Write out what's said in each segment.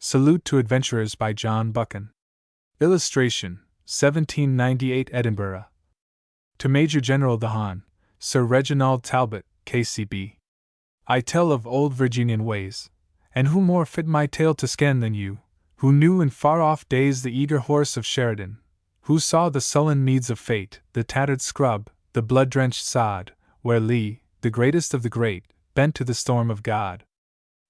Salute to Adventurers by John Buchan. Illustration, 1798 Edinburgh. To Major General the Hon, Sir Reginald Talbot, K.C.B. I tell of old Virginian ways, and who more fit my tale to scan than you, who knew in far-off days the eager horse of Sheridan, who saw the sullen meads of fate, the tattered scrub, the blood-drenched sod, where Lee, the greatest of the great, bent to the storm of God.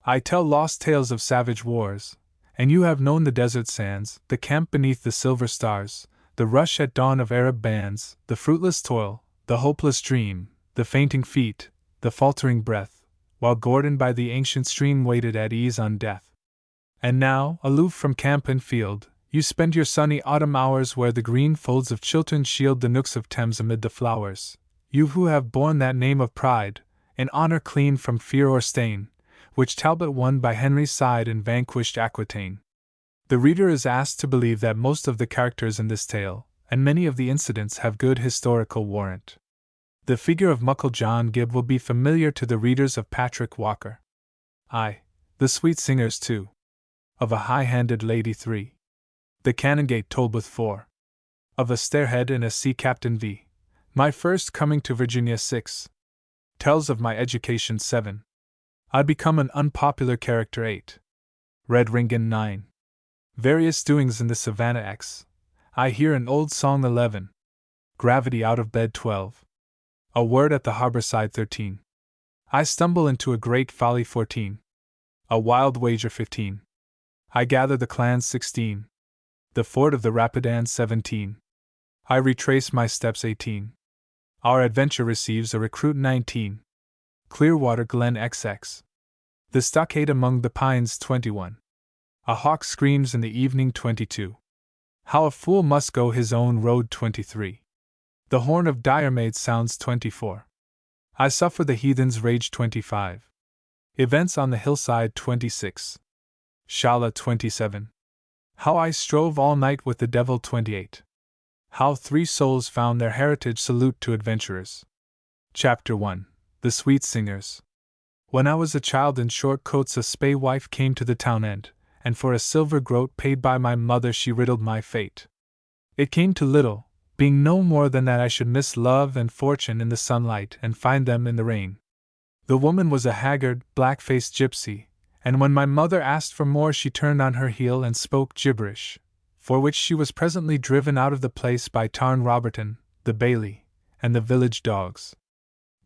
I tell lost tales of savage wars, and you have known the desert sands, the camp beneath the silver stars, the rush at dawn of Arab bands, the fruitless toil, the hopeless dream, the fainting feet, the faltering breath, while Gordon by the ancient stream waited at ease on death. And now, aloof from camp and field, you spend your sunny autumn hours where the green folds of Chiltern shield the nooks of Thames amid the flowers, you who have borne that name of pride, in honor clean from fear or stain, which Talbot won by Henry's side and vanquished Aquitaine. The reader is asked to believe that most of the characters in this tale, and many of the incidents, have good historical warrant. The figure of Muckle John Gibb will be familiar to the readers of Patrick Walker. The sweet singers 2. Of a high-handed lady 3. The Canongate Tolbooth 4. Of a stairhead and a sea captain v. My first coming to Virginia 6. Tells of my education 7. I become an unpopular character 8. Red Ringan 9. Various doings in the Savannah X. I hear an old song 11. Gravity out of bed 12. A word at the harbor side 13. I stumble into a great folly 14. A wild wager 15. I gather the clans 16. The ford of the Rapidan 17. I retrace my steps 18. Our adventure receives a recruit 19. Clearwater Glen XX. The stockade among the pines 21. A hawk screams in the evening 22. How a fool must go his own road 23. The horn of Diarmaid sounds 24. I suffer the heathen's rage 25. Events on the hillside 26. Shala 27. How I strove all night with the devil 28. How 3 souls found their heritage. Salute to adventurers. Chapter 1. The Sweet Singers. When I was a child in short coats, a spae wife came to the town end, and for a silver groat paid by my mother she riddled my fate. It came to little, being no more than that I should miss love and fortune in the sunlight and find them in the rain. The woman was a haggard, black-faced gypsy, and when my mother asked for more she turned on her heel and spoke gibberish, for which she was presently driven out of the place by Tarn Roberton, the bailey, and the village dogs.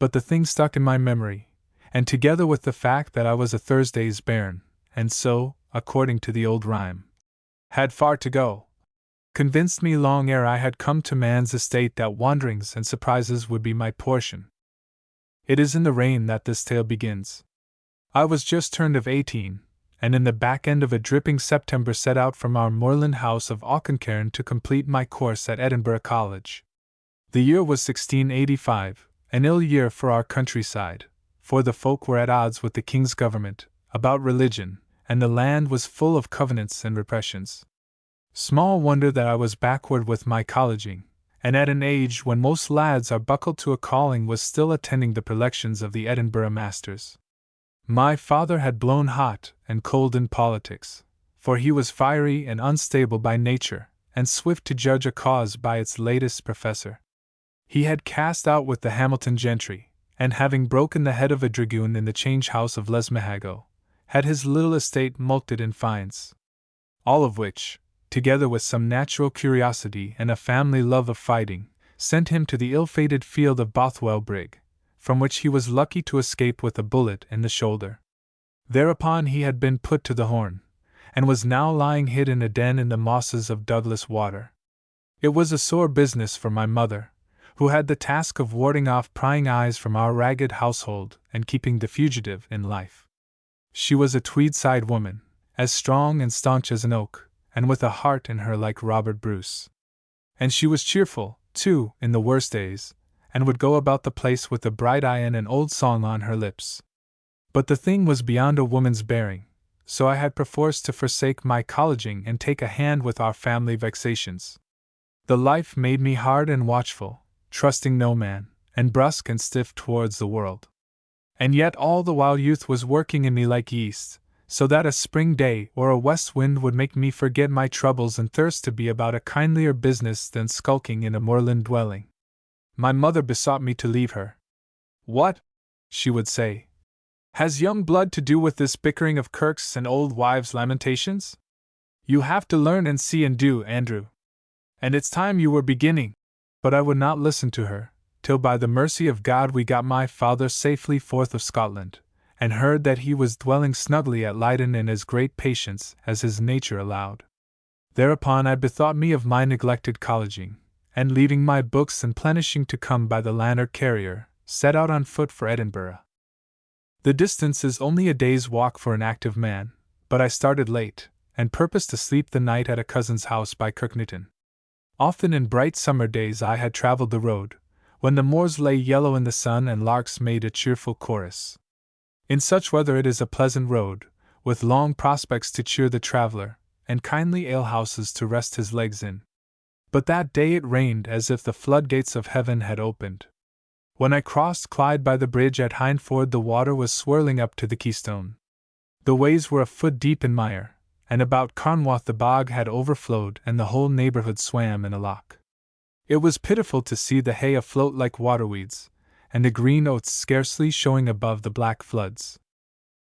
But the thing stuck in my memory, and together with the fact that I was a Thursday's bairn, and so, according to the old rhyme, had far to go, convinced me long ere I had come to man's estate that wanderings and surprises would be my portion. It is in the rain that this tale begins. I was just turned of 18, and in the back end of a dripping September set out from our moorland house of Auchencairn to complete my course at Edinburgh College. The year was 1685, an ill year for our countryside, for the folk were at odds with the king's government about religion, and the land was full of covenants and repressions. Small wonder that I was backward with my colleging, and at an age when most lads are buckled to a calling was still attending the prelections of the Edinburgh masters. My father had blown hot and cold in politics, for he was fiery and unstable by nature, and swift to judge a cause by its latest professor. He had cast out with the Hamilton gentry, and having broken the head of a dragoon in the change house of Lesmahago, had his little estate mulcted in fines. All of which, together with some natural curiosity and a family love of fighting, sent him to the ill-fated field of Bothwell Brig, from which he was lucky to escape with a bullet in the shoulder. Thereupon he had been put to the horn, and was now lying hid in a den in the mosses of Douglas Water. It was a sore business for my mother, who had the task of warding off prying eyes from our ragged household and keeping the fugitive in life. She was a Tweedside woman, as strong and staunch as an oak, and with a heart in her like Robert Bruce. And she was cheerful, too, in the worst days, and would go about the place with a bright eye and an old song on her lips. But the thing was beyond a woman's bearing, so I had perforce to forsake my colleging and take a hand with our family vexations. The life made me hard and watchful, trusting no man, and brusque and stiff towards the world. And yet all the while youth was working in me like yeast, so that a spring day or a west wind would make me forget my troubles and thirst to be about a kindlier business than skulking in a moorland dwelling. My mother besought me to leave her. "What," she would say, "has young blood to do with this bickering of kirks and old wives' lamentations? You have to learn and see and do, Andrew. And it's time you were beginning." But I would not listen to her, till by the mercy of God we got my father safely forth of Scotland, and heard that he was dwelling snugly at Leyden in as great patience as his nature allowed. Thereupon I bethought me of my neglected colleging, and leaving my books and plenishing to come by the Lanark carrier, set out on foot for Edinburgh. The distance is only a day's walk for an active man, but I started late, and purposed to sleep the night at a cousin's house by Kirknewton. Often in bright summer days I had travelled the road, when the moors lay yellow in the sun and larks made a cheerful chorus. In such weather it is a pleasant road, with long prospects to cheer the traveller, and kindly alehouses to rest his legs in. But that day it rained as if the floodgates of heaven had opened. When I crossed Clyde by the bridge at Hindford, the water was swirling up to the keystone. The ways were a foot deep in mire, and about Carnwath the bog had overflowed and the whole neighbourhood swam in a loch. It was pitiful to see the hay afloat like waterweeds, and the green oats scarcely showing above the black floods.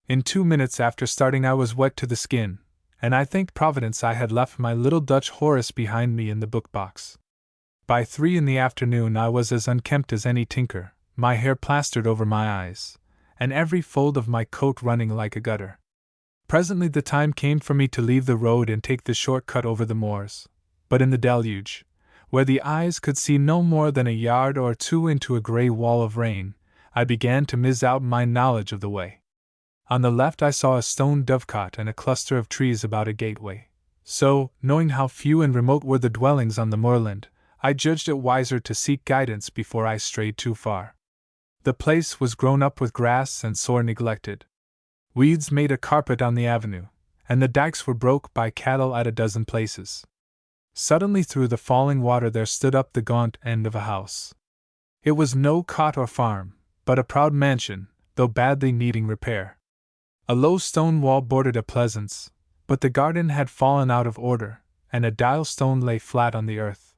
In 2 minutes after starting I was wet to the skin, and I thanked Providence I had left my little Dutch Horace behind me in the book-box. By 3 in the afternoon I was as unkempt as any tinker, my hair plastered over my eyes, and every fold of my coat running like a gutter. Presently the time came for me to leave the road and take the short cut over the moors, but in the deluge, where the eyes could see no more than a yard or two into a grey wall of rain, I began to miss out my knowledge of the way. On the left I saw a stone dovecot and a cluster of trees about a gateway, so, knowing how few and remote were the dwellings on the moorland, I judged it wiser to seek guidance before I strayed too far. The place was grown up with grass and sore neglected. Weeds made a carpet on the avenue, and the dikes were broke by cattle at a dozen places. Suddenly through the falling water there stood up the gaunt end of a house. It was no cot or farm, but a proud mansion, though badly needing repair. A low stone wall bordered a pleasance, but the garden had fallen out of order, and a dial stone lay flat on the earth.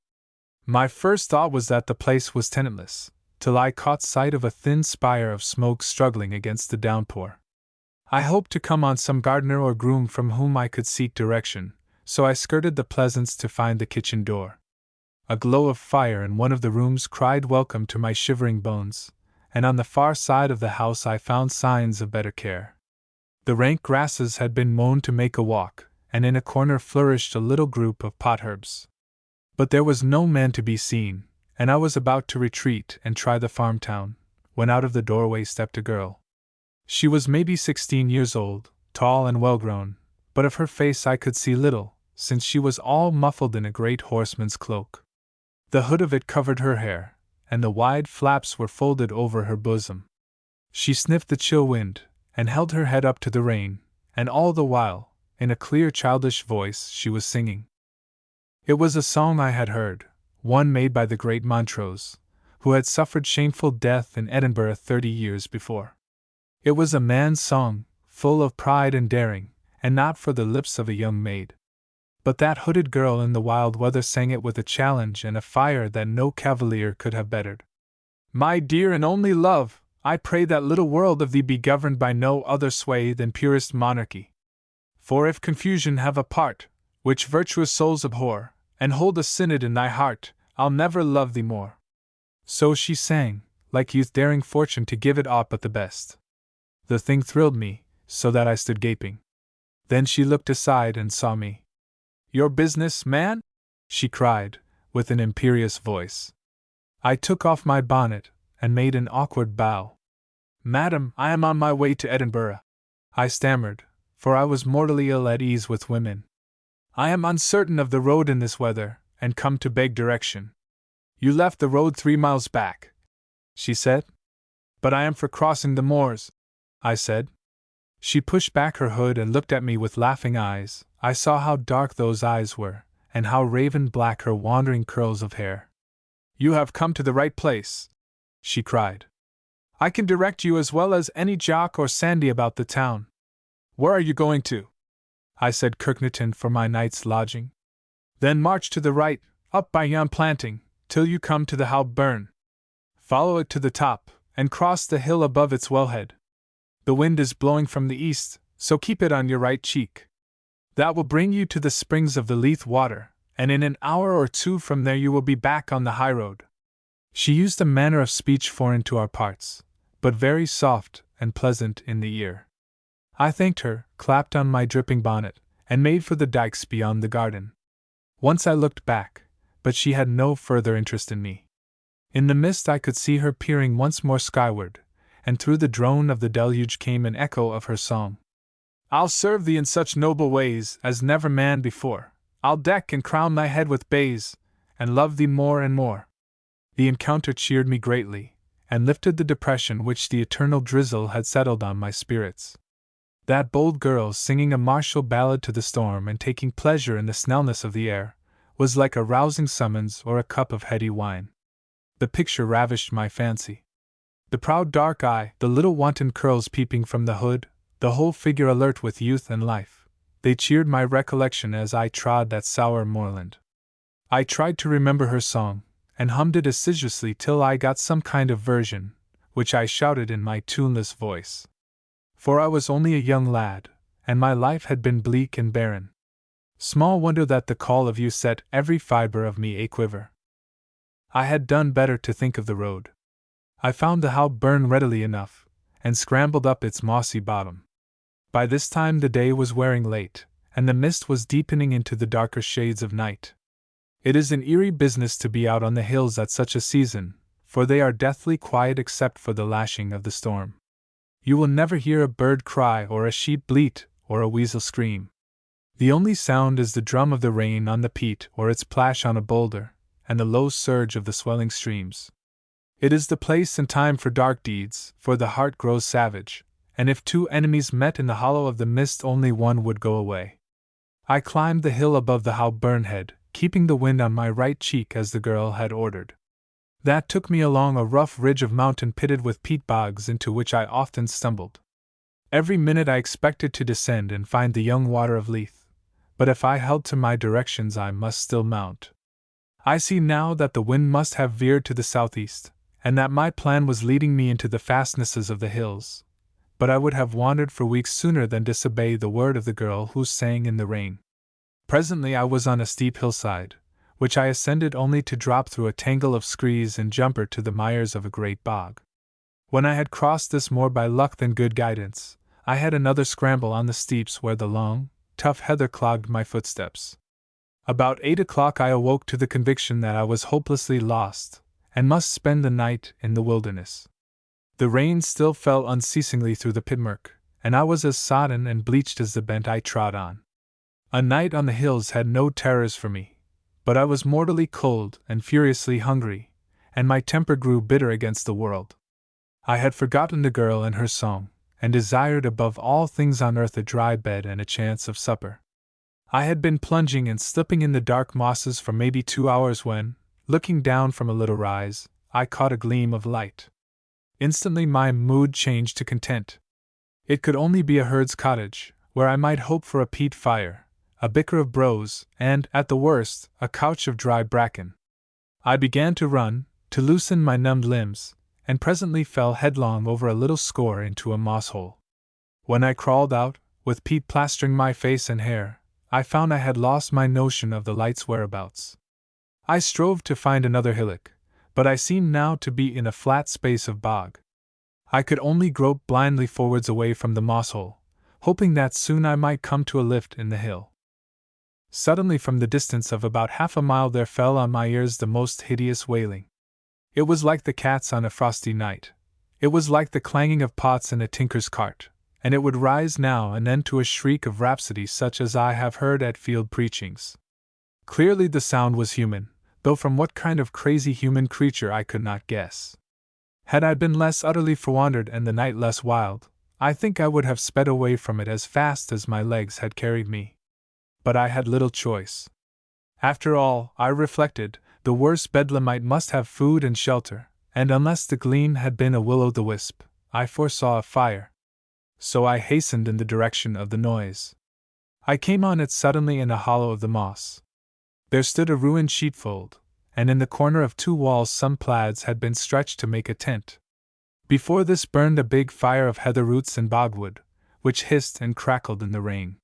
My first thought was that the place was tenantless, till I caught sight of a thin spire of smoke struggling against the downpour. I hoped to come on some gardener or groom from whom I could seek direction, so I skirted the pleasance to find the kitchen door. A glow of fire in one of the rooms cried welcome to my shivering bones, and on the far side of the house I found signs of better care. The rank grasses had been mown to make a walk, and in a corner flourished a little group of potherbs. But there was no man to be seen, and I was about to retreat and try the farm town, when out of the doorway stepped a girl. She was maybe 16 years old, tall and well-grown, but of her face I could see little, since she was all muffled in a great horseman's cloak. The hood of it covered her hair, and the wide flaps were folded over her bosom. She sniffed the chill wind, and held her head up to the rain, and all the while, in a clear childish voice, she was singing. It was a song I had heard, one made by the great Montrose, who had suffered shameful death in Edinburgh 30 years before. It was a man's song, full of pride and daring, and not for the lips of a young maid. But that hooded girl in the wild weather sang it with a challenge and a fire that no cavalier could have bettered. My dear and only love, I pray that little world of thee be governed by no other sway than purest monarchy. For if confusion have a part, which virtuous souls abhor, and hold a synod in thy heart, I'll never love thee more. So she sang, like youth daring fortune to give it aught but the best. The thing thrilled me, so that I stood gaping. Then she looked aside and saw me. Your business, man? She cried, with an imperious voice. I took off my bonnet, and made an awkward bow. Madam, I am on my way to Edinburgh, I stammered, for I was mortally ill at ease with women. I am uncertain of the road in this weather, and come to beg direction. You left the road 3 miles back, she said. But I am for crossing the moors, I said. She pushed back her hood and looked at me with laughing eyes. I saw how dark those eyes were, and how raven black her wandering curls of hair. You have come to the right place, she cried. I can direct you as well as any jock or sandy about the town. Where are you going to? I said Kirknewton for my night's lodging. Then march to the right, up by yon planting, till you come to the Hal Burn. Follow it to the top, and cross the hill above its wellhead. The wind is blowing from the east, so keep it on your right cheek. That will bring you to the springs of the Leith water, and in an hour or two from there you will be back on the high road. She used a manner of speech foreign to our parts, but very soft and pleasant in the ear. I thanked her, clapped on my dripping bonnet, and made for the dikes beyond the garden. Once I looked back, but she had no further interest in me. In the mist I could see her peering once more skyward, and through the drone of the deluge came an echo of her song. I'll serve thee in such noble ways as never man before. I'll deck and crown thy head with bays, and love thee more and more. The encounter cheered me greatly, and lifted the depression which the eternal drizzle had settled on my spirits. That bold girl singing a martial ballad to the storm and taking pleasure in the snellness of the air, was like a rousing summons or a cup of heady wine. The picture ravished my fancy. The proud dark eye, the little wanton curls peeping from the hood, the whole figure alert with youth and life, they cheered my recollection as I trod that sour moorland. I tried to remember her song, and hummed it assiduously till I got some kind of version, which I shouted in my tuneless voice. For I was only a young lad, and my life had been bleak and barren. Small wonder that the call of you set every fibre of me a-quiver. I had done better to think of the road. I found the Hal Burn readily enough, and scrambled up its mossy bottom. By this time the day was wearing late, and the mist was deepening into the darker shades of night. It is an eerie business to be out on the hills at such a season, for they are deathly quiet except for the lashing of the storm. You will never hear a bird cry or a sheep bleat or a weasel scream. The only sound is the drum of the rain on the peat or its plash on a boulder, and the low surge of the swelling streams. It is the place and time for dark deeds, for the heart grows savage, and if two enemies met in the hollow of the mist only one would go away. I climbed the hill above the Hal Burn head, keeping the wind on my right cheek as the girl had ordered. That took me along a rough ridge of mountain pitted with peat bogs into which I often stumbled. Every minute I expected to descend and find the young water of Leith, but if I held to my directions I must still mount. I see now that the wind must have veered to the southeast, and that my plan was leading me into the fastnesses of the hills, but I would have wandered for weeks sooner than disobey the word of the girl who sang in the rain. Presently I was on a steep hillside, which I ascended only to drop through a tangle of screes and jumper to the mires of a great bog. When I had crossed this more by luck than good guidance, I had another scramble on the steeps where the long, tough heather clogged my footsteps. About 8 o'clock I awoke to the conviction that I was hopelessly lost, and must spend the night in the wilderness. The rain still fell unceasingly through the pitmurk, and I was as sodden and bleached as the bent I trod on. A night on the hills had no terrors for me, but I was mortally cold and furiously hungry, and my temper grew bitter against the world. I had forgotten the girl and her song, and desired above all things on earth a dry bed and a chance of supper. I had been plunging and slipping in the dark mosses for maybe 2 hours when, looking down from a little rise, I caught a gleam of light. Instantly my mood changed to content. It could only be a herd's cottage, where I might hope for a peat fire, a bicker of brose, and, at the worst, a couch of dry bracken. I began to run, to loosen my numbed limbs, and presently fell headlong over a little score into a moss hole. When I crawled out, with peat plastering my face and hair, I found I had lost my notion of the light's whereabouts. I strove to find another hillock, but I seemed now to be in a flat space of bog. I could only grope blindly forwards away from the moss hole, hoping that soon I might come to a lift in the hill. Suddenly from the distance of about half a mile there fell on my ears the most hideous wailing. It was like the cats on a frosty night. It was like the clanging of pots in a tinker's cart, and it would rise now and then to a shriek of rhapsody such as I have heard at field preachings. Clearly the sound was human, though from what kind of crazy human creature I could not guess. Had I been less utterly forwandered and the night less wild, I think I would have sped away from it as fast as my legs had carried me. But I had little choice. After all, I reflected, the worst bedlamite must have food and shelter, and unless the gleam had been a will-o'-the-wisp, I foresaw a fire. so I hastened in the direction of the noise. I came on it suddenly in a hollow of the moss. There stood a ruined sheepfold, and in the corner of two walls some plaids had been stretched to make a tent. Before this burned a big fire of heather roots and bogwood, which hissed and crackled in the rain.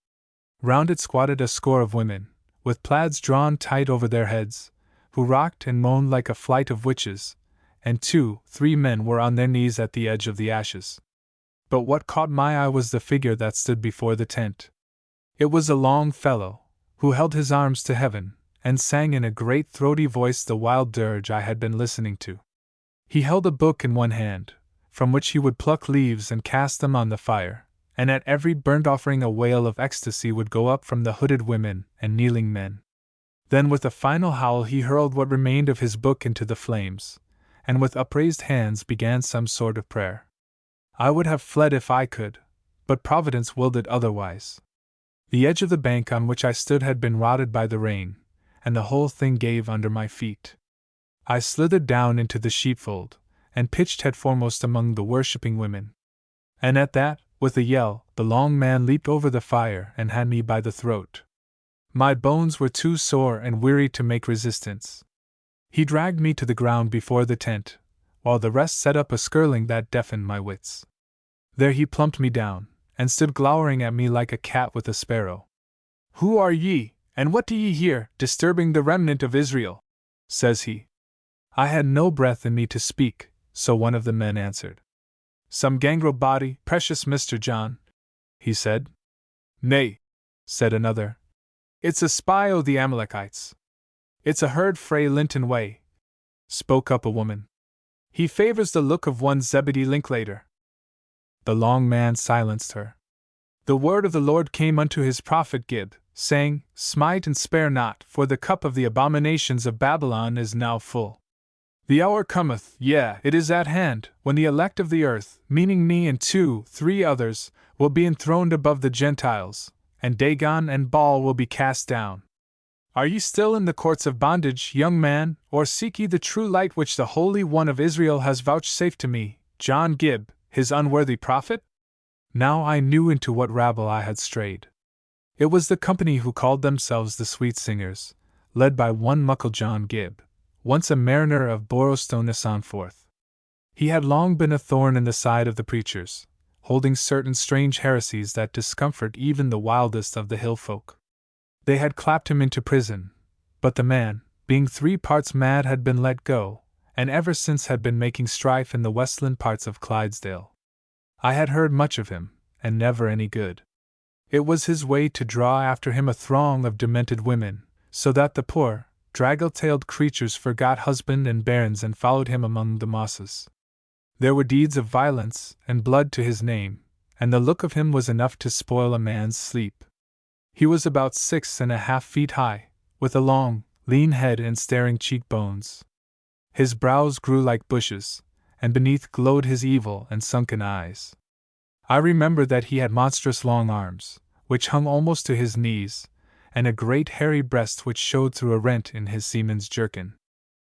Round it squatted a score of women, with plaids drawn tight over their heads, who rocked and moaned like a flight of witches, and 2-3 men were on their knees at the edge of the ashes. But what caught my eye was the figure that stood before the tent. It was a long fellow, who held his arms to heaven, and sang in a great throaty voice the wild dirge I had been listening to. He held a book in one hand, from which he would pluck leaves and cast them on the fire, and at every burnt offering a wail of ecstasy would go up from the hooded women and kneeling men. Then with a final howl he hurled what remained of his book into the flames, and with upraised hands began some sort of prayer. I would have fled if I could, but Providence willed it otherwise. The edge of the bank on which I stood had been rotted by the rain, and the whole thing gave under my feet. I slithered down into the sheepfold, and pitched headforemost among the worshipping women. And at that, with a yell, the long man leaped over the fire and had me by the throat. My bones were too sore and weary to make resistance. He dragged me to the ground before the tent, while the rest set up a skirling that deafened my wits. There he plumped me down, and stood glowering at me like a cat with a sparrow. "Who are ye, and what do ye here, disturbing the remnant of Israel?" says he. I had no breath in me to speak, so one of the men answered. "Some gangrel body, precious Mr. John," he said. "Nay," said another. "It's a spy o' the Amalekites." "It's a herd frae Linton way," spoke up a woman. "He favors the look of one Zebedee Linklater." The long man silenced her. "The word of the Lord came unto his prophet Gib, saying, Smite and spare not, for the cup of the abominations of Babylon is now full. The hour cometh, yea, it is at hand, when the elect of the earth, meaning me and 2-3 others, will be enthroned above the Gentiles, and Dagon and Baal will be cast down. Are ye still in the courts of bondage, young man, or seek ye the true light which the Holy One of Israel has vouchsafed to me, John Gib, his unworthy prophet?" Now I knew into what rabble I had strayed. It was the company who called themselves the Sweet Singers, led by one Muckle John Gib, once a mariner of Borrowstone-on-Forth. He had long been a thorn in the side of the preachers, holding certain strange heresies that discomfort even the wildest of the hill folk. They had clapped him into prison, but the man, being 3 parts mad, had been let go, and ever since had been making strife in the westland parts of Clydesdale. I had heard much of him, and never any good. It was his way to draw after him a throng of demented women, so that the poor, draggle-tailed creatures forgot husband and bairns and followed him among the mosses. There were deeds of violence and blood to his name, and the look of him was enough to spoil a man's sleep. He was about 6.5 feet high, with a long, lean head and staring cheekbones. His brows grew like bushes, and beneath glowed his evil and sunken eyes. I remember that he had monstrous long arms, which hung almost to his knees, and a great hairy breast which showed through a rent in his seaman's jerkin.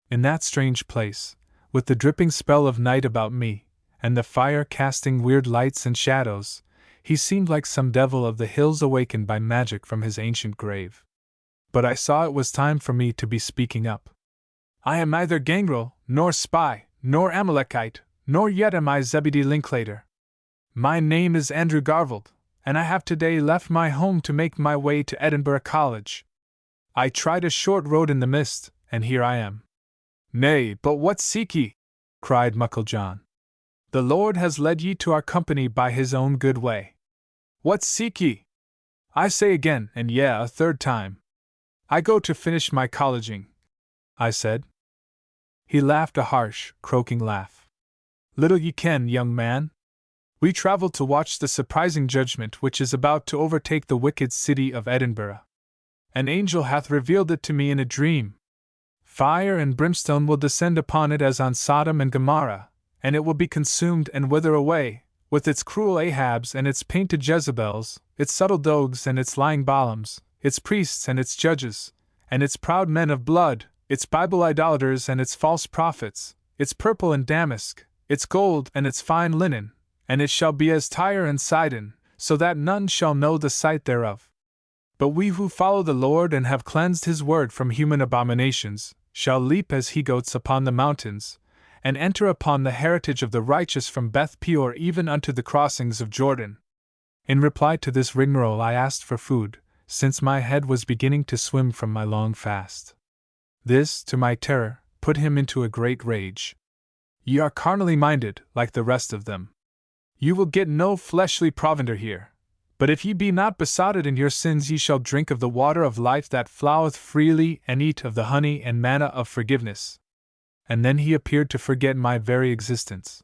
In that strange place, with the dripping spell of night about me, and the fire casting weird lights and shadows, he seemed like some devil of the hills awakened by magic from his ancient grave. But I saw it was time for me to be speaking up. "I am neither gangrel, nor spy, nor Amalekite, nor yet am I Zebedee Linklater. My name is Andrew Garvold, and I have today left my home to make my way to Edinburgh College. I tried a short road in the mist, and here I am." "Nay, but what seek ye?" cried Muckle John. "The Lord has led ye to our company by his own good way. What seek ye? I say again, and yea, a third time. "I go to finish my colleging," I said. He laughed a harsh, croaking laugh. "Little ye ken, young man. We travel to watch the surprising judgment which is about to overtake the wicked city of Edinburgh. An angel hath revealed it to me in a dream. Fire and brimstone will descend upon it as on Sodom and Gomorrah, and it will be consumed and wither away, with its cruel Ahabs and its painted Jezebels, its subtle Dogs and its lying Balaams, its priests and its judges, and its proud men of blood, its Bible idolaters and its false prophets, its purple and damask, its gold and its fine linen, And it shall be as Tyre and Sidon, so that none shall know the sight thereof. But we who follow the Lord and have cleansed his word from human abominations, shall leap as he-goats upon the mountains, and enter upon the heritage of the righteous from Beth Peor even unto the crossings of Jordan. In reply to this rigmarole I asked for food, since my head was beginning to swim from my long fast. This, to my terror, put him into a great rage. Ye are carnally minded, like the rest of them. You will get no fleshly provender here, but if ye be not besotted in your sins ye shall drink of the water of life that floweth freely and eat of the honey and manna of forgiveness. And then he appeared to forget my very existence.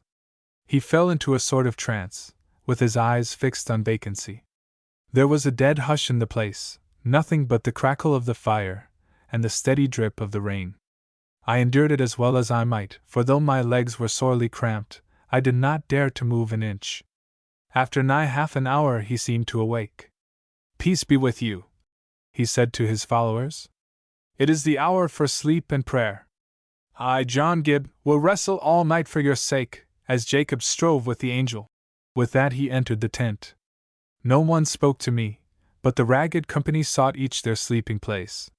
He fell into a sort of trance, with his eyes fixed on vacancy. There was a dead hush in the place, nothing but the crackle of the fire, and the steady drip of the rain. I endured it as well as I might, for though my legs were sorely cramped, I did not dare to move an inch. After nigh half an hour he seemed to awake. "Peace be with you," he said to his followers. "It is the hour for sleep and prayer. I, John Gibb, will wrestle all night for your sake, as Jacob strove with the angel." With that he entered the tent. No one spoke to me, but the ragged company sought each their sleeping place.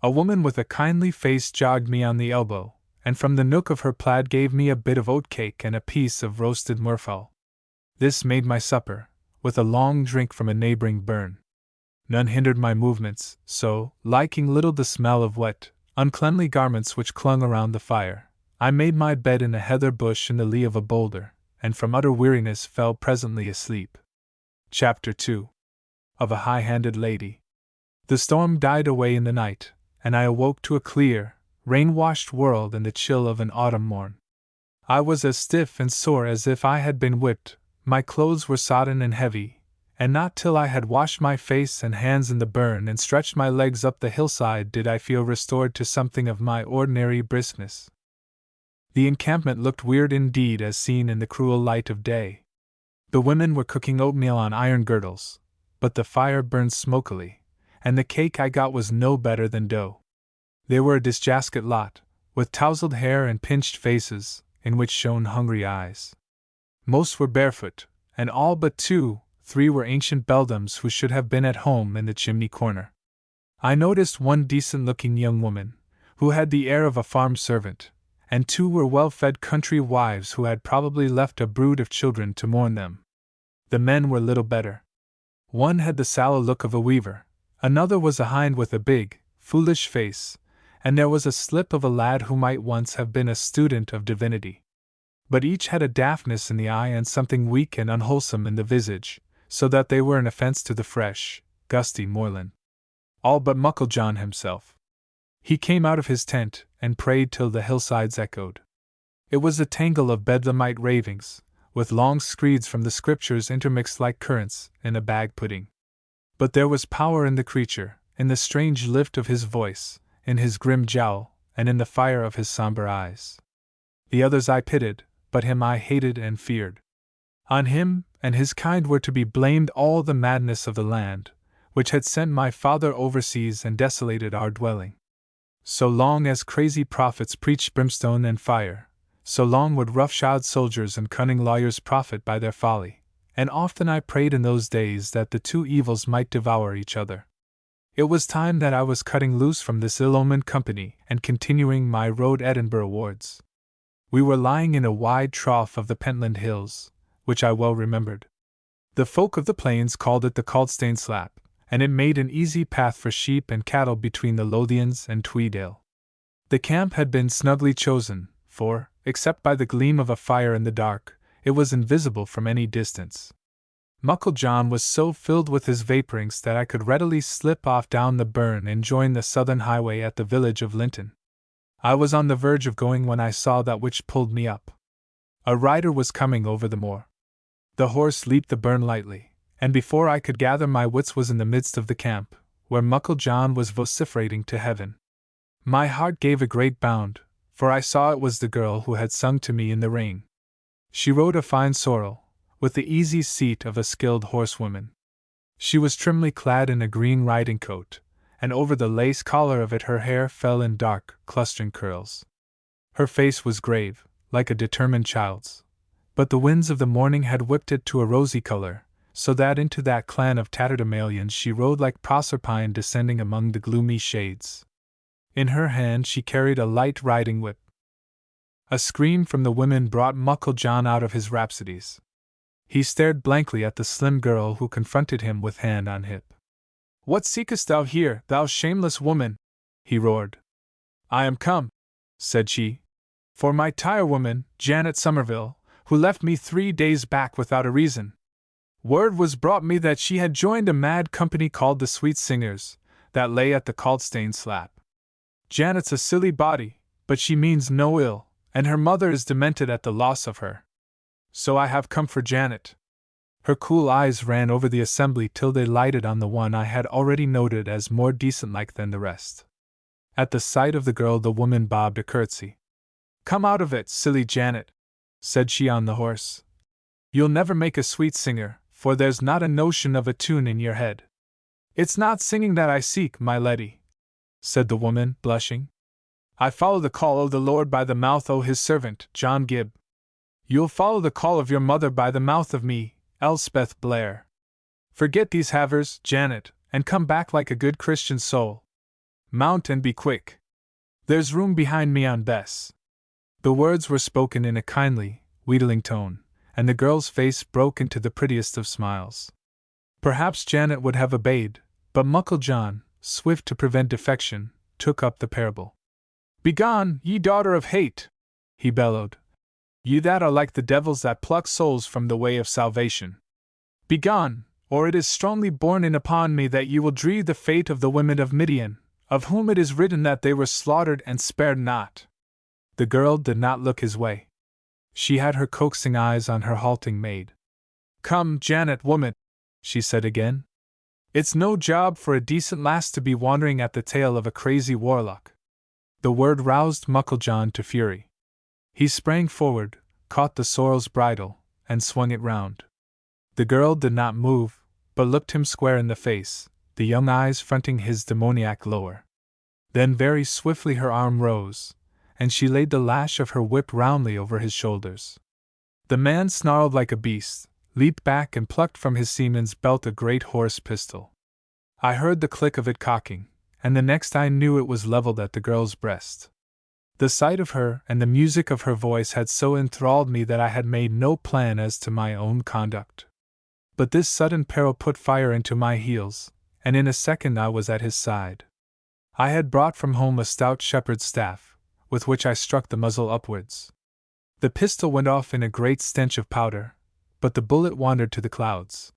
A woman with a kindly face jogged me on the elbow, and from the nook of her plaid gave me a bit of oat cake and a piece of roasted moorfowl. This made my supper, with a long drink from a neighboring burn. None hindered my movements, so, liking little the smell of wet, uncleanly garments which clung around the fire, I made my bed in a heather bush in the lee of a boulder, and from utter weariness fell presently asleep. Chapter 2. Of a High-Handed Lady. The storm died away in the night, and I awoke to a clear, rain-washed world in the chill of an autumn morn. I was as stiff and sore as if I had been whipped, my clothes were sodden and heavy, and not till I had washed my face and hands in the burn and stretched my legs up the hillside did I feel restored to something of my ordinary briskness. The encampment looked weird indeed as seen in the cruel light of day. The women were cooking oatmeal on iron girdles, but the fire burned smokily, and the cake I got was no better than dough. They were a disjasket lot, with tousled hair and pinched faces, in which shone hungry eyes. Most were barefoot, and all but 2-3 were ancient beldams who should have been at home in the chimney corner. I noticed one decent-looking young woman, who had the air of a farm servant, and 2 were well-fed country wives who had probably left a brood of children to mourn them. The men were little better. One had the sallow look of a weaver, another was a hind with a big, foolish face, and there was a slip of a lad who might once have been a student of divinity. But each had a daftness in the eye and something weak and unwholesome in the visage, so that they were an offence to the fresh, gusty moorland. All but Muckle John himself. He came out of his tent, and prayed till the hillsides echoed. It was a tangle of bedlamite ravings, with long screeds from the scriptures intermixed like currants in a bag pudding. But there was power in the creature, in the strange lift of his voice, in his grim jowl, and in the fire of his somber eyes. The others I pitied, but him I hated and feared. On him and his kind were to be blamed all the madness of the land, which had sent my father overseas and desolated our dwelling. So long as crazy prophets preached brimstone and fire, so long would rough-shod soldiers and cunning lawyers profit by their folly, and often I prayed in those days that the 2 evils might devour each other. It was time that I was cutting loose from this ill-omened company and continuing my road Edinburgh wards. We were lying in a wide trough of the Pentland Hills, which I well remembered. The folk of the plains called it the Caldstane Slap, and it made an easy path for sheep and cattle between the Lothians and Tweedale. The camp had been snugly chosen, for, except by the gleam of a fire in the dark, it was invisible from any distance. Muckle John was so filled with his vaporings that I could readily slip off down the burn and join the southern highway at the village of Linton. I was on the verge of going when I saw that which pulled me up. A rider was coming over the moor. The horse leaped the burn lightly, and before I could gather my wits was in the midst of the camp, where Muckle John was vociferating to heaven. My heart gave a great bound, for I saw it was the girl who had sung to me in the rain. She rode a fine sorrel, with the easy seat of a skilled horsewoman. She was trimly clad in a green riding coat, and over the lace collar of it her hair fell in dark, clustering curls. Her face was grave, like a determined child's, but the winds of the morning had whipped it to a rosy color, so that into that clan of tatterdemalions she rode like Proserpine descending among the gloomy shades. In her hand she carried a light riding whip. A scream from the women brought Muckle John out of his rhapsodies. He stared blankly at the slim girl who confronted him with hand on hip. "What seekest thou here, thou shameless woman?" he roared. "I am come," said she, "for my tirewoman, Janet Somerville, who left me 3 days back without a reason. Word was brought me that she had joined a mad company called the Sweet Singers, that lay at the Caldstane Slap. Janet's a silly body, but she means no ill, and her mother is demented at the loss of her. So I have come for Janet." Her cool eyes ran over the assembly till they lighted on the one I had already noted as more decent-like than the rest. At the sight of the girl the woman bobbed a curtsy. "Come out of it, silly Janet," said she on the horse. "You'll never make a sweet singer, for there's not a notion of a tune in your head." "It's not singing that I seek, my leddy," said the woman, blushing. "I follow the call o' the Lord by the mouth o' his servant, John Gibb. You'll follow the call of your mother by the mouth of me, Elspeth Blair. Forget these havers, Janet, and come back like a good Christian soul. Mount and be quick. There's room behind me on Bess." The words were spoken in a kindly, wheedling tone, and the girl's face broke into the prettiest of smiles. Perhaps Janet would have obeyed, but Muckle John, swift to prevent defection, took up the parable. "Begone, ye daughter of hate!" he bellowed. "Ye that are like the devils that pluck souls from the way of salvation. Begone, or it is strongly borne in upon me that ye will dree the fate of the women of Midian, of whom it is written that they were slaughtered and spared not." The girl did not look his way. She had her coaxing eyes on her halting maid. "Come, Janet, woman," she said again. "It's no job for a decent lass to be wandering at the tail of a crazy warlock." The word roused Muckle John to fury. He sprang forward, caught the sorrel's bridle, and swung it round. The girl did not move, but looked him square in the face, the young eyes fronting his demoniac lower. Then very swiftly her arm rose, and she laid the lash of her whip roundly over his shoulders. The man snarled like a beast, leaped back and plucked from his seaman's belt a great horse pistol. I heard the click of it cocking, and the next I knew it was leveled at the girl's breast. The sight of her and the music of her voice had so enthralled me that I had made no plan as to my own conduct. But this sudden peril put fire into my heels, and in a second I was at his side. I had brought from home a stout shepherd's staff, with which I struck the muzzle upwards. The pistol went off in a great stench of powder, but the bullet wandered to the clouds.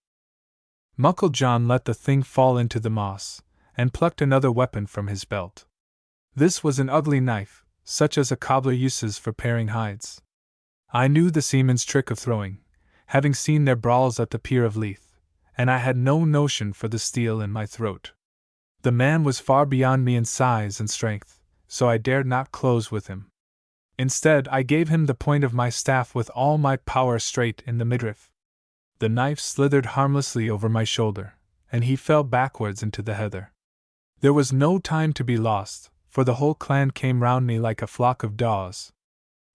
Muckle John let the thing fall into the moss, and plucked another weapon from his belt. This was an ugly knife, such as a cobbler uses for paring hides. I knew the seaman's trick of throwing, having seen their brawls at the pier of Leith, and I had no notion for the steel in my throat. The man was far beyond me in size and strength, so I dared not close with him. Instead, I gave him the point of my staff with all my power straight in the midriff. The knife slithered harmlessly over my shoulder, and he fell backwards into the heather. There was no time to be lost, for the whole clan came round me like a flock of daws.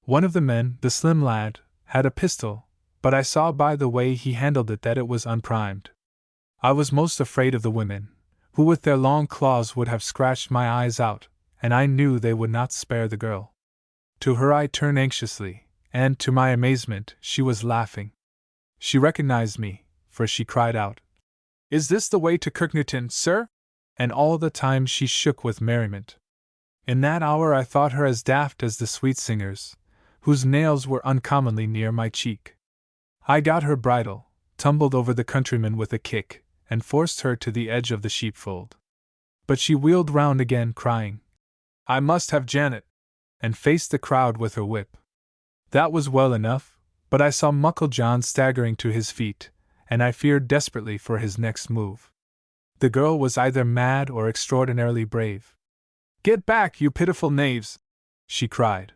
One of the men, the slim lad, had a pistol, but I saw by the way he handled it that it was unprimed. I was most afraid of the women, who with their long claws would have scratched my eyes out, and I knew they would not spare the girl. To her I turned anxiously, and, to my amazement, she was laughing. She recognized me, for she cried out, "Is this the way to Kirknewton, sir?" And all the time she shook with merriment. In that hour I thought her as daft as the Sweet Singers, whose nails were uncommonly near my cheek. I got her bridle, tumbled over the countryman with a kick, and forced her to the edge of the sheepfold. But she wheeled round again, crying, "I must have Janet," and faced the crowd with her whip. That was well enough, but I saw Muckle John staggering to his feet, and I feared desperately for his next move. The girl was either mad or extraordinarily brave. "Get back, you pitiful knaves!" she cried.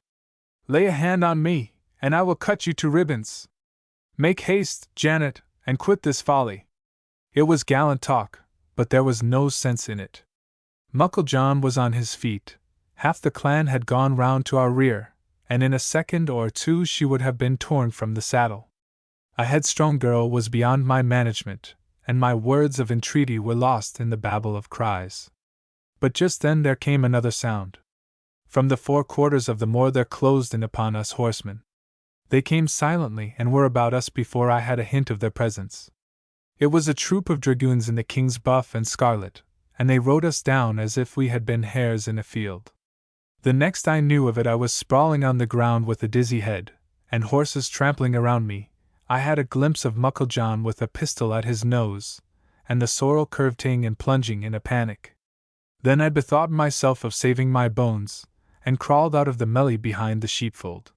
"Lay a hand on me, and I will cut you to ribbons. Make haste, Janet, and quit this folly." It was gallant talk, but there was no sense in it. Muckle John was on his feet, half the clan had gone round to our rear, and in a second or two she would have been torn from the saddle. A headstrong girl was beyond my management, and my words of entreaty were lost in the babel of cries. But just then there came another sound. From the four quarters of the moor there closed in upon us horsemen. They came silently and were about us before I had a hint of their presence. It was a troop of dragoons in the king's buff and scarlet, and they rode us down as if we had been hares in a field. The next I knew of it I was sprawling on the ground with a dizzy head, and horses trampling around me. I had a glimpse of Muckle John with a pistol at his nose, and the sorrel curveting and plunging in a panic. Then I bethought myself of saving my bones, and crawled out of the melee behind the sheepfold.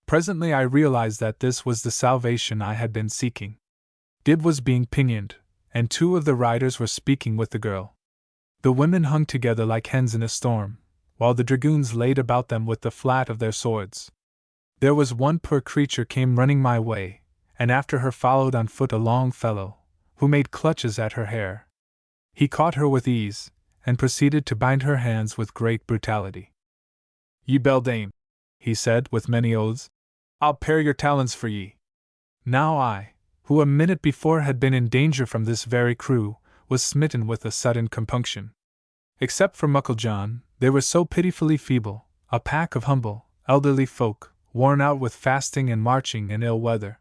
Presently I realized that this was the salvation I had been seeking. Dib was being pinioned, and two of the riders were speaking with the girl. The women hung together like hens in a storm, while the dragoons laid about them with the flat of their swords. There was one poor creature came running my way, and after her followed on foot a long fellow, who made clutches at her hair. He caught her with ease, and proceeded to bind her hands with great brutality. "Ye beldame," he said with many oaths, "I'll pare your talons for ye." Now I, who a minute before had been in danger from this very crew, was smitten with a sudden compunction. Except for Muckle John, they were so pitifully feeble, a pack of humble, elderly folk, worn out with fasting and marching and ill weather.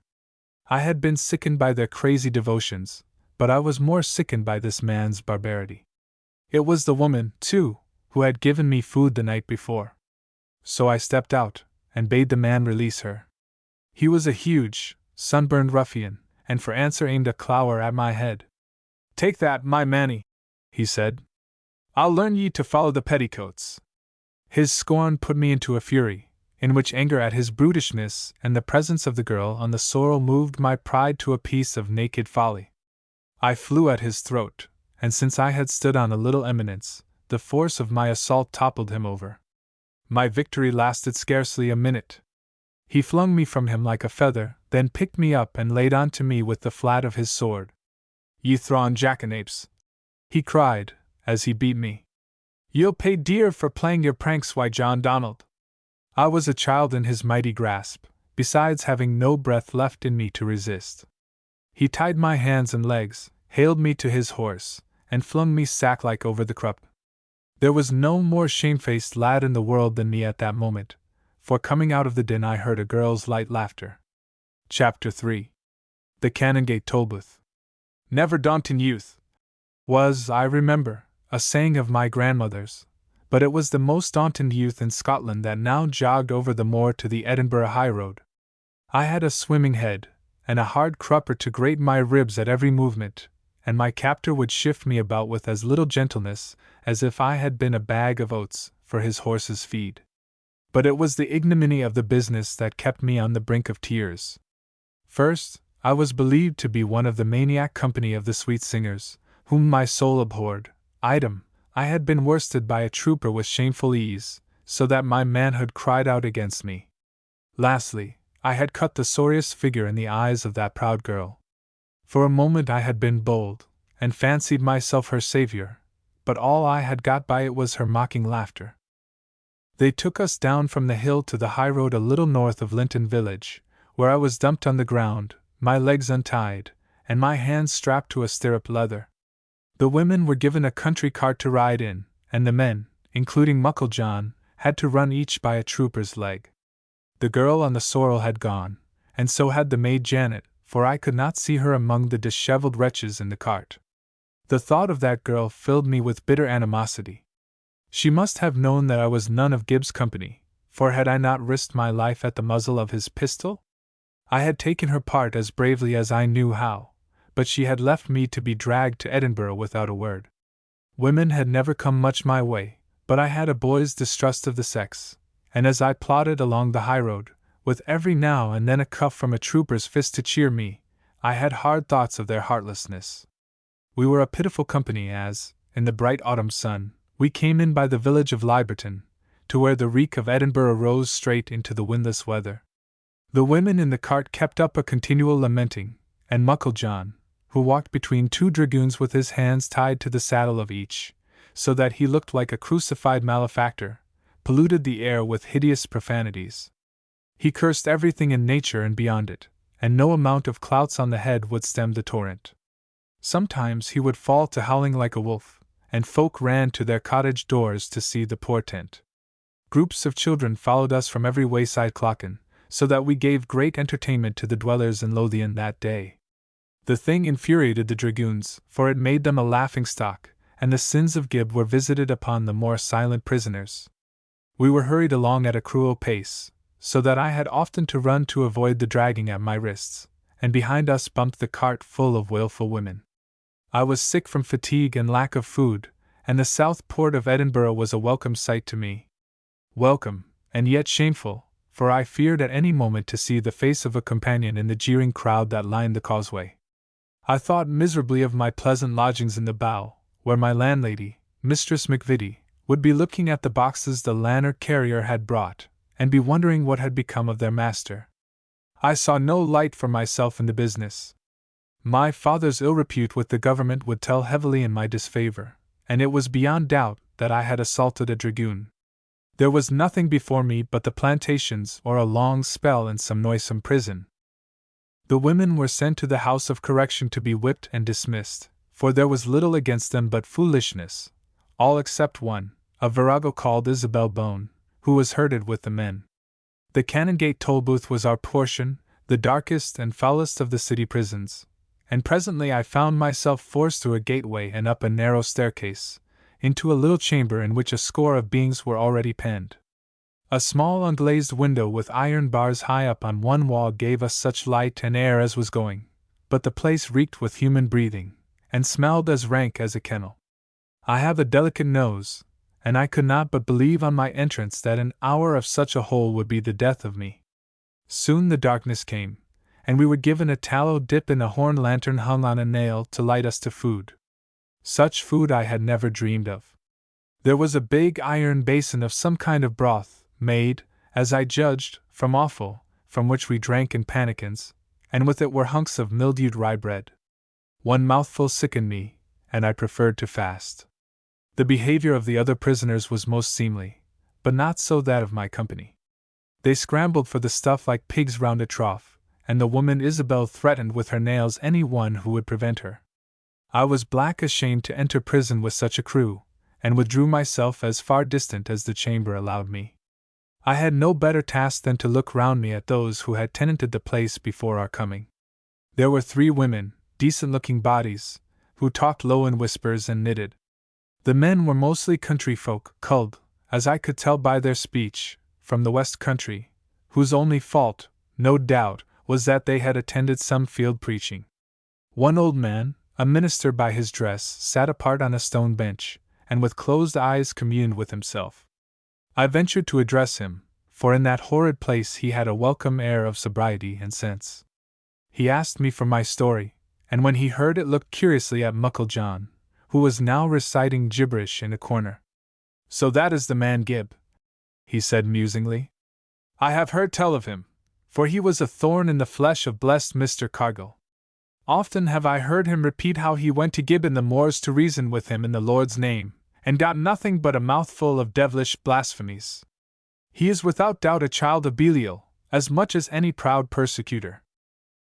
I had been sickened by their crazy devotions, but I was more sickened by this man's barbarity. It was the woman, too, who had given me food the night before. So I stepped out, and bade the man release her. He was a huge, sunburned ruffian, and for answer aimed a clower at my head. "Take that, my manny," he said. "I'll learn ye to follow the petticoats." His scorn put me into a fury, in which anger at his brutishness and the presence of the girl on the sorrel moved my pride to a piece of naked folly. I flew at his throat, and since I had stood on a little eminence, the force of my assault toppled him over. My victory lasted scarcely a minute. He flung me from him like a feather, then picked me up and laid on to me with the flat of his sword. "Ye thrawn jackanapes!" he cried, as he beat me. "You'll pay dear for playing your pranks, why, John Donald." I was a child in his mighty grasp, besides having no breath left in me to resist. He tied my hands and legs, haled me to his horse, and flung me sack-like over the crup. There was no more shamefaced lad in the world than me at that moment, for coming out of the din I heard a girl's light laughter. Chapter 3. The Canongate Tolbooth. "Never daunt in youth," was, I remember, a saying of my grandmother's, but it was the most daunted youth in Scotland that now jogged over the moor to the Edinburgh highroad. I had a swimming head, and a hard crupper to grate my ribs at every movement, and my captor would shift me about with as little gentleness as if I had been a bag of oats for his horse's feed. But it was the ignominy of the business that kept me on the brink of tears. First, I was believed to be one of the maniac company of the sweet singers, whom my soul abhorred. Item, I had been worsted by a trooper with shameful ease, so that my manhood cried out against me. Lastly, I had cut the sorriest figure in the eyes of that proud girl. For a moment I had been bold, and fancied myself her savior, but all I had got by it was her mocking laughter. They took us down from the hill to the highroad a little north of Linton village, where I was dumped on the ground, my legs untied, and my hands strapped to a stirrup leather. The women were given a country cart to ride in, and the men, including Muckle John, had to run each by a trooper's leg. The girl on the sorrel had gone, and so had the maid Janet, for I could not see her among the dishevelled wretches in the cart. The thought of that girl filled me with bitter animosity. She must have known that I was none of Gibbs' company, for had I not risked my life at the muzzle of his pistol? I had taken her part as bravely as I knew how, but she had left me to be dragged to Edinburgh without a word. Women had never come much my way, but I had a boy's distrust of the sex, and as I plodded along the highroad, with every now and then a cuff from a trooper's fist to cheer me, I had hard thoughts of their heartlessness. We were a pitiful company as, in the bright autumn sun, we came in by the village of Liberton, to where the reek of Edinburgh rose straight into the windless weather. The women in the cart kept up a continual lamenting, and Muckle John, who walked between two dragoons with his hands tied to the saddle of each, so that he looked like a crucified malefactor, polluted the air with hideous profanities. He cursed everything in nature and beyond it, and no amount of clouts on the head would stem the torrent. Sometimes he would fall to howling like a wolf, and folk ran to their cottage doors to see the portent. Groups of children followed us from every wayside clachan, so that we gave great entertainment to the dwellers in Lothian that day. The thing infuriated the dragoons, for it made them a laughing-stock, and the sins of Gib were visited upon the more silent prisoners. We were hurried along at a cruel pace, so that I had often to run to avoid the dragging at my wrists, and behind us bumped the cart full of wailful women. I was sick from fatigue and lack of food, and the south port of Edinburgh was a welcome sight to me. Welcome, and yet shameful, for I feared at any moment to see the face of a companion in the jeering crowd that lined the causeway. I thought miserably of my pleasant lodgings in the Bow, where my landlady, Mistress McVitie, would be looking at the boxes the lanner carrier had brought, and be wondering what had become of their master. I saw no light for myself in the business. My father's ill repute with the government would tell heavily in my disfavor, and it was beyond doubt that I had assaulted a dragoon. There was nothing before me but the plantations or a long spell in some noisome prison. The women were sent to the house of correction to be whipped and dismissed, for there was little against them but foolishness, all except one, a virago called Isabel Bone, who was herded with the men. The Canongate Tolbooth was our portion, the darkest and foulest of the city prisons, and presently I found myself forced through a gateway and up a narrow staircase, into a little chamber in which a score of beings were already penned. A small unglazed window with iron bars high up on one wall gave us such light and air as was going, but the place reeked with human breathing, and smelled as rank as a kennel. I have a delicate nose, and I could not but believe on my entrance that an hour of such a hole would be the death of me. Soon the darkness came, and we were given a tallow dip in a horn lantern hung on a nail to light us to food. Such food I had never dreamed of. There was a big iron basin of some kind of broth, made, as I judged, from offal, from which we drank in pannikins, and with it were hunks of mildewed rye bread. One mouthful sickened me, and I preferred to fast. The behavior of the other prisoners was most seemly, but not so that of my company. They scrambled for the stuff like pigs round a trough, and the woman Isabel threatened with her nails any one who would prevent her. I was black ashamed to enter prison with such a crew, and withdrew myself as far distant as the chamber allowed me. I had no better task than to look round me at those who had tenanted the place before our coming. There were 3 women, decent-looking bodies, who talked low in whispers and knitted. The men were mostly country folk, culled, as I could tell by their speech, from the West Country, whose only fault, no doubt, was that they had attended some field preaching. One old man, a minister by his dress, sat apart on a stone bench, and with closed eyes communed with himself. I ventured to address him, for in that horrid place he had a welcome air of sobriety and sense. He asked me for my story, and when he heard it looked curiously at Muckle John, who was now reciting gibberish in a corner. "So that is the man Gib," he said musingly. "I have heard tell of him, for he was a thorn in the flesh of blessed Mr. Cargill. Often have I heard him repeat how he went to Gib in the moors to reason with him in the Lord's name, and got nothing but a mouthful of devilish blasphemies. He is without doubt a child of Belial, as much as any proud persecutor.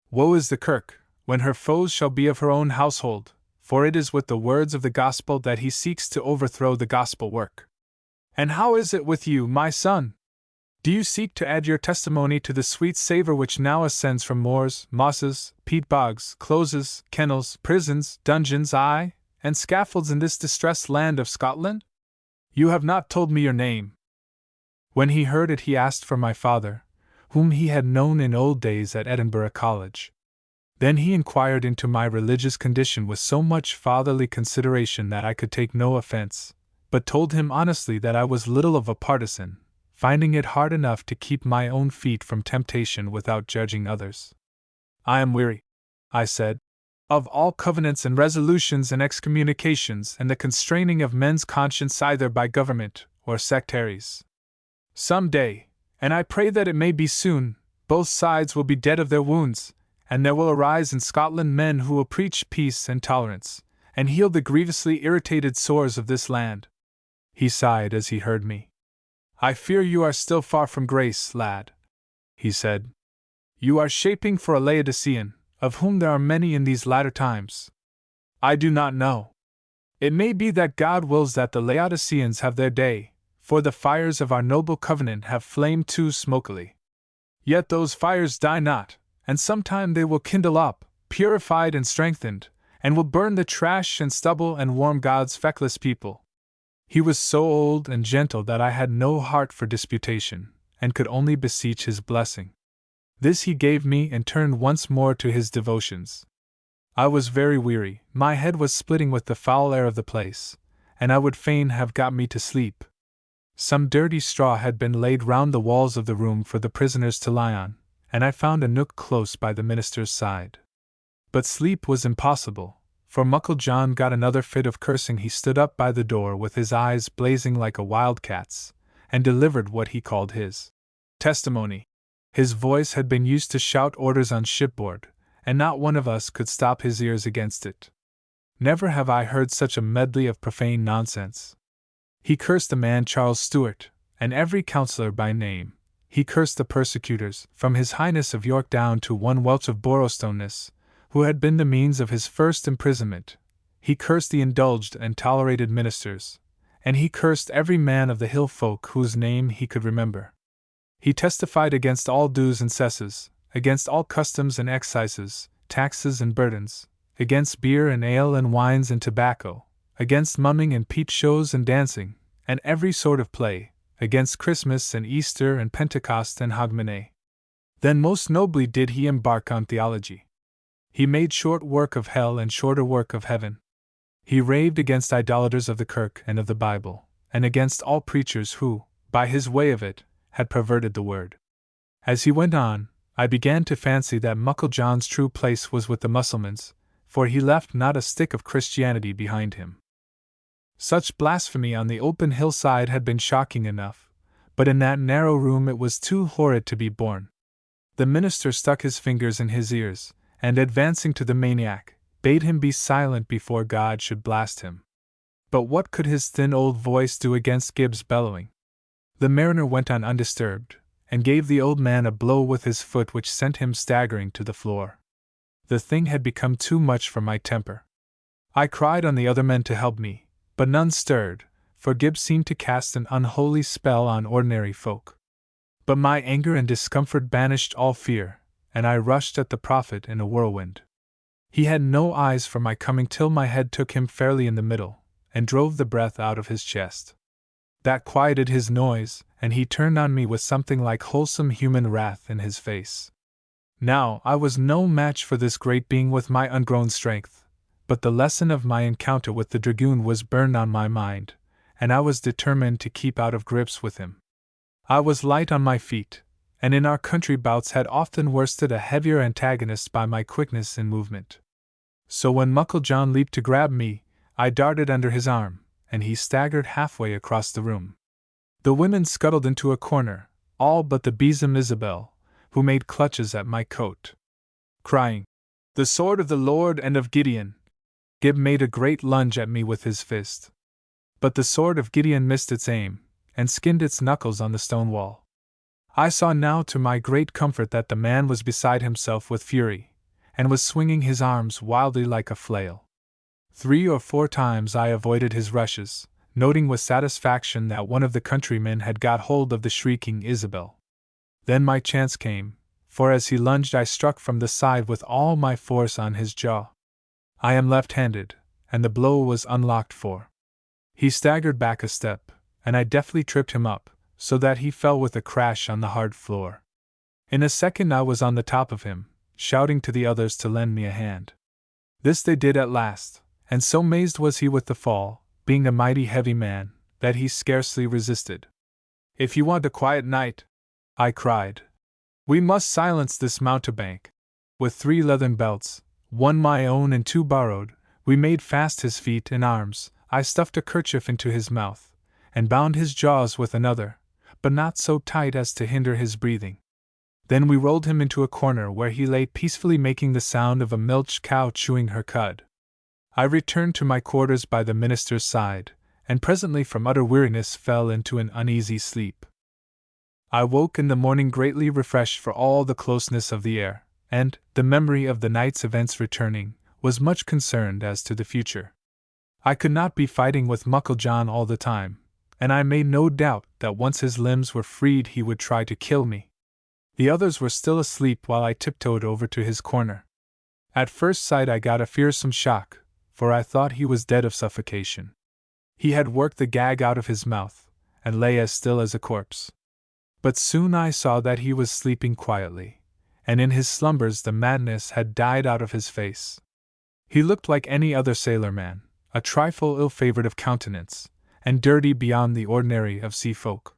Woe is the Kirk, when her foes shall be of her own household, for it is with the words of the gospel that he seeks to overthrow the gospel work. And how is it with you, my son? Do you seek to add your testimony to the sweet savor which now ascends from moors, mosses, peat bogs, closes, kennels, prisons, dungeons, aye, and scaffolds in this distressed land of Scotland? You have not told me your name." When he heard it, he asked for my father, whom he had known in old days at Edinburgh College. Then he inquired into my religious condition with so much fatherly consideration that I could take no offense, but told him honestly that I was little of a partisan, finding it hard enough to keep my own feet from temptation without judging others. "I am weary," I said, "of all covenants and resolutions and excommunications and the constraining of men's conscience either by government or sectaries. Some day, and I pray that it may be soon, both sides will be dead of their wounds, and there will arise in Scotland men who will preach peace and tolerance, and heal the grievously irritated sores of this land." He sighed as he heard me. "I fear you are still far from grace, lad," he said. You are shaping for a Laodicean, of whom there are many in these latter times. I do not know. It may be that God wills that the Laodiceans have their day, for the fires of our noble covenant have flamed too smokily. Yet those fires die not, and sometime they will kindle up, purified and strengthened, and will burn the trash and stubble and warm God's feckless people. He was so old and gentle that I had no heart for disputation, and could only beseech his blessing. This he gave me and turned once more to his devotions. I was very weary, my head was splitting with the foul air of the place, and I would fain have got me to sleep. Some dirty straw had been laid round the walls of the room for the prisoners to lie on, and I found a nook close by the minister's side. But sleep was impossible, for Muckle John got another fit of cursing. He stood up by the door with his eyes blazing like a wild cat's, and delivered what he called his testimony. His voice had been used to shout orders on shipboard, and not one of us could stop his ears against it. Never have I heard such a medley of profane nonsense. He cursed the man Charles Stuart, and every counsellor by name. He cursed the persecutors, from His Highness of York down to one Welch of Borrowstowness, who had been the means of his first imprisonment. He cursed the indulged and tolerated ministers, and he cursed every man of the hill folk whose name he could remember. He testified against all dues and cesses, against all customs and excises, taxes and burdens, against beer and ale and wines and tobacco, against mumming and peep shows and dancing, and every sort of play, against Christmas and Easter and Pentecost and Hogmanay. Then most nobly did he embark on theology. He made short work of hell and shorter work of heaven. He raved against idolaters of the Kirk and of the Bible, and against all preachers who, by his way of it, had perverted the word. As he went on, I began to fancy that Muckle John's true place was with the Mussulmans, for he left not a stick of Christianity behind him. Such blasphemy on the open hillside had been shocking enough, but in that narrow room it was too horrid to be borne. The minister stuck his fingers in his ears, and advancing to the maniac, bade him be silent before God should blast him. But what could his thin old voice do against Gibbs' bellowing? The mariner went on undisturbed, and gave the old man a blow with his foot which sent him staggering to the floor. The thing had become too much for my temper. I cried on the other men to help me, but none stirred, for Gibbs seemed to cast an unholy spell on ordinary folk. But my anger and discomfort banished all fear, and I rushed at the prophet in a whirlwind. He had no eyes for my coming till my head took him fairly in the middle, and drove the breath out of his chest. That quieted his noise, and he turned on me with something like wholesome human wrath in his face. Now I was no match for this great being with my ungrown strength, but the lesson of my encounter with the dragoon was burned on my mind, and I was determined to keep out of grips with him. I was light on my feet, and in our country bouts had often worsted a heavier antagonist by my quickness in movement. So when Muckle John leaped to grab me, I darted under his arm, and he staggered halfway across the room. The women scuttled into a corner, all but the besom Isabel, who made clutches at my coat, crying, "The sword of the Lord and of Gideon!" Gib made a great lunge at me with his fist. But the sword of Gideon missed its aim, and skinned its knuckles on the stone wall. I saw now to my great comfort that the man was beside himself with fury, and was swinging his arms wildly like a flail. 3 or 4 times I avoided his rushes, noting with satisfaction that one of the countrymen had got hold of the shrieking Isabel. Then my chance came, for as he lunged I struck from the side with all my force on his jaw. I am left-handed, and the blow was unlocked for. He staggered back a step, and I deftly tripped him up, so that he fell with a crash on the hard floor. In a second I was on the top of him, shouting to the others to lend me a hand. This they did at last, and so mazed was he with the fall, being a mighty heavy man, that he scarcely resisted. "If you want a quiet night," I cried, "we must silence this mountebank." With 3 leathern belts, 1 my own and 2 borrowed, we made fast his feet and arms. I stuffed a kerchief into his mouth, and bound his jaws with another, but not so tight as to hinder his breathing. Then we rolled him into a corner where he lay peacefully making the sound of a milch cow chewing her cud. I returned to my quarters by the minister's side, and presently from utter weariness fell into an uneasy sleep. I woke in the morning greatly refreshed for all the closeness of the air, and, the memory of the night's events returning, was much concerned as to the future. I could not be fighting with Muckle John all the time, and I made no doubt that once his limbs were freed he would try to kill me. The others were still asleep while I tiptoed over to his corner. At first sight I got a fearsome shock, for I thought he was dead of suffocation. He had worked the gag out of his mouth, and lay as still as a corpse. But soon I saw that he was sleeping quietly, and in his slumbers the madness had died out of his face. He looked like any other sailor man, a trifle ill-favored of countenance, and dirty beyond the ordinary of sea folk.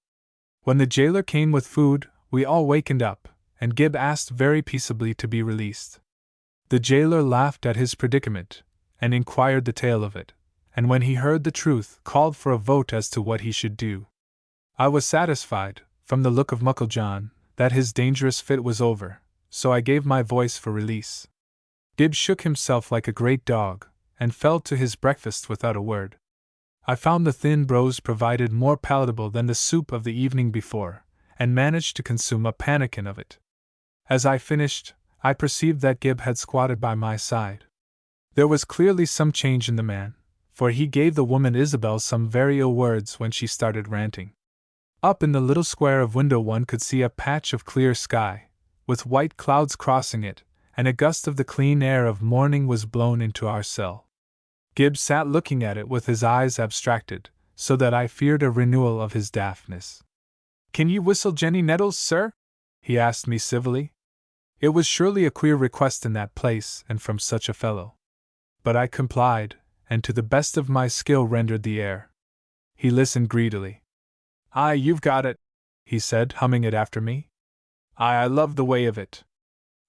When the jailer came with food, we all wakened up, and Gib asked very peaceably to be released. The jailer laughed at his predicament, and inquired the tale of it, and when he heard the truth, called for a vote as to what he should do. I was satisfied, from the look of Muckle John, that his dangerous fit was over, so I gave my voice for release. Gib shook himself like a great dog, and fell to his breakfast without a word. I found the thin brose provided more palatable than the soup of the evening before, and managed to consume a pannikin of it. As I finished, I perceived that Gib had squatted by my side. There was clearly some change in the man, for he gave the woman Isabel some very ill words when she started ranting. Up in the little square of window one could see a patch of clear sky, with white clouds crossing it, and a gust of the clean air of morning was blown into our cell. Gib sat looking at it with his eyes abstracted, so that I feared a renewal of his daftness. "Can you whistle Jenny Nettles, sir?" he asked me civilly. It was surely a queer request in that place, and from such a fellow. But I complied, and to the best of my skill rendered the air. He listened greedily. "Aye, you've got it," he said, humming it after me. "Aye, I love the way of it.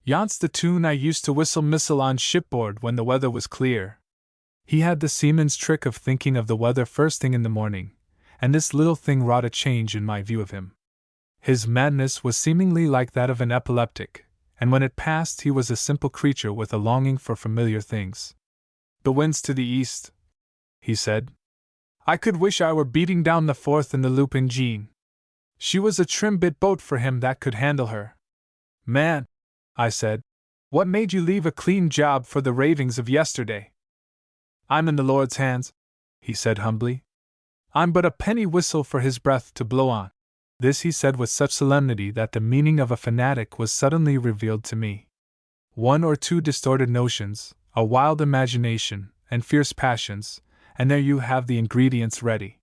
Yon's the tune I used to whistle missile on shipboard when the weather was clear." He had the seaman's trick of thinking of the weather first thing in the morning, and this little thing wrought a change in my view of him. His madness was seemingly like that of an epileptic, and when it passed he was a simple creature with a longing for familiar things. "The wind's to the east," he said. "I could wish I were beating down the Forth in the Lupin Jean. She was a trim bit boat for him that could handle her." "Man," I said, "what made you leave a clean job for the ravings of yesterday?" "I'm in the Lord's hands," he said humbly. "I'm but a penny whistle for his breath to blow on." This he said with such solemnity that the meaning of a fanatic was suddenly revealed to me. One or two distorted notions, a wild imagination, and fierce passions, and there you have the ingredients ready.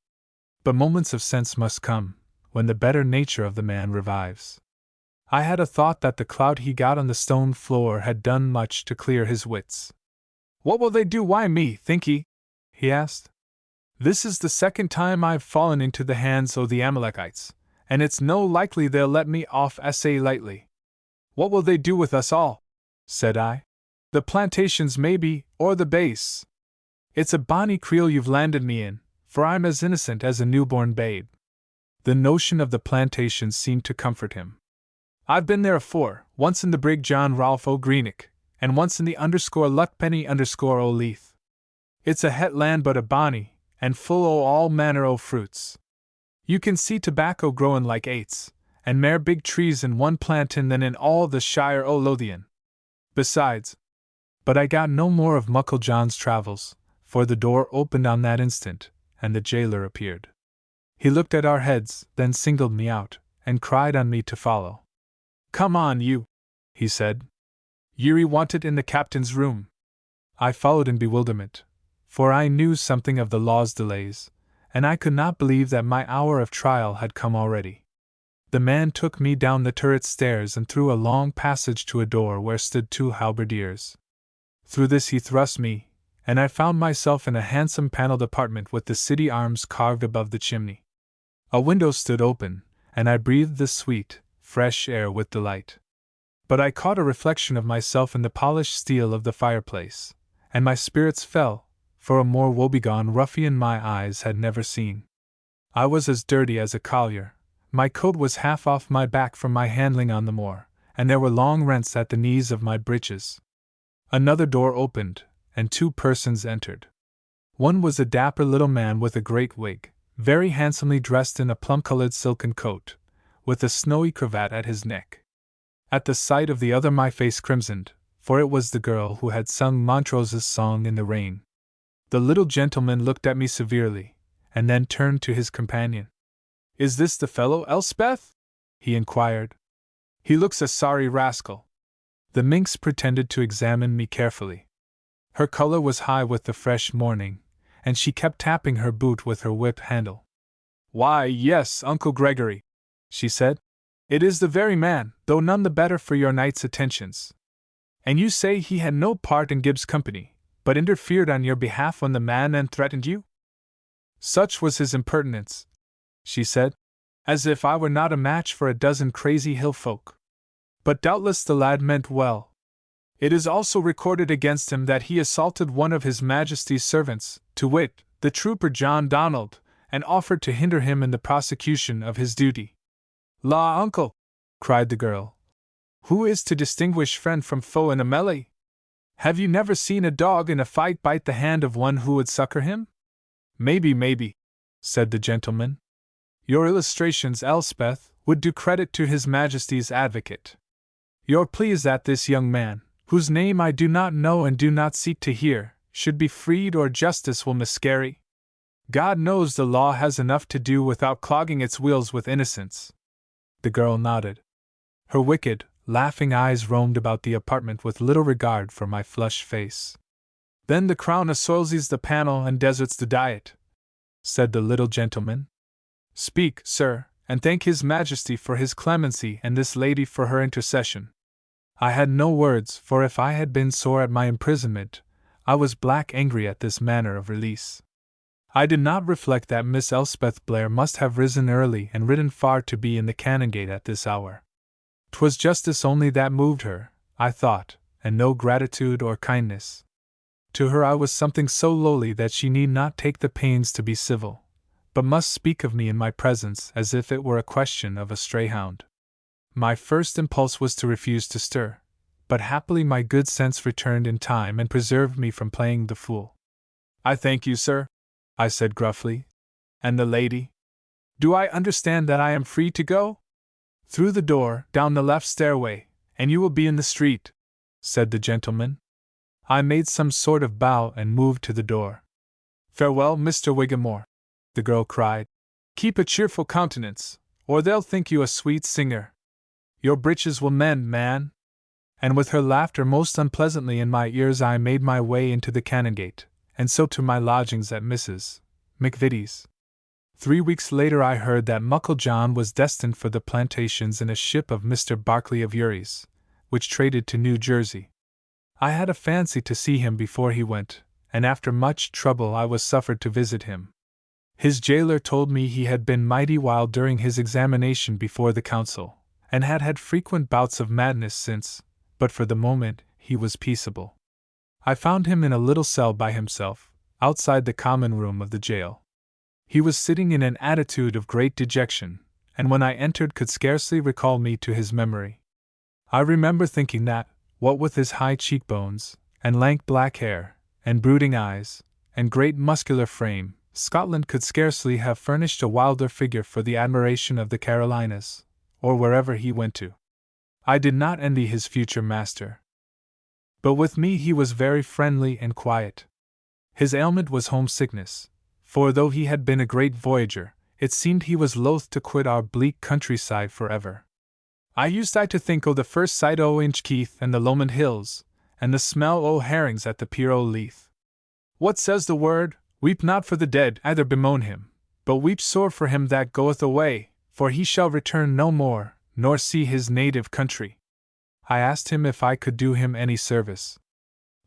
But moments of sense must come, when the better nature of the man revives. I had a thought that the clout he got on the stone floor had done much to clear his wits. "What will they do? Why me, think ye?" he asked. "This is the second time I've fallen into the hands o' the Amalekites, and it's no likely they'll let me off assay lightly." "What will they do with us all?" said I. "The plantations maybe, or the base. It's a bonny creel you've landed me in, for I'm as innocent as a newborn babe." The notion of the plantations seemed to comfort him. "I've been there afore, once in the brig John Rolfe O'Greenock, and once in the _Luckpenny_ O'Leith. It's a het land but a bonny, and full o' all manner o' fruits. You can see tobacco growin' like aits, and mair big trees in one plantin than in all the Shire o' Lothian. Besides—" But I got no more of Muckle John's travels, for the door opened on that instant, and the jailer appeared. He looked at our heads, then singled me out, and cried on me to follow. "Come on, you," he said. "Ye're wanted in the captain's room." I followed in bewilderment, for I knew something of the law's delays, and I could not believe that my hour of trial had come already. The man took me down the turret stairs and through a long passage to a door where stood two halberdiers. Through this he thrust me, and I found myself in a handsome paneled apartment with the city arms carved above the chimney. A window stood open, and I breathed the sweet, fresh air with delight. But I caught a reflection of myself in the polished steel of the fireplace, and my spirits fell, for a more woebegone ruffian my eyes had never seen. I was as dirty as a collier, my coat was half off my back from my handling on the moor, and there were long rents at the knees of my breeches. Another door opened, and two persons entered. One was a dapper little man with a great wig, very handsomely dressed in a plum-colored silken coat, with a snowy cravat at his neck. At the sight of the other my face crimsoned, for it was the girl who had sung Montrose's song in the rain. The little gentleman looked at me severely, and then turned to his companion. "Is this the fellow, Elspeth?" he inquired. "He looks a sorry rascal." The minx pretended to examine me carefully. Her color was high with the fresh morning, and she kept tapping her boot with her whip handle. "Why, yes, Uncle Gregory," she said. "It is the very man, though none the better for your night's attentions. And you say he had no part in Gibbs' company, but interfered on your behalf when the man threatened you?" "Such was his impertinence," she said, "as if I were not a match for a dozen crazy hill folk. But doubtless the lad meant well. It is also recorded against him that he assaulted one of His Majesty's servants, to wit, the trooper John Donald, and offered to hinder him in the prosecution of his duty." "La, uncle!" cried the girl. "Who is to distinguish friend from foe in a melee? Have you never seen a dog in a fight bite the hand of one who would succor him?" Maybe, said the gentleman. "Your illustrations, Elspeth, would do credit to His Majesty's advocate. Your plea is that this young man, whose name I do not know and do not seek to hear, should be freed or justice will miscarry. God knows the law has enough to do without clogging its wheels with innocence." The girl nodded. Her wicked, laughing eyes roamed about the apartment with little regard for my flushed face. "Then the crown assoils the panel and deserts the diet," said the little gentleman. "Speak, sir, and thank His Majesty for his clemency and this lady for her intercession." I had no words, for if I had been sore at my imprisonment, I was black angry at this manner of release. I did not reflect that Miss Elspeth Blair must have risen early and ridden far to be in the Canongate at this hour. 'Twas justice only that moved her, I thought, and no gratitude or kindness. To her I was something so lowly that she need not take the pains to be civil, but must speak of me in my presence as if it were a question of a stray hound. My first impulse was to refuse to stir, but happily my good sense returned in time and preserved me from playing the fool. "I thank you, sir," I said gruffly. "And the lady? Do I understand that I am free to go?" "Through the door, down the left stairway, and you will be in the street," said the gentleman. I made some sort of bow and moved to the door. "Farewell, Mr. Whittemore," the girl cried. "Keep a cheerful countenance, or they'll think you a sweet singer. Your breeches will mend, man." And with her laughter most unpleasantly in my ears I made my way into the Canongate, and so to my lodgings at Mrs. McVitie's. 3 weeks later I heard that Muckle John was destined for the plantations in a ship of Mr. Barclay of Urie's, which traded to New Jersey. I had a fancy to see him before he went, and after much trouble I was suffered to visit him. His jailer told me he had been mighty wild during his examination before the council, and had had frequent bouts of madness since, but for the moment he was peaceable. I found him in a little cell by himself, outside the common room of the jail. He was sitting in an attitude of great dejection, and when I entered could scarcely recall me to his memory. I remember thinking that, what with his high cheekbones, and lank black hair, and brooding eyes, and great muscular frame, Scotland could scarcely have furnished a wilder figure for the admiration of the Carolinas, or wherever he went to. I did not envy his future master. But with me he was very friendly and quiet. His ailment was homesickness, for though he had been a great voyager, it seemed he was loath to quit our bleak countryside forever. I used to think o' the first sight o' Inchkeith and the Lomond Hills, and the smell o' herrings at the pier o' Leith. What says the word? Weep not for the dead, either bemoan him, but weep sore for him that goeth away, for he shall return no more, nor see his native country. I asked him if I could do him any service.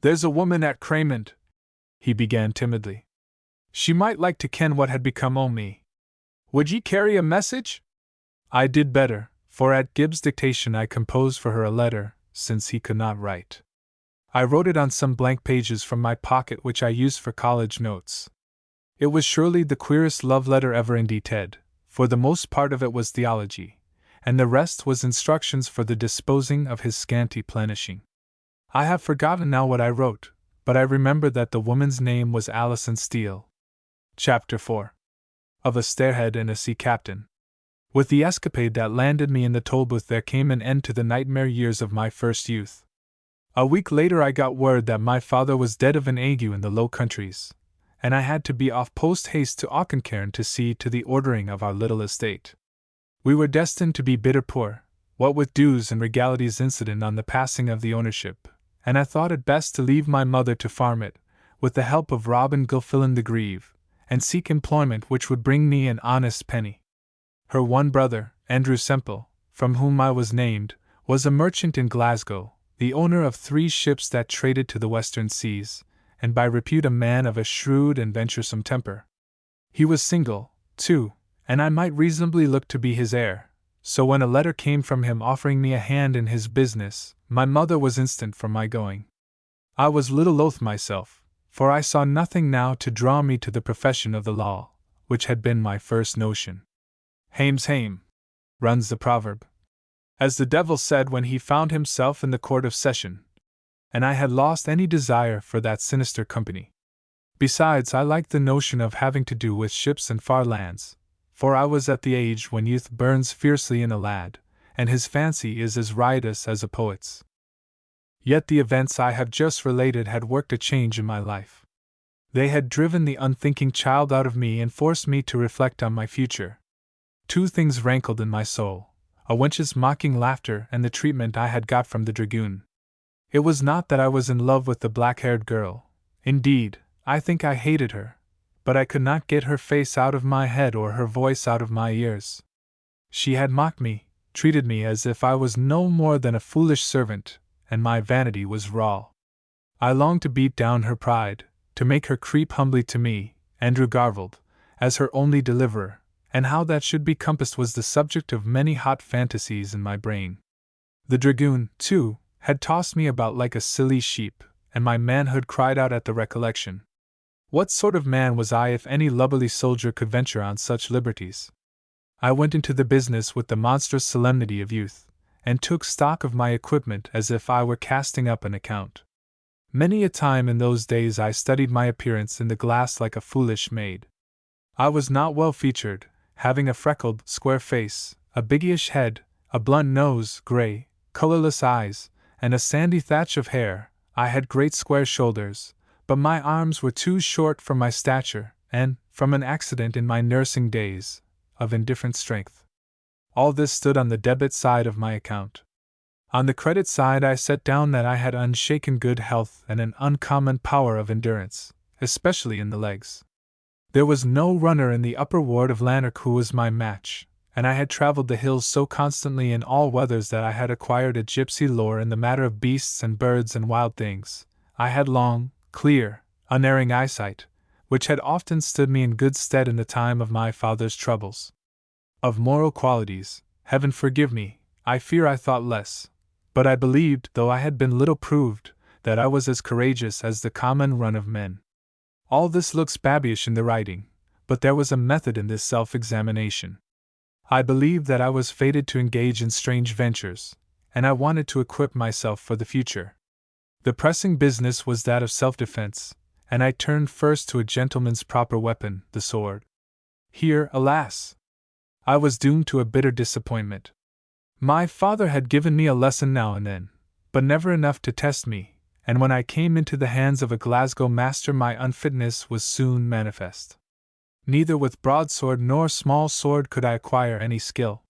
"There's a woman at Craymond," he began timidly. "She might like to ken what had become o' me. Would ye carry a message?" I did better, for at Gibbs' dictation I composed for her a letter, since he could not write. I wrote it on some blank pages from my pocket which I used for college notes. It was surely the queerest love letter ever indited, for the most part of it was theology, and the rest was instructions for the disposing of his scanty plenishing. I have forgotten now what I wrote, but I remember that the woman's name was Alison Steele. Chapter 4. Of a Stairhead and a Sea Captain. With the escapade that landed me in the Tolbooth there came an end to the nightmare years of my first youth. A week later I got word that my father was dead of an ague in the Low Countries, and I had to be off post-haste to Auchencairn to see to the ordering of our little estate. We were destined to be bitter poor, what with dues and regalities incident on the passing of the ownership, and I thought it best to leave my mother to farm it, with the help of Robin Gilfillan the Grieve, and seek employment which would bring me an honest penny. Her one brother, Andrew Semple, from whom I was named, was a merchant in Glasgow, the owner of 3 ships that traded to the western seas, and by repute a man of a shrewd and venturesome temper. He was single, too, and I might reasonably look to be his heir, so when a letter came from him offering me a hand in his business, my mother was instant for my going. I was little loath myself, for I saw nothing now to draw me to the profession of the law, which had been my first notion. Hame's hame, runs the proverb, as the devil said when he found himself in the court of session, and I had lost any desire for that sinister company. Besides, I liked the notion of having to do with ships and far lands, for I was at the age when youth burns fiercely in a lad, and his fancy is as riotous as a poet's. Yet the events I have just related had worked a change in my life. They had driven the unthinking child out of me and forced me to reflect on my future. 2 things rankled in my soul: a wench's mocking laughter and the treatment I had got from the dragoon. It was not that I was in love with the black-haired girl. Indeed, I think I hated her, but I could not get her face out of my head or her voice out of my ears. She had mocked me, treated me as if I was no more than a foolish servant, and my vanity was raw. I longed to beat down her pride, to make her creep humbly to me, Andrew Garvald, as her only deliverer, and how that should be compassed was the subject of many hot fantasies in my brain. The dragoon, too, had tossed me about like a silly sheep, and my manhood cried out at the recollection. What sort of man was I if any lubberly soldier could venture on such liberties? I went into the business with the monstrous solemnity of youth, and took stock of my equipment as if I were casting up an account. Many a time in those days I studied my appearance in the glass like a foolish maid. I was not well featured, having a freckled, square face, a biggyish head, a blunt nose, grey, colorless eyes, and a sandy thatch of hair. I had great square shoulders, but my arms were too short for my stature, and, from an accident in my nursing days, of indifferent strength. All this stood on the debit side of my account. On the credit side I set down that I had unshaken good health and an uncommon power of endurance, especially in the legs. There was no runner in the upper ward of Lanark who was my match, and I had travelled the hills so constantly in all weathers that I had acquired a gypsy lore in the matter of beasts and birds and wild things. I had long, clear, unerring eyesight, which had often stood me in good stead in the time of my father's troubles. Of moral qualities, heaven forgive me, I fear I thought less, but I believed, though I had been little proved, that I was as courageous as the common run of men. All this looks babyish in the writing, but there was a method in this self-examination. I believed that I was fated to engage in strange ventures, and I wanted to equip myself for the future. The pressing business was that of self-defense, and I turned first to a gentleman's proper weapon, the sword. Here, alas! I was doomed to a bitter disappointment. My father had given me a lesson now and then, but never enough to test me, and when I came into the hands of a Glasgow master my unfitness was soon manifest. Neither with broadsword nor small sword could I acquire any skill.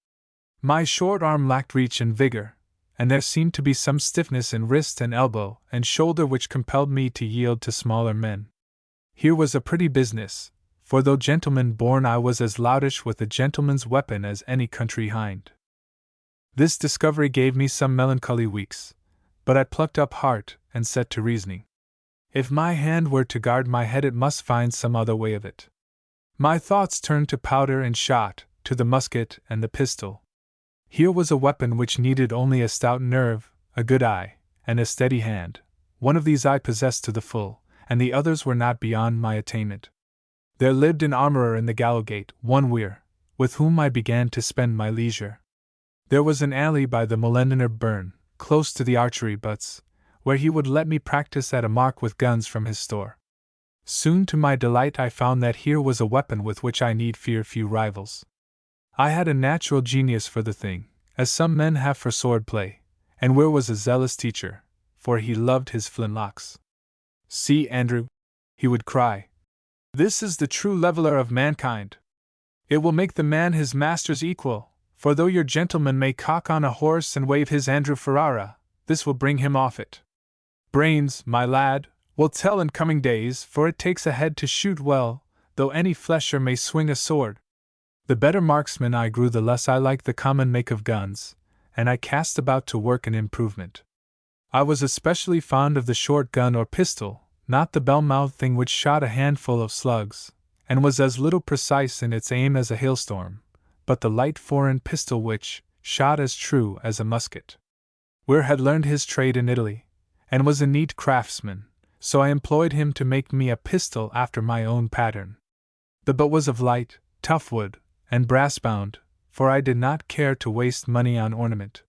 My short arm lacked reach and vigor, and there seemed to be some stiffness in wrist and elbow and shoulder which compelled me to yield to smaller men. Here was a pretty business, for though gentleman born I was as loutish with a gentleman's weapon as any country hind. This discovery gave me some melancholy weeks, but I plucked up heart and set to reasoning. If my hand were to guard my head it must find some other way of it. My thoughts turned to powder and shot, to the musket and the pistol. Here was a weapon which needed only a stout nerve, a good eye, and a steady hand. One of these I possessed to the full, and the others were not beyond my attainment. There lived an armourer in the Gallowgate, one Weir, with whom I began to spend my leisure. There was an alley by the Molendener burn, close to the archery butts, where he would let me practice at a mark with guns from his store. Soon to my delight I found that here was a weapon with which I need fear few rivals. I had a natural genius for the thing, as some men have for sword play, and Weir was a zealous teacher, for he loved his flintlocks. "See, Andrew," he would cry, "this is the true leveler of mankind. It will make the man his master's equal, for though your gentleman may cock on a horse and wave his Andrew Ferrara, this will bring him off it. Brains, my lad, will tell in coming days, for it takes a head to shoot well, though any flesher may swing a sword." The better marksman I grew, the less I liked the common make of guns, and I cast about to work an improvement. I was especially fond of the short gun or pistol, not the bell-mouthed thing which shot a handful of slugs, and was as little precise in its aim as a hailstorm, but the light foreign pistol which shot as true as a musket. Weir had learned his trade in Italy, and was a neat craftsman, so I employed him to make me a pistol after my own pattern. The butt was of light, tough wood, and brass-bound, for I did not care to waste money on ornament.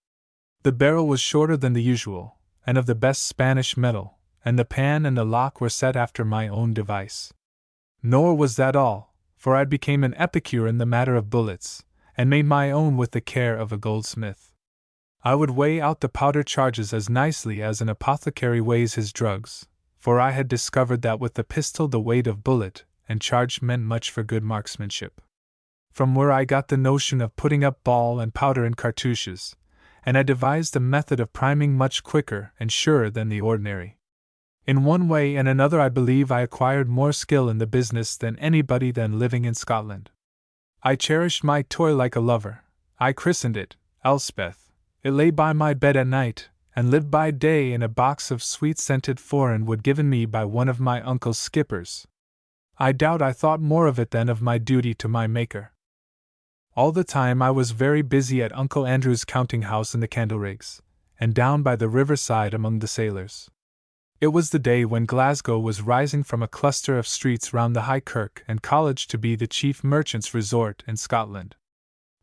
The barrel was shorter than the usual, and of the best Spanish metal, and the pan and the lock were set after my own device. Nor was that all, for I became an epicure in the matter of bullets, and made my own with the care of a goldsmith. I would weigh out the powder charges as nicely as an apothecary weighs his drugs, for I had discovered that with the pistol the weight of bullet and charge meant much for good marksmanship. From where I got the notion of putting up ball and powder in cartouches, and I devised a method of priming much quicker and surer than the ordinary. In one way and another I believe I acquired more skill in the business than anybody then living in Scotland. I cherished my toy like a lover. I christened it Elspeth. It lay by my bed at night, and lived by day in a box of sweet-scented foreign wood given me by one of my uncle's skippers. I doubt I thought more of it than of my duty to my maker. All the time I was very busy at Uncle Andrew's counting-house in the Candleriggs, and down by the riverside among the sailors. It was the day when Glasgow was rising from a cluster of streets round the High Kirk and College to be the chief merchant's resort in Scotland.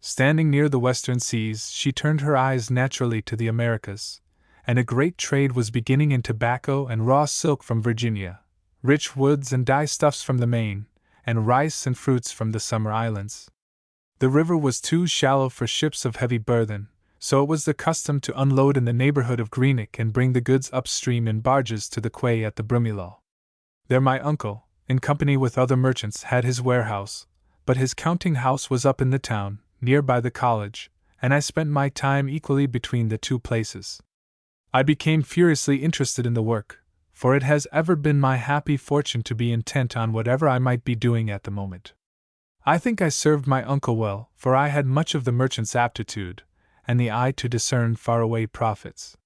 Standing near the western seas, she turned her eyes naturally to the Americas, and a great trade was beginning in tobacco and raw silk from Virginia, rich woods and dye stuffs from the Main, and rice and fruits from the summer islands. The river was too shallow for ships of heavy burthen, so it was the custom to unload in the neighborhood of Greenock and bring the goods upstream in barges to the quay at the Broomielaw. There my uncle, in company with other merchants, had his warehouse, but his counting-house was up in the town, near by the college, and I spent my time equally between the two places. I became furiously interested in the work, for it has ever been my happy fortune to be intent on whatever I might be doing at the moment. I think I served my uncle well, for I had much of the merchant's aptitude, and the eye to discern far-away profits.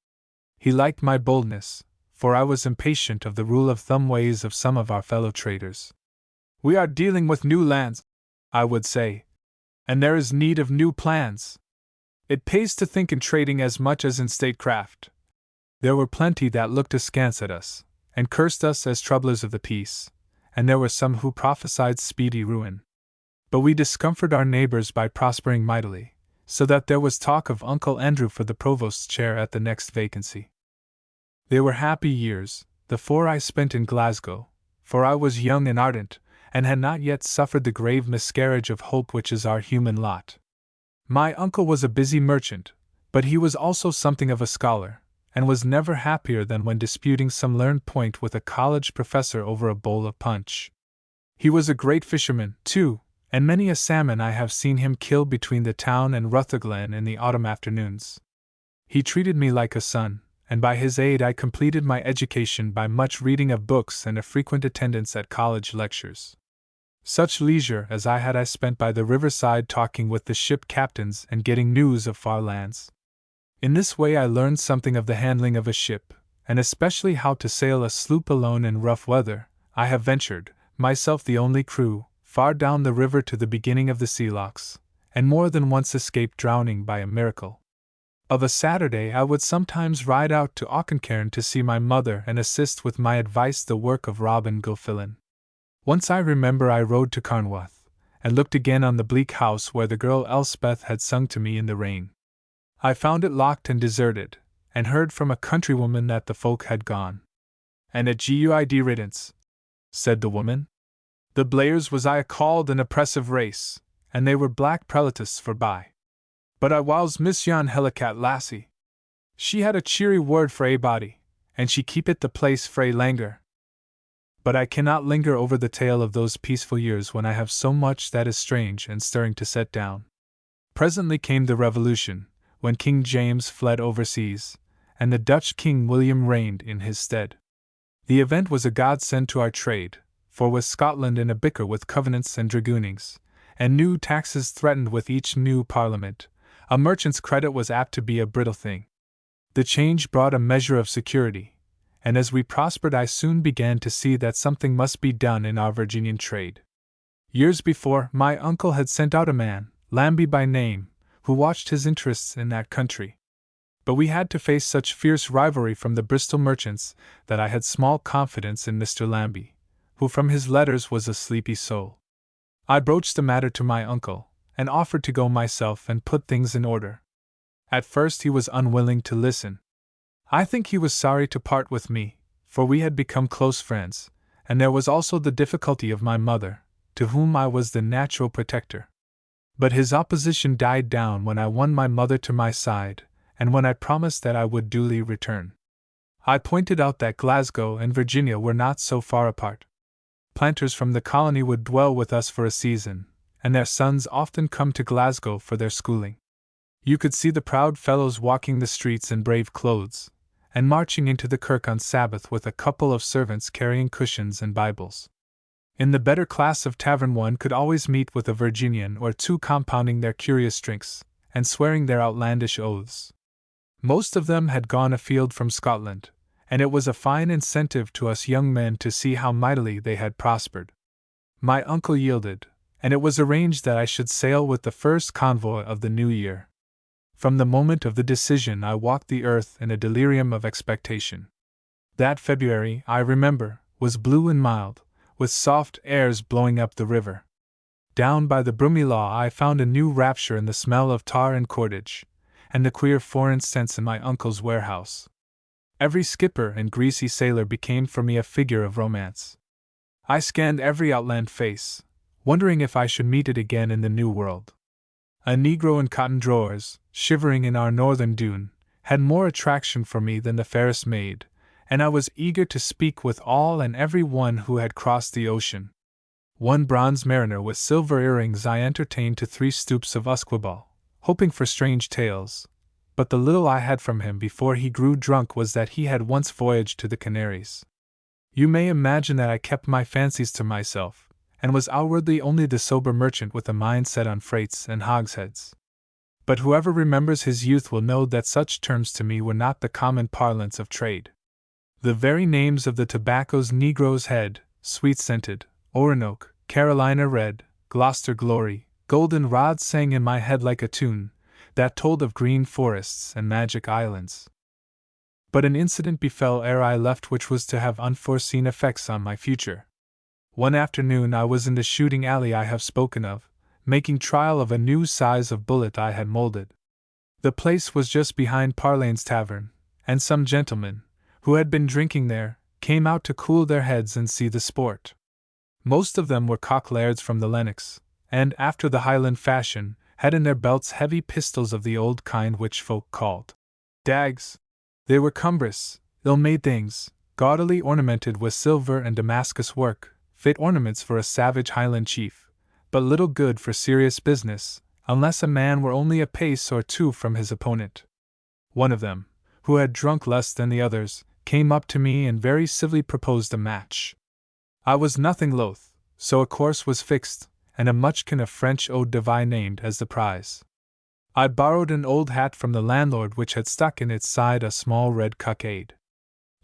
He liked my boldness, for I was impatient of the rule-of-thumb ways of some of our fellow traders. "We are dealing with new lands," I would say, "and there is need of new plans. It pays to think in trading as much as in statecraft." There were plenty that looked askance at us, and cursed us as troublers of the peace, and there were some who prophesied speedy ruin. But we discomforted our neighbors by prospering mightily, so that there was talk of Uncle Andrew for the provost's chair at the next vacancy. They were happy years, the 4 I spent in Glasgow, for I was young and ardent, and had not yet suffered the grave miscarriage of hope which is our human lot. My uncle was a busy merchant, but he was also something of a scholar, and was never happier than when disputing some learned point with a college professor over a bowl of punch. He was a great fisherman, too, and many a salmon I have seen him kill between the town and Rutherglen in the autumn afternoons. He treated me like a son, and by his aid I completed my education by much reading of books and a frequent attendance at college lectures. Such leisure as I had I spent by the riverside talking with the ship captains and getting news of far lands. In this way I learned something of the handling of a ship, and especially how to sail a sloop alone in rough weather. I have ventured, myself the only crew, far down the river to the beginning of the sea locks, and more than once escaped drowning by a miracle. Of a Saturday I would sometimes ride out to Auchencairn to see my mother and assist with my advice the work of Robin Gilfillan. Once I remember I rode to Carnwath, and looked again on the bleak house where the girl Elspeth had sung to me in the rain. I found it locked and deserted, and heard from a countrywoman that the folk had gone. "And a guid riddance," said the woman. "The Blairs was I called an oppressive race, and they were black prelatists forby. But I was Miss Jan Helicat lassie. She had a cheery word for a body, and she keepit the place frae languor. But I cannot linger over the tale of those peaceful years when I have so much that is strange and stirring to set down. Presently came the Revolution, when King James fled overseas, and the Dutch King William reigned in his stead. The event was a godsend to our trade, for with Scotland in a bicker with Covenants and dragoonings, and new taxes threatened with each new Parliament, a merchant's credit was apt to be a brittle thing. The change brought a measure of security, and as we prospered I soon began to see that something must be done in our Virginian trade. Years before, my uncle had sent out a man, Lambie by name, who watched his interests in that country. But we had to face such fierce rivalry from the Bristol merchants that I had small confidence in Mr. Lambie, who from his letters was a sleepy soul. I broached the matter to my uncle, and offered to go myself and put things in order. At first he was unwilling to listen. I think he was sorry to part with me, for we had become close friends, and there was also the difficulty of my mother, to whom I was the natural protector. But his opposition died down when I won my mother to my side, and when I promised that I would duly return. I pointed out that Glasgow and Virginia were not so far apart. Planters from the colony would dwell with us for a season, and their sons often come to Glasgow for their schooling. You could see the proud fellows walking the streets in brave clothes, and marching into the kirk on Sabbath with a couple of servants carrying cushions and Bibles. In the better class of tavern one could always meet with a Virginian or two compounding their curious drinks, and swearing their outlandish oaths. Most of them had gone afield from Scotland, and it was a fine incentive to us young men to see how mightily they had prospered. My uncle yielded, and it was arranged that I should sail with the first convoy of the new year. From the moment of the decision I walked the earth in a delirium of expectation. That February, I remember, was blue and mild, with soft airs blowing up the river. Down by the Broomielaw I found a new rapture in the smell of tar and cordage, and the queer foreign scents in my uncle's warehouse. Every skipper and greasy sailor became for me a figure of romance. I scanned every outland face, wondering if I should meet it again in the New World. A Negro in cotton drawers, shivering in our northern dune, had more attraction for me than the fairest maid, and I was eager to speak with all and every one who had crossed the ocean. One bronze mariner with silver earrings I entertained to 3 stoups of usquebaugh, hoping for strange tales, but the little I had from him before he grew drunk was that he had once voyaged to the Canaries. You may imagine that I kept my fancies to myself, and was outwardly only the sober merchant with a mind set on freights and hogsheads. But whoever remembers his youth will know that such terms to me were not the common parlance of trade. The very names of the tobaccos Negro's Head, Sweet-Scented, Orinoco, Carolina Red, Gloucester Glory, Golden Rod sang in my head like a tune that told of green forests and magic islands. But an incident befell ere I left which was to have unforeseen effects on my future. One afternoon I was in the shooting alley I have spoken of, making trial of a new size of bullet I had molded. The place was just behind Parlane's tavern, and some gentlemen, who had been drinking there, came out to cool their heads and see the sport. Most of them were cock-lairds from the Lennox, and, after the Highland fashion, had in their belts heavy pistols of the old kind which folk called dags. They were cumbrous, ill-made things, gaudily ornamented with silver and Damascus work, fit ornaments for a savage Highland chief, but little good for serious business, unless a man were only a pace or two from his opponent. One of them, who had drunk less than the others, came up to me and very civilly proposed a match. I was nothing loath, so a course was fixed, and a mutchkin of French eau de vie named as the prize. I borrowed an old hat from the landlord which had stuck in its side a small red cockade.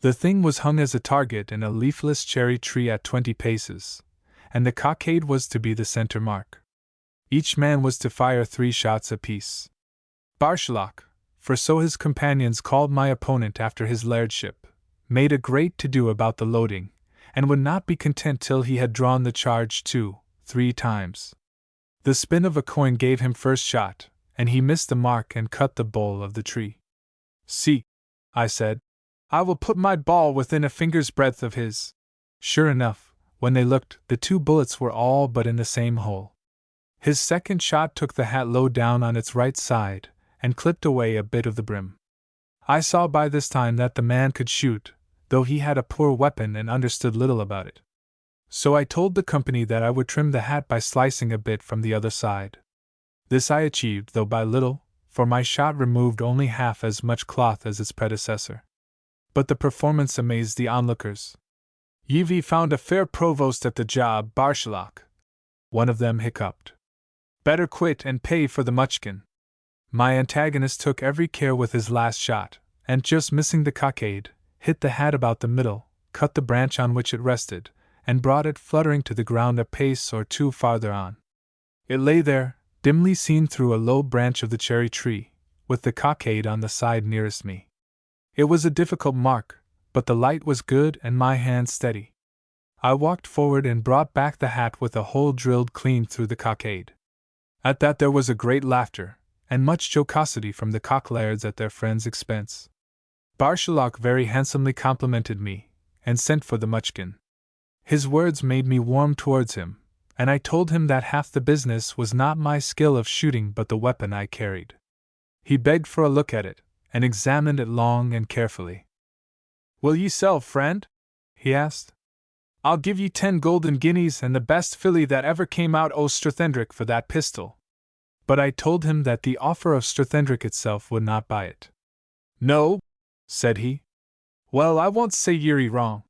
The thing was hung as a target in a leafless cherry tree at 20 paces, and the cockade was to be the center mark. Each man was to fire 3 shots apiece. Barshalach, for so his companions called my opponent after his lairdship, made a great to-do about the loading, and would not be content till he had drawn the charge 2-3 times. The spin of a coin gave him first shot, and he missed the mark and cut the bole of the tree. "See," I said, "I will put my ball within a finger's breadth of his." Sure enough, when they looked, the 2 bullets were all but in the same hole. His second shot took the hat low down on its right side, and clipped away a bit of the brim. I saw by this time that the man could shoot, though he had a poor weapon and understood little about it. So I told the company that I would trim the hat by slicing a bit from the other side. This I achieved, though by little, for my shot removed only half as much cloth as its predecessor. But the performance amazed the onlookers. "Ye've found a fair provost at the job, Barshalach," one of them hiccuped. "Better quit and pay for the muchkin." My antagonist took every care with his last shot, and just missing the cockade, hit the hat about the middle, cut the branch on which it rested, and brought it fluttering to the ground a pace or two farther on. It lay there, dimly seen through a low branch of the cherry tree, with the cockade on the side nearest me. It was a difficult mark, but the light was good and my hand steady. I walked forward and brought back the hat with a hole drilled clean through the cockade. At that there was a great laughter, and much jocosity from the cocklairds at their friends' expense. Barshalach very handsomely complimented me, and sent for the muchkin. His words made me warm towards him, and I told him that half the business was not my skill of shooting but the weapon I carried. He begged for a look at it, and examined it long and carefully. "Will ye sell, friend?" he asked. "I'll give ye 10 golden guineas and the best filly that ever came out o' Strathendrick for that pistol." But I told him that the offer of Strathendrick itself would not buy it. "No?" said he. "Well, I won't say ye're wrong.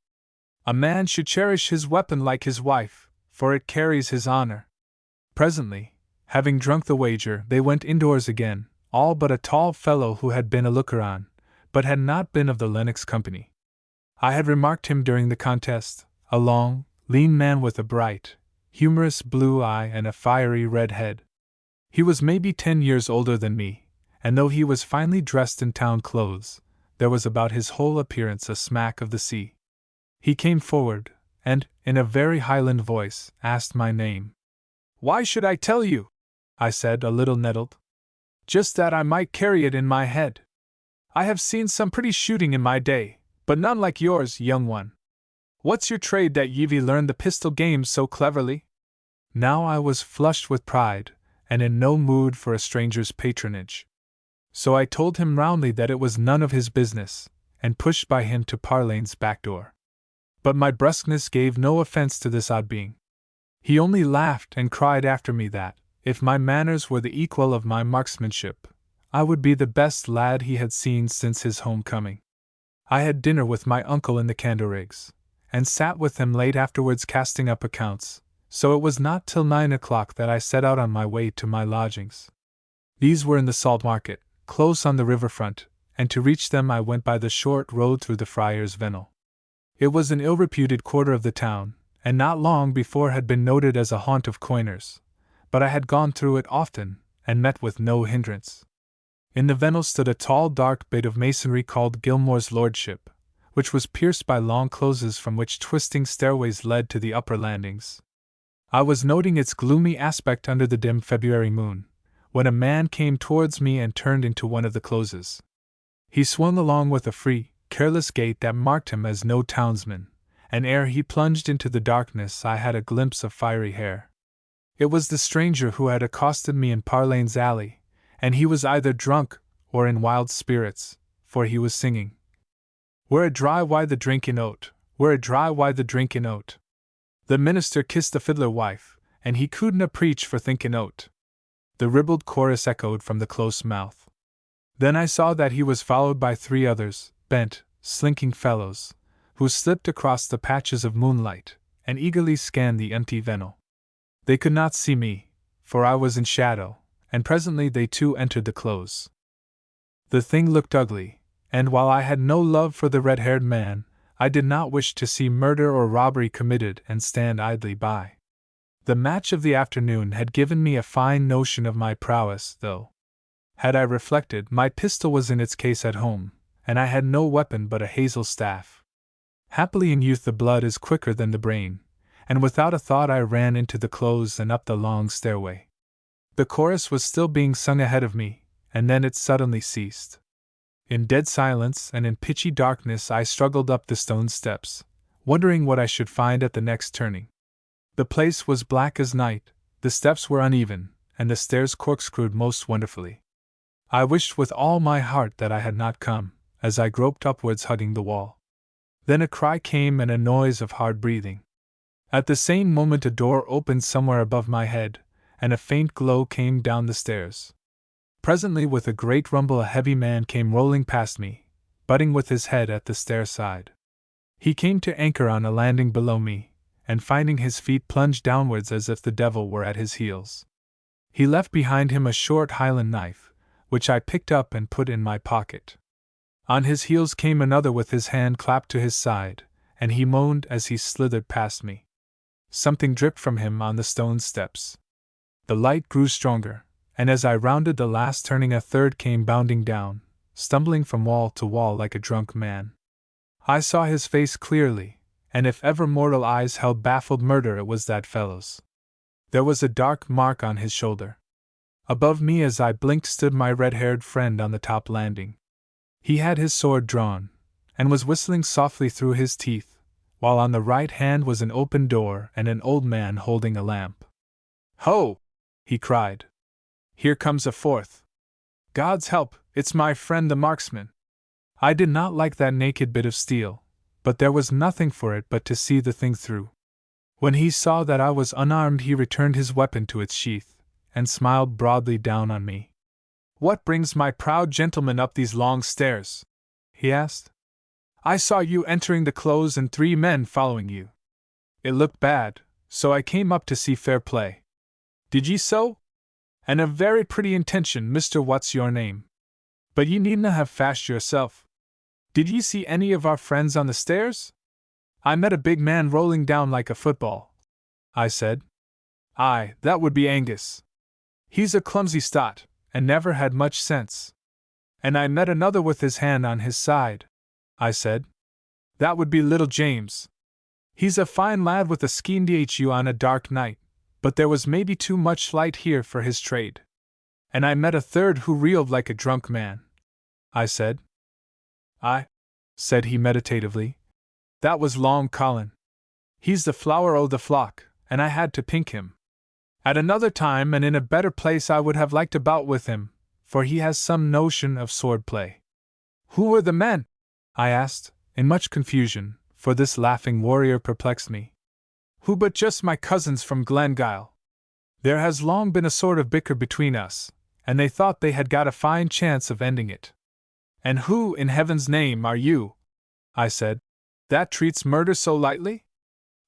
A man should cherish his weapon like his wife, for it carries his honor." Presently, having drunk the wager, they went indoors again, all but a tall fellow who had been a looker-on, but had not been of the Lennox company. I had remarked him during the contest, a long, lean man with a bright, humorous blue eye and a fiery red head. He was maybe 10 years older than me, and though he was finely dressed in town clothes, there was about his whole appearance a smack of the sea. He came forward, and, in a very Highland voice, asked my name. "Why should I tell you?" I said, a little nettled. "Just that I might carry it in my head. I have seen some pretty shooting in my day, but none like yours, young one. What's your trade that ye've learned the pistol game so cleverly?" Now I was flushed with pride, and in no mood for a stranger's patronage. So I told him roundly that it was none of his business, and pushed by him to Parlane's back door. But my brusqueness gave no offense to this odd being. He only laughed and cried after me that, if my manners were the equal of my marksmanship, I would be the best lad he had seen since his homecoming. I had dinner with my uncle in the Candorrigs, and sat with him late afterwards casting up accounts, so it was not till 9 o'clock that I set out on my way to my lodgings. These were in the Salt Market, close on the river front, and to reach them I went by the short road through the Friars' Vennel. It was an ill-reputed quarter of the town, and not long before had been noted as a haunt of coiners, but I had gone through it often, and met with no hindrance. In the Vennel stood a tall dark bit of masonry called Gilmore's Lordship, which was pierced by long closes from which twisting stairways led to the upper landings. I was noting its gloomy aspect under the dim February moon, when a man came towards me and turned into one of the closes. He swung along with a free, careless gait that marked him as no townsman, and ere he plunged into the darkness I had a glimpse of fiery hair. It was the stranger who had accosted me in Parlane's alley, and he was either drunk or in wild spirits, for he was singing, "Were it dry, why the drinking oat? Were it dry, why the drinking oat? The minister kissed the fiddler wife, and he couldna preach for thinking oat." The ribald chorus echoed from the close mouth. Then I saw that he was followed by 3 others, bent, slinking fellows, who slipped across the patches of moonlight, and eagerly scanned the empty Vennel. They could not see me, for I was in shadow, and presently they too entered the close. The thing looked ugly, and while I had no love for the red-haired man, I did not wish to see murder or robbery committed and stand idly by. The match of the afternoon had given me a fine notion of my prowess, though, had I reflected, my pistol was in its case at home, and I had no weapon but a hazel staff. Happily in youth the blood is quicker than the brain, and without a thought I ran into the close and up the long stairway. The chorus was still being sung ahead of me, and then it suddenly ceased. In dead silence and in pitchy darkness I struggled up the stone steps, wondering what I should find at the next turning. The place was black as night, The steps were uneven, and the stairs corkscrewed most wonderfully. I wished with all my heart that I had not come, as I groped upwards hugging the wall. Then a cry came and a noise of hard breathing. At the same moment a door opened somewhere above my head, and a faint glow came down the stairs. Presently with a great rumble a heavy man came rolling past me, butting with his head at the stair side. He came to anchor on a landing below me, and finding his feet plunged downwards as if the devil were at his heels. He left behind him a short Highland knife, which I picked up and put in my pocket. On his heels came another with his hand clapped to his side, and he moaned as he slithered past me. Something dripped from him on the stone steps. The light grew stronger, and as I rounded the last turning a third came bounding down, stumbling from wall to wall like a drunk man. I saw his face clearly, and if ever mortal eyes held baffled murder it was that fellow's. There was a dark mark on his shoulder. Above me as I blinked stood my red-haired friend on the top landing. He had his sword drawn, and was whistling softly through his teeth, while on the right hand was an open door and an old man holding a lamp. "Ho!" he cried. "Here comes a fourth. God's help, it's my friend the marksman." I did not like that naked bit of steel, but there was nothing for it but to see the thing through. When he saw that I was unarmed he returned his weapon to its sheath, and smiled broadly down on me. "What brings my proud gentleman up these long stairs?" he asked. "I saw you entering the close and 3 men following you. It looked bad, so I came up to see fair play." "Did ye so? And a very pretty intention, Mr. What's your name? But ye needna have fashed yourself. Did ye see any of our friends on the stairs?" "I met a big man rolling down like a football," I said. "Aye, that would be Angus. He's a clumsy stot, and never had much sense." "And I met another with his hand on his side," I said. "That would be little James. He's a fine lad with a skeen dhu on a dark night, but there was maybe too much light here for his trade." "And I met a third who reeled like a drunk man," I said. "Aye," said he meditatively. "That was Long Colin. He's the flower o' the flock, and I had to pink him. At another time and in a better place I would have liked a bout with him, for he has some notion of sword play." "Who were the men?" I asked, in much confusion, for this laughing warrior perplexed me. "Who but just my cousins from Glengyle. There has long been a sort of bicker between us, and they thought they had got a fine chance of ending it." "And who, in heaven's name, are you?" I said. "That treats murder so lightly?"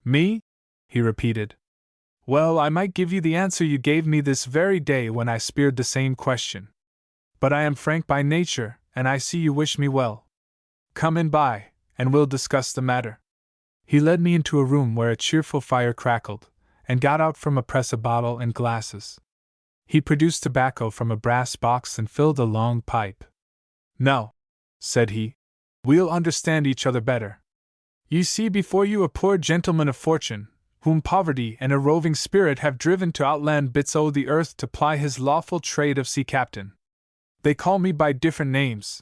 "Me?" he repeated. "Well, I might give you the answer you gave me this very day when I speered the same question. But I am frank by nature, and I see you wish me well. Come in by, and we'll discuss the matter." He led me into a room where a cheerful fire crackled, and got out from a press a bottle and glasses. He produced tobacco from a brass box and filled a long pipe. "Now," said he, "we'll understand each other better. You see before you a poor gentleman of fortune, whom poverty and a roving spirit have driven to outland bits o' the earth to ply his lawful trade of sea captain. They call me by different names.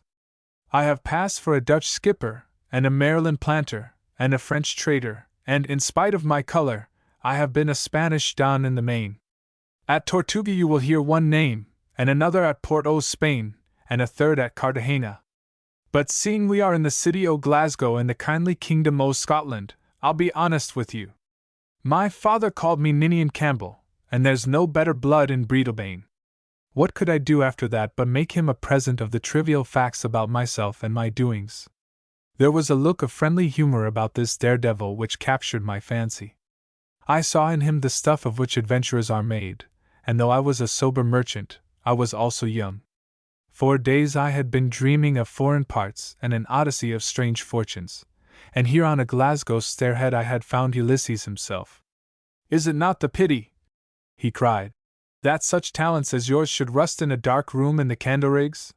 I have passed for a Dutch skipper, and a Maryland planter, and a French trader, and, in spite of my color, I have been a Spanish don in the main. At Tortuga you will hear one name, and another at Port o' Spain, and a third at Cartagena. But seeing we are in the city o' Glasgow in the kindly kingdom o' Scotland, I'll be honest with you. My father called me Ninian Campbell, and there's no better blood in Breedelbane." What could I do after that but make him a present of the trivial facts about myself and my doings? There was a look of friendly humor about this daredevil which captured my fancy. I saw in him the stuff of which adventurers are made, and though I was a sober merchant, I was also young. For days I had been dreaming of foreign parts and an odyssey of strange fortunes, and here on a Glasgow stairhead I had found Ulysses himself. "Is it not the pity," he cried, "that such talents as yours should rust in a dark room in the Candlerigs?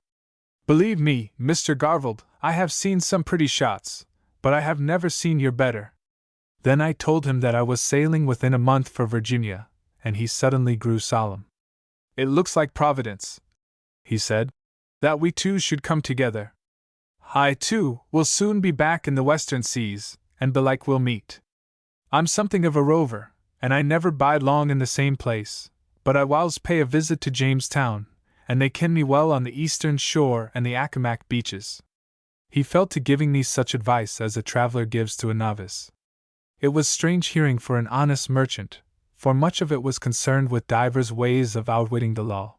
Believe me, Mr. Garvald, I have seen some pretty shots, but I have never seen your better." Then I told him that I was sailing within a month for Virginia, and he suddenly grew solemn. "It looks like Providence," he said, "that we two should come together. I, too, will soon be back in the western seas, and belike we'll meet. I'm something of a rover, and I never bide long in the same place, but I whiles pay a visit to Jamestown, and they ken me well on the eastern shore and the Accomac beaches. He fell to giving me such advice as a traveler gives to a novice. It was strange hearing for an honest merchant, for much of it was concerned with divers ways of outwitting the law.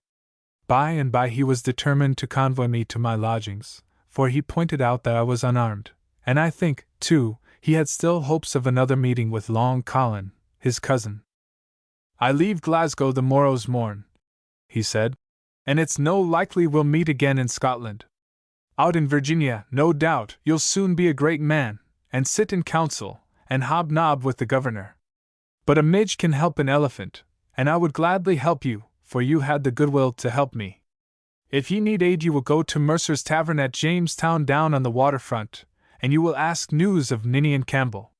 By and by he was determined to convoy me to my lodgings, for he pointed out that I was unarmed, and I think, too, he had still hopes of another meeting with Long Colin, his cousin. "I leave Glasgow the morrow's morn," he said, "and it's no likely we'll meet again in Scotland. Out in Virginia, no doubt, you'll soon be a great man, and sit in council, and hobnob with the governor. But a midge can help an elephant, and I would gladly help you, for you had the goodwill to help me. If ye need aid, you will go to Mercer's Tavern at Jamestown down on the waterfront, and you will ask news of Ninian Campbell.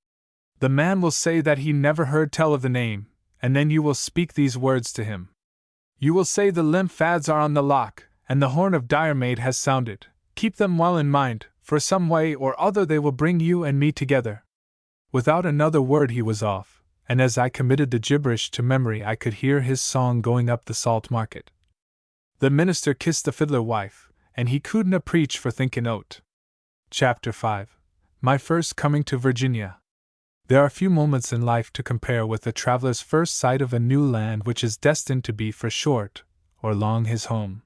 The man will say that he never heard tell of the name, and then you will speak these words to him. You will say the lymphads are on the lock, and the horn of Diarmaid has sounded. Keep them well in mind, for some way or other they will bring you and me together." Without another word he was off, and as I committed the gibberish to memory I could hear his song going up the Salt Market. The minister kissed the fiddler wife, and he couldna preach for thinking o't. Chapter 5. My first coming to Virginia. There are few moments in life to compare with the traveler's first sight of a new land which is destined to be for short or long his home.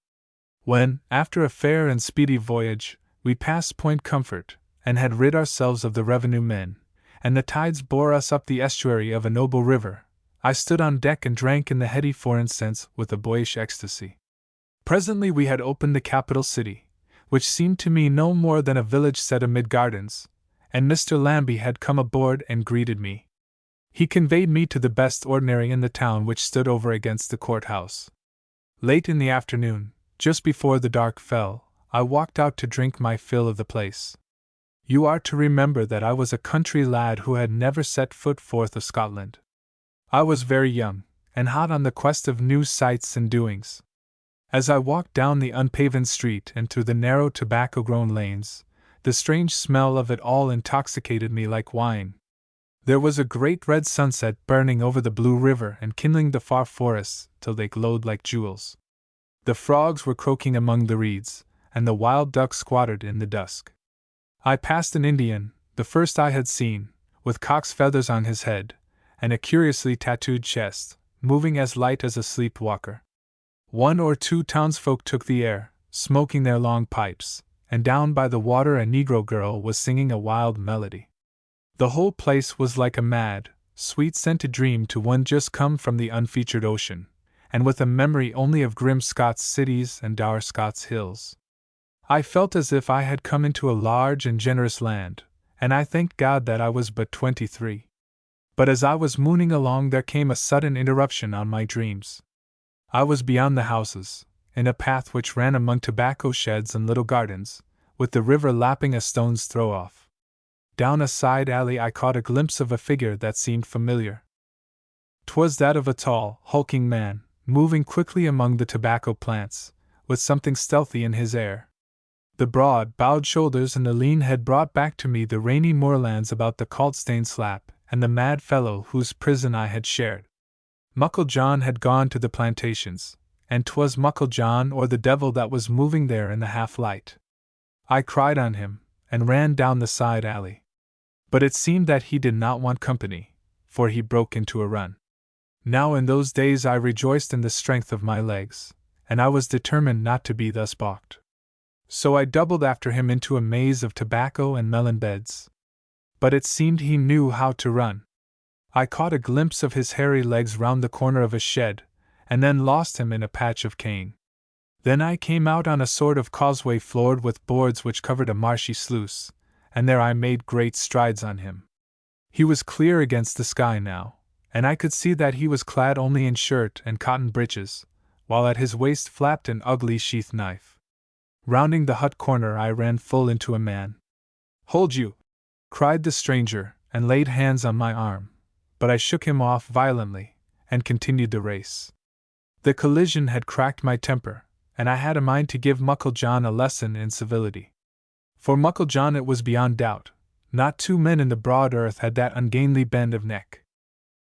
When, after a fair and speedy voyage, we passed Point Comfort, and had rid ourselves of the revenue men, and the tides bore us up the estuary of a noble river, I stood on deck and drank in the heady foreign scents with a boyish ecstasy. Presently we had opened the capital city, which seemed to me no more than a village set amid gardens, and Mr. Lambie had come aboard and greeted me. He conveyed me to the best ordinary in the town, which stood over against the courthouse. Late in the afternoon, just before the dark fell, I walked out to drink my fill of the place. You are to remember that I was a country lad who had never set foot forth of Scotland. I was very young, and hot on the quest of new sights and doings. As I walked down the unpaven street and through the narrow tobacco-grown lanes, the strange smell of it all intoxicated me like wine. There was a great red sunset burning over the blue river and kindling the far forests till they glowed like jewels. The frogs were croaking among the reeds, and the wild duck squattered in the dusk. I passed an Indian, the first I had seen, with cock's feathers on his head, and a curiously tattooed chest, moving as light as a sleep-walker. One or two townsfolk took the air, smoking their long pipes, and down by the water a Negro girl was singing a wild melody. The whole place was like a mad, sweet-scented dream to one just come from the unfeatured ocean, and with a memory only of grim Scots cities and dour Scots hills. I felt as if I had come into a large and generous land, and I thanked God that I was but 23. But as I was mooning along there came a sudden interruption on my dreams. I was beyond the houses, in a path which ran among tobacco sheds and little gardens, with the river lapping a stone's throw off. Down a side alley I caught a glimpse of a figure that seemed familiar. 'Twas that of a tall, hulking man, moving quickly among the tobacco plants, with something stealthy in his air. The broad, bowed shoulders and the lean head brought back to me the rainy moorlands about the Caltstane slap, and the mad fellow whose prison I had shared. Muckle John had gone to the plantations, and 'twas Muckle John or the devil that was moving there in the half-light. I cried on him, and ran down the side alley. But it seemed that he did not want company, for he broke into a run. Now in those days I rejoiced in the strength of my legs, and I was determined not to be thus balked. So I doubled after him into a maze of tobacco and melon beds. But it seemed he knew how to run. I caught a glimpse of his hairy legs round the corner of a shed, and then lost him in a patch of cane. Then I came out on a sort of causeway floored with boards which covered a marshy sluice, and there I made great strides on him. He was clear against the sky now, and I could see that he was clad only in shirt and cotton breeches, while at his waist flapped an ugly sheath knife. Rounding the hut corner I ran full into a man. "Hold you!" cried the stranger, and laid hands on my arm, but I shook him off violently, and continued the race. The collision had cracked my temper, and I had a mind to give Muckle John a lesson in civility. For Muckle John, it was beyond doubt, not two men in the broad earth had that ungainly bend of neck.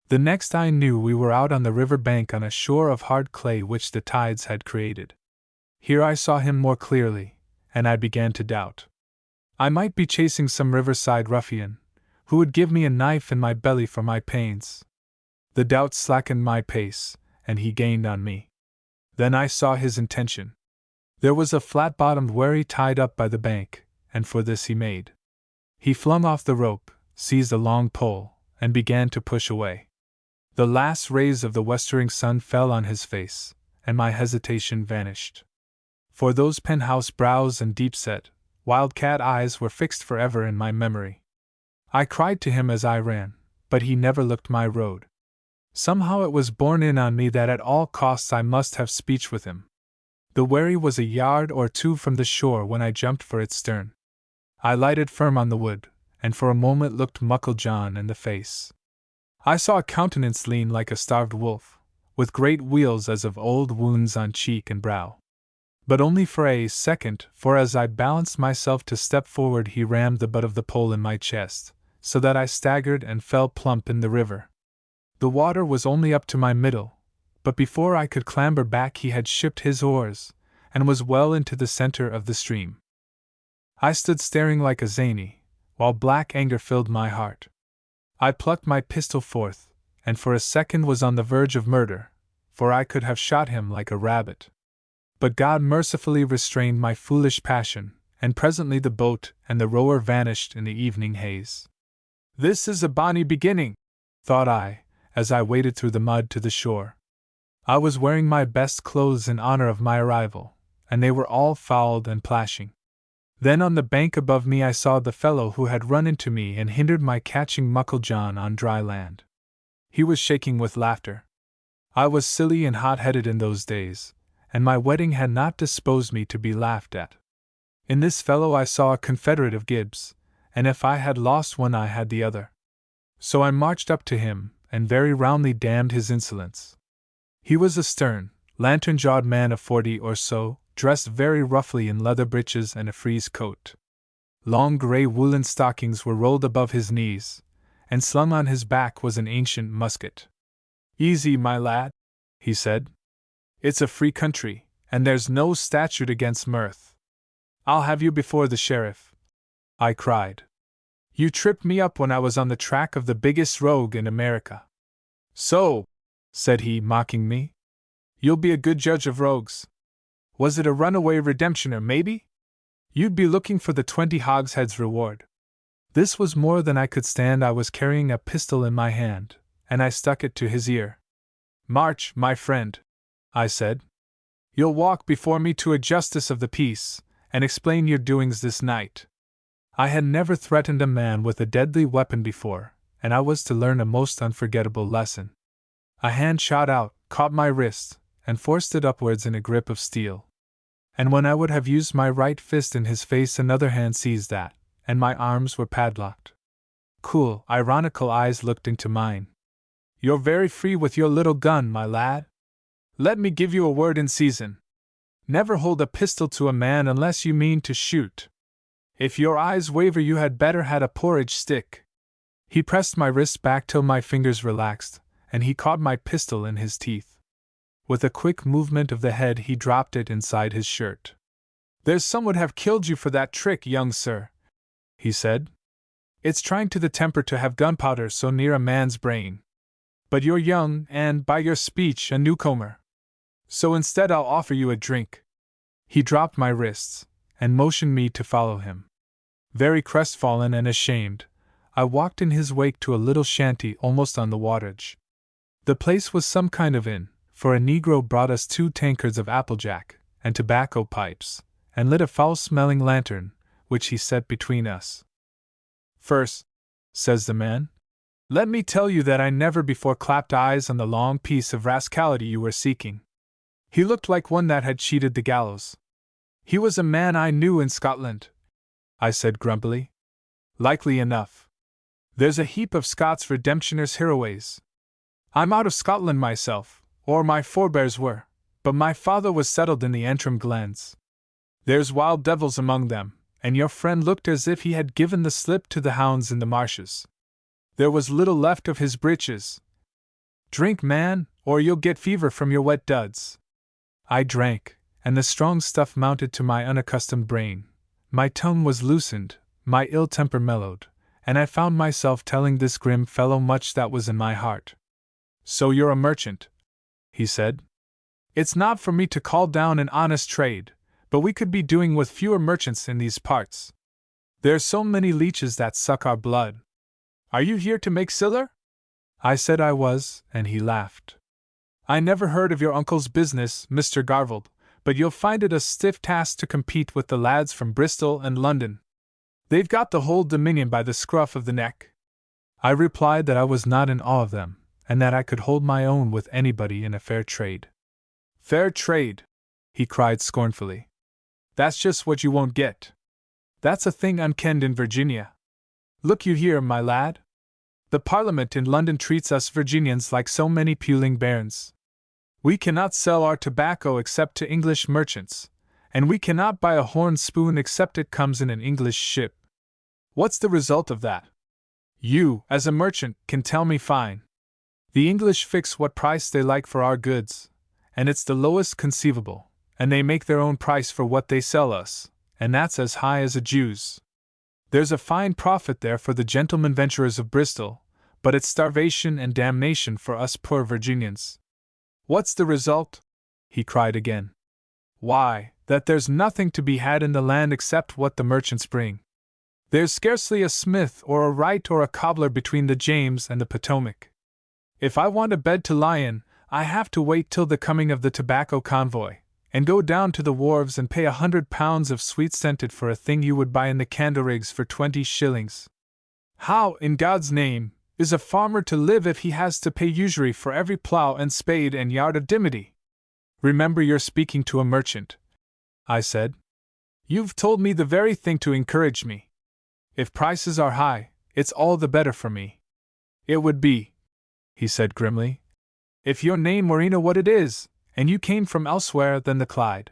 The next I knew we were out on the river bank on a shore of hard clay which the tides had created. Here I saw him more clearly, and I began to doubt. I might be chasing some riverside ruffian, who would give me a knife in my belly for my pains. The doubt slackened my pace, and he gained on me. Then I saw his intention. There was a flat-bottomed wherry tied up by the bank, and for this he made. He flung off the rope, seized a long pole, and began to push away. The last rays of the westering sun fell on his face, and my hesitation vanished. For those penthouse brows and deep-set, wildcat eyes were fixed forever in my memory. I cried to him as I ran, but he never looked my road. Somehow it was borne in on me that at all costs I must have speech with him. The wherry was a yard or two from the shore when I jumped for its stern. I lighted firm on the wood, and for a moment looked Muckle John in the face. I saw a countenance lean like a starved wolf, with great wheals as of old wounds on cheek and brow. But only for a second, for as I balanced myself to step forward he rammed the butt of the pole in my chest, so that I staggered and fell plump in the river. The water was only up to my middle, but before I could clamber back he had shipped his oars, and was well into the center of the stream. I stood staring like a zany, while black anger filled my heart. I plucked my pistol forth, and for a second was on the verge of murder, for I could have shot him like a rabbit. But God mercifully restrained my foolish passion, and presently the boat and the rower vanished in the evening haze. This is a bonny beginning, thought I, as I waded through the mud to the shore. I was wearing my best clothes in honor of my arrival, and they were all fouled and plashing. Then on the bank above me I saw the fellow who had run into me and hindered my catching Muckle John on dry land. He was shaking with laughter. I was silly and hot-headed in those days, and my wedding had not disposed me to be laughed at. In this fellow I saw a confederate of Gibbs, and if I had lost one I had the other. So I marched up to him, and very roundly damned his insolence. He was a stern, lantern-jawed man of 40 or so, dressed very roughly in leather breeches and a frieze coat. Long grey woolen stockings were rolled above his knees, and slung on his back was an ancient musket. "Easy, my lad," he said. "It's a free country, and there's no statute against mirth." "I'll have you before the sheriff," I cried. "You tripped me up when I was on the track of the biggest rogue in America." "So," said he, mocking me, "you'll be a good judge of rogues. Was it a runaway redemptioner, maybe? You'd be looking for the 20 hogsheads reward." This was more than I could stand. I was carrying a pistol in my hand, and I stuck it to his ear. "March, my friend," I said. "You'll walk before me to a justice of the peace, and explain your doings this night." I had never threatened a man with a deadly weapon before, and I was to learn a most unforgettable lesson. A hand shot out, caught my wrist, and forced it upwards in a grip of steel. And when I would have used my right fist in his face, another hand seized that, and my arms were padlocked. Cool, ironical eyes looked into mine. "You're very free with your little gun, my lad. Let me give you a word in season. Never hold a pistol to a man unless you mean to shoot. If your eyes waver, you had better had a porridge stick." He pressed my wrist back till my fingers relaxed, and he caught my pistol in his teeth. With a quick movement of the head he dropped it inside his shirt. "There's some would have killed you for that trick, young sir," he said. "It's trying to the temper to have gunpowder so near a man's brain. But you're young and, by your speech, a newcomer. So instead I'll offer you a drink." He dropped my wrists, and motioned me to follow him. Very crestfallen and ashamed, I walked in his wake to a little shanty almost on the waterage. The place was some kind of inn, for a negro brought us 2 tankards of applejack, and tobacco pipes, and lit a foul-smelling lantern, which he set between us. "First," says the man, "let me tell you that I never before clapped eyes on the long piece of rascality you were seeking." He looked like one that had cheated the gallows. "He was a man I knew in Scotland," I said grumpily. "Likely enough. There's a heap of Scots redemptioners hereaways. I'm out of Scotland myself, or my forebears were, but my father was settled in the Antrim glens. There's wild devils among them, and your friend looked as if he had given the slip to the hounds in the marshes. There was little left of his breeches, Drink, man, or you'll get fever from your wet duds. I drank, and the strong stuff mounted to my unaccustomed brain. My tongue was loosened, my ill temper mellowed, and I found myself telling this grim fellow much that was in my heart. So you're a merchant, he said. It's not for me to call down an honest trade, but we could be doing with fewer merchants in these parts. There's so many leeches that suck our blood. Are you here to make siller? I said I was, and he laughed. I never heard of your uncle's business, Mr. Garvald, but you'll find it a stiff task to compete with the lads from Bristol and London. They've got the whole Dominion by the scruff of the neck. I replied that I was not in awe of them, and that I could hold my own with anybody in a fair trade. Fair trade, he cried scornfully. That's just what you won't get. That's a thing unkenned in Virginia. Look you here, my lad. The Parliament in London treats us Virginians like so many puling bairns. We cannot sell our tobacco except to English merchants, and we cannot buy a horn spoon except it comes in an English ship. What's the result of that? You, as a merchant, can tell me fine. The English fix what price they like for our goods, and it's the lowest conceivable, and they make their own price for what they sell us, and that's as high as a Jew's. There's a fine profit there for the gentlemen venturers of Bristol, but it's starvation and damnation for us poor Virginians. What's the result? He cried again. Why, that there's nothing to be had in the land except what the merchants bring. There's scarcely a smith or a wright or a cobbler between the James and the Potomac. If I want a bed to lie in, I have to wait till the coming of the tobacco convoy, and go down to the wharves and pay £100 of sweet-scented for a thing you would buy in the candle-rigs for 20 shillings. How, in God's name, is a farmer to live if he has to pay usury for every plough and spade and yard of dimity? Remember you're speaking to a merchant, I said. You've told me the very thing to encourage me. If prices are high, it's all the better for me. It would be, he said grimly, if your name were what it is, and you came from elsewhere than the Clyde.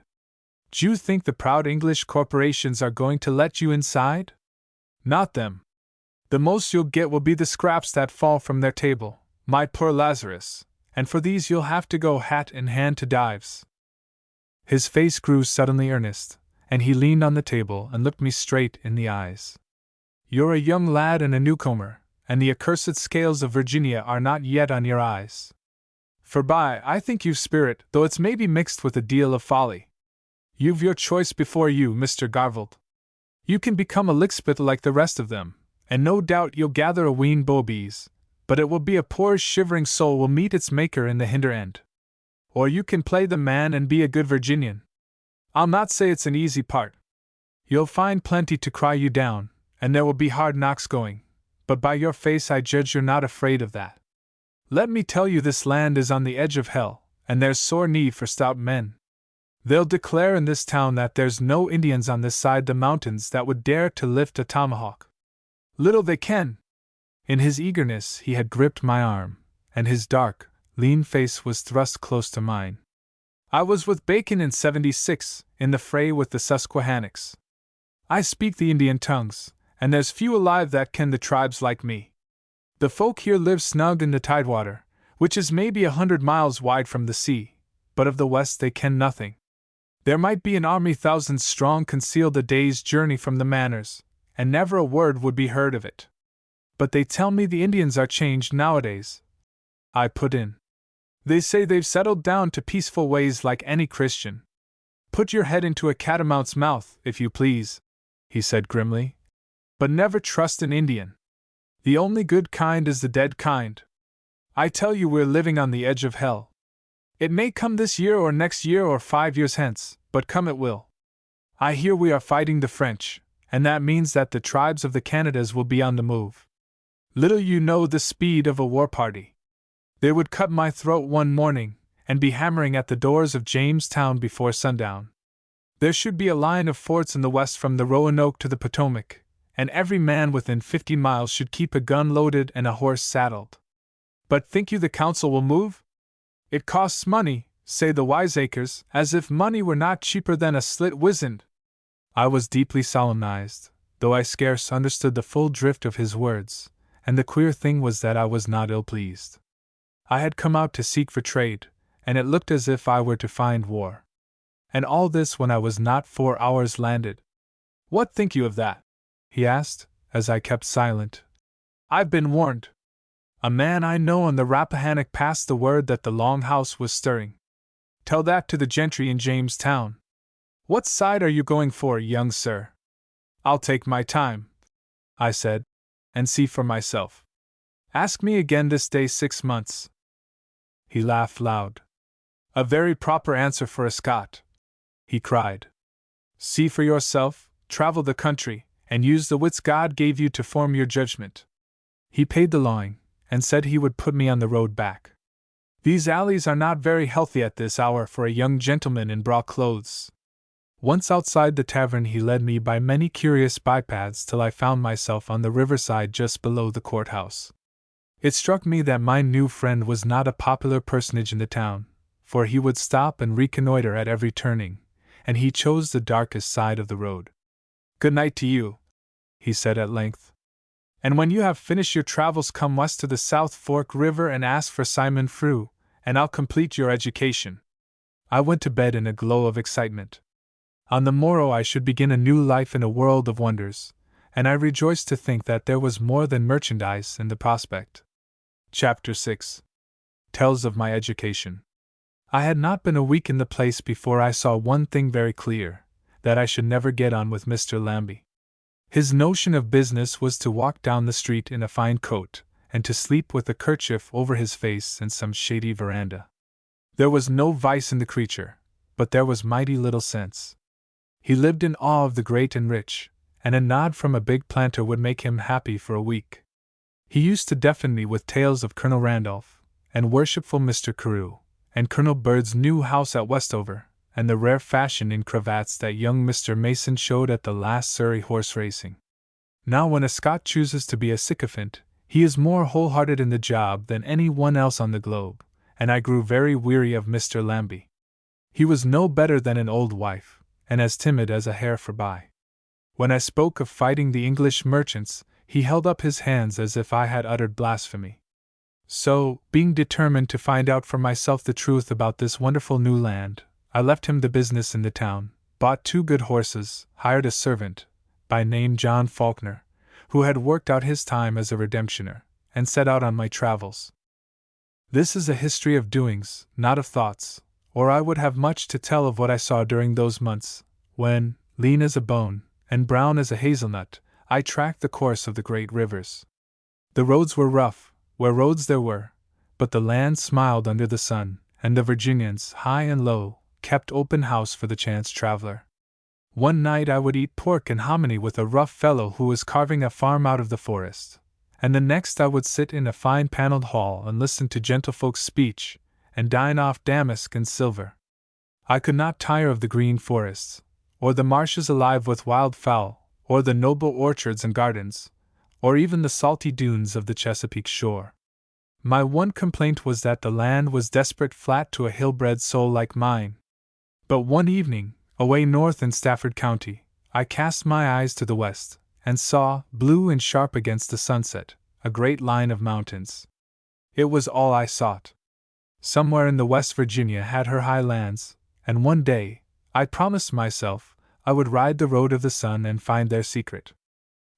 D'you think the proud English corporations are going to let you inside? Not them. The most you'll get will be the scraps that fall from their table, my poor Lazarus, and for these you'll have to go hat in hand to Dives. His face grew suddenly earnest, and he leaned on the table and looked me straight in the eyes. You're a young lad and a newcomer, and the accursed scales of Virginia are not yet on your eyes. Forby, I think you've spirit, though it's maybe mixed with a deal of folly. You've your choice before you, Mr. Garvald. You can become a lickspit like the rest of them, and no doubt you'll gather a wheen bobies, but it will be a poor shivering soul will meet its maker in the hinder end. Or you can play the man and be a good Virginian. I'll not say it's an easy part. You'll find plenty to cry you down, and there will be hard knocks going, but by your face I judge you're not afraid of that. Let me tell you this land is on the edge of hell, and there's sore need for stout men. They'll declare in this town that there's no Indians on this side the mountains that would dare to lift a tomahawk. Little they can. In his eagerness he had gripped my arm, and his dark, lean face was thrust close to mine. I was with Bacon in '76, in the fray with the Susquehannocks. I speak the Indian tongues, and there's few alive that ken the tribes like me. The folk here live snug in the tidewater, which is maybe 100 miles wide from the sea, but of the west they ken nothing. There might be an army thousands strong concealed a day's journey from the manors, and never a word would be heard of it. But they tell me the Indians are changed nowadays, I put in. They say they've settled down to peaceful ways like any Christian. Put your head into a catamount's mouth, if you please, he said grimly, but never trust an Indian. The only good kind is the dead kind. I tell you we're living on the edge of hell. It may come this year or next year or 5 years hence, but come it will. I hear we are fighting the French, and that means that the tribes of the Canadas will be on the move. Little you know the speed of a war party. They would cut my throat one morning, and be hammering at the doors of Jamestown before sundown. There should be a line of forts in the west from the Roanoke to the Potomac, and every man within 50 miles should keep a gun loaded and a horse saddled. But think you the council will move? It costs money, say the wiseacres, as if money were not cheaper than a slit wizened. I was deeply solemnized, though I scarce understood the full drift of his words, and the queer thing was that I was not ill-pleased. I had come out to seek for trade, and it looked as if I were to find war. And all this when I was not 4 hours landed. "What think you of that?" he asked, as I kept silent. "I've been warned. A man I know on the Rappahannock passed the word that the Long House was stirring. Tell that to the gentry in Jamestown. What side are you going for, young sir?" "I'll take my time," I said, "and see for myself. Ask me again this day 6 months." He laughed loud. "A very proper answer for a Scot," he cried. "See for yourself, travel the country, and use the wits God gave you to form your judgment." He paid the lawing, and said he would put me on the road back. These alleys are not very healthy at this hour for a young gentleman in braw clothes. Once outside the tavern, he led me by many curious bypaths till I found myself on the riverside just below the courthouse. It struck me that my new friend was not a popular personage in the town, for he would stop and reconnoiter at every turning, and he chose the darkest side of the road. "Good night to you," he said at length. "And when you have finished your travels, come west to the South Fork River and ask for Simon Frew, and I'll complete your education." I went to bed in a glow of excitement. On the morrow I should begin a new life in a world of wonders, and I rejoiced to think that there was more than merchandise in the prospect. Chapter 6 tells of my education. I had not been a week in the place before I saw one thing very clear, that I should never get on with Mr. Lambie. His notion of business was to walk down the street in a fine coat, and to sleep with a kerchief over his face in some shady veranda. There was no vice in the creature, but there was mighty little sense. He lived in awe of the great and rich, and a nod from a big planter would make him happy for a week. He used to deafen me with tales of Colonel Randolph, and worshipful Mr. Carew, and Colonel Bird's new house at Westover, and the rare fashion in cravats that young Mr. Mason showed at the last Surrey horse racing. Now, when a Scot chooses to be a sycophant, he is more wholehearted in the job than any one else on the globe, and I grew very weary of Mr. Lambie. He was no better than an old wife, and as timid as a hare forbye. When I spoke of fighting the English merchants, he held up his hands as if I had uttered blasphemy. So, being determined to find out for myself the truth about this wonderful new land, I left him the business in the town, bought 2 good horses, hired a servant, by name John Faulkner, who had worked out his time as a redemptioner, and set out on my travels. This is a history of doings, not of thoughts, or I would have much to tell of what I saw during those months, when, lean as a bone, and brown as a hazelnut, I tracked the course of the great rivers. The roads were rough, where roads there were, but the land smiled under the sun, and the Virginians, high and low, kept open house for the chance traveler. One night I would eat pork and hominy with a rough fellow who was carving a farm out of the forest, and the next I would sit in a fine paneled hall and listen to gentlefolk's speech, and dine off damask and silver. I could not tire of the green forests, or the marshes alive with wild fowl, or the noble orchards and gardens, or even the salty dunes of the Chesapeake shore. My one complaint was that the land was desperate flat to a hill-bred soul like mine. But one evening, away north in Stafford County, I cast my eyes to the west, and saw, blue and sharp against the sunset, a great line of mountains. It was all I sought. Somewhere in the West Virginia had her high lands, and one day, I promised myself, I would ride the road of the sun and find their secret.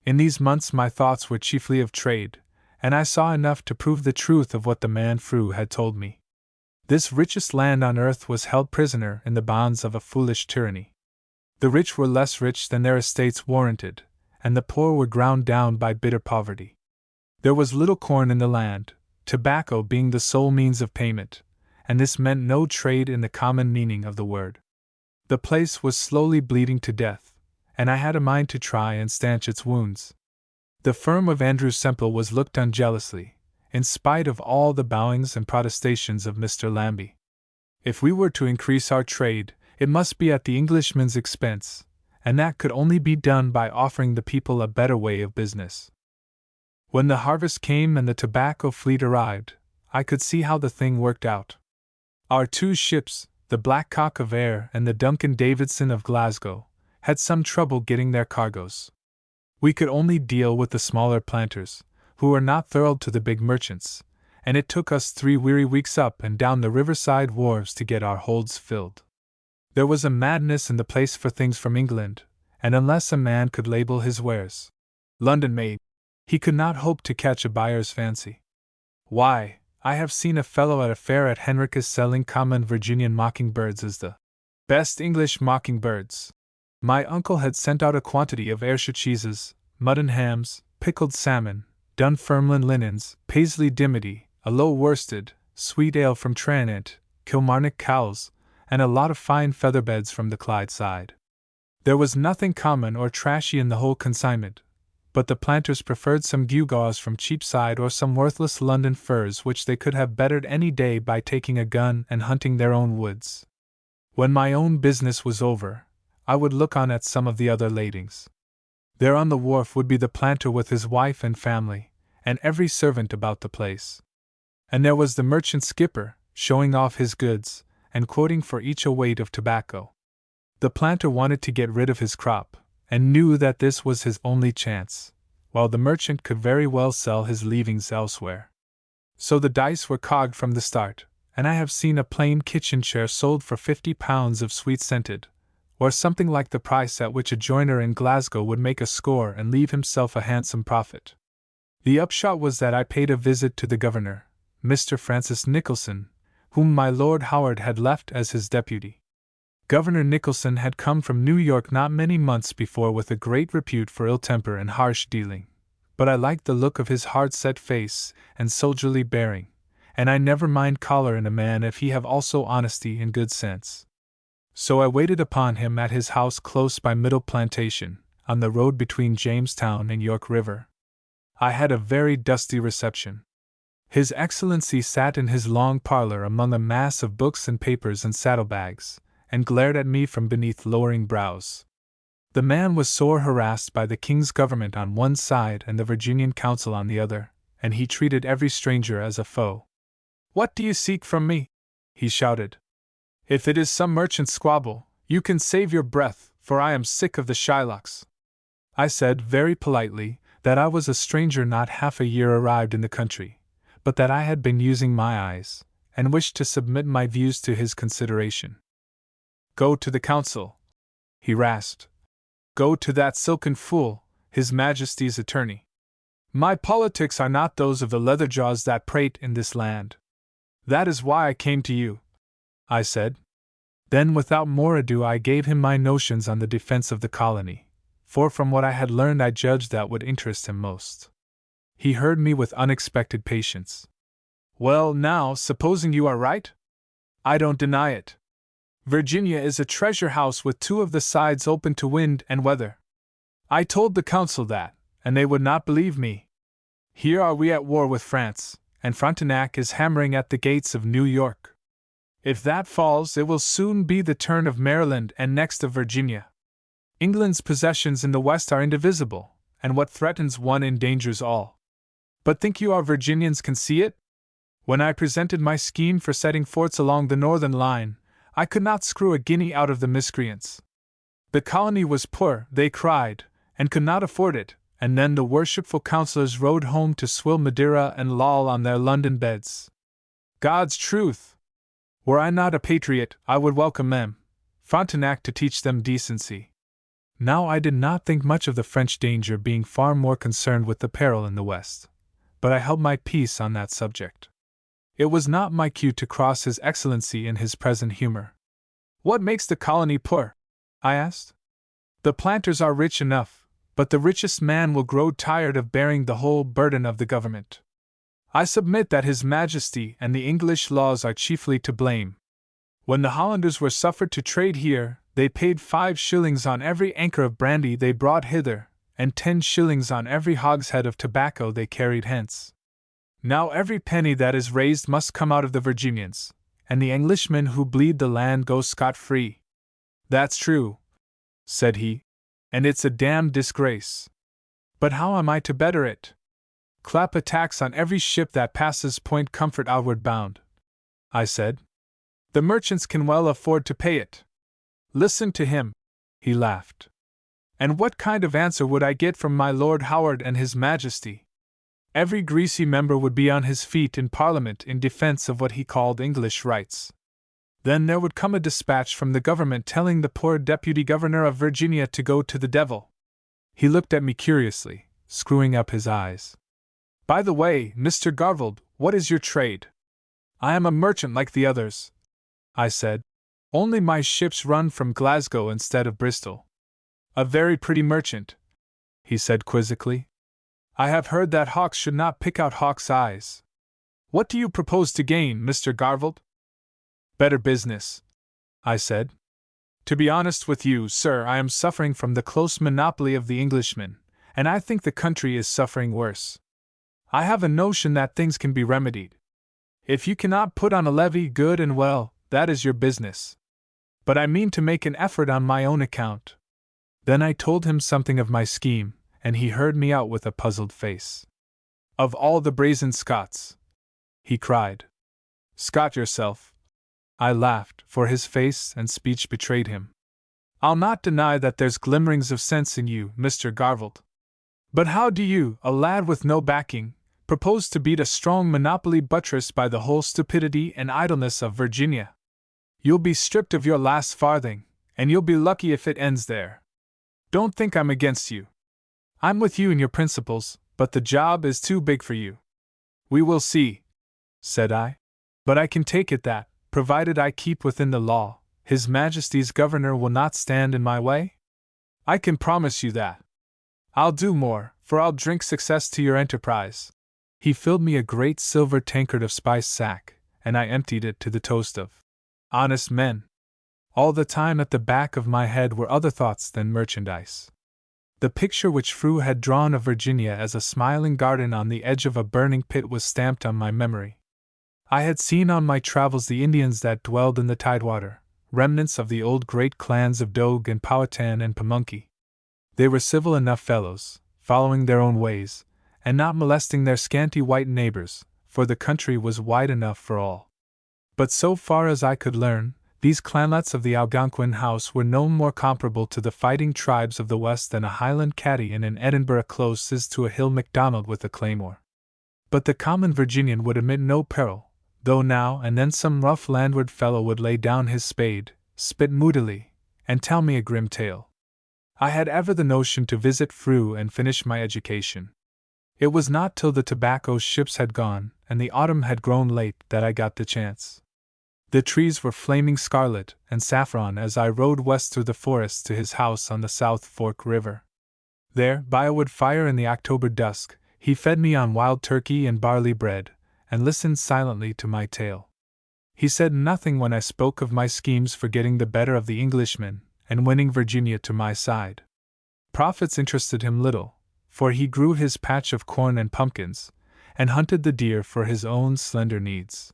In these months my thoughts were chiefly of trade, and I saw enough to prove the truth of what the man Frew had told me. This richest land on earth was held prisoner in the bonds of a foolish tyranny. The rich were less rich than their estates warranted, and the poor were ground down by bitter poverty. There was little corn in the land, tobacco being the sole means of payment, and this meant no trade in the common meaning of the word. The place was slowly bleeding to death, and I had a mind to try and stanch its wounds. The firm of Andrew Semple was looked on jealously, in spite of all the bowings and protestations of Mr. Lambie. If we were to increase our trade, it must be at the Englishman's expense, and that could only be done by offering the people a better way of business. When the harvest came and the tobacco fleet arrived, I could see how the thing worked out. Our 2 ships, the Blackcock of Ayr and the Duncan Davidson of Glasgow, had some trouble getting their cargoes. We could only deal with the smaller planters, who were not thorough to the big merchants, and it took us 3 weary weeks up and down the riverside wharves to get our holds filled. There was a madness in the place for things from England, and unless a man could label his wares London made, he could not hope to catch a buyer's fancy. Why, I have seen a fellow at a fair at Henricus selling common Virginian mockingbirds as the best English mockingbirds. My uncle had sent out a quantity of Ayrshire cheeses, mutton hams, pickled salmon, Dunfermline linens, Paisley dimity, a low worsted, sweet ale from Tranent, Kilmarnock cowls, and a lot of fine featherbeds from the Clyde side. There was nothing common or trashy in the whole consignment, but the planters preferred some gewgaws from Cheapside or some worthless London furs which they could have bettered any day by taking a gun and hunting their own woods. When my own business was over, I would look on at some of the other ladings. There on the wharf would be the planter with his wife and family, and every servant about the place. And there was the merchant skipper, showing off his goods, and quoting for each a weight of tobacco. The planter wanted to get rid of his crop, and knew that this was his only chance, while the merchant could very well sell his leavings elsewhere. So the dice were cogged from the start, and I have seen a plain kitchen chair sold for £50 of sweet-scented, or something like the price at which a joiner in Glasgow would make a score and leave himself a handsome profit. The upshot was that I paid a visit to the governor, Mr. Francis Nicholson, whom my Lord Howard had left as his deputy. Governor Nicholson had come from New York not many months before with a great repute for ill temper and harsh dealing, but I liked the look of his hard-set face and soldierly bearing, and I never mind choler in a man if he have also honesty and good sense. So I waited upon him at his house close by Middle Plantation, on the road between Jamestown and York River. I had a very dusty reception. His Excellency sat in his long parlor among a mass of books and papers and saddlebags, and glared at me from beneath lowering brows. The man was sore harassed by the King's government on one side and the Virginian Council on the other, and he treated every stranger as a foe. "What do you seek from me?" he shouted. "If it is some merchant squabble, you can save your breath, for I am sick of the Shylocks." I said, very politely, that I was a stranger not half a year arrived in the country, but that I had been using my eyes, and wished to submit my views to his consideration. "Go to the council," he rasped. "Go to that silken fool, His Majesty's attorney. My politics are not those of the leatherjaws that prate in this land. That is why I came to you," I said. Then without more ado I gave him my notions on the defense of the colony, for from what I had learned I judged that would interest him most. He heard me with unexpected patience. "Well, now, supposing you are right? I don't deny it. Virginia is a treasure house with 2 of the sides open to wind and weather. I told the council that, and they would not believe me. Here are we at war with France, and Frontenac is hammering at the gates of New York. If that falls, it will soon be the turn of Maryland and next of Virginia. England's possessions in the West are indivisible, and what threatens one endangers all. But think you our Virginians can see it? When I presented my scheme for setting forts along the northern line, I could not screw a guinea out of the miscreants. The colony was poor, they cried, and could not afford it, and then the worshipful councillors rode home to swill Madeira and loll on their London beds. God's truth! Were I not a patriot, I would welcome them, Frontenac to teach them decency." Now I did not think much of the French danger, being far more concerned with the peril in the West, but I held my peace on that subject. It was not my cue to cross His Excellency in his present humor. "What makes the colony poor?" I asked. "The planters are rich enough, but the richest man will grow tired of bearing the whole burden of the government. I submit that His Majesty and the English laws are chiefly to blame. When the Hollanders were suffered to trade here, they paid 5 shillings on every anchor of brandy they brought hither, and 10 shillings on every hogshead of tobacco they carried hence. Now every penny that is raised must come out of the Virginians, and the Englishmen who bleed the land go scot-free." "That's true," said he, "and it's a damned disgrace. But how am I to better it?" "Clap a tax on every ship that passes Point Comfort outward bound," I said. "The merchants can well afford to pay it." "Listen to him," he laughed. "And what kind of answer would I get from my Lord Howard and His Majesty? Every greasy member would be on his feet in Parliament in defense of what he called English rights. Then there would come a dispatch from the government telling the poor deputy governor of Virginia to go to the devil. He looked at me curiously, screwing up his eyes. By the way, Mr. Garvald, what is your trade? I am a merchant like the others, I said. Only my ships run from Glasgow instead of Bristol. A very pretty merchant, he said quizzically. I have heard that hawks should not pick out hawks' eyes. What do you propose to gain, Mr. Garvald? Better business, I said. To be honest with you, sir, I am suffering from the close monopoly of the Englishman, and I think the country is suffering worse. I have a notion that things can be remedied. If you cannot put on a levy, good and well, that is your business. But I mean to make an effort on my own account. Then I told him something of my scheme, and he heard me out with a puzzled face. Of all the brazen Scots, he cried. Scot yourself. I laughed, for his face and speech betrayed him. I'll not deny that there's glimmerings of sense in you, Mr. Garvald. But how do you, a lad with no backing, propose to beat a strong monopoly buttressed by the whole stupidity and idleness of Virginia? You'll be stripped of your last farthing, and you'll be lucky if it ends there. Don't think I'm against you. I'm with you in your principles, but the job is too big for you. We will see, said I. But I can take it that, provided I keep within the law, His Majesty's governor will not stand in my way? I can promise you that. I'll do more, for I'll drink success to your enterprise. He filled me a great silver tankard of spiced sack, and I emptied it to the toast of honest men. All the time at the back of my head were other thoughts than merchandise. The picture which Frew had drawn of Virginia as a smiling garden on the edge of a burning pit was stamped on my memory. I had seen on my travels the Indians that dwelled in the Tidewater, remnants of the old great clans of Dogue and Powhatan and Pamunkey. They were civil enough fellows, following their own ways, and not molesting their scanty white neighbors, for the country was wide enough for all. But so far as I could learn, these clanlets of the Algonquin House were no more comparable to the fighting tribes of the West than a Highland caddy in an Edinburgh close is to a Hill Macdonald with a claymore. But the common Virginian would admit no peril, though now and then some rough landward fellow would lay down his spade, spit moodily, and tell me a grim tale. I had ever the notion to visit Frew and finish my education. It was not till the tobacco ships had gone and the autumn had grown late that I got the chance. The trees were flaming scarlet and saffron as I rode west through the forest to his house on the South Fork River. There, by a wood fire in the October dusk, he fed me on wild turkey and barley bread, and listened silently to my tale. He said nothing when I spoke of my schemes for getting the better of the Englishman and winning Virginia to my side. Profits interested him little, for he grew his patch of corn and pumpkins, and hunted the deer for his own slender needs.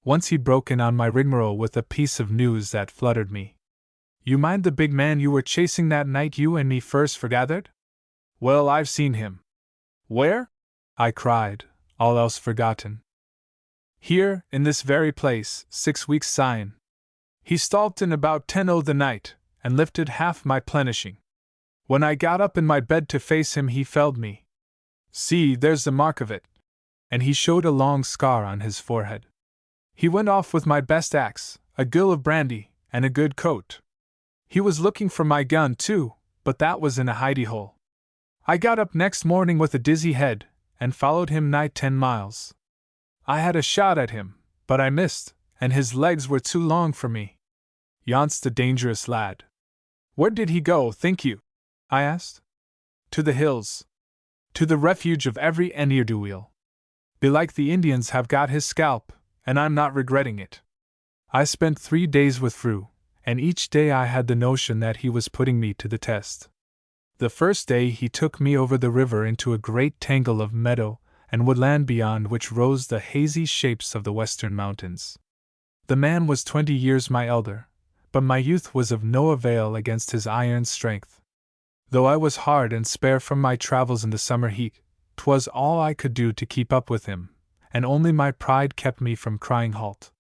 Once he broke in on my rigmarole with a piece of news that fluttered me. You mind the big man you were chasing that night you and me first forgathered? Well, I've seen him. Where? I cried, all else forgotten. Here, in this very place, 6 weeks syne. He stalked in about 10 o' the night, and lifted half my plenishing. When I got up in my bed to face him, he felled me. See, there's the mark of it. And he showed a long scar on his forehead. He went off with my best axe, a gill of brandy, and a good coat. He was looking for my gun, too, but that was in a hidey-hole. I got up next morning with a dizzy head, and followed him nigh 10 miles. I had a shot at him, but I missed, and his legs were too long for me. Yon's the dangerous lad. Where did he go, think you? I asked. To the hills. To the refuge of every ne'er-do-weel. Belike the Indians have got his scalp, and I'm not regretting it. I spent 3 days with Frew, and each day I had the notion that he was putting me to the test. The first day he took me over the river into a great tangle of meadow and woodland beyond which rose the hazy shapes of the western mountains. The man was 20 years my elder, but my youth was of no avail against his iron strength. Though I was hard and spare from my travels in the summer heat, 'twas all I could do to keep up with him, and only my pride kept me from crying halt.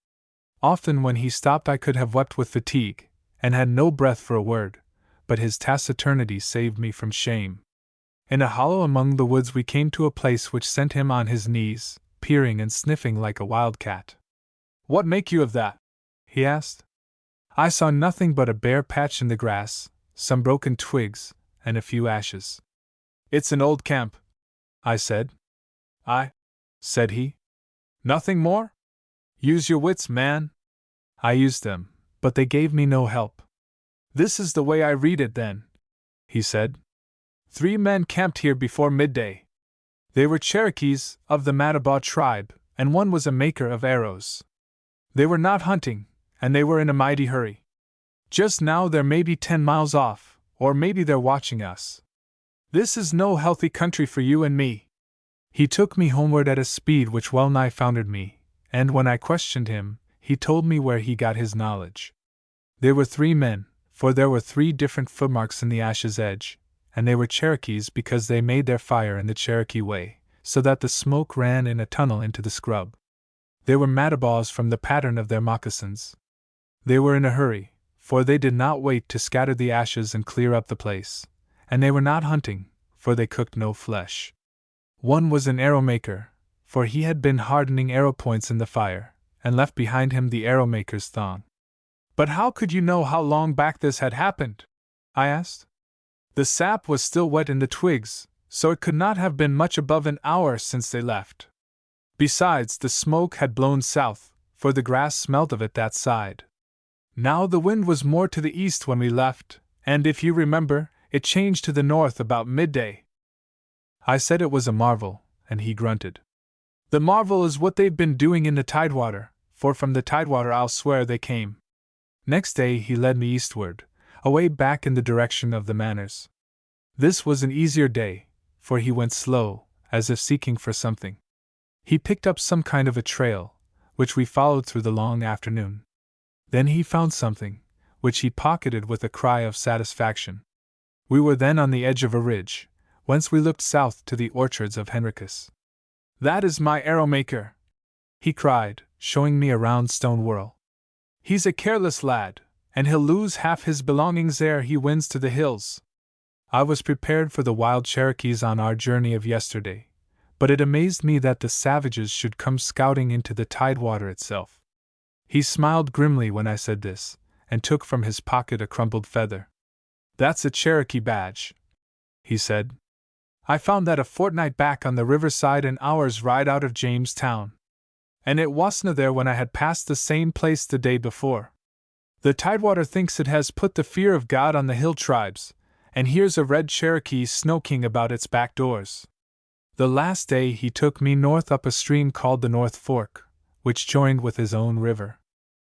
Often when he stopped I could have wept with fatigue, and had no breath for a word, but his taciturnity saved me from shame. In a hollow among the woods we came to a place which sent him on his knees, peering and sniffing like a wild cat. "What make you of that?" he asked. I saw nothing but a bare patch in the grass, some broken twigs, and a few ashes. "It's an old camp," I said. "Aye," said he. "Nothing more? Use your wits, man." I used them, but they gave me no help. "This is the way I read it, then," he said. 3 men camped here before midday. They were Cherokees of the Mattabaw tribe, and one was a maker of arrows. They were not hunting, and they were in a mighty hurry. Just now they're maybe 10 miles off, or maybe they're watching us. This is no healthy country for you and me." He took me homeward at a speed which well nigh foundered me, and when I questioned him, he told me where he got his knowledge. They were 3 men, for there were 3 different footmarks in the ash's edge, and they were Cherokees because they made their fire in the Cherokee way, so that the smoke ran in a tunnel into the scrub. They were Mattabaws from the pattern of their moccasins. They were in a hurry, for they did not wait to scatter the ashes and clear up the place, and they were not hunting, for they cooked no flesh. One was an arrow maker, for he had been hardening arrow points in the fire, and left behind him the arrow maker's thong. "But how could you know how long back this had happened?" I asked. "The sap was still wet in the twigs, so it could not have been much above an hour since they left. Besides, the smoke had blown south, for the grass smelt of it that side. Now the wind was more to the east when we left, and if you remember, it changed to the north about midday." I said it was a marvel, and he grunted. "The marvel is what they've been doing in the tidewater, for from the tidewater I'll swear they came." Next day he led me eastward, away back in the direction of the Manors. This was an easier day, for he went slow, as if seeking for something. He picked up some kind of a trail, which we followed through the long afternoon. Then he found something, which he pocketed with a cry of satisfaction. We were then on the edge of a ridge, whence we looked south to the orchards of Henricus. "That is my arrow maker," he cried, showing me a round stone whirl. "He's a careless lad, and he'll lose half his belongings ere he wins to the hills." I was prepared for the wild Cherokees on our journey of yesterday, but it amazed me that the savages should come scouting into the tidewater itself. He smiled grimly when I said this, and took from his pocket a crumpled feather. "That's a Cherokee badge," he said. "I found that a fortnight back on the riverside an hour's ride out of Jamestown. And it wasna there when I had passed the same place the day before. The tidewater thinks it has put the fear of God on the hill tribes, and here's a red Cherokee snoking about its back doors." The last day he took me north up a stream called the North Fork, which joined with his own river.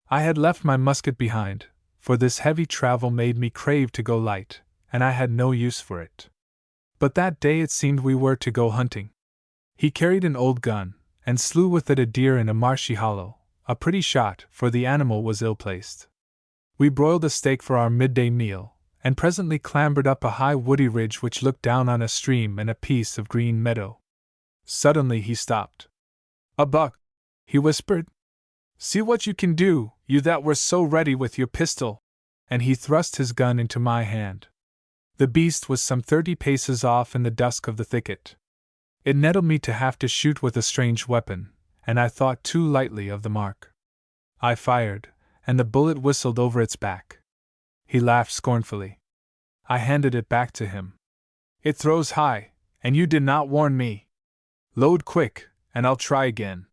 I had left my musket behind, for this heavy travel made me crave to go light, and I had no use for it. But that day it seemed we were to go hunting. He carried an old gun, and slew with it a deer in a marshy hollow, a pretty shot, for the animal was ill-placed. We broiled a steak for our midday meal, and presently clambered up a high woody ridge which looked down on a stream and a piece of green meadow. Suddenly he stopped. "A buck," he whispered. "See what you can do, you that were so ready with your pistol," and he thrust his gun into my hand. The beast was some 30 paces off in the dusk of the thicket. It nettled me to have to shoot with a strange weapon, and I thought too lightly of the mark. I fired, and the bullet whistled over its back. He laughed scornfully. I handed it back to him. "It throws high, and you did not warn me. Load quick, and I'll try again."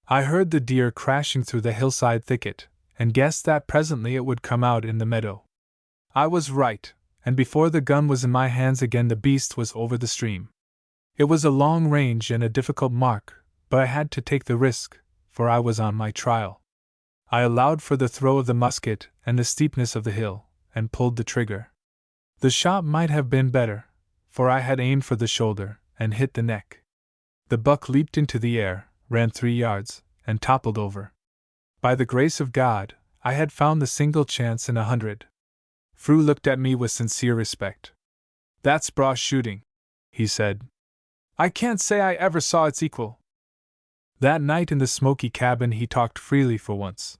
I heard the deer crashing through the hillside thicket, and guessed that presently it would come out in the meadow. I was right, and before the gun was in my hands again the beast was over the stream. It was a long range and a difficult mark, but I had to take the risk, for I was on my trial. I allowed for the throw of the musket and the steepness of the hill, and pulled the trigger. The shot might have been better, for I had aimed for the shoulder and hit the neck. The buck leaped into the air, ran 3 yards, and toppled over. By the grace of God, I had found the single chance in 100. Frew looked at me with sincere respect. "That's braw shooting," he said. "I can't say I ever saw its equal." That night in the smoky cabin he talked freely for once.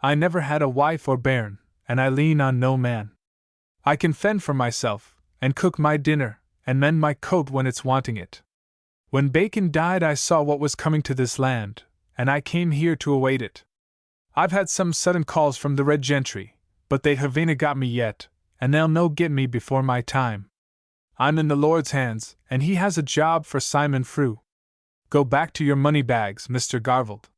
"I never had a wife or bairn, and I lean on no man. I can fend for myself, and cook my dinner, and mend my coat when it's wanting it. When Bacon died, I saw what was coming to this land, and I came here to await it. I've had some sudden calls from the red gentry, but they haven't got me yet, and they'll no get me before my time. I'm in the Lord's hands, and he has a job for Simon Frew. Go back to your money bags, Mr. Garvald.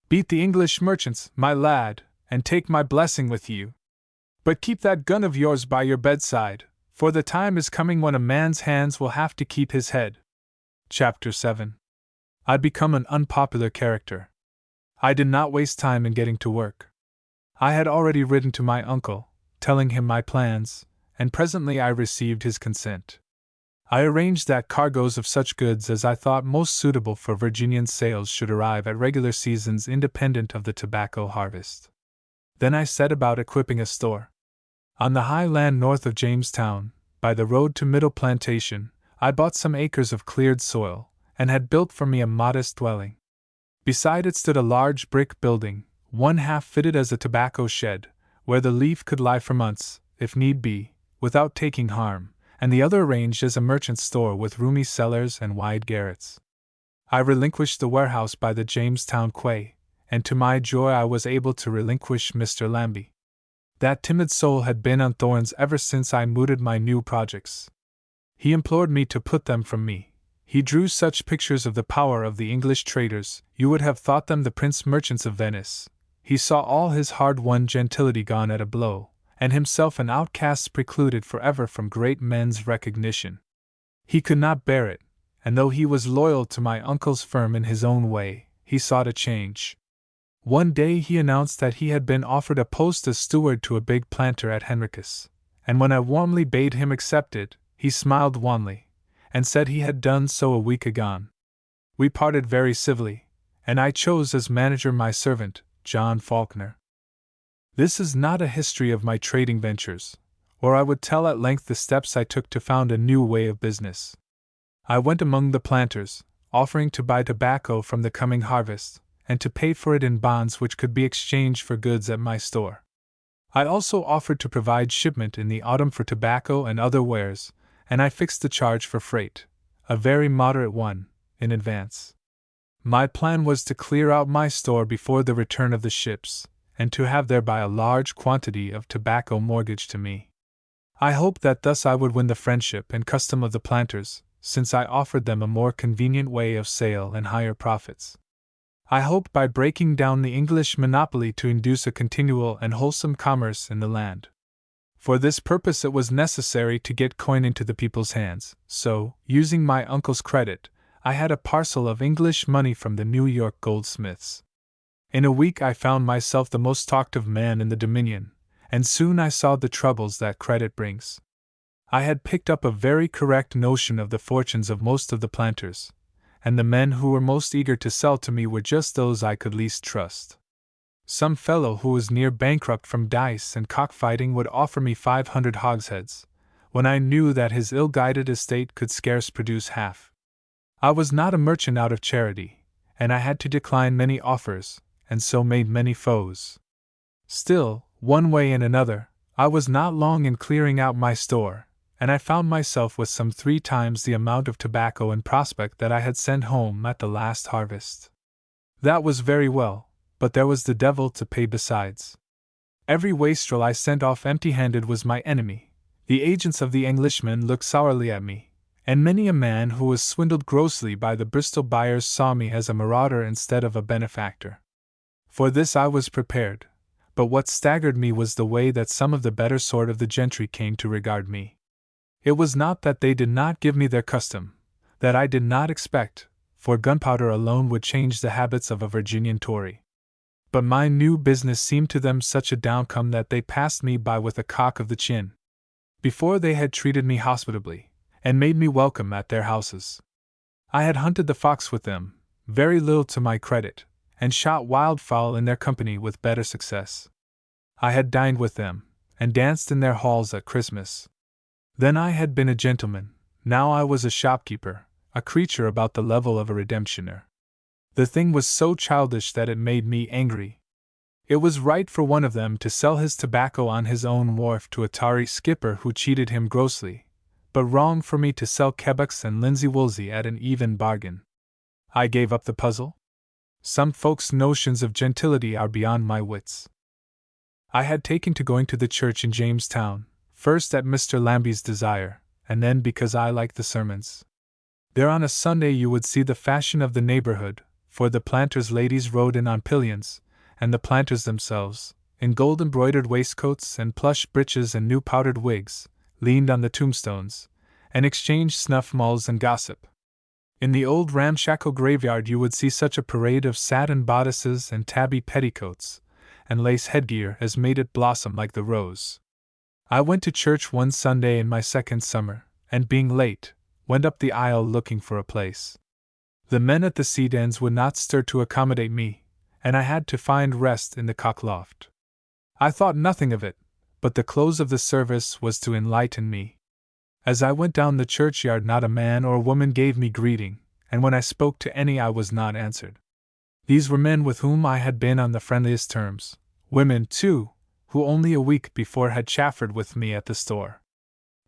Beat the English merchants, my lad, and take my blessing with you. But keep that gun of yours by your bedside, for the time is coming when a man's hands will have to keep his head. Chapter 7. I'd become an unpopular character. I did not waste time in getting to work. I had already written to my uncle, telling him my plans, and presently I received his consent. I arranged that cargoes of such goods as I thought most suitable for Virginian sales should arrive at regular seasons independent of the tobacco harvest. Then I set about equipping a store. On the high land north of Jamestown, by the road to Middle Plantation, I bought some acres of cleared soil, and had built for me a modest dwelling. Beside it stood a large brick building, one half fitted as a tobacco shed, where the leaf could lie for months, if need be, without taking harm, and the other arranged as a merchant's store with roomy cellars and wide garrets. I relinquished the warehouse by the Jamestown quay, and to my joy I was able to relinquish Mr. Lambie. That timid soul had been on thorns ever since I mooted my new projects. He implored me to put them from me. He drew such pictures of the power of the English traders, you would have thought them the prince merchants of Venice. He saw all his hard-won gentility gone at a blow, and himself an outcast precluded forever from great men's recognition. He could not bear it, and though he was loyal to my uncle's firm in his own way, he sought a change. One day he announced that he had been offered a post as steward to a big planter at Henricus, and when I warmly bade him accept it, he smiled wanly, and said he had done so a week agone. We parted very civilly, and I chose as manager my servant, John Faulkner. This is not a history of my trading ventures, or I would tell at length the steps I took to found a new way of business. I went among the planters, offering to buy tobacco from the coming harvest, and to pay for it in bonds which could be exchanged for goods at my store. I also offered to provide shipment in the autumn for tobacco and other wares, and I fixed the charge for freight, a very moderate one, in advance. My plan was to clear out my store before the return of the ships, and to have thereby a large quantity of tobacco mortgaged to me. I hoped that thus I would win the friendship and custom of the planters, since I offered them a more convenient way of sale and higher profits. I hoped by breaking down the English monopoly to induce a continual and wholesome commerce in the land. For this purpose it was necessary to get coin into the people's hands, so, using my uncle's credit, I had a parcel of English money from the New York goldsmiths. In a week I found myself the most talked of man in the Dominion, and soon I saw the troubles that credit brings. I had picked up a very correct notion of the fortunes of most of the planters, and the men who were most eager to sell to me were just those I could least trust. Some fellow who was near bankrupt from dice and cockfighting would offer me 500 hogsheads, when I knew that his ill-guided estate could scarce produce half. I was not a merchant out of charity, and I had to decline many offers, and so made many foes. Still, one way and another, I was not long in clearing out my store, and I found myself with some 3 times the amount of tobacco in prospect that I had sent home at the last harvest. That was very well, but there was the devil to pay besides. Every wastrel I sent off empty-handed was my enemy. The agents of the Englishmen looked sourly at me, and many a man who was swindled grossly by the Bristol buyers saw me as a marauder instead of a benefactor. For this I was prepared, but what staggered me was the way that some of the better sort of the gentry came to regard me. It was not that they did not give me their custom, that I did not expect, for gunpowder alone would change the habits of a Virginian Tory. But my new business seemed to them such a downcome that they passed me by with a cock of the chin. Before they had treated me hospitably, and made me welcome at their houses. I had hunted the fox with them, very little to my credit, and shot wildfowl in their company with better success. I had dined with them, and danced in their halls at Christmas. Then I had been a gentleman, now I was a shopkeeper, a creature about the level of a redemptioner. The thing was so childish that it made me angry. It was right for one of them to sell his tobacco on his own wharf to a tarry skipper who cheated him grossly, but wrong for me to sell Kebbucks and linsey woolsey at an even bargain. I gave up the puzzle. Some folks' notions of gentility are beyond my wits. I had taken to going to the church in Jamestown, first at Mr. Lambie's desire, and then because I liked the sermons. There on a Sunday you would see the fashion of the neighborhood, for the planters' ladies rode in on pillions, and the planters themselves, in gold-embroidered waistcoats and plush breeches and new powdered wigs, leaned on the tombstones, and exchanged snuff-mulls and gossip. In the old ramshackle graveyard you would see such a parade of satin bodices and tabby petticoats, and lace headgear as made it blossom like the rose. I went to church one Sunday in my second summer, and being late, went up the aisle looking for a place. The men at the seat ends would not stir to accommodate me, and I had to find rest in the cockloft. I thought nothing of it, but the close of the service was to enlighten me. As I went down the churchyard not a man or woman gave me greeting, and when I spoke to any I was not answered. These were men with whom I had been on the friendliest terms, women, too, who only a week before had chaffered with me at the store.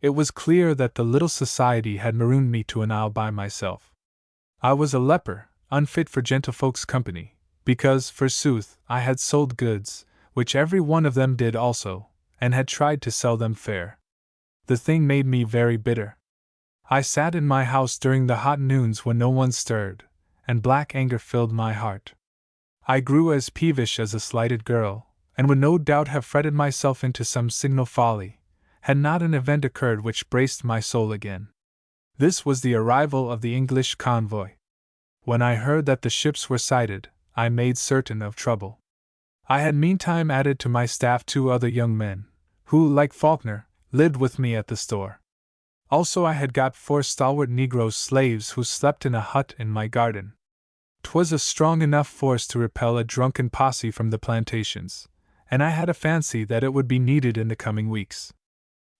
It was clear that the little society had marooned me to an aisle by myself. I was a leper, unfit for gentlefolks' company, because, forsooth, I had sold goods, which every one of them did also, and had tried to sell them fair. The thing made me very bitter. I sat in my house during the hot noons when no one stirred, and black anger filled my heart. I grew as peevish as a slighted girl, and would no doubt have fretted myself into some signal folly, had not an event occurred which braced my soul again. This was the arrival of the English convoy. When I heard that the ships were sighted, I made certain of trouble. I had meantime added to my staff 2 other young men, who, like Faulkner, lived with me at the store. Also I had got 4 stalwart Negro slaves who slept in a hut in my garden. 'Twas a strong enough force to repel a drunken posse from the plantations, and I had a fancy that it would be needed in the coming weeks.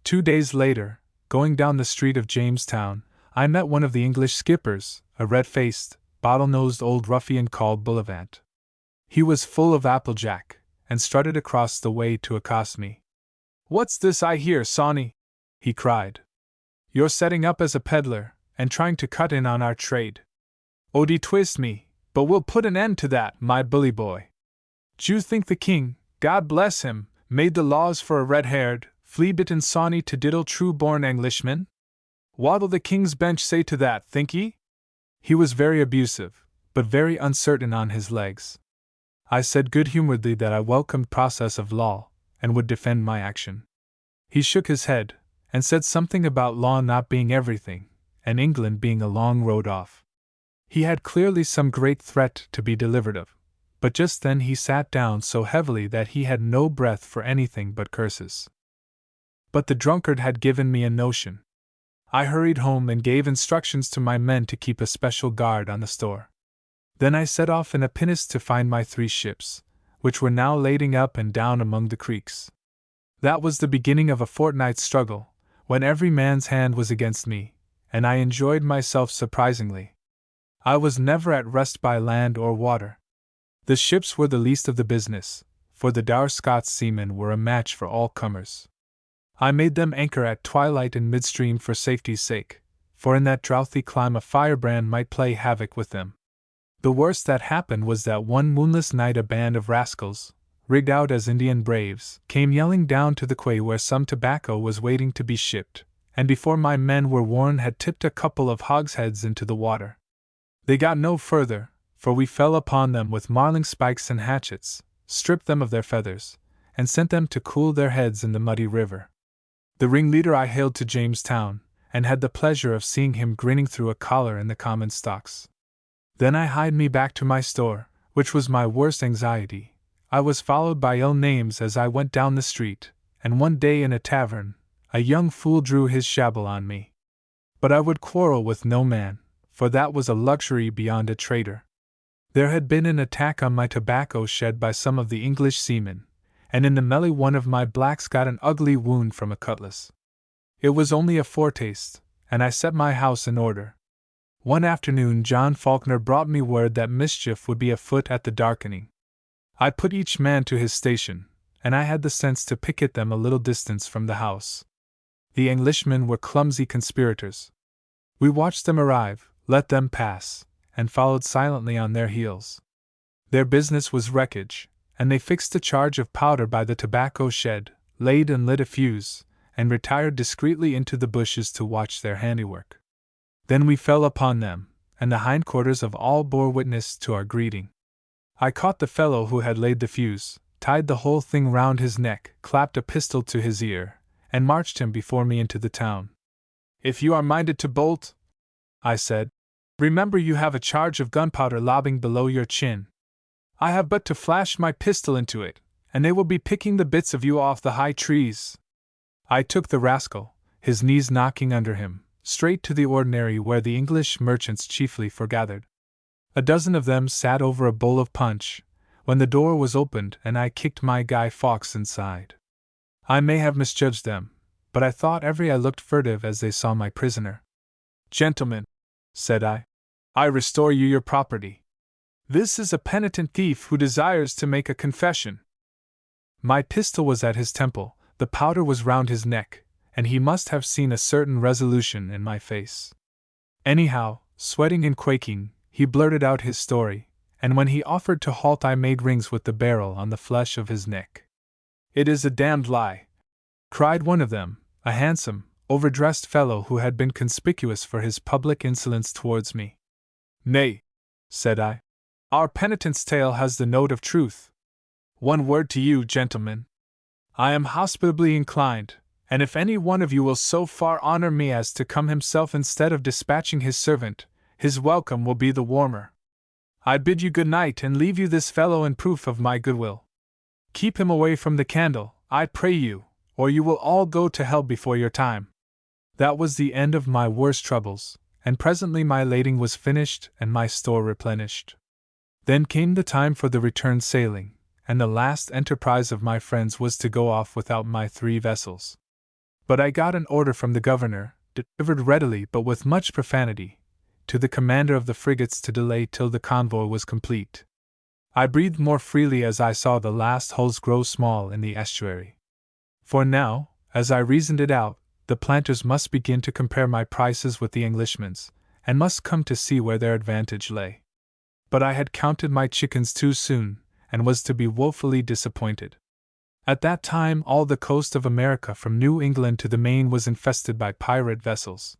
2 days later, going down the street of Jamestown, I met one of the English skippers, a red-faced, bottle-nosed old ruffian called Bullivant. He was full of applejack, and strutted across the way to accost me. "What's this I hear, Sawney?" he cried. "You're setting up as a peddler, and trying to cut in on our trade. Odie twist me, but we'll put an end to that, my bully boy. D'you think the king, God bless him, made the laws for a red-haired, flea-bitten Sawney to diddle true-born Englishmen? What'll the king's bench say to that, think ye?" He was very abusive, but very uncertain on his legs. I said good-humoredly that I welcomed process of law, and would defend my action. He shook his head, and said something about law not being everything, and England being a long road off. He had clearly some great threat to be delivered of, but just then he sat down so heavily that he had no breath for anything but curses. But the drunkard had given me a notion. I hurried home and gave instructions to my men to keep a special guard on the store. Then I set off in a pinnace to find my 3 ships, which were now lading up and down among the creeks. That was the beginning of a fortnight's struggle, when every man's hand was against me, and I enjoyed myself surprisingly. I was never at rest by land or water. The ships were the least of the business, for the dour Scots seamen were a match for all comers. I made them anchor at twilight in midstream for safety's sake, for in that drouthy clime a firebrand might play havoc with them. The worst that happened was that one moonless night a band of rascals, rigged out as Indian braves, came yelling down to the quay where some tobacco was waiting to be shipped, and before my men were warned had tipped a couple of hogsheads into the water. They got no further, for we fell upon them with marling spikes and hatchets, stripped them of their feathers, and sent them to cool their heads in the muddy river. The ringleader I hailed to Jamestown, and had the pleasure of seeing him grinning through a collar in the common stocks. Then I hied me back to my store, which was my worst anxiety. I was followed by ill names as I went down the street, and one day in a tavern, a young fool drew his shabble on me. But I would quarrel with no man, for that was a luxury beyond a trader. There had been an attack on my tobacco shed by some of the English seamen, and in the melee one of my blacks got an ugly wound from a cutlass. It was only a foretaste, and I set my house in order. One afternoon John Faulkner brought me word that mischief would be afoot at the darkening. I put each man to his station, and I had the sense to picket them a little distance from the house. The Englishmen were clumsy conspirators. We watched them arrive, let them pass, and followed silently on their heels. Their business was wreckage, and they fixed a charge of powder by the tobacco shed, laid and lit a fuse, and retired discreetly into the bushes to watch their handiwork. Then we fell upon them, and the hindquarters of all bore witness to our greeting. I caught the fellow who had laid the fuse, tied the whole thing round his neck, clapped a pistol to his ear, and marched him before me into the town. "If you are minded to bolt," I said, "remember you have a charge of gunpowder lobbing below your chin. I have but to flash my pistol into it, and they will be picking the bits of you off the high trees." I took the rascal, his knees knocking under him, straight to the ordinary where the English merchants chiefly foregathered. A dozen of them sat over a bowl of punch, when the door was opened and I kicked my Guy Fawkes inside. I may have misjudged them, but I thought every eye looked furtive as they saw my prisoner. "Gentlemen," said I restore you your property. This is a penitent thief who desires to make a confession." My pistol was at his temple, the powder was round his neck, and he must have seen a certain resolution in my face. Anyhow, sweating and quaking, he blurted out his story, and when he offered to halt I made rings with the barrel on the flesh of his neck. "It is a damned lie," cried one of them, a handsome, overdressed fellow who had been conspicuous for his public insolence towards me. "Nay," said I, "our penitent's tale has the note of truth. One word to you, gentlemen. I am hospitably inclined, and if any one of you will so far honor me as to come himself instead of dispatching his servant, his welcome will be the warmer. I bid you good night and leave you this fellow in proof of my goodwill. Keep him away from the candle, I pray you, or you will all go to hell before your time." That was the end of my worst troubles, and presently my lading was finished and my store replenished. Then came the time for the return sailing, and the last enterprise of my friends was to go off without my 3 vessels. But I got an order from the governor, delivered readily but with much profanity, to the commander of the frigates to delay till the convoy was complete. I breathed more freely as I saw the last hulls grow small in the estuary. For now, as I reasoned it out, the planters must begin to compare my prices with the Englishmen's, and must come to see where their advantage lay. But I had counted my chickens too soon, and was to be woefully disappointed. At that time all the coast of America from New England to the Main was infested by pirate vessels.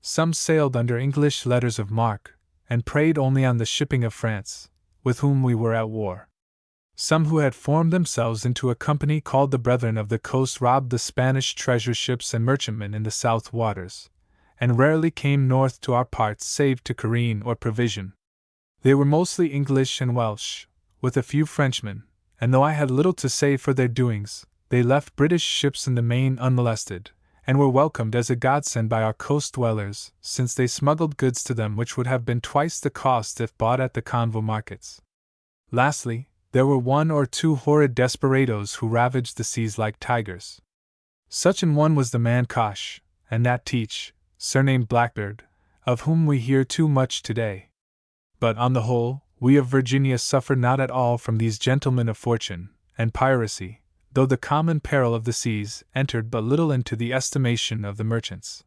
Some sailed under English letters of marque, and preyed only on the shipping of France, with whom we were at war. Some who had formed themselves into a company called the Brethren of the Coast robbed the Spanish treasure ships and merchantmen in the South Waters, and rarely came north to our parts save to careen or provision. They were mostly English and Welsh, with a few Frenchmen, and though I had little to say for their doings, they left British ships in the Main unmolested, and were welcomed as a godsend by our coast dwellers, since they smuggled goods to them which would have been twice the cost if bought at the convo markets. Lastly, there were 1 or 2 horrid desperadoes who ravaged the seas like tigers. Such an one was the man Kosh, and that Teach, surnamed Blackbeard, of whom we hear too much today. But on the whole, we of Virginia suffered not at all from these gentlemen of fortune, and piracy, though the common peril of the seas entered but little into the estimation of the merchants.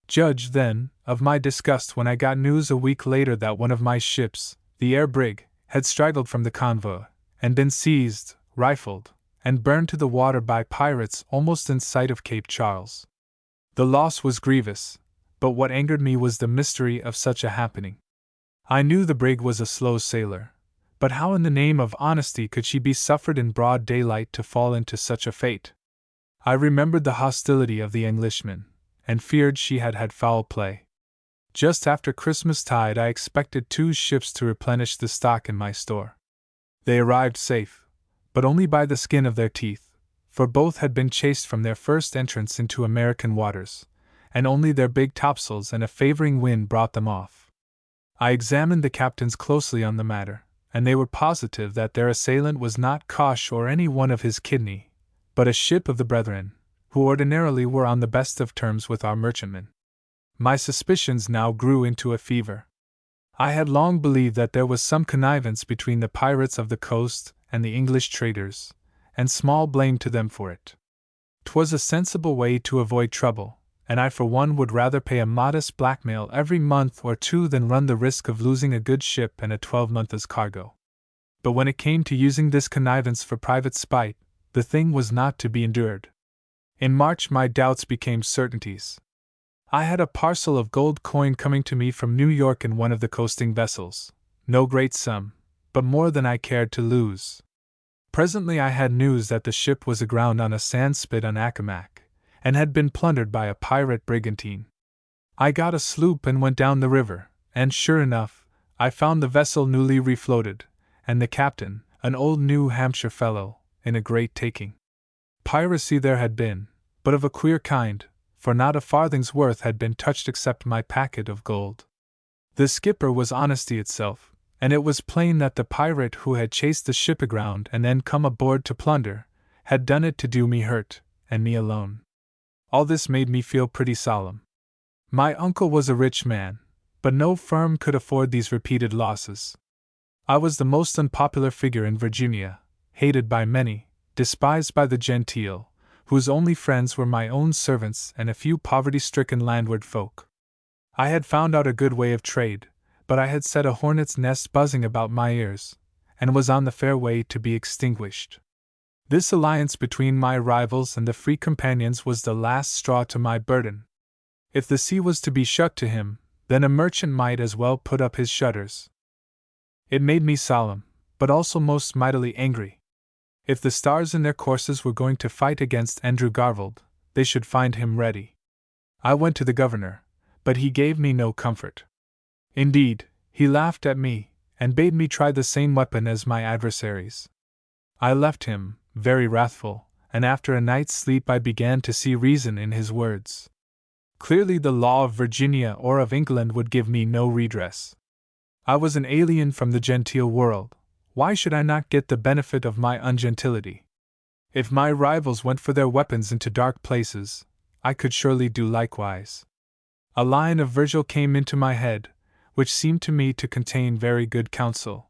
Judge, then, of my disgust when I got news a week later that one of my ships, the air brig, had straggled from the convoy, and been seized, rifled, and burned to the water by pirates almost in sight of Cape Charles. The loss was grievous, but what angered me was the mystery of such a happening. I knew the brig was a slow sailer, but how in the name of honesty could she be suffered in broad daylight to fall into such a fate? I remembered the hostility of the Englishmen, and feared she had had foul play. Just after Christmas-tide I expected 2 ships to replenish the stock in my store. They arrived safe, but only by the skin of their teeth, for both had been chased from their first entrance into American waters, and only their big topsails and a favoring wind brought them off. I examined the captains closely on the matter, and they were positive that their assailant was not Kosh or any one of his kidney, but a ship of the Brethren, who ordinarily were on the best of terms with our merchantmen. My suspicions now grew into a fever. I had long believed that there was some connivance between the pirates of the coast and the English traders, and small blame to them for it. 'Twas a sensible way to avoid trouble, and I for one would rather pay a modest blackmail every month or two than run the risk of losing a good ship and a 12-months' cargo. But when it came to using this connivance for private spite, the thing was not to be endured. In March my doubts became certainties. I had a parcel of gold coin coming to me from New York in one of the coasting vessels, no great sum, but more than I cared to lose. Presently I had news that the ship was aground on a sand spit on Accomac, and had been plundered by a pirate brigantine. I got a sloop and went down the river, and sure enough, I found the vessel newly refloated, and the captain, an old New Hampshire fellow, in a great taking. Piracy there had been, but of a queer kind, for not a farthing's worth had been touched except my packet of gold. The skipper was honesty itself, and it was plain that the pirate who had chased the ship aground and then come aboard to plunder, had done it to do me hurt, and me alone. All this made me feel pretty solemn. My uncle was a rich man, but no firm could afford these repeated losses. I was the most unpopular figure in Virginia, hated by many, despised by the genteel, whose only friends were my own servants and a few poverty-stricken landward folk. I had found out a good way of trade, but I had set a hornet's nest buzzing about my ears, and was on the fair way to be extinguished. This alliance between my rivals and the Free Companions was the last straw to my burden. If the sea was to be shut to him, then a merchant might as well put up his shutters. It made me solemn, but also most mightily angry. If the stars in their courses were going to fight against Andrew Garvold, they should find him ready. I went to the governor, but he gave me no comfort. Indeed, he laughed at me, and bade me try the same weapon as my adversaries. I left him, very wrathful, and after a night's sleep I began to see reason in his words. Clearly the law of Virginia or of England would give me no redress. I was an alien from the genteel world. Why should I not get the benefit of my ungentility? If my rivals went for their weapons into dark places, I could surely do likewise. A line of Virgil came into my head, which seemed to me to contain very good counsel.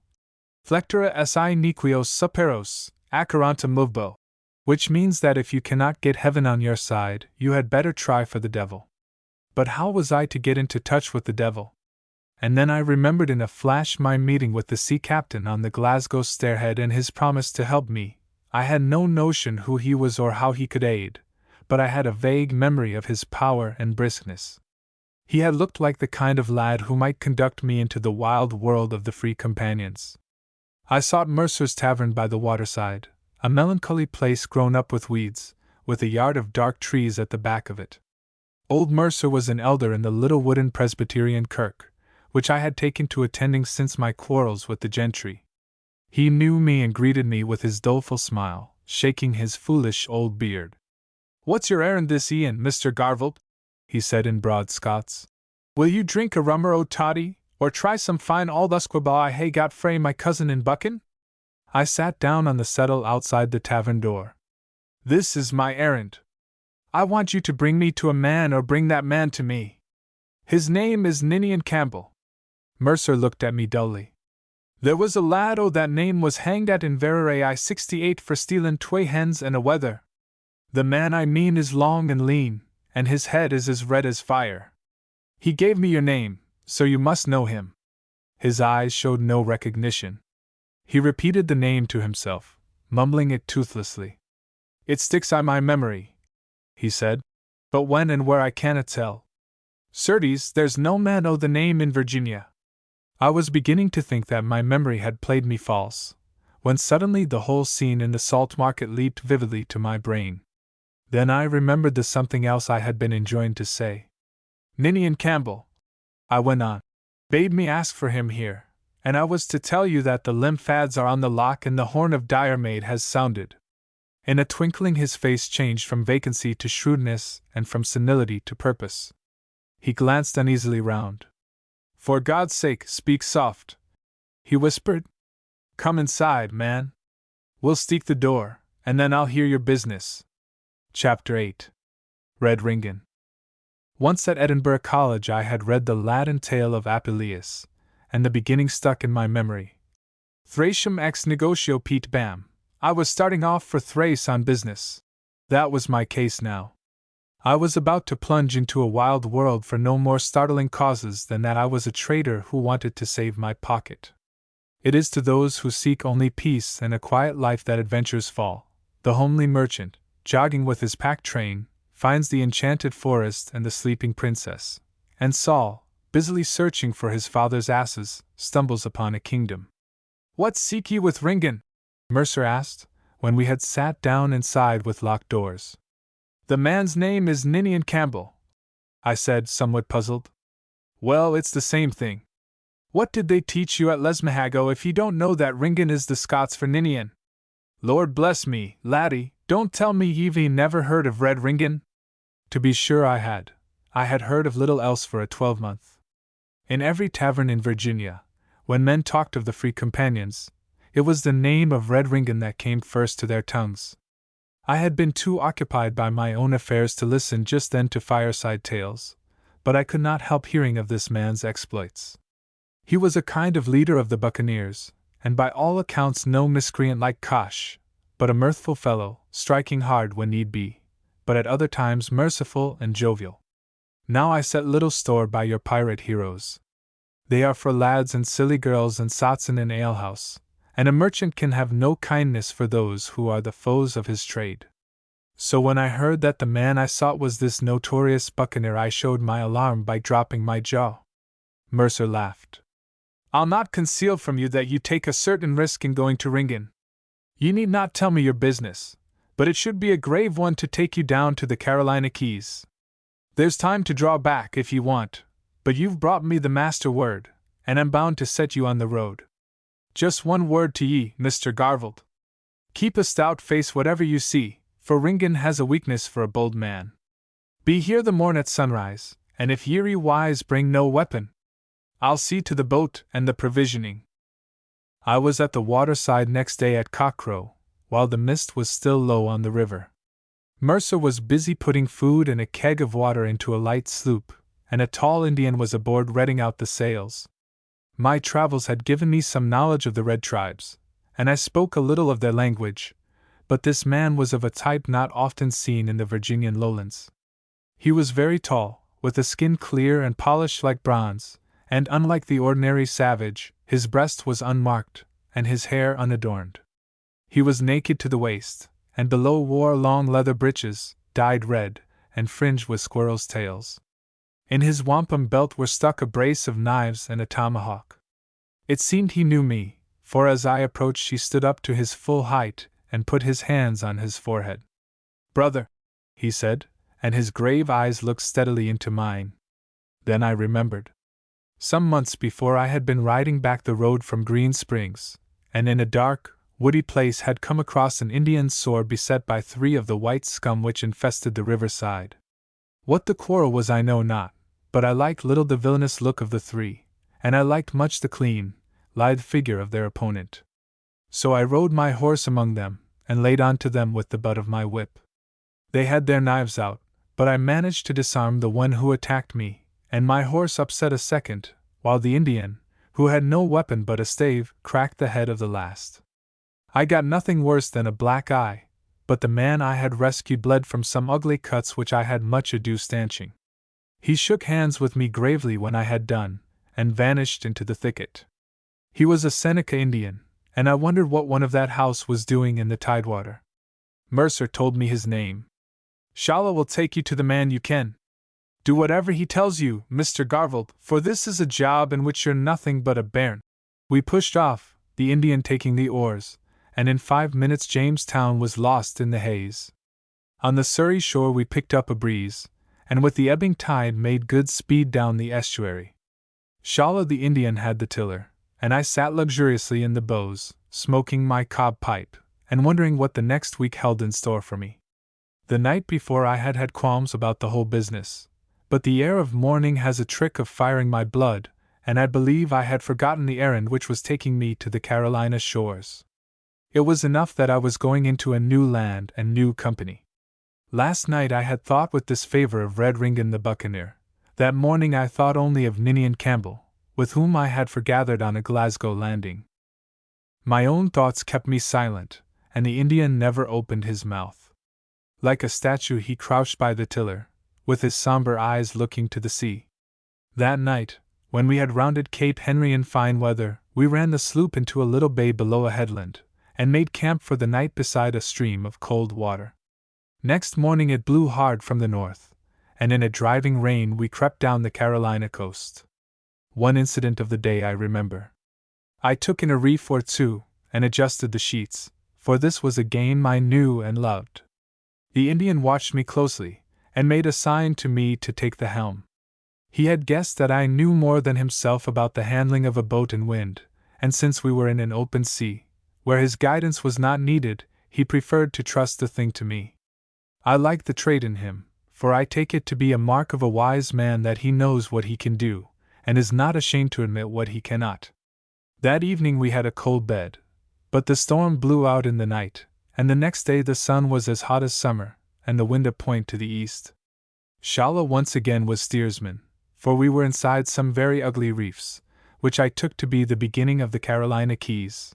Flectere si nequios superos, aceranta movebo, which means that if you cannot get heaven on your side, you had better try for the devil. But how was I to get into touch with the devil? And then I remembered in a flash my meeting with the sea captain on the Glasgow stairhead and his promise to help me. I had no notion who he was or how he could aid, but I had a vague memory of his power and briskness. He had looked like the kind of lad who might conduct me into the wild world of the Free Companions. I sought Mercer's Tavern by the waterside, a melancholy place grown up with weeds, with a yard of dark trees at the back of it. Old Mercer was an elder in the little wooden Presbyterian kirk, which I had taken to attending since my quarrels with the gentry. He knew me and greeted me with his doleful smile, shaking his foolish old beard. "What's your errand this e'en, Mr. Garvold?" he said in broad Scots. "Will you drink a rummer o' toddy, or try some fine old usquebaugh I hae got frae my cousin in Buchan?" I sat down on the settle outside the tavern door. "This is my errand. I want you to bring me to a man or bring that man to me. His name is Ninian Campbell." Mercer looked at me dully. "There was a lad o' that name was hanged at Inverary I 68 for stealing 2 hens and a wether. The man I mean is long and lean, and his head is as red as fire. He gave me your name, so you must know him." His eyes showed no recognition. He repeated the name to himself, mumbling it toothlessly. "It sticks on my memory," he said, "but when and where I cannot tell. Certes, there's no man o' the name in Virginia." I was beginning to think that my memory had played me false, when suddenly the whole scene in the salt market leaped vividly to my brain. Then I remembered the something else I had been enjoined to say. "Ninian Campbell," I went on, "bade me ask for him here, and I was to tell you that the lymphads are on the lock and the horn of Diarmaid has sounded." In a twinkling his face changed from vacancy to shrewdness and from senility to purpose. He glanced uneasily round. "For God's sake, speak soft," he whispered. "Come inside, man. We'll steek the door, and then I'll hear your business." Chapter 8. Red Ringen. Once at Edinburgh College I had read the Latin tale of Apuleius, and the beginning stuck in my memory. Thracium ex negotio Pete Bam. I was starting off for Thrace on business. That was my case now. I was about to plunge into a wild world for no more startling causes than that I was a trader who wanted to save my pocket. It is to those who seek only peace and a quiet life that adventures fall. The homely merchant, jogging with his pack train, finds the enchanted forest and the sleeping princess, and Saul, busily searching for his father's asses, stumbles upon a kingdom. "What seek ye with Ringan?" Mercer asked, when we had sat down inside with locked doors. "The man's name is Ninian Campbell," I said, somewhat puzzled. "Well, it's the same thing. What did they teach you at Lesmahago if you don't know that Ringan is the Scots for Ninian? Lord bless me, laddie, don't tell me ye've never heard of Red Ringan?" To be sure I had. I had heard of little else for a 12-month. In every tavern in Virginia, when men talked of the Free Companions, it was the name of Red Ringan that came first to their tongues. I had been too occupied by my own affairs to listen just then to fireside tales, but I could not help hearing of this man's exploits. He was a kind of leader of the buccaneers, and by all accounts no miscreant like Kosh, but a mirthful fellow, striking hard when need be, but at other times merciful and jovial. Now I set little store by your pirate heroes. They are for lads and silly girls and sots in an alehouse, and a merchant can have no kindness for those who are the foes of his trade. So when I heard that the man I sought was this notorious buccaneer, I showed my alarm by dropping my jaw. Mercer laughed. "I'll not conceal from you that you take a certain risk in going to Ringan. Ye need not tell me your business, but it should be a grave one to take you down to the Carolina Keys. There's time to draw back if ye want, but you've brought me the master word, and I'm bound to set you on the road. Just one word to ye, Mr. Garvald. Keep a stout face whatever you see, for Ringan has a weakness for a bold man. Be here the morn at sunrise, and if ye're wise bring no weapon. I'll see to the boat and the provisioning." I was at the waterside next day at cockcrow, while the mist was still low on the river. Mercer was busy putting food and a keg of water into a light sloop, and a tall Indian was aboard reading out the sails. My travels had given me some knowledge of the red tribes, and I spoke a little of their language, but this man was of a type not often seen in the Virginian lowlands. He was very tall, with a skin clear and polished like bronze, and unlike the ordinary savage, his breast was unmarked, and his hair unadorned. He was naked to the waist, and below wore long leather breeches, dyed red, and fringed with squirrels' tails. In his wampum belt were stuck a brace of knives and a tomahawk. It seemed he knew me, for as I approached he stood up to his full height and put his hands on his forehead. "Brother," he said, and his grave eyes looked steadily into mine. Then I remembered. Some months before I had been riding back the road from Green Springs, and in a dark, woody place had come across an Indian sore beset by 3 of the white scum which infested the riverside. What the quarrel was I know not, but I liked little the villainous look of the 3, and I liked much the clean, lithe figure of their opponent. So I rode my horse among them, and laid on to them with the butt of my whip. They had their knives out, but I managed to disarm the one who attacked me, and my horse upset a second, while the Indian, who had no weapon but a stave, cracked the head of the last. I got nothing worse than a black eye, but the man I had rescued bled from some ugly cuts which I had much ado stanching. He shook hands with me gravely when I had done, and vanished into the thicket. He was a Seneca Indian, and I wondered what one of that house was doing in the tidewater. Mercer told me his name. "Shalla will take you to the man you ken. Do whatever he tells you, Mr. Garvald, for this is a job in which you're nothing but a bairn." We pushed off, the Indian taking the oars, and in 5 minutes Jamestown was lost in the haze. On the Surrey shore we picked up a breeze, and with the ebbing tide made good speed down the estuary. Shalla the Indian had the tiller, and I sat luxuriously in the bows, smoking my cob pipe, and wondering what the next week held in store for me. The night before I had had qualms about the whole business, but the air of morning has a trick of firing my blood, and I believe I had forgotten the errand which was taking me to the Carolina shores. It was enough that I was going into a new land and new company. Last night I had thought with disfavor of Red Ringan the buccaneer. That morning I thought only of Ninian Campbell, with whom I had forgathered on a Glasgow landing. My own thoughts kept me silent, and the Indian never opened his mouth. Like a statue he crouched by the tiller, with his somber eyes looking to the sea. That night, when we had rounded Cape Henry in fine weather, we ran the sloop into a little bay below a headland, and made camp for the night beside a stream of cold water. Next morning it blew hard from the north, and in a driving rain we crept down the Carolina coast. One incident of the day I remember. I took in a reef or two, and adjusted the sheets, for this was a game I knew and loved. The Indian watched me closely, and made a sign to me to take the helm. He had guessed that I knew more than himself about the handling of a boat and wind, and since we were in an open sea, where his guidance was not needed, he preferred to trust the thing to me. I like the trait in him, for I take it to be a mark of a wise man that he knows what he can do, and is not ashamed to admit what he cannot. That evening we had a cold bed, but the storm blew out in the night, and the next day the sun was as hot as summer, and the wind a point to the east. Shalla once again was steersman, for we were inside some very ugly reefs, which I took to be the beginning of the Carolina Keys.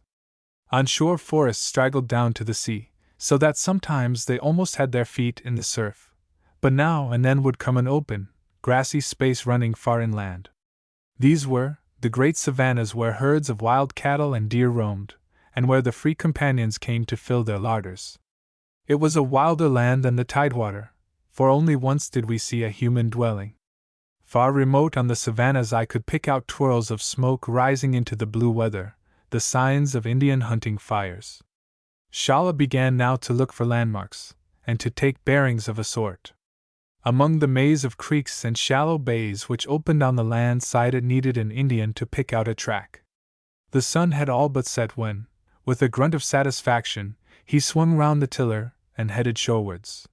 On shore forests straggled down to the sea, so that sometimes they almost had their feet in the surf, but now and then would come an open, grassy space running far inland. These were the great savannas where herds of wild cattle and deer roamed, and where the free companions came to fill their larders. It was a wilder land than the tidewater, for only once did we see a human dwelling. Far remote on the savannas I could pick out twirls of smoke rising into the blue weather, the signs of Indian hunting fires. Shalla began now to look for landmarks, and to take bearings of a sort. Among the maze of creeks and shallow bays which opened on the land side it needed an Indian to pick out a track. The sun had all but set when, with a grunt of satisfaction, he swung round the tiller and headed shorewards.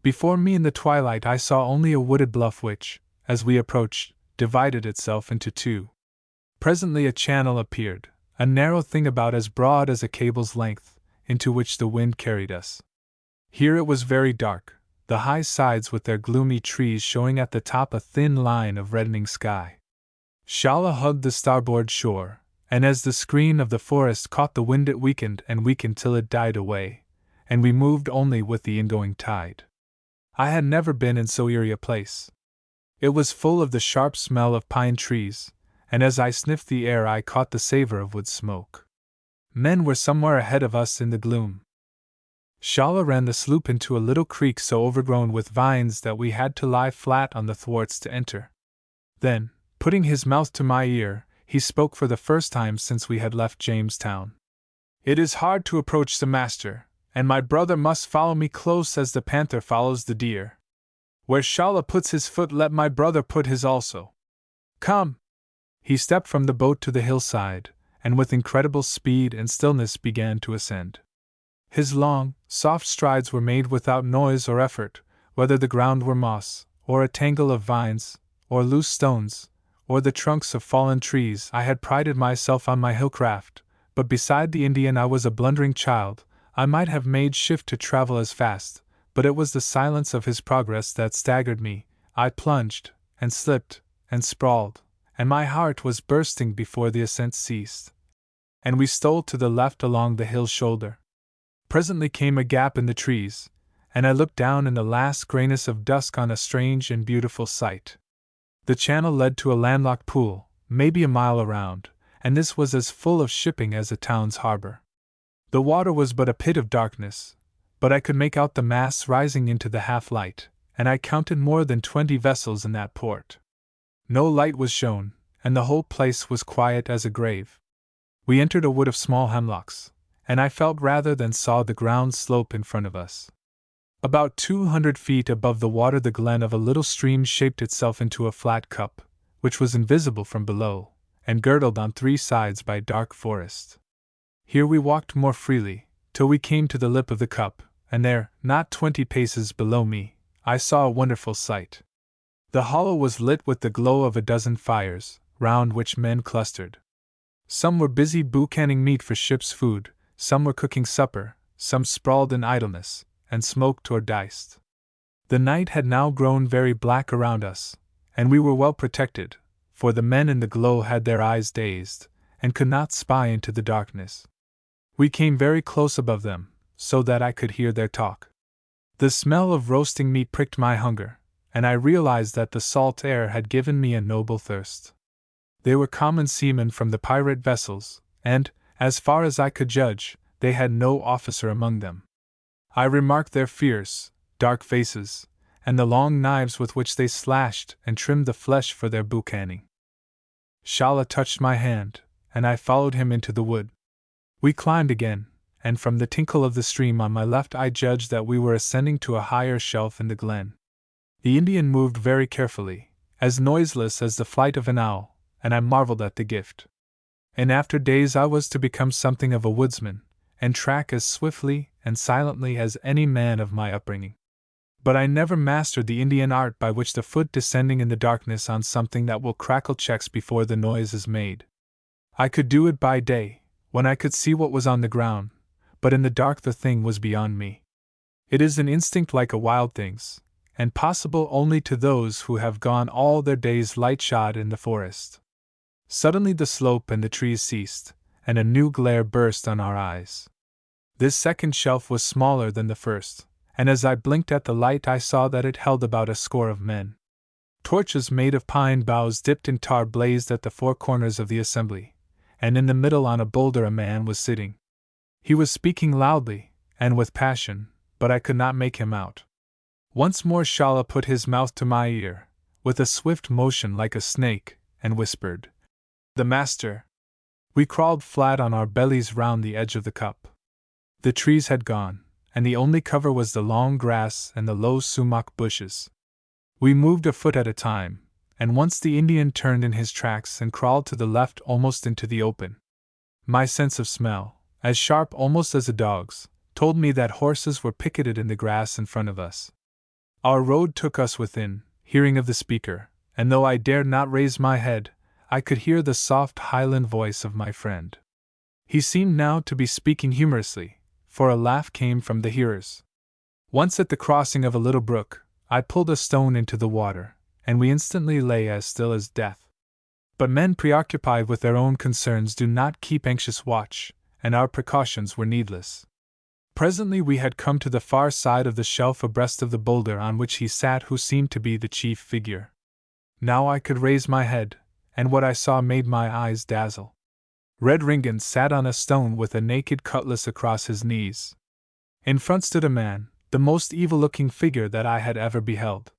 Before me in the twilight I saw only a wooded bluff which, as we approached, divided itself into two. Presently a channel appeared, a narrow thing about as broad as a cable's length, into which the wind carried us. Here it was very dark, the high sides with their gloomy trees showing at the top a thin line of reddening sky. Shalla hugged the starboard shore, and as the screen of the forest caught the wind it weakened and weakened till it died away, and we moved only with the ingoing tide. I had never been in so eerie a place. It was full of the sharp smell of pine trees, and as I sniffed the air I caught the savor of wood smoke. Men were somewhere ahead of us in the gloom. Shalla ran the sloop into a little creek so overgrown with vines that we had to lie flat on the thwarts to enter. Then, putting his mouth to my ear, he spoke for the first time since we had left Jamestown. "It is hard to approach the master, and my brother must follow me close as the panther follows the deer. Where Shalla puts his foot let my brother put his also. Come!" He stepped from the boat to the hillside, and with incredible speed and stillness began to ascend. His long, soft strides were made without noise or effort, whether the ground were moss, or a tangle of vines, or loose stones, or the trunks of fallen trees. I had prided myself on my hillcraft, but beside the Indian I was a blundering child. I might have made shift to travel as fast, but it was the silence of his progress that staggered me. I plunged, and slipped, and sprawled, and my heart was bursting before the ascent ceased. And we stole to the left along the hill shoulder. Presently came a gap in the trees, and I looked down in the last grayness of dusk on a strange and beautiful sight. The channel led to a landlocked pool, maybe a mile around, and this was as full of shipping as a town's harbor. The water was but a pit of darkness, but I could make out the masts rising into the half-light, and I counted more than 20 vessels in that port. No light was shown, and the whole place was quiet as a grave. We entered a wood of small hemlocks, and I felt rather than saw the ground slope in front of us. About 200 feet above the water the glen of a little stream shaped itself into a flat cup, which was invisible from below, and girdled on 3 sides by dark forest. Here we walked more freely, till we came to the lip of the cup, and there, not 20 paces below me, I saw a wonderful sight. The hollow was lit with the glow of a dozen fires, round which men clustered. Some were busy boucanning meat for ship's food, some were cooking supper, some sprawled in idleness, and smoked or diced. The night had now grown very black around us, and we were well protected, for the men in the glow had their eyes dazed, and could not spy into the darkness. We came very close above them, so that I could hear their talk. The smell of roasting meat pricked my hunger, and I realized that the salt air had given me a noble thirst. They were common seamen from the pirate vessels, and, as far as I could judge, they had no officer among them. I remarked their fierce, dark faces, and the long knives with which they slashed and trimmed the flesh for their boucanning. Shala touched my hand, and I followed him into the wood. We climbed again, and from the tinkle of the stream on my left I judged that we were ascending to a higher shelf in the glen. The Indian moved very carefully, as noiseless as the flight of an owl, and I marveled at the gift. In after days I was to become something of a woodsman, and track as swiftly and silently as any man of my upbringing. But I never mastered the Indian art by which the foot descending in the darkness on something that will crackle checks before the noise is made. I could do it by day, when I could see what was on the ground, but in the dark the thing was beyond me. It is an instinct like a wild thing's, and possible only to those who have gone all their days light-shod in the forest. Suddenly the slope and the trees ceased, and a new glare burst on our eyes. This second shelf was smaller than the first, and as I blinked at the light I saw that it held about a score of men. Torches made of pine boughs dipped in tar blazed at the four corners of the assembly, and in the middle on a boulder a man was sitting. He was speaking loudly, and with passion, but I could not make him out. Once more Shala put his mouth to my ear, with a swift motion like a snake, and whispered, "The master." We crawled flat on our bellies round the edge of the cup. The trees had gone, and the only cover was the long grass and the low sumac bushes. We moved a foot at a time, and once the Indian turned in his tracks and crawled to the left almost into the open. My sense of smell, as sharp almost as a dog's, told me that horses were picketed in the grass in front of us. Our road took us within hearing of the speaker, and though I dared not raise my head, I could hear the soft Highland voice of my friend. He seemed now to be speaking humorously, for a laugh came from the hearers. Once at the crossing of a little brook, I pulled a stone into the water, and we instantly lay as still as death. But men preoccupied with their own concerns do not keep anxious watch, and our precautions were needless. Presently we had come to the far side of the shelf abreast of the boulder on which he sat who seemed to be the chief figure. Now I could raise my head, and what I saw made my eyes dazzle. Red Ringan sat on a stone with a naked cutlass across his knees. In front stood a man, the most evil-looking figure that I had ever beheld.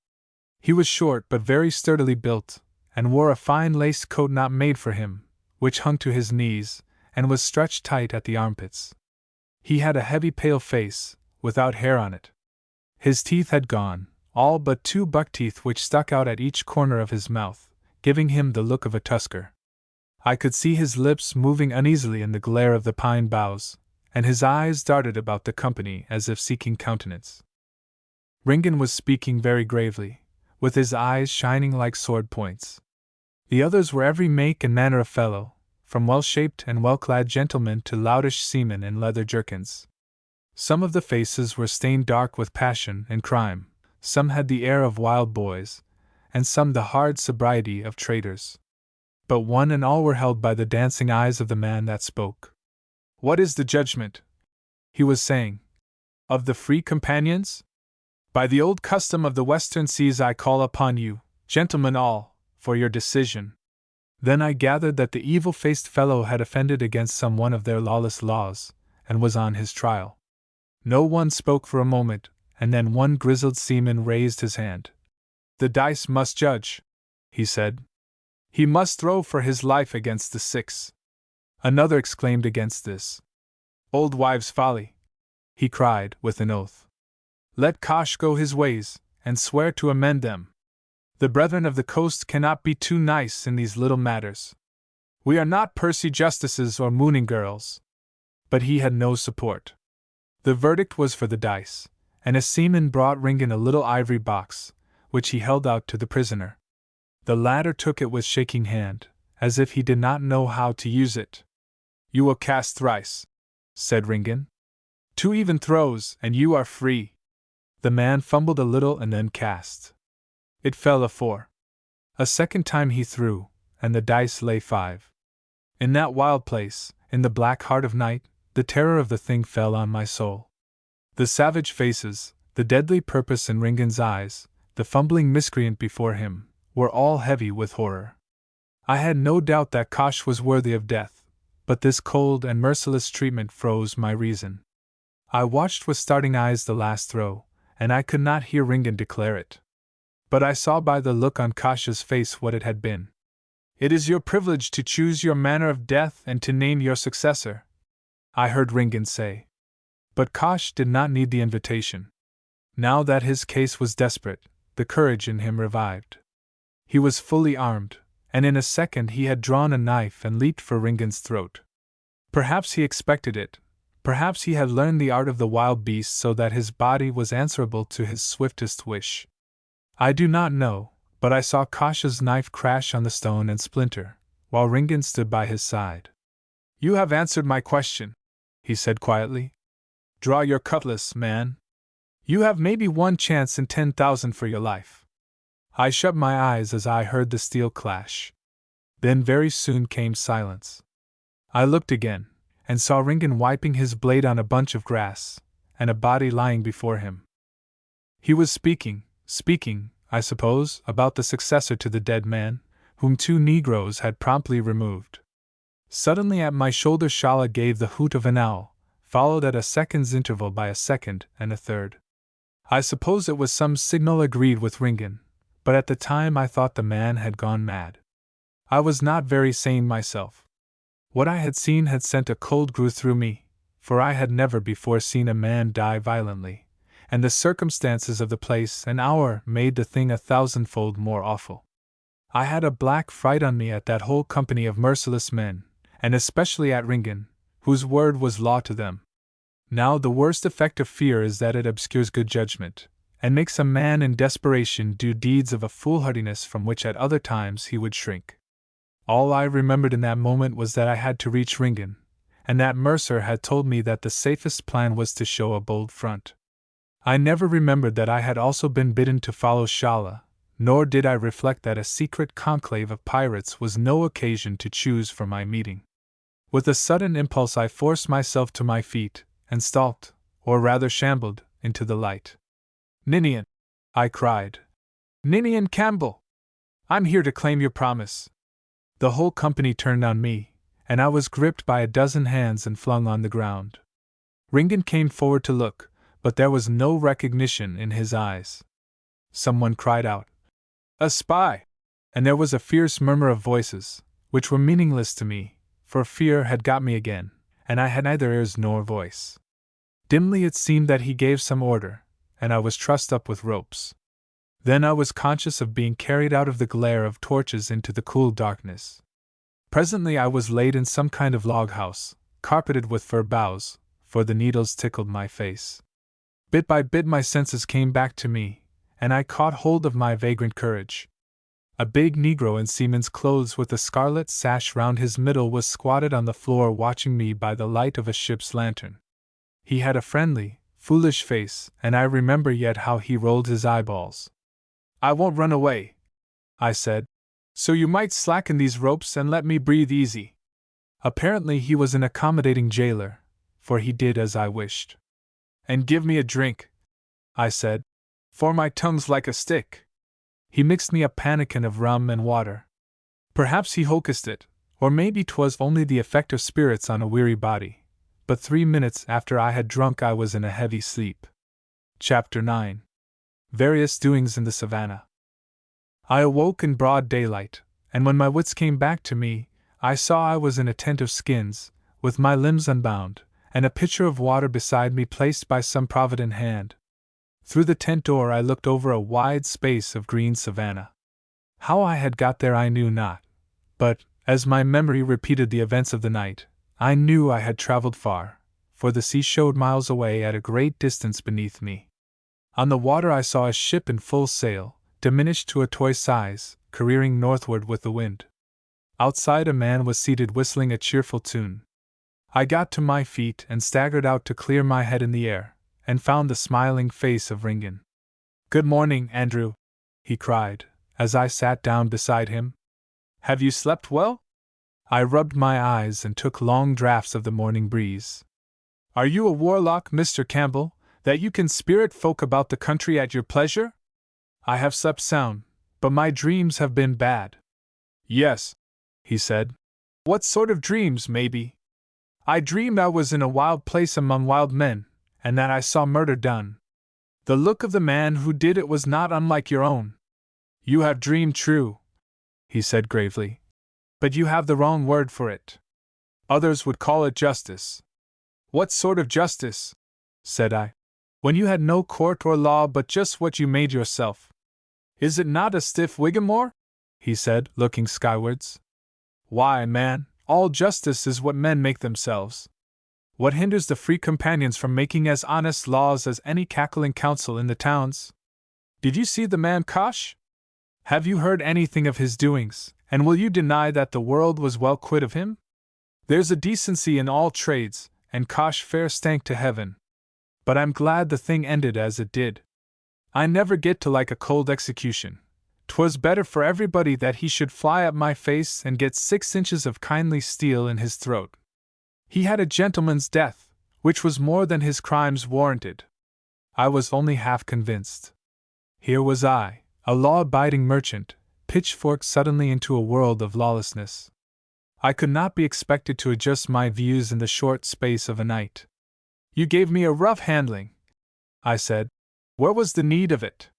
He was short but very sturdily built, and wore a fine laced coat not made for him, which hung to his knees, and was stretched tight at the armpits. He had a heavy pale face, without hair on it. His teeth had gone, all but two buck teeth which stuck out at each corner of his mouth, giving him the look of a tusker. I could see his lips moving uneasily in the glare of the pine boughs, and his eyes darted about the company as if seeking countenance. Ringan was speaking very gravely, with his eyes shining like sword points. The others were every make and manner of fellow, from well-shaped and well-clad gentlemen to loutish seamen in leather jerkins. Some of the faces were stained dark with passion and crime, some had the air of wild boys, and some the hard sobriety of traders. But one and all were held by the dancing eyes of the man that spoke. "What is the judgment," he was saying, "of the free companions? By the old custom of the western seas I call upon you, gentlemen all, for your decision." Then I gathered that the evil-faced fellow had offended against some one of their lawless laws, and was on his trial. No one spoke for a moment, and then one grizzled seaman raised his hand. "The dice must judge," he said. "He must throw for his life against the 6." Another exclaimed against this. "Old wives' folly," he cried, with an oath. "Let Kosh go his ways, and swear to amend them. The brethren of the coast cannot be too nice in these little matters. We are not Percy Justices or mooning girls." But he had no support. The verdict was for the dice, and a seaman brought Ringan a little ivory box, which he held out to the prisoner. The latter took it with shaking hand, as if he did not know how to use it. "You will cast thrice," said Ringan. "2 even throws, and you are free." The man fumbled a little and then cast. It fell a 4. A second time he threw, and the dice lay 5. In that wild place, in the black heart of night, the terror of the thing fell on my soul. The savage faces, the deadly purpose in Ringan's eyes, the fumbling miscreant before him, were all heavy with horror. I had no doubt that Kosh was worthy of death, but this cold and merciless treatment froze my reason. I watched with starting eyes the last throw, and I could not hear Ringan declare it. But I saw by the look on Kosh's face what it had been. "It is your privilege to choose your manner of death and to name your successor," I heard Ringan say. But Kosh did not need the invitation. Now that his case was desperate, the courage in him revived. He was fully armed, and in a second he had drawn a knife and leaped for Ringan's throat. Perhaps he expected it, perhaps he had learned the art of the wild beast so that his body was answerable to his swiftest wish. I do not know, but I saw Kosh's knife crash on the stone and splinter, while Ringan stood by his side. "You have answered my question," he said quietly. "Draw your cutlass, man. You have maybe one chance in 10,000 for your life." I shut my eyes as I heard the steel clash. Then very soon came silence. I looked again, and saw Ringan wiping his blade on a bunch of grass, and a body lying before him. He was speaking, I suppose, about the successor to the dead man, whom 2 Negroes had promptly removed. Suddenly at my shoulder Shala gave the hoot of an owl, followed at a second's interval by a second and a third. I suppose it was some signal agreed with Ringan, but at the time I thought the man had gone mad. I was not very sane myself. What I had seen had sent a cold grue through me, for I had never before seen a man die violently, and the circumstances of the place and hour made the thing 1,000-fold more awful. I had a black fright on me at that whole company of merciless men, and especially at Ringan, whose word was law to them. Now the worst effect of fear is that it obscures good judgment, and makes a man in desperation do deeds of a foolhardiness from which at other times he would shrink. All I remembered in that moment was that I had to reach Ringan, and that Mercer had told me that the safest plan was to show a bold front. I never remembered that I had also been bidden to follow Shala, nor did I reflect that a secret conclave of pirates was no occasion to choose for my meeting. With a sudden impulse I forced myself to my feet, and stalked, or rather shambled, into the light. "Ninian!" I cried. "Ninian Campbell! I'm here to claim your promise." The whole company turned on me, and I was gripped by a dozen hands and flung on the ground. Ringan came forward to look, but there was no recognition in his eyes. Someone cried out, "A spy!" and there was a fierce murmur of voices, which were meaningless to me, for fear had got me again, and I had neither ears nor voice. Dimly it seemed that he gave some order, and I was trussed up with ropes. Then I was conscious of being carried out of the glare of torches into the cool darkness. Presently I was laid in some kind of log house, carpeted with fir boughs, for the needles tickled my face. Bit by bit my senses came back to me, and I caught hold of my vagrant courage. A big Negro in seaman's clothes with a scarlet sash round his middle was squatted on the floor watching me by the light of a ship's lantern. He had a friendly, foolish face, and I remember yet how he rolled his eyeballs. "I won't run away," I said, "so you might slacken these ropes and let me breathe easy." Apparently he was an accommodating jailer, for he did as I wished. "And give me a drink," I said, "for my tongue's like a stick." He mixed me a pannikin of rum and water. Perhaps he hocussed it, or maybe 'twas only the effect of spirits on a weary body, but 3 minutes after I had drunk I was in a heavy sleep. Chapter 9. Various Doings in the Savannah. I awoke in broad daylight, and when my wits came back to me, I saw I was in a tent of skins, with my limbs unbound, and a pitcher of water beside me placed by some provident hand. Through the tent door I looked over a wide space of green savanna. How I had got there I knew not, but, as my memory repeated the events of the night, I knew I had traveled far, for the sea showed miles away at a great distance beneath me. On the water I saw a ship in full sail, diminished to a toy size, careering northward with the wind. Outside a man was seated whistling a cheerful tune. I got to my feet and staggered out to clear my head in the air, and found the smiling face of Ringan. "Good morning, Andrew," he cried, as I sat down beside him. "Have you slept well?" I rubbed my eyes and took long draughts of the morning breeze. "Are you a warlock, Mr. Campbell, That you can spirit folk about the country at your pleasure? I have slept sound, but my dreams have been bad. Yes, he said. What sort of dreams, maybe? I dreamed I was in a wild place among wild men, and that I saw murder done. The look of the man who did it was not unlike your own. You have dreamed true, he said gravely. But you have the wrong word for it. Others would call it justice. What sort of justice? Said I. When you had no court or law but just what you made yourself. Is it not a stiff Whigamore? He said, looking skywards. Why, man, all justice is what men make themselves. What hinders the free companions from making as honest laws as any cackling council in the towns? Did you see the man Kosh? Have you heard anything of his doings, and will you deny that the world was well quit of him? There's a decency in all trades, and Kosh fair stank to heaven. But I'm glad the thing ended as it did. I never get to like a cold execution. 'Twas better for everybody that he should fly at my face and get 6 inches of kindly steel in his throat. He had a gentleman's death, which was more than his crimes warranted. I was only half convinced. Here was I, a law-abiding merchant, pitchforked suddenly into a world of lawlessness. I could not be expected to adjust my views in the short space of a night. You gave me a rough handling, I said. Where was the need of it?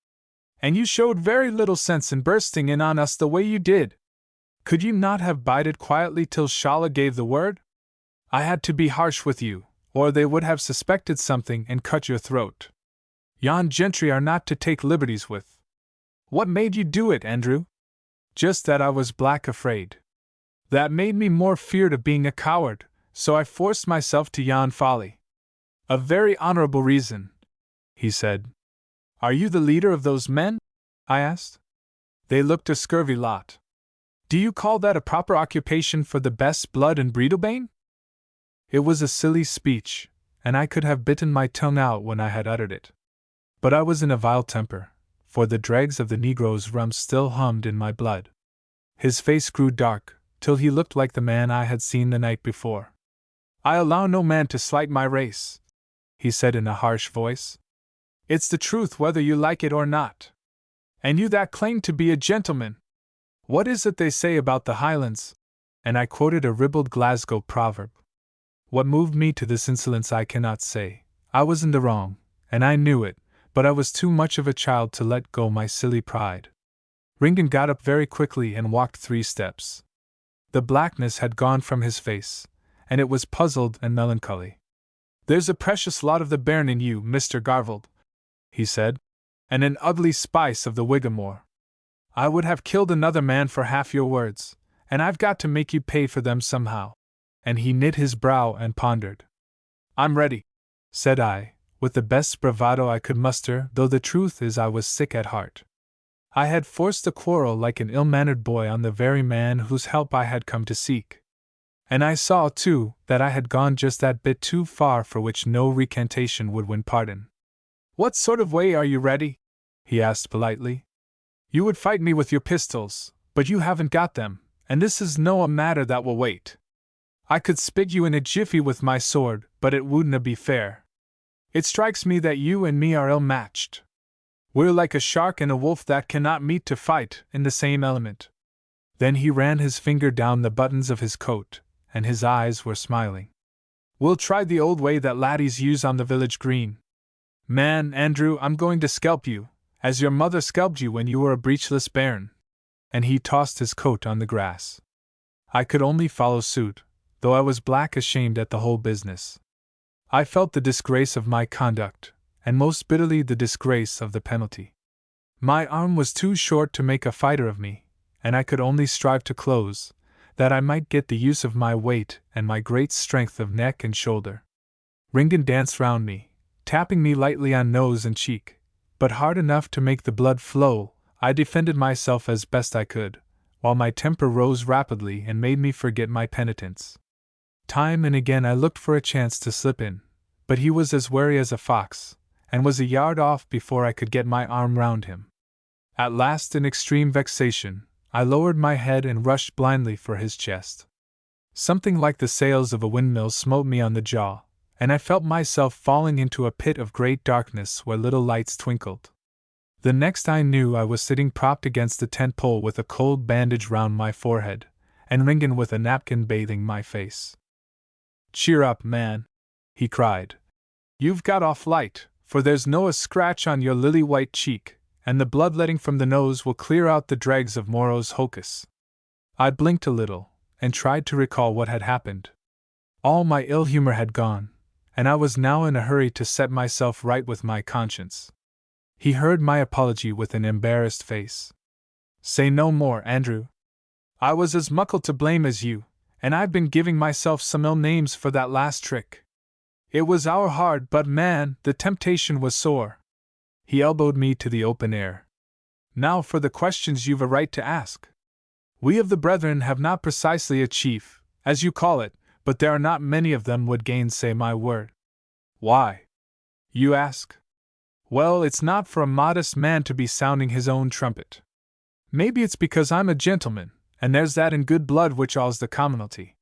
And you showed very little sense in bursting in on us the way you did. Could you not have bided quietly till Shala gave the word? I had to be harsh with you, or they would have suspected something and cut your throat. Yon gentry are not to take liberties with. What made you do it, Andrew? Just that I was black afraid. That made me more feared of being a coward, so I forced myself to yon folly. A very honorable reason, he said. Are you the leader of those men? I asked. They looked a scurvy lot. Do you call that a proper occupation for the best blood in Breedelbane? It was a silly speech, and I could have bitten my tongue out when I had uttered it. But I was in a vile temper, for the dregs of the Negro's rum still hummed in my blood. His face grew dark, till he looked like the man I had seen the night before. I allow no man to slight my race, he said in a harsh voice. It's the truth whether you like it or not. And you that claim to be a gentleman. What is it they say about the Highlands? And I quoted a ribald Glasgow proverb. What moved me to this insolence I cannot say. I was in the wrong, and I knew it, but I was too much of a child to let go my silly pride. Ringan got up very quickly and walked 3 steps. The blackness had gone from his face, and it was puzzled and melancholy. There's a precious lot of the bairn in you, Mr. Garvald, he said, and an ugly spice of the Whigamore. I would have killed another man for half your words, and I've got to make you pay for them somehow. And he knit his brow and pondered. I'm ready, said I, with the best bravado I could muster, though the truth is I was sick at heart. I had forced a quarrel like an ill-mannered boy on the very man whose help I had come to seek. And I saw, too, that I had gone just that bit too far for which no recantation would win pardon. What sort of way are you ready? He asked politely. You would fight me with your pistols, but you haven't got them, and this is no a matter that will wait. I could spig you in a jiffy with my sword, but it wouldna be fair. It strikes me that you and me are ill-matched. We're like a shark and a wolf that cannot meet to fight in the same element. Then he ran his finger down the buttons of his coat, and his eyes were smiling. We'll try the old way that laddies use on the village green. Man, Andrew, I'm going to skelp you, as your mother skelped you when you were a breechless bairn. And he tossed his coat on the grass. I could only follow suit, though I was black ashamed at the whole business. I felt the disgrace of my conduct, and most bitterly the disgrace of the penalty. My arm was too short to make a fighter of me, and I could only strive to close, that I might get the use of my weight and my great strength of neck and shoulder. Ringan danced round me, tapping me lightly on nose and cheek, but hard enough to make the blood flow. I defended myself as best I could, while my temper rose rapidly and made me forget my penitence. Time and again I looked for a chance to slip in, but he was as wary as a fox, and was a yard off before I could get my arm round him. At last, in extreme vexation, I lowered my head and rushed blindly for his chest. Something like the sails of a windmill smote me on the jaw, and I felt myself falling into a pit of great darkness where little lights twinkled. The next I knew I was sitting propped against the tent pole with a cold bandage round my forehead, and Ringen with a napkin bathing my face. "Cheer up, man," he cried. "You've got off light, for there's no a scratch on your lily-white cheek, and the bloodletting from the nose will clear out the dregs of Moro's hocus." I blinked a little, and tried to recall what had happened. All my ill humor had gone, and I was now in a hurry to set myself right with my conscience. He heard my apology with an embarrassed face. "Say no more, Andrew. I was as muckle to blame as you, and I've been giving myself some ill names for that last trick. It was our hard, but man, the temptation was sore." He elbowed me to the open air. "Now for the questions you've a right to ask. We of the brethren have not precisely a chief, as you call it, but there are not many of them would gainsay my word." "Why?" you ask. Well, it's not for a modest man to be sounding his own trumpet. Maybe it's because I'm a gentleman, and there's that in good blood which awes the commonalty.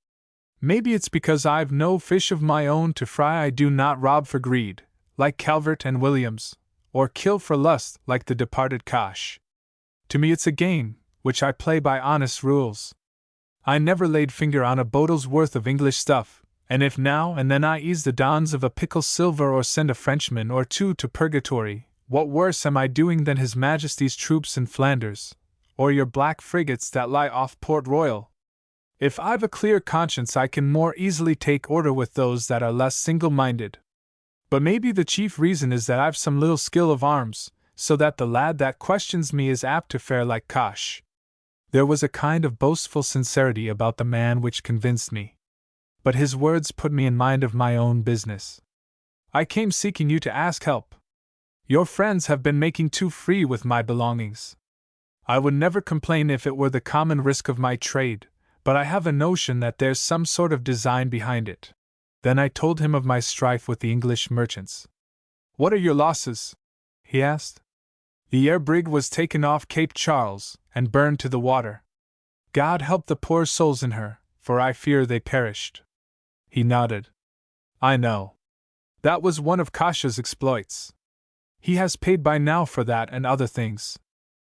Maybe it's because I've no fish of my own to fry. I do not rob for greed, like Calvert and Williams, or kill for lust, like the departed Kosh. To me it's a game, which I play by honest rules. I never laid finger on a bodle's worth of English stuff, and if now and then I ease the dons of a pickle silver or send a Frenchman or two to purgatory, what worse am I doing than His Majesty's troops in Flanders, or your black frigates that lie off Port Royal? If I've a clear conscience I can more easily take order with those that are less single-minded. But maybe the chief reason is that I've some little skill of arms, so that the lad that questions me is apt to fare like Kosh. There was a kind of boastful sincerity about the man which convinced me. But his words put me in mind of my own business. "I came seeking you to ask help. Your friends have been making too free with my belongings. I would never complain if it were the common risk of my trade, but I have a notion that there's some sort of design behind it." Then I told him of my strife with the English merchants. "What are your losses?" he asked. "The air brig was taken off Cape Charles, and burned to the water. God help the poor souls in her, for I fear they perished." He nodded. "I know. That was one of Kosh's exploits. He has paid by now for that and other things.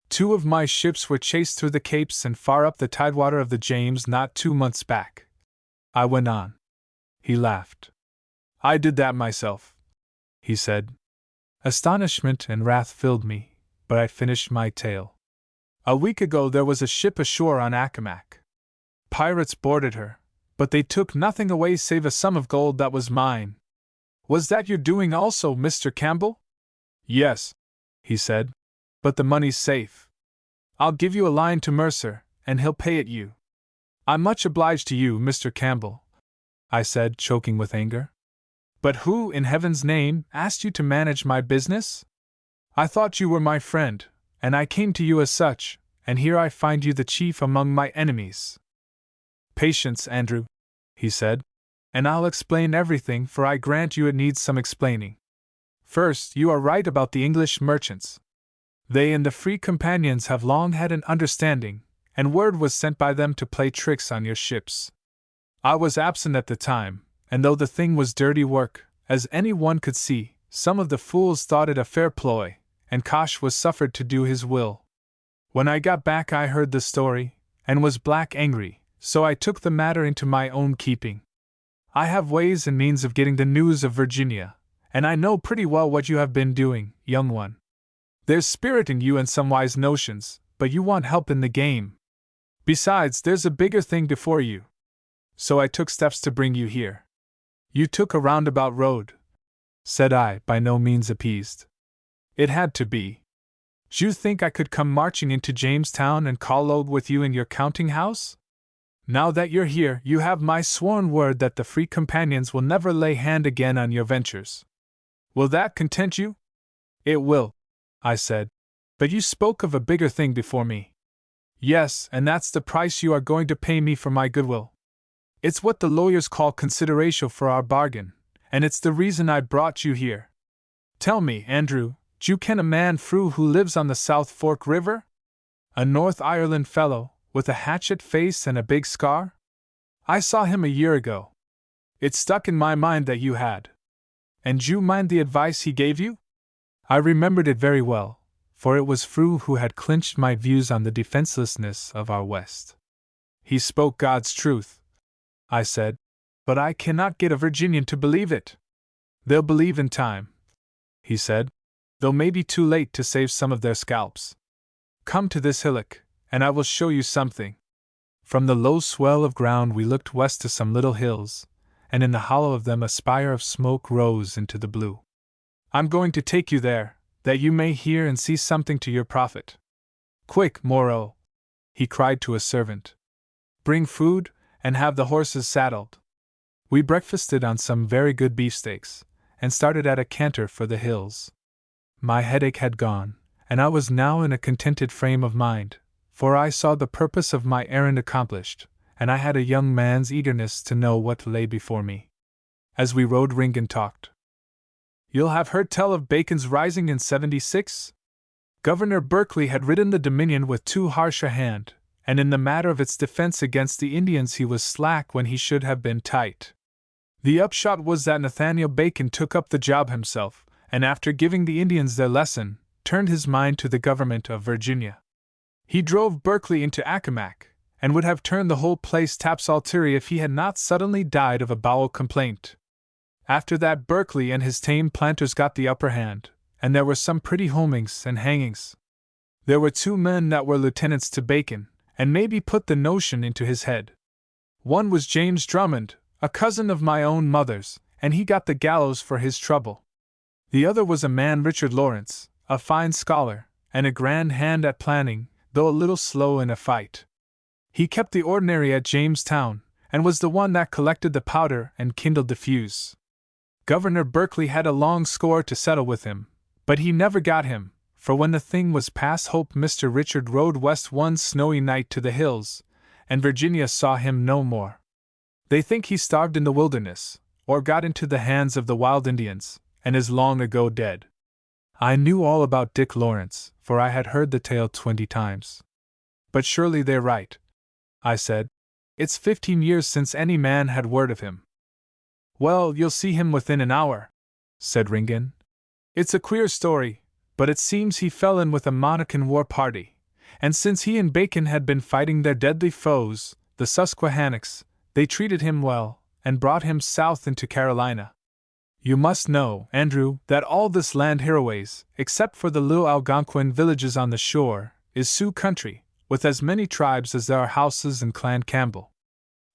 2 of my ships were chased through the capes and far up the tidewater of the James not 2 months back," I went on. He laughed. "I did that myself," he said. Astonishment and wrath filled me, but I finished my tale. "A week ago there was a ship ashore on Accomac. Pirates boarded her, but they took nothing away save a sum of gold that was mine." "Was that your doing also, Mr. Campbell?" "Yes," he said, "but the money's safe. I'll give you a line to Mercer, and he'll pay it you." "I'm much obliged to you, Mr. Campbell," I said, choking with anger. "But who, in heaven's name, asked you to manage my business? I thought you were my friend, and I came to you as such, and here I find you the chief among my enemies." "Patience, Andrew," he said, "and I'll explain everything, for I grant you it needs some explaining. First, you are right about the English merchants. They and the Free Companions have long had an understanding, and word was sent by them to play tricks on your ships. I was absent at the time, and though the thing was dirty work, as any one could see, some of the fools thought it a fair ploy, and Kosh was suffered to do his will. When I got back I heard the story, and was black angry, so I took the matter into my own keeping. I have ways and means of getting the news of Virginia, and I know pretty well what you have been doing, young one. There's spirit in you and some wise notions, but you want help in the game. Besides, there's a bigger thing before you. So I took steps to bring you here." "You took a roundabout road," said I, by no means appeased. "It had to be. D'you think I could come marching into Jamestown and collogue with you in your counting house? Now that you're here, you have my sworn word that the Free Companions will never lay hand again on your ventures. Will that content you?" "It will," I said. "But you spoke of a bigger thing before me." "Yes, and that's the price you are going to pay me for my goodwill. It's what the lawyers call consideration for our bargain, and it's the reason I brought you here. Tell me, Andrew, d'you ken a man Frew who lives on the South Fork River? A North Ireland fellow, with a hatchet face and a big scar? I saw him a year ago. It stuck in my mind that you had. And you mind the advice he gave you? I remembered it very well, for it was Fru who had clinched my views on the defenselessness of our West. He spoke God's truth, I said, but I cannot get a Virginian to believe it. They'll believe in time, he said, though may be too late to save some of their scalps. Come to this hillock, and I will show you something. From the low swell of ground we looked west to some little hills, and in the hollow of them a spire of smoke rose into the blue. I'm going to take you there, that you may hear and see something to your profit. Quick, Moreau, he cried to a servant. Bring food, and have the horses saddled. We breakfasted on some very good beefsteaks, and started at a canter for the hills. My headache had gone, and I was now in a contented frame of mind, for I saw the purpose of my errand accomplished, and I had a young man's eagerness to know what lay before me. As we rode, Ringan talked. You'll have heard tell of Bacon's rising in '76? Governor Berkeley had ridden the Dominion with too harsh a hand, and in the matter of its defense against the Indians he was slack when he should have been tight. The upshot was that Nathaniel Bacon took up the job himself, and after giving the Indians their lesson, turned his mind to the government of Virginia. He drove Berkeley into Accomac, and would have turned the whole place topsy-turvy if he had not suddenly died of a bowel complaint. After that, Berkeley and his tame planters got the upper hand, and there were some pretty homings and hangings. There were 2 men that were lieutenants to Bacon, and maybe put the notion into his head. One was James Drummond, a cousin of my own mother's, and he got the gallows for his trouble. The other was a man, Richard Lawrence, a fine scholar, and a grand hand at planning, though a little slow in a fight. He kept the ordinary at Jamestown, and was the one that collected the powder and kindled the fuse. Governor Berkeley had a long score to settle with him, but he never got him, for when the thing was past hope Mr. Richard rode west one snowy night to the hills, and Virginia saw him no more. They think he starved in the wilderness, or got into the hands of the wild Indians, and is long ago dead. I knew all about Dick Lawrence, for I had heard the tale 20 times. But surely they're right, I said. It's 15 years since any man had word of him. Well, you'll see him within an hour, said Ringan. It's a queer story, but it seems he fell in with a Monacan war party, and since he and Bacon had been fighting their deadly foes, the Susquehannocks, they treated him well, and brought him south into Carolina. You must know, Andrew, that all this land hereaways, except for the little Algonquin villages on the shore, is Sioux country, with as many tribes as there are houses in Clan Campbell.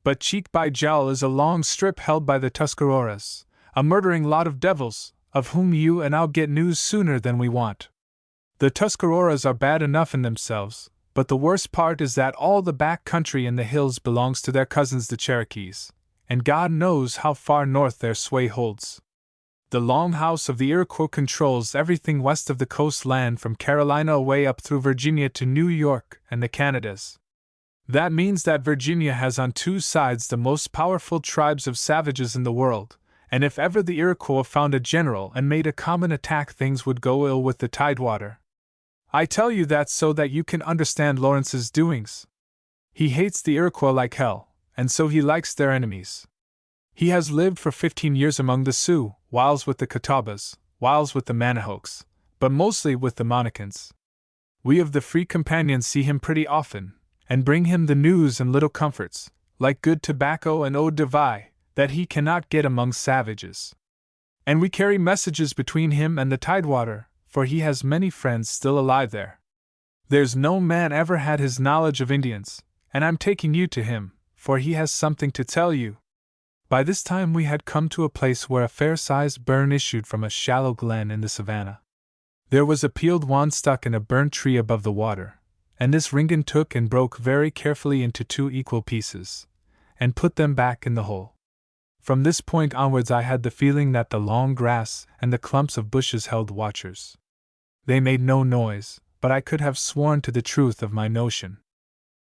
But Cheek by Jowl is a long strip held by the Tuscaroras, a murdering lot of devils, of whom you and I'll get news sooner than we want. The Tuscaroras are bad enough in themselves, but the worst part is that all the back country in the hills belongs to their cousins the Cherokees, and God knows how far north their sway holds. The Long House of the Iroquois controls everything west of the coastland from Carolina away up through Virginia to New York and the Canadas. That means that Virginia has on 2 sides the most powerful tribes of savages in the world, and if ever the Iroquois found a general and made a common attack, things would go ill with the Tidewater. I tell you that so that you can understand Lawrence's doings. He hates the Iroquois like hell, and so he likes their enemies. He has lived for 15 years among the Sioux, whiles with the Catawbas, whiles with the Manahawks, but mostly with the Monacans. We of the Free Companions see him pretty often, and bring him the news and little comforts, like good tobacco and eau de vie, that he cannot get among savages. And we carry messages between him and the Tidewater, for he has many friends still alive there. There's no man ever had his knowledge of Indians, and I'm taking you to him, for he has something to tell you. By this time we had come to a place where a fair-sized burn issued from a shallow glen in the savannah. There was a peeled wand stuck in a burnt tree above the water, and this Ringan took and broke very carefully into 2 equal pieces, and put them back in the hole. From this point onwards I had the feeling that the long grass and the clumps of bushes held watchers. They made no noise, but I could have sworn to the truth of my notion.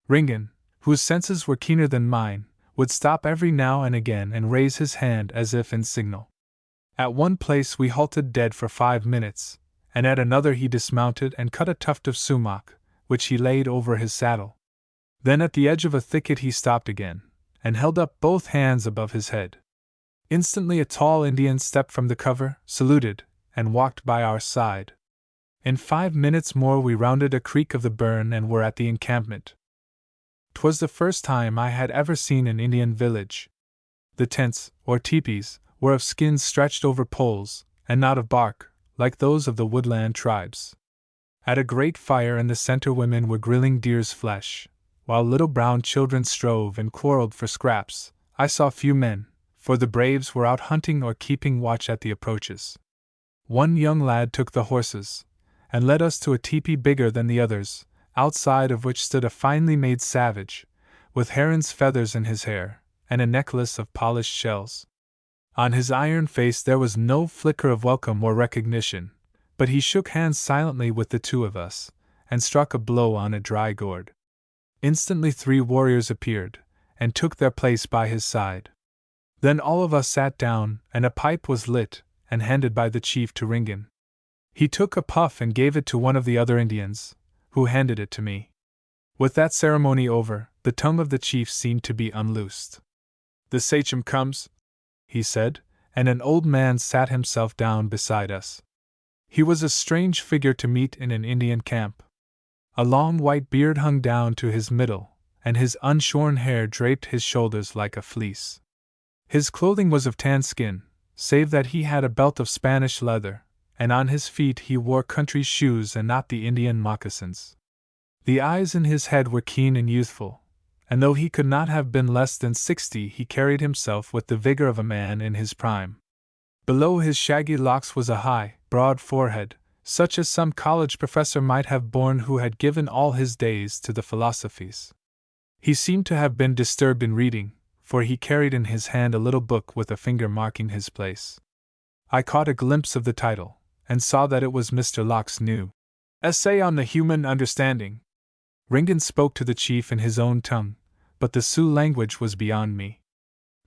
Ringan, whose senses were keener than mine, would stop every now and again and raise his hand as if in signal. At one place we halted dead for 5 minutes, and at another he dismounted and cut a tuft of sumac, which he laid over his saddle. Then at the edge of a thicket he stopped again, and held up both hands above his head. Instantly a tall Indian stepped from the cover, saluted, and walked by our side. In 5 minutes more we rounded a creek of the burn and were at the encampment. 'Twas the first time I had ever seen an Indian village. The tents, or teepees, were of skins stretched over poles, and not of bark, like those of the woodland tribes. At a great fire in the center women were grilling deer's flesh, while little brown children strove and quarreled for scraps. I saw few men, for the braves were out hunting or keeping watch at the approaches. One young lad took the horses, and led us to a teepee bigger than the others, outside of which stood a finely made savage, with heron's feathers in his hair, and a necklace of polished shells. On his iron face there was no flicker of welcome or recognition, but he shook hands silently with the two of us, and struck a blow on a dry gourd. Instantly 3 warriors appeared, and took their place by his side. Then all of us sat down, and a pipe was lit, and handed by the chief to Ringan. He took a puff and gave it to one of the other Indians, who handed it to me. With that ceremony over, the tongue of the chief seemed to be unloosed. "The sachem comes," he said, and an old man sat himself down beside us. He was a strange figure to meet in an Indian camp. A long white beard hung down to his middle, and his unshorn hair draped his shoulders like a fleece. His clothing was of tan skin, save that he had a belt of Spanish leather, and on his feet he wore country shoes and not the Indian moccasins. The eyes in his head were keen and youthful, and though he could not have been less than 60, he carried himself with the vigor of a man in his prime. Below his shaggy locks was a high, broad forehead, such as some college professor might have borne who had given all his days to the philosophies. He seemed to have been disturbed in reading, for he carried in his hand a little book with a finger marking his place. I caught a glimpse of the title, and saw that it was Mr. Locke's new Essay on the Human Understanding. Ringan spoke to the chief in his own tongue, but the Sioux language was beyond me.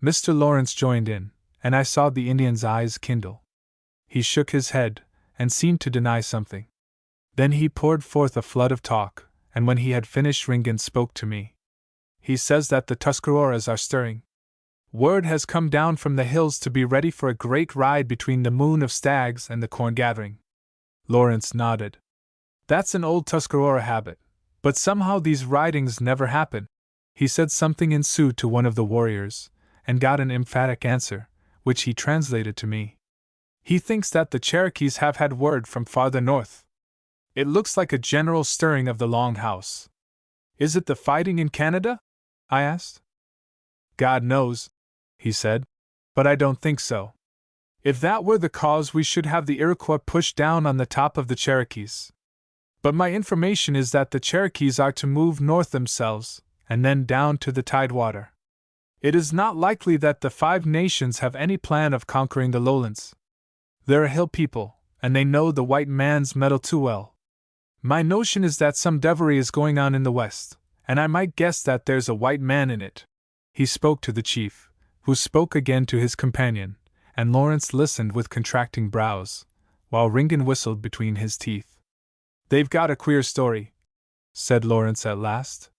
Mr. Lawrence joined in, and I saw the Indian's eyes kindle. He shook his head, and seemed to deny something. Then he poured forth a flood of talk, and when he had finished Ringan spoke to me. "He says that the Tuscaroras are stirring. Word has come down from the hills to be ready for a great ride between the moon of stags and the corn gathering." Lawrence nodded. "That's an old Tuscarora habit, but somehow these ridings never happen." He said something in Sioux to one of the warriors, and got an emphatic answer, which he translated to me. "He thinks that the Cherokees have had word from farther north. It looks like a general stirring of the Long House." "Is it the fighting in Canada?" I asked. "God knows," he said, "but I don't think so. If that were the cause, we should have the Iroquois pushed down on the top of the Cherokees. But my information is that the Cherokees are to move north themselves, and then down to the Tidewater. It is not likely that the 5 nations have any plan of conquering the lowlands. They're a hill people, and they know the white man's mettle too well. My notion is that some devilry is going on in the west, and I might guess that there's a white man in it." He spoke to the chief, who spoke again to his companion, and Lawrence listened with contracting brows, while Ringan whistled between his teeth. "They've got a queer story," said Lawrence at last.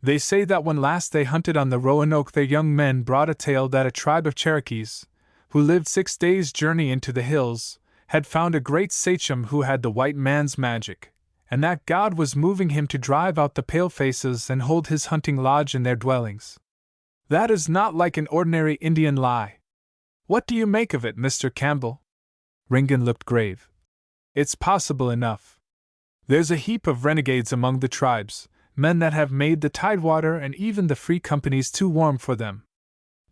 "They say that when last they hunted on the Roanoke, their young men brought a tale that a tribe of Cherokees, who lived 6 days' journey into the hills, had found a great sachem who had the white man's magic, and that God was moving him to drive out the palefaces and hold his hunting lodge in their dwellings. That is not like an ordinary Indian lie. What do you make of it, Mr. Campbell?" Ringan looked grave. "It's possible enough. There's a heap of renegades among the tribes, men that have made the Tidewater and even the free companies too warm for them.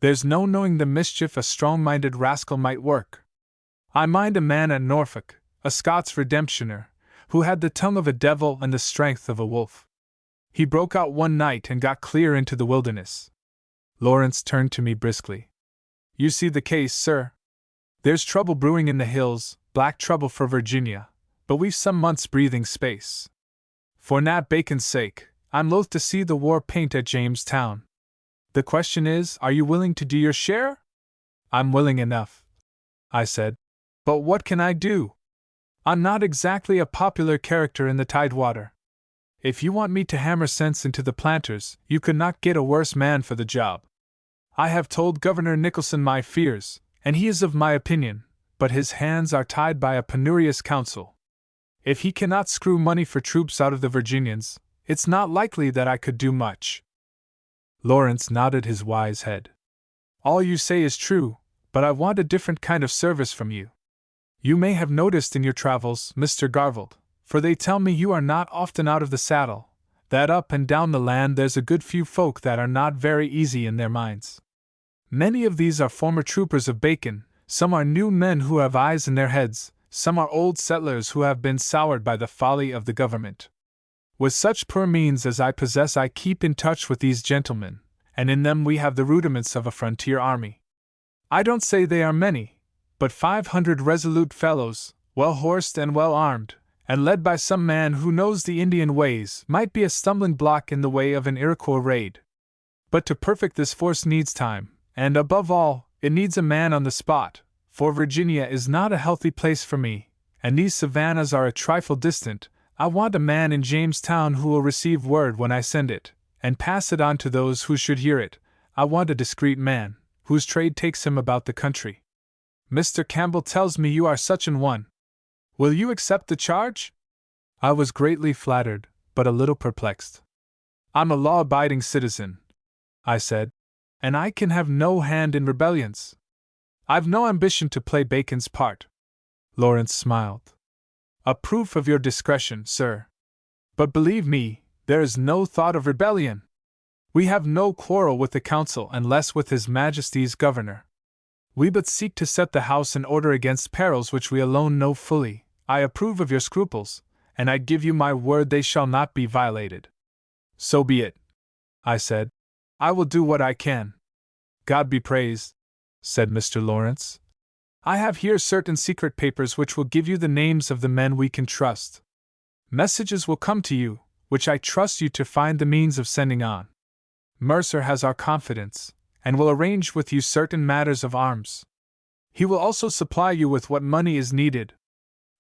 There's no knowing the mischief a strong-minded rascal might work. I mind a man at Norfolk, a Scots redemptioner, who had the tongue of a devil and the strength of a wolf. He broke out one night and got clear into the wilderness." Lawrence turned to me briskly. "You see the case, sir. There's trouble brewing in the hills, black trouble for Virginia, but we've some months' breathing space. For Nat Bacon's sake, I'm loath to see the war paint at Jamestown. The question is, are you willing to do your share?" "I'm willing enough," I said. "But what can I do? I'm not exactly a popular character in the Tidewater. If you want me to hammer sense into the planters, you could not get a worse man for the job. I have told Governor Nicholson my fears, and he is of my opinion, but his hands are tied by a penurious council. If he cannot screw money for troops out of the Virginians, it's not likely that I could do much." Lawrence nodded his wise head. "All you say is true, but I want a different kind of service from you. You may have noticed in your travels, Mr. Garvald, for they tell me you are not often out of the saddle, that up and down the land there's a good few folk that are not very easy in their minds. Many of these are former troopers of Bacon, some are new men who have eyes in their heads, some are old settlers who have been soured by the folly of the government. With such poor means as I possess, I keep in touch with these gentlemen, and in them we have the rudiments of a frontier army. I don't say they are many, but 500 resolute fellows, well horsed and well armed, and led by some man who knows the Indian ways, might be a stumbling block in the way of an Iroquois raid. But to perfect this force needs time, and above all, it needs a man on the spot, for Virginia is not a healthy place for me, and these savannas are a trifle distant. I want a man in Jamestown who will receive word when I send it, and pass it on to those who should hear it. I want a discreet man, whose trade takes him about the country. Mr. Campbell tells me you are such an one. Will you accept the charge?" I was greatly flattered, but a little perplexed. "I'm a law-abiding citizen," I said, "and I can have no hand in rebellions. I've no ambition to play Bacon's part." Lawrence smiled. "A proof of your discretion, sir. But believe me, there is no thought of rebellion. We have no quarrel with the council and less with His Majesty's governor. We but seek to set the house in order against perils which we alone know fully. I approve of your scruples, and I give you my word they shall not be violated." "So be it," I said. "I will do what I can." "God be praised," said Mr. Lawrence. "I have here certain secret papers which will give you the names of the men we can trust. Messages will come to you, which I trust you to find the means of sending on. Mercer has our confidence, and will arrange with you certain matters of arms. He will also supply you with what money is needed.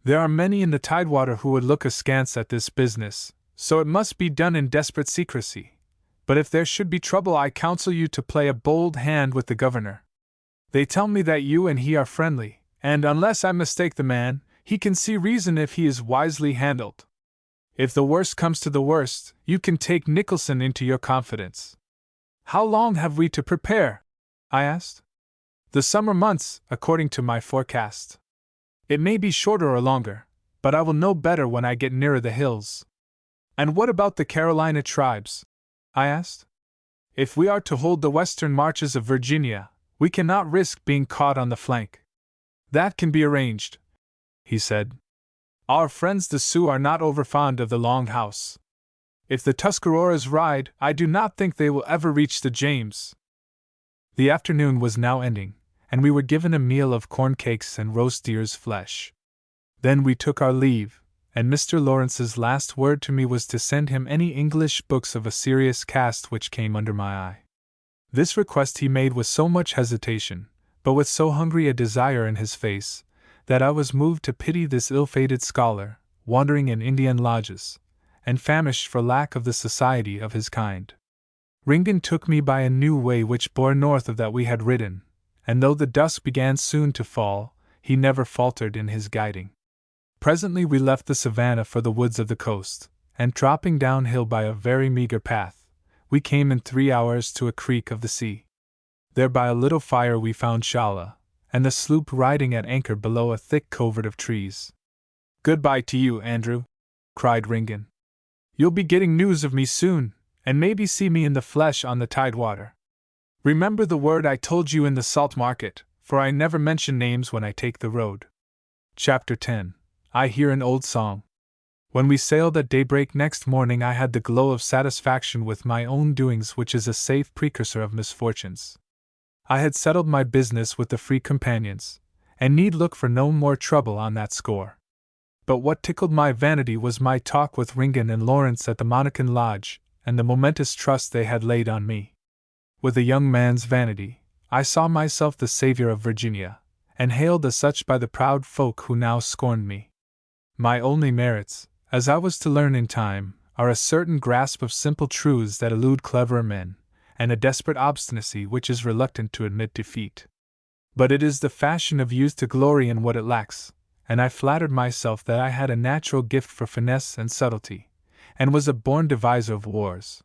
There are many in the Tidewater who would look askance at this business, so it must be done in desperate secrecy. But if there should be trouble, I counsel you to play a bold hand with the governor. They tell me that you and he are friendly, and unless I mistake the man, he can see reason if he is wisely handled. If the worst comes to the worst, you can take Nicholson into your confidence." "How long have we to prepare?" I asked. "The summer months, according to my forecast. It may be shorter or longer, but I will know better when I get nearer the hills." "And what about the Carolina tribes?" I asked. "If we are to hold the western marches of Virginia, we cannot risk being caught on the flank." "That can be arranged," he said. "Our friends the Sioux are not overfond of the Long House. If the Tuscaroras ride, I do not think they will ever reach the James." The afternoon was now ending, and we were given a meal of corn cakes and roast deer's flesh. Then we took our leave, and Mr. Lawrence's last word to me was to send him any English books of a serious cast which came under my eye. This request he made with so much hesitation, but with so hungry a desire in his face, that I was moved to pity this ill-fated scholar, wandering in Indian lodges, and famished for lack of the society of his kind. Ringgan took me by a new way which bore north of that we had ridden, and though the dusk began soon to fall, he never faltered in his guiding. Presently we left the savannah for the woods of the coast, and dropping downhill by a very meager path, we came in 3 hours to a creek of the sea. There by a little fire we found Shala, and the sloop riding at anchor below a thick covert of trees. "Good-bye to you, Andrew," cried Ringgan. "You'll be getting news of me soon, and maybe see me in the flesh on the Tidewater. Remember the word I told you in the Salt Market, for I never mention names when I take the road." Chapter 10. I hear an old song. When we sailed at daybreak next morning, I had the glow of satisfaction with my own doings, which is a safe precursor of misfortunes. I had settled my business with the Free Companions, and need look for no more trouble on that score. But what tickled my vanity was my talk with Ringgan and Lawrence at the Monacan Lodge, and the momentous trust they had laid on me. With a young man's vanity, I saw myself the savior of Virginia, and hailed as such by the proud folk who now scorned me. My only merits, as I was to learn in time, are a certain grasp of simple truths that elude cleverer men, and a desperate obstinacy which is reluctant to admit defeat. But it is the fashion of youth to glory in what it lacks, and I flattered myself that I had a natural gift for finesse and subtlety, and was a born deviser of wars.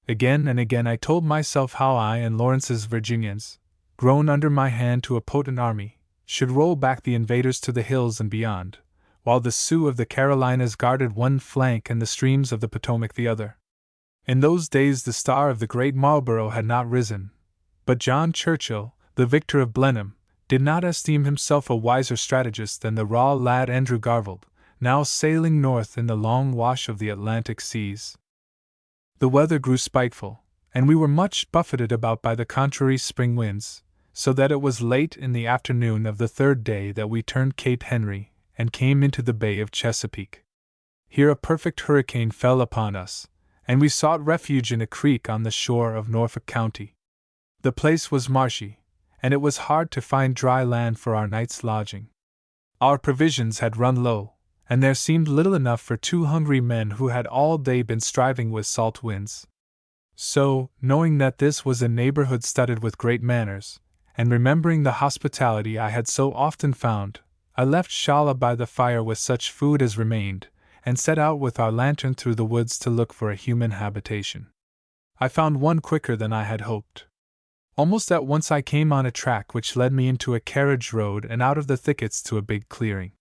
Again and again I told myself how I and Lawrence's Virginians, grown under my hand to a potent army, should roll back the invaders to the hills and beyond, while the Sioux of the Carolinas guarded one flank and the streams of the Potomac the other. In those days the star of the great Marlborough had not risen, but John Churchill, the victor of Blenheim, did not esteem himself a wiser strategist than the raw lad Andrew Garfield, now sailing north in the long wash of the Atlantic seas. The weather grew spiteful, and we were much buffeted about by the contrary spring winds, so that it was late in the afternoon of the third day that we turned Cape Henry and came into the Bay of Chesapeake. Here a perfect hurricane fell upon us, and we sought refuge in a creek on the shore of Norfolk County. The place was marshy, and it was hard to find dry land for our night's lodging. Our provisions had run low, and there seemed little enough for 2 hungry men who had all day been striving with salt winds. So, knowing that this was a neighborhood studded with great manners, and remembering the hospitality I had so often found, I left Shala by the fire with such food as remained, and set out with our lantern through the woods to look for a human habitation. I found one quicker than I had hoped. Almost at once I came on a track which led me into a carriage road and out of the thickets to a big clearing.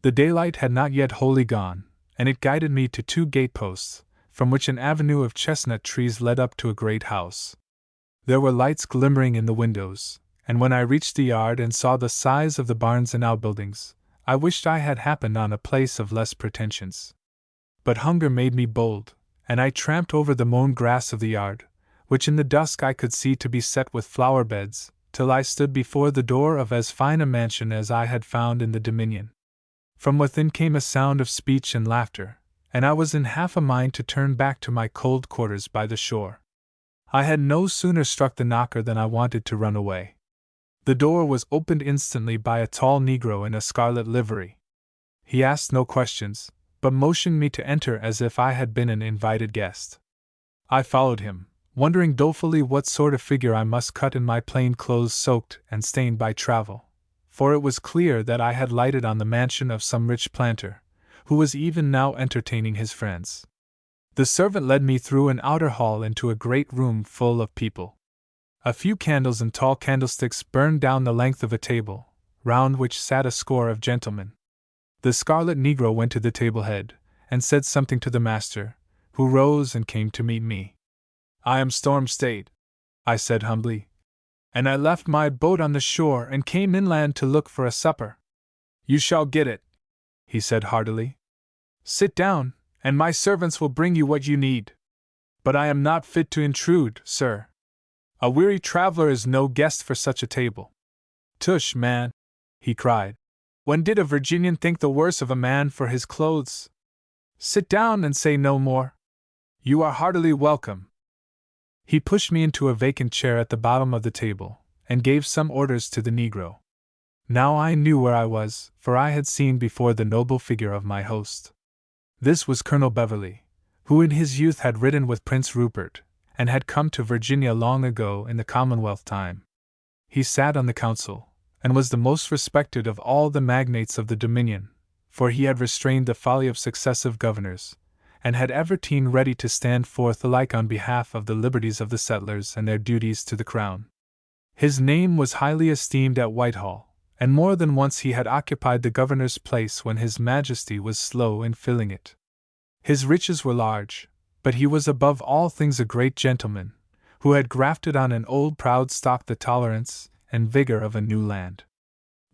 The daylight had not yet wholly gone, and it guided me to 2 gateposts, from which an avenue of chestnut trees led up to a great house. There were lights glimmering in the windows, and when I reached the yard and saw the size of the barns and outbuildings, I wished I had happened on a place of less pretensions. But hunger made me bold, and I tramped over the mown grass of the yard, which in the dusk I could see to be set with flower beds, till I stood before the door of as fine a mansion as I had found in the Dominion. From within came a sound of speech and laughter, and I was in half a mind to turn back to my cold quarters by the shore. I had no sooner struck the knocker than I wanted to run away. The door was opened instantly by a tall negro in a scarlet livery. He asked no questions, but motioned me to enter as if I had been an invited guest. I followed him, wondering dolefully what sort of figure I must cut in my plain clothes soaked and stained by travel, for it was clear that I had lighted on the mansion of some rich planter, who was even now entertaining his friends. The servant led me through an outer hall into a great room full of people. A few candles in tall candlesticks burned down the length of a table, round which sat a score of gentlemen. The scarlet negro went to the table head, and said something to the master, who rose and came to meet me. "I am storm-stayed," I said humbly, "and I left my boat on the shore and came inland to look for a supper." "You shall get it," he said heartily. "Sit down, and my servants will bring you what you need. But I am not fit to intrude, sir. A weary traveler is no guest for such a table." "Tush, man," he cried. "When did a Virginian think the worse of a man for his clothes? Sit down and say no more. You are heartily welcome." He pushed me into a vacant chair at the bottom of the table, and gave some orders to the negro. Now I knew where I was, for I had seen before the noble figure of my host. This was Colonel Beverley, who in his youth had ridden with Prince Rupert, and had come to Virginia long ago in the Commonwealth time. He sat on the council, and was the most respected of all the magnates of the Dominion, for he had restrained the folly of successive governors, and had ever been ready to stand forth alike on behalf of the liberties of the settlers and their duties to the crown. His name was highly esteemed at Whitehall, and more than once he had occupied the governor's place when His Majesty was slow in filling it. His riches were large, but he was above all things a great gentleman, who had grafted on an old proud stock the tolerance and vigor of a new land.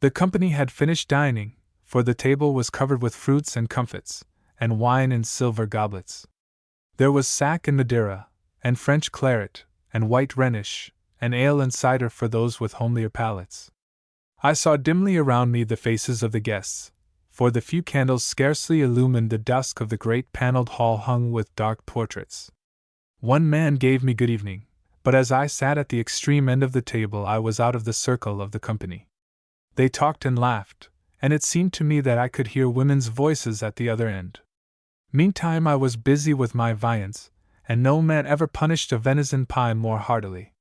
The company had finished dining, for the table was covered with fruits and comfits, and wine in silver goblets. There was sack and Madeira, and French claret, and white Rhenish, and ale and cider for those with homelier palates. I saw dimly around me the faces of the guests, for the few candles scarcely illumined the dusk of the great paneled hall hung with dark portraits. One man gave me good evening, but as I sat at the extreme end of the table I was out of the circle of the company. They talked and laughed, and it seemed to me that I could hear women's voices at the other end. Meantime I was busy with my viands, and no man ever punished a venison pie more heartily.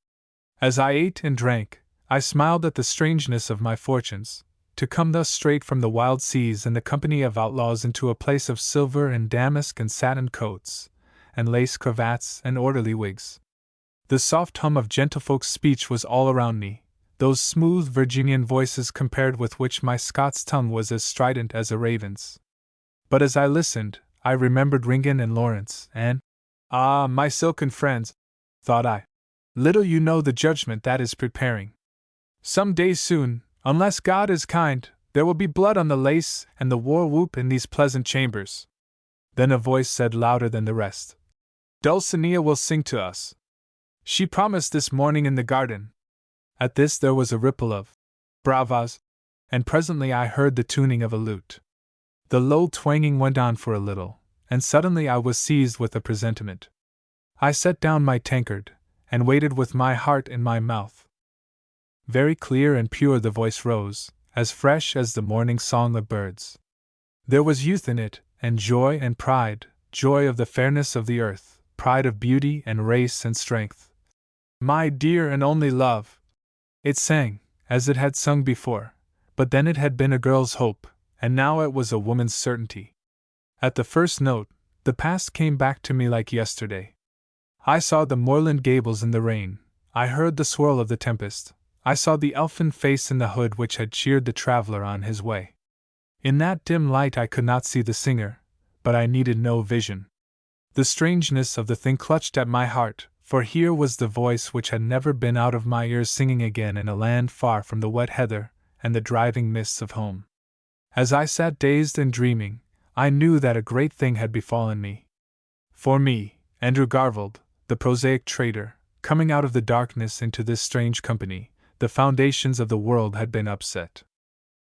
As I ate and drank, I smiled at the strangeness of my fortunes, to come thus straight from the wild seas in the company of outlaws into a place of silver and damask and satin coats, and lace cravats and orderly wigs. The soft hum of gentlefolk's speech was all around me, those smooth Virginian voices compared with which my Scots tongue was as strident as a raven's. But as I listened, I remembered Ringan and Lawrence, and, "Ah, my silken friends," thought I, "little you know the judgment that is preparing. Some day soon, unless God is kind, there will be blood on the lace and the war whoop in these pleasant chambers." Then a voice said louder than the rest, "Dulcinea will sing to us. She promised this morning in the garden." At this there was a ripple of bravas, and presently I heard the tuning of a lute. The low twanging went on for a little, and suddenly I was seized with a presentiment. I set down my tankard, and waited with my heart in my mouth. Very clear and pure the voice rose, as fresh as the morning song of birds. There was youth in it, and joy and pride, joy of the fairness of the earth, pride of beauty and race and strength. "My dear and only love," it sang, as it had sung before, but then it had been a girl's hope, and now it was a woman's certainty. At the first note, the past came back to me like yesterday. I saw the moorland gables in the rain, I heard the swirl of the tempest, I saw the elfin face in the hood which had cheered the traveler on his way. In that dim light I could not see the singer, but I needed no vision. The strangeness of the thing clutched at my heart, for here was the voice which had never been out of my ears singing again in a land far from the wet heather and the driving mists of home. As I sat dazed and dreaming, I knew that a great thing had befallen me. For me, Andrew Garvold, the prosaic trader, coming out of the darkness into this strange company, the foundations of the world had been upset.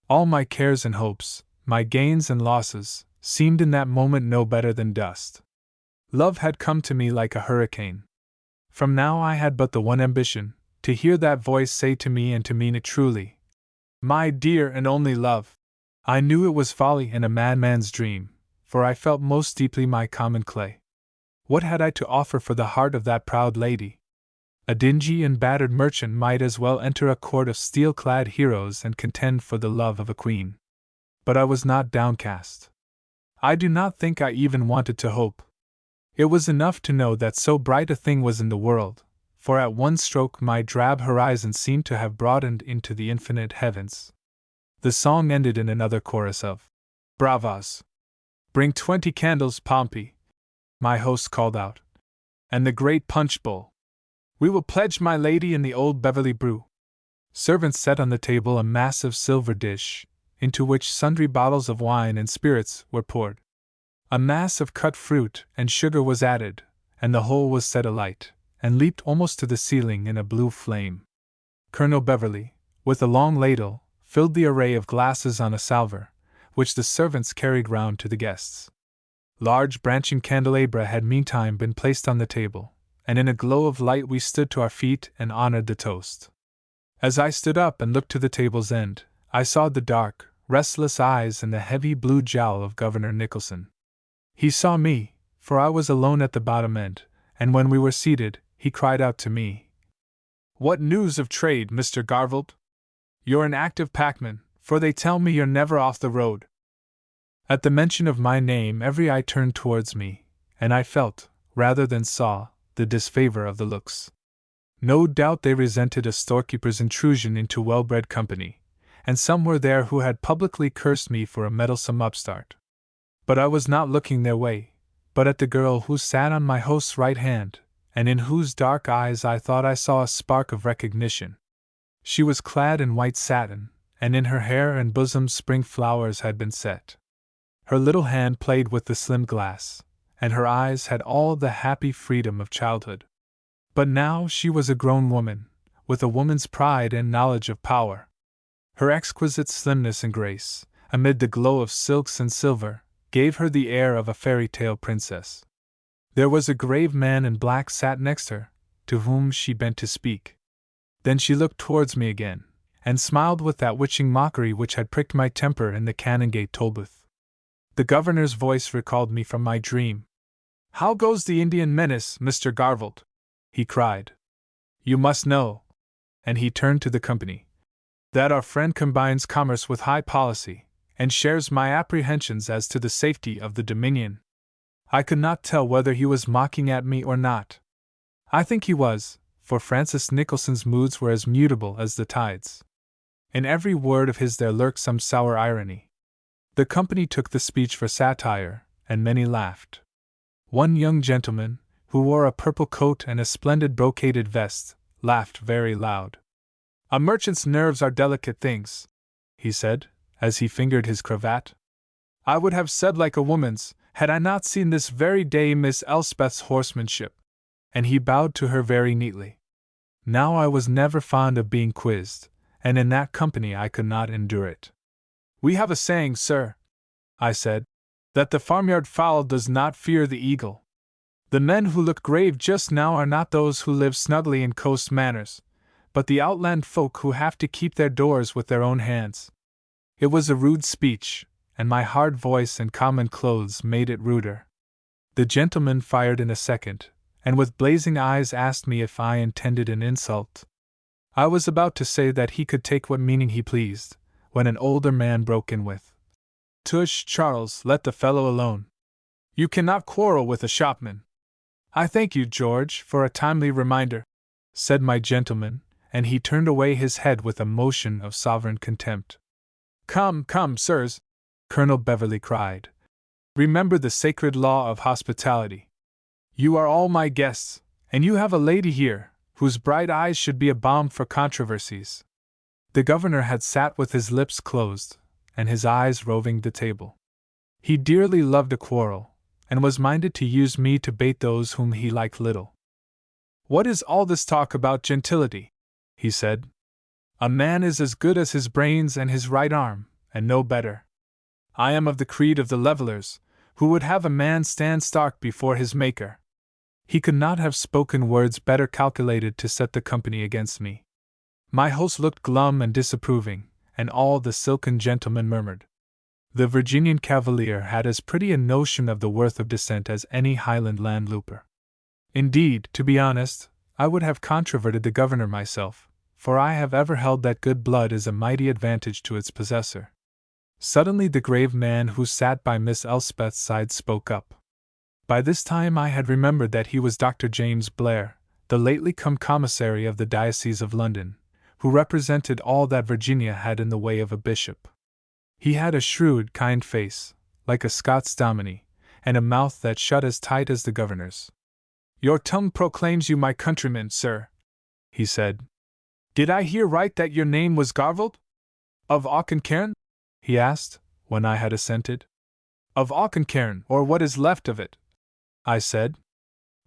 All my cares and hopes, my gains and losses, seemed in that moment no better than dust. Love had come to me like a hurricane. From now I had but the one ambition, to hear that voice say to me and to mean it truly, "My dear and only love." I knew it was folly and a madman's dream, for I felt most deeply my common clay. What had I to offer for the heart of that proud lady? A dingy and battered merchant might as well enter a court of steel-clad heroes and contend for the love of a queen. But I was not downcast. I do not think I even wanted to hope. It was enough to know that so bright a thing was in the world, for at one stroke my drab horizon seemed to have broadened into the infinite heavens. The song ended in another chorus of bravas. "Bring 20 candles, Pompey," my host called out, "and the great punch bowl. We will pledge my lady in the old Beverly brew." Servants set on the table a massive silver dish, into which sundry bottles of wine and spirits were poured. A mass of cut fruit and sugar was added, and the whole was set alight, and leaped almost to the ceiling in a blue flame. Colonel Beverly, with a long ladle, filled the array of glasses on a salver, which the servants carried round to the guests. Large branching candelabra had meantime been placed on the table, and in a glow of light we stood to our feet and honored the toast. As I stood up and looked to the table's end, I saw the dark, restless eyes and the heavy blue jowl of Governor Nicholson. He saw me, for I was alone at the bottom end, and when we were seated, he cried out to me, "What news of trade, Mr. Garvold? You're an active packman, for they tell me you're never off the road." At the mention of my name every eye turned towards me, and I felt, rather than saw, the disfavor of the looks. No doubt they resented a storekeeper's intrusion into well-bred company, and some were there who had publicly cursed me for a meddlesome upstart. But I was not looking their way, but at the girl who sat on my host's right hand, and in whose dark eyes I thought I saw a spark of recognition. She was clad in white satin, and in her hair and bosom spring flowers had been set. Her little hand played with the slim glass, and her eyes had all the happy freedom of childhood. But now she was a grown woman, with a woman's pride and knowledge of power. Her exquisite slimness and grace, amid the glow of silks and silver, gave her the air of a fairy tale princess. There was a grave man in black sat next her, to whom she bent to speak. Then she looked towards me again, and smiled with that witching mockery which had pricked my temper in the Canongate Tollbooth. The governor's voice recalled me from my dream. "How goes the Indian menace, Mr. Garvald?" he cried. "You must know," and he turned to the company, "that our friend combines commerce with high policy, and shares my apprehensions as to the safety of the Dominion." I could not tell whether he was mocking at me or not. I think he was, for Francis Nicholson's moods were as mutable as the tides. In every word of his there lurked some sour irony. The company took the speech for satire, and many laughed. One young gentleman, who wore a purple coat and a splendid brocaded vest, laughed very loud. "A merchant's nerves are delicate things," he said, as he fingered his cravat. "I would have said like a woman's, had I not seen this very day Miss Elspeth's horsemanship," and he bowed to her very neatly. Now I was never fond of being quizzed, and in that company I could not endure it. "We have a saying, sir," I said, "that the farmyard fowl does not fear the eagle. The men who look grave just now are not those who live snugly in coast manors, but the outland folk who have to keep their doors with their own hands." It was a rude speech, and my hard voice and common clothes made it ruder. The gentleman fired in a second, and with blazing eyes asked me if I intended an insult. I was about to say that he could take what meaning he pleased, when an older man broke in with, "Tush, Charles, let the fellow alone. You cannot quarrel with a shopman." "I thank you, George, for a timely reminder," said my gentleman, and he turned away his head with a motion of sovereign contempt. "Come, come, sirs," Colonel Beverley cried. "Remember the sacred law of hospitality. You are all my guests, and you have a lady here, whose bright eyes should be a balm for controversies." The governor had sat with his lips closed, and his eyes roving the table. He dearly loved a quarrel, and was minded to use me to bait those whom he liked little. "What is all this talk about gentility?" he said. "A man is as good as his brains and his right arm, and no better. I am of the creed of the Levellers, who would have a man stand stark before his Maker." He could not have spoken words better calculated to set the company against me. My host looked glum and disapproving, and all the silken gentlemen murmured. The Virginian cavalier had as pretty a notion of the worth of dissent as any Highland landlooper. Indeed, to be honest, I would have controverted the governor myself, for I have ever held that good blood is a mighty advantage to its possessor. Suddenly the grave man who sat by Miss Elspeth's side spoke up. By this time I had remembered that he was Dr. James Blair, the lately come commissary of the Diocese of London, who represented all that Virginia had in the way of a bishop. He had a shrewd, kind face, like a Scots dominie, and a mouth that shut as tight as the governor's. "Your tongue proclaims you my countryman, sir," he said. "Did I hear right that your name was Garvald? Of Auchencairn?" he asked, when I had assented. "Of Auchencairn, or what is left of it," I said.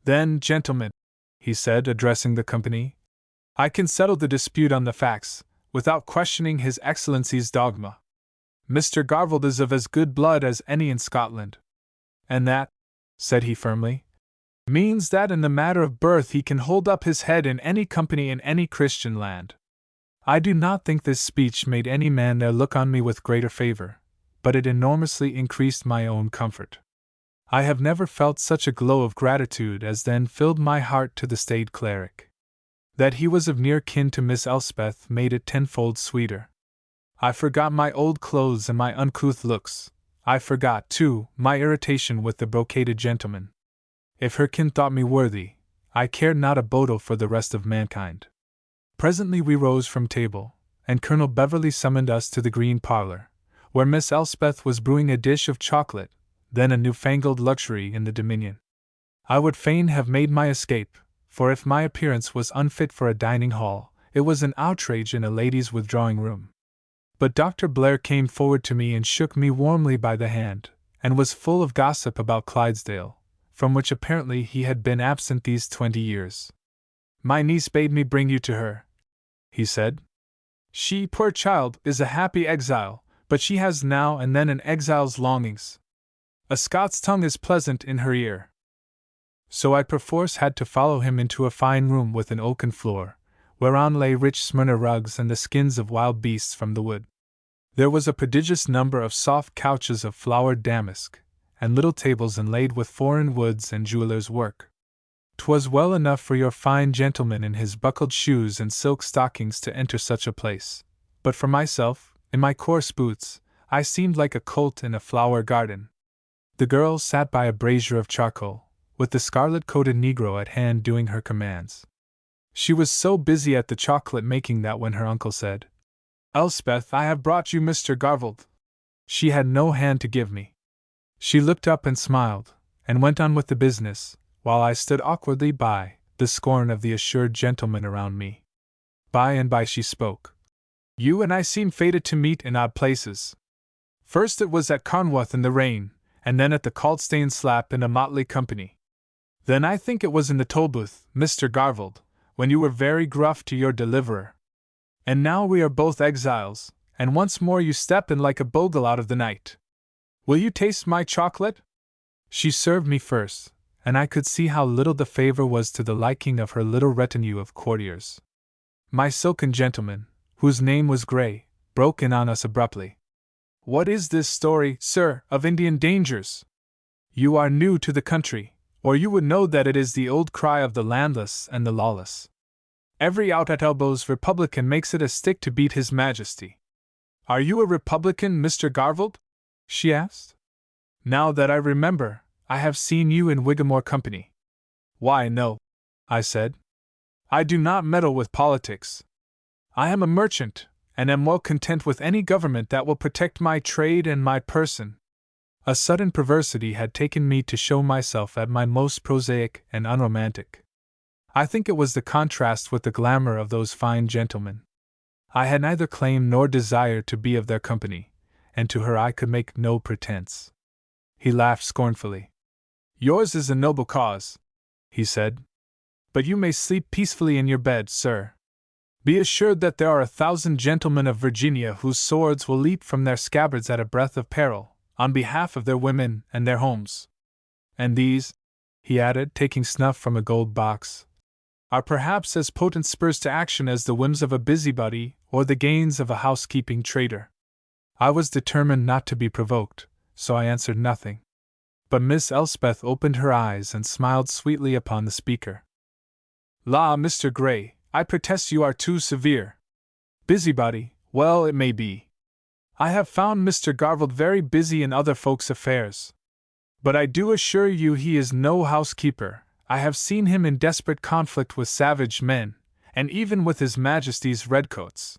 "Then, gentlemen," he said, addressing the company, "I can settle the dispute on the facts, without questioning His Excellency's dogma. Mr. Garvald is of as good blood as any in Scotland. And that," said he firmly, "means that in the matter of birth he can hold up his head in any company in any Christian land." I do not think this speech made any man there look on me with greater favor, but it enormously increased my own comfort. I have never felt such a glow of gratitude as then filled my heart to the staid cleric. That he was of near kin to Miss Elspeth made it tenfold sweeter. I forgot my old clothes and my uncouth looks. I forgot, too, my irritation with the brocaded gentleman. If her kin thought me worthy, I cared not a bodle for the rest of mankind. Presently we rose from table, and Colonel Beverley summoned us to the green parlor, where Miss Elspeth was brewing a dish of chocolate, then a newfangled luxury in the Dominion. I would fain have made my escape, for if my appearance was unfit for a dining hall, it was an outrage in a lady's withdrawing room. But Dr. Blair came forward to me and shook me warmly by the hand, and was full of gossip about Clydesdale, from which apparently he had been absent these 20 years. "My niece bade me bring you to her," he said. "She, poor child, is a happy exile, but she has now and then an exile's longings. A Scots tongue is pleasant in her ear." So I perforce had to follow him into a fine room with an oaken floor, whereon lay rich Smyrna rugs and the skins of wild beasts from the wood. There was a prodigious number of soft couches of flowered damask, and little tables inlaid with foreign woods and jeweller's work. 'Twas well enough for your fine gentleman in his buckled shoes and silk stockings to enter such a place, but for myself, in my coarse boots, I seemed like a colt in a flower garden. The girl sat by a brazier of charcoal, with the scarlet-coated negro at hand doing her commands. She was so busy at the chocolate making that when her uncle said, "Elspeth, I have brought you Mr. Garvald," she had no hand to give me. She looked up and smiled, and went on with the business, while I stood awkwardly by, the scorn of the assured gentlemen around me. By and by she spoke. "You and I seem fated to meet in odd places. First it was at Carnwath in the rain, and then at the Caldstane Slap in a motley company. Then I think it was in the Tolbooth, Mr. Garvald, when you were very gruff to your deliverer. And now we are both exiles, and once more you step in like a bogle out of the night. Will you taste my chocolate?" She served me first, and I could see how little the favor was to the liking of her little retinue of courtiers. My silken gentleman, whose name was Grey, broke in on us abruptly. "What is this story, sir, of Indian dangers? You are new to the country, or you would know that it is the old cry of the landless and the lawless. Every out-at-elbows Republican makes it a stick to beat His Majesty." "Are you a Republican, Mr. Garvald?" she asked. "Now that I remember, I have seen you in Whigamore company." "Why, no," I said. "I do not meddle with politics. I am a merchant, and am well content with any government that will protect my trade and my person." A sudden perversity had taken me to show myself at my most prosaic and unromantic. I think it was the contrast with the glamour of those fine gentlemen. I had neither claim nor desire to be of their company, and to her I could make no pretense. He laughed scornfully. "Yours is a noble cause," he said. "But you may sleep peacefully in your bed, sir. Be assured that there are 1,000 gentlemen of Virginia whose swords will leap from their scabbards at a breath of peril, on behalf of their women and their homes. And these," he added, taking snuff from a gold box, "are perhaps as potent spurs to action as the whims of a busybody or the gains of a housekeeping trader." I was determined not to be provoked, so I answered nothing. But Miss Elspeth opened her eyes and smiled sweetly upon the speaker. "La, Mr. Grey, I protest you are too severe. Busybody, well it may be. I have found Mr. Garvald very busy in other folks' affairs. But I do assure you he is no housekeeper. I have seen him in desperate conflict with savage men, and even with His Majesty's redcoats.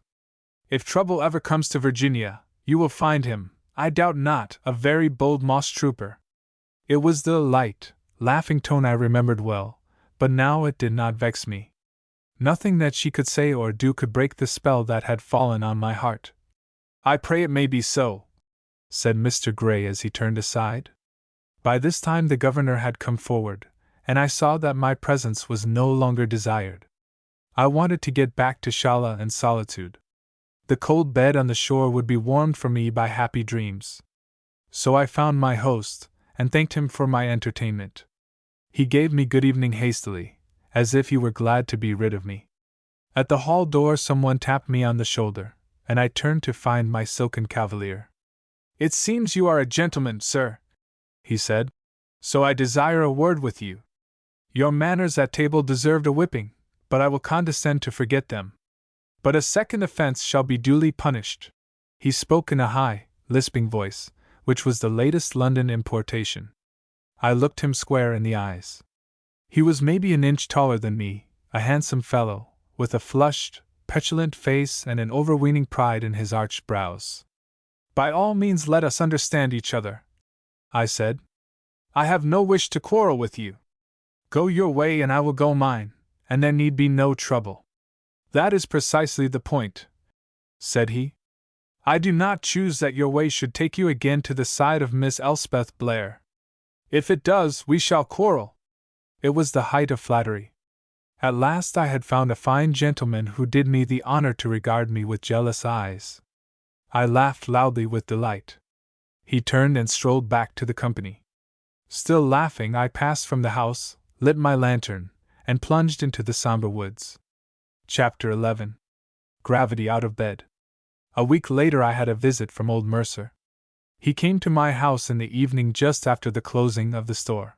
If trouble ever comes to Virginia, you will find him, I doubt not, a very bold moss trooper." It was the light, laughing tone I remembered well, but now it did not vex me. Nothing that she could say or do could break the spell that had fallen on my heart. "I pray it may be so," said Mr. Grey as he turned aside. By this time the governor had come forward, and I saw that my presence was no longer desired. I wanted to get back to Shala and solitude. The cold bed on the shore would be warmed for me by happy dreams. So I found my host, and thanked him for my entertainment. He gave me good evening hastily, as if he were glad to be rid of me. At the hall door someone tapped me on the shoulder, and I turned to find my silken cavalier. "It seems you are a gentleman, sir," he said. "So I desire a word with you. Your manners at table deserved a whipping, but I will condescend to forget them. But a second offense shall be duly punished." He spoke in a high, lisping voice, which was the latest London importation. I looked him square in the eyes. He was maybe an inch taller than me, a handsome fellow, with a flushed, petulant face and an overweening pride in his arched brows. "By all means let us understand each other," I said. "I have no wish to quarrel with you. Go your way and I will go mine, and there need be no trouble." "That is precisely the point," said he. "I do not choose that your way should take you again to the side of Miss Elspeth Blair. If it does, we shall quarrel." It was the height of flattery. At last I had found a fine gentleman who did me the honor to regard me with jealous eyes. I laughed loudly with delight. He turned and strolled back to the company. Still laughing, I passed from the house, lit my lantern, and plunged into the somber woods. Chapter 11. Gravity out of bed. A week later I had a visit from old Mercer. He came to my house in the evening just after the closing of the store.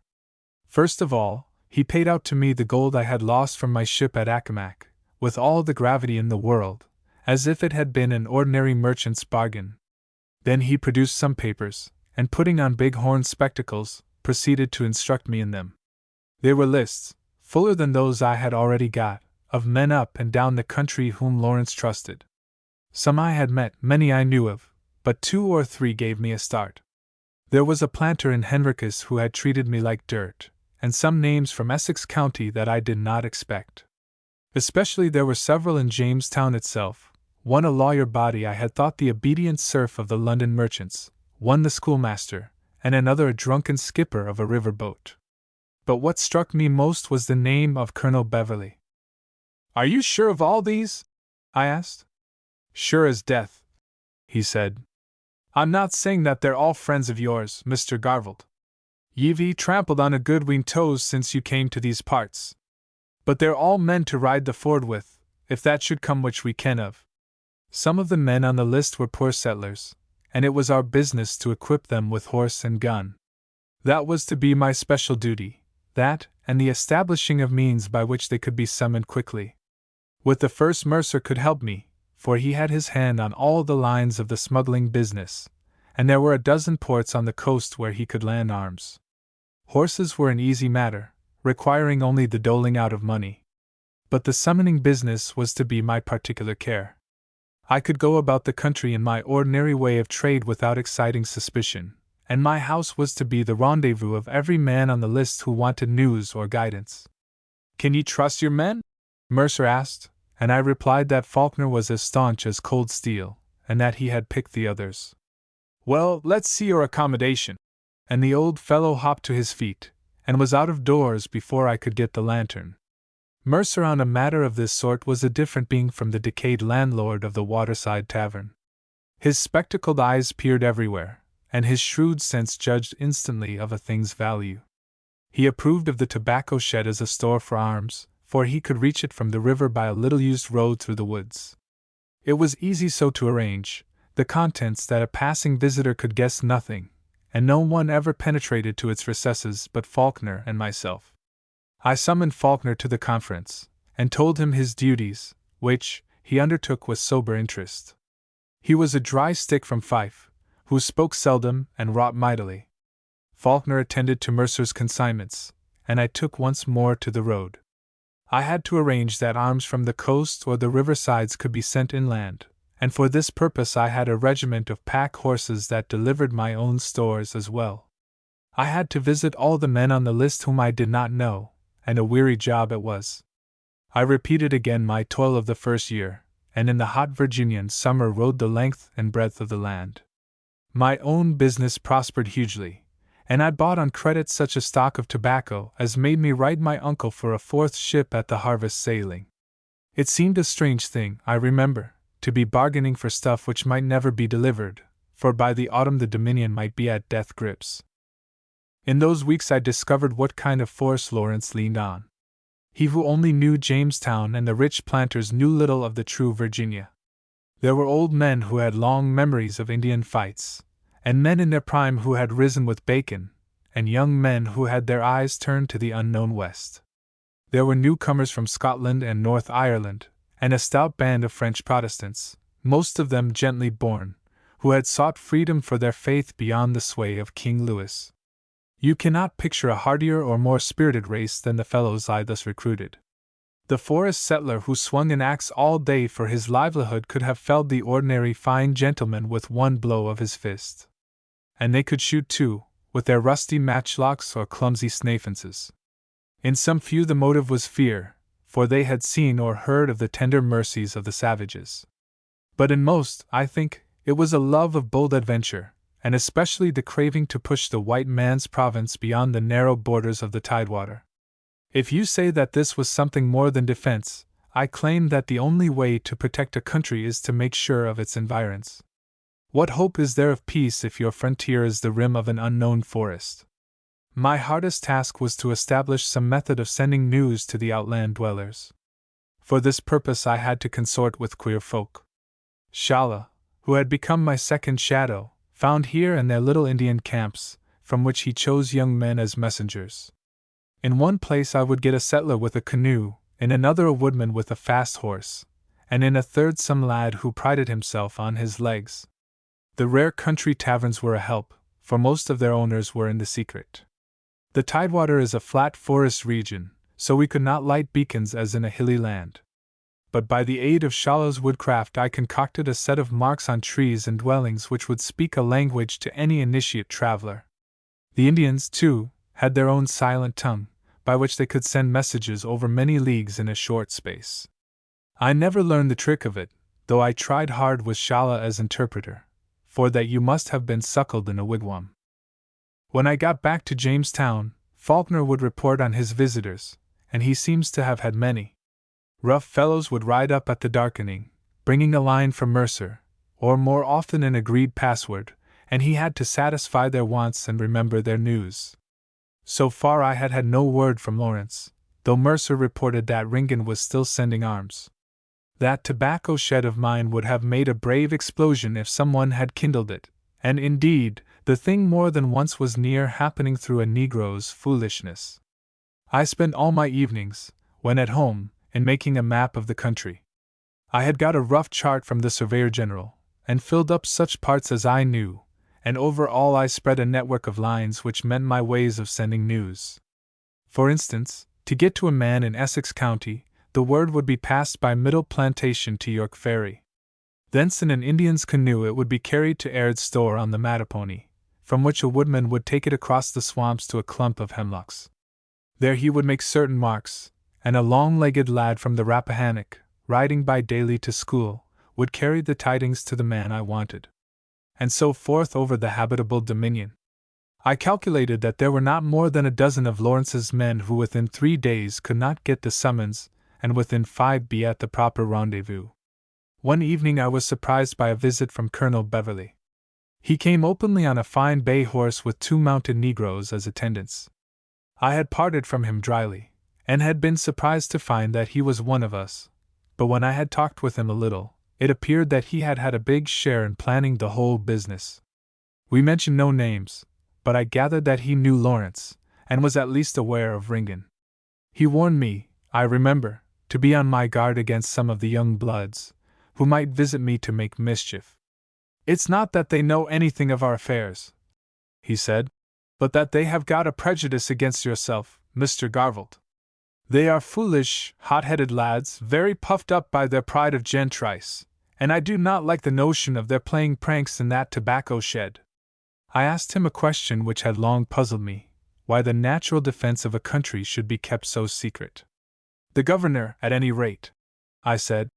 First of all, he paid out to me the gold I had lost from my ship at Accomac, with all the gravity in the world, as if it had been an ordinary merchant's bargain. Then he produced some papers, and putting on big horn spectacles, proceeded to instruct me in them. They were lists, fuller than those I had already got, of men up and down the country whom Lawrence trusted. Some I had met, many I knew of, but 2 or 3 gave me a start. There was a planter in Henricus who had treated me like dirt, and some names from Essex County that I did not expect. Especially there were several in Jamestown itself, one a lawyer body I had thought the obedient serf of the London merchants, one the schoolmaster, and another a drunken skipper of a river boat. But what struck me most was the name of Colonel Beverley. "Are you sure of all these?" I asked. "Sure as death," he said. "I'm not saying that they're all friends of yours, Mr. Garvald. Ye've trampled on a good ween toes since you came to these parts. But they're all men to ride the ford with, if that should come which we ken of." Some of the men on the list were poor settlers, and it was our business to equip them with horse and gun. That was to be my special duty, that, and the establishing of means by which they could be summoned quickly. With the first Mercer could help me, for he had his hand on all the lines of the smuggling business, and there were a dozen ports on the coast where he could land arms. Horses were an easy matter, requiring only the doling out of money. But the summoning business was to be my particular care. I could go about the country in my ordinary way of trade without exciting suspicion, and my house was to be the rendezvous of every man on the list who wanted news or guidance. "Can ye trust your men?" Mercer asked, and I replied that Faulkner was as staunch as cold steel, and that he had picked the others. "Well, let's see your accommodation." And the old fellow hopped to his feet, and was out of doors before I could get the lantern. Mercer on a matter of this sort was a different being from the decayed landlord of the waterside tavern. His spectacled eyes peered everywhere, and his shrewd sense judged instantly of a thing's value. He approved of the tobacco shed as a store for arms, for he could reach it from the river by a little-used road through the woods. It was easy so to arrange, the contents that a passing visitor could guess nothing, and no one ever penetrated to its recesses but Faulkner and myself. I summoned Faulkner to the conference, and told him his duties, which he undertook with sober interest. He was a dry stick from Fife, who spoke seldom and wrought mightily. Faulkner attended to Mercer's consignments, and I took once more to the road. I had to arrange that arms from the coast or the riversides could be sent inland, and for this purpose I had a regiment of pack horses that delivered my own stores as well. I had to visit all the men on the list whom I did not know, and a weary job it was. I repeated again my toil of the first year, and in the hot Virginian summer rode the length and breadth of the land. My own business prospered hugely, and I bought on credit such a stock of tobacco as made me write my uncle for a 4th ship at the harvest sailing. It seemed a strange thing, I remember, to be bargaining for stuff which might never be delivered, for by the autumn the Dominion might be at death grips. In those weeks I discovered what kind of force Lawrence leaned on. He who only knew Jamestown and the rich planters knew little of the true Virginia. There were old men who had long memories of Indian fights, and men in their prime who had risen with Bacon, and young men who had their eyes turned to the unknown West. There were newcomers from Scotland and North Ireland, and a stout band of French Protestants, most of them gently born, who had sought freedom for their faith beyond the sway of King Louis. You cannot picture a hardier or more spirited race than the fellows I thus recruited. The forest settler who swung an axe all day for his livelihood could have felled the ordinary fine gentleman with one blow of his fist. And they could shoot too, with their rusty matchlocks or clumsy snafences. In some few the motive was fear, for they had seen or heard of the tender mercies of the savages. But in most, I think, it was a love of bold adventure, and especially the craving to push the white man's province beyond the narrow borders of the tidewater. If you say that this was something more than defense, I claim that the only way to protect a country is to make sure of its environs. What hope is there of peace if your frontier is the rim of an unknown forest? My hardest task was to establish some method of sending news to the outland dwellers. For this purpose I had to consort with queer folk. Shalla, who had become my second shadow, found here and there little Indian camps, from which he chose young men as messengers. In one place I would get a settler with a canoe, in another a woodman with a fast horse, and in a third some lad who prided himself on his legs. The rare country taverns were a help, for most of their owners were in the secret. The Tidewater is a flat forest region, so we could not light beacons as in a hilly land. But by the aid of Shallow's woodcraft I concocted a set of marks on trees and dwellings which would speak a language to any initiate traveler. The Indians, too, had their own silent tongue, by which they could send messages over many leagues in a short space. I never learned the trick of it, though I tried hard with Shala as interpreter, for that you must have been suckled in a wigwam. When I got back to Jamestown, Faulkner would report on his visitors, and he seems to have had many. Rough fellows would ride up at the darkening, bringing a line from Mercer, or more often an agreed password, and he had to satisfy their wants and remember their news. So far I had had no word from Lawrence, though Mercer reported that Ringan was still sending arms. That tobacco shed of mine would have made a brave explosion if someone had kindled it, and indeed, the thing more than once was near happening through a Negro's foolishness. I spent all my evenings, when at home, in making a map of the country. I had got a rough chart from the Surveyor General, and filled up such parts as I knew, and over all I spread a network of lines which meant my ways of sending news. For instance, to get to a man in Essex County, the word would be passed by Middle Plantation to York Ferry. Thence in an Indian's canoe it would be carried to Aird's store on the Mattapony, from which a woodman would take it across the swamps to a clump of hemlocks. There he would make certain marks, and a long-legged lad from the Rappahannock, riding by daily to school, would carry the tidings to the man I wanted. And so forth over the habitable dominion. I calculated that there were not more than a dozen of Lawrence's men who within 3 days could not get the summons, and within 5 be at the proper rendezvous. One evening I was surprised by a visit from Colonel Beverley. He came openly on a fine bay horse with 2 mounted Negroes as attendants. I had parted from him dryly, and had been surprised to find that he was one of us, but when I had talked with him a little, it appeared that he had had a big share in planning the whole business. We mentioned no names, but I gathered that he knew Lawrence, and was at least aware of Ringan. He warned me, I remember, to be on my guard against some of the young bloods, who might visit me to make mischief. "It's not that they know anything of our affairs," he said, "but that they have got a prejudice against yourself, Mr. Garvald. They are foolish, hot-headed lads, very puffed up by their pride of gentrice, and I do not like the notion of their playing pranks in that tobacco shed." I asked him a question which had long puzzled me, why the natural defense of a country should be kept so secret. "The governor, at any rate," I said,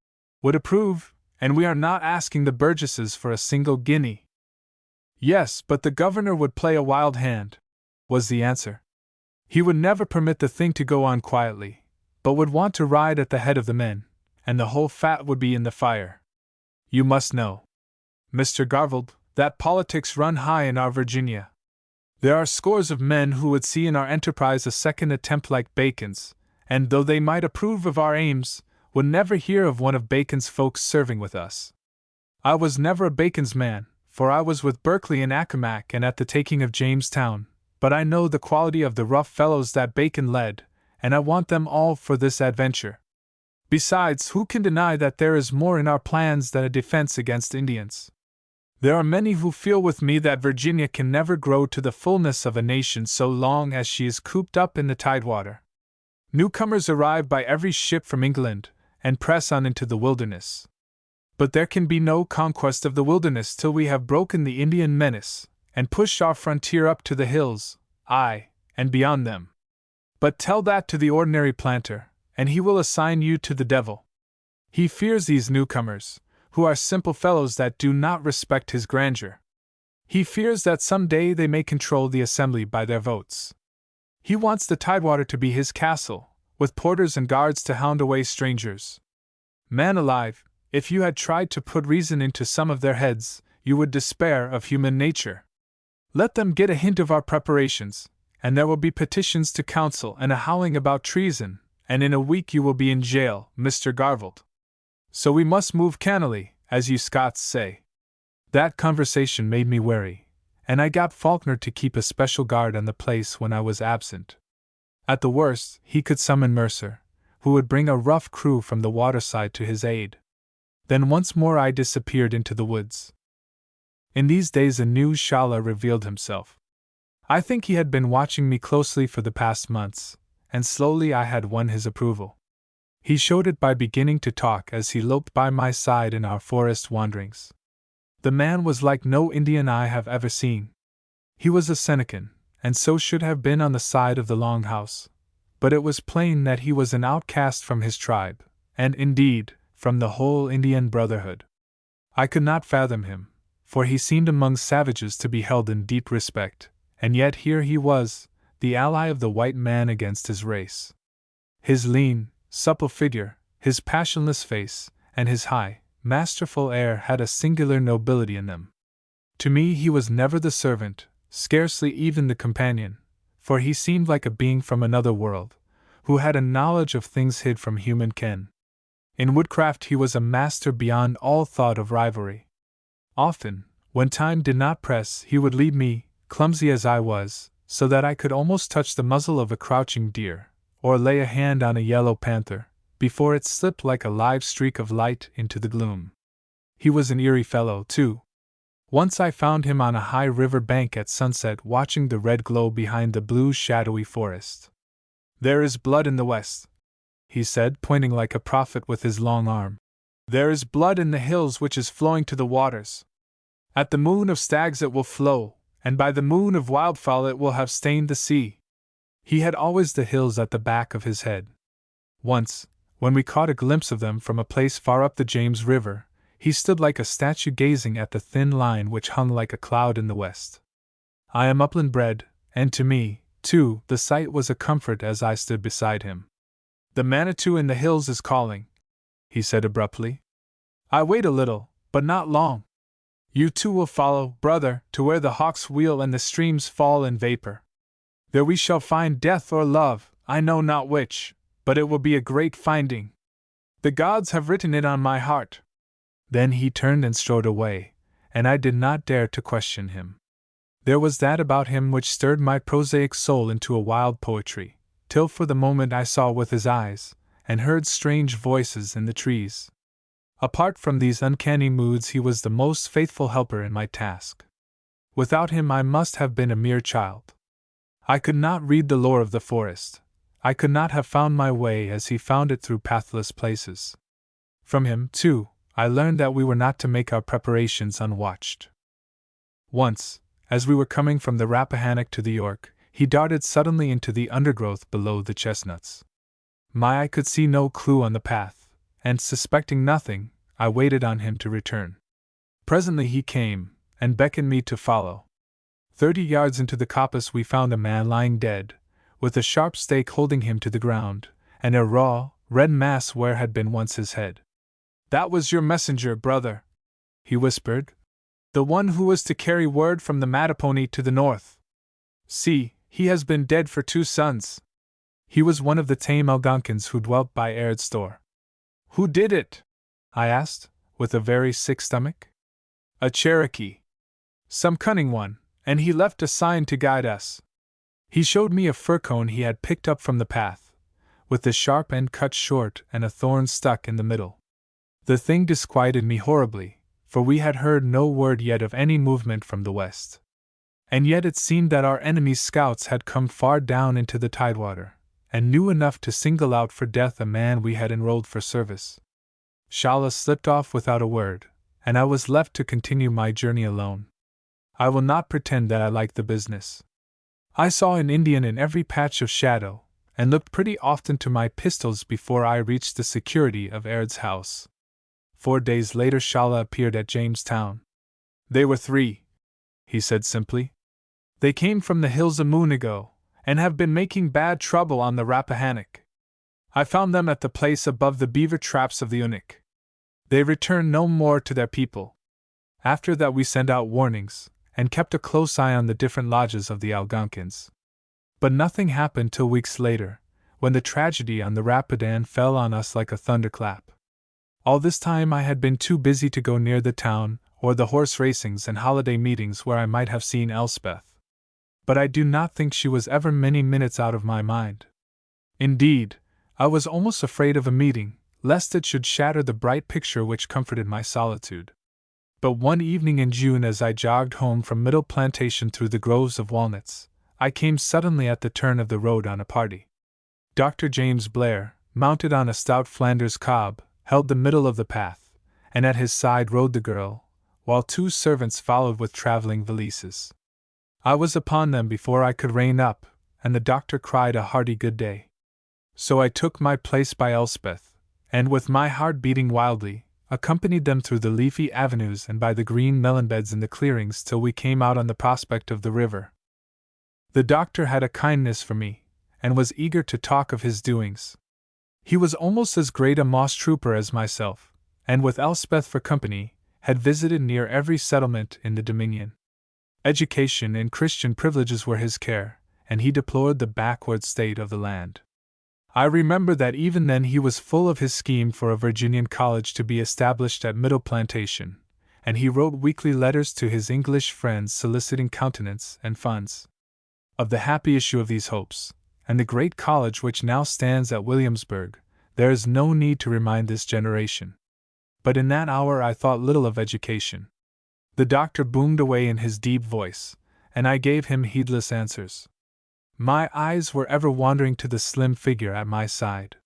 "would approve, and we are not asking the burgesses for a single guinea." "Yes, but the governor would play a wild hand," was the answer. "He would never permit the thing to go on quietly, but would want to ride at the head of the men, and the whole fat would be in the fire. You must know, Mr. Garvald, that politics run high in our Virginia. There are scores of men who would see in our enterprise a second attempt like Bacon's, and though they might approve of our aims, would never hear of one of Bacon's folks serving with us. I was never a Bacon's man, for I was with Berkeley in Accomac and at the taking of Jamestown, but I know the quality of the rough fellows that Bacon led, and I want them all for this adventure. Besides, who can deny that there is more in our plans than a defense against Indians? There are many who feel with me that Virginia can never grow to the fullness of a nation so long as she is cooped up in the Tidewater. Newcomers arrive by every ship from England, and press on into the wilderness. But there can be no conquest of the wilderness till we have broken the Indian menace, and pushed our frontier up to the hills, aye, and beyond them. But tell that to the ordinary planter, and he will assign you to the devil. He fears these newcomers, who are simple fellows that do not respect his grandeur. He fears that some day they may control the assembly by their votes. He wants the Tidewater to be his castle, with porters and guards to hound away strangers. Man alive, if you had tried to put reason into some of their heads, you would despair of human nature. Let them get a hint of our preparations, and there will be petitions to council and a howling about treason, and in a week you will be in jail, Mr. Garvald. So we must move cannily, as you Scots say. That conversation made me wary, and I got Faulkner to keep a special guard on the place when I was absent. At the worst, he could summon Mercer, who would bring a rough crew from the waterside to his aid. Then once more I disappeared into the woods. In these days a new Shala revealed himself. I think he had been watching me closely for the past months, and slowly I had won his approval. He showed it by beginning to talk as he loped by my side in our forest wanderings. The man was like no Indian I have ever seen. He was a Senecan, and so should have been on the side of the Long House, but it was plain that he was an outcast from his tribe, and indeed, from the whole Indian brotherhood. I could not fathom him, for he seemed among savages to be held in deep respect, and yet here he was, the ally of the white man against his race. His lean, supple figure, his passionless face, and his high, masterful air had a singular nobility in them. To me he was never the servant, scarcely even the companion, for he seemed like a being from another world, who had a knowledge of things hid from human ken. In woodcraft he was a master beyond all thought of rivalry. Often, when time did not press, he would lead me, clumsy as I was, so that I could almost touch the muzzle of a crouching deer, or lay a hand on a yellow panther, before it slipped like a live streak of light into the gloom. He was an eerie fellow, too. Once I found him on a high river bank at sunset watching the red glow behind the blue shadowy forest. "There is blood in the west," he said, pointing like a prophet with his long arm. "There is blood in the hills which is flowing to the waters. At the moon of stags it will flow, and by the moon of wildfowl it will have stained the sea." He had always the hills at the back of his head. Once, when we caught a glimpse of them from a place far up the James River, he stood like a statue gazing at the thin line which hung like a cloud in the west. I am upland bred, and to me, too, the sight was a comfort as I stood beside him. "The Manitou in the hills is calling," he said abruptly. "I wait a little, but not long. You too will follow, brother, to where the hawks wheel and the streams fall in vapor. There we shall find death or love, I know not which, but it will be a great finding. The gods have written it on my heart." Then he turned and strode away, and I did not dare to question him. There was that about him which stirred my prosaic soul into a wild poetry, till for the moment I saw with his eyes, and heard strange voices in the trees. Apart from these uncanny moods, he was the most faithful helper in my task. Without him I must have been a mere child. I could not read the lore of the forest. I could not have found my way as he found it through pathless places. From him, too, I learned that we were not to make our preparations unwatched. Once, as we were coming from the Rappahannock to the York, he darted suddenly into the undergrowth below the chestnuts. My eye could see no clue on the path, and suspecting nothing, I waited on him to return. Presently he came, and beckoned me to follow. 30 yards into the coppice we found a man lying dead, with a sharp stake holding him to the ground, and a raw, red mass where had been once his head. "That was your messenger, brother," he whispered. "The one who was to carry word from the Mattapony to the north. See, he has been dead for 2 suns. He was one of the tame Algonquins who dwelt by Aird's store." "Who did it?" I asked, with a very sick stomach. "A Cherokee. Some cunning one, and he left a sign to guide us." He showed me a fir cone he had picked up from the path, with the sharp end cut short and a thorn stuck in the middle. The thing disquieted me horribly, for we had heard no word yet of any movement from the west. And yet it seemed that our enemy's scouts had come far down into the tidewater, and knew enough to single out for death a man we had enrolled for service. Shala slipped off without a word, and I was left to continue my journey alone. I will not pretend that I liked the business. I saw an Indian in every patch of shadow, and looked pretty often to my pistols before I reached the security of Aird's house. 4 days later Shala appeared at Jamestown. "They were 3, he said simply. "They came from the hills a moon ago, and have been making bad trouble on the Rappahannock. I found them at the place above the beaver traps of the Unabridged. They returned no more to their people. After that we sent out warnings, and kept a close eye on the different lodges of the Algonquins. But nothing happened till weeks later, when the tragedy on the Rapidan fell on us like a thunderclap. All this time I had been too busy to go near the town or the horse racings and holiday meetings where I might have seen Elspeth. But I do not think she was ever many minutes out of my mind. Indeed, I was almost afraid of a meeting, lest it should shatter the bright picture which comforted my solitude. But one evening in June, as I jogged home from Middle Plantation through the groves of walnuts, I came suddenly at the turn of the road on a party. Dr. James Blair, mounted on a stout Flanders cob, held the middle of the path, and at his side rode the girl, while 2 servants followed with traveling valises. I was upon them before I could rein up, and the doctor cried a hearty good day. So I took my place by Elspeth, and with my heart beating wildly, accompanied them through the leafy avenues and by the green melon beds in the clearings till we came out on the prospect of the river. The doctor had a kindness for me, and was eager to talk of his doings. He was almost as great a moss trooper as myself, and with Elspeth for company, had visited near every settlement in the Dominion. Education and Christian privileges were his care, and he deplored the backward state of the land. I remember that even then he was full of his scheme for a Virginian college to be established at Middle Plantation, and he wrote weekly letters to his English friends soliciting countenance and funds. Of the happy issue of these hopes, and the great college which now stands at Williamsburg, there is no need to remind this generation. But in that hour I thought little of education. The doctor boomed away in his deep voice, and I gave him heedless answers. My eyes were ever wandering to the slim figure at my side.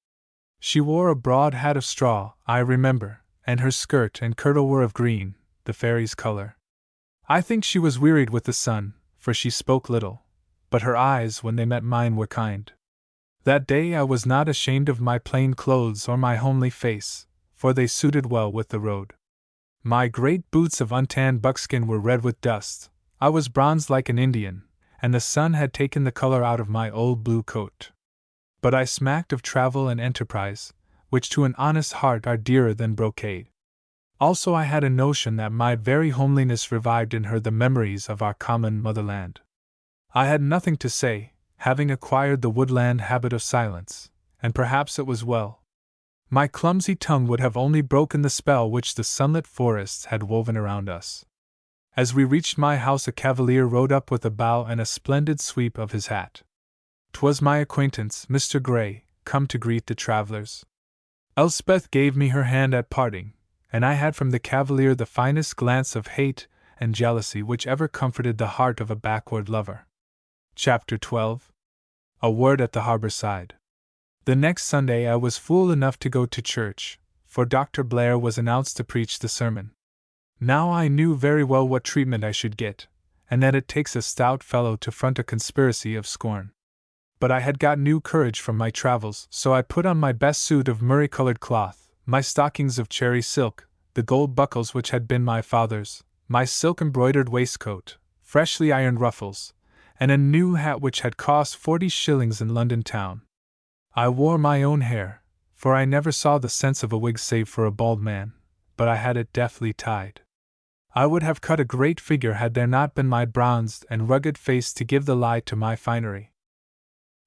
She wore a broad hat of straw, I remember, and her skirt and kirtle were of green, the fairy's color. I think she was wearied with the sun, for she spoke little, but her eyes when they met mine were kind. That day I was not ashamed of my plain clothes or my homely face, for they suited well with the road. My great boots of untanned buckskin were red with dust, I was bronzed like an Indian, and the sun had taken the color out of my old blue coat. But I smacked of travel and enterprise, which to an honest heart are dearer than brocade. Also I had a notion that my very homeliness revived in her the memories of our common motherland. I had nothing to say, having acquired the woodland habit of silence, and perhaps it was well. My clumsy tongue would have only broken the spell which the sunlit forests had woven around us. As we reached my house a cavalier rode up with a bow and a splendid sweep of his hat. 'Twas my acquaintance, Mr. Gray, come to greet the travelers. Elspeth gave me her hand at parting, and I had from the cavalier the finest glance of hate and jealousy which ever comforted the heart of a backward lover. Chapter 12. A Word at the Harbor Side. The next Sunday I was fool enough to go to church, for Dr. Blair was announced to preach the sermon. Now I knew very well what treatment I should get, and that it takes a stout fellow to front a conspiracy of scorn. But I had got new courage from my travels, so I put on my best suit of murrey-colored cloth, my stockings of cherry silk, the gold buckles which had been my father's, my silk-embroidered waistcoat, freshly ironed ruffles, and a new hat which had cost 40 shillings in London town. I wore my own hair, for I never saw the sense of a wig save for a bald man, but I had it deftly tied. I would have cut a great figure had there not been my bronzed and rugged face to give the lie to my finery.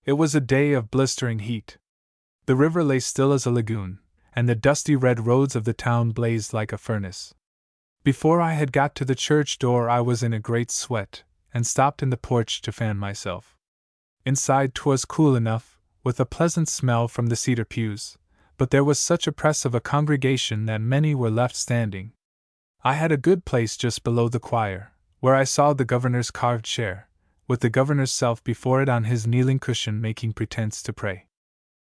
It was a day of blistering heat. The river lay still as a lagoon, and the dusty red roads of the town blazed like a furnace. Before I had got to the church door I was in a great sweat, and stopped in the porch to fan myself. Inside 'twas cool enough, with a pleasant smell from the cedar pews, but there was such a press of a congregation that many were left standing. I had a good place just below the choir, where I saw the governor's carved chair, with the governor's self before it on his kneeling cushion making pretence to pray.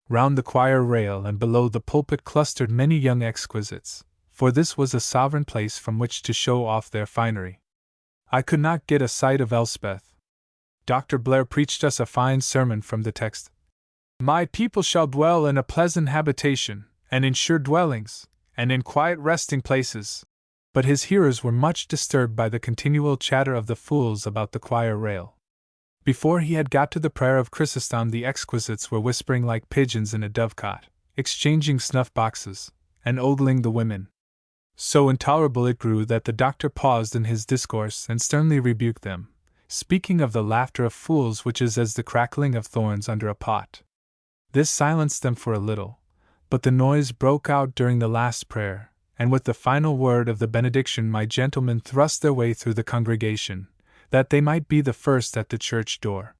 Round the choir rail and below the pulpit clustered many young exquisites, for this was a sovereign place from which to show off their finery. I could not get a sight of Elspeth. Dr. Blair preached us a fine sermon from the text, "My people shall dwell in a pleasant habitation, and in sure dwellings, and in quiet resting places." But his hearers were much disturbed by the continual chatter of the fools about the choir rail. Before he had got to the prayer of Chrysostom the exquisites were whispering like pigeons in a dovecot, exchanging snuff-boxes, and ogling the women. So intolerable it grew that the doctor paused in his discourse and sternly rebuked them, speaking of the laughter of fools which is as the crackling of thorns under a pot. This silenced them for a little, but the noise broke out during the last prayer, and with the final word of the benediction my gentlemen thrust their way through the congregation, that they might be the first at the church door.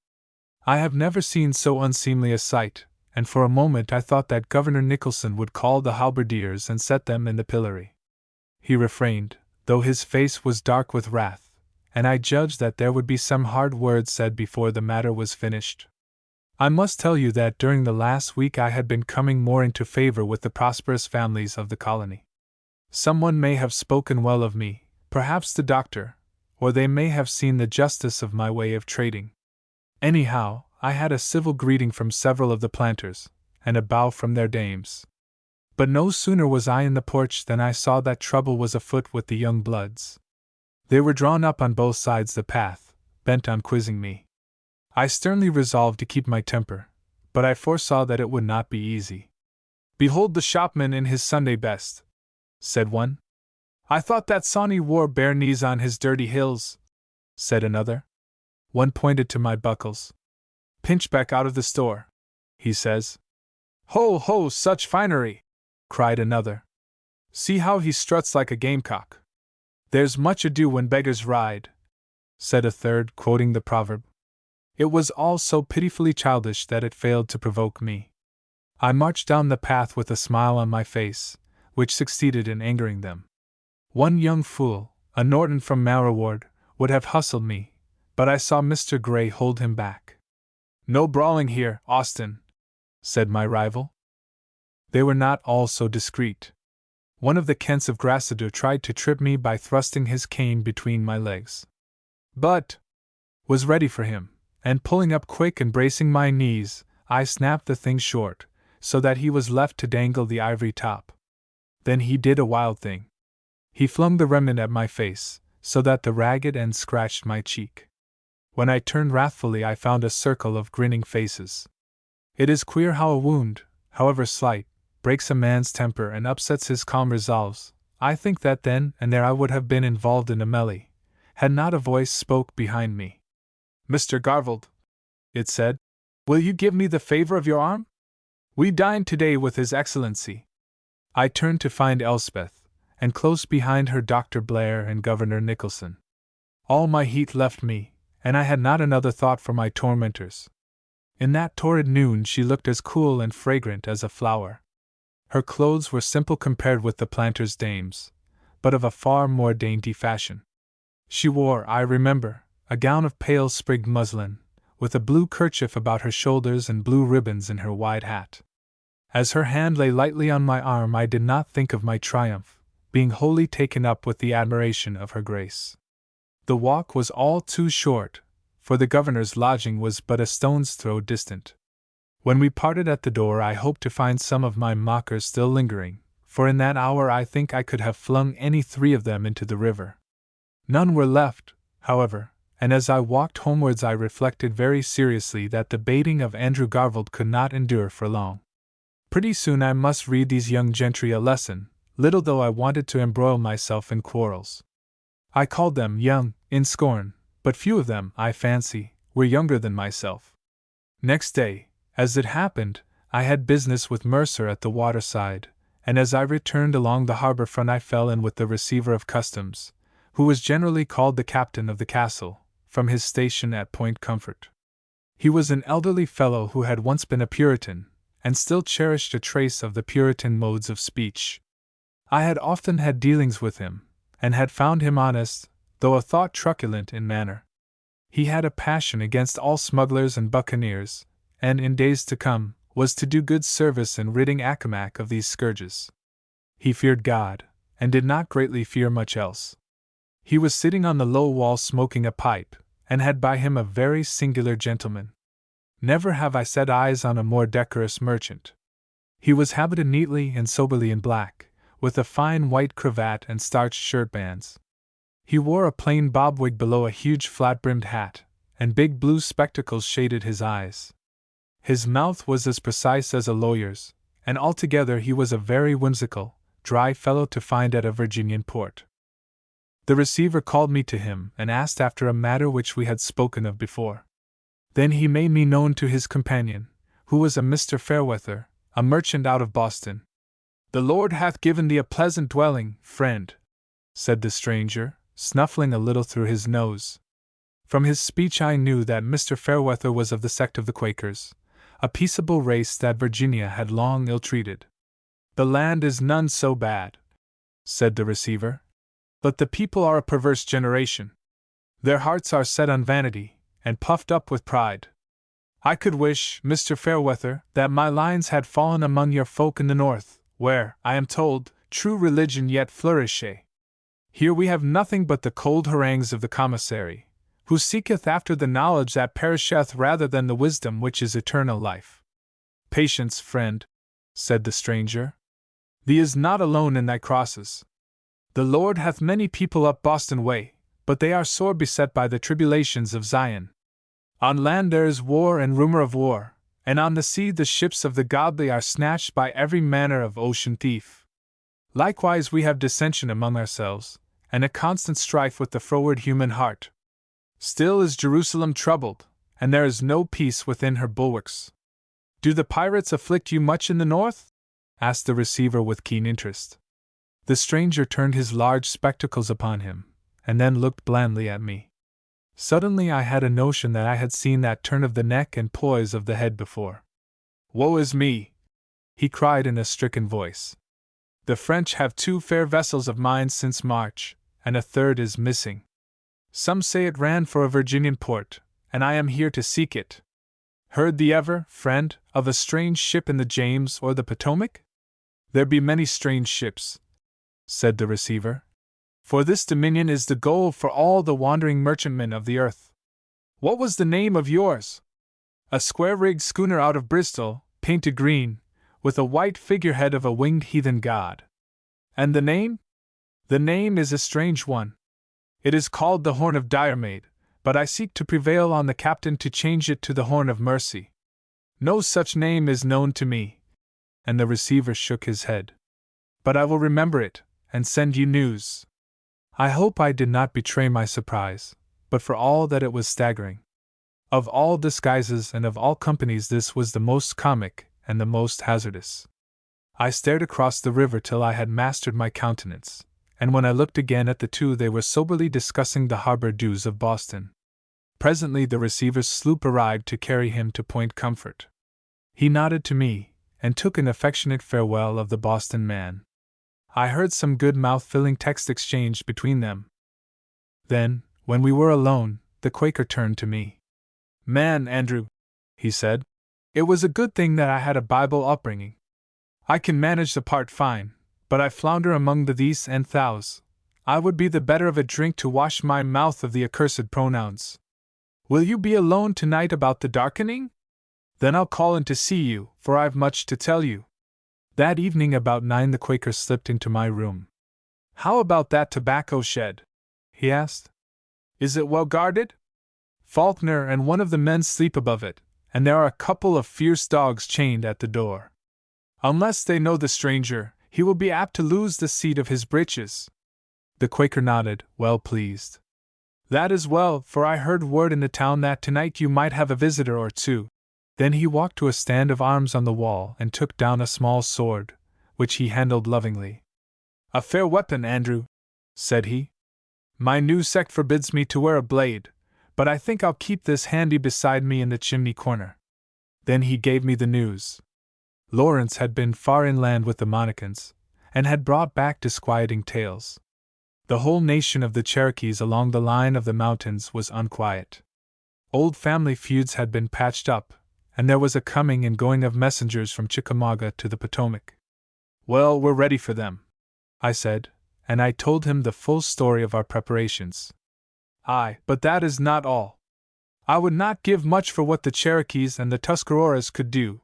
I have never seen so unseemly a sight, and for a moment I thought that Governor Nicholson would call the halberdiers and set them in the pillory. He refrained, though his face was dark with wrath, and I judged that there would be some hard words said before the matter was finished. I must tell you that during the last week I had been coming more into favor with the prosperous families of the colony. Someone may have spoken well of me, perhaps the doctor, or they may have seen the justice of my way of trading. Anyhow, I had a civil greeting from several of the planters, and a bow from their dames. But no sooner was I in the porch than I saw that trouble was afoot with the young bloods. They were drawn up on both sides the path, bent on quizzing me. I sternly resolved to keep my temper, but I foresaw that it would not be easy. "Behold the shopman in his Sunday best," said one. "I thought that Sawney wore bare knees on his dirty hills," said another. One pointed to my buckles. "Pinchbeck out of the store," he says. "Ho, ho, such finery!" cried another. "See how he struts like a gamecock." "There's much ado when beggars ride," said a third, quoting the proverb. It was all so pitifully childish that it failed to provoke me. I marched down the path with a smile on my face, which succeeded in angering them. One young fool, a Norton from Marroward, would have hustled me, but I saw Mr. Gray hold him back. "No brawling here, Austin," said my rival. They were not all so discreet. One of the Kents of Grassador tried to trip me by thrusting his cane between my legs. But was ready for him, and pulling up quick and bracing my knees, I snapped the thing short, so that he was left to dangle the ivory top. Then he did a wild thing. He flung the remnant at my face, so that the ragged end scratched my cheek. When I turned wrathfully I found a circle of grinning faces. It is queer how a wound, however slight, breaks a man's temper and upsets his calm resolves. I think that then and there I would have been involved in a melee, had not a voice spoke behind me. "Mr. Garvald," it said, "will you give me the favor of your arm? We dined today with His Excellency." I turned to find Elspeth, and close behind her Dr. Blair and Governor Nicholson. All my heat left me, and I had not another thought for my tormentors. In that torrid noon she looked as cool and fragrant as a flower. Her clothes were simple compared with the planters' dames, but of a far more dainty fashion. She wore, I remember, a gown of pale sprigged muslin, with a blue kerchief about her shoulders and blue ribbons in her wide hat. As her hand lay lightly on my arm I did not think of my triumph, being wholly taken up with the admiration of her grace. The walk was all too short, for the governor's lodging was but a stone's throw distant. When we parted at the door I hoped to find some of my mockers still lingering, for in that hour I think I could have flung any three of them into the river. None were left, however, and as I walked homewards I reflected very seriously that the baiting of Andrew Garvald could not endure for long. Pretty soon I must read these young gentry a lesson, little though I wanted to embroil myself in quarrels. I called them young, in scorn, but few of them, I fancy, were younger than myself. Next day, as it happened, I had business with Mercer at the waterside, and as I returned along the harbor front I fell in with the receiver of customs, who was generally called the captain of the castle, from his station at Point Comfort. He was an elderly fellow who had once been a Puritan, and still cherished a trace of the Puritan modes of speech. I had often had dealings with him, and had found him honest, though a thought truculent in manner. He had a passion against all smugglers and buccaneers, and in days to come, was to do good service in ridding Accomac of these scourges. He feared God, and did not greatly fear much else. He was sitting on the low wall smoking a pipe, and had by him a very singular gentleman. Never have I set eyes on a more decorous merchant. He was habited neatly and soberly in black, with a fine white cravat and starched shirt-bands. He wore a plain bob-wig below a huge flat-brimmed hat, and big blue spectacles shaded his eyes. His mouth was as precise as a lawyer's, and altogether he was a very whimsical, dry fellow to find at a Virginian port. The receiver called me to him and asked after a matter which we had spoken of before. Then he made me known to his companion, who was a Mr. Fairweather, a merchant out of Boston. "The Lord hath given thee a pleasant dwelling, friend," said the stranger, snuffling a little through his nose. From his speech I knew that Mr. Fairweather was of the sect of the Quakers, a peaceable race that Virginia had long ill-treated. "The land is none so bad," said the receiver, "but the people are a perverse generation. Their hearts are set on vanity, and puffed up with pride. I could wish, Mr. Fairweather, that my lines had fallen among your folk in the north, where, I am told, true religion yet flourisheth. Here we have nothing but the cold harangues of the commissary, who seeketh after the knowledge that perisheth rather than the wisdom which is eternal life." "Patience, friend," said the stranger. "Thee is not alone in thy crosses. The Lord hath many people up Boston way, but they are sore beset by the tribulations of Zion. On land there is war and rumor of war, and on the sea the ships of the godly are snatched by every manner of ocean thief. Likewise we have dissension among ourselves, and a constant strife with the froward human heart. Still is Jerusalem troubled, and there is no peace within her bulwarks." "Do the pirates afflict you much in the north?" asked the receiver with keen interest. The stranger turned his large spectacles upon him, and then looked blandly at me. Suddenly I had a notion that I had seen that turn of the neck and poise of the head before. "Woe is me!" he cried in a stricken voice. "The French have 2 fair vessels of mine since March, and a third is missing. Some say it ran for a Virginian port, and I am here to seek it. Heard thee ever, friend, of a strange ship in the James or the Potomac?" "There be many strange ships," said the receiver, "for this dominion is the goal for all the wandering merchantmen of the earth." "What was the name of yours?" "A square-rigged schooner out of Bristol, painted green, with a white figurehead of a winged heathen god." "And the name?" "The name is a strange one. It is called the Horn of Diarmaid, but I seek to prevail on the captain to change it to the Horn of Mercy. No such name is known to me." And the receiver shook his head. "But I will remember it, and send you news." I hope I did not betray my surprise, but for all that it was staggering. Of all disguises and of all companies this was the most comic and the most hazardous. I stared across the river till I had mastered my countenance, and when I looked again at the two they were soberly discussing the harbor dues of Boston. Presently the receiver's sloop arrived to carry him to Point Comfort. He nodded to me, and took an affectionate farewell of the Boston man. I heard some good mouth-filling text exchanged between them. Then, when we were alone, the Quaker turned to me. "Man, Andrew," he said, "it was a good thing that I had a Bible upbringing. I can manage the part fine, but I flounder among the thees and thous. I would be the better of a drink to wash my mouth of the accursed pronouns. Will you be alone tonight about the darkening? Then I'll call in to see you, for I've much to tell you." That evening about 9 the Quaker slipped into my room. "How about that tobacco shed?" he asked. "Is it well guarded?" "Faulkner and one of the men sleep above it, and there are a couple of fierce dogs chained at the door. Unless they know the stranger, he will be apt to lose the seat of his breeches." The Quaker nodded, well pleased. "That is well, for I heard word in the town that tonight you might have a visitor or two." Then he walked to a stand of arms on the wall and took down a small sword, which he handled lovingly. "A fair weapon, Andrew," said he. "My new sect forbids me to wear a blade, but I think I'll keep this handy beside me in the chimney corner." Then he gave me the news. Lawrence had been far inland with the Monacans, and had brought back disquieting tales. The whole nation of the Cherokees along the line of the mountains was unquiet. Old family feuds had been patched up, and there was a coming and going of messengers from Chickamauga to the Potomac. "Well, we're ready for them," I said, and I told him the full story of our preparations. "Aye, but that is not all. I would not give much for what the Cherokees and the Tuscaroras could do.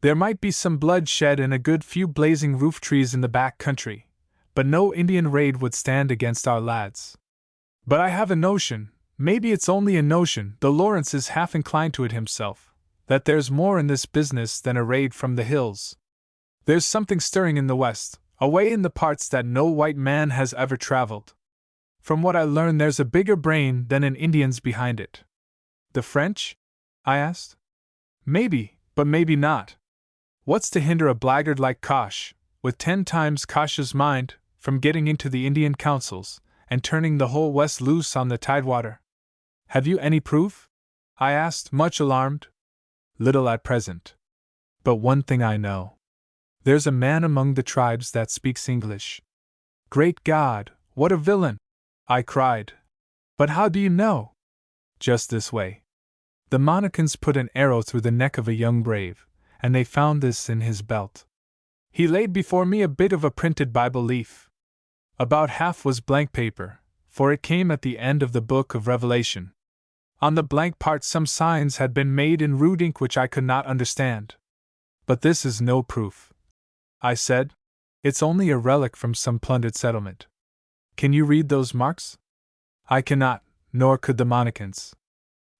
There might be some blood shed and a good few blazing roof trees in the back country, but no Indian raid would stand against our lads. But I have a notion, maybe it's only a notion, though Lawrence is half inclined to it himself, that there's more in this business than a raid from the hills. There's something stirring in the west, away in the parts that no white man has ever traveled. From what I learn, there's a bigger brain than an Indian's behind it." "The French?" I asked. "Maybe, but maybe not. What's to hinder a blackguard like Kosh, with 10 times Kasha's mind, from getting into the Indian councils and turning the whole West loose on the tidewater. Have you any proof? I asked, much alarmed. Little at present. But one thing I know. There's a man among the tribes that speaks English. Great God, what a villain! I cried. But how do you know? Just this way. The Monacans put an arrow through the neck of a young brave, and they found this in his belt. He laid before me a bit of a printed Bible leaf. About half was blank paper, for it came at the end of the book of Revelation. On the blank part some signs had been made in rude ink which I could not understand. But this is no proof, I said. It's only a relic from some plundered settlement. Can you read those marks? I cannot, nor could the Monacans.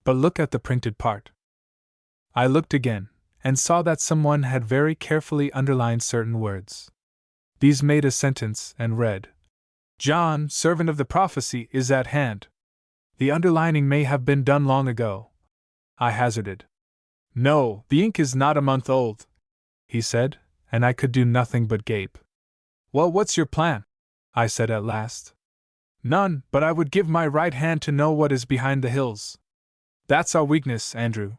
But look at the printed part. I looked again, and saw that someone had very carefully underlined certain words. These made a sentence and read, John, servant of the prophecy, is at hand. The underlining may have been done long ago, I hazarded. No, the ink is not a month old, he said, and I could do nothing but gape. Well, what's your plan? I said at last. None, but I would give my right hand to know what is behind the hills. That's our weakness, Andrew.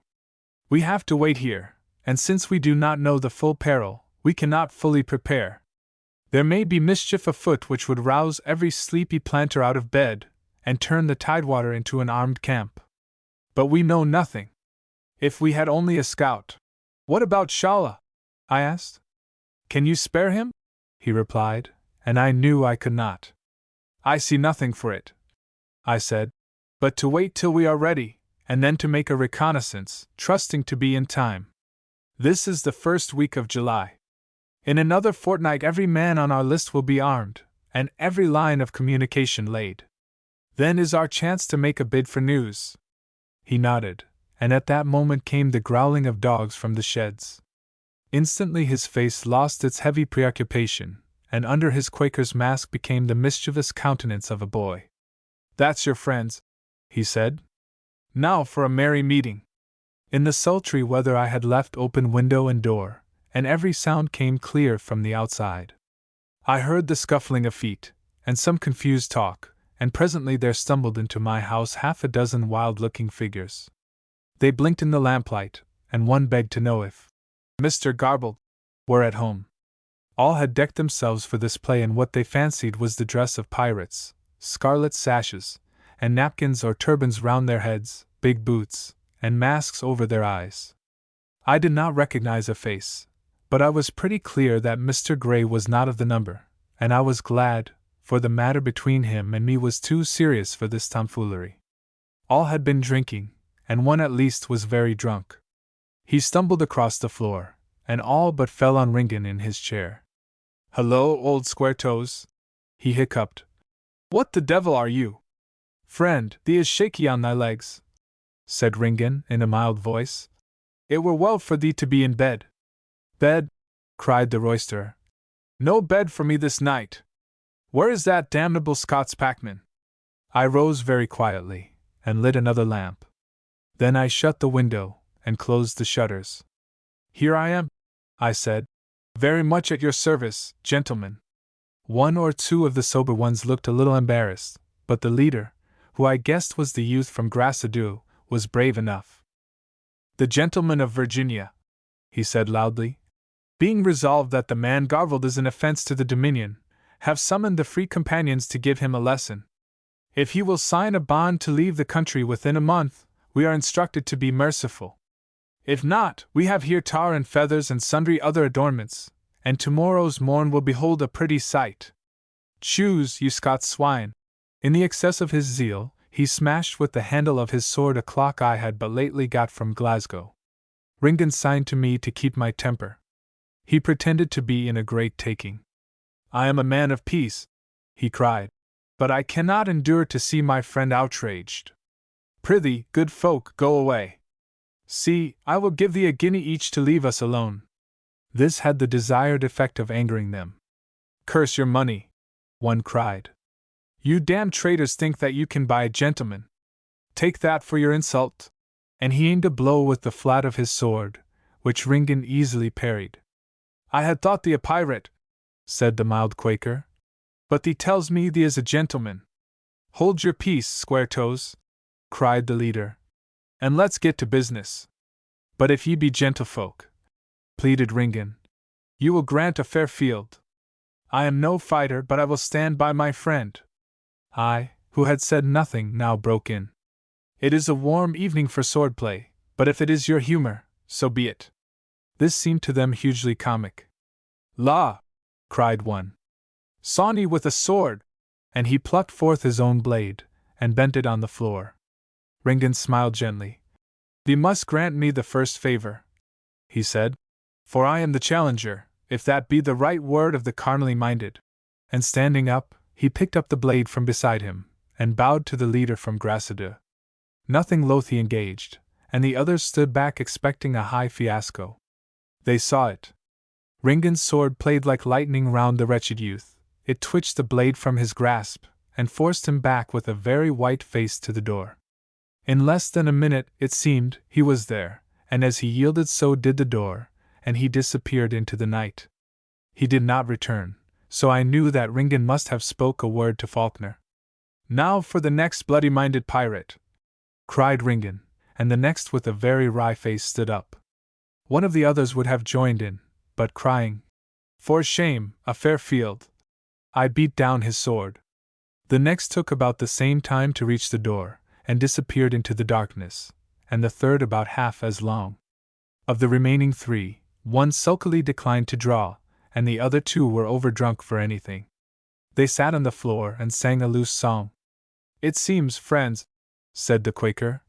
We have to wait here, and since we do not know the full peril, we cannot fully prepare. There may be mischief afoot which would rouse every sleepy planter out of bed, and turn the tidewater into an armed camp. But we know nothing. If we had only a scout. What about Shala? I asked. Can you spare him? He replied, and I knew I could not. I see nothing for it, I said, but to wait till we are ready, and then to make a reconnaissance, trusting to be in time. This is the first week of July. In another fortnight every man on our list will be armed, and every line of communication laid. Then is our chance to make a bid for news. He nodded, and at that moment came the growling of dogs from the sheds. Instantly his face lost its heavy preoccupation, and under his Quaker's mask became the mischievous countenance of a boy. That's your friends, he said. Now for a merry meeting. In the sultry weather I had left open window and door, and every sound came clear from the outside. I heard the scuffling of feet, and some confused talk, and presently there stumbled into my house half a dozen wild-looking figures. They blinked in the lamplight, and one begged to know if Mr. Garbled were at home. All had decked themselves for this play in what they fancied was the dress of pirates, scarlet sashes, and napkins or turbans round their heads, big boots, and masks over their eyes. I did not recognize a face, but I was pretty clear that Mr. Gray was not of the number, and I was glad, for the matter between him and me was too serious for this tomfoolery. All had been drinking, and one at least was very drunk. He stumbled across the floor, and all but fell on Ringan in his chair. Hello, old Square-Toes, he hiccuped. What the devil are you? Friend, thee is shaky on thy legs, said Ringan in a mild voice. It were well for thee to be in bed. Bed? Cried the roisterer. No bed for me this night. Where is that damnable Scots packman? I rose very quietly, and lit another lamp. Then I shut the window, and closed the shutters. Here I am, I said. Very much at your service, gentlemen. One or two of the sober ones looked a little embarrassed, but the leader, who I guessed was the youth from Grassadue, was brave enough. The gentlemen of Virginia, he said loudly, being resolved that the man Garbled is an offense to the Dominion, have summoned the free companions to give him a lesson. If he will sign a bond to leave the country within a month, we are instructed to be merciful. If not, we have here tar and feathers and sundry other adornments, and tomorrow's morn will behold a pretty sight. Choose, you Scots swine. In the excess of his zeal, he smashed with the handle of his sword a clock I had but lately got from Glasgow. Ringan signed to me to keep my temper. He pretended to be in a great taking. I am a man of peace, he cried, but I cannot endure to see my friend outraged. Prithee, good folk, go away. See, I will give thee a guinea each to leave us alone. This had the desired effect of angering them. Curse your money, one cried. You damned traitors think that you can buy a gentleman. Take that for your insult. And he aimed a blow with the flat of his sword, which Ringan easily parried. I had thought thee a pirate, said the mild Quaker. But thee tells me thee is a gentleman. Hold your peace, Square Toes, cried the leader, and let's get to business. But if ye be gentlefolk, pleaded Ringan, you will grant a fair field. I am no fighter, but I will stand by my friend. I, who had said nothing, now broke in. It is a warm evening for swordplay, but if it is your humor, so be it. This seemed to them hugely comic. La! cried one. Sawney with a sword! And he plucked forth his own blade, and bent it on the floor. Ringan smiled gently. Thee must grant me the first favor, he said, for I am the challenger, if that be the right word of the carnally minded. And standing up, he picked up the blade from beside him, and bowed to the leader from Grassadeur. Nothing loath he engaged, and the others stood back expecting a high fiasco. They saw it. Ringan's sword played like lightning round the wretched youth. It twitched the blade from his grasp, and forced him back with a very white face to the door. In less than a minute, it seemed, he was there, and as he yielded so did the door, and he disappeared into the night. He did not return, so I knew that Ringan must have spoke a word to Faulkner. Now for the next bloody-minded pirate, cried Ringan, and the next with a very wry face stood up. One of the others would have joined in, but crying, For shame, a fair field, I beat down his sword. The next took about the same time to reach the door, and disappeared into the darkness, and the third about half as long. Of the remaining three, one sulkily declined to draw, and the other two were overdrunk for anything. They sat on the floor and sang a loose song. It seems, friends, said the Quaker,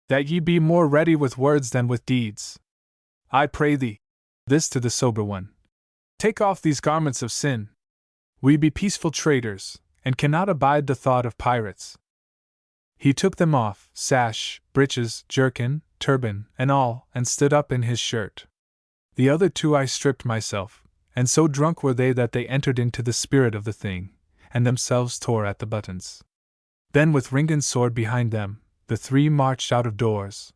that ye be more ready with words than with deeds. I pray thee, this to the sober one, take off these garments of sin. We be peaceful traders, and cannot abide the thought of pirates. He took them off, sash, breeches, jerkin, turban, and all, and stood up in his shirt. The other two I stripped myself, and so drunk were they that they entered into the spirit of the thing, and themselves tore at the buttons. Then with Ringan's sword behind them, the three marched out of doors.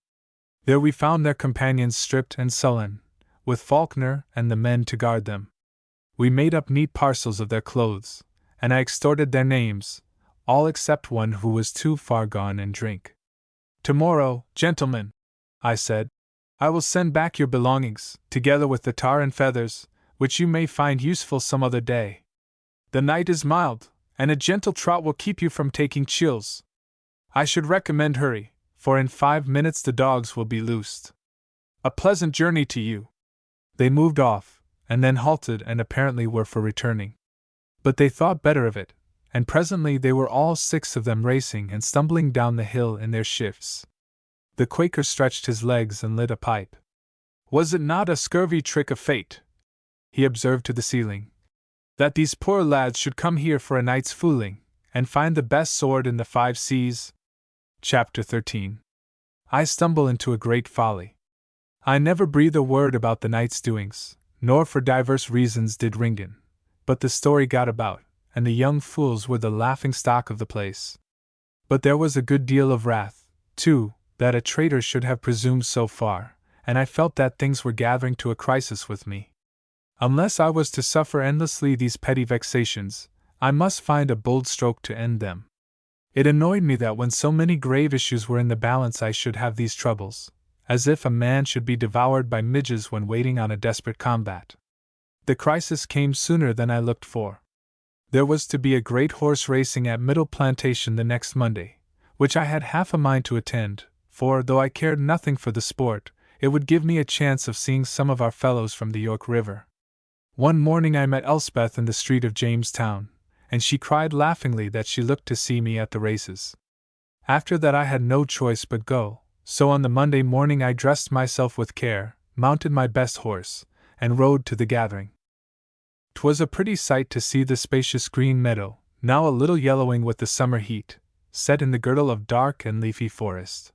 There we found their companions stripped and sullen, with Faulkner and the men to guard them. We made up neat parcels of their clothes, and I extorted their names, all except one who was too far gone in drink. Tomorrow, gentlemen, I said, I will send back your belongings, together with the tar and feathers, which you may find useful some other day. The night is mild, and a gentle trot will keep you from taking chills. I should recommend hurry, for in 5 minutes the dogs will be loosed. A pleasant journey to you. They moved off, and then halted and apparently were for returning. But they thought better of it, and presently they were all 6 of them racing and stumbling down the hill in their shifts. The Quaker stretched his legs and lit a pipe. Was it not a scurvy trick of fate, he observed to the ceiling, that these poor lads should come here for a night's fooling, and find the best sword in the 5 seas? Chapter 13. I stumble into a great folly. I never breathe a word about the night's doings, nor for divers reasons did Ringan, but the story got about, and the young fools were the laughing stock of the place. But there was a good deal of wrath, too, that a traitor should have presumed so far, and I felt that things were gathering to a crisis with me. Unless I was to suffer endlessly these petty vexations, I must find a bold stroke to end them. It annoyed me that when so many grave issues were in the balance I should have these troubles, as if a man should be devoured by midges when waiting on a desperate combat. The crisis came sooner than I looked for. There was to be a great horse racing at Middle Plantation the next Monday, which I had half a mind to attend, for, though I cared nothing for the sport, it would give me a chance of seeing some of our fellows from the York River. One morning I met Elspeth in the street of Jamestown, and she cried laughingly that she looked to see me at the races. After that I had no choice but go, so on the Monday morning I dressed myself with care, mounted my best horse, and rode to the gathering. 'Twas a pretty sight to see the spacious green meadow, now a little yellowing with the summer heat, set in the girdle of dark and leafy forest.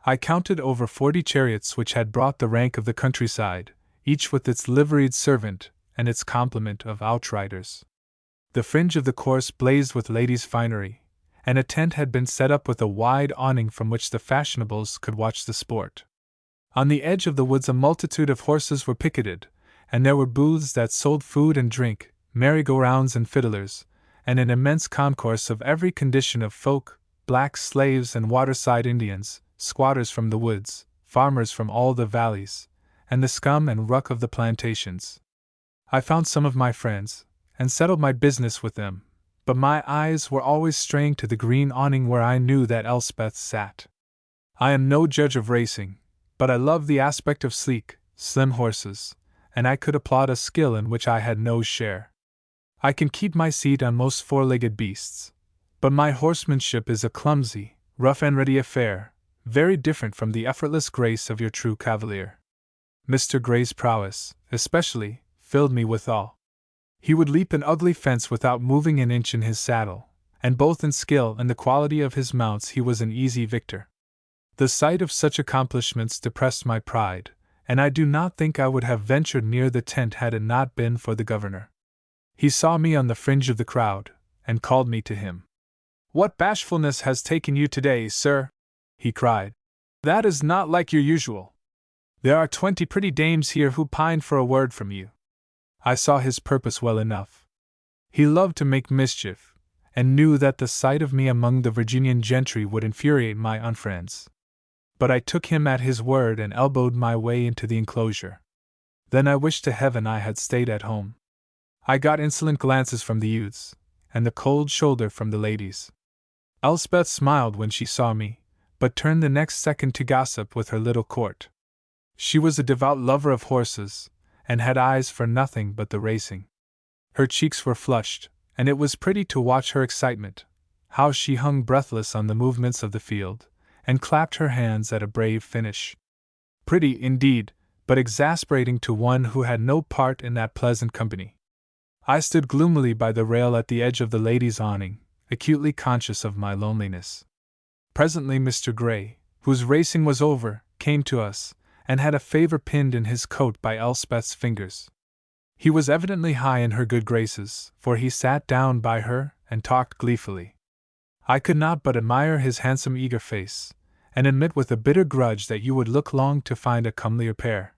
I counted over 40 chariots which had brought the rank of the countryside, each with its liveried servant and its complement of outriders. The fringe of the course blazed with ladies' finery, and a tent had been set up with a wide awning from which the fashionables could watch the sport. On the edge of the woods a multitude of horses were picketed, and there were booths that sold food and drink, merry-go-rounds and fiddlers, and an immense concourse of every condition of folk, blacks, slaves, and waterside Indians, squatters from the woods, farmers from all the valleys, and the scum and ruck of the plantations. I found some of my friends, and settled my business with them, but my eyes were always straying to the green awning where I knew that Elspeth sat. I am no judge of racing, but I love the aspect of sleek, slim horses, and I could applaud a skill in which I had no share. I can keep my seat on most four-legged beasts, but my horsemanship is a clumsy, rough and ready affair, very different from the effortless grace of your true cavalier. Mr. Gray's prowess, especially, filled me with awe. He would leap an ugly fence without moving an inch in his saddle, and both in skill and the quality of his mounts he was an easy victor. The sight of such accomplishments depressed my pride, and I do not think I would have ventured near the tent had it not been for the governor. He saw me on the fringe of the crowd, and called me to him. "What bashfulness has taken you today, sir?" he cried. "That is not like your usual. There are 20 pretty dames here who pine for a word from you." I saw his purpose well enough. He loved to make mischief, and knew that the sight of me among the Virginian gentry would infuriate my unfriends. But I took him at his word and elbowed my way into the enclosure. Then I wished to heaven I had stayed at home. I got insolent glances from the youths, and the cold shoulder from the ladies. Elspeth smiled when she saw me, but turned the next second to gossip with her little court. She was a devout lover of horses, and had eyes for nothing but the racing. Her cheeks were flushed, and it was pretty to watch her excitement, how she hung breathless on the movements of the field, and clapped her hands at a brave finish. Pretty, indeed, but exasperating to one who had no part in that pleasant company. I stood gloomily by the rail at the edge of the ladies' awning, acutely conscious of my loneliness. Presently Mr. Gray, whose racing was over, came to us, and had a favor pinned in his coat by Elspeth's fingers. He was evidently high in her good graces, for he sat down by her and talked gleefully. I could not but admire his handsome eager face, and admit with a bitter grudge that you would look long to find a comelier pair.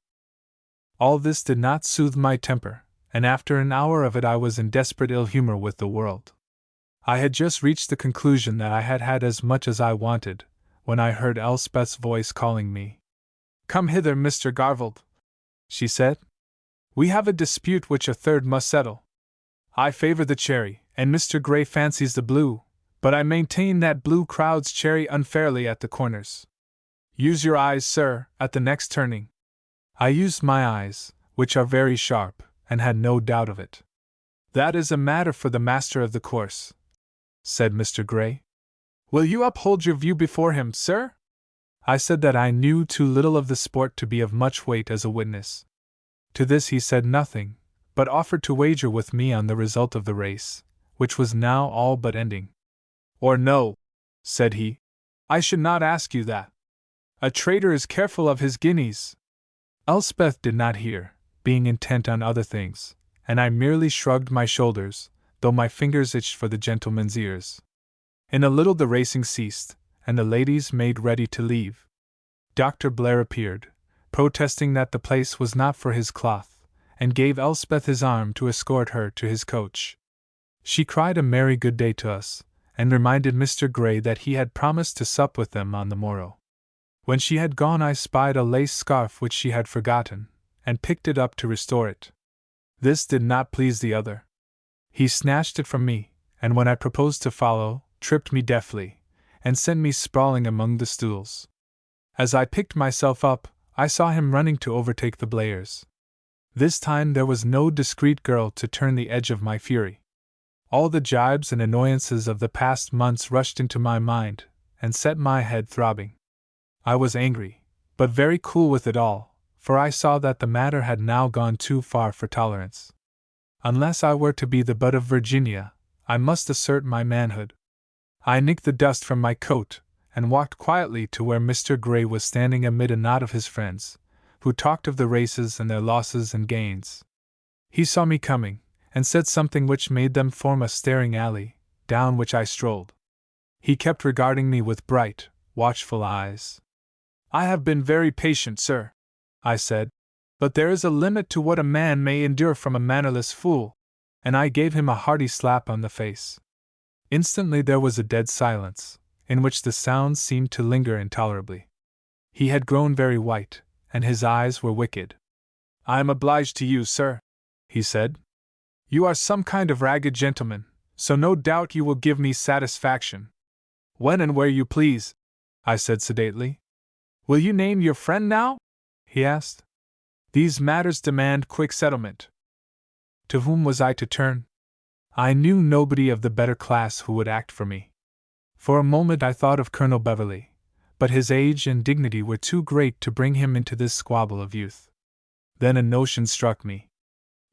All this did not soothe my temper, and after an hour of it I was in desperate ill humor with the world. I had just reached the conclusion that I had had as much as I wanted, when I heard Elspeth's voice calling me. "Come hither, Mr. Garvald," she said. "We have a dispute which a third must settle. I favor the cherry, and Mr. Gray fancies the blue, but I maintain that blue crowds cherry unfairly at the corners. Use your eyes, sir, at the next turning." I used my eyes, which are very sharp, and had no doubt of it. "That is a matter for the master of the course," said Mr. Gray. "Will you uphold your view before him, sir?" I said that I knew too little of the sport to be of much weight as a witness. To this he said nothing, but offered to wager with me on the result of the race, which was now all but ending. "Or no," said he, "I should not ask you that. A trader is careful of his guineas." Elspeth did not hear, being intent on other things, and I merely shrugged my shoulders, though my fingers itched for the gentleman's ears. In a little the racing ceased, and the ladies made ready to leave. Dr. Blair appeared, protesting that the place was not for his cloth, and gave Elspeth his arm to escort her to his coach. She cried a merry good day to us, and reminded Mr. Gray that he had promised to sup with them on the morrow. When she had gone I spied a lace scarf which she had forgotten, and picked it up to restore it. This did not please the other. He snatched it from me, and when I proposed to follow, tripped me deftly, and sent me sprawling among the stools. As I picked myself up, I saw him running to overtake the Blairs. This time there was no discreet girl to turn the edge of my fury. All the jibes and annoyances of the past months rushed into my mind, and set my head throbbing. I was angry, but very cool with it all, for I saw that the matter had now gone too far for tolerance. Unless I were to be the butt of Virginia, I must assert my manhood. I nicked the dust from my coat, and walked quietly to where Mr. Gray was standing amid a knot of his friends, who talked of the races and their losses and gains. He saw me coming, and said something which made them form a staring alley, down which I strolled. He kept regarding me with bright, watchful eyes. "I have been very patient, sir," I said, "but there is a limit to what a man may endure from a mannerless fool, and I gave him a hearty slap on the face. Instantly there was a dead silence, in which the sounds seemed to linger intolerably. He had grown very white, and his eyes were wicked. "I am obliged to you, sir," he said. "You are some kind of ragged gentleman, so no doubt you will give me satisfaction." "When and where you please," I said sedately. "Will you name your friend now?" he asked. "These matters demand quick settlement." To whom was I to turn? I knew nobody of the better class who would act for me. For a moment I thought of Colonel Beverley, but his age and dignity were too great to bring him into this squabble of youth. Then a notion struck me.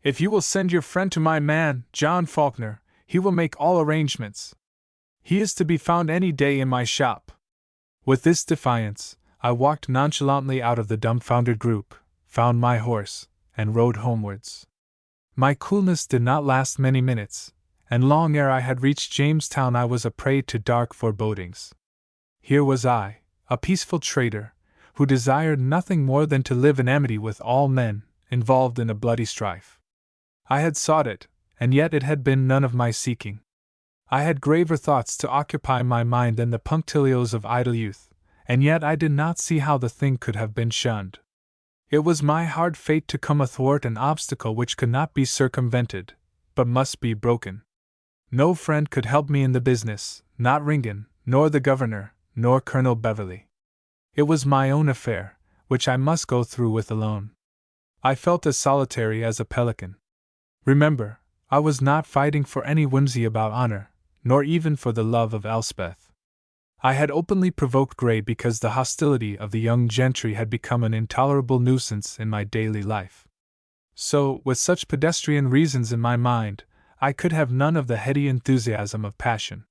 "If you will send your friend to my man, John Faulkner, he will make all arrangements. He is to be found any day in my shop." With this defiance, I walked nonchalantly out of the dumbfounded group, found my horse, and rode homewards. My coolness did not last many minutes, and long ere I had reached Jamestown I was a prey to dark forebodings. Here was I, a peaceful trader, who desired nothing more than to live in amity with all men, involved in a bloody strife. I had sought it, and yet it had been none of my seeking. I had graver thoughts to occupy my mind than the punctilios of idle youth, and yet I did not see how the thing could have been shunned. It was my hard fate to come athwart an obstacle which could not be circumvented, but must be broken. No friend could help me in the business, not Ringan, nor the governor, nor Colonel Beverley. It was my own affair, which I must go through with alone. I felt as solitary as a pelican. Remember, I was not fighting for any whimsy about honor, nor even for the love of Elspeth. I had openly provoked Grey because the hostility of the young gentry had become an intolerable nuisance in my daily life. So, with such pedestrian reasons in my mind, I could have none of the heady enthusiasm of passion.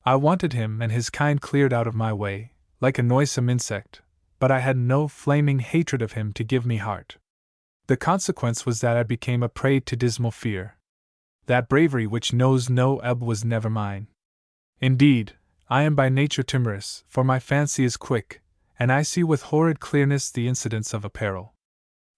I wanted him and his kind cleared out of my way, like a noisome insect, but I had no flaming hatred of him to give me heart. The consequence was that I became a prey to dismal fear. That bravery which knows no ebb was never mine. Indeed, I am by nature timorous, for my fancy is quick, and I see with horrid clearness the incidents of a peril.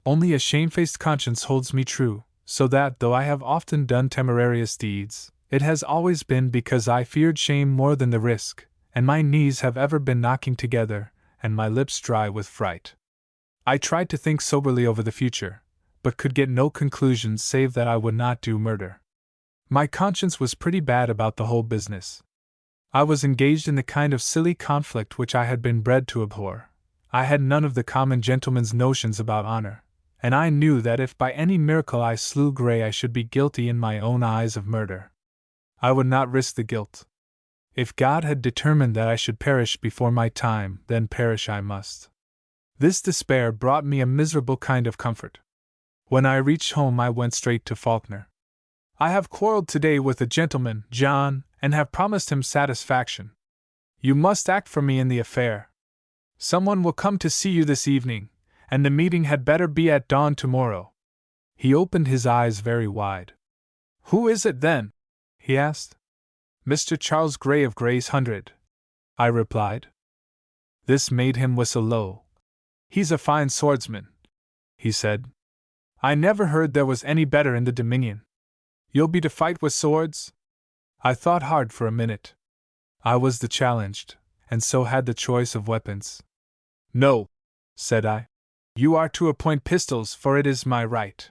Only a shamefaced conscience holds me true, so that though I have often done temerarious deeds, it has always been because I feared shame more than the risk, and my knees have ever been knocking together, and my lips dry with fright. I tried to think soberly over the future, but could get no conclusions save that I would not do murder. My conscience was pretty bad about the whole business. I was engaged in the kind of silly conflict which I had been bred to abhor. I had none of the common gentleman's notions about honor, and I knew that if by any miracle I slew Grey I should be guilty in my own eyes of murder. I would not risk the guilt. If God had determined that I should perish before my time, then perish I must. This despair brought me a miserable kind of comfort. When I reached home I went straight to Faulkner. "I have quarreled today with a gentleman, John, and have promised him satisfaction. You must act for me in the affair. Someone will come to see you this evening, and the meeting had better be at dawn tomorrow." He opened his eyes very wide. "Who is it, then?" he asked. "Mr. Charles Grey of Grey's 100, I replied. This made him whistle low. "He's a fine swordsman," he said. "I never heard there was any better in the Dominion. You'll be to fight with swords?" I thought hard for a minute. I was the challenged, and so had the choice of weapons. "No," said I. "You are to appoint pistols, for it is my right."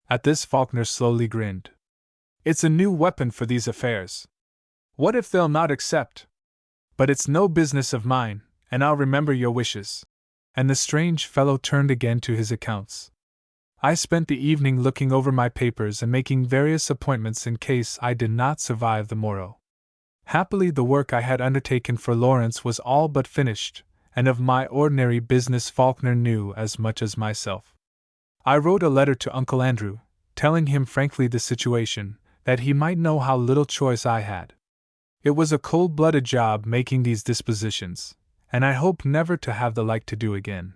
At this Faulkner slowly grinned. "It's a new weapon for these affairs. What if they'll not accept? But it's no business of mine, and I'll remember your wishes." And the strange fellow turned again to his accounts. I spent the evening looking over my papers and making various appointments in case I did not survive the morrow. Happily the work I had undertaken for Lawrence was all but finished, and of my ordinary business Faulkner knew as much as myself. I wrote a letter to Uncle Andrew, telling him frankly the situation, that he might know how little choice I had. It was a cold-blooded job making these dispositions, and I hope never to have the like to do again.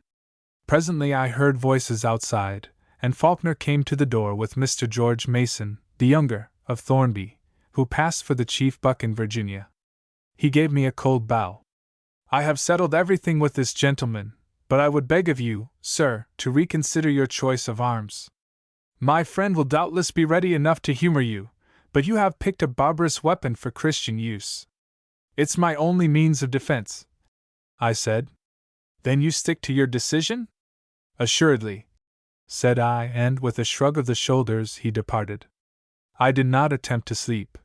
Presently I heard voices outside, and Faulkner came to the door with Mr. George Mason, the younger, of Thornby, who passed for the Chief Buck in Virginia. He gave me a cold bow. "I have settled everything with this gentleman, but I would beg of you, sir, to reconsider your choice of arms." My friend will doubtless be ready enough to humor you, but you have picked a barbarous weapon for Christian use. It's my only means of defense, I said. Then you stick to your decision? Assuredly, said I, and with a shrug of the shoulders he departed. I did not attempt to sleep.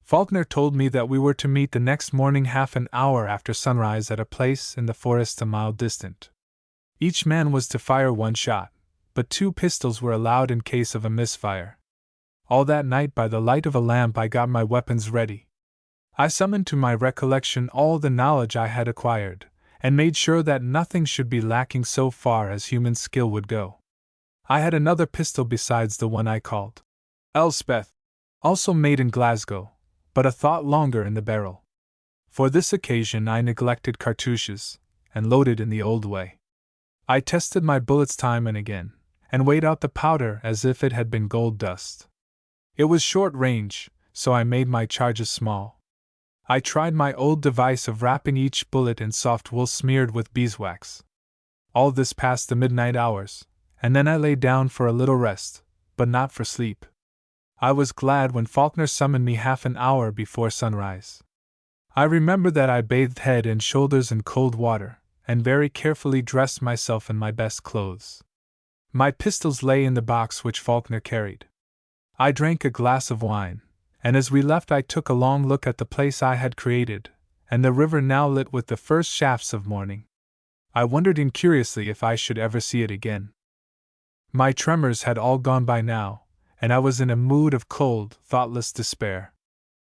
Faulkner told me that we were to meet the next morning half an hour after sunrise at a place in the forest a mile distant. Each man was to fire one shot, but 2 pistols were allowed in case of a misfire. All that night by the light of a lamp I got my weapons ready. I summoned to my recollection all the knowledge I had acquired, and made sure that nothing should be lacking so far as human skill would go. I had another pistol besides the one I called Elspeth, also made in Glasgow, but a thought longer in the barrel. For this occasion I neglected cartouches, and loaded in the old way. I tested my bullets time and again, and weighed out the powder as if it had been gold dust. It was short range, so I made my charges small. I tried my old device of wrapping each bullet in soft wool smeared with beeswax. All this past the midnight hours, and then I lay down for a little rest, but not for sleep. I was glad when Faulkner summoned me half an hour before sunrise. I remember that I bathed head and shoulders in cold water, and very carefully dressed myself in my best clothes. My pistols lay in the box which Faulkner carried. I drank a glass of wine, and as we left I took a long look at the place I had created, and the river now lit with the first shafts of morning. I wondered incuriously if I should ever see it again. My tremors had all gone by now, and I was in a mood of cold, thoughtless despair.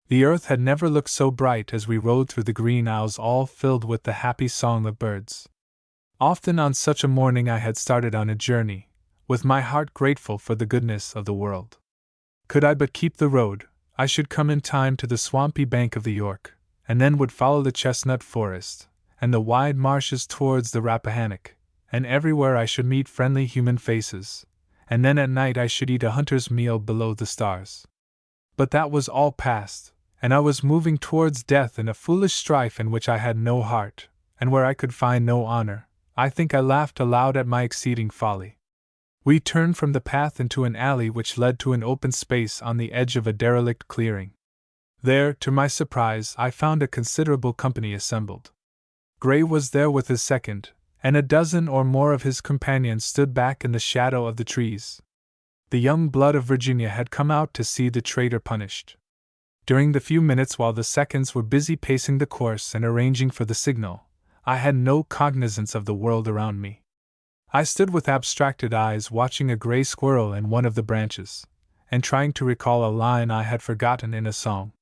The earth had never looked so bright as we rode through the green aisles all filled with the happy song of birds. Often on such a morning I had started on a journey, with my heart grateful for the goodness of the world. Could I but keep the road, I should come in time to the swampy bank of the York, and then would follow the chestnut forest, and the wide marshes towards the Rappahannock, and everywhere I should meet friendly human faces, and then at night I should eat a hunter's meal below the stars. But that was all past, and I was moving towards death in a foolish strife in which I had no heart, and where I could find no honor. I think I laughed aloud at my exceeding folly. We turned from the path into an alley which led to an open space on the edge of a derelict clearing. There, to my surprise, I found a considerable company assembled. Gray was there with his second, and a dozen or more of his companions stood back in the shadow of the trees. The young blood of Virginia had come out to see the traitor punished. During the few minutes while the seconds were busy pacing the course and arranging for the signal, I had no cognizance of the world around me. I stood with abstracted eyes watching a gray squirrel in one of the branches, and trying to recall a line I had forgotten in a song.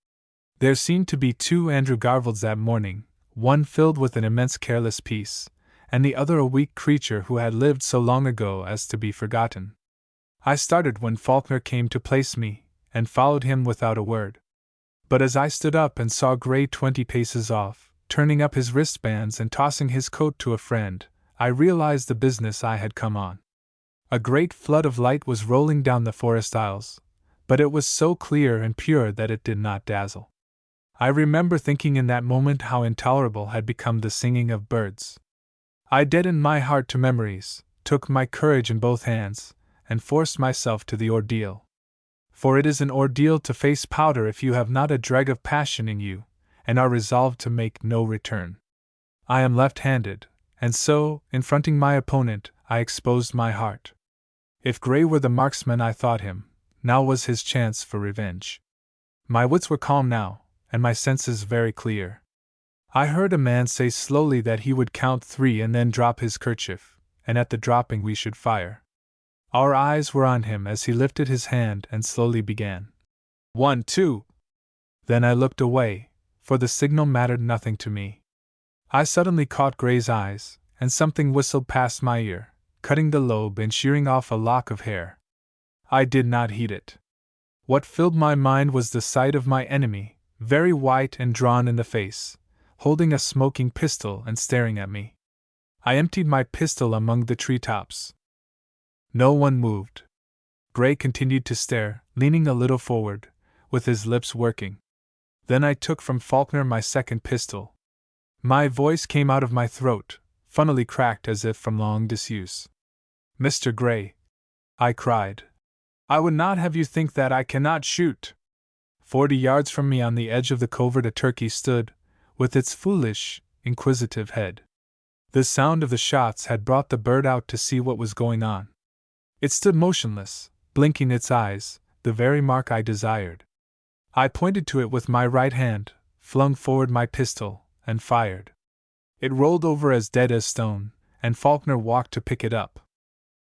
There seemed to be 2 Andrew Garfields that morning, one filled with an immense careless peace, and the other a weak creature who had lived so long ago as to be forgotten. I started when Faulkner came to place me, and followed him without a word. But as I stood up and saw Gray 20 paces off, turning up his wristbands and tossing his coat to a friend, I realized the business I had come on. A great flood of light was rolling down the forest aisles, but it was so clear and pure that it did not dazzle. I remember thinking in that moment how intolerable had become the singing of birds. I deadened my heart to memories, took my courage in both hands, and forced myself to the ordeal. For it is an ordeal to face powder if you have not a dreg of passion in you, and are resolved to make no return. I am left-handed, and so, in fronting my opponent, I exposed my heart. If Gray were the marksman I thought him, now was his chance for revenge. My wits were calm now, and my senses very clear. I heard a man say slowly that he would count 3 and then drop his kerchief, and at the dropping we should fire. Our eyes were on him as he lifted his hand and slowly began. 1, 2. Then I looked away, for the signal mattered nothing to me. I suddenly caught Gray's eyes, and something whistled past my ear, cutting the lobe and shearing off a lock of hair. I did not heed it. What filled my mind was the sight of my enemy, very white and drawn in the face, holding a smoking pistol and staring at me. I emptied my pistol among the treetops. No one moved. Gray continued to stare, leaning a little forward, with his lips working. Then I took from Faulkner my second pistol. My voice came out of my throat, funnily cracked as if from long disuse. "Mr. Gray," I cried, I would not have you think that I cannot shoot. 40 yards from me on the edge of the covert a turkey stood, with its foolish, inquisitive head. The sound of the shots had brought the bird out to see what was going on. It stood motionless, blinking its eyes, the very mark I desired. I pointed to it with my right hand, flung forward my pistol, and fired. It rolled over as dead as stone, and Faulkner walked to pick it up.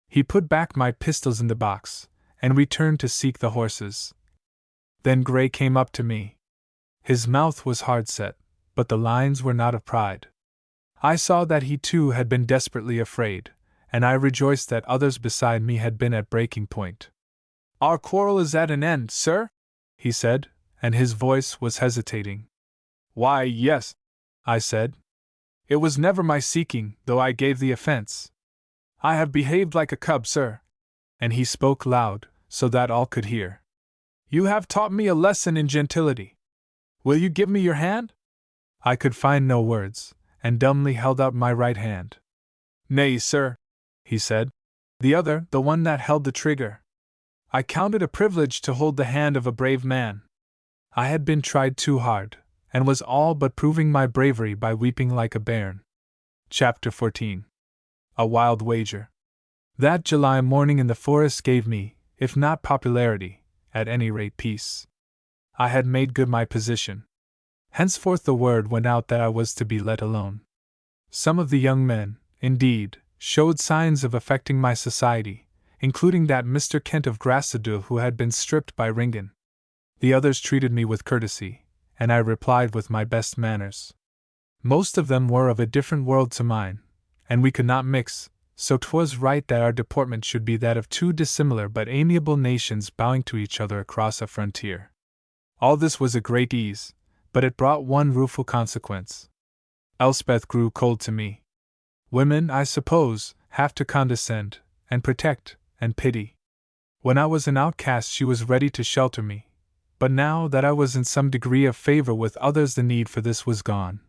He put back my pistols in the box, and returned to seek the horses. Then Gray came up to me. His mouth was hard set, but the lines were not of pride. I saw that he too had been desperately afraid, and I rejoiced that others beside me had been at breaking point. "Our quarrel is at an end, sir?" he said, and his voice was hesitating. "Why, yes," I said. "It was never my seeking, though I gave the offense. I have behaved like a cub, sir." And he spoke loud, so that all could hear. "You have taught me a lesson in gentility. Will you give me your hand?" I could find no words, and dumbly held out my right hand. "Nay, sir," he said. "The other, the one that held the trigger. I count it a privilege to hold the hand of a brave man." I had been tried too hard, and was all but proving my bravery by weeping like a bairn. Chapter 14. A Wild Wager. That July morning in the forest gave me, if not popularity, at any rate peace. I had made good my position. Henceforth the word went out that I was to be let alone. Some of the young men, indeed, showed signs of affecting my society, including that Mr. Kent of Grassadule who had been stripped by Ringen. The others treated me with courtesy, and I replied with my best manners. Most of them were of a different world to mine, and we could not mix, so 'twas right that our deportment should be that of two dissimilar but amiable nations bowing to each other across a frontier. All this was a great ease, but it brought one rueful consequence. Elspeth grew cold to me. Women, I suppose, have to condescend, and protect, and pity. When I was an outcast she was ready to shelter me, but now that I was in some degree of favor with others the need for this was gone,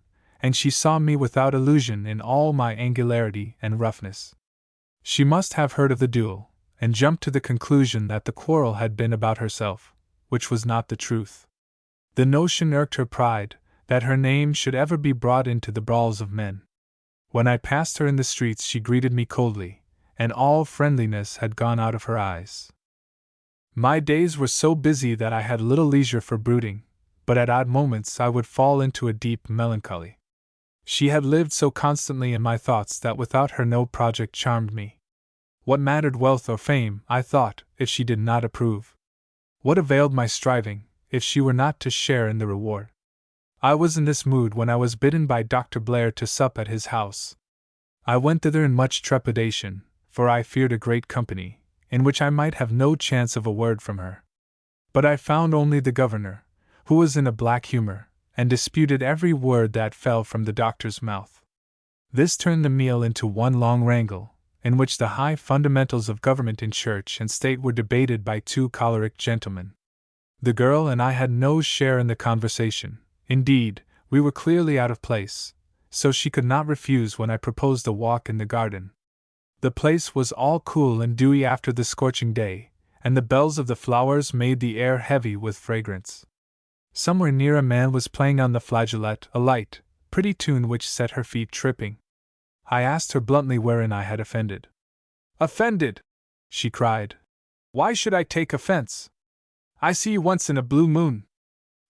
and she saw me without illusion in all my angularity and roughness. She must have heard of the duel, and jumped to the conclusion that the quarrel had been about herself, which was not the truth. The notion irked her pride, that her name should ever be brought into the brawls of men. When I passed her in the streets she greeted me coldly, and all friendliness had gone out of her eyes. My days were so busy that I had little leisure for brooding, but at odd moments I would fall into a deep melancholy. She had lived so constantly in my thoughts that without her no project charmed me. What mattered wealth or fame, I thought, if she did not approve? What availed my striving, if she were not to share in the reward? I was in this mood when I was bidden by Dr. Blair to sup at his house. I went thither in much trepidation, for I feared a great company, in which I might have no chance of a word from her. But I found only the governor, who was in a black humor, and disputed every word that fell from the doctor's mouth. This turned the meal into one long wrangle, in which the high fundamentals of government in church and state were debated by two choleric gentlemen. The girl and I had no share in the conversation. Indeed, we were clearly out of place, so she could not refuse when I proposed a walk in the garden. The place was all cool and dewy after the scorching day, and the bells of the flowers made the air heavy with fragrance. Somewhere near a man was playing on the flageolet a light, pretty tune which set her feet tripping. I asked her bluntly wherein I had offended. "Offended?" she cried. "Why should I take offense? I see you once in a blue moon.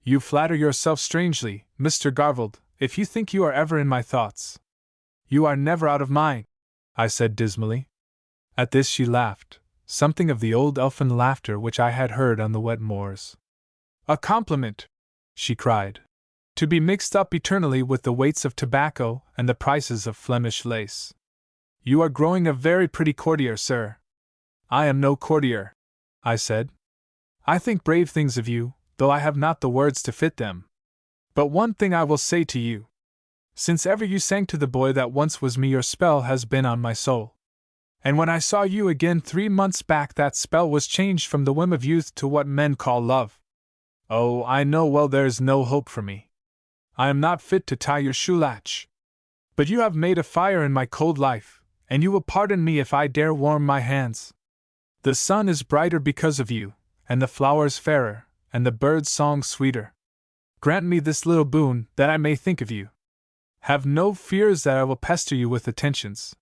You flatter yourself strangely, Mr. Garvald, if you think you are ever in my thoughts. You are never out of mine," I said dismally. At this she laughed, something of the old elfin laughter which I had heard on the wet moors. "A compliment," she cried, "to be mixed up eternally with the weights of tobacco and the prices of Flemish lace. You are growing a very pretty courtier, sir." "I am no courtier," I said. "I think brave things of you, though I have not the words to fit them. But one thing I will say to you. Since ever you sang to the boy that once was me, your spell has been on my soul. And when I saw you again 3 months back, that spell was changed from the whim of youth to what men call love. Oh, I know well there's no hope for me. I am not fit to tie your shoe latch. But you have made a fire in my cold life, and you will pardon me if I dare warm my hands. The sun is brighter because of you, and the flowers fairer, and the birds' song sweeter. Grant me this little boon, that I may think of you. Have no fears that I will pester you with attentions.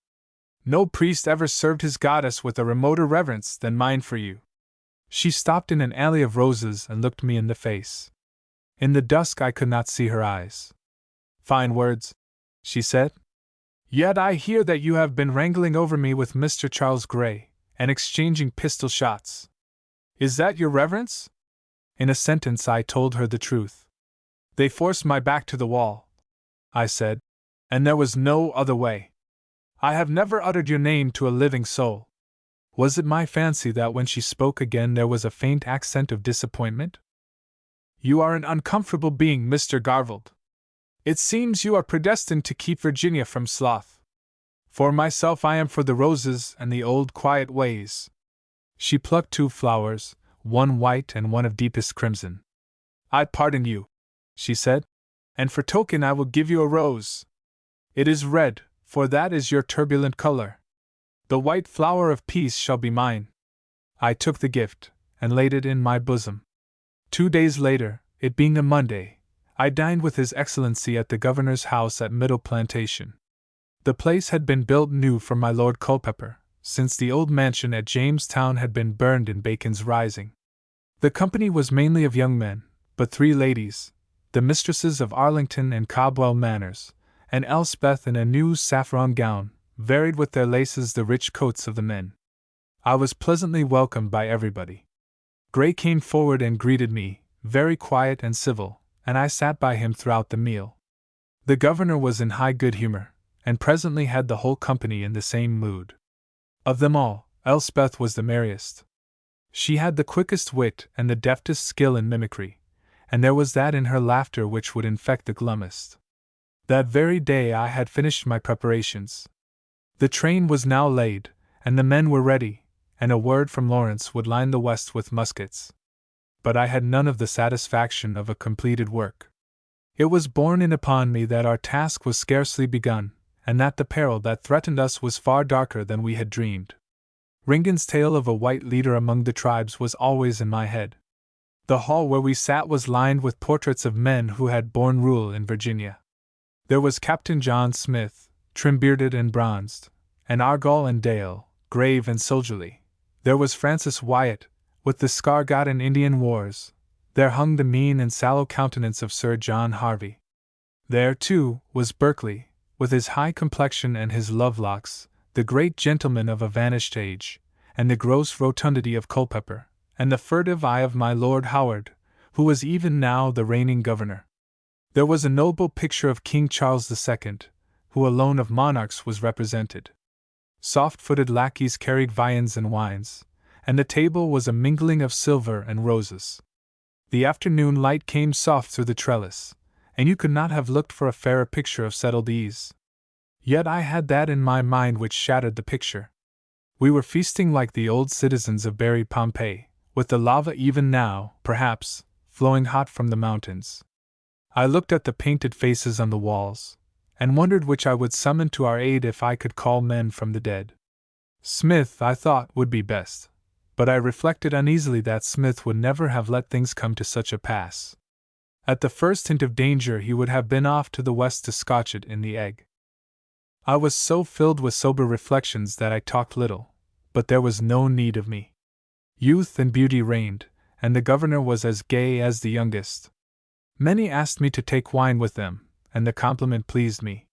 No priest ever served his goddess with a remoter reverence than mine for you. She stopped in an alley of roses and looked me in the face. In the dusk I could not see her eyes. Fine words, she said. Yet I hear that you have been wrangling over me with Mr. Charles Grey, and exchanging pistol shots. Is that your reverence? In a sentence I told her the truth. They forced my back to the wall, I said, and there was no other way. I have never uttered your name to a living soul. Was it my fancy that when she spoke again there was a faint accent of disappointment? You are an uncomfortable being, Mr. Garvald. It seems you are predestined to keep Virginia from sloth. For myself I am for the roses and the old quiet ways. She plucked 2 flowers, one white and one of deepest crimson. I pardon you, she said, and for token I will give you a rose. It is red, for that is your turbulent color. The white flower of peace shall be mine. I took the gift, and laid it in my bosom. 2 days later, it being a Monday, I dined with His Excellency at the Governor's house at Middle Plantation. The place had been built new for my Lord Culpeper, since the old mansion at Jamestown had been burned in Bacon's Rising. The company was mainly of young men, but 3 ladies, the mistresses of Arlington and Cobwell Manors, and Elspeth in a new saffron gown, varied with their laces the rich coats of the men. I was pleasantly welcomed by everybody. Grey came forward and greeted me, very quiet and civil, and I sat by him throughout the meal. The governor was in high good humor, and presently had the whole company in the same mood. Of them all, Elspeth was the merriest. She had the quickest wit and the deftest skill in mimicry, and there was that in her laughter which would infect the glummest. That very day I had finished my preparations. The train was now laid, and the men were ready, and a word from Lawrence would line the west with muskets. But I had none of the satisfaction of a completed work. It was borne in upon me that our task was scarcely begun, and that the peril that threatened us was far darker than we had dreamed. Ringen's tale of a white leader among the tribes was always in my head. The hall where we sat was lined with portraits of men who had borne rule in Virginia. There was Captain John Smith, trim-bearded and bronzed, and Argall and Dale, grave and soldierly. There was Francis Wyatt, with the scar got in Indian wars. There hung the mean and sallow countenance of Sir John Harvey. There, too, was Berkeley, with his high complexion and his love-locks, the great gentleman of a vanished age, and the gross rotundity of Culpeper, and the furtive eye of my Lord Howard, who was even now the reigning governor. There was a noble picture of King Charles II, who alone of monarchs was represented. Soft-footed lackeys carried viands and wines, and the table was a mingling of silver and roses. The afternoon light came soft through the trellis, and you could not have looked for a fairer picture of settled ease. Yet I had that in my mind which shattered the picture. We were feasting like the old citizens of buried Pompeii, with the lava even now, perhaps, flowing hot from the mountains. I looked at the painted faces on the walls, and wondered which I would summon to our aid if I could call men from the dead. Smith, I thought, would be best, but I reflected uneasily that Smith would never have let things come to such a pass. At the first hint of danger he would have been off to the west to scotch it in the egg. I was so filled with sober reflections that I talked little, but there was no need of me. Youth and beauty reigned, and the governor was as gay as the youngest. Many asked me to take wine with them, and the compliment pleased me.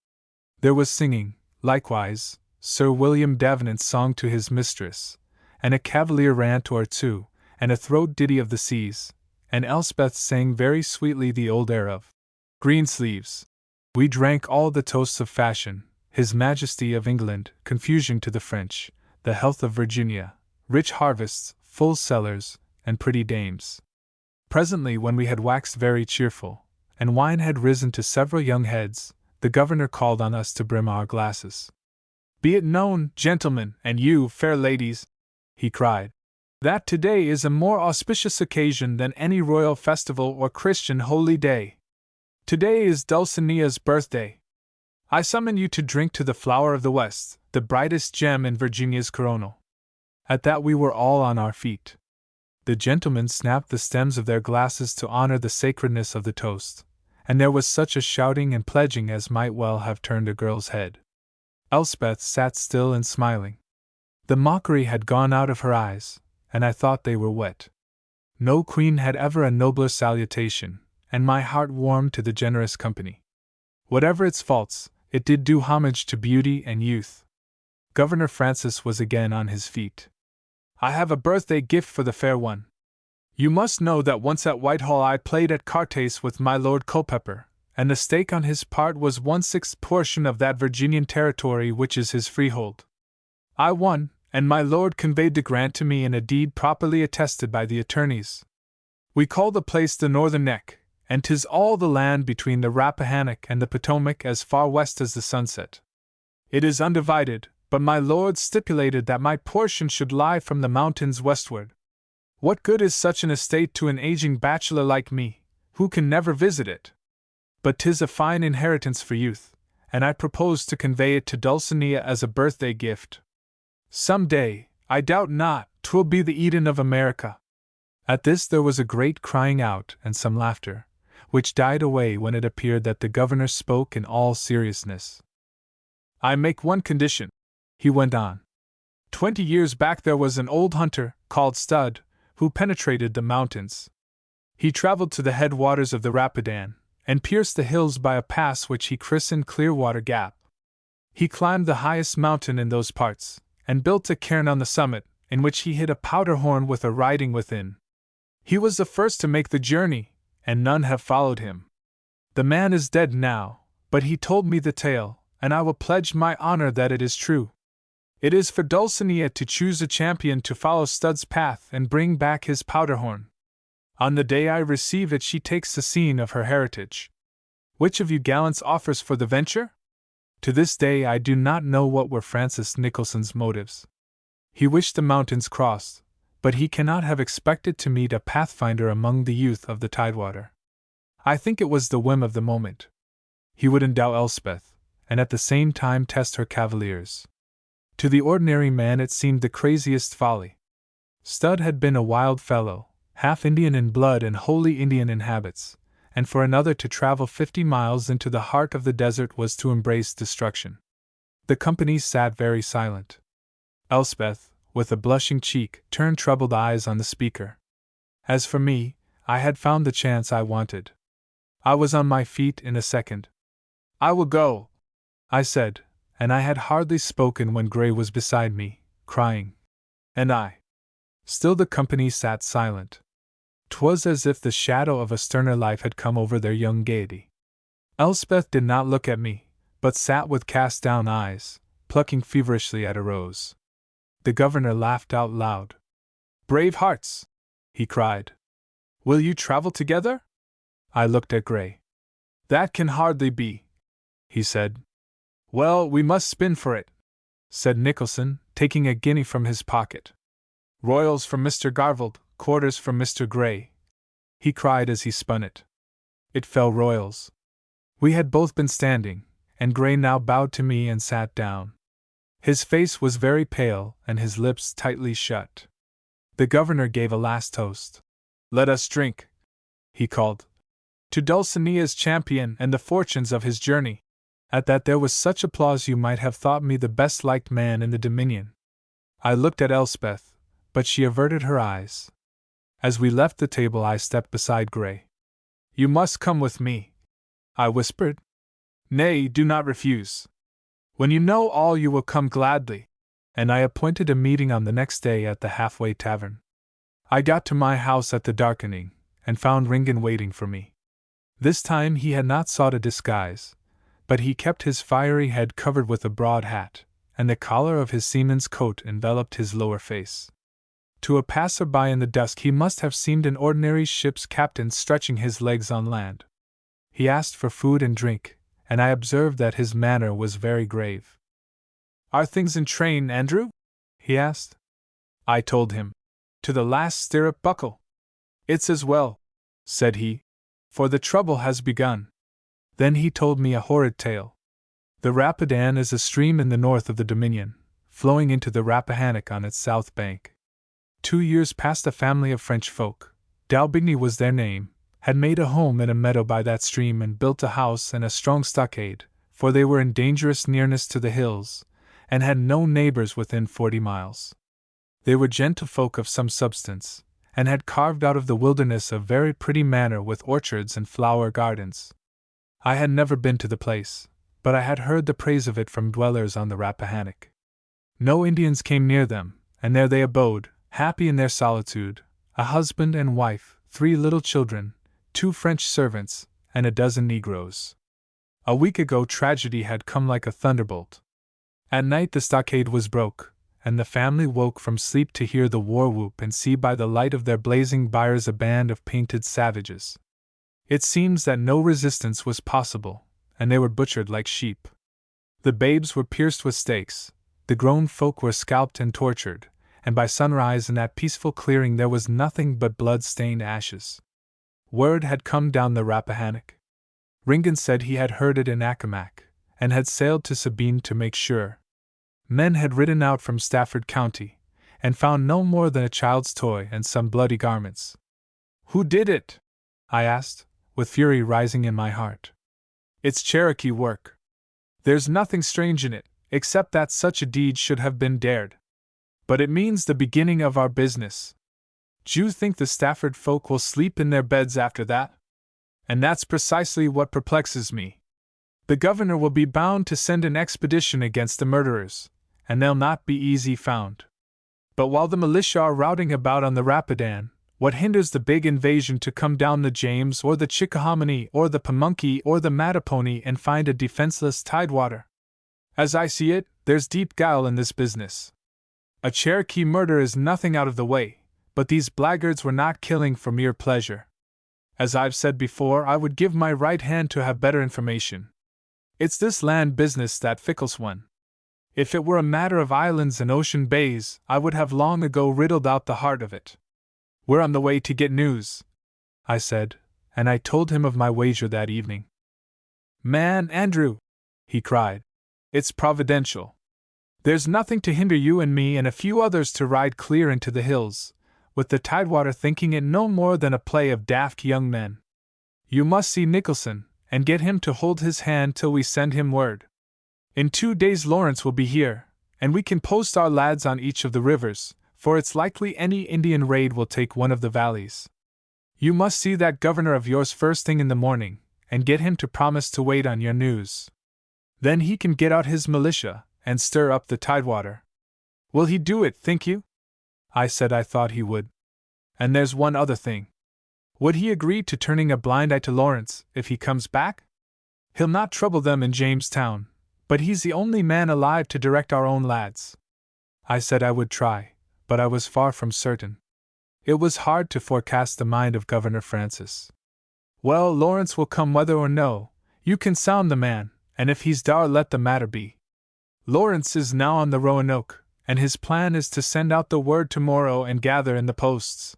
There was singing, likewise, Sir William Davenant's song to his mistress, and a cavalier rant or two, and a throat ditty of the seas, and Elspeth sang very sweetly the old air of Greensleeves. We drank all the toasts of fashion, His Majesty of England, confusion to the French, the health of Virginia, rich harvests, full cellars, and pretty dames. Presently, when we had waxed very cheerful, and wine had risen to several young heads, the governor called on us to brim our glasses. Be it known, gentlemen, and you, fair ladies, he cried, that today is a more auspicious occasion than any royal festival or Christian holy day. Today is Dulcinea's birthday. I summon you to drink to the flower of the West, the brightest gem in Virginia's coronal. At that we were all on our feet. The gentlemen snapped the stems of their glasses to honor the sacredness of the toast, and there was such a shouting and pledging as might well have turned a girl's head. Elspeth sat still and smiling. The mockery had gone out of her eyes, and I thought they were wet. No queen had ever a nobler salutation, and my heart warmed to the generous company. Whatever its faults, it did do homage to beauty and youth. Governor Francis was again on his feet. "I have a birthday gift for the fair one. You must know that once at Whitehall I played at cartes with my Lord Culpeper, and the stake on his part was 1/6 portion of that Virginian territory which is his freehold. I won, and my lord conveyed the grant to me in a deed properly attested by the attorneys. We call the place the Northern Neck, and 'tis all the land between the Rappahannock and the Potomac as far west as the sunset. It is undivided, but my lord stipulated that my portion should lie from the mountains westward. What good is such an estate to an aging bachelor like me, who can never visit it? But 'tis a fine inheritance for youth, and I propose to convey it to Dulcinea as a birthday gift. Some day, I doubt not, 'twill be the Eden of America." At this there was a great crying out and some laughter, which died away when it appeared that the governor spoke in all seriousness. "I make one condition," he went on. 20 years back there was an old hunter, called Stud, who penetrated the mountains. He traveled to the headwaters of the Rapidan, and pierced the hills by a pass which he christened Clearwater Gap. He climbed the highest mountain in those parts, and built a cairn on the summit, in which he hid a powder horn with a writing within. He was the first to make the journey, and none have followed him. The man is dead now, but he told me the tale, and I will pledge my honor that it is true. It is for Dulcinea to choose a champion to follow Stud's path and bring back his powder horn. On the day I receive it she takes the scene of her heritage. Which of you gallants offers for the venture? To this day I do not know what were Francis Nicholson's motives. He wished the mountains crossed, but he cannot have expected to meet a pathfinder among the youth of the Tidewater. I think it was the whim of the moment. He would endow Elspeth, and at the same time test her cavaliers. To the ordinary man it seemed the craziest folly. Stud had been a wild fellow, half Indian in blood and wholly Indian in habits, and for another to travel 50 miles into the heart of the desert was to embrace destruction. The company sat very silent. Elspeth, with a blushing cheek, turned troubled eyes on the speaker. As for me, I had found the chance I wanted. I was on my feet in a second. "I will go," I said, and I had hardly spoken when Gray was beside me, crying, "And I." Still the company sat silent. 'Twas as if the shadow of a sterner life had come over their young gaiety. Elspeth did not look at me, but sat with cast-down eyes, plucking feverishly at a rose. The governor laughed out loud. "Brave hearts!" he cried. "Will you travel together?" I looked at Gray. "That can hardly be," he said. "Well, we must spin for it," said Nicholson, taking a guinea from his pocket. "Royals from Mr. Garvald, quarters from Mr. Gray," he cried as he spun it. It fell royals. We had both been standing, and Gray now bowed to me and sat down. His face was very pale and his lips tightly shut. The governor gave a last toast. "Let us drink," he called, "to Dulcinea's champion and the fortunes of his journey." At that there was such applause you might have thought me the best liked man in the Dominion. I looked at Elspeth, but she averted her eyes. As we left the table I stepped beside Gray. "You must come with me," I whispered. "Nay, do not refuse. When you know all you will come gladly." And I appointed a meeting on the next day at the Halfway Tavern. I got to my house at the darkening, and found Ringan waiting for me. This time he had not sought a disguise, but he kept his fiery head covered with a broad hat, and the collar of his seaman's coat enveloped his lower face. To a passer-by in the dusk he must have seemed an ordinary ship's captain stretching his legs on land. He asked for food and drink, and I observed that his manner was very grave. "Are things in train, Andrew?" he asked. I told him. "To the last stirrup buckle." "It's as well," said he, "for the trouble has begun." Then he told me a horrid tale. The Rapidan is a stream in the north of the Dominion, flowing into the Rappahannock on its south bank. 2 years past, a family of French folk, D'Aubigny was their name, had made a home in a meadow by that stream and built a house and a strong stockade, for they were in dangerous nearness to the hills, and had no neighbors within 40 miles. They were gentlefolk of some substance, and had carved out of the wilderness a very pretty manor with orchards and flower gardens. I had never been to the place, but I had heard the praise of it from dwellers on the Rappahannock. No Indians came near them, and there they abode, happy in their solitude, a husband and wife, 3 little children, 2 French servants, and a dozen Negroes. A week ago tragedy had come like a thunderbolt. At night the stockade was broke, and the family woke from sleep to hear the war whoop and see by the light of their blazing byres a band of painted savages. It seems that no resistance was possible, and they were butchered like sheep. The babes were pierced with stakes, the grown folk were scalped and tortured, and by sunrise in that peaceful clearing there was nothing but blood-stained ashes. Word had come down the Rappahannock. Ringan said he had heard it in Accomac, and had sailed to Sabine to make sure. Men had ridden out from Stafford County, and found no more than a child's toy and some bloody garments. "Who did it?" I asked, with fury rising in my heart. "It's Cherokee work. There's nothing strange in it, except that such a deed should have been dared. But it means the beginning of our business. D'you think the Stafford folk will sleep in their beds after that? And that's precisely what perplexes me. The governor will be bound to send an expedition against the murderers, and they'll not be easy found. But while the militia are routing about on the Rapidan, what hinders the big invasion to come down the James or the Chickahominy or the Pamunkey or the Mattapony and find a defenseless tidewater? As I see it, there's deep guile in this business. A Cherokee murder is nothing out of the way, but these blackguards were not killing for mere pleasure. As I've said before, I would give my right hand to have better information. It's this land business that fickles one. If it were a matter of islands and ocean bays, I would have long ago riddled out the heart of it. We're on the way to get news, I said, and I told him of my wager that evening. Man, Andrew, he cried, it's providential. There's nothing to hinder you and me and a few others to ride clear into the hills, with the tidewater thinking it no more than a play of daft young men. You must see Nicholson, and get him to hold his hand till we send him word. In 2 days Lawrence will be here, and we can post our lads on each of the rivers, for it's likely any Indian raid will take one of the valleys. You must see that governor of yours first thing in the morning, and get him to promise to wait on your news. Then he can get out his militia, and stir up the tidewater. Will he do it, think you? I said I thought he would. And there's one other thing. Would he agree to turning a blind eye to Lawrence if he comes back? He'll not trouble them in Jamestown, but he's the only man alive to direct our own lads. I said I would try, but I was far from certain. It was hard to forecast the mind of Governor Francis. Well, Lawrence will come whether or no. You can sound the man, and if he's dar, let the matter be. Lawrence is now on the Roanoke, and his plan is to send out the word tomorrow and gather in the posts.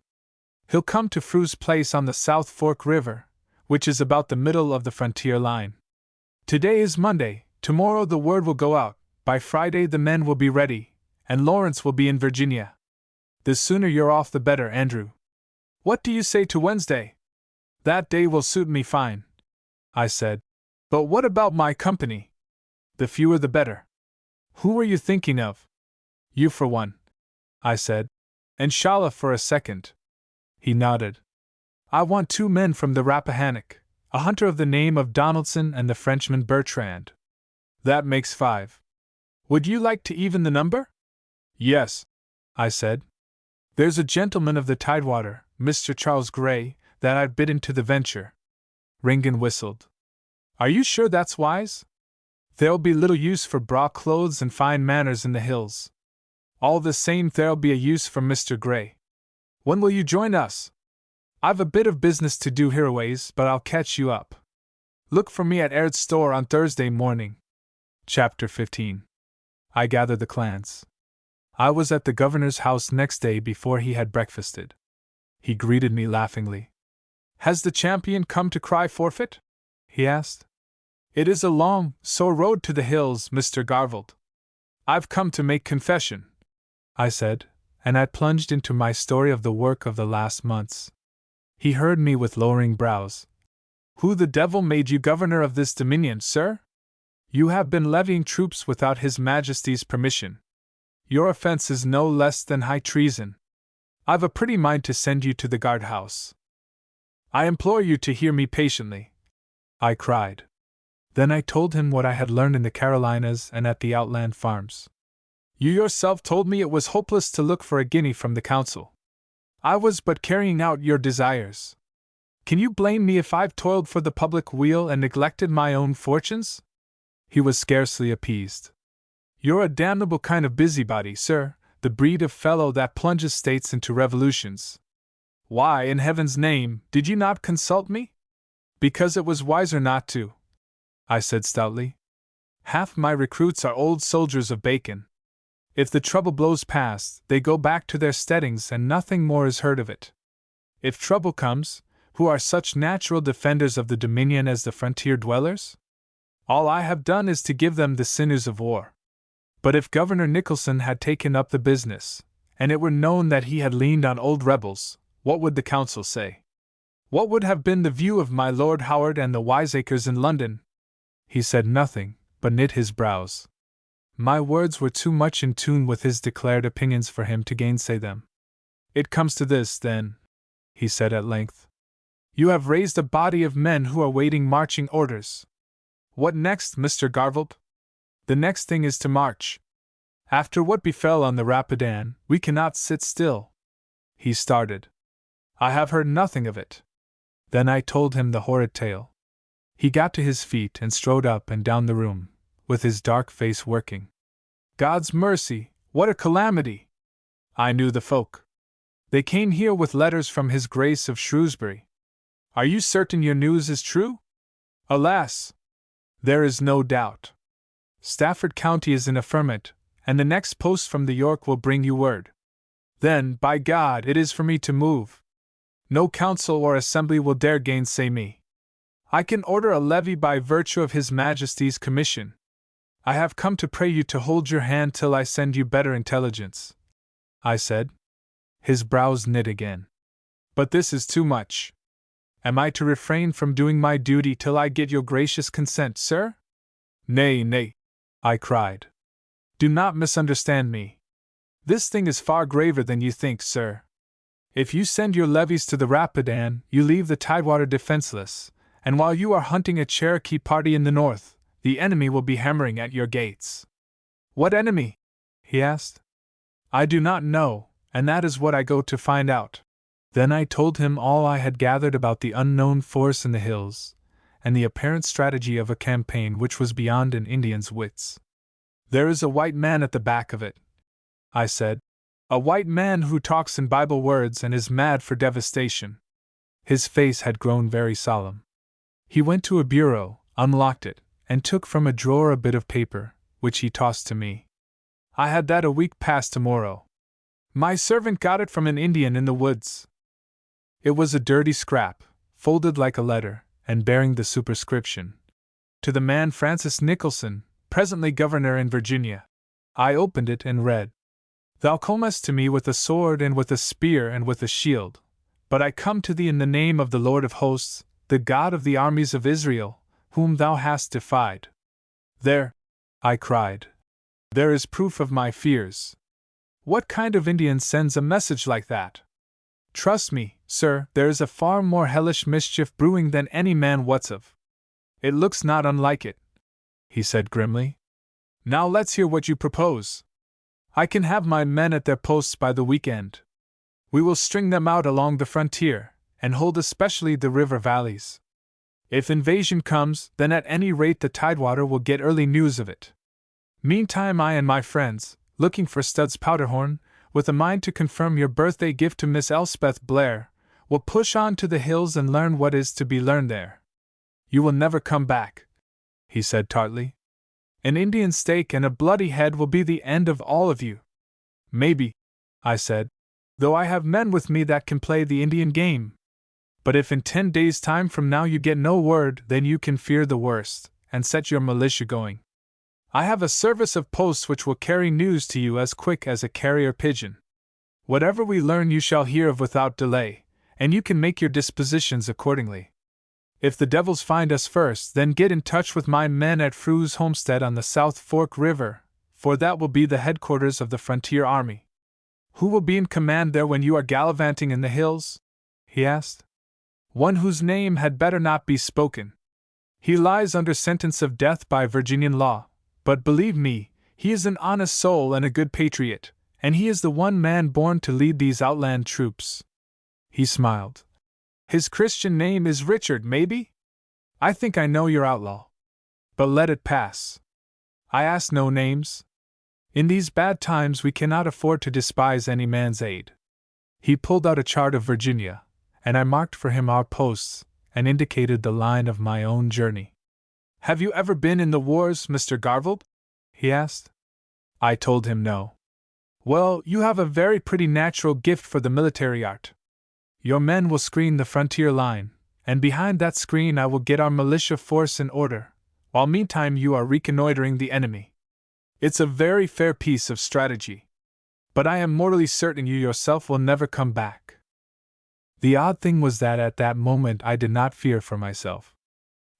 He'll come to Frew's place on the South Fork River, which is about the middle of the frontier line. Today is Monday, tomorrow the word will go out, by Friday the men will be ready, and Lawrence will be in Virginia. The sooner you're off the better, Andrew. What do you say to Wednesday? That day will suit me fine, I said. But what about my company? The fewer the better. Who are you thinking of? You for one, I said, and Shala for a second. He nodded. I want 2 men from the Rappahannock, a hunter of the name of Donaldson and the Frenchman Bertrand. That makes 5. Would you like to even the number? Yes, I said. There's a gentleman of the Tidewater, Mr. Charles Gray, that I've bid into the venture. Ringan whistled. Are you sure that's wise? There'll be little use for braw clothes and fine manners in the hills. All the same, there'll be a use for Mr. Gray. When will you join us? I've a bit of business to do hereaways, but I'll catch you up. Look for me at Aird's store on Thursday morning. Chapter 15. I gather the clans. I was at the governor's house next day before he had breakfasted. He greeted me laughingly. Has the champion come to cry forfeit? He asked. It is a long, sore road to the hills, Mr. Garvald. I've come to make confession, I said, and I plunged into my story of the work of the last months. He heard me with lowering brows. Who the devil made you governor of this dominion, sir? You have been levying troops without His Majesty's permission. Your offense is no less than high treason. I've a pretty mind to send you to the guardhouse. I implore you to hear me patiently, I cried. Then I told him what I had learned in the Carolinas and at the outland farms. You yourself told me it was hopeless to look for a guinea from the council. I was but carrying out your desires. Can you blame me if I've toiled for the public weal and neglected my own fortunes? He was scarcely appeased. You're a damnable kind of busybody, sir, the breed of fellow that plunges states into revolutions. Why, in heaven's name, did you not consult me? Because it was wiser not to, I said stoutly. Half my recruits are old soldiers of Bacon. If the trouble blows past, they go back to their steadings and nothing more is heard of it. If trouble comes, who are such natural defenders of the Dominion as the frontier dwellers? All I have done is to give them the sinews of war. But if Governor Nicholson had taken up the business, and it were known that he had leaned on old rebels, what would the council say? What would have been the view of my Lord Howard and the wiseacres in London? He said nothing, but knit his brows. My words were too much in tune with his declared opinions for him to gainsay them. It comes to this, then, he said at length. You have raised a body of men who are waiting marching orders. What next, Mr. Garvelp? The next thing is to march. After what befell on the Rapidan, we cannot sit still. He started. I have heard nothing of it. Then I told him the horrid tale. He got to his feet and strode up and down the room, with his dark face working. God's mercy, what a calamity! I knew the folk. They came here with letters from His Grace of Shrewsbury. Are you certain your news is true? Alas! There is no doubt. Stafford County is in a ferment, and the next post from the York will bring you word. Then, by God, it is for me to move. No council or assembly will dare gainsay me. I can order a levy by virtue of His Majesty's commission. I have come to pray you to hold your hand till I send you better intelligence, I said. His brows knit again. But this is too much. Am I to refrain from doing my duty till I get your gracious consent, sir? Nay, nay, I cried. Do not misunderstand me. This thing is far graver than you think, sir. If you send your levies to the Rapidan, you leave the Tidewater defenseless, and while you are hunting a Cherokee party in the north, the enemy will be hammering at your gates. What enemy? He asked. I do not know, and that is what I go to find out. Then I told him all I had gathered about the unknown force in the hills, and the apparent strategy of a campaign which was beyond an Indian's wits. There is a white man at the back of it, I said. A white man who talks in Bible words and is mad for devastation. His face had grown very solemn. He went to a bureau, unlocked it, and took from a drawer a bit of paper, which he tossed to me. I had that a week past tomorrow. My servant got it from an Indian in the woods. It was a dirty scrap, folded like a letter, and bearing the superscription, to the man Francis Nicholson, presently governor in Virginia. I opened it and read. Thou comest to me with a sword and with a spear and with a shield, but I come to thee in the name of the Lord of hosts, the God of the armies of Israel, whom thou hast defied. There, I cried. There is proof of my fears. What kind of Indian sends a message like that? Trust me, sir, there is a far more hellish mischief brewing than any man wots of. It looks not unlike it, he said grimly. Now let's hear what you propose. I can have my men at their posts by the week-end. We will string them out along the frontier, and hold especially the river valleys. If invasion comes, then at any rate the Tidewater will get early news of it. Meantime I and my friends, looking for Stud's powder-horn, with a mind to confirm your birthday gift to Miss Elspeth Blair, will push on to the hills and learn what is to be learned there. You will never come back, he said tartly. An Indian stake and a bloody head will be the end of all of you. Maybe, I said, though I have men with me that can play the Indian game. But if in 10 days' time from now you get no word, then you can fear the worst, and set your militia going. I have a service of posts which will carry news to you as quick as a carrier pigeon. Whatever we learn you shall hear of without delay, and you can make your dispositions accordingly. If the devils find us first, then get in touch with my men at Frew's homestead on the South Fork River, for that will be the headquarters of the frontier army. Who will be in command there when you are gallivanting in the hills? He asked. One whose name had better not be spoken. He lies under sentence of death by Virginian law, but believe me, he is an honest soul and a good patriot, and he is the one man born to lead these outland troops. He smiled. His Christian name is Richard, maybe? I think I know your outlaw. But let it pass. I ask no names. In these bad times we cannot afford to despise any man's aid. He pulled out a chart of Virginia, and I marked for him our posts, and indicated the line of my own journey. Have you ever been in the wars, Mr. Garvald? He asked. I told him no. Well, you have a very pretty natural gift for the military art. Your men will screen the frontier line, and behind that screen I will get our militia force in order, while meantime you are reconnoitering the enemy. It's a very fair piece of strategy. But I am mortally certain you yourself will never come back. The odd thing was that at that moment I did not fear for myself.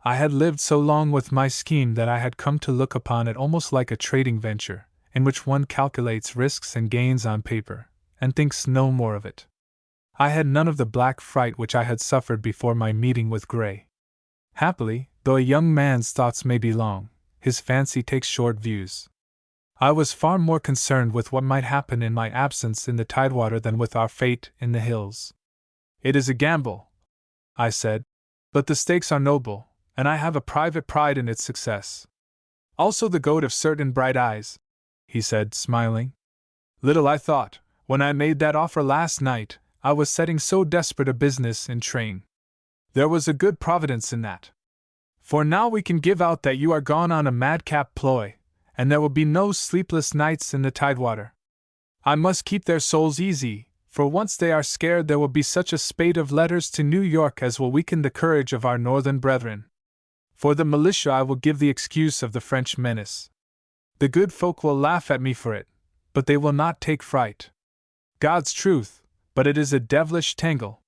I had lived so long with my scheme that I had come to look upon it almost like a trading venture, in which one calculates risks and gains on paper, and thinks no more of it. I had none of the black fright which I had suffered before my meeting with Gray. Happily, though a young man's thoughts may be long, his fancy takes short views. I was far more concerned with what might happen in my absence in the Tidewater than with our fate in the hills. It is a gamble, I said, but the stakes are noble, and I have a private pride in its success. Also the goad of certain bright eyes, he said, smiling. Little I thought, when I made that offer last night, I was setting so desperate a business in train. There was a good providence in that. For now we can give out that you are gone on a madcap ploy, and there will be no sleepless nights in the Tidewater. I must keep their souls easy, for once they are scared there will be such a spate of letters to New York as will weaken the courage of our northern brethren. For the militia I will give the excuse of the French menace. The good folk will laugh at me for it, but they will not take fright. God's truth, but it is a devilish tangle.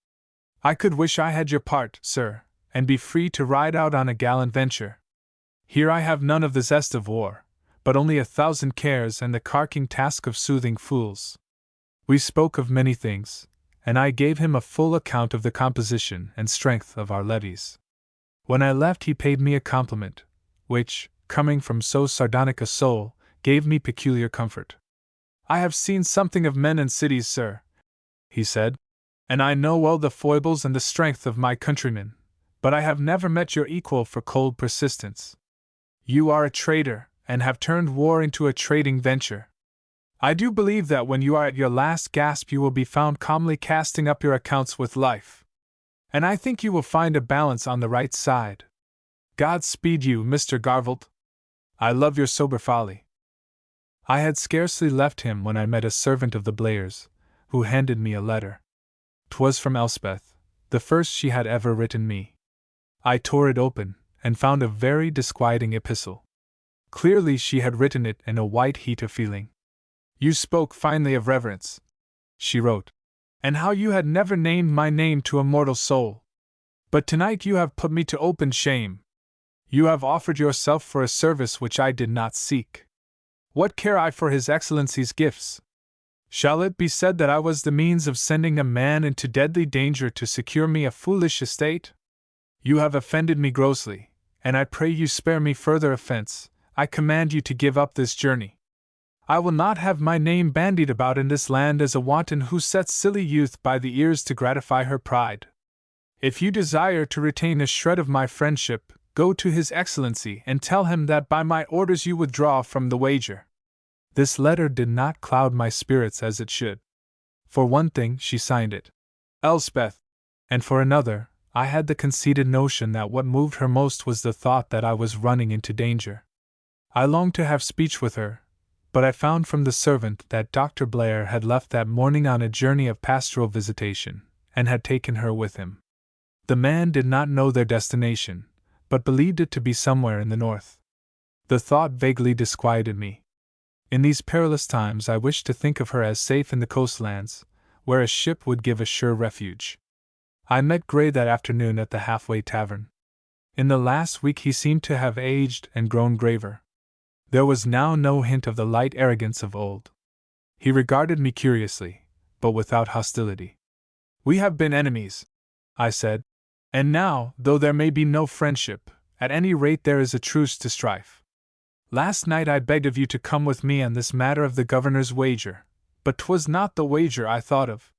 I could wish I had your part, sir, and be free to ride out on a gallant venture. Here I have none of the zest of war, but only 1,000 cares and the carking task of soothing fools. We spoke of many things, and I gave him a full account of the composition and strength of our levies. When I left he paid me a compliment, which, coming from so sardonic a soul, gave me peculiar comfort. I have seen something of men and cities, sir, he said, and I know well the foibles and the strength of my countrymen, but I have never met your equal for cold persistence. You are a trader, and have turned war into a trading venture. I do believe that when you are at your last gasp you will be found calmly casting up your accounts with life. And I think you will find a balance on the right side. God speed you, Mr. Garvald. I love your sober folly. I had scarcely left him when I met a servant of the Blairs, who handed me a letter. 'Twas from Elspeth, the first she had ever written me. I tore it open, and found a very disquieting epistle. Clearly she had written it in a white heat of feeling. You spoke finely of reverence, she wrote, and how you had never named my name to a mortal soul. But tonight you have put me to open shame. You have offered yourself for a service which I did not seek. What care I for His Excellency's gifts? Shall it be said that I was the means of sending a man into deadly danger to secure me a foolish estate? You have offended me grossly, and I pray you spare me further offense. I command you to give up this journey. I will not have my name bandied about in this land as a wanton who sets silly youth by the ears to gratify her pride. If you desire to retain a shred of my friendship, go to His Excellency and tell him that by my orders you withdraw from the wager. This letter did not cloud my spirits as it should. For one thing, she signed it Elspeth, and for another, I had the conceited notion that what moved her most was the thought that I was running into danger. I longed to have speech with her, but I found from the servant that Dr. Blair had left that morning on a journey of pastoral visitation, and had taken her with him. The man did not know their destination, but believed it to be somewhere in the north. The thought vaguely disquieted me. In these perilous times I wished to think of her as safe in the coastlands, where a ship would give a sure refuge. I met Gray that afternoon at the halfway tavern. In the last week he seemed to have aged and grown graver. There was now no hint of the light arrogance of old. He regarded me curiously, but without hostility. "We have been enemies," I said. "And now, though there may be no friendship, at any rate there is a truce to strife. Last night I begged of you to come with me on this matter of the governor's wager, but 'twas not the wager I thought of."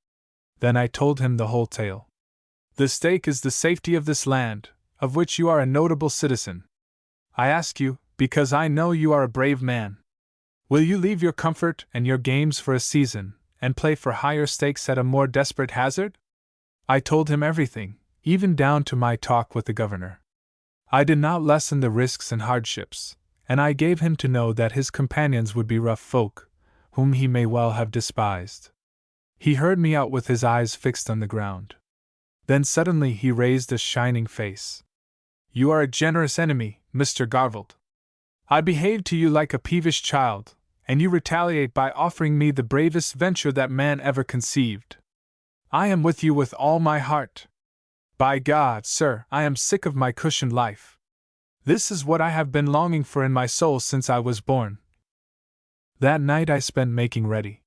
Then I told him the whole tale. "The stake is the safety of this land, of which you are a notable citizen. I ask you, because I know you are a brave man. Will you leave your comfort and your games for a season, and play for higher stakes at a more desperate hazard?" I told him everything, even down to my talk with the governor. I did not lessen the risks and hardships, and I gave him to know that his companions would be rough folk, whom he may well have despised. He heard me out with his eyes fixed on the ground. Then suddenly he raised a shining face. "You are a generous enemy, Mr. Garvald. I behaved to you like a peevish child, and you retaliate by offering me the bravest venture that man ever conceived. I am with you with all my heart. By God, sir, I am sick of my cushioned life. This is what I have been longing for in my soul since I was born." That night I spent making ready.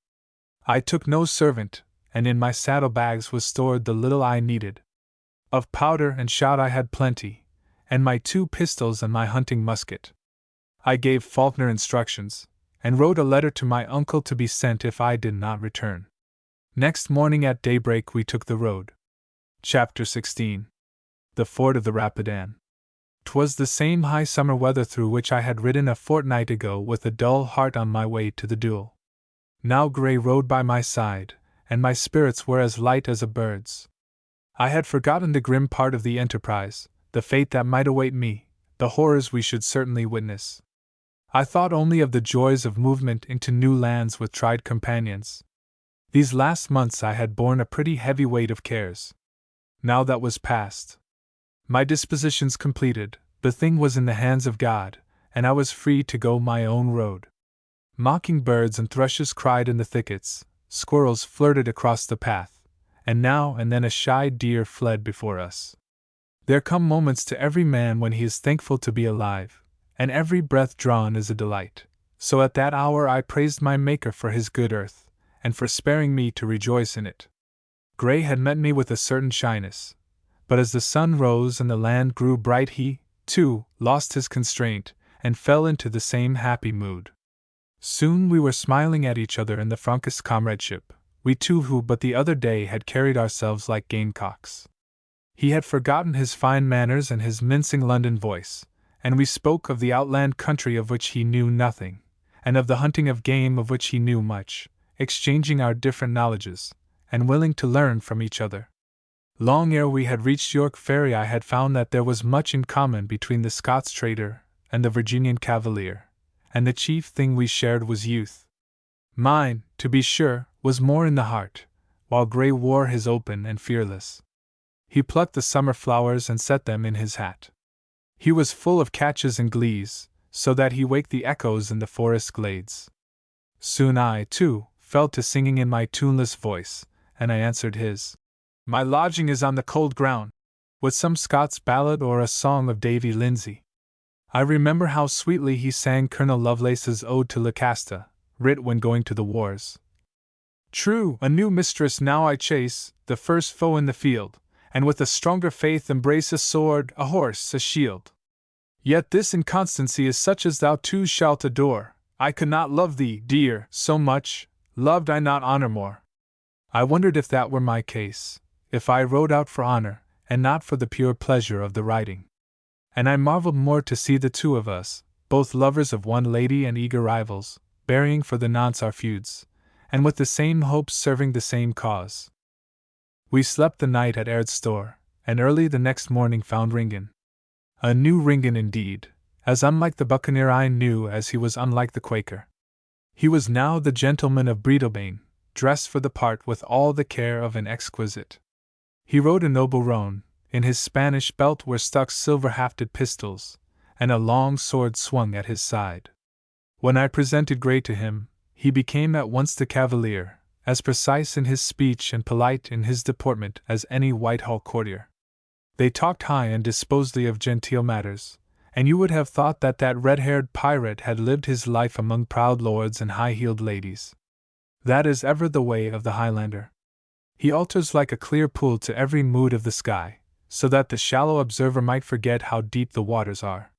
I took no servant, and in my saddlebags was stored the little I needed. Of powder and shot I had plenty, and my 2 pistols and my hunting musket. I gave Faulkner instructions, and wrote a letter to my uncle to be sent if I did not return. Next morning at daybreak we took the road. Chapter 16. The Ford of the Rapidan. 'Twas the same high summer weather through which I had ridden a fortnight ago with a dull heart on my way to the duel. Now Gray rode by my side, and my spirits were as light as a bird's. I had forgotten the grim part of the enterprise, the fate that might await me, the horrors we should certainly witness. I thought only of the joys of movement into new lands with tried companions. These last months I had borne a pretty heavy weight of cares. Now that was past. My dispositions completed, the thing was in the hands of God, and I was free to go my own road. Mocking-birds and thrushes cried in the thickets, squirrels flirted across the path, and now and then a shy deer fled before us. There come moments to every man when he is thankful to be alive, and every breath drawn is a delight. So at that hour I praised my Maker for his good earth, and for sparing me to rejoice in it. Gray had met me with a certain shyness, but as the sun rose and the land grew bright he, too, lost his constraint, and fell into the same happy mood. Soon we were smiling at each other in the frankest comradeship, we two who but the other day had carried ourselves like gamecocks. He had forgotten his fine manners and his mincing London voice, and we spoke of the outland country of which he knew nothing, and of the hunting of game of which he knew much, exchanging our different knowledges, and willing to learn from each other. Long ere we had reached York Ferry I had found that there was much in common between the Scots trader and the Virginian cavalier, and the chief thing we shared was youth. Mine, to be sure, was more in the heart, while Gray wore his open and fearless. He plucked the summer flowers and set them in his hat. He was full of catches and glees, so that he waked the echoes in the forest glades. Soon I, too, fell to singing in my tuneless voice, and I answered his. My lodging is on the cold ground, with some Scots ballad or a song of Davy Lindsay. I remember how sweetly he sang Colonel Lovelace's Ode to Lucasta, writ when going to the wars. True, a new mistress now I chase, the first foe in the field, and with a stronger faith embrace a sword, a horse, a shield. Yet this inconstancy is such as thou too shalt adore. I could not love thee, dear, so much, loved I not honor more. I wondered if that were my case, if I rode out for honor, and not for the pure pleasure of the riding. And I marveled more to see the two of us, both lovers of one lady and eager rivals, burying for the nonce our feuds, and with the same hopes serving the same cause. We slept the night at Aird's store, and early the next morning found Ringan. A new Ringan indeed, as unlike the buccaneer I knew as he was unlike the Quaker. He was now the gentleman of Breadalbane, dressed for the part with all the care of an exquisite. He rode a noble roan, in his Spanish belt were stuck silver-hafted pistols, and a long sword swung at his side. When I presented Grey to him, he became at once the cavalier, as precise in his speech and polite in his deportment as any Whitehall courtier. They talked high and disposedly of genteel matters, and you would have thought that red-haired pirate had lived his life among proud lords and high-heeled ladies. That is ever the way of the Highlander. He alters like a clear pool to every mood of the sky, so that the shallow observer might forget how deep the waters are.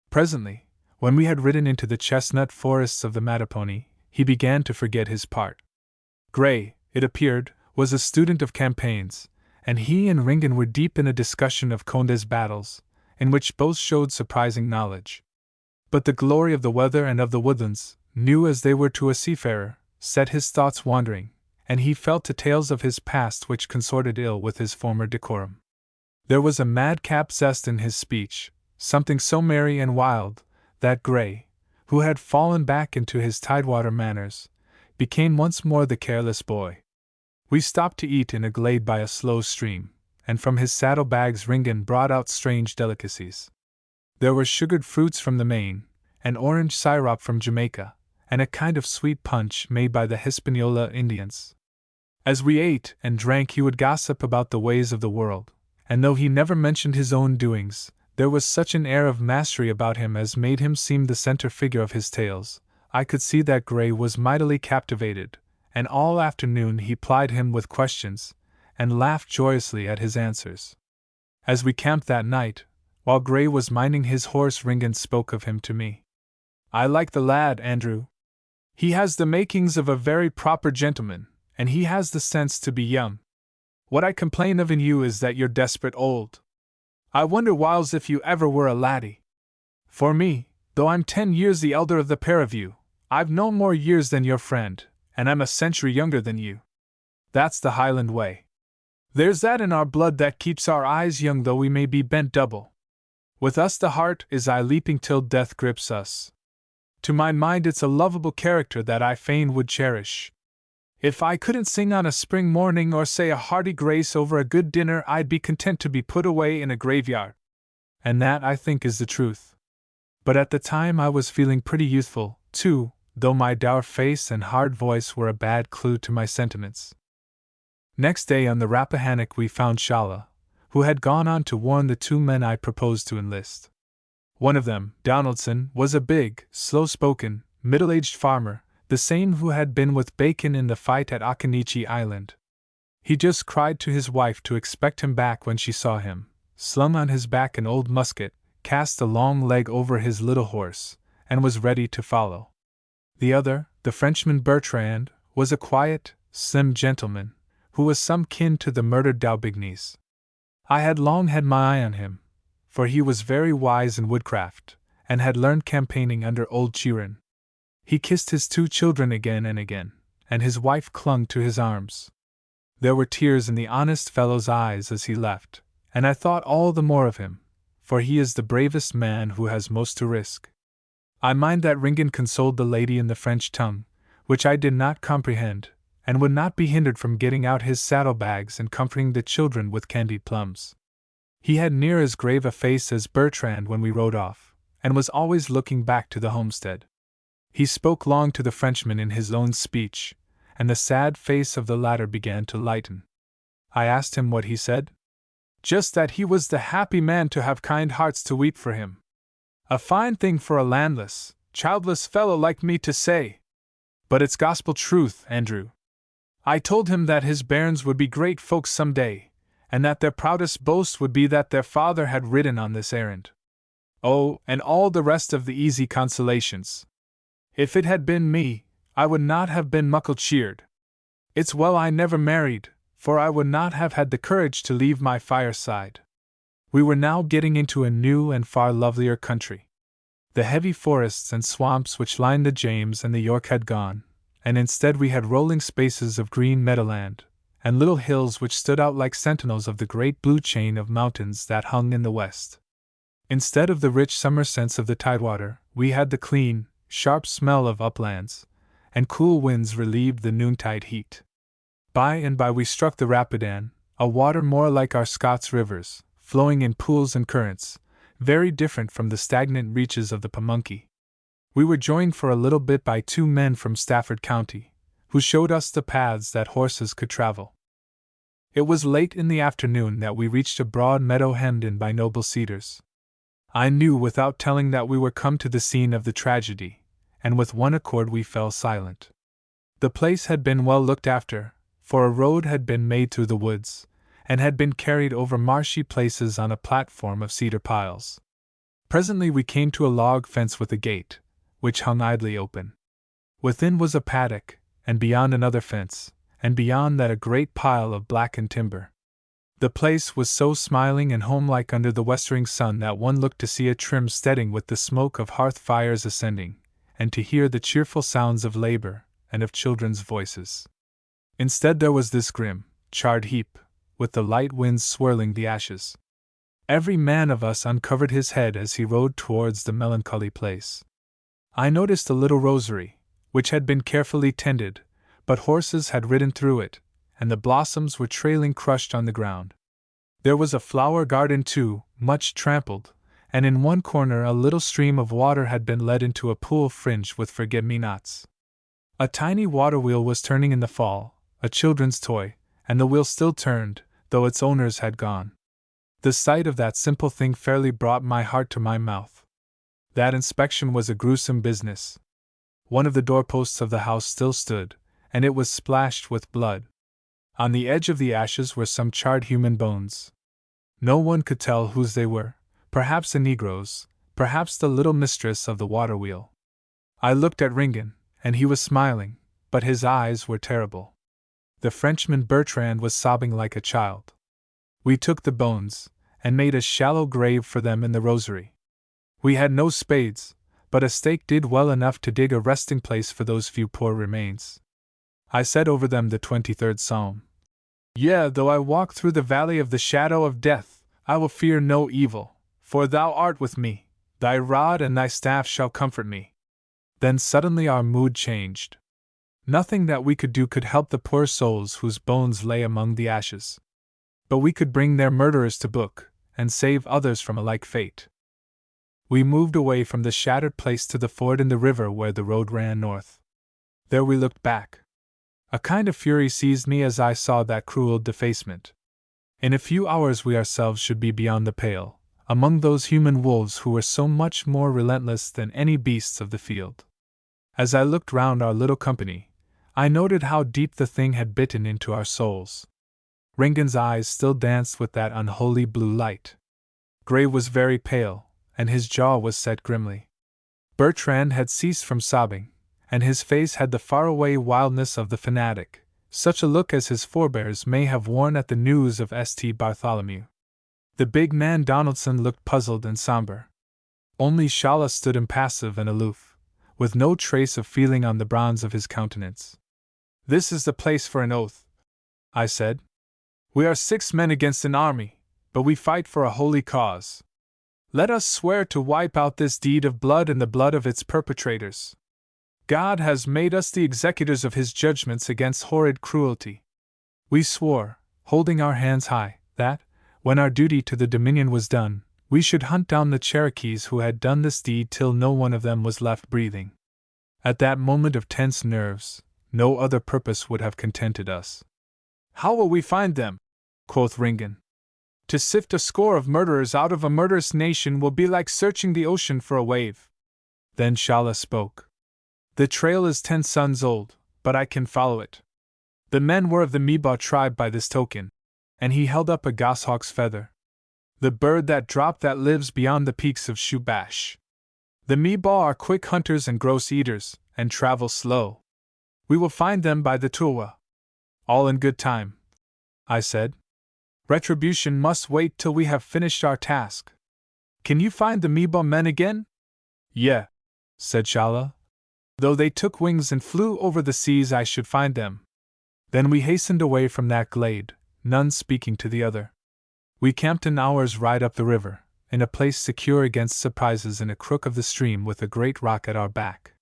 Presently, when we had ridden into the chestnut forests of the Mattapony, he began to forget his part. Grey, it appeared, was a student of campaigns, and he and Ringan were deep in a discussion of Conde's battles, in which both showed surprising knowledge. But the glory of the weather and of the woodlands, new as they were to a seafarer, set his thoughts wandering, and he fell to tales of his past which consorted ill with his former decorum. There was a madcap zest in his speech, something so merry and wild, that Grey, who had fallen back into his tidewater manners, became once more the careless boy. We stopped to eat in a glade by a slow stream, and from his saddle-bags Ringan brought out strange delicacies. There were sugared fruits from the Main, and orange syrup from Jamaica, and a kind of sweet punch made by the Hispaniola Indians. As we ate and drank he would gossip about the ways of the world, and though he never mentioned his own doings, there was such an air of mastery about him as made him seem the center figure of his tales. I could see that Grey was mightily captivated, and all afternoon he plied him with questions, and laughed joyously at his answers. As we camped that night, while Grey was minding his horse, Ringan spoke of him to me. "I like the lad, Andrew. He has the makings of a very proper gentleman, and he has the sense to be young. What I complain of in you is that you're desperate old. I wonder whiles if you ever were a laddie. For me, though I'm 10 years the elder of the pair of you, I've no more years than your friend, and I'm a century younger than you. That's the Highland way. There's that in our blood that keeps our eyes young though we may be bent double. With us the heart is aye leaping till death grips us. To my mind it's a lovable character that I fain would cherish. If I couldn't sing on a spring morning or say a hearty grace over a good dinner, I'd be content to be put away in a graveyard. And that, I think, is the truth. But at the time I was feeling pretty youthful, too, though my dour face and hard voice were a bad clue to my sentiments. Next day on the Rappahannock we found Shalla, who had gone on to warn the 2 men I proposed to enlist. One of them, Donaldson, was a big, slow-spoken, middle-aged farmer, the same who had been with Bacon in the fight at Occoneechee Island. He just cried to his wife to expect him back when she saw him, slung on his back an old musket, cast a long leg over his little horse, and was ready to follow. The other, the Frenchman Bertrand, was a quiet, slim gentleman, who was some kin to the murdered Daubigny's. I had long had my eye on him, for he was very wise in woodcraft, and had learned campaigning under old Chiron. He kissed his 2 children again and again, and his wife clung to his arms. There were tears in the honest fellow's eyes as he left, and I thought all the more of him, for he is the bravest man who has most to risk. I mind that Ringan consoled the lady in the French tongue, which I did not comprehend, and would not be hindered from getting out his saddlebags and comforting the children with candied plums. He had near as grave a face as Bertrand when we rode off, and was always looking back to the homestead. He spoke long to the Frenchman in his own speech, and the sad face of the latter began to lighten. I asked him what he said. Just that he was the happy man to have kind hearts to weep for him. A fine thing for a landless, childless fellow like me to say. But it's gospel truth, Andrew. I told him that his bairns would be great folks some day, and that their proudest boast would be that their father had ridden on this errand. Oh, and all the rest of the easy consolations. If it had been me, I would not have been muckle cheered. It's well I never married, for I would not have had the courage to leave my fireside. We were now getting into a new and far lovelier country. The heavy forests and swamps which lined the James and the York had gone, and instead we had rolling spaces of green meadowland, and little hills which stood out like sentinels of the great blue chain of mountains that hung in the west. Instead of the rich summer scents of the tidewater, we had the clean, sharp smell of uplands, and cool winds relieved the noontide heat. By and by we struck the Rapidan, a water more like our Scots rivers, flowing in pools and currents, very different from the stagnant reaches of the Pamunkey. We were joined for a little bit by 2 men from Stafford County, who showed us the paths that horses could travel. It was late in the afternoon that we reached a broad meadow hemmed in by noble cedars. I knew without telling that we were come to the scene of the tragedy, and with one accord we fell silent. The place had been well looked after, for a road had been made through the woods, and had been carried over marshy places on a platform of cedar piles. Presently we came to a log fence with a gate, which hung idly open. Within was a paddock, and beyond another fence, and beyond that a great pile of blackened timber. The place was so smiling and homelike under the westering sun that one looked to see a trim steading with the smoke of hearth fires ascending, and to hear the cheerful sounds of labor and of children's voices. Instead there was this grim, charred heap, with the light winds swirling the ashes. Every man of us uncovered his head as he rode towards the melancholy place. I noticed a little rosary, which had been carefully tended, but horses had ridden through it, and the blossoms were trailing crushed on the ground. There was a flower garden too, much trampled, and in one corner a little stream of water had been led into a pool fringed with forget-me-nots. A tiny water wheel was turning in the fall, a children's toy, and the wheel still turned, though its owners had gone. The sight of that simple thing fairly brought my heart to my mouth. That inspection was a gruesome business. One of the doorposts of the house still stood, and it was splashed with blood. On the edge of the ashes were some charred human bones. No one could tell whose they were, perhaps a negro's, perhaps the little mistress of the water wheel. I looked at Ringen, and he was smiling, but his eyes were terrible. The Frenchman Bertrand was sobbing like a child. We took the bones, and made a shallow grave for them in the rosary. We had no spades, but a stake did well enough to dig a resting place for those few poor remains. I said over them the 23rd Psalm. Yea, though I walk through the valley of the shadow of death, I will fear no evil, for thou art with me, thy rod and thy staff shall comfort me. Then suddenly our mood changed. Nothing that we could do could help the poor souls whose bones lay among the ashes. But we could bring their murderers to book, and save others from a like fate. We moved away from the shattered place to the ford in the river where the road ran north. There we looked back. A kind of fury seized me as I saw that cruel defacement. In a few hours we ourselves should be beyond the pale, among those human wolves who were so much more relentless than any beasts of the field. As I looked round our little company, I noted how deep the thing had bitten into our souls. Ringen's eyes still danced with that unholy blue light. Gray was very pale, and his jaw was set grimly. Bertrand had ceased from sobbing, and his face had the faraway wildness of the fanatic, such a look as his forebears may have worn at the news of St. Bartholomew. The big man Donaldson looked puzzled and somber. Only Shalla stood impassive and aloof, with no trace of feeling on the bronze of his countenance. This is the place for an oath, I said. We are 6 men against an army, but we fight for a holy cause. Let us swear to wipe out this deed of blood and the blood of its perpetrators. God has made us the executors of his judgments against horrid cruelty. We swore, holding our hands high, that, when our duty to the Dominion was done, we should hunt down the Cherokees who had done this deed till no one of them was left breathing. At that moment of tense nerves, no other purpose would have contented us. How will we find them? Quoth Ringen. To sift a score of murderers out of a murderous nation will be like searching the ocean for a wave. Then Shalla spoke. The trail is 10 suns old, but I can follow it. The men were of the Meebaw tribe by this token, and he held up a goshawk's feather. The bird that dropped that lives beyond the peaks of Shubash. The Meebaw are quick hunters and gross eaters, and travel slow. We will find them by the Tuwa. All in good time, I said. Retribution must wait till we have finished our task. Can you find the Meebaw men again? Yeah, said Shalla. Though they took wings and flew over the seas, I should find them. Then we hastened away from that glade, none speaking to the other. We camped an hour's ride up the river, in a place secure against surprises in a crook of the stream with a great rock at our back.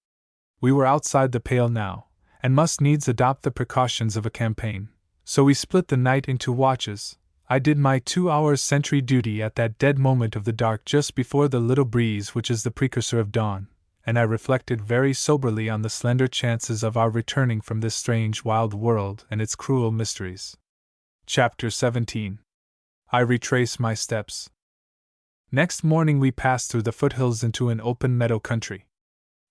We were outside the pale now, and must needs adopt the precautions of a campaign, so we split the night into watches, I did my 2 hours sentry duty at that dead moment of the dark just before the little breeze which is the precursor of dawn, and I reflected very soberly on the slender chances of our returning from this strange wild world and its cruel mysteries. Chapter 17. I retrace my steps. Next morning we passed through the foothills into an open meadow country.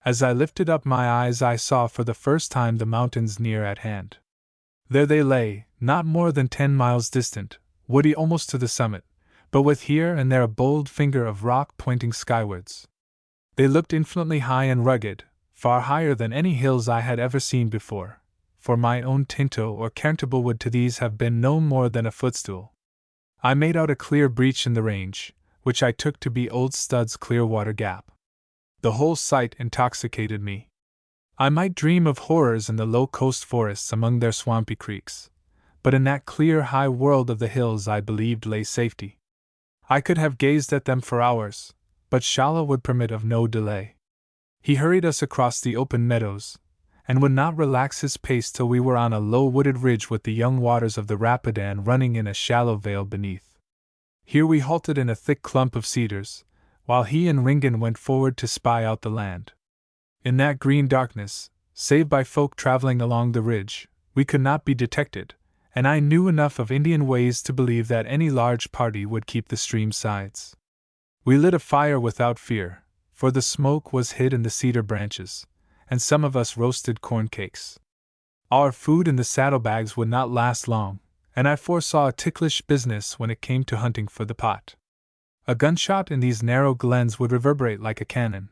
As I lifted up my eyes I saw for the first time the mountains near at hand. There they lay, not more than 10 miles distant, woody almost to the summit, but with here and there a bold finger of rock pointing skywards. They looked infinitely high and rugged, far higher than any hills I had ever seen before, for my own Tinto or Carntable would to these have been no more than a footstool. I made out a clear breach in the range, which I took to be Old Stud's Clearwater Gap. The whole sight intoxicated me. I might dream of horrors in the low-coast forests among their swampy creeks, but in that clear high world of the hills I believed lay safety. I could have gazed at them for hours, but Shalla would permit of no delay. He hurried us across the open meadows, and would not relax his pace till we were on a low wooded ridge with the young waters of the Rapidan running in a shallow vale beneath. Here we halted in a thick clump of cedars, while he and Ringan went forward to spy out the land. In that green darkness, save by folk traveling along the ridge, we could not be detected, and I knew enough of Indian ways to believe that any large party would keep the stream sides. We lit a fire without fear, for the smoke was hid in the cedar branches, and some of us roasted corn cakes. Our food in the saddlebags would not last long, and I foresaw a ticklish business when it came to hunting for the pot. A gunshot in these narrow glens would reverberate like a cannon.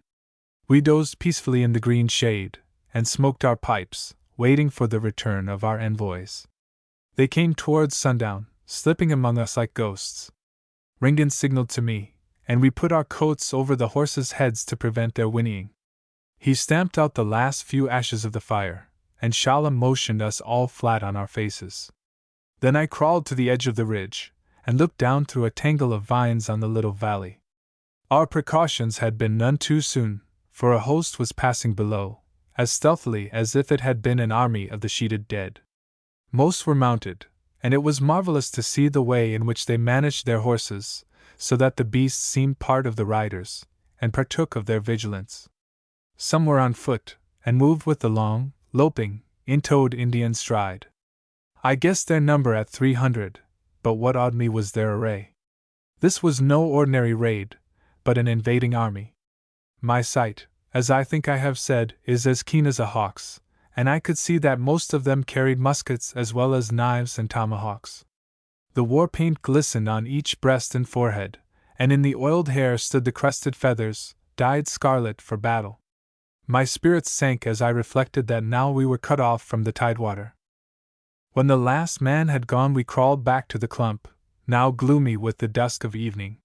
We dozed peacefully in the green shade, and smoked our pipes, waiting for the return of our envoys. They came towards sundown, slipping among us like ghosts. Ringan signaled to me, and we put our coats over the horses' heads to prevent their whinnying. He stamped out the last few ashes of the fire, and Shalla motioned us all flat on our faces. Then I crawled to the edge of the ridge, and looked down through a tangle of vines on the little valley. Our precautions had been none too soon, for a host was passing below, as stealthily as if it had been an army of the sheeted dead. Most were mounted, and it was marvelous to see the way in which they managed their horses, so that the beasts seemed part of the riders, and partook of their vigilance. Some were on foot, and moved with the long, loping, in-toed Indian stride. I guessed their number at 300, but what awed me was their array. This was no ordinary raid, but an invading army. My sight, as I think I have said, is as keen as a hawk's, and I could see that most of them carried muskets as well as knives and tomahawks. The war paint glistened on each breast and forehead, and in the oiled hair stood the crested feathers, dyed scarlet for battle. My spirits sank as I reflected that now we were cut off from the tidewater. When the last man had gone we crawled back to the clump, now gloomy with the dusk of evening.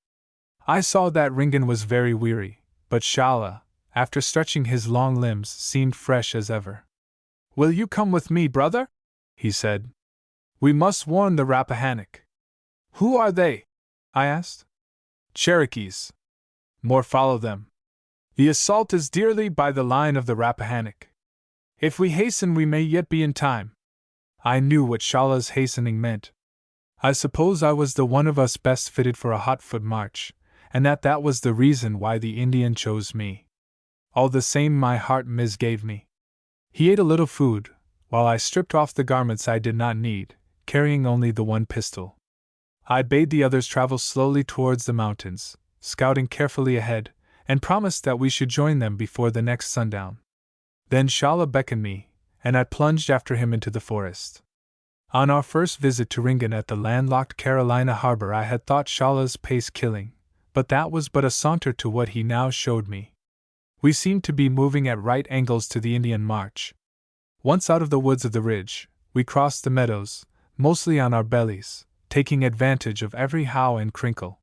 I saw that Ringan was very weary, but Shalla, after stretching his long limbs, seemed fresh as ever. "Will you come with me, brother?" he said. "We must warn the Rappahannock." "Who are they?" I asked. "Cherokees. More follow them. The assault is dearly by the line of the Rappahannock. If we hasten we may yet be in time." I knew what Shalla's hastening meant. I suppose I was the one of us best fitted for a hot-foot march, and that was the reason why the Indian chose me. All the same my heart misgave me. He ate a little food, while I stripped off the garments I did not need, carrying only the one pistol. I bade the others travel slowly towards the mountains, scouting carefully ahead, and promised that we should join them before the next sundown. Then Shalla beckoned me, and I plunged after him into the forest. On our first visit to Ringan at the landlocked Carolina harbor I had thought Shalla's pace killing, but that was but a saunter to what he now showed me. We seemed to be moving at right angles to the Indian march. Once out of the woods of the ridge, we crossed the meadows, mostly on our bellies, taking advantage of every how and crinkle.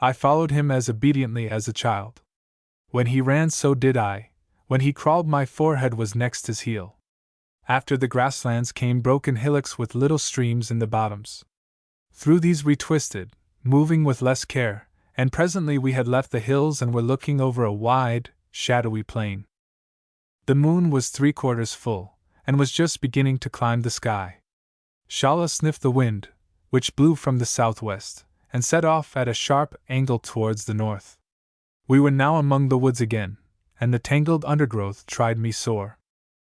I followed him as obediently as a child. When he ran so did I, when he crawled my forehead was next his heel. After the grasslands came broken hillocks with little streams in the bottoms. Through these we twisted, moving with less care, and presently we had left the hills and were looking over a wide, shadowy plain. The moon was 3/4 full, and was just beginning to climb the sky. Shalla sniffed the wind, which blew from the southwest, and set off at a sharp angle towards the north. We were now among the woods again, and the tangled undergrowth tried me sore.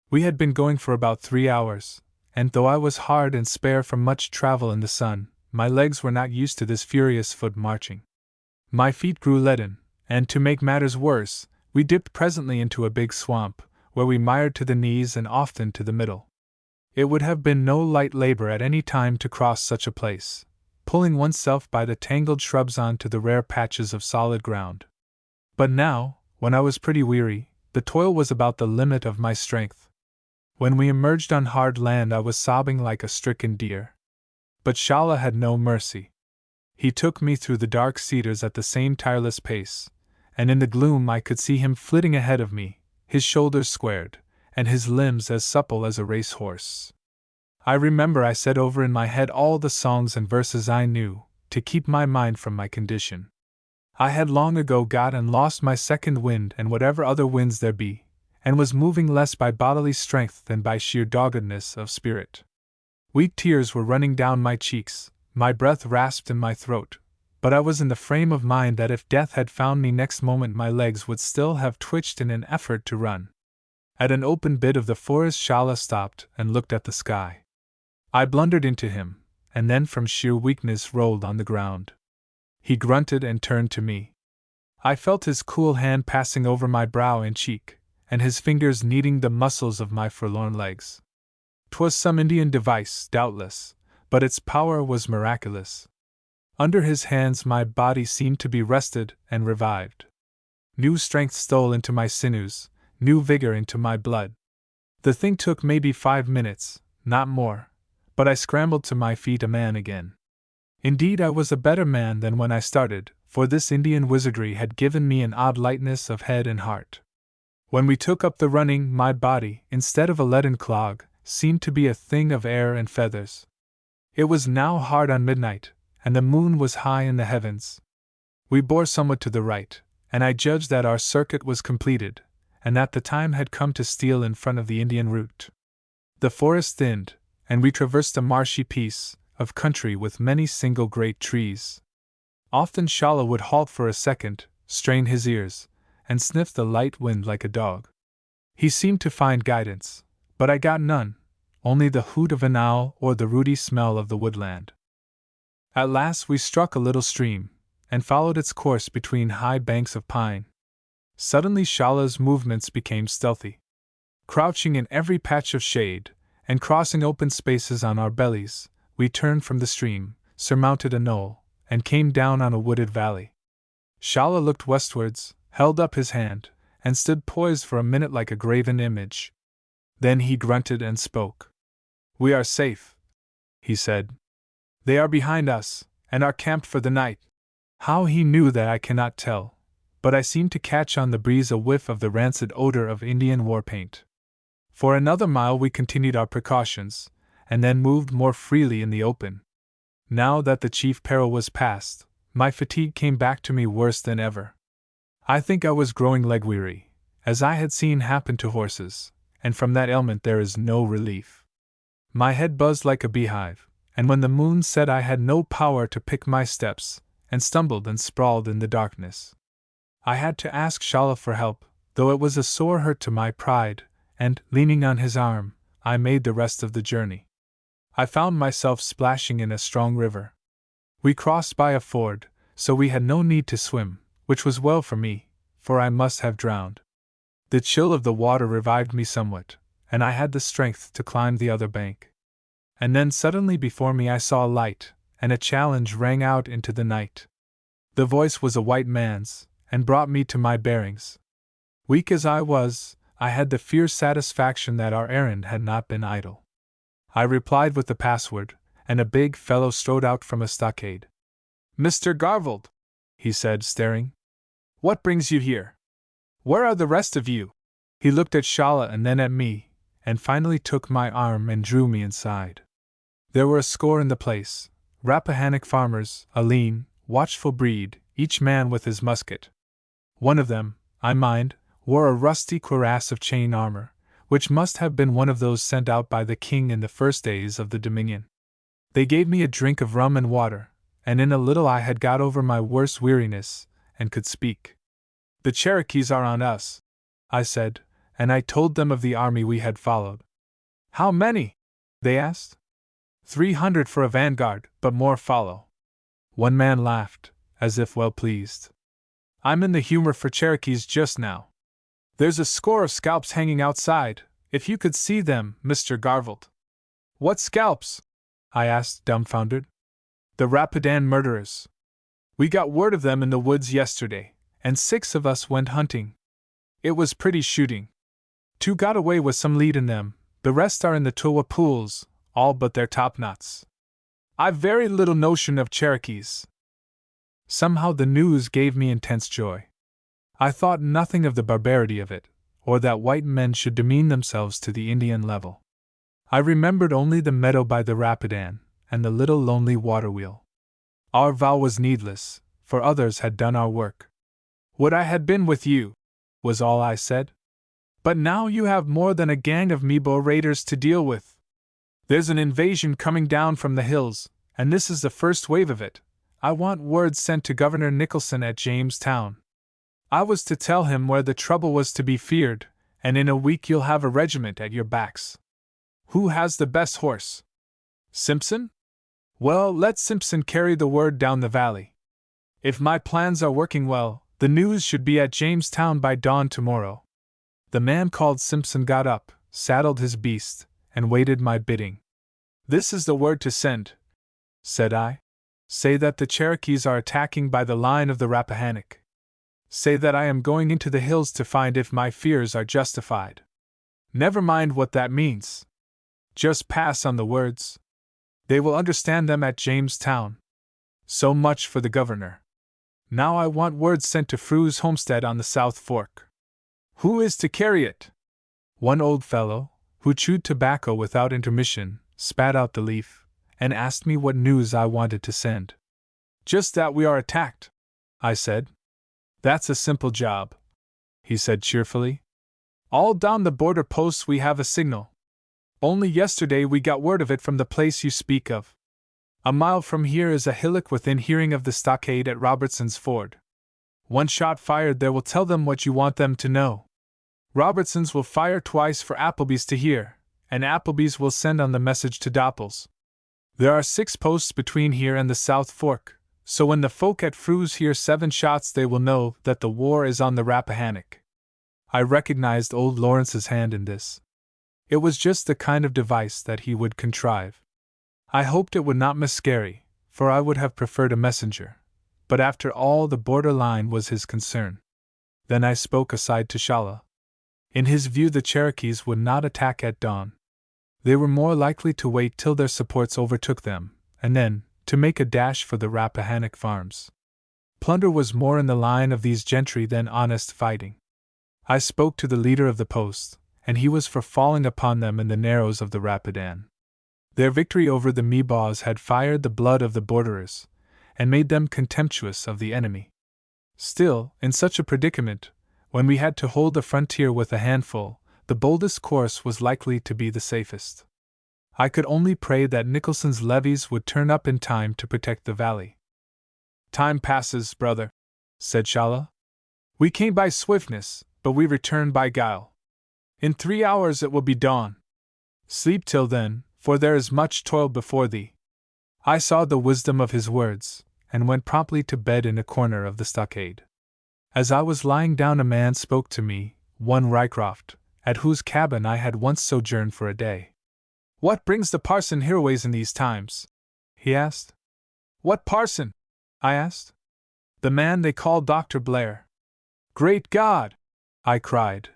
We had been going for about 3 hours, and though I was hard and spare from much travel in the sun, my legs were not used to this furious foot marching. My feet grew leaden, and to make matters worse, we dipped presently into a big swamp, where we mired to the knees and often to the middle. It would have been no light labor at any time to cross such a place, pulling oneself by the tangled shrubs on to the rare patches of solid ground. But now, when I was pretty weary, the toil was about the limit of my strength. When we emerged on hard land, I was sobbing like a stricken deer. But Shala had no mercy. He took me through the dark cedars at the same tireless pace, and in the gloom I could see him flitting ahead of me, his shoulders squared, and his limbs as supple as a race-horse. I remember I said over in my head all the songs and verses I knew, to keep my mind from my condition. I had long ago got and lost my second wind and whatever other winds there be, and was moving less by bodily strength than by sheer doggedness of spirit. Weak tears were running down my cheeks, my breath rasped in my throat, but I was in the frame of mind that if death had found me next moment my legs would still have twitched in an effort to run. At an open bit of the forest Shala stopped and looked at the sky. I blundered into him, and then from sheer weakness rolled on the ground. He grunted and turned to me. I felt his cool hand passing over my brow and cheek, and his fingers kneading the muscles of my forlorn legs. 'Twas some Indian device, doubtless, but its power was miraculous. Under his hands my body seemed to be rested and revived. New strength stole into my sinews, new vigor into my blood. The thing took maybe 5 minutes, not more, but I scrambled to my feet a man again. Indeed, I was a better man than when I started, for this Indian wizardry had given me an odd lightness of head and heart. When we took up the running, my body, instead of a leaden clog, seemed to be a thing of air and feathers. It was now hard on midnight, and the moon was high in the heavens. We bore somewhat to the right, and I judged that our circuit was completed, and that the time had come to steal in front of the Indian route. The forest thinned, and we traversed a marshy piece of country with many single great trees. Often Shala would halt for a second, strain his ears, and sniff the light wind like a dog. He seemed to find guidance, but I got none, only the hoot of an owl or the rooty smell of the woodland. At last we struck a little stream, and followed its course between high banks of pine. Suddenly Shala's movements became stealthy. Crouching in every patch of shade, and crossing open spaces on our bellies, we turned from the stream, surmounted a knoll, and came down on a wooded valley. Shala looked westwards, held up his hand, and stood poised for a minute like a graven image. Then he grunted and spoke. "We are safe," he said. "They are behind us, and are camped for the night." How he knew that I cannot tell, but I seemed to catch on the breeze a whiff of the rancid odor of Indian war paint. For another mile we continued our precautions, and then moved more freely in the open. Now that the chief peril was past, my fatigue came back to me worse than ever. I think I was growing leg-weary, as I had seen happen to horses, and from that ailment there is no relief. My head buzzed like a beehive, and when the moon set I had no power to pick my steps, and stumbled and sprawled in the darkness. I had to ask Shala for help, though it was a sore hurt to my pride, and, leaning on his arm, I made the rest of the journey. I found myself splashing in a strong river. We crossed by a ford, so we had no need to swim, which was well for me, for I must have drowned. The chill of the water revived me somewhat, and I had the strength to climb the other bank. And then suddenly before me I saw a light, and a challenge rang out into the night. The voice was a white man's, and brought me to my bearings. Weak as I was, I had the fierce satisfaction that our errand had not been idle. I replied with the password, and a big fellow strode out from a stockade. "Mr. Garvold," he said, staring. "What brings you here? Where are the rest of you?" He looked at Shala and then at me, and finally took my arm and drew me inside. There were a score in the place, Rappahannock farmers, a lean, watchful breed, each man with his musket. One of them, I mind, wore a rusty cuirass of chain armor, which must have been one of those sent out by the king in the first days of the Dominion. They gave me a drink of rum and water, and in a little I had got over my worst weariness, and could speak. "The Cherokees are on us," I said, and I told them of the army we had followed. "How many?" they asked. 300 for a vanguard, but more follow." One man laughed, as if well pleased. "I'm in the humor for Cherokees just now. There's a score of scalps hanging outside, if you could see them, Mr. Garvald." "What scalps?" I asked, dumbfounded. "The Rapidan murderers. We got word of them in the woods yesterday, and 6 of us went hunting. It was pretty shooting. 2 got away with some lead in them, the rest are in the Tuwa pools, all but their topknots. I've very little notion of Cherokees." Somehow the news gave me intense joy. I thought nothing of the barbarity of it, or that white men should demean themselves to the Indian level. I remembered only the meadow by the Rapidan, and the little lonely water wheel. Our vow was needless, for others had done our work. "Would I had been with you," was all I said. "But now you have more than a gang of Mebo raiders to deal with. There's an invasion coming down from the hills, and this is the first wave of it. I want word sent to Governor Nicholson at Jamestown. I was to tell him where the trouble was to be feared, and in a week you'll have a regiment at your backs. Who has the best horse? Simpson? Well, let Simpson carry the word down the valley. If my plans are working well, the news should be at Jamestown by dawn tomorrow." The man called Simpson got up, saddled his beast, and waited my bidding. "This is the word to send," said I. "Say that the Cherokees are attacking by the line of the Rappahannock. Say that I am going into the hills to find if my fears are justified. Never mind what that means. Just pass on the words. They will understand them at Jamestown. So much for the governor. Now I want word sent to Frew's homestead on the South Fork. Who is to carry it?" One old fellow, who chewed tobacco without intermission, spat out the leaf, and asked me what news I wanted to send. "Just that we are attacked," I said. "That's a simple job," he said cheerfully. "All down the border posts we have a signal. Only yesterday we got word of it from the place you speak of. A mile from here is a hillock within hearing of the stockade at Robertson's Ford. One shot fired there will tell them what you want them to know. Robertson's will fire twice for Appleby's to hear, and Appleby's will send on the message to Doppel's. There are 6 posts between here and the South Fork, so when the folk at Frew's hear 7 shots they will know that the war is on the Rappahannock." I recognized old Lawrence's hand in this. It was just the kind of device that he would contrive. I hoped it would not miscarry, for I would have preferred a messenger. But after all, the border line was his concern. Then I spoke aside to Shala. In his view, the Cherokees would not attack at dawn. They were more likely to wait till their supports overtook them, and then to make a dash for the Rappahannock farms. Plunder was more in the line of these gentry than honest fighting. I spoke to the leader of the post, and he was for falling upon them in the narrows of the Rapidan. Their victory over the Mebaws had fired the blood of the borderers, and made them contemptuous of the enemy. Still, in such a predicament, when we had to hold the frontier with a handful, the boldest course was likely to be the safest. I could only pray that Nicholson's levies would turn up in time to protect the valley. "Time passes, brother," said Shala. "We came by swiftness, but we return by guile. In 3 hours it will be dawn. Sleep till then, for there is much toil before thee." I saw the wisdom of his words, and went promptly to bed in a corner of the stockade. As I was lying down, a man spoke to me, one Rycroft, at whose cabin I had once sojourned for a day. "What brings the parson hereaways in these times?" he asked. "What parson?" I asked. "The man they call Dr. Blair." "Great God!" I cried.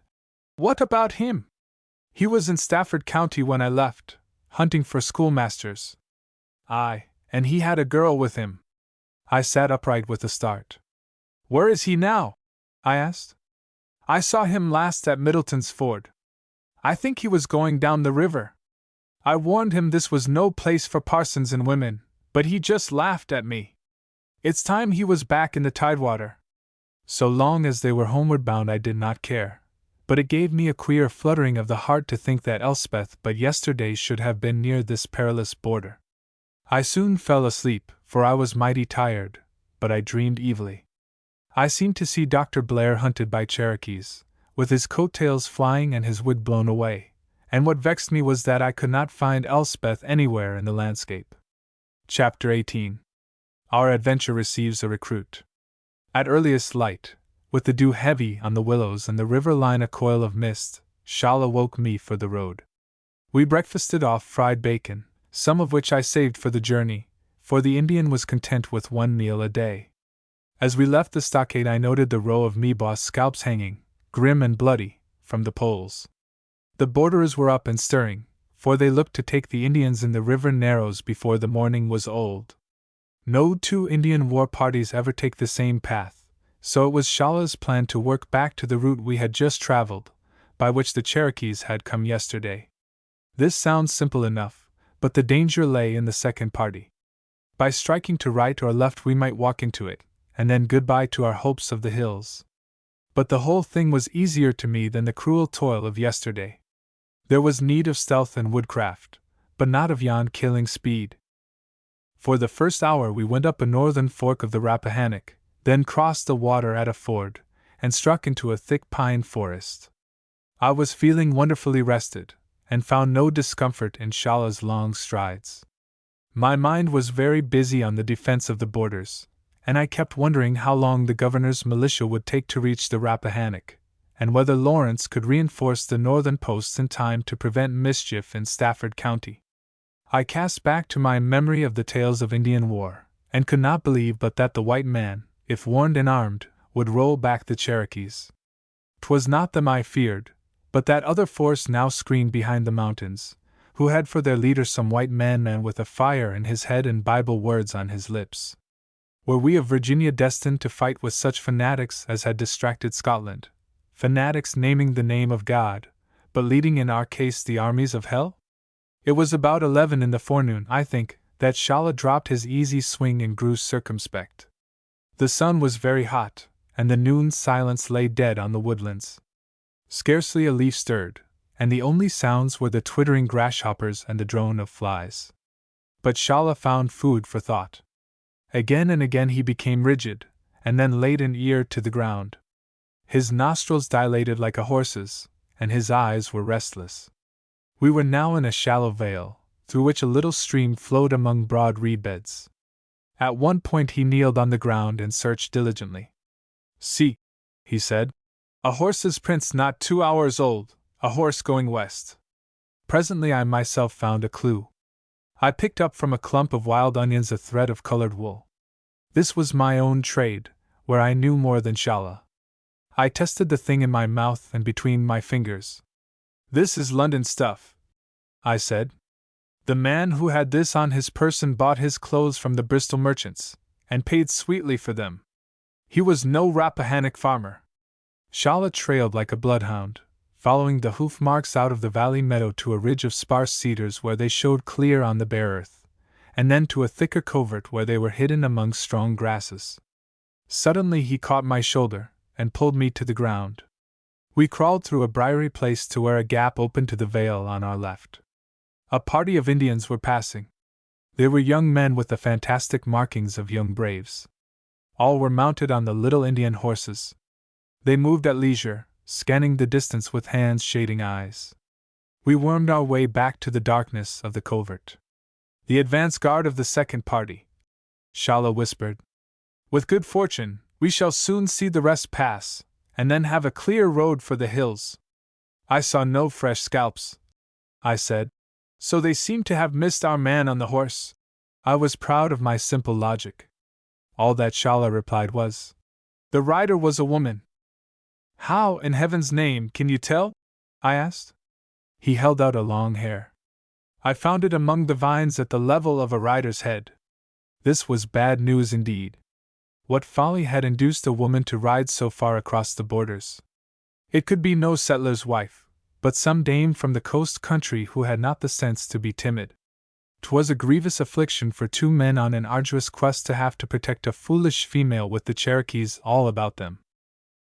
"What about him?" "He was in Stafford County when I left, hunting for schoolmasters." "Aye, and he had a girl with him." I sat upright with a start. "Where is he now?" I asked. "I saw him last at Middleton's Ford. I think he was going down the river. I warned him this was no place for parsons and women, but he just laughed at me. It's time he was back in the tidewater." So long as they were homeward bound I did not care, but it gave me a queer fluttering of the heart to think that Elspeth but yesterday should have been near this perilous border. I soon fell asleep, for I was mighty tired, but I dreamed evilly. I seemed to see Dr. Blair hunted by Cherokees, with his coattails flying and his wig blown away, and what vexed me was that I could not find Elspeth anywhere in the landscape. Chapter 18. Our adventure receives a recruit. At earliest light, with the dew heavy on the willows and the river line a coil of mist, Shala woke me for the road. We breakfasted off fried bacon, some of which I saved for the journey, for the Indian was content with one meal a day. As we left the stockade I noted the row of Meebaw scalps hanging, grim and bloody, from the poles. The borderers were up and stirring, for they looked to take the Indians in the river narrows before the morning was old. No two Indian war parties ever take the same path, so it was Shala's plan to work back to the route we had just traveled, by which the Cherokees had come yesterday. This sounds simple enough, but the danger lay in the second party. By striking to right or left we might walk into it, and then goodbye to our hopes of the hills. But the whole thing was easier to me than the cruel toil of yesterday. There was need of stealth and woodcraft, but not of yon killing speed. For the first hour we went up a northern fork of the Rappahannock, then crossed the water at a ford, and struck into a thick pine forest. I was feeling wonderfully rested, and found no discomfort in Shala's long strides. My mind was very busy on the defense of the borders, and I kept wondering how long the governor's militia would take to reach the Rappahannock, and whether Lawrence could reinforce the northern posts in time to prevent mischief in Stafford County. I cast back to my memory of the tales of Indian war, and could not believe but that the white man, if warned and armed, would roll back the Cherokees. 'Twas not them I feared, but that other force now screened behind the mountains, who had for their leader some white man with a fire in his head and Bible words on his lips. Were we of Virginia destined to fight with such fanatics as had distracted Scotland, fanatics naming the name of God, but leading in our case the armies of hell? It was about 11 in the forenoon, I think, that Shala dropped his easy swing and grew circumspect. The sun was very hot, and the noon silence lay dead on the woodlands. Scarcely a leaf stirred, and the only sounds were the twittering grasshoppers and the drone of flies. But Shala found food for thought. Again and again he became rigid, and then laid an ear to the ground. His nostrils dilated like a horse's, and his eyes were restless. We were now in a shallow vale, through which a little stream flowed among broad reed beds. At one point he kneeled on the ground and searched diligently. "See," he said, "a horse's prints not 2 hours old, a horse going west." Presently I myself found a clue. I picked up from a clump of wild onions a thread of colored wool. This was my own trade, where I knew more than Shala. I tested the thing in my mouth and between my fingers. "This is London stuff," I said. "The man who had this on his person bought his clothes from the Bristol merchants, and paid sweetly for them. He was no Rappahannock farmer." Shala trailed like a bloodhound, following the hoof marks out of the valley meadow to a ridge of sparse cedars where they showed clear on the bare earth, and then to a thicker covert where they were hidden among strong grasses. Suddenly he caught my shoulder, and pulled me to the ground. We crawled through a briery place to where a gap opened to the vale on our left. A party of Indians were passing. They were young men with the fantastic markings of young braves. All were mounted on the little Indian horses. They moved at leisure, scanning the distance with hands shading eyes. We wormed our way back to the darkness of the covert. "The advance guard of the second party," Shala whispered. "With good fortune, we shall soon see the rest pass, and then have a clear road for the hills." "I saw no fresh scalps," I said, "so they seem to have missed our man on the horse." I was proud of my simple logic. All that Shala replied was, "The rider was a woman." "How, in heaven's name, can you tell?" I asked. He held out a long hair. "I found it among the vines at the level of a rider's head." This was bad news indeed. What folly had induced a woman to ride so far across the borders? It could be no settler's wife, but some dame from the coast country who had not the sense to be timid. 'Twas a grievous affliction for two men on an arduous quest to have to protect a foolish female with the Cherokees all about them.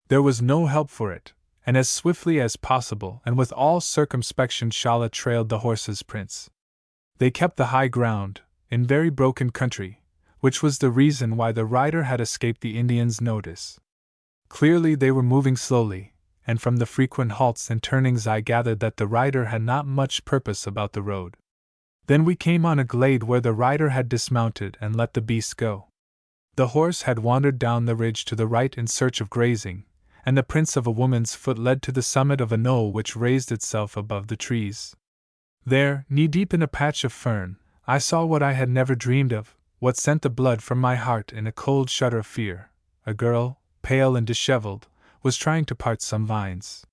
There was no help for it, and as swiftly as possible and with all circumspection Shala trailed the horses' prints. They kept the high ground, in very broken country, which was the reason why the rider had escaped the Indians' notice. Clearly they were moving slowly, and from the frequent halts and turnings I gathered that the rider had not much purpose about the road. Then we came on a glade where the rider had dismounted and let the beast go. The horse had wandered down the ridge to the right in search of grazing, and the prints of a woman's foot led to the summit of a knoll which raised itself above the trees. There, knee-deep in a patch of fern, I saw what I had never dreamed of, what sent the blood from my heart in a cold shudder of fear. A girl, pale and disheveled, was trying to part some vines.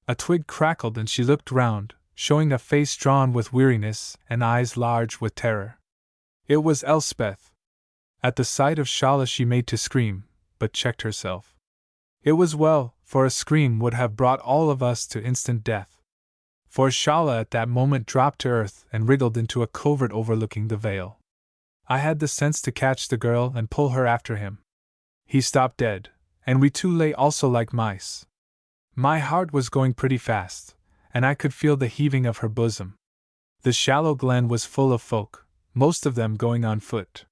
A twig crackled and she looked round, showing a face drawn with weariness and eyes large with terror. It was Elspeth. At the sight of Shalla she made to scream, but checked herself. It was well, for a scream would have brought all of us to instant death. For Shalla at that moment dropped to earth and wriggled into a covert overlooking the vale. I had the sense to catch the girl and pull her after him. He stopped dead, and we two lay also like mice. My heart was going pretty fast, and I could feel the heaving of her bosom. The shallow glen was full of folk, most of them going on foot.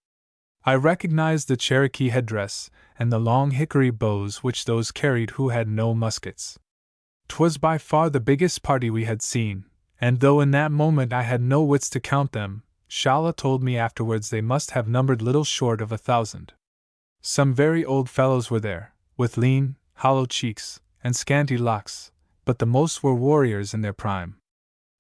I recognized the Cherokee headdress and the long hickory bows which those carried who had no muskets. 'Twas by far the biggest party we had seen, and though in that moment I had no wits to count them, Shalla told me afterwards they must have numbered little short of 1,000. Some very old fellows were there, with lean, hollow cheeks and scanty locks, but the most were warriors in their prime.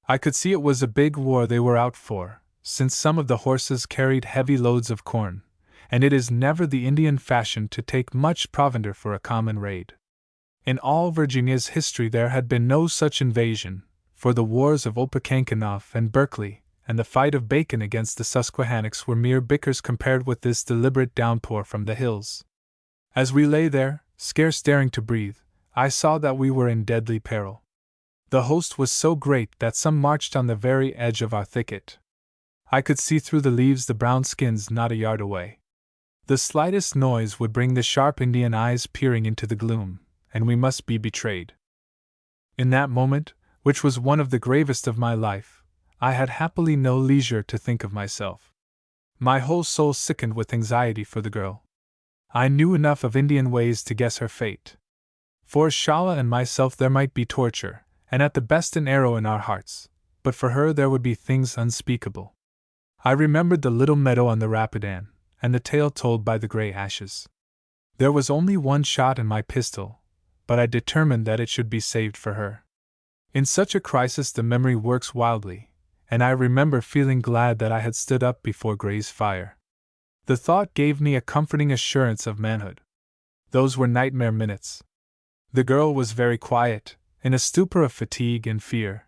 I could see it was a big war they were out for, since some of the horses carried heavy loads of corn, and it is never the Indian fashion to take much provender for a common raid. In all Virginia's history there had been no such invasion, for the wars of Opechancanough and Berkeley, and the fight of Bacon against the Susquehannocks were mere bickers compared with this deliberate downpour from the hills. As we lay there, scarce daring to breathe, I saw that we were in deadly peril. The host was so great that some marched on the very edge of our thicket. I could see through the leaves the brown skins not a yard away. The slightest noise would bring the sharp Indian eyes peering into the gloom, and we must be betrayed. In that moment, which was one of the gravest of my life, I had happily no leisure to think of myself. My whole soul sickened with anxiety for the girl. I knew enough of Indian ways to guess her fate. For Shalla and myself there might be torture, and at the best an arrow in our hearts, but for her there would be things unspeakable. I remembered the little meadow on the Rapidan, and the tale told by the gray ashes. There was only one shot in my pistol, but I determined that it should be saved for her. In such a crisis the memory works wildly, and I remember feeling glad that I had stood up before Gray's fire. The thought gave me a comforting assurance of manhood. Those were nightmare minutes. The girl was very quiet, in a stupor of fatigue and fear.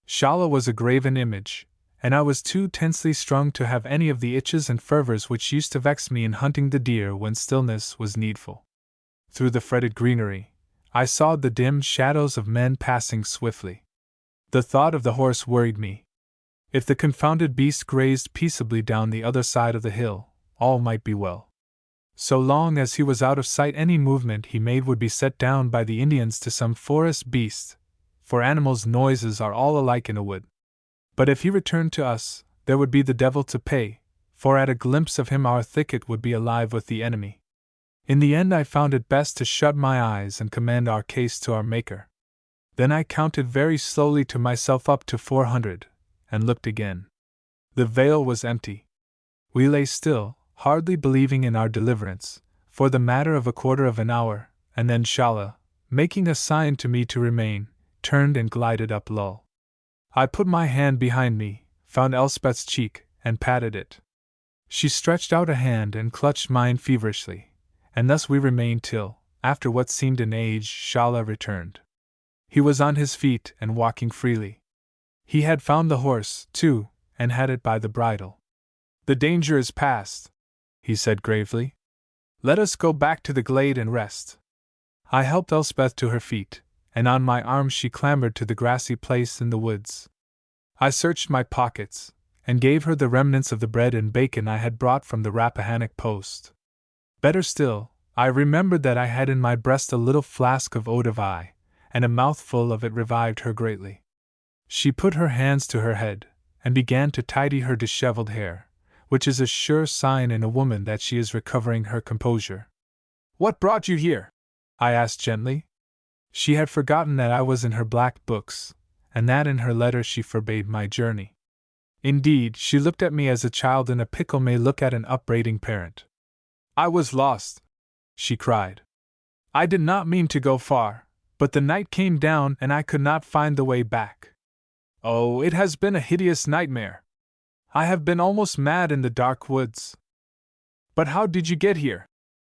Shalla was a graven image, and I was too tensely strung to have any of the itches and fervors which used to vex me in hunting the deer when stillness was needful. Through the fretted greenery, I saw the dim shadows of men passing swiftly. The thought of the horse worried me. If the confounded beast grazed peaceably down the other side of the hill, all might be well. So long as he was out of sight, any movement he made would be set down by the Indians to some forest beast, for animals' noises are all alike in a wood. But if he returned to us, there would be the devil to pay, for at a glimpse of him our thicket would be alive with the enemy. In the end I found it best to shut my eyes and commend our case to our Maker. Then I counted very slowly to myself up to 400, and looked again. The vale was empty. We lay still, hardly believing in our deliverance, for the matter of a quarter of an hour, and then Shalla, making a sign to me to remain, turned and glided up Lull. I put my hand behind me, found Elspeth's cheek, and patted it. She stretched out a hand and clutched mine feverishly, and thus we remained till, after what seemed an age, Shalla returned. He was on his feet and walking freely. He had found the horse, too, and had it by the bridle. "The danger is past," he said gravely. "Let us go back to the glade and rest." I helped Elspeth to her feet, and on my arm she clambered to the grassy place in the woods. I searched my pockets, and gave her the remnants of the bread and bacon I had brought from the Rappahannock post. Better still, I remembered that I had in my breast a little flask of eau de vie, and a mouthful of it revived her greatly. She put her hands to her head, and began to tidy her disheveled hair, which is a sure sign in a woman that she is recovering her composure. "What brought you here?" I asked gently. She had forgotten that I was in her black books, and that in her letter she forbade my journey. Indeed, she looked at me as a child in a pickle may look at an upbraiding parent. "I was lost," she cried. "I did not mean to go far, but the night came down and I could not find the way back. Oh, it has been a hideous nightmare. I have been almost mad in the dark woods." "But how did you get here?"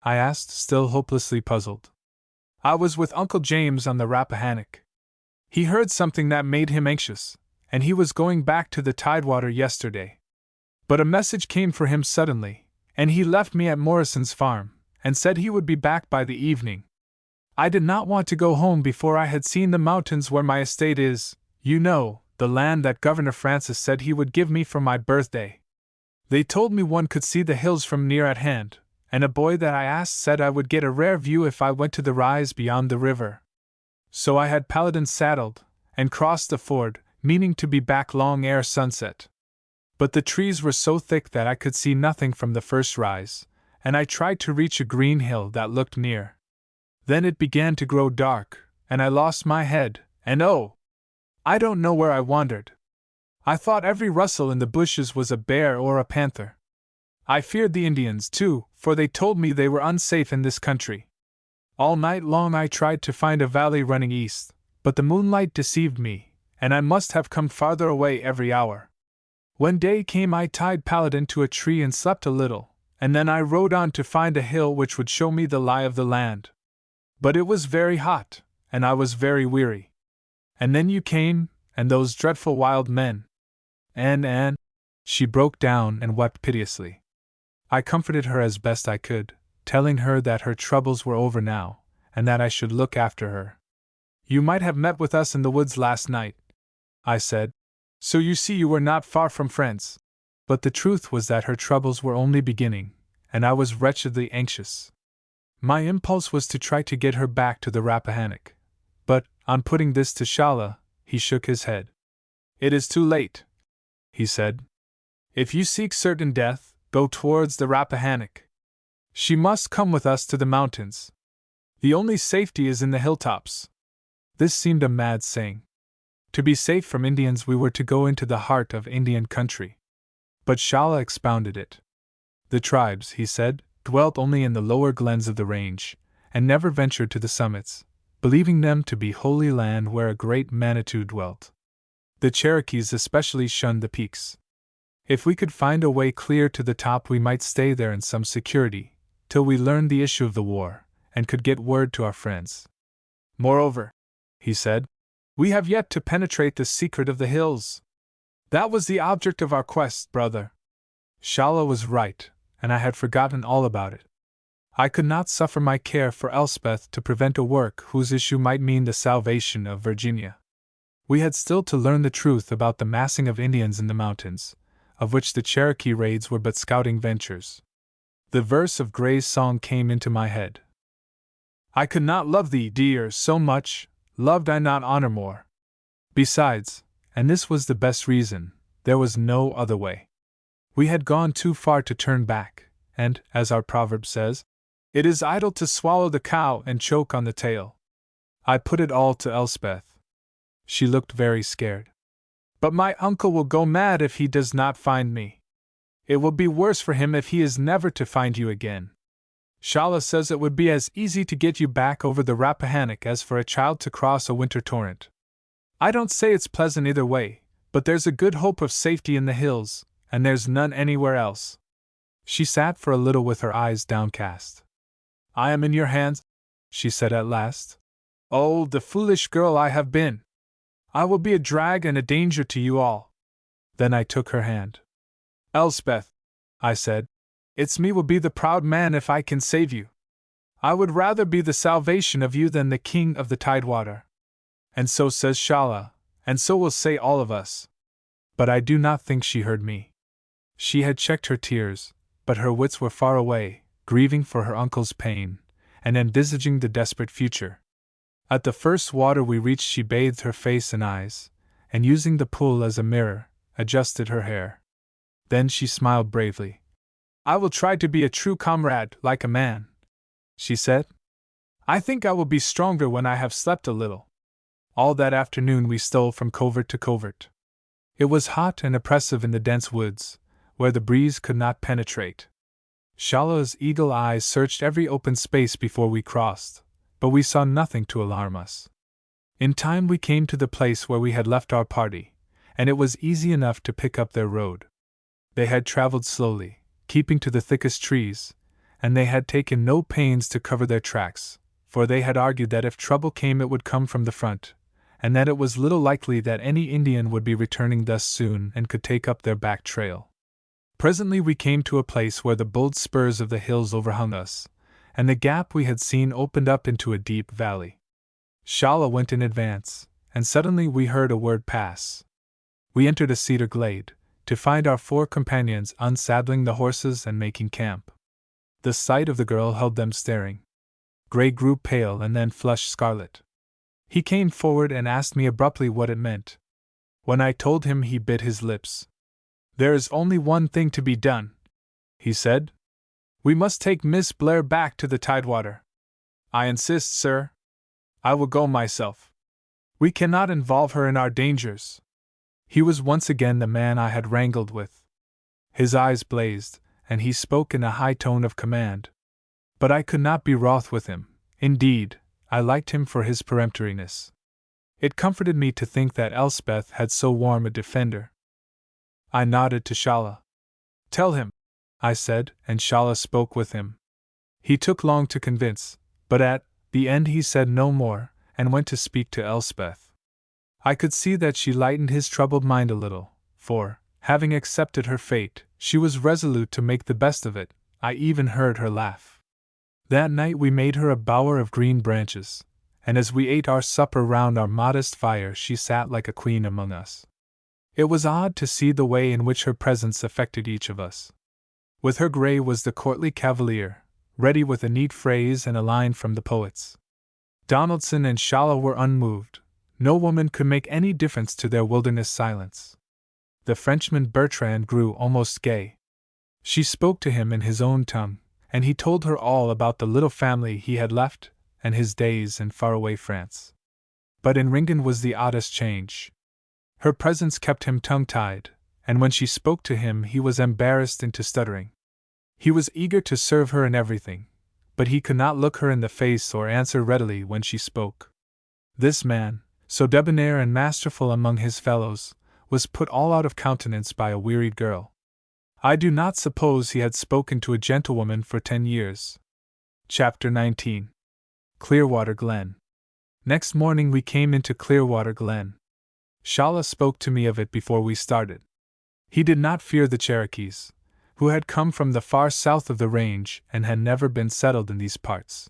I asked, still hopelessly puzzled. "I was with Uncle James on the Rappahannock. He heard something that made him anxious, and he was going back to the Tidewater yesterday. But a message came for him suddenly, and he left me at Morrison's farm, and said he would be back by the evening. I did not want to go home before I had seen the mountains where my estate is, you know, the land that Governor Francis said he would give me for my birthday. They told me one could see the hills from near at hand, and a boy that I asked said I would get a rare view if I went to the rise beyond the river. So I had Paladin saddled, and crossed the ford, meaning to be back long ere sunset. But the trees were so thick that I could see nothing from the first rise, and I tried to reach a green hill that looked near. Then it began to grow dark, and I lost my head, and oh! I don't know where I wandered. I thought every rustle in the bushes was a bear or a panther. I feared the Indians, too, for they told me they were unsafe in this country. All night long I tried to find a valley running east, but the moonlight deceived me, and I must have come farther away every hour. When day came I tied Paladin to a tree and slept a little, and then I rode on to find a hill which would show me the lie of the land. But it was very hot, and I was very weary. And then you came, and those dreadful wild men. And, she broke down and wept piteously. I comforted her as best I could, telling her that her troubles were over now, and that I should look after her. "You might have met with us in the woods last night," I said. "So you see you were not far from friends." But the truth was that her troubles were only beginning, and I was wretchedly anxious. My impulse was to try to get her back to the Rappahannock, but, on putting this to Shala, he shook his head. "It is too late," he said. "If you seek certain death, go towards the Rappahannock. She must come with us to the mountains. The only safety is in the hilltops." This seemed a mad saying. To be safe from Indians we were to go into the heart of Indian country. But Shala expounded it. The tribes, he said, dwelt only in the lower glens of the range, and never ventured to the summits, believing them to be holy land where a great Manitou dwelt. The Cherokees especially shunned the peaks. If we could find a way clear to the top we might stay there in some security, till we learned the issue of the war, and could get word to our friends. "Moreover," he said, "we have yet to penetrate the secret of the hills. That was the object of our quest, brother." Shala was right, and I had forgotten all about it. I could not suffer my care for Elspeth to prevent a work whose issue might mean the salvation of Virginia. We had still to learn the truth about the massing of Indians in the mountains, of which the Cherokee raids were but scouting ventures. The verse of Gray's song came into my head. "I could not love thee, dear, so much, loved I not honor more." Besides, and this was the best reason, there was no other way. We had gone too far to turn back, and, as our proverb says, "It is idle to swallow the cow and choke on the tail." I put it all to Elspeth. She looked very scared. "But my uncle will go mad if he does not find me. It will be worse for him if he is never to find you again. Shala says it would be as easy to get you back over the Rappahannock as for a child to cross a winter torrent. I don't say it's pleasant either way, but there's a good hope of safety in the hills, and there's none anywhere else." She sat for a little with her eyes downcast. "I am in your hands," she said at last. "Oh, the foolish girl I have been! I will be a drag and a danger to you all." Then I took her hand. "Elspeth," I said, "it's me will be the proud man if I can save you. I would rather be the salvation of you than the king of the Tidewater." And so says Shala, and so will say all of us. But I do not think she heard me. She had checked her tears, but her wits were far away, grieving for her uncle's pain, and envisaging the desperate future. At the first water we reached she bathed her face and eyes, and using the pool as a mirror, adjusted her hair. Then she smiled bravely. "I will try to be a true comrade, like a man," she said. "I think I will be stronger when I have slept a little." All that afternoon we stole from covert to covert. It was hot and oppressive in the dense woods, where the breeze could not penetrate. Shala's eagle eyes searched every open space before we crossed, but we saw nothing to alarm us. In time we came to the place where we had left our party, and it was easy enough to pick up their road. They had traveled slowly, keeping to the thickest trees, and they had taken no pains to cover their tracks, for they had argued that if trouble came it would come from the front, and that it was little likely that any Indian would be returning thus soon and could take up their back trail. Presently we came to a place where the bold spurs of the hills overhung us, and the gap we had seen opened up into a deep valley. Shala went in advance, and suddenly we heard a word pass. We entered a cedar glade, to find our 4 companions unsaddling the horses and making camp. The sight of the girl held them staring. Gray grew pale and then flushed scarlet. He came forward and asked me abruptly what it meant. When I told him, he bit his lips. "There is only one thing to be done," he said. "We must take Miss Blair back to the Tidewater." "I insist, sir. I will go myself. We cannot involve her in our dangers." He was once again the man I had wrangled with. His eyes blazed, and he spoke in a high tone of command. But I could not be wroth with him. Indeed, I liked him for his peremptoriness. It comforted me to think that Elspeth had so warm a defender. I nodded to Shala. "Tell him," I said, and Shala spoke with him. He took long to convince, but at the end he said no more, and went to speak to Elspeth. I could see that she lightened his troubled mind a little, for, having accepted her fate, she was resolute to make the best of it. I even heard her laugh. That night we made her a bower of green branches, and as we ate our supper round our modest fire she sat like a queen among us. It was odd to see the way in which her presence affected each of us. With her Gray was the courtly cavalier, ready with a neat phrase and a line from the poets. Donaldson and Shala were unmoved. No woman could make any difference to their wilderness silence. The Frenchman Bertrand grew almost gay. She spoke to him in his own tongue, and he told her all about the little family he had left, and his days in faraway France. But in Ringen was the oddest change. Her presence kept him tongue-tied, and when she spoke to him he was embarrassed into stuttering. He was eager to serve her in everything, but he could not look her in the face or answer readily when she spoke. This man, so debonair and masterful among his fellows, was put all out of countenance by a wearied girl. I do not suppose he had spoken to a gentlewoman for 10 years. Chapter 19. Clearwater Glen. Next morning we came into Clearwater Glen. Shala spoke to me of it before we started. He did not fear the Cherokees, who had come from the far south of the range and had never been settled in these parts.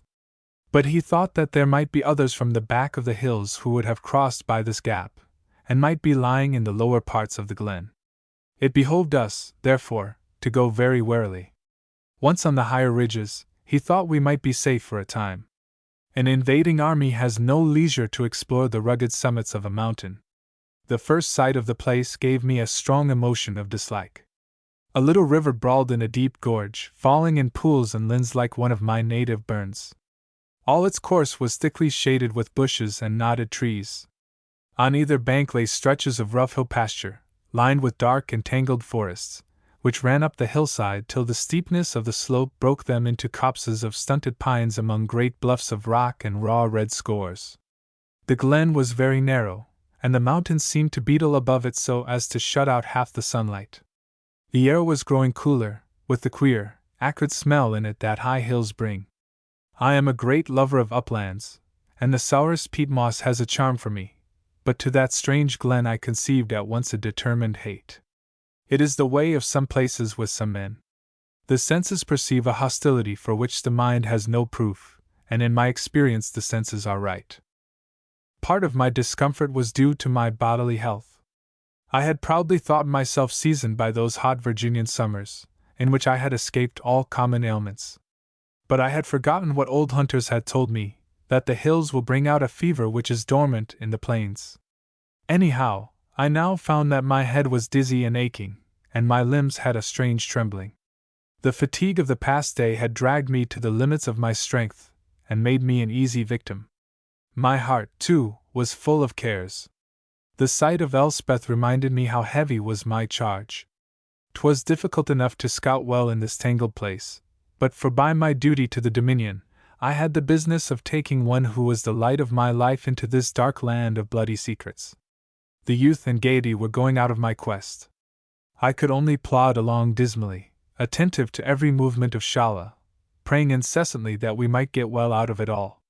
But he thought that there might be others from the back of the hills who would have crossed by this gap, and might be lying in the lower parts of the glen. It behoved us, therefore, to go very warily. Once on the higher ridges, he thought we might be safe for a time. An invading army has no leisure to explore the rugged summits of a mountain. The first sight of the place gave me a strong emotion of dislike. A little river brawled in a deep gorge, falling in pools and lins like one of my native burns. All its course was thickly shaded with bushes and knotted trees. On either bank lay stretches of rough hill pasture, lined with dark and tangled forests, which ran up the hillside till the steepness of the slope broke them into copses of stunted pines among great bluffs of rock and raw red scores. The glen was very narrow, and the mountains seemed to beetle above it so as to shut out half the sunlight. The air was growing cooler, with the queer, acrid smell in it that high hills bring. I am a great lover of uplands, and the sourest peat moss has a charm for me, but to that strange glen I conceived at once a determined hate. It is the way of some places with some men. The senses perceive a hostility for which the mind has no proof, and in my experience the senses are right. Part of my discomfort was due to my bodily health. I had proudly thought myself seasoned by those hot Virginian summers, in which I had escaped all common ailments. But I had forgotten what old hunters had told me, that the hills will bring out a fever which is dormant in the plains. Anyhow, I now found that my head was dizzy and aching, and my limbs had a strange trembling. The fatigue of the past day had dragged me to the limits of my strength, and made me an easy victim. My heart, too, was full of cares. The sight of Elspeth reminded me how heavy was my charge. 'Twas difficult enough to scout well in this tangled place, but for by my duty to the Dominion, I had the business of taking one who was the light of my life into this dark land of bloody secrets. The youth and gaiety were going out of my quest. I could only plod along dismally, attentive to every movement of Shalla, praying incessantly that we might get well out of it all.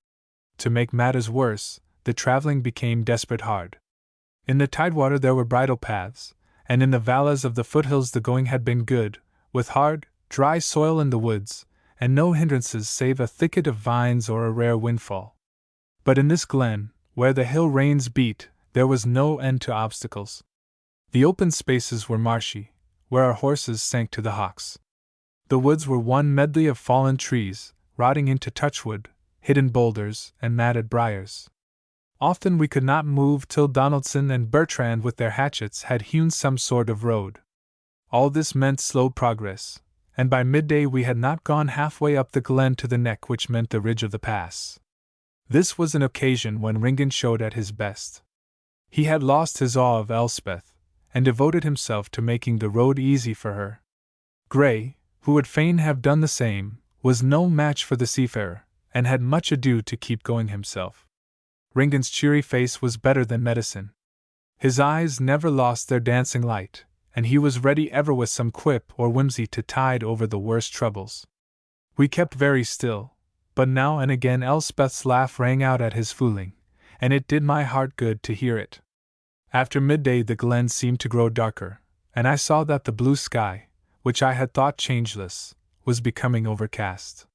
To make matters worse, the traveling became desperate hard. In the tidewater there were bridle paths, and in the valleys of the foothills the going had been good, with hard, dry soil in the woods, and no hindrances save a thicket of vines or a rare windfall. But in this glen, where the hill rains beat, there was no end to obstacles. The open spaces were marshy, where our horses sank to the hocks. The woods were one medley of fallen trees, rotting into touchwood, hidden boulders, and matted briars. Often we could not move till Donaldson and Bertrand with their hatchets had hewn some sort of road. All this meant slow progress, and by midday we had not gone halfway up the glen to the neck which meant the ridge of the pass. This was an occasion when Ringan showed at his best. He had lost his awe of Elspeth, and devoted himself to making the road easy for her. Gray, who would fain have done the same, was no match for the seafarer, and had much ado to keep going himself. Ringan's cheery face was better than medicine. His eyes never lost their dancing light, and he was ready ever with some quip or whimsy to tide over the worst troubles. We kept very still, but now and again Elspeth's laugh rang out at his fooling, and it did my heart good to hear it. After midday the glen seemed to grow darker, and I saw that the blue sky, which I had thought changeless, was becoming overcast.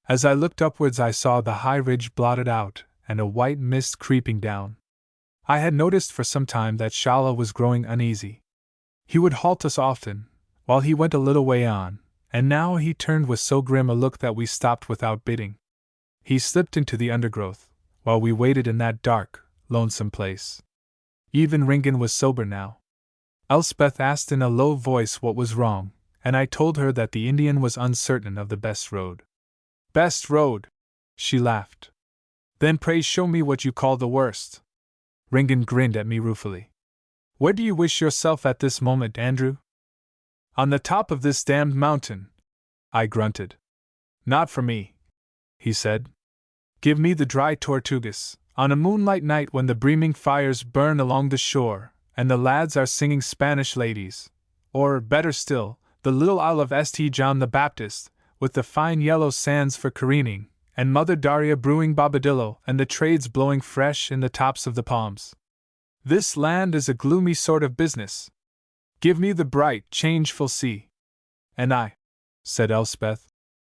As I looked upwards I saw the high ridge blotted out, and a white mist creeping down. I had noticed for some time that Shalla was growing uneasy. He would halt us often, while he went a little way on, and now he turned with so grim a look that we stopped without bidding. He slipped into the undergrowth, while we waited in that dark, lonesome place. Even Ringan was sober now. Elspeth asked in a low voice what was wrong, and I told her that the Indian was uncertain of the best road. Best road? She laughed. Then pray show me what you call the worst. Ringan grinned at me ruefully. Where do you wish yourself at this moment, Andrew? On the top of this damned mountain, I grunted. Not for me, he said. Give me the dry Tortugas, on a moonlight night when the breaming fires burn along the shore, and the lads are singing Spanish ladies, or, better still, the little Isle of St. John the Baptist, with the fine yellow sands for careening, and Mother Daria brewing bobadillo and the trades blowing fresh in the tops of the palms. This land is a gloomy sort of business. Give me the bright, changeful sea. And I, said Elspeth,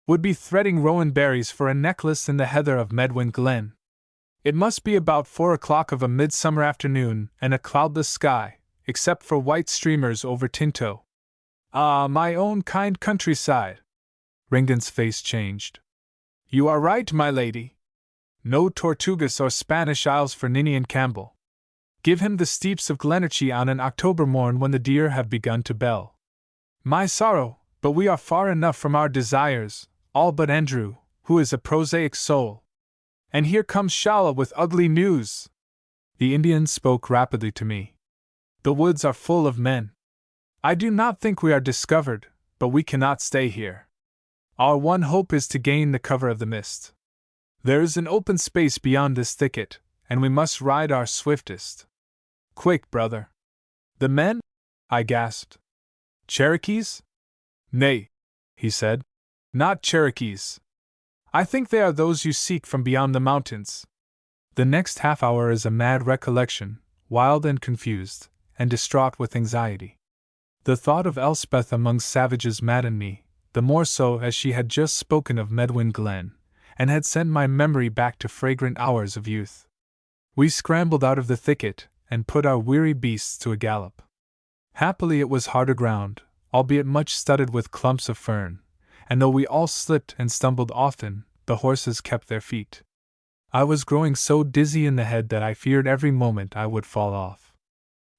would be threading rowan berries for a necklace in the heather of Medwin Glen. It must be about 4 o'clock of a midsummer afternoon and a cloudless sky, except for white streamers over Tinto. Ah, my own kind countryside! Ringan's face changed. You are right, my lady. No Tortugas or Spanish Isles for Ninian Campbell. Give him the steeps of Glenorchy on an October morn when the deer have begun to bell. My sorrow, but we are far enough from our desires, all but Andrew, who is a prosaic soul. And here comes Shalla with ugly news. The Indian spoke rapidly to me. The woods are full of men. I do not think we are discovered, but we cannot stay here. Our one hope is to gain the cover of the mist. There is an open space beyond this thicket, and we must ride our swiftest. Quick, brother. The men? I gasped. Cherokees? Nay, he said. Not Cherokees. I think they are those you seek from beyond the mountains. The next half hour is a mad recollection, wild and confused, and distraught with anxiety. The thought of Elspeth among savages maddened me, the more so as she had just spoken of Medwin Glen, and had sent my memory back to fragrant hours of youth. We scrambled out of the thicket, and put our weary beasts to a gallop. Happily it was harder ground, albeit much studded with clumps of fern, and though we all slipped and stumbled often, the horses kept their feet. I was growing so dizzy in the head that I feared every moment I would fall off.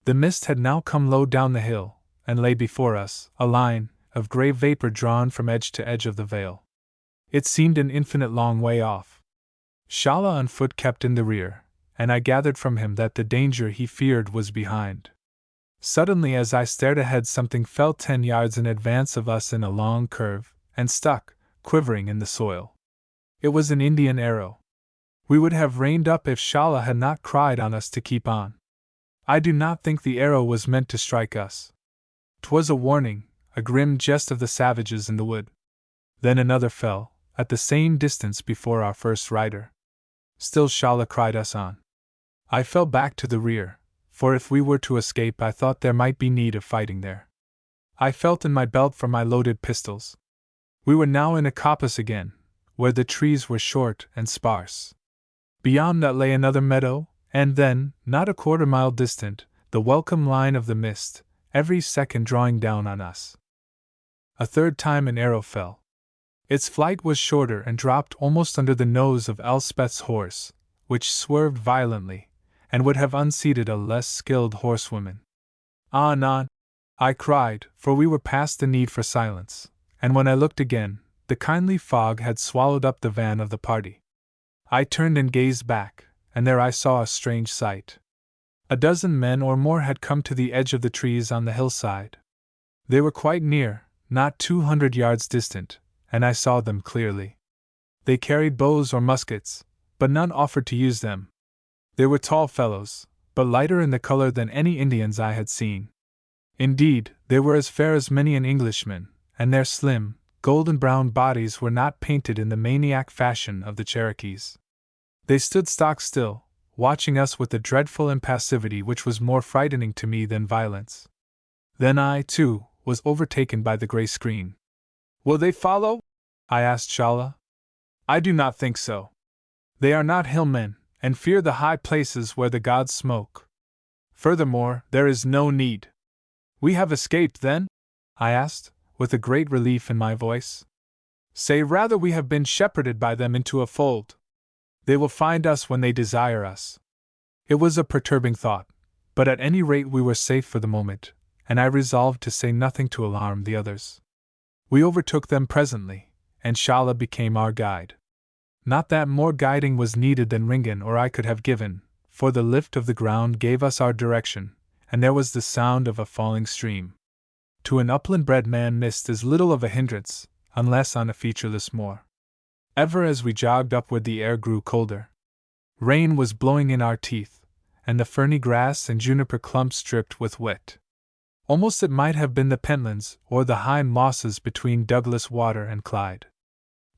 The mist had now come low down the hill, and lay before us, a line of grey vapor drawn from edge to edge of the vale. It seemed an infinite long way off. Shala on foot kept in the rear, and I gathered from him that the danger he feared was behind. Suddenly, as I stared ahead, something fell 10 yards in advance of us in a long curve, and stuck, quivering in the soil. It was an Indian arrow. We would have reined up if Shala had not cried on us to keep on. I do not think the arrow was meant to strike us. 'Twas a warning, a grim jest of the savages in the wood. Then another fell, at the same distance before our first rider. Still Shala cried us on. I fell back to the rear, for if we were to escape I thought there might be need of fighting there. I felt in my belt for my loaded pistols. We were now in a coppice again, where the trees were short and sparse. Beyond that lay another meadow, and then, not a quarter-mile distant, the welcome line of the mist, every second drawing down on us. A third time an arrow fell. Its flight was shorter and dropped almost under the nose of Elspeth's horse, which swerved violently, and would have unseated a less skilled horsewoman. "On, on!" I cried, for we were past the need for silence, and when I looked again, the kindly fog had swallowed up the van of the party. I turned and gazed back, and there I saw a strange sight. A dozen men or more had come to the edge of the trees on the hillside. They were quite near, not 200 yards distant, and I saw them clearly. They carried bows or muskets, but none offered to use them. They were tall fellows, but lighter in the color than any Indians I had seen. Indeed, they were as fair as many an Englishman, and their slim, golden-brown bodies were not painted in the maniac fashion of the Cherokees. They stood stock still, watching us with a dreadful impassivity which was more frightening to me than violence. Then I, too, was overtaken by the grey screen. "Will they follow?" I asked Shala. "I do not think so. They are not hillmen, and fear the high places where the gods smoke. Furthermore, there is no need." "We have escaped, then?" I asked, with a great relief in my voice. "Say rather we have been shepherded by them into a fold. They will find us when they desire us." It was a perturbing thought, but at any rate we were safe for the moment, and I resolved to say nothing to alarm the others. We overtook them presently, and Shala became our guide. Not that more guiding was needed than Ringan or I could have given, for the lift of the ground gave us our direction, and there was the sound of a falling stream. To an upland-bred man mist is little of a hindrance, unless on a featureless moor. Ever as we jogged upward the air grew colder. Rain was blowing in our teeth, and the ferny grass and juniper clumps dripped with wet. Almost it might have been the Pentlands or the high mosses between Douglas Water and Clyde.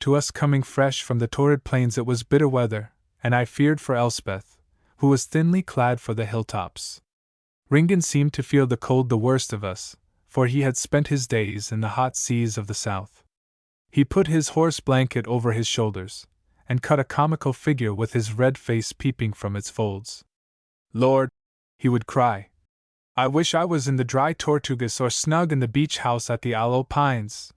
To us coming fresh from the torrid plains it was bitter weather, and I feared for Elspeth, who was thinly clad for the hilltops. Ringan seemed to feel the cold the worst of us, for he had spent his days in the hot seas of the south. He put his horse blanket over his shoulders, and cut a comical figure with his red face peeping from its folds. "Lord," he would cry, "I wish I was in the dry Tortugas or snug in the beach house at the Aloe Pines.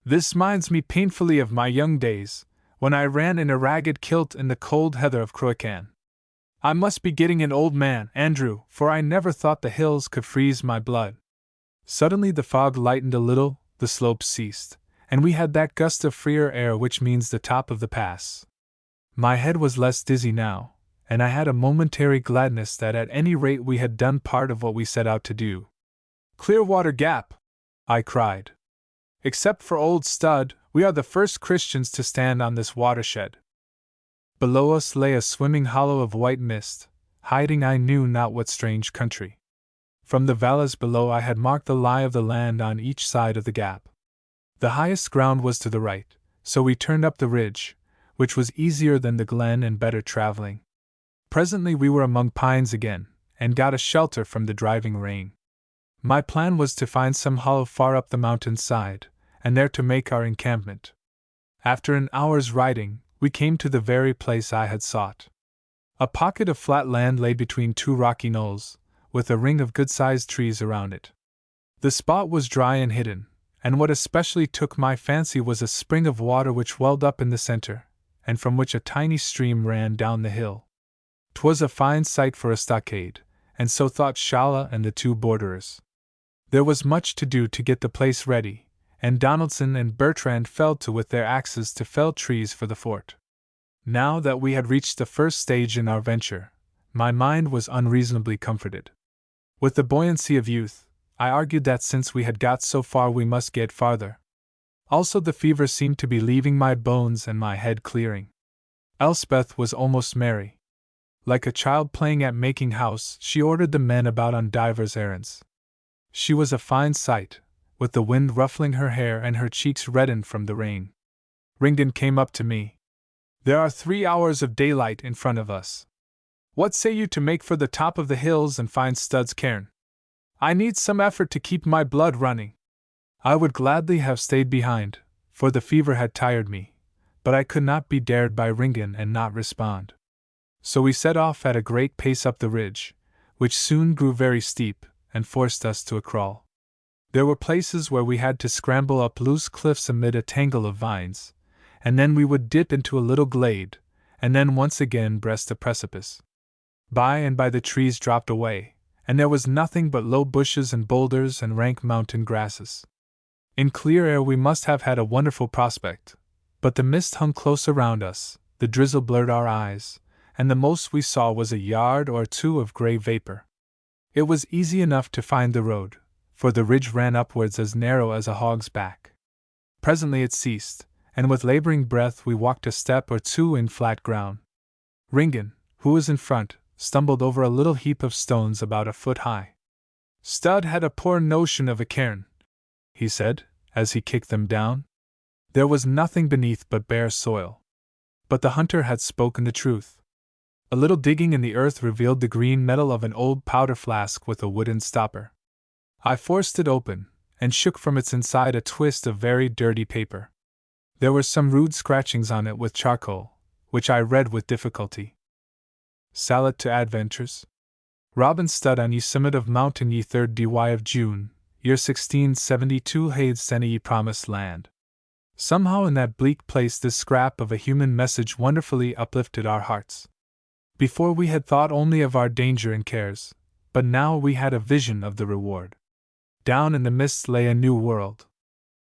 This minds me painfully of my young days, when I ran in a ragged kilt in the cold heather of Croacan. I must be getting an old man, Andrew, for I never thought the hills could freeze my blood." Suddenly the fog lightened a little, the slopes ceased, and we had that gust of freer air which means the top of the pass. My head was less dizzy now, and I had a momentary gladness that at any rate we had done part of what we set out to do. "Clearwater Gap!" I cried. "Except for Old Stud, we are the first Christians to stand on this watershed." Below us lay a swimming hollow of white mist, hiding I knew not what strange country. From the valleys below I had marked the lie of the land on each side of the gap. The highest ground was to the right, so we turned up the ridge, which was easier than the glen and better traveling. Presently we were among pines again, and got a shelter from the driving rain. My plan was to find some hollow far up the mountain side, and there to make our encampment. After an hour's riding, we came to the very place I had sought. A pocket of flat land lay between two rocky knolls, with a ring of good-sized trees around it. The spot was dry and hidden, and what especially took my fancy was a spring of water which welled up in the center, and from which a tiny stream ran down the hill. 'Twas a fine site for a stockade, and so thought Shala and the two borderers. There was much to do to get the place ready, and Donaldson and Bertrand fell to with their axes to fell trees for the fort. Now that we had reached the first stage in our venture, my mind was unreasonably comforted. With the buoyancy of youth, I argued that since we had got so far we must get farther. Also the fever seemed to be leaving my bones and my head clearing. Elspeth was almost merry. Like a child playing at making house, she ordered the men about on divers errands. She was a fine sight, with the wind ruffling her hair and her cheeks reddened from the rain. Ringdon came up to me. "There are 3 hours of daylight in front of us. What say you to make for the top of the hills and find Stud's cairn? I need some effort to keep my blood running." I would gladly have stayed behind, for the fever had tired me, but I could not be dared by Ringdon and not respond. So we set off at a great pace up the ridge, which soon grew very steep, and forced us to a crawl. There were places where we had to scramble up loose cliffs amid a tangle of vines, and then we would dip into a little glade, and then once again breast a precipice. By and by the trees dropped away, and there was nothing but low bushes and boulders and rank mountain grasses. In clear air we must have had a wonderful prospect, but the mist hung close around us, the drizzle blurred our eyes, and the most we saw was a yard or two of grey vapor. It was easy enough to find the road, for the ridge ran upwards as narrow as a hog's back. Presently it ceased, and with laboring breath we walked a step or two in flat ground. Ringdon, who was in front, stumbled over a little heap of stones about a foot high. "Stud had a poor notion of a cairn," he said, as he kicked them down. There was nothing beneath but bare soil. But the hunter had spoken the truth. A little digging in the earth revealed the green metal of an old powder flask with a wooden stopper. I forced it open, and shook from its inside a twist of very dirty paper. There were some rude scratchings on it with charcoal, which I read with difficulty. "Sallet to Adventures. Robin Stud on ye summit of mountain ye 3rd dy of June, year 1672 haid senne ye promised land." Somehow in that bleak place this scrap of a human message wonderfully uplifted our hearts. Before we had thought only of our danger and cares, but now we had a vision of the reward. Down in the mists lay a new world.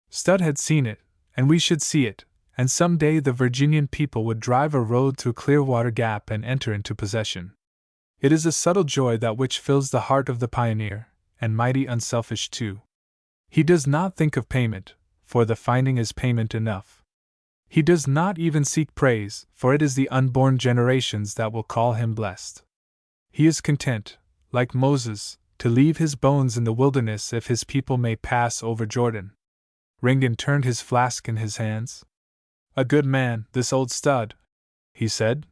Stud had seen it, and we should see it, and some day the Virginian people would drive a road through Clearwater Gap and enter into possession. It is a subtle joy that which fills the heart of the pioneer, and mighty unselfish too. He does not think of payment, for the finding is payment enough. He does not even seek praise, for it is the unborn generations that will call him blessed. He is content, like Moses, to leave his bones in the wilderness if his people may pass over Jordan. Ringdon turned his flask in his hands. "A good man, this old Stud," he said.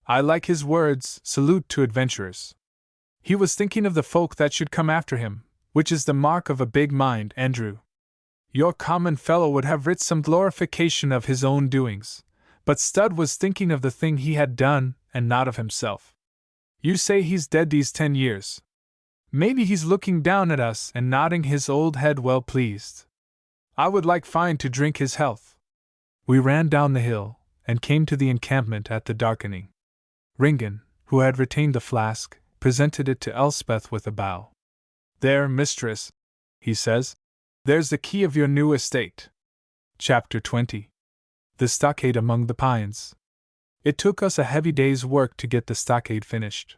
"I like his words, salute to adventurers. He was thinking of the folk that should come after him, which is the mark of a big mind, Andrew. Your common fellow would have writ some glorification of his own doings, but Stud was thinking of the thing he had done, and not of himself. You say he's dead these 10 years. Maybe he's looking down at us and nodding his old head well pleased. I would like fine to drink his health." We ran down the hill, and came to the encampment at the darkening. Ringdon, who had retained the flask, presented it to Elspeth with a bow. "There, mistress," he says, "there's the key of your new estate." Chapter 20. The Stockade Among the Pines. It took us a heavy day's work to get the stockade finished.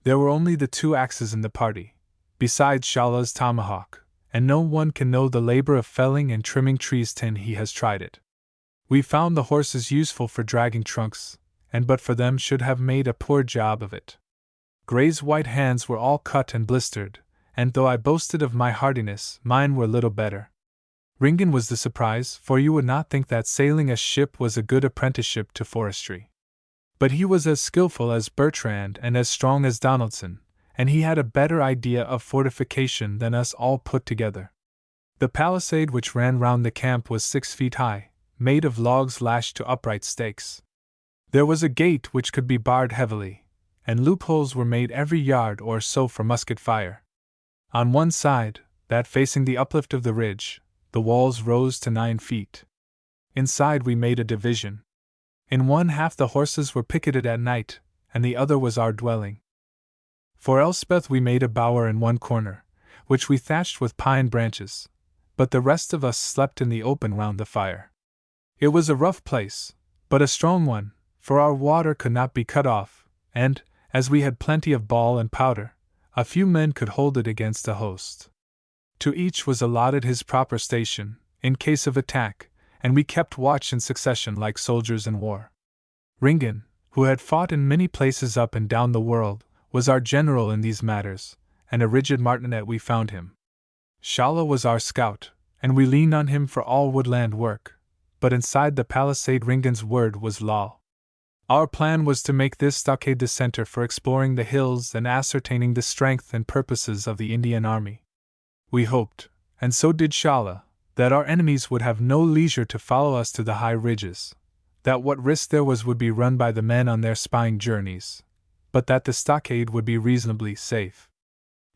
There were only the 2 axes in the party, besides Shala's tomahawk, and no one can know the labor of felling and trimming trees till he has tried it. We found the horses useful for dragging trunks, and but for them should have made a poor job of it. Gray's white hands were all cut and blistered, and though I boasted of my hardiness, mine were little better. Ringdon was the surprise, for you would not think that sailing a ship was a good apprenticeship to forestry. But he was as skillful as Bertrand and as strong as Donaldson, and he had a better idea of fortification than us all put together. The palisade which ran round the camp was 6 feet high, made of logs lashed to upright stakes. There was a gate which could be barred heavily, and loopholes were made every yard or so for musket fire. On one side, that facing the uplift of the ridge, the walls rose to 9 feet. Inside we made a division. In one half the horses were picketed at night, and the other was our dwelling. For Elspeth we made a bower in one corner, which we thatched with pine branches, but the rest of us slept in the open round the fire. It was a rough place, but a strong one, for our water could not be cut off, and, as we had plenty of ball and powder, a few men could hold it against a host. To each was allotted his proper station, in case of attack, and we kept watch in succession like soldiers in war. Ringan, who had fought in many places up and down the world, was our general in these matters, and a rigid martinet we found him. Shala was our scout, and we leaned on him for all woodland work, but inside the palisade Ringan's word was law. Our plan was to make this stockade the center for exploring the hills and ascertaining the strength and purposes of the Indian army. We hoped, and so did Shala, that our enemies would have no leisure to follow us to the high ridges, that what risk there was would be run by the men on their spying journeys, but that the stockade would be reasonably safe.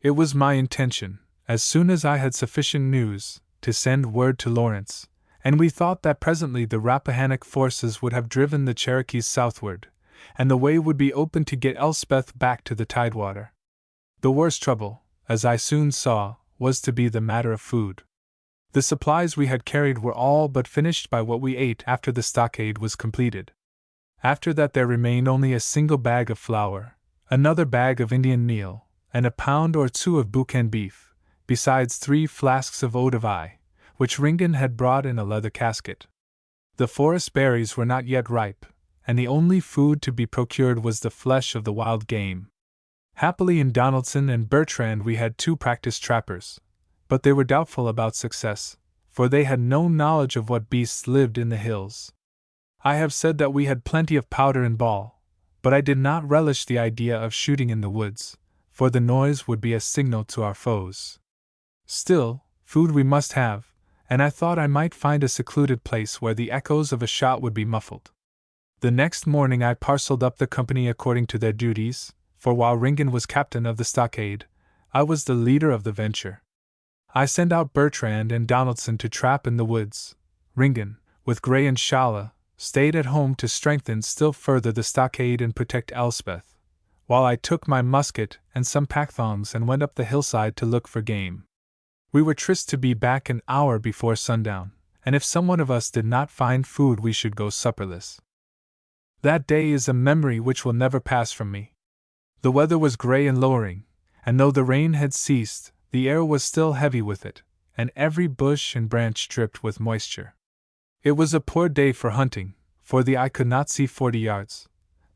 It was my intention, as soon as I had sufficient news, to send word to Lawrence, and we thought that presently the Rappahannock forces would have driven the Cherokees southward, and the way would be open to get Elspeth back to the Tidewater. The worst trouble, as I soon saw, was to be the matter of food. The supplies we had carried were all but finished by what we ate after the stockade was completed. After that there remained only a single bag of flour, another bag of Indian meal, and a pound or two of Buchan beef, besides 3 flasks of eau de vie, which Ringan had brought in a leather casket. The forest berries were not yet ripe, and the only food to be procured was the flesh of the wild game. Happily in Donaldson and Bertrand we had 2 practiced trappers, but they were doubtful about success, for they had no knowledge of what beasts lived in the hills. I have said that we had plenty of powder and ball, but I did not relish the idea of shooting in the woods, for the noise would be a signal to our foes. Still, food we must have, and I thought I might find a secluded place where the echoes of a shot would be muffled. The next morning I parceled up the company according to their duties, for while Ringan was captain of the stockade, I was the leader of the venture. I sent out Bertrand and Donaldson to trap in the woods. Ringan, with Gray and Shala, stayed at home to strengthen still further the stockade and protect Elspeth, while I took my musket and some pack-thongs and went up the hillside to look for game. We were tryst to be back an hour before sundown, and if some one of us did not find food we should go supperless. That day is a memory which will never pass from me. The weather was grey and lowering, and though the rain had ceased, the air was still heavy with it, and every bush and branch dripped with moisture. It was a poor day for hunting, for the eye could not see 40 yards,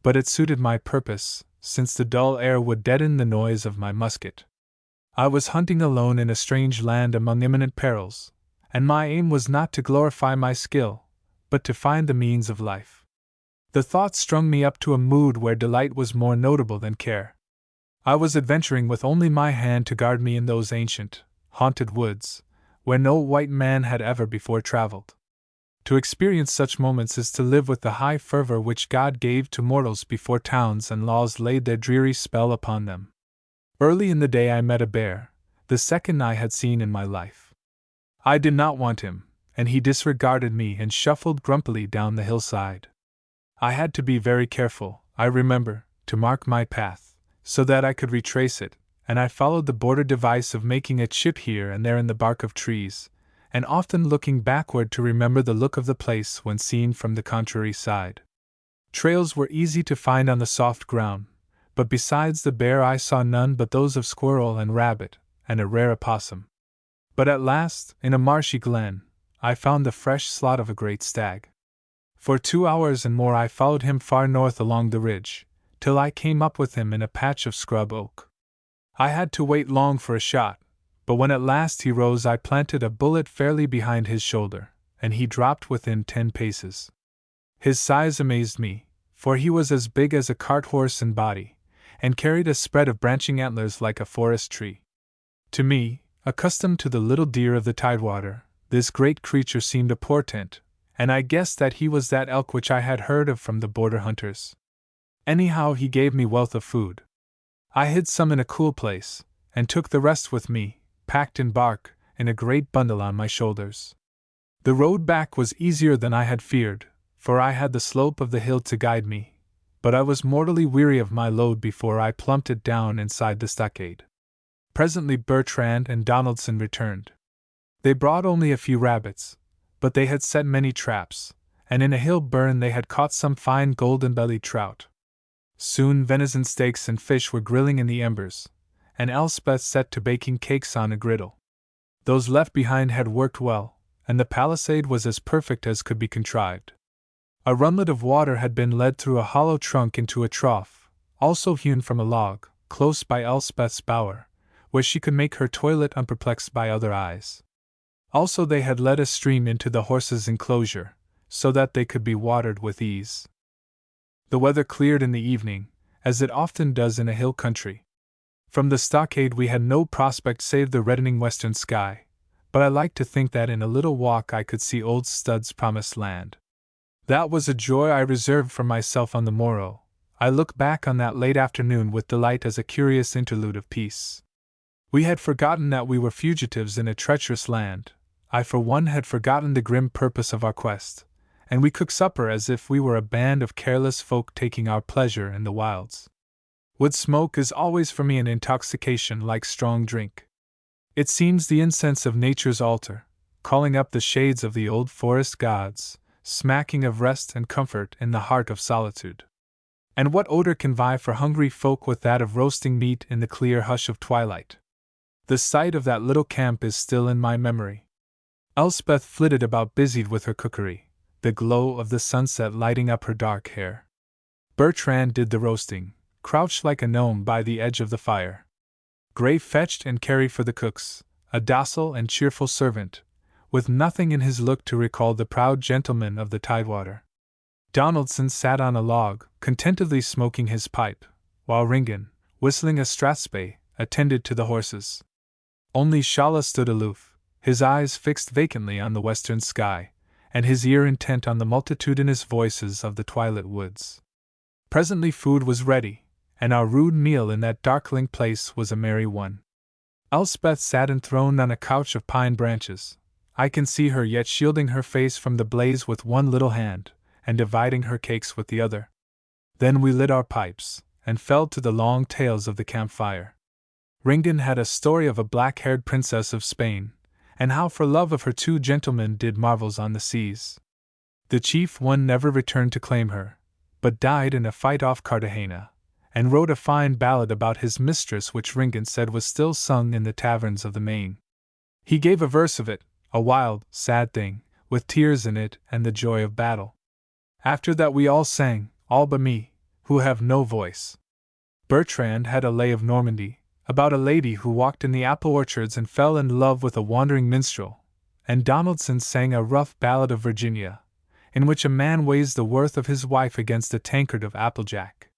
but it suited my purpose, since the dull air would deaden the noise of my musket. I was hunting alone in a strange land among imminent perils, and my aim was not to glorify my skill, but to find the means of life. The thought strung me up to a mood where delight was more notable than care. I was adventuring with only my hand to guard me in those ancient, haunted woods, where no white man had ever before traveled. To experience such moments is to live with the high fervor which God gave to mortals before towns and laws laid their dreary spell upon them. Early in the day I met a bear, the second I had seen in my life. I did not want him, and he disregarded me and shuffled grumpily down the hillside. I had to be very careful, I remember, to mark my path, so that I could retrace it, and I followed the border device of making a chip here and there in the bark of trees, and often looking backward to remember the look of the place when seen from the contrary side. Trails were easy to find on the soft ground, but besides the bear I saw none but those of squirrel and rabbit, and a rare opossum. But at last, in a marshy glen, I found the fresh slot of a great stag. For 2 hours and more I followed him far north along the ridge, till I came up with him in a patch of scrub oak. I had to wait long for a shot, but when at last he rose I planted a bullet fairly behind his shoulder, and he dropped within 10 paces. His size amazed me, for he was as big as a cart horse in body, and carried a spread of branching antlers like a forest tree. To me, accustomed to the little deer of the Tidewater, this great creature seemed a portent, and I guessed that he was that elk which I had heard of from the border hunters. Anyhow, he gave me wealth of food. I hid some in a cool place, and took the rest with me, packed in bark, in a great bundle on my shoulders. The road back was easier than I had feared, for I had the slope of the hill to guide me, but I was mortally weary of my load before I plumped it down inside the stockade. Presently Bertrand and Donaldson returned. They brought only a few rabbits, but they had set many traps, and in a hill burn they had caught some fine golden-bellied trout. Soon venison steaks and fish were grilling in the embers, and Elspeth set to baking cakes on a griddle. Those left behind had worked well, and the palisade was as perfect as could be contrived. A runlet of water had been led through a hollow trunk into a trough, also hewn from a log, close by Elspeth's bower, where she could make her toilet unperplexed by other eyes. Also they had led a stream into the horses' enclosure, so that they could be watered with ease. The weather cleared in the evening, as it often does in a hill country. From the stockade we had no prospect save the reddening western sky, but I liked to think that in a little walk I could see old Stud's promised land. That was a joy I reserved for myself on the morrow. I look back on that late afternoon with delight as a curious interlude of peace. We had forgotten that we were fugitives in a treacherous land. I for one had forgotten the grim purpose of our quest, and we cooked supper as if we were a band of careless folk taking our pleasure in the wilds. Wood smoke is always for me an intoxication like strong drink. It seems the incense of nature's altar, calling up the shades of the old forest gods, smacking of rest and comfort in the heart of solitude. And what odor can vie for hungry folk with that of roasting meat in the clear hush of twilight? The sight of that little camp is still in my memory. Elspeth flitted about busied with her cookery, the glow of the sunset lighting up her dark hair. Bertrand did the roasting, crouched like a gnome by the edge of the fire. Gray fetched and carried for the cooks, a docile and cheerful servant, with nothing in his look to recall the proud gentleman of the Tidewater. Donaldson sat on a log, contentedly smoking his pipe, while Ringan, whistling a strathspey, attended to the horses. Only Shalla stood aloof, his eyes fixed vacantly on the western sky, and his ear intent on the multitudinous voices of the twilit woods. Presently food was ready, and our rude meal in that darkling place was a merry one. Elspeth sat enthroned on a couch of pine branches. I can see her yet shielding her face from the blaze with one little hand, and dividing her cakes with the other. Then we lit our pipes, and fell to the long tales of the campfire. Ringan had a story of a black-haired princess of Spain, and how for love of her 2 gentlemen did marvels on the seas. The chief one never returned to claim her, but died in a fight off Cartagena, and wrote a fine ballad about his mistress which Ringan said was still sung in the taverns of the Main. He gave a verse of it, a wild, sad thing, with tears in it and the joy of battle. After that we all sang, all but me, who have no voice. Bertrand had a lay of Normandy, about a lady who walked in the apple orchards and fell in love with a wandering minstrel, and Donaldson sang a rough ballad of Virginia, in which a man weighs the worth of his wife against a tankard of applejack.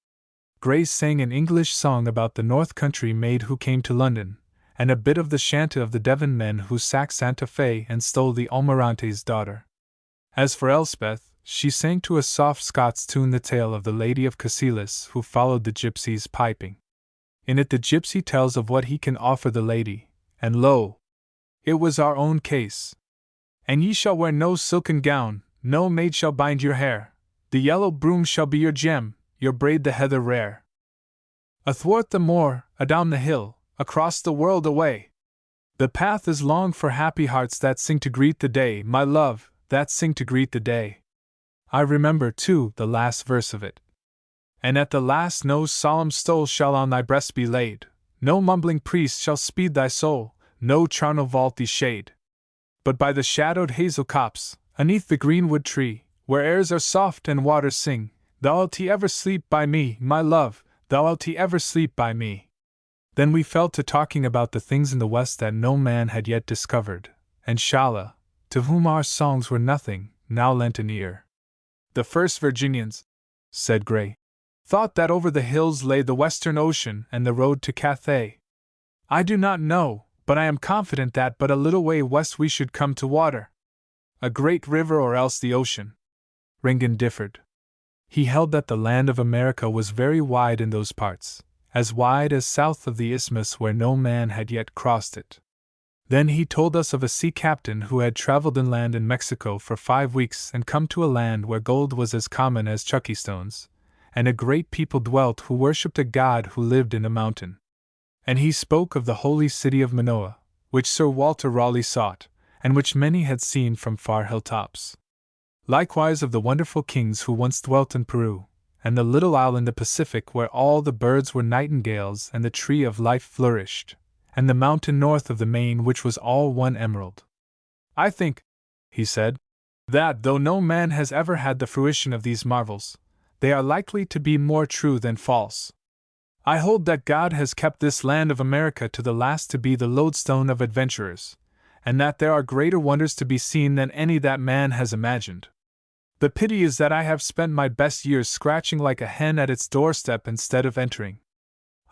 Gray sang an English song about the North Country maid who came to London, and a bit of the chant of the Devon men who sacked Santa Fe and stole the Almirante's daughter. As for Elspeth, she sang to a soft Scots tune the tale of the Lady of Cassilis who followed the gypsies piping. In it the gypsy tells of what he can offer the lady, and lo! It was our own case. And ye shall wear no silken gown, no maid shall bind your hair, the yellow broom shall be your gem, your braid the heather rare. Athwart the moor, adown the hill, across the world away. The path is long for happy hearts that sing to greet the day, my love, that sing to greet the day. I remember, too, the last verse of it. And at the last no solemn stole shall on thy breast be laid, no mumbling priest shall speed thy soul, no charnel vault thee shade. But by the shadowed hazel copse, aneath the greenwood tree, where airs are soft and waters sing, thou'lt ever sleep by me, my love, thou'lt ever sleep by me. Then we fell to talking about the things in the West that no man had yet discovered, and Shalla, to whom our songs were nothing, now lent an ear. The first Virginians, said Gray, thought that over the hills lay the Western Ocean and the road to Cathay. I do not know, but I am confident that but a little way west we should come to water. A great river or else the ocean. Ringan differed. He held that the land of America was very wide in those parts, as wide as south of the isthmus where no man had yet crossed it. Then he told us of a sea captain who had traveled inland in Mexico for 5 weeks and come to a land where gold was as common as chucky stones, and a great people dwelt who worshipped a god who lived in a mountain. And he spoke of the holy city of Manoa, which Sir Walter Raleigh sought, and which many had seen from far hilltops. Likewise of the wonderful kings who once dwelt in Peru, and the little isle in the Pacific where all the birds were nightingales and the tree of life flourished, and the mountain north of the main which was all one emerald. I think, he said, that though no man has ever had the fruition of these marvels, they are likely to be more true than false. I hold that God has kept this land of America to the last to be the lodestone of adventurers, and that there are greater wonders to be seen than any that man has imagined. The pity is that I have spent my best years scratching like a hen at its doorstep instead of entering.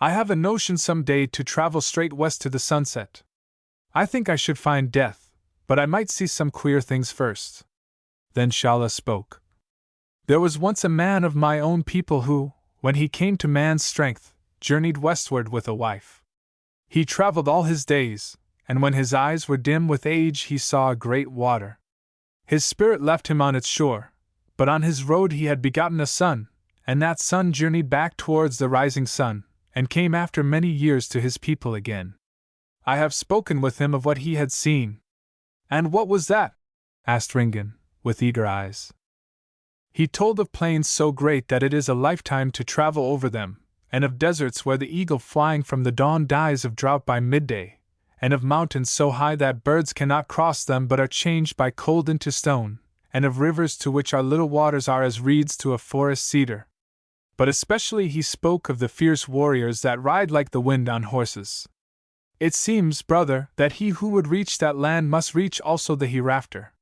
I have a notion some day to travel straight west to the sunset. I think I should find death, but I might see some queer things first. Then Shala spoke. There was once a man of my own people who, when he came to man's strength, journeyed westward with a wife. He traveled all his days, and when his eyes were dim with age he saw a great water. His spirit left him on its shore, but on his road he had begotten a son, and that son journeyed back towards the rising sun, and came after many years to his people again. I have spoken with him of what he had seen. And what was that? Asked Ringan, with eager eyes. He told of plains so great that it is a lifetime to travel over them, and of deserts where the eagle flying from the dawn dies of drought by midday, and of mountains so high that birds cannot cross them but are changed by cold into stone, and of rivers to which our little waters are as reeds to a forest cedar. But especially he spoke of the fierce warriors that ride like the wind on horses. It seems, brother, that he who would reach that land must reach also the hereafter.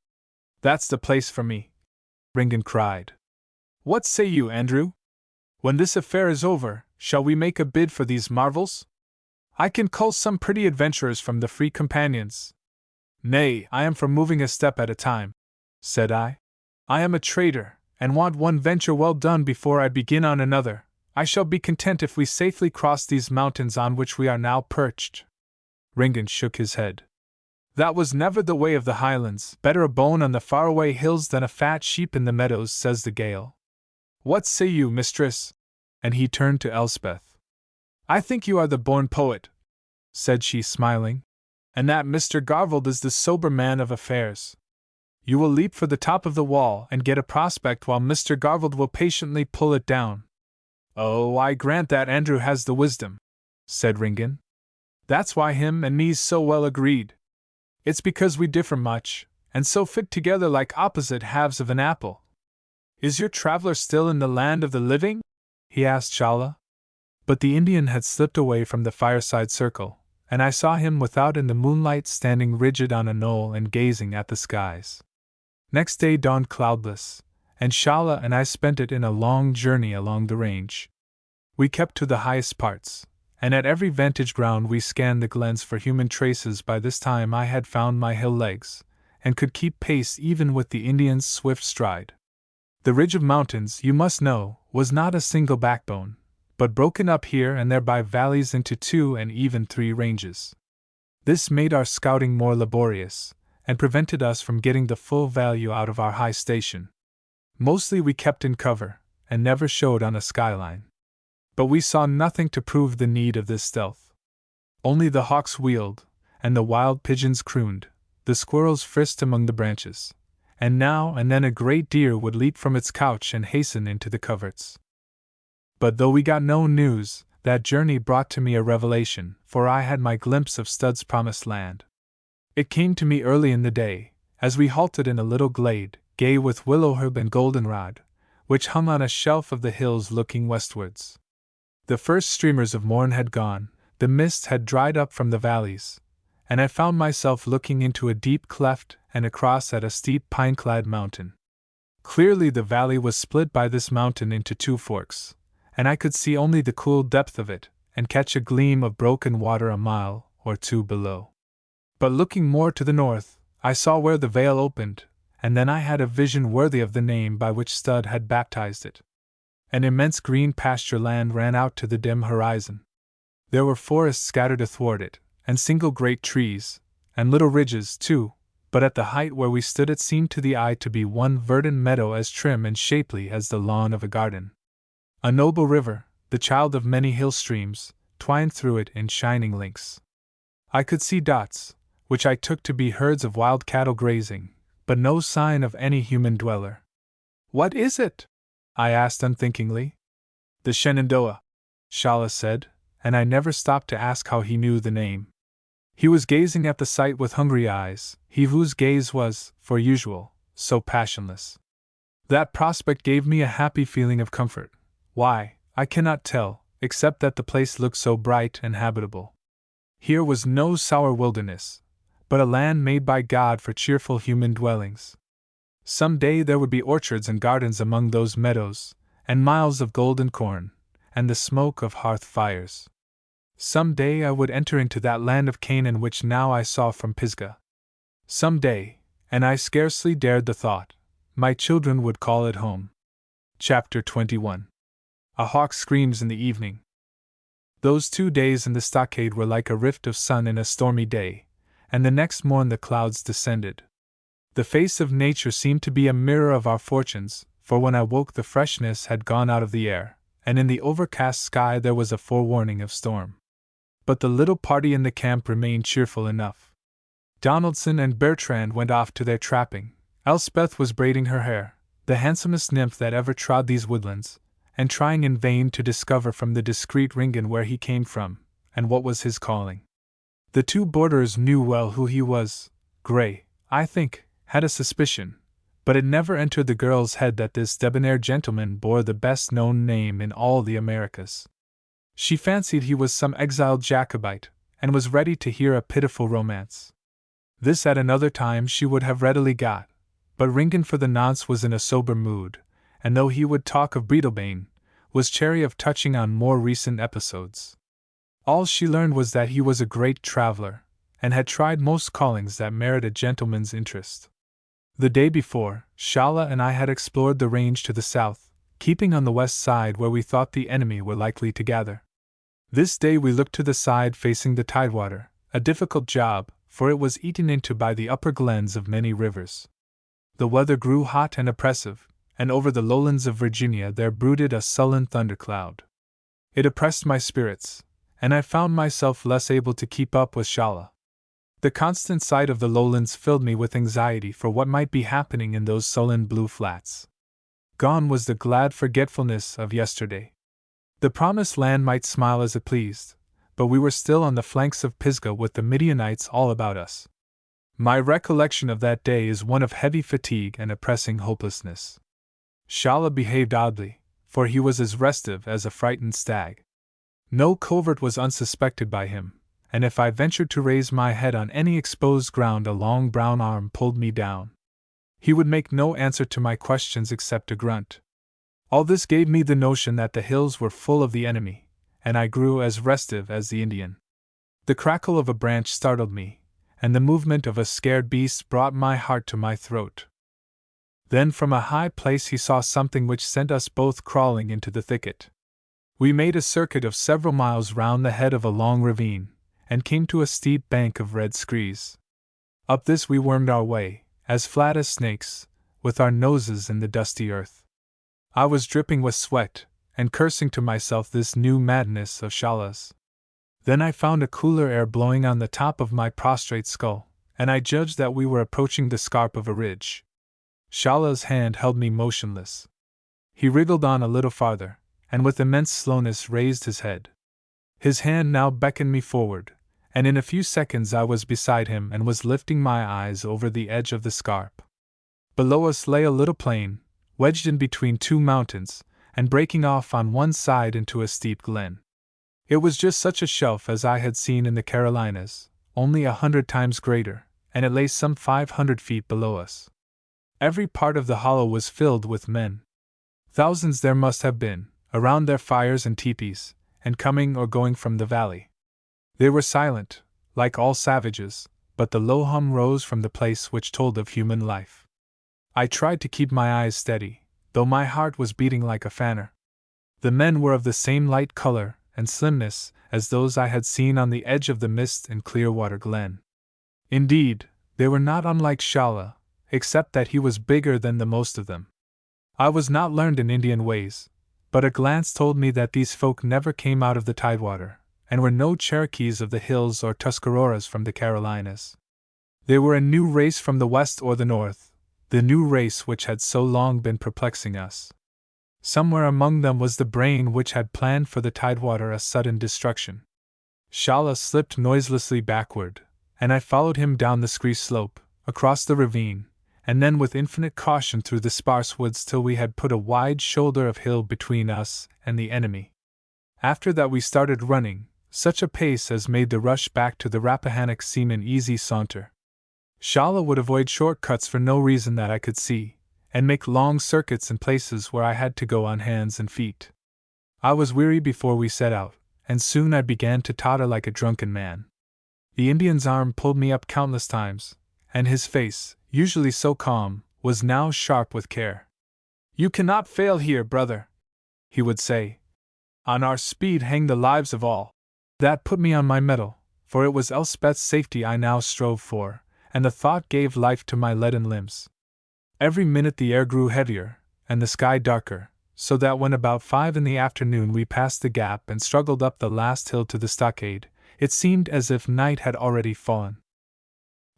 That's the place for me, Ringan cried. What say you, Andrew? When this affair is over, shall we make a bid for these marvels? I can cull some pretty adventurers from the free companions. Nay, I am for moving a step at a time, said I. I am a trader, and want one venture well done before I begin on another. I shall be content if we safely cross these mountains on which we are now perched. Ringan shook his head. That was never the way of the Highlands. Better a bone on the faraway hills than a fat sheep in the meadows, says the Gael. What say you, mistress? And he turned to Elspeth. I think you are the born poet, said she, smiling, and that Mr. Garvald is the sober man of affairs. You will leap for the top of the wall and get a prospect while Mr. Garvald will patiently pull it down. Oh, I grant that Andrew has the wisdom, said Ringan. That's why him and me's so well agreed. It's because we differ much, and so fit together like opposite halves of an apple. Is your traveler still in the land of the living? He asked Shala. But the Indian had slipped away from the fireside circle, and I saw him without in the moonlight standing rigid on a knoll and gazing at the skies. Next day dawned cloudless, and Shala and I spent it in a long journey along the range. We kept to the highest parts, and at every vantage ground we scanned the glens for human traces. By this time I had found my hill legs, and could keep pace even with the Indian's swift stride. The ridge of mountains, you must know, was not a single backbone, but broken up here and there by valleys into 2 and even 3 ranges. This made our scouting more laborious, and prevented us from getting the full value out of our high station. Mostly we kept in cover, and never showed on a skyline. But we saw nothing to prove the need of this stealth. Only the hawks wheeled, and the wild pigeons crooned, the squirrels frisked among the branches, and now and then a great deer would leap from its couch and hasten into the coverts. But though we got no news, that journey brought to me a revelation, for I had my glimpse of Stud's promised land. It came to me early in the day, as we halted in a little glade, gay with willowherb and goldenrod, which hung on a shelf of the hills looking westwards. The first streamers of morn had gone, the mist had dried up from the valleys, and I found myself looking into a deep cleft and across at a steep pine-clad mountain. Clearly the valley was split by this mountain into 2 forks, and I could see only the cool depth of it, and catch a gleam of broken water a mile or 2 below. But looking more to the north, I saw where the vale opened, and then I had a vision worthy of the name by which Stud had baptized it. An immense green pasture land ran out to the dim horizon. There were forests scattered athwart it, and single great trees, and little ridges, too, but at the height where we stood it seemed to the eye to be one verdant meadow as trim and shapely as the lawn of a garden. A noble river, the child of many hill streams, twined through it in shining links. I could see dots, which I took to be herds of wild cattle grazing, but no sign of any human dweller. "What is it?" I asked unthinkingly. "The Shenandoah," Shala said, and I never stopped to ask how he knew the name. He was gazing at the sight with hungry eyes, he whose gaze was, for usual, so passionless. That prospect gave me a happy feeling of comfort. Why, I cannot tell, except that the place looked so bright and habitable. Here was no sour wilderness, but a land made by God for cheerful human dwellings. Some day there would be orchards and gardens among those meadows, and miles of golden corn, and the smoke of hearth fires. Some day I would enter into that land of Canaan which now I saw from Pisgah. Some day, and I scarcely dared the thought, my children would call it home. Chapter 21. A hawk screams in the evening. Those 2 days in the stockade were like a rift of sun in a stormy day, and the next morn the clouds descended. The face of nature seemed to be a mirror of our fortunes, for when I woke the freshness had gone out of the air, and in the overcast sky there was a forewarning of storm. But the little party in the camp remained cheerful enough. Donaldson and Bertrand went off to their trapping. Elspeth was braiding her hair, the handsomest nymph that ever trod these woodlands, and trying in vain to discover from the discreet Ringan where he came from, and what was his calling. The 2 boarders knew well who he was. Gray, I think, had a suspicion, but it never entered the girl's head that this debonair gentleman bore the best-known name in all the Americas. She fancied he was some exiled Jacobite, and was ready to hear a pitiful romance. This at another time she would have readily got, but Ringan for the nonce was in a sober mood, and though he would talk of Breadalbane, was chary of touching on more recent episodes. All she learned was that he was a great traveler, and had tried most callings that merit a gentleman's interest. The day before, Shala and I had explored the range to the south, keeping on the west side where we thought the enemy were likely to gather. This day we looked to the side facing the tidewater, a difficult job, for it was eaten into by the upper glens of many rivers. The weather grew hot and oppressive, and over the lowlands of Virginia there brooded a sullen thundercloud. It oppressed my spirits, and I found myself less able to keep up with Shala. The constant sight of the lowlands filled me with anxiety for what might be happening in those sullen blue flats. Gone was the glad forgetfulness of yesterday. The promised land might smile as it pleased, but we were still on the flanks of Pisgah with the Midianites all about us. My recollection of that day is one of heavy fatigue and oppressing hopelessness. Shala behaved oddly, for he was as restive as a frightened stag. No covert was unsuspected by him, and if I ventured to raise my head on any exposed ground a long brown arm pulled me down. He would make no answer to my questions except a grunt. All this gave me the notion that the hills were full of the enemy, and I grew as restive as the Indian. The crackle of a branch startled me, and the movement of a scared beast brought my heart to my throat. Then from a high place he saw something which sent us both crawling into the thicket. We made a circuit of several miles round the head of a long ravine, and came to a steep bank of red screes. Up this we wormed our way, as flat as snakes, with our noses in the dusty earth. I was dripping with sweat, and cursing to myself this new madness of Shala's. Then I found a cooler air blowing on the top of my prostrate skull, and I judged that we were approaching the scarp of a ridge. Shala's hand held me motionless. He wriggled on a little farther, and with immense slowness raised his head. His hand now beckoned me forward, and in a few seconds I was beside him and was lifting my eyes over the edge of the scarp. Below us lay a little plain, wedged in between 2 mountains, and breaking off on one side into a steep glen. It was just such a shelf as I had seen in the Carolinas, only 100 times greater, and it lay some 500 feet below us. Every part of the hollow was filled with men. Thousands there must have been, around their fires and teepees, and coming or going from the valley. They were silent, like all savages, but the low hum rose from the place which told of human life. I tried to keep my eyes steady, though my heart was beating like a fanner. The men were of the same light color and slimness as those I had seen on the edge of the mist in Clearwater Glen. Indeed, they were not unlike Shala, except that he was bigger than the most of them. I was not learned in Indian ways, but a glance told me that these folk never came out of the tidewater, and were no Cherokees of the hills or Tuscaroras from the Carolinas. They were a new race from the west or the north, the new race which had so long been perplexing us. Somewhere among them was the brain which had planned for the Tidewater a sudden destruction. Shala slipped noiselessly backward, and I followed him down the scree slope, across the ravine, and then with infinite caution through the sparse woods till we had put a wide shoulder of hill between us and the enemy. After that we started running, such a pace as made the rush back to the Rappahannock seem an easy saunter. Shala would avoid short cuts for no reason that I could see, and make long circuits in places where I had to go on hands and feet. I was weary before we set out, and soon I began to totter like a drunken man. The Indian's arm pulled me up countless times, and his face, usually so calm, was now sharp with care. "You cannot fail here, brother," he would say. "On our speed hang the lives of all." That put me on my mettle, for it was Elspeth's safety I now strove for, and the thought gave life to my leaden limbs. Every minute the air grew heavier, and the sky darker, so that when about 5 in the afternoon we passed the gap and struggled up the last hill to the stockade, it seemed as if night had already fallen.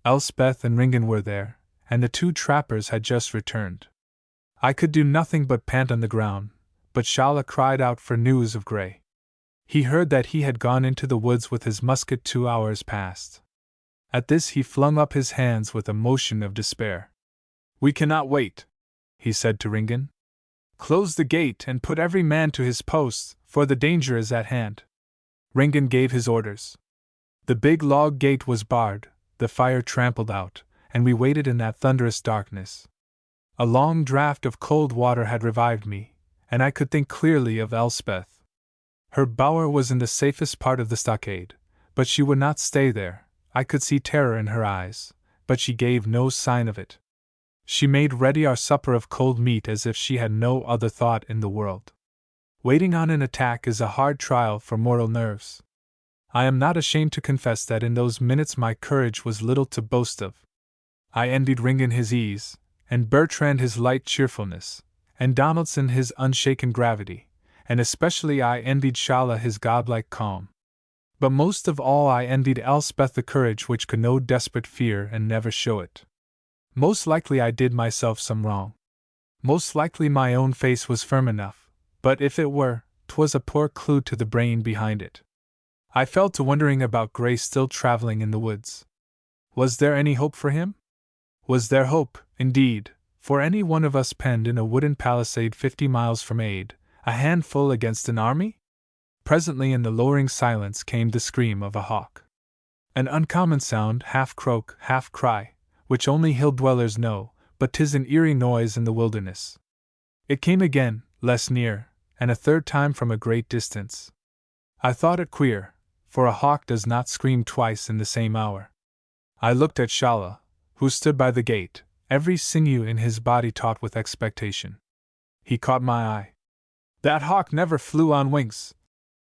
Elspeth and Ringen were there, and the 2 trappers had just returned. I could do nothing but pant on the ground, but Shala cried out for news of Gray. He heard that he had gone into the woods with his musket 2 hours past. At this he flung up his hands with a motion of despair. "We cannot wait," he said to Ringen. "Close the gate and put every man to his post, for the danger is at hand." Ringen gave his orders. The big log gate was barred, the fire trampled out, and we waited in that thunderous darkness. A long draught of cold water had revived me, and I could think clearly of Elspeth. Her bower was in the safest part of the stockade, but she would not stay there. I could see terror in her eyes, but she gave no sign of it. She made ready our supper of cold meat as if she had no other thought in the world. Waiting on an attack is a hard trial for mortal nerves. I am not ashamed to confess that in those minutes my courage was little to boast of. I envied Ringen his ease, and Bertrand his light cheerfulness, and Donaldson his unshaken gravity, and especially I envied Shala his godlike calm. But most of all I envied Elspeth the courage which could know desperate fear and never show it. Most likely I did myself some wrong. Most likely my own face was firm enough, but if it were, 'twas a poor clue to the brain behind it. I fell to wondering about Gray still traveling in the woods. Was there any hope for him? Was there hope, indeed, for any one of us penned in a wooden palisade 50 miles from Aid, a handful against an army? Presently in the lowering silence came the scream of a hawk. An uncommon sound, half croak, half cry, which only hill dwellers know, but 'tis an eerie noise in the wilderness. It came again, less near, and a third time from a great distance. I thought it queer, for a hawk does not scream twice in the same hour. I looked at Shala, who stood by the gate, every sinew in his body taut with expectation. He caught my eye. "That hawk never flew on wings,"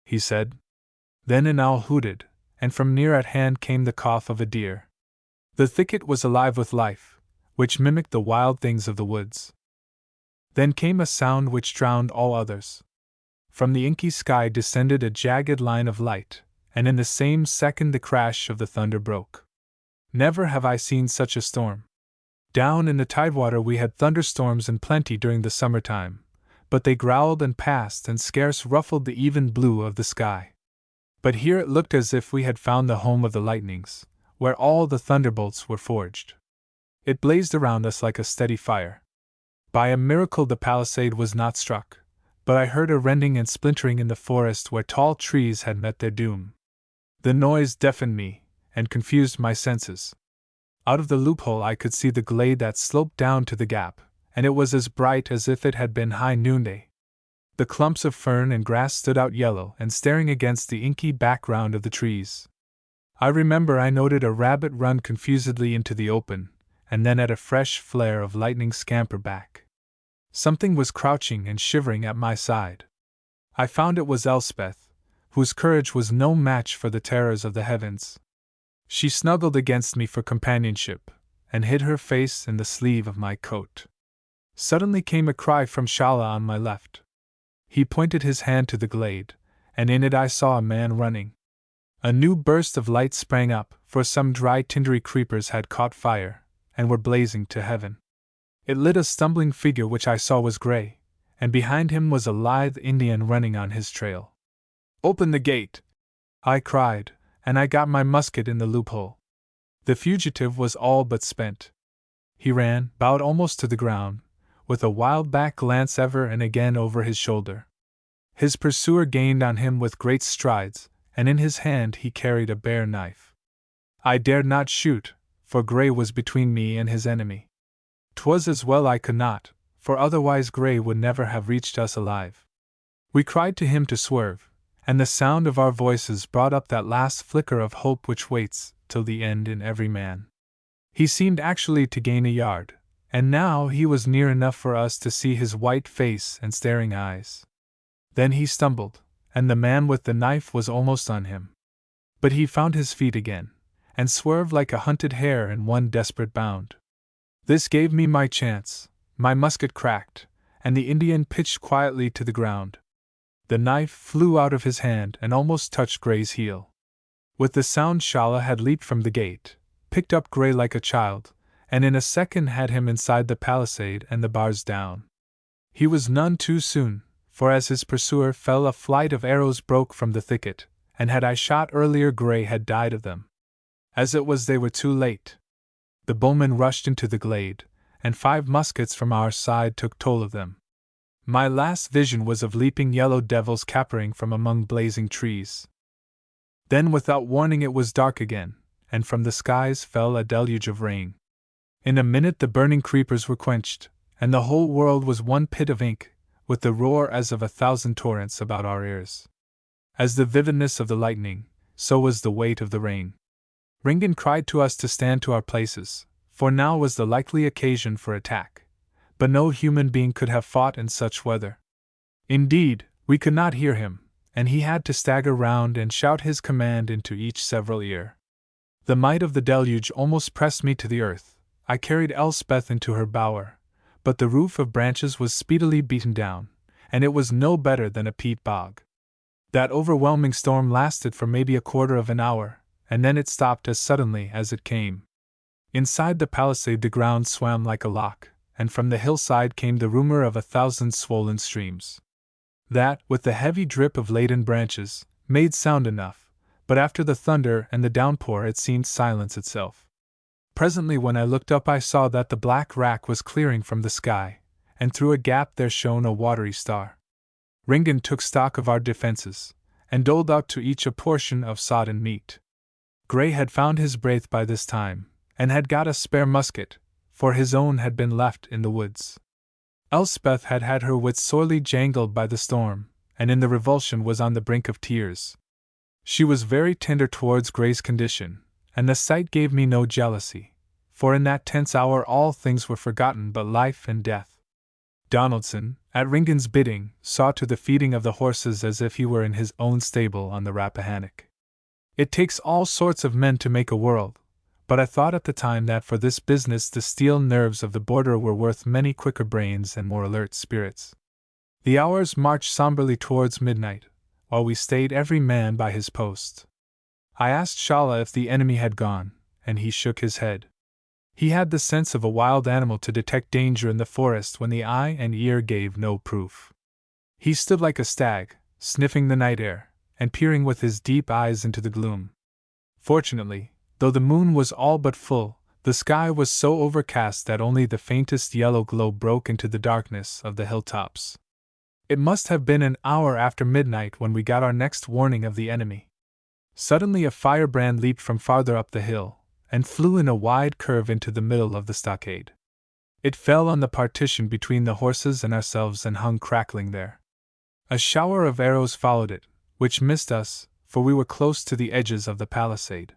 he said. Then an owl hooted, and from near at hand came the cough of a deer. The thicket was alive with life, which mimicked the wild things of the woods. Then came a sound which drowned all others. From the inky sky descended a jagged line of light, and in the same second the crash of the thunder broke. Never have I seen such a storm. Down in the Tidewater we had thunderstorms in plenty during the summertime, but they growled and passed and scarce ruffled the even blue of the sky. But here it looked as if we had found the home of the lightnings, where all the thunderbolts were forged. It blazed around us like a steady fire. By a miracle the palisade was not struck, but I heard a rending and splintering in the forest where tall trees had met their doom. The noise deafened me, and confused my senses. Out of the loophole I could see the glade that sloped down to the gap, and it was as bright as if it had been high noonday. The clumps of fern and grass stood out yellow and staring against the inky background of the trees. I remember I noted a rabbit run confusedly into the open, and then at a fresh flare of lightning scamper back. Something was crouching and shivering at my side. I found it was Elspeth, whose courage was no match for the terrors of the heavens. She snuggled against me for companionship, and hid her face in the sleeve of my coat. Suddenly came a cry from Shala on my left. He pointed his hand to the glade, and in it I saw a man running. A new burst of light sprang up, for some dry tindery creepers had caught fire, and were blazing to heaven. It lit a stumbling figure which I saw was gray, and behind him was a lithe Indian running on his trail. "Open the gate!" I cried, and I got my musket in the loophole. The fugitive was all but spent. He ran, bowed almost to the ground, with a wild back glance ever and again over his shoulder. His pursuer gained on him with great strides, and in his hand he carried a bare knife. I dared not shoot, for Gray was between me and his enemy. 'Twas as well I could not, for otherwise Gray would never have reached us alive. We cried to him to swerve, and the sound of our voices brought up that last flicker of hope which waits till the end in every man. He seemed actually to gain a yard, and now he was near enough for us to see his white face and staring eyes. Then he stumbled, and the man with the knife was almost on him. But he found his feet again, and swerved like a hunted hare in one desperate bound. This gave me my chance. My musket cracked, and the Indian pitched quietly to the ground. The knife flew out of his hand and almost touched Gray's heel. With the sound Shala had leaped from the gate, picked up Gray like a child, and in a second had him inside the palisade and the bars down. He was none too soon, for as his pursuer fell a flight of arrows broke from the thicket, and had I shot earlier Gray had died of them. As it was they were too late. The bowmen rushed into the glade, and 5 muskets from our side took toll of them. My last vision was of leaping yellow devils capering from among blazing trees. Then without warning it was dark again, and from the skies fell a deluge of rain. In a minute the burning creepers were quenched, and the whole world was one pit of ink, with the roar as of 1,000 torrents about our ears. As the vividness of the lightning, so was the weight of the rain. Ringan cried to us to stand to our places, for now was the likely occasion for attack, but no human being could have fought in such weather. Indeed, we could not hear him, and he had to stagger round and shout his command into each several ear. The might of the deluge almost pressed me to the earth. I carried Elspeth into her bower, but the roof of branches was speedily beaten down, and it was no better than a peat bog. That overwhelming storm lasted for maybe a quarter of an hour, and then it stopped as suddenly as it came. Inside the palisade the ground swam like a loch, and from the hillside came the rumor of 1,000 swollen streams. That, with the heavy drip of laden branches, made sound enough, but after the thunder and the downpour it seemed silence itself. Presently when I looked up I saw that the black rack was clearing from the sky, and through a gap there shone a watery star. Ringan took stock of our defenses, and doled out to each a portion of sodden meat. Gray had found his braith by this time, and had got a spare musket, for his own had been left in the woods. Elspeth had had her wits sorely jangled by the storm, and in the revulsion was on the brink of tears. She was very tender towards Gray's condition, and the sight gave me no jealousy, for in that tense hour all things were forgotten but life and death. Donaldson, at Ringan's bidding, saw to the feeding of the horses as if he were in his own stable on the Rappahannock. It takes all sorts of men to make a world, but I thought at the time that for this business the steel nerves of the border were worth many quicker brains and more alert spirits. The hours marched somberly towards midnight, while we stayed every man by his post. I asked Shala if the enemy had gone, and he shook his head. He had the sense of a wild animal to detect danger in the forest when the eye and ear gave no proof. He stood like a stag, sniffing the night air, and peering with his deep eyes into the gloom. Fortunately, though the moon was all but full, the sky was so overcast that only the faintest yellow glow broke into the darkness of the hilltops. It must have been an hour after midnight when we got our next warning of the enemy. Suddenly a firebrand leaped from farther up the hill, and flew in a wide curve into the middle of the stockade. It fell on the partition between the horses and ourselves and hung crackling there. A shower of arrows followed it, which missed us, for we were close to the edges of the palisade.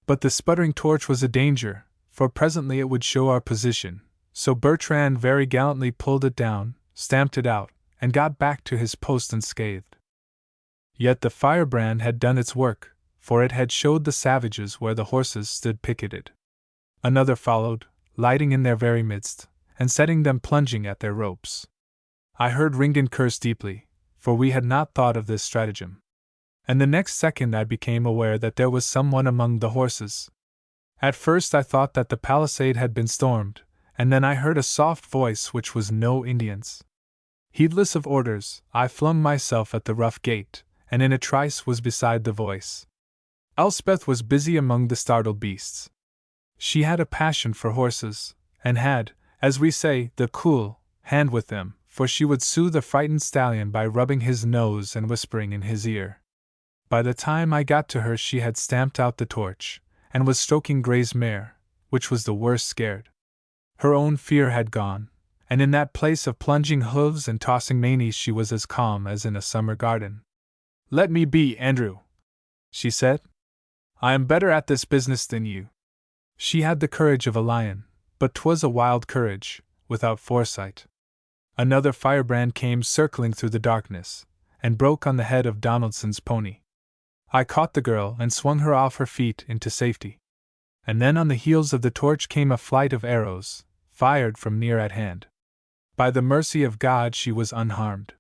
But the sputtering torch was a danger, for presently it would show our position, so Bertrand very gallantly pulled it down, stamped it out, and got back to his post unscathed. Yet the firebrand had done its work, for it had showed the savages where the horses stood picketed. Another followed, lighting in their very midst, and setting them plunging at their ropes. I heard Ringan curse deeply, for we had not thought of this stratagem. and the next second I became aware that there was someone among the horses. At first I thought that the palisade had been stormed, and then I heard a soft voice which was no Indian's. Heedless of orders, I flung myself at the rough gate, and in a trice was beside the voice. Elspeth was busy among the startled beasts. She had a passion for horses, and had, as we say, the cool hand with them, for she would soothe a frightened stallion by rubbing his nose and whispering in his ear. By the time I got to her she had stamped out the torch, and was stroking Gray's mare, which was the worst scared. Her own fear had gone, and in that place of plunging hooves and tossing manes she was as calm as in a summer garden. "Let me be, Andrew," she said. "I am better at this business than you." She had the courage of a lion, but 'twas a wild courage, without foresight. Another firebrand came circling through the darkness, and broke on the head of Donaldson's pony. I caught the girl and swung her off her feet into safety. And then on the heels of the torch came a flight of arrows, fired from near at hand. By the mercy of God she was unharmed.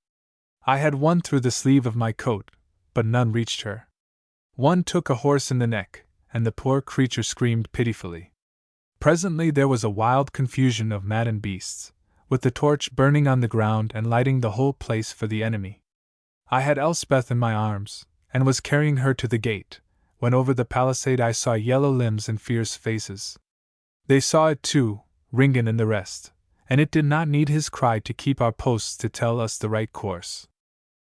I had one through the sleeve of my coat, but none reached her. One took a horse in the neck, and the poor creature screamed pitifully. Presently there was a wild confusion of maddened beasts, with the torch burning on the ground and lighting the whole place for the enemy. I had Elspeth in my arms, and was carrying her to the gate, when over the palisade I saw yellow limbs and fierce faces. They saw it too, Ringan and the rest, and it did not need his cry to keep our posts to tell us the right course.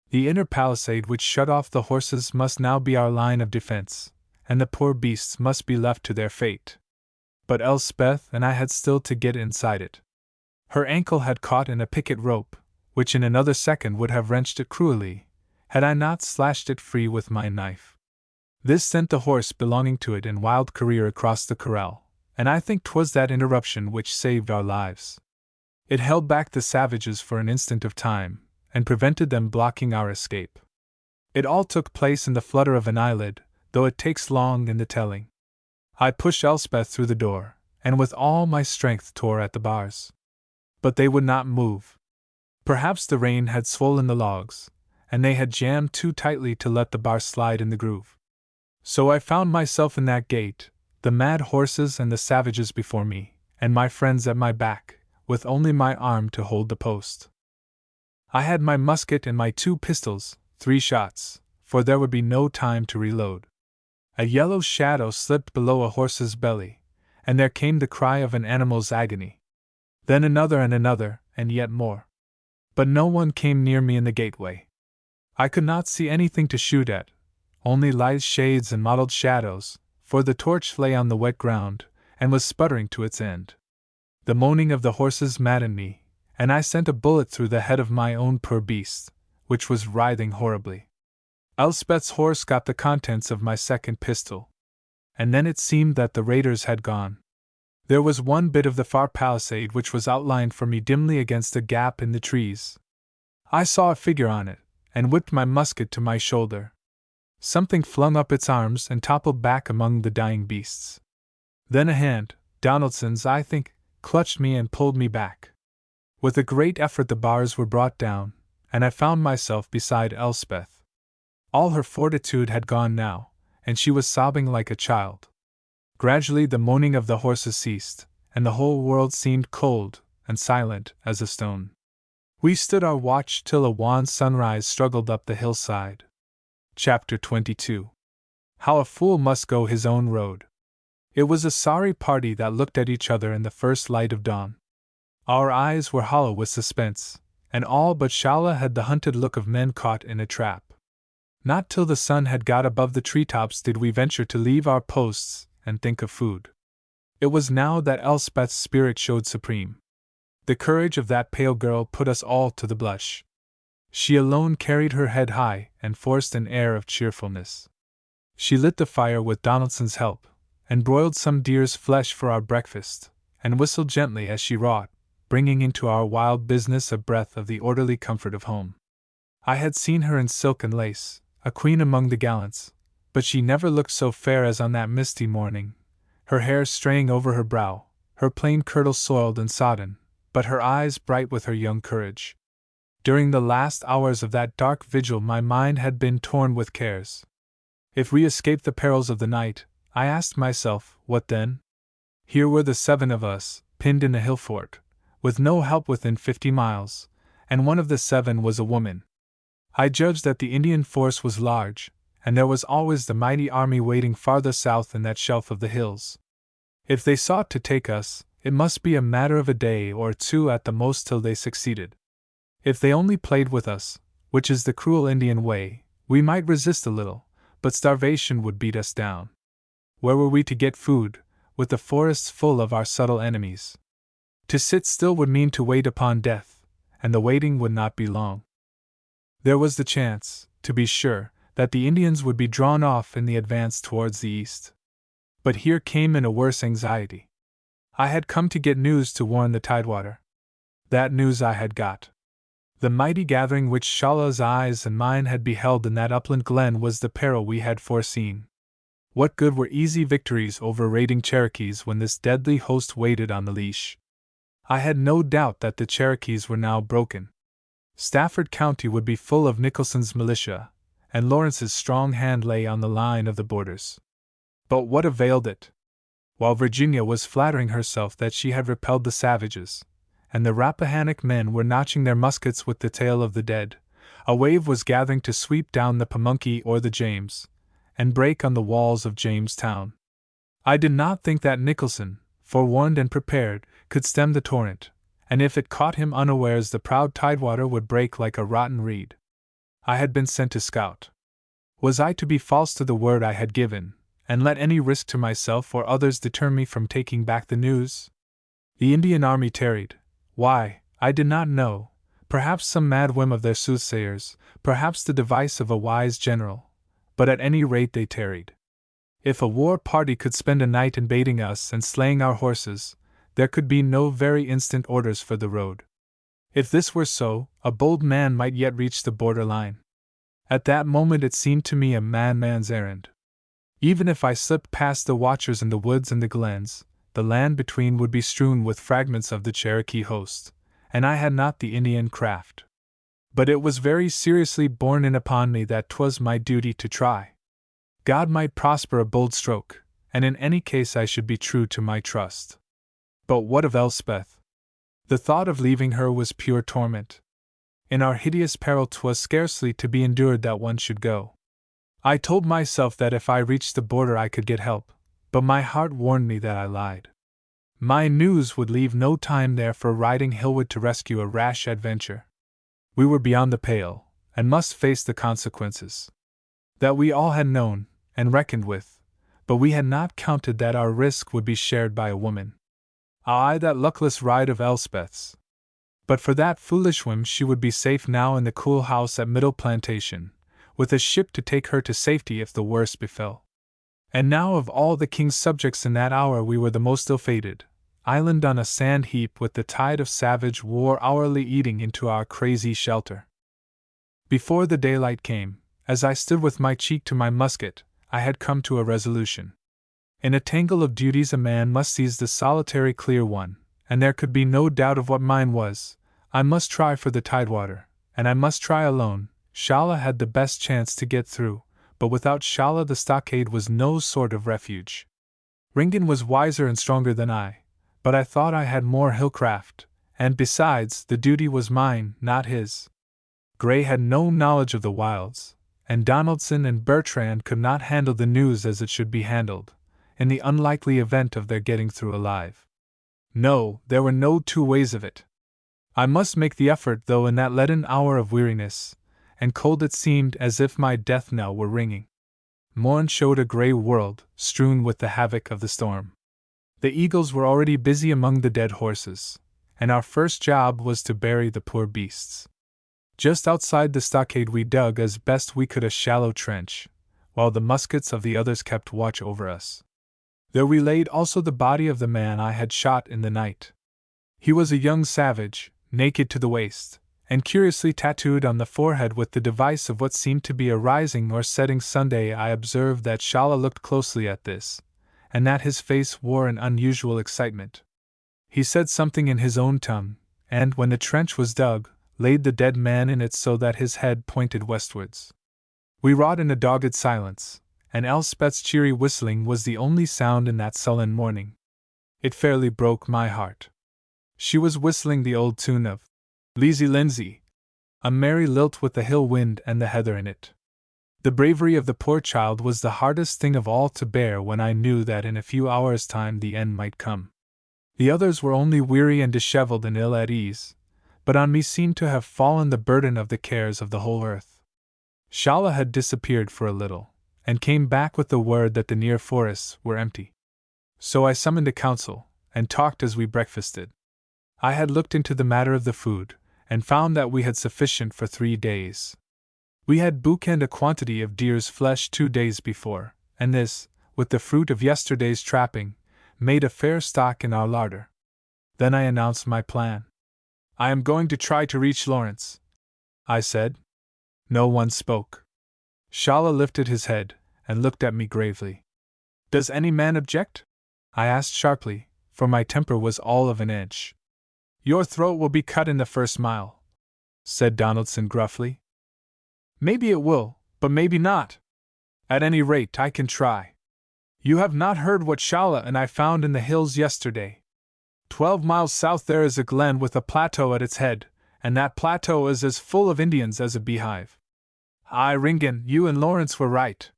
The inner palisade which shut off the horses must now be our line of defense, and the poor beasts must be left to their fate. But Elspeth and I had still to get inside it. Her ankle had caught in a picket rope, which in another second would have wrenched it cruelly, had I not slashed it free with my knife. This sent the horse belonging to it in wild career across the corral, and I think 'twas that interruption which saved our lives. It held back the savages for an instant of time, and prevented them blocking our escape. It all took place in the flutter of an eyelid, though it takes long in the telling. I pushed Elspeth through the door, and with all my strength tore at the bars. But they would not move. Perhaps the rain had swollen the logs, and they had jammed too tightly to let the bar slide in the groove. So I found myself in that gate, the mad horses and the savages before me, and my friends at my back, with only my arm to hold the post. I had my musket and my 2 pistols, 3 shots, for there would be no time to reload. A yellow shadow slipped below a horse's belly, and there came the cry of an animal's agony. Then another, and yet more. But no one came near me in the gateway. I could not see anything to shoot at, only lithe shades and mottled shadows, for the torch lay on the wet ground, and was sputtering to its end. The moaning of the horses maddened me, and I sent a bullet through the head of my own poor beast, which was writhing horribly. Elspeth's horse got the contents of my second pistol. And then it seemed that the raiders had gone. There was one bit of the far palisade which was outlined for me dimly against a gap in the trees. I saw a figure on it, and whipped my musket to my shoulder. Something flung up its arms and toppled back among the dying beasts. Then a hand, Donaldson's I think, clutched me and pulled me back. With a great effort the bars were brought down, and I found myself beside Elspeth. All her fortitude had gone now, and she was sobbing like a child. Gradually the moaning of the horses ceased, and the whole world seemed cold and silent as a stone. We stood our watch till a wan sunrise struggled up the hillside. Chapter 22. How a fool must go his own road. It was a sorry party that looked at each other in the first light of dawn. Our eyes were hollow with suspense, and all but Shalla had the hunted look of men caught in a trap. Not till the sun had got above the treetops did we venture to leave our posts and think of food. It was now that Elspeth's spirit showed supreme. The courage of that pale girl put us all to the blush. She alone carried her head high and forced an air of cheerfulness. She lit the fire with Donaldson's help, and broiled some deer's flesh for our breakfast, and whistled gently as she wrought, bringing into our wild business a breath of the orderly comfort of home. I had seen her in silk and lace, a queen among the gallants, but she never looked so fair as on that misty morning, her hair straying over her brow, her plain kirtle soiled and sodden, but her eyes bright with her young courage. During the last hours of that dark vigil my mind had been torn with cares. If we escaped the perils of the night, I asked myself, what then? Here were the 7 of us, pinned in a hill fort, with no help within 50 miles, and one of the 7 was a woman. I judged that the Indian force was large, and there was always the mighty army waiting farther south in that shelf of the hills. If they sought to take us, it must be a matter of a day or 2 at the most till they succeeded. If they only played with us, which is the cruel Indian way, we might resist a little, but starvation would beat us down. Where were we to get food, with the forests full of our subtle enemies? To sit still would mean to wait upon death, and the waiting would not be long. There was the chance, to be sure, that the Indians would be drawn off in the advance towards the east. But here came in a worse anxiety. I had come to get news to warn the Tidewater. That news I had got. The mighty gathering which Shallah's eyes and mine had beheld in that upland glen was the peril we had foreseen. What good were easy victories over raiding Cherokees when this deadly host waited on the leash? I had no doubt that the Cherokees were now broken. Stafford County would be full of Nicholson's militia, and Lawrence's strong hand lay on the line of the borders. But what availed it? While Virginia was flattering herself that she had repelled the savages, and the Rappahannock men were notching their muskets with the tail of the dead, a wave was gathering to sweep down the Pamunkey or the James, and break on the walls of Jamestown. I did not think that Nicholson, forewarned and prepared, could stem the torrent, and if it caught him unawares the proud Tidewater would break like a rotten reed. I had been sent to scout. Was I to be false to the word I had given, and let any risk to myself or others deter me from taking back the news? The Indian army tarried. Why, I did not know, perhaps some mad whim of their soothsayers, perhaps the device of a wise general, but at any rate they tarried. If a war party could spend a night invading us and slaying our horses, there could be no very instant orders for the road. If this were so, a bold man might yet reach the border line. At that moment it seemed to me a madman's errand. Even if I slipped past the watchers in the woods and the glens, the land between would be strewn with fragments of the Cherokee host, and I had not the Indian craft. But it was very seriously borne in upon me that 'twas my duty to try. God might prosper a bold stroke, and in any case I should be true to my trust. But what of Elspeth? The thought of leaving her was pure torment. In our hideous peril 'twas scarcely to be endured that one should go. I told myself that if I reached the border I could get help, but my heart warned me that I lied. My news would leave no time there for riding hillward to rescue a rash adventure. We were beyond the pale, and must face the consequences. That we all had known, and reckoned with, but we had not counted that our risk would be shared by a woman. Aye, that luckless ride of Elspeth's. But for that foolish whim she would be safe now in the cool house at Middle Plantation, with a ship to take her to safety if the worst befell. And now of all the king's subjects in that hour we were the most ill-fated, island on a sand heap with the tide of savage war hourly eating into our crazy shelter. Before the daylight came, as I stood with my cheek to my musket, I had come to a resolution. In a tangle of duties a man must seize the solitary clear one, and there could be no doubt of what mine was. I must try for the Tidewater, and I must try alone. Shallah had the best chance to get through, but without Shallah the stockade was no sort of refuge. Ringdon was wiser and stronger than I, but I thought I had more hillcraft, and besides, the duty was mine, not his. Gray had no knowledge of the wilds, and Donaldson and Bertrand could not handle the news as it should be handled, in the unlikely event of their getting through alive. No, there were no 2 ways of it. I must make the effort, though in that leaden hour of weariness and cold it seemed as if my death knell were ringing. Morn showed a grey world, strewn with the havoc of the storm. The eagles were already busy among the dead horses, and our first job was to bury the poor beasts. Just outside the stockade we dug as best we could a shallow trench, while the muskets of the others kept watch over us. There we laid also the body of the man I had shot in the night. He was a young savage, naked to the waist, and curiously tattooed on the forehead with the device of what seemed to be a rising or setting Sunday. I observed that Shallah looked closely at this, and that his face wore an unusual excitement. He said something in his own tongue, and, when the trench was dug, laid the dead man in it so that his head pointed westwards. We wrought in a dogged silence, and Elspeth's cheery whistling was the only sound in that sullen morning. It fairly broke my heart. She was whistling the old tune of Leesy Lindsay, a merry lilt with the hill wind and the heather in it. The bravery of the poor child was the hardest thing of all to bear when I knew that in a few hours' time the end might come. The others were only weary and dishevelled and ill at ease, but on me seemed to have fallen the burden of the cares of the whole earth. Shalla had disappeared for a little, and came back with the word that the near forests were empty. So I summoned a council, and talked as we breakfasted. I had looked into the matter of the food, and found that we had sufficient for 3 days. We had boucanned a quantity of deer's flesh 2 days before, and this, with the fruit of yesterday's trapping, made a fair stock in our larder. Then I announced my plan. "I am going to try to reach Lawrence," I said. No one spoke. Shalla lifted his head, and looked at me gravely. "Does any man object?" I asked sharply, for my temper was all of an edge. "Your throat will be cut in the first mile," said Donaldson gruffly. "Maybe it will, but maybe not. At any rate, I can try. You have not heard what Shalla and I found in the hills yesterday. 12 miles south there is a glen with a plateau at its head, and that plateau is as full of Indians as a beehive. Aye, Ringan, you and Lawrence were right.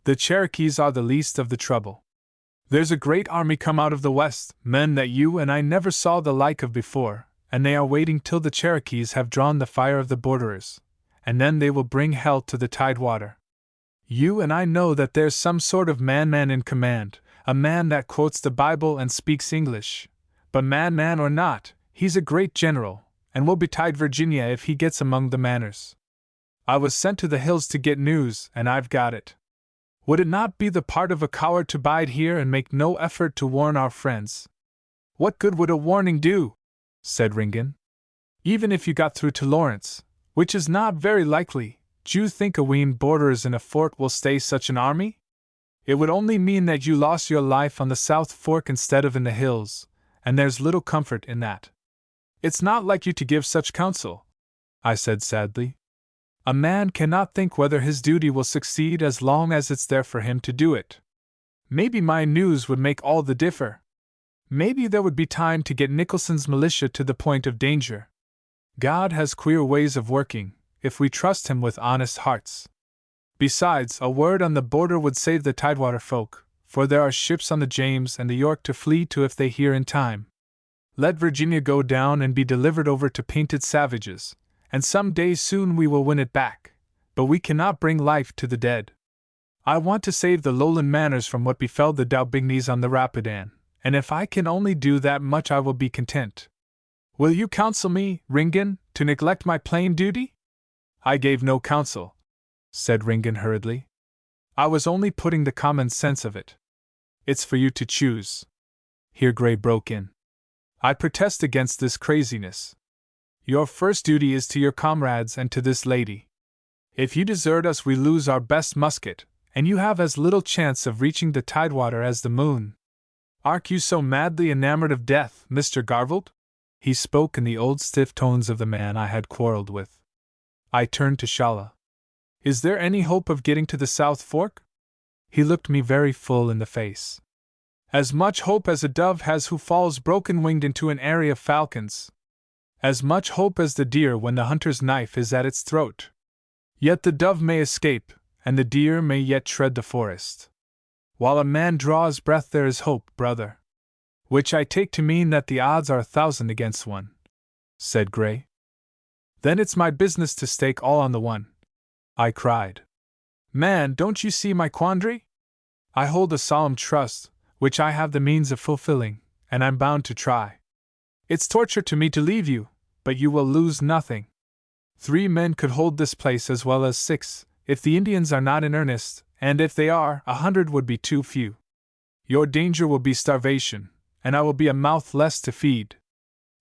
The Cherokees are the least of the trouble. There's a great army come out of the west, men that you and I never saw the like of before, and they are waiting till the Cherokees have drawn the fire of the borderers, and then they will bring hell to the tidewater. You and I know that there's some sort of man in command, a man that quotes the Bible and speaks English, but man or not, he's a great general, and will betide Virginia if he gets among the manors. I was sent to the hills to get news, and I've got it. Would it not be the part of a coward to bide here and make no effort to warn our friends?" "What good would a warning do?" said Ringan. "Even if you got through to Lawrence, which is not very likely, do you think a ween borderers in a fort will stay such an army? It would only mean that you lost your life on the South Fork instead of in the hills, and there's little comfort in that." "It's not like you to give such counsel," I said sadly. "A man cannot think whether his duty will succeed as long as it's there for him to do it. Maybe my news would make all the differ. Maybe there would be time to get Nicholson's militia to the point of danger. God has queer ways of working, if we trust him with honest hearts. Besides, a word on the border would save the Tidewater folk, for there are ships on the James and the York to flee to if they hear in time. Let Virginia go down and be delivered over to painted savages, and some day soon we will win it back, but we cannot bring life to the dead. I want to save the lowland manors from what befell the Daubignies on the Rapidan, and if I can only do that much I will be content. Will you counsel me, Ringan, to neglect my plain duty?" "I gave no counsel," said Ringan hurriedly. "I was only putting the common sense of it. It's for you to choose." Here Gray broke in. "I protest against this craziness. Your first duty is to your comrades and to this lady. If you desert us we lose our best musket, and you have as little chance of reaching the Tidewater as the moon. Ark you so madly enamored of death, Mr. Garvold?" He spoke in the old stiff tones of the man I had quarreled with. I turned to Shalla. "Is there any hope of getting to the South Fork?" He looked me very full in the face. "As much hope as a dove has who falls broken-winged into an array of falcons. As much hope as the deer when the hunter's knife is at its throat. Yet the dove may escape, and the deer may yet tread the forest. While a man draws breath there is hope, brother." "Which I take to mean that the odds are 1,000 against 1, said Gray. "Then it's my business to stake all on the one," I cried. "Man, don't you see my quandary? I hold a solemn trust, which I have the means of fulfilling, and I'm bound to try. It's torture to me to leave you, but you will lose nothing. 3 men could hold this place as well as 6, if the Indians are not in earnest, and if they are, 100 would be too few. Your danger will be starvation, and I will be a mouth less to feed.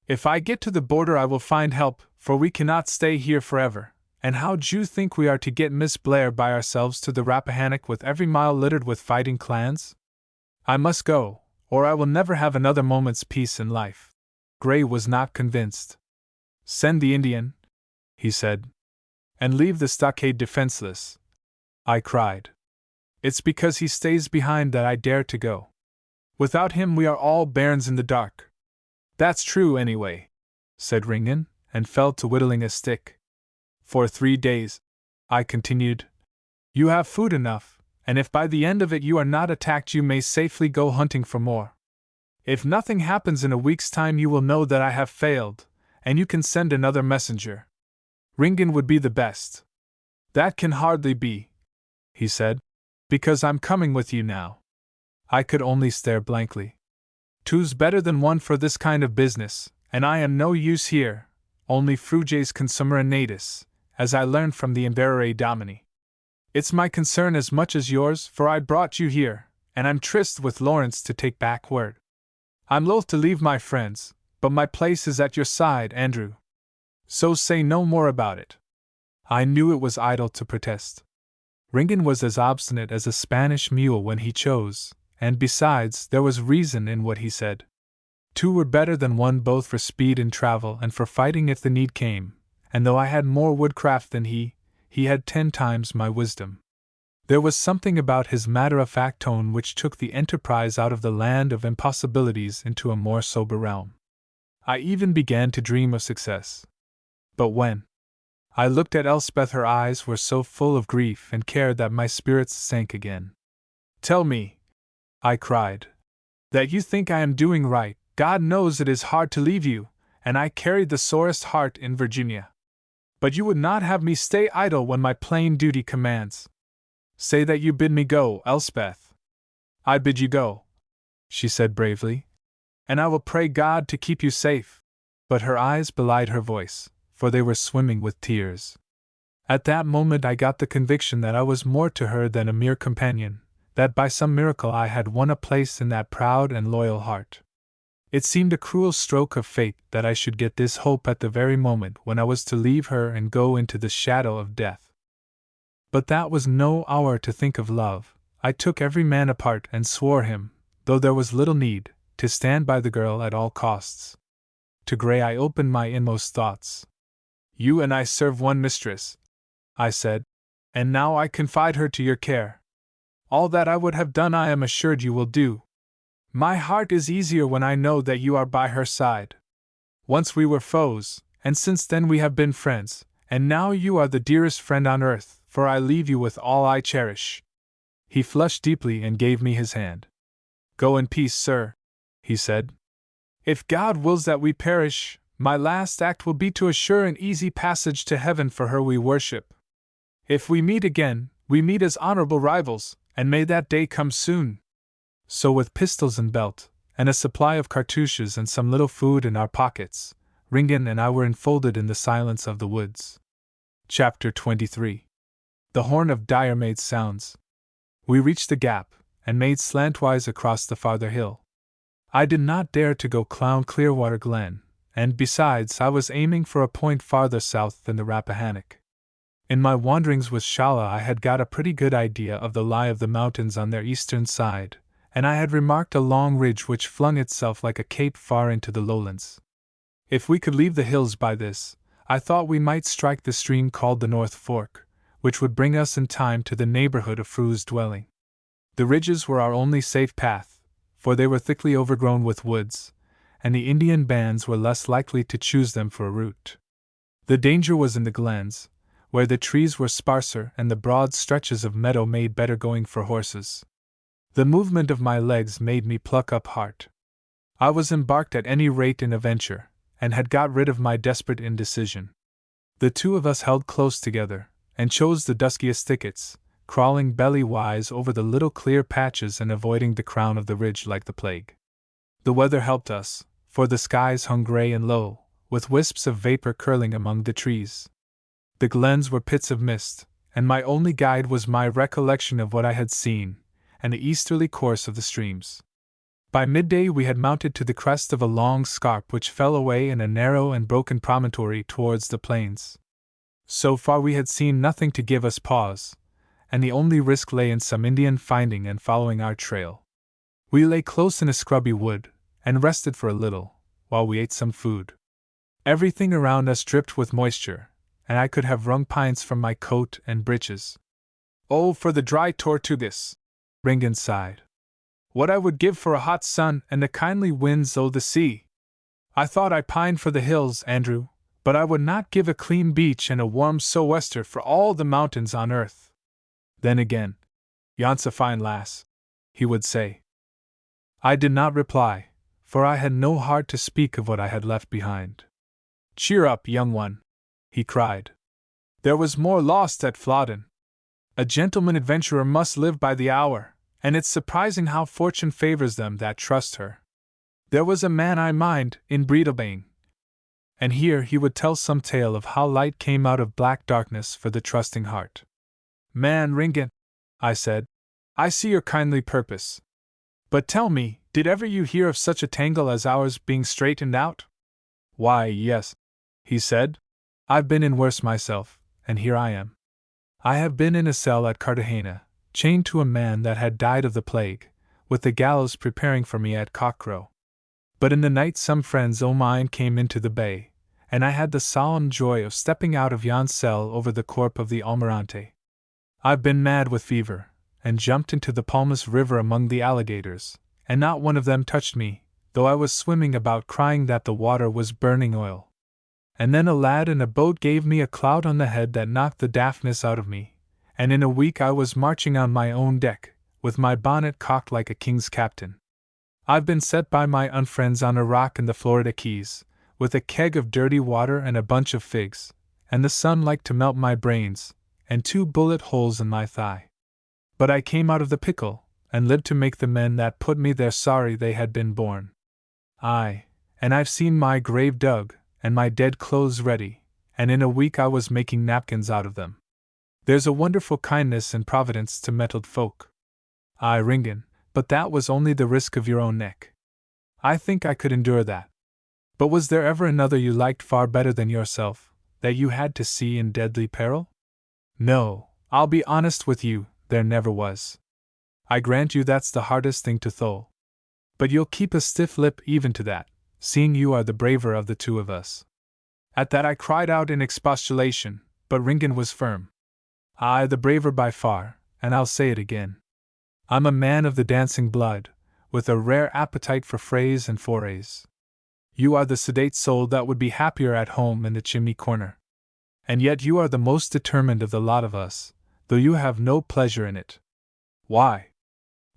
If I get to the border I will find help, for we cannot stay here forever, and how do you think we are to get Miss Blair by ourselves to the Rappahannock with every mile littered with fighting clans? I must go, or I will never have another moment's peace in life." Gray was not convinced. "Send the Indian," he said. And leave the stockade defenseless, I cried. It's because he stays behind that I dare to go. Without him we are all bairns in the dark. That's true anyway, said Ringan, and fell to whittling a stick. For 3 days, I continued, you have food enough, and if by the end of it you are not attacked you may safely go hunting for more. If nothing happens in a week's time you will know that I have failed, and you can send another messenger. Ringan would be the best. That can hardly be, he said, because I'm coming with you now. I could only stare blankly. Two's better than one for this kind of business, and I am no use here, only fruges consumere natus, as I learned from the Imberere Domini. It's my concern as much as yours, for I brought you here, and I'm tryst with Lawrence to take back word. I'm loath to leave my friends, but my place is at your side, Andrew. So say no more about it. I knew it was idle to protest. Ringan was as obstinate as a Spanish mule when he chose, and besides, there was reason in what he said. 2 were better than 1 both for speed in travel and for fighting if the need came, and though I had more woodcraft than he had 10 times my wisdom. There was something about his matter-of-fact tone which took the enterprise out of the land of impossibilities into a more sober realm. I even began to dream of success. But when I looked at Elspeth, her eyes were so full of grief and care that my spirits sank again. Tell me, I cried, that you think I am doing right. God knows it is hard to leave you, and I carried the sorest heart in Virginia. But you would not have me stay idle when my plain duty commands. Say that you bid me go, Elspeth. I bid you go, she said bravely, and I will pray God to keep you safe. But her eyes belied her voice, for they were swimming with tears. At that moment I got the conviction that I was more to her than a mere companion, that by some miracle I had won a place in that proud and loyal heart. It seemed a cruel stroke of fate that I should get this hope at the very moment when I was to leave her and go into the shadow of death. But that was no hour to think of love. I took every man apart and swore him, though there was little need, to stand by the girl at all costs. To Gray I opened my inmost thoughts. You and I serve one mistress, I said, and now I confide her to your care. All that I would have done I am assured you will do. My heart is easier when I know that you are by her side. Once we were foes, and since then we have been friends, and now you are the dearest friend on earth, for I leave you with all I cherish. He flushed deeply and gave me his hand. Go in peace, sir, he said. If God wills that we perish, my last act will be to assure an easy passage to heaven for her we worship. If we meet again, we meet as honorable rivals, and may that day come soon. So with pistols and belt, and a supply of cartouches and some little food in our pockets, Ringan and I were enfolded in the silence of the woods. Chapter 23. The horn of Dyer made sounds. We reached the gap, and made slantwise across the farther hill. I did not dare to go clown Clearwater Glen, and besides I was aiming for a point farther south than the Rappahannock. In my wanderings with Shala I had got a pretty good idea of the lie of the mountains on their eastern side, and I had remarked a long ridge which flung itself like a cape far into the lowlands. If we could leave the hills by this, I thought we might strike the stream called the North Fork, which would bring us in time to the neighborhood of Fru's dwelling. The ridges were our only safe path, for they were thickly overgrown with woods, and the Indian bands were less likely to choose them for a route. The danger was in the glens, where the trees were sparser and the broad stretches of meadow made better going for horses. The movement of my legs made me pluck up heart. I was embarked at any rate in a venture, and had got rid of my desperate indecision. The 2 of us held close together, and chose the duskiest thickets, crawling belly-wise over the little clear patches and avoiding the crown of the ridge like the plague. The weather helped us, for the skies hung grey and low, with wisps of vapor curling among the trees. The glens were pits of mist, and my only guide was my recollection of what I had seen, and the easterly course of the streams. By midday we had mounted to the crest of a long scarp which fell away in a narrow and broken promontory towards the plains. So far we had seen nothing to give us pause, and the only risk lay in some Indian finding and following our trail. We lay close in a scrubby wood, and rested for a little, while we ate some food. Everything around us dripped with moisture, and I could have wrung pints from my coat and breeches. Oh, for the dry Tortugas! Ringan sighed. What I would give for a hot sun and the kindly winds o' the sea! I thought I pined for the hills, Andrew, but I would not give a clean beach and a warm sou'wester for all the mountains on earth. Then again, yon's a fine lass, he would say. I did not reply, for I had no heart to speak of what I had left behind. Cheer up, young one, he cried. There was more lost at Flodden. A gentleman adventurer must live by the hour, and it's surprising how fortune favors them that trust her. There was a man I mind in Breedelbane. And here he would tell some tale of how light came out of black darkness for the trusting heart. Man Ringan, I said, I see your kindly purpose. But tell me, did ever you hear of such a tangle as ours being straightened out? Why, yes, he said. I've been in worse myself, and here I am. I have been in a cell at Cartagena, chained to a man that had died of the plague, with the gallows preparing for me at cockcrow. But in the night some friends o' mine came into the bay, and I had the solemn joy of stepping out of yon cell over the corpse of the Almirante. I've been mad with fever, and jumped into the Palmas River among the alligators, and not one of them touched me, though I was swimming about crying that the water was burning oil. And then a lad in a boat gave me a clout on the head that knocked the daftness out of me, and in a week I was marching on my own deck, with my bonnet cocked like a king's captain. I've been set by my unfriends on a rock in the Florida Keys, with a keg of dirty water and a bunch of figs, and the sun like to melt my brains, and 2 bullet holes in my thigh. But I came out of the pickle, and lived to make the men that put me there sorry they had been born. Aye, and I've seen my grave dug, and my dead clothes ready, and in a week I was making napkins out of them. There's a wonderful kindness and providence to mettled folk. Aye, Ringan, but that was only the risk of your own neck. I think I could endure that. But was there ever another you liked far better than yourself, that you had to see in deadly peril? No, I'll be honest with you, there never was. I grant you that's the hardest thing to thole. But you'll keep a stiff lip even to that, seeing you are the braver of the two of us. At that I cried out in expostulation, but Ringan was firm. I the braver by far, and I'll say it again. I'm a man of the dancing blood, with a rare appetite for frays and forays. You are the sedate soul that would be happier at home in the chimney corner. And yet you are the most determined of the lot of us, though you have no pleasure in it. Why?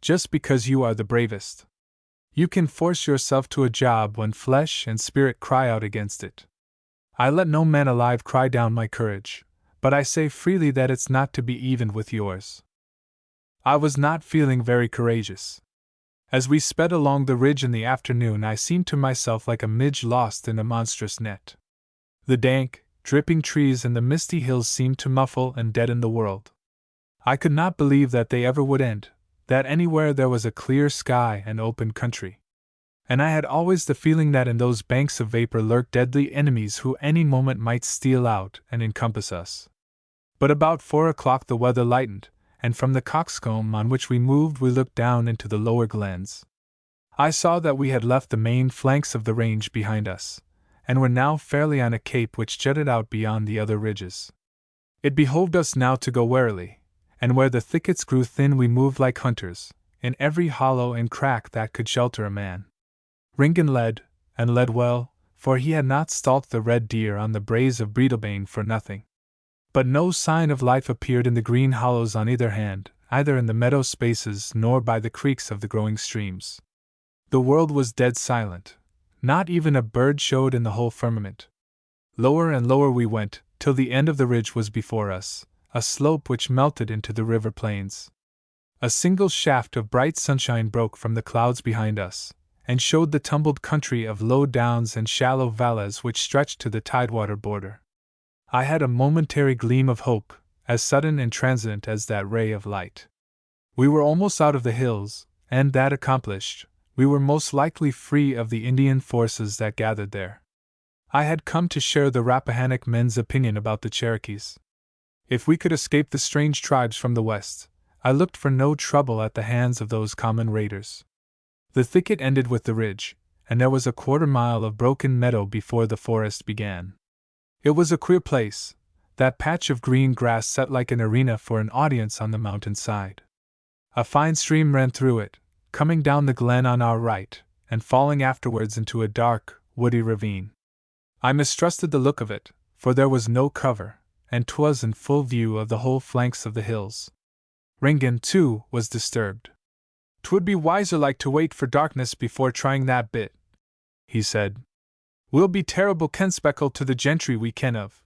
Just because you are the bravest. You can force yourself to a job when flesh and spirit cry out against it. I let no man alive cry down my courage, but I say freely that it's not to be evened with yours. I was not feeling very courageous. As we sped along the ridge in the afternoon, I seemed to myself like a midge lost in a monstrous net. The dank, dripping trees and the misty hills seemed to muffle and deaden the world. I could not believe that they ever would end, that anywhere there was a clear sky and open country. And I had always the feeling that in those banks of vapor lurked deadly enemies who any moment might steal out and encompass us. But about 4 o'clock the weather lightened, and from the coxcomb on which we moved we looked down into the lower glens. I saw that we had left the main flanks of the range behind us, and were now fairly on a cape which jutted out beyond the other ridges. It behoved us now to go warily, and where the thickets grew thin we moved like hunters, in every hollow and crack that could shelter a man. Ringan led, and led well, for he had not stalked the red deer on the braes of Breedelbane for nothing. But no sign of life appeared in the green hollows on either hand, either in the meadow spaces nor by the creeks of the growing streams. The world was dead silent. Not even a bird showed in the whole firmament. Lower and lower we went, till the end of the ridge was before us, a slope which melted into the river plains. A single shaft of bright sunshine broke from the clouds behind us, and showed the tumbled country of low downs and shallow valleys which stretched to the tidewater border. I had a momentary gleam of hope, as sudden and transient as that ray of light. We were almost out of the hills, and that accomplished, we were most likely free of the Indian forces that gathered there. I had come to share the Rappahannock men's opinion about the Cherokees. If we could escape the strange tribes from the west, I looked for no trouble at the hands of those common raiders. The thicket ended with the ridge, and there was a quarter-mile of broken meadow before the forest began. It was a queer place, That patch of green grass set like an arena for an audience on the mountainside. A fine stream ran through it, coming down the glen on our right, and falling afterwards into a dark, woody ravine. I mistrusted the look of it, for there was no cover, and 'twas in full view of the whole flanks of the hills. Ringan, too, was disturbed. "'Twould be wiser like to wait for darkness before trying that bit," he said. "We'll be terrible kenspeckled to the gentry we ken of."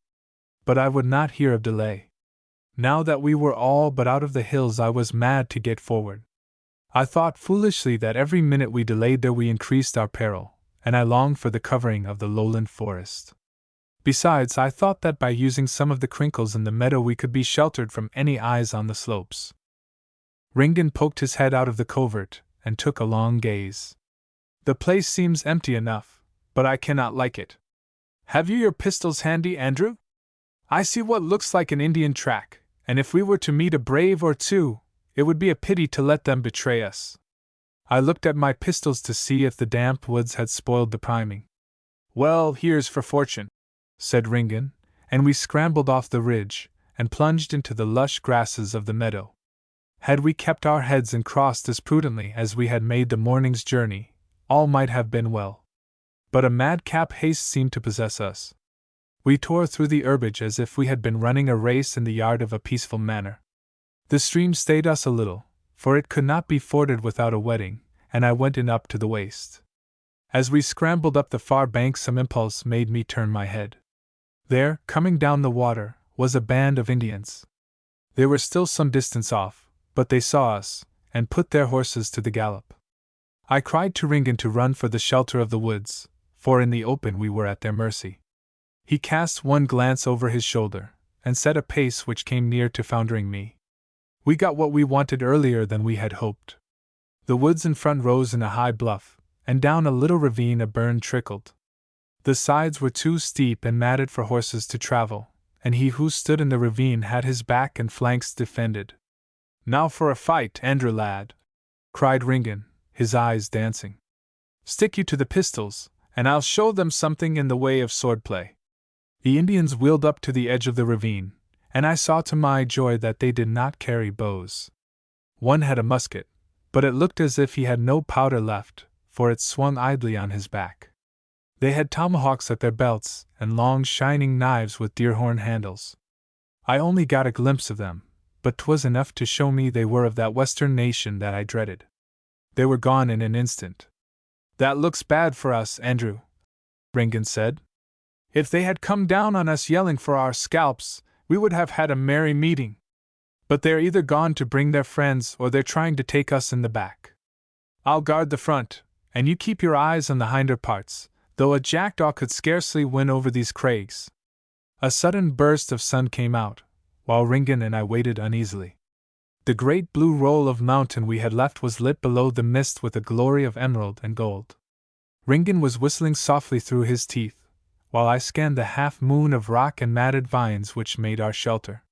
But I would not hear of delay. Now that we were all but out of the hills, I was mad to get forward. I thought foolishly that every minute we delayed there we increased our peril, and I longed for the covering of the lowland forest. Besides, I thought that by using some of the crinkles in the meadow we could be sheltered from any eyes on the slopes. Ringan poked his head out of the covert, and took a long gaze. "The place seems empty enough, but I cannot like it. Have you your pistols handy, Andrew? I see what looks like an Indian track, and if we were to meet a brave or two, it would be a pity to let them betray us." I looked at my pistols to see if the damp woods had spoiled the priming. "Well, here's for fortune," said Ringan, and we scrambled off the ridge, and plunged into the lush grasses of the meadow. Had we kept our heads and crossed as prudently as we had made the morning's journey, all might have been well. But a madcap haste seemed to possess us. We tore through the herbage as if we had been running a race in the yard of a peaceful manor. The stream stayed us a little, for it could not be forded without a wetting, and I went in up to the waist. As we scrambled up the far bank, some impulse made me turn my head. There, coming down the water, was a band of Indians. They were still some distance off, but they saw us, and put their horses to the gallop. I cried to Ringan to run for the shelter of the woods, for in the open we were at their mercy. He cast one glance over his shoulder, and set a pace which came near to foundering me. We got what we wanted earlier than we had hoped. The woods in front rose in a high bluff, and down a little ravine a burn trickled. The sides were too steep and matted for horses to travel, and he who stood in the ravine had his back and flanks defended. "Now for a fight, Andrew lad!" cried Ringan, his eyes dancing. "Stick you to the pistols, and I'll show them something in the way of swordplay." The Indians wheeled up to the edge of the ravine, and I saw to my joy that they did not carry bows. One had a musket, but it looked as if he had no powder left, for it swung idly on his back. They had tomahawks at their belts, and long shining knives with deer-horn handles. I only got a glimpse of them, but 'twas enough to show me they were of that western nation that I dreaded. They were gone in an instant. "That looks bad for us, Andrew," Ringan said. "If they had come down on us yelling for our scalps, we would have had a merry meeting. But they're either gone to bring their friends or they're trying to take us in the back. I'll guard the front, and you keep your eyes on the hinder parts, though a jackdaw could scarcely win over these craigs." A sudden burst of sun came out, while Ringan and I waited uneasily. The great blue roll of mountain we had left was lit below the mist with a glory of emerald and gold. Ringan was whistling softly through his teeth, while I scanned the half-moon of rock and matted vines which made our shelter.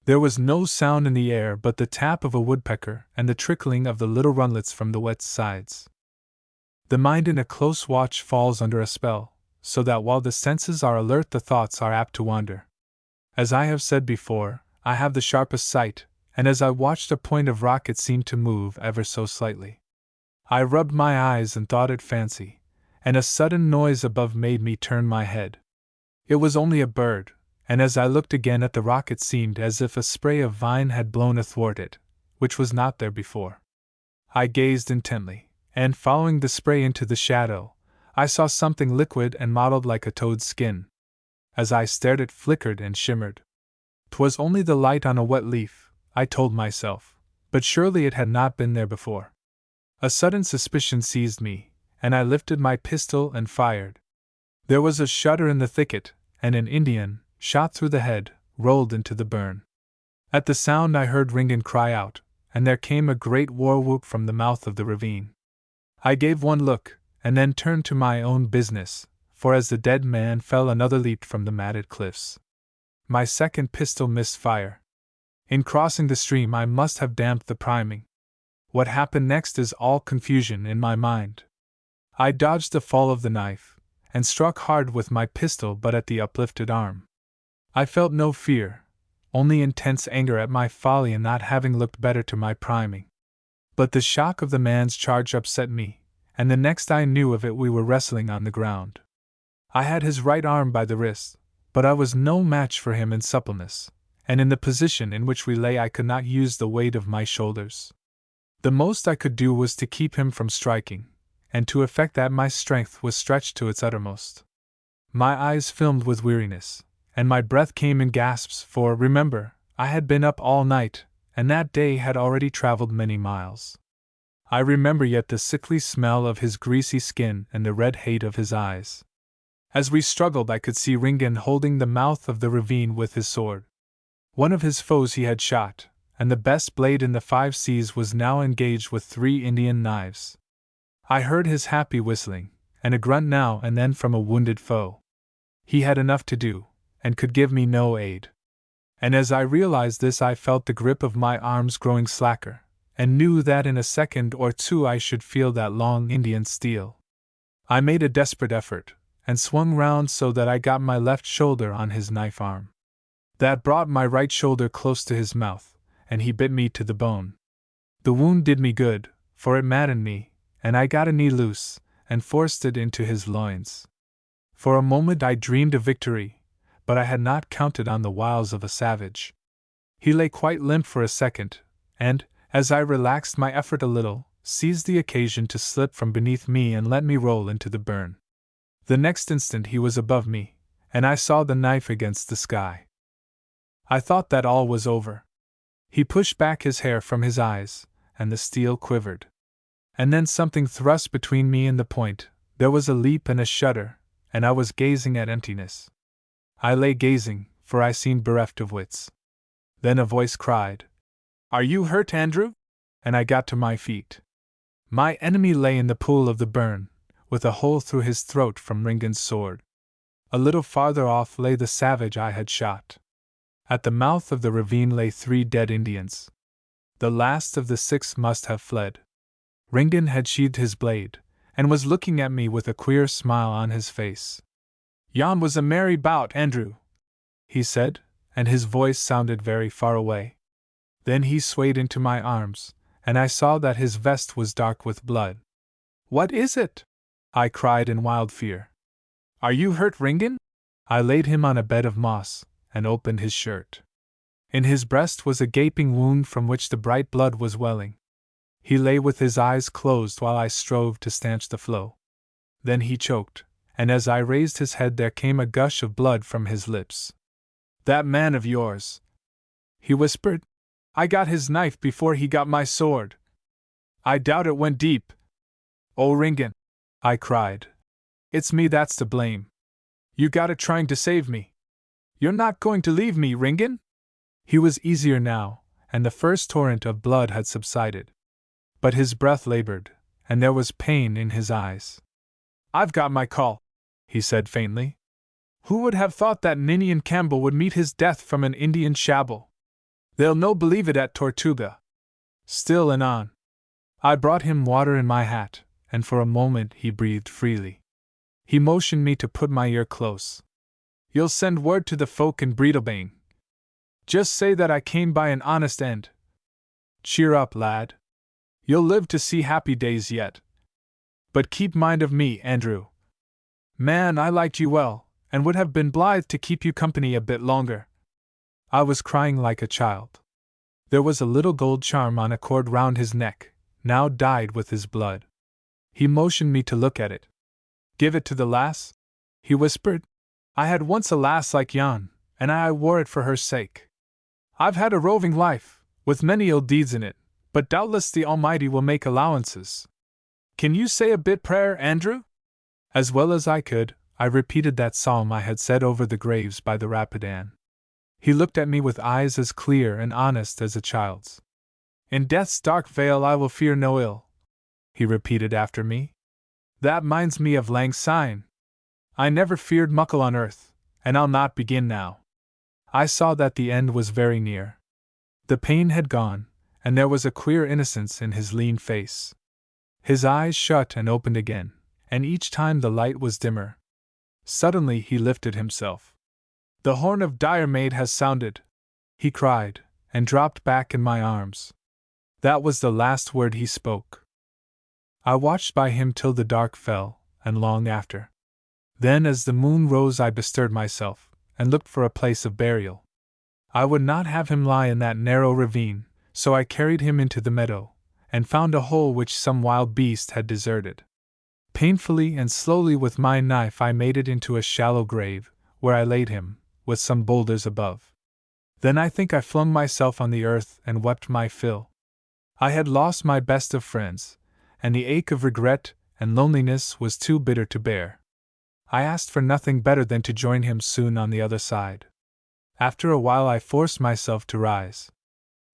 There was no sound in the air but the tap of a woodpecker and the trickling of the little runlets from the wet sides. The mind in a close watch falls under a spell, so that while the senses are alert the thoughts are apt to wander. As I have said before, I have the sharpest sight, and as I watched a point of rock it seemed to move ever so slightly. I rubbed my eyes and thought it fancy, and a sudden noise above made me turn my head. It was only a bird, and as I looked again at the rock it seemed as if a spray of vine had blown athwart it, which was not there before. I gazed intently, and following the spray into the shadow, I saw something liquid and mottled like a toad's skin. As I stared it flickered and shimmered. 'Twas only the light on a wet leaf, I told myself, but surely it had not been there before. A sudden suspicion seized me, and I lifted my pistol and fired. There was a shudder in the thicket, and an Indian, shot through the head, rolled into the burn. At the sound I heard Ringan cry out, and there came a great war-whoop from the mouth of the ravine. I gave one look, and then turned to my own business, for as the dead man fell another leaped from the matted cliffs. My second pistol missed fire. In crossing the stream I must have damped the priming. What happened next is all confusion in my mind. I dodged the fall of the knife, and struck hard with my pistol but at the uplifted arm. I felt no fear, only intense anger at my folly in not having looked better to my priming. But the shock of the man's charge upset me, and the next I knew of it we were wrestling on the ground. I had his right arm by the wrist, but I was no match for him in suppleness, and in the position in which we lay I could not use the weight of my shoulders. The most I could do was to keep him from striking, and to effect that my strength was stretched to its uttermost. My eyes filmed with weariness, and my breath came in gasps, for, remember, I had been up all night, and that day had already traveled many miles. I remember yet the sickly smell of his greasy skin and the red hate of his eyes. As we struggled I could see Ringan holding the mouth of the ravine with his sword. One of his foes he had shot, and the best blade in the 5 seas was now engaged with 3 Indian knives. I heard his happy whistling, and a grunt now and then from a wounded foe. He had enough to do, and could give me no aid. And as I realized this I felt the grip of my arms growing slacker, and knew that in a second or two I should feel that long Indian steel. I made a desperate effort, and swung round so that I got my left shoulder on his knife arm. That brought my right shoulder close to his mouth, and he bit me to the bone. The wound did me good, for it maddened me, and I got a knee loose, and forced it into his loins. For a moment I dreamed of victory, but I had not counted on the wiles of a savage. He lay quite limp for a second, and, as I relaxed my effort a little, seized the occasion to slip from beneath me and let me roll into the burn. The next instant he was above me, and I saw the knife against the sky. I thought that all was over. He pushed back his hair from his eyes, and the steel quivered. And then something thrust between me and the point, there was a leap and a shudder, and I was gazing at emptiness. I lay gazing, for I seemed bereft of wits. Then a voice cried, "Are you hurt, Andrew?" And I got to my feet. My enemy lay in the pool of the burn, with a hole through his throat from Ringan's sword. A little farther off lay the savage I had shot. At the mouth of the ravine lay 3 dead Indians. The last of the 6 must have fled. Ringan had sheathed his blade, and was looking at me with a queer smile on his face. "Yon was a merry bout, Andrew," he said, and his voice sounded very far away. Then he swayed into my arms, and I saw that his vest was dark with blood. "What is it?" I cried in wild fear. "Are you hurt, Ringan?" I laid him on a bed of moss, and opened his shirt. In his breast was a gaping wound from which the bright blood was welling. He lay with his eyes closed while I strove to stanch the flow. Then he choked, and as I raised his head there came a gush of blood from his lips. "That man of yours," he whispered. "I got his knife before he got my sword. I doubt it went deep." "Oh, Ringan," I cried. "It's me that's to blame. You got it trying to save me. You're not going to leave me, Ringan?" He was easier now, and the first torrent of blood had subsided. But his breath labored, and there was pain in his eyes. "I've got my call," he said faintly. "Who would have thought that Ninian Campbell would meet his death from an Indian shabble? They'll no believe it at Tortuga." Still and on. I brought him water in my hat, and for a moment he breathed freely. He motioned me to put my ear close. "You'll send word to the folk in Breedelbane. Just say that I came by an honest end. Cheer up, lad. You'll live to see happy days yet. But keep mind of me, Andrew. Man, I liked you well, and would have been blithe to keep you company a bit longer." I was crying like a child. There was a little gold charm on a cord round his neck, now dyed with his blood. He motioned me to look at it. "Give it to the lass?" he whispered. "I had once a lass like yon, and I wore it for her sake. I've had a roving life, with many ill deeds in it, but doubtless the Almighty will make allowances. Can you say a bit prayer, Andrew?" As well as I could, I repeated that psalm I had said over the graves by the Rapidan. He looked at me with eyes as clear and honest as a child's. "In death's dark vale I will fear no ill," he repeated after me. "That minds me of lang syne. I never feared muckle on earth, and I'll not begin now." I saw that the end was very near. The pain had gone, and there was a queer innocence in his lean face. His eyes shut and opened again, and each time the light was dimmer. Suddenly he lifted himself. "The horn of Diarmaid has sounded," he cried, and dropped back in my arms. That was the last word he spoke. I watched by him till the dark fell, and long after. Then as the moon rose I bestirred myself, and looked for a place of burial. I would not have him lie in that narrow ravine, so I carried him into the meadow, and found a hole which some wild beast had deserted. Painfully and slowly with my knife I made it into a shallow grave, where I laid him, with some boulders above. Then I think I flung myself on the earth and wept my fill. I had lost my best of friends, and the ache of regret and loneliness was too bitter to bear. I asked for nothing better than to join him soon on the other side. After a while I forced myself to rise.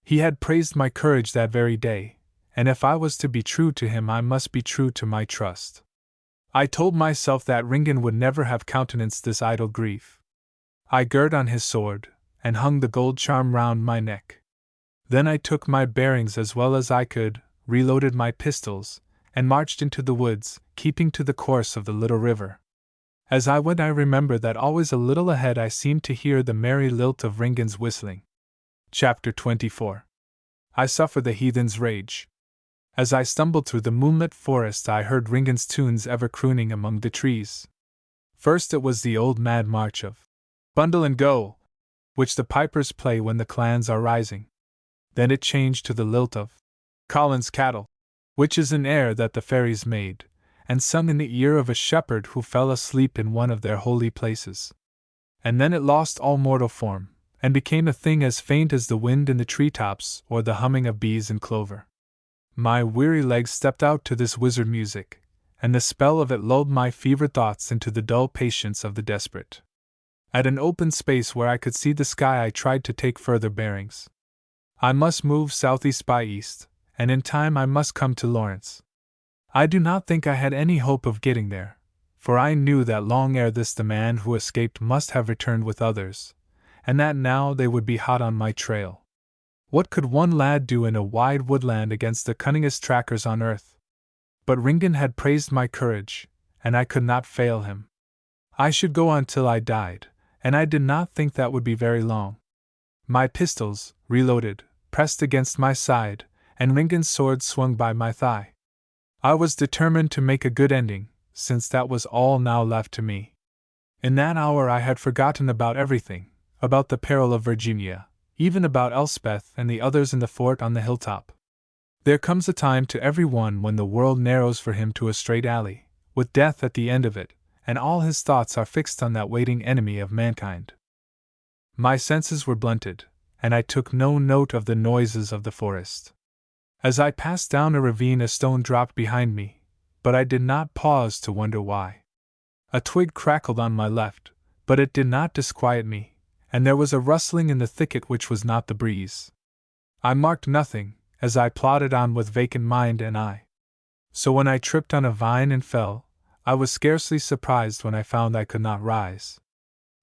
He had praised my courage that very day, and if I was to be true to him I must be true to my trust. I told myself that Ringan would never have countenanced this idle grief. I girt on his sword, and hung the gold charm round my neck. Then I took my bearings as well as I could, reloaded my pistols, and marched into the woods, keeping to the course of the little river. As I went I remember that always a little ahead I seemed to hear the merry lilt of Ringan's whistling. Chapter 24. I suffer the heathen's rage. As I stumbled through the moonlit forest I heard Ringan's tunes ever crooning among the trees. First it was the old mad march of Bundle and Go, which the pipers play when the clans are rising. Then it changed to the lilt of Colin's Cattle, which is an air that the fairies made, and sung in the ear of a shepherd who fell asleep in one of their holy places. And then it lost all mortal form, and became a thing as faint as the wind in the treetops or the humming of bees in clover. My weary legs stepped out to this wizard music, and the spell of it lulled my fevered thoughts into the dull patience of the desperate. At an open space where I could see the sky I tried to take further bearings. I must move southeast by east, and in time I must come to Lawrence. I do not think I had any hope of getting there, for I knew that long ere this the man who escaped must have returned with others, and that now they would be hot on my trail. What could one lad do in a wide woodland against the cunningest trackers on earth? But Ringan had praised my courage, and I could not fail him. I should go on till I died, and I did not think that would be very long. My pistols, reloaded, pressed against my side, and Ringan's sword swung by my thigh. I was determined to make a good ending, since that was all now left to me. In that hour I had forgotten about everything, about the peril of Virginia, even about Elspeth and the others in the fort on the hilltop. There comes a time to every one when the world narrows for him to a straight alley, with death at the end of it, and all his thoughts are fixed on that waiting enemy of mankind. My senses were blunted, and I took no note of the noises of the forest. As I passed down a ravine a stone dropped behind me, but I did not pause to wonder why. A twig crackled on my left, but it did not disquiet me, and there was a rustling in the thicket which was not the breeze. I marked nothing, as I plodded on with vacant mind and eye. So when I tripped on a vine and fell, I was scarcely surprised when I found I could not rise.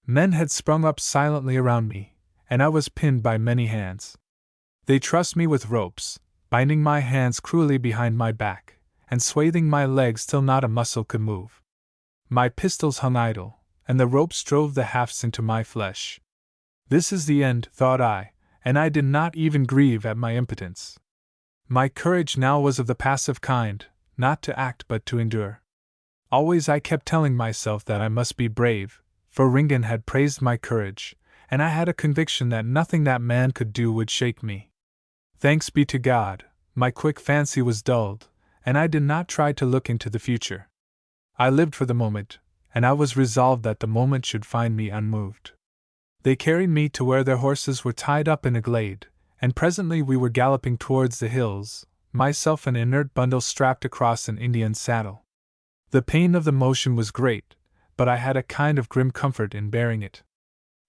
Men had sprung up silently around me, and I was pinned by many hands. They trussed me with ropes, binding my hands cruelly behind my back, and swathing my legs till not a muscle could move. My pistols hung idle, and the ropes drove the hafts into my flesh. This is the end, thought I, and I did not even grieve at my impotence. My courage now was of the passive kind, not to act but to endure. Always I kept telling myself that I must be brave, for Ringan had praised my courage, and I had a conviction that nothing that man could do would shake me. Thanks be to God, my quick fancy was dulled, and I did not try to look into the future. I lived for the moment, and I was resolved that the moment should find me unmoved. They carried me to where their horses were tied up in a glade, and presently we were galloping towards the hills, myself an inert bundle strapped across an Indian saddle. The pain of the motion was great, but I had a kind of grim comfort in bearing it.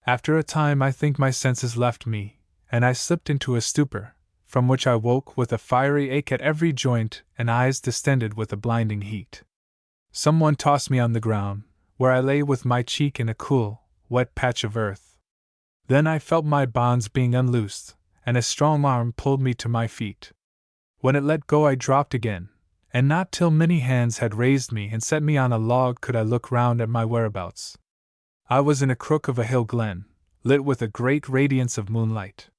After a time I think my senses left me, and I slipped into a stupor, from which I woke with a fiery ache at every joint and eyes distended with a blinding heat. Someone tossed me on the ground, where I lay with my cheek in a cool, wet patch of earth. Then I felt my bonds being unloosed, and a strong arm pulled me to my feet. When it let go I dropped again, and not till many hands had raised me and set me on a log could I look round at my whereabouts. I was in a crook of a hill glen, lit with a great radiance of moonlight.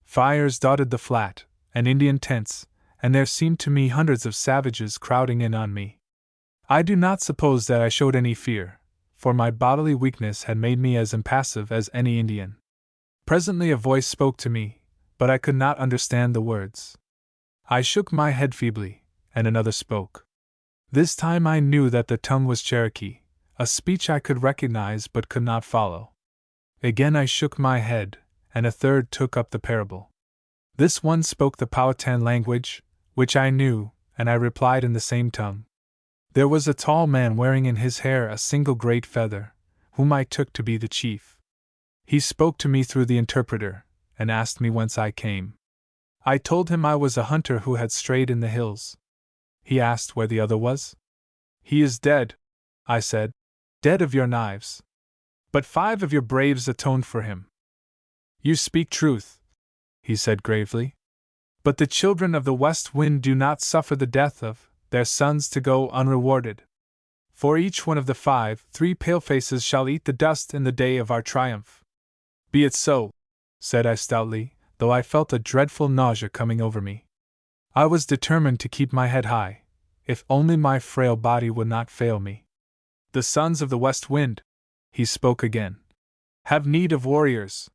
Fires dotted the flat, and Indian tents, and there seemed to me hundreds of savages crowding in on me. I do not suppose that I showed any fear, for my bodily weakness had made me as impassive as any Indian. Presently a voice spoke to me, but I could not understand the words. I shook my head feebly, and another spoke. This time I knew that the tongue was Cherokee, a speech I could recognize but could not follow. Again I shook my head, and a third took up the parable. This one spoke the Powhatan language, which I knew, and I replied in the same tongue. There was a tall man wearing in his hair a single great feather, whom I took to be the chief. He spoke to me through the interpreter, and asked me whence I came. I told him I was a hunter who had strayed in the hills. He asked where the other was. He is dead, I said, dead of your knives. But 5 of your braves atoned for him. You speak truth, he said gravely. But the children of the west wind do not suffer the death of their sons to go unrewarded. For each one of the 5, 3 palefaces shall eat the dust in the day of our triumph. Be it so, said I stoutly, though I felt a dreadful nausea coming over me. I was determined to keep my head high, if only my frail body would not fail me. The sons of the west wind, he spoke again, have need of warriors.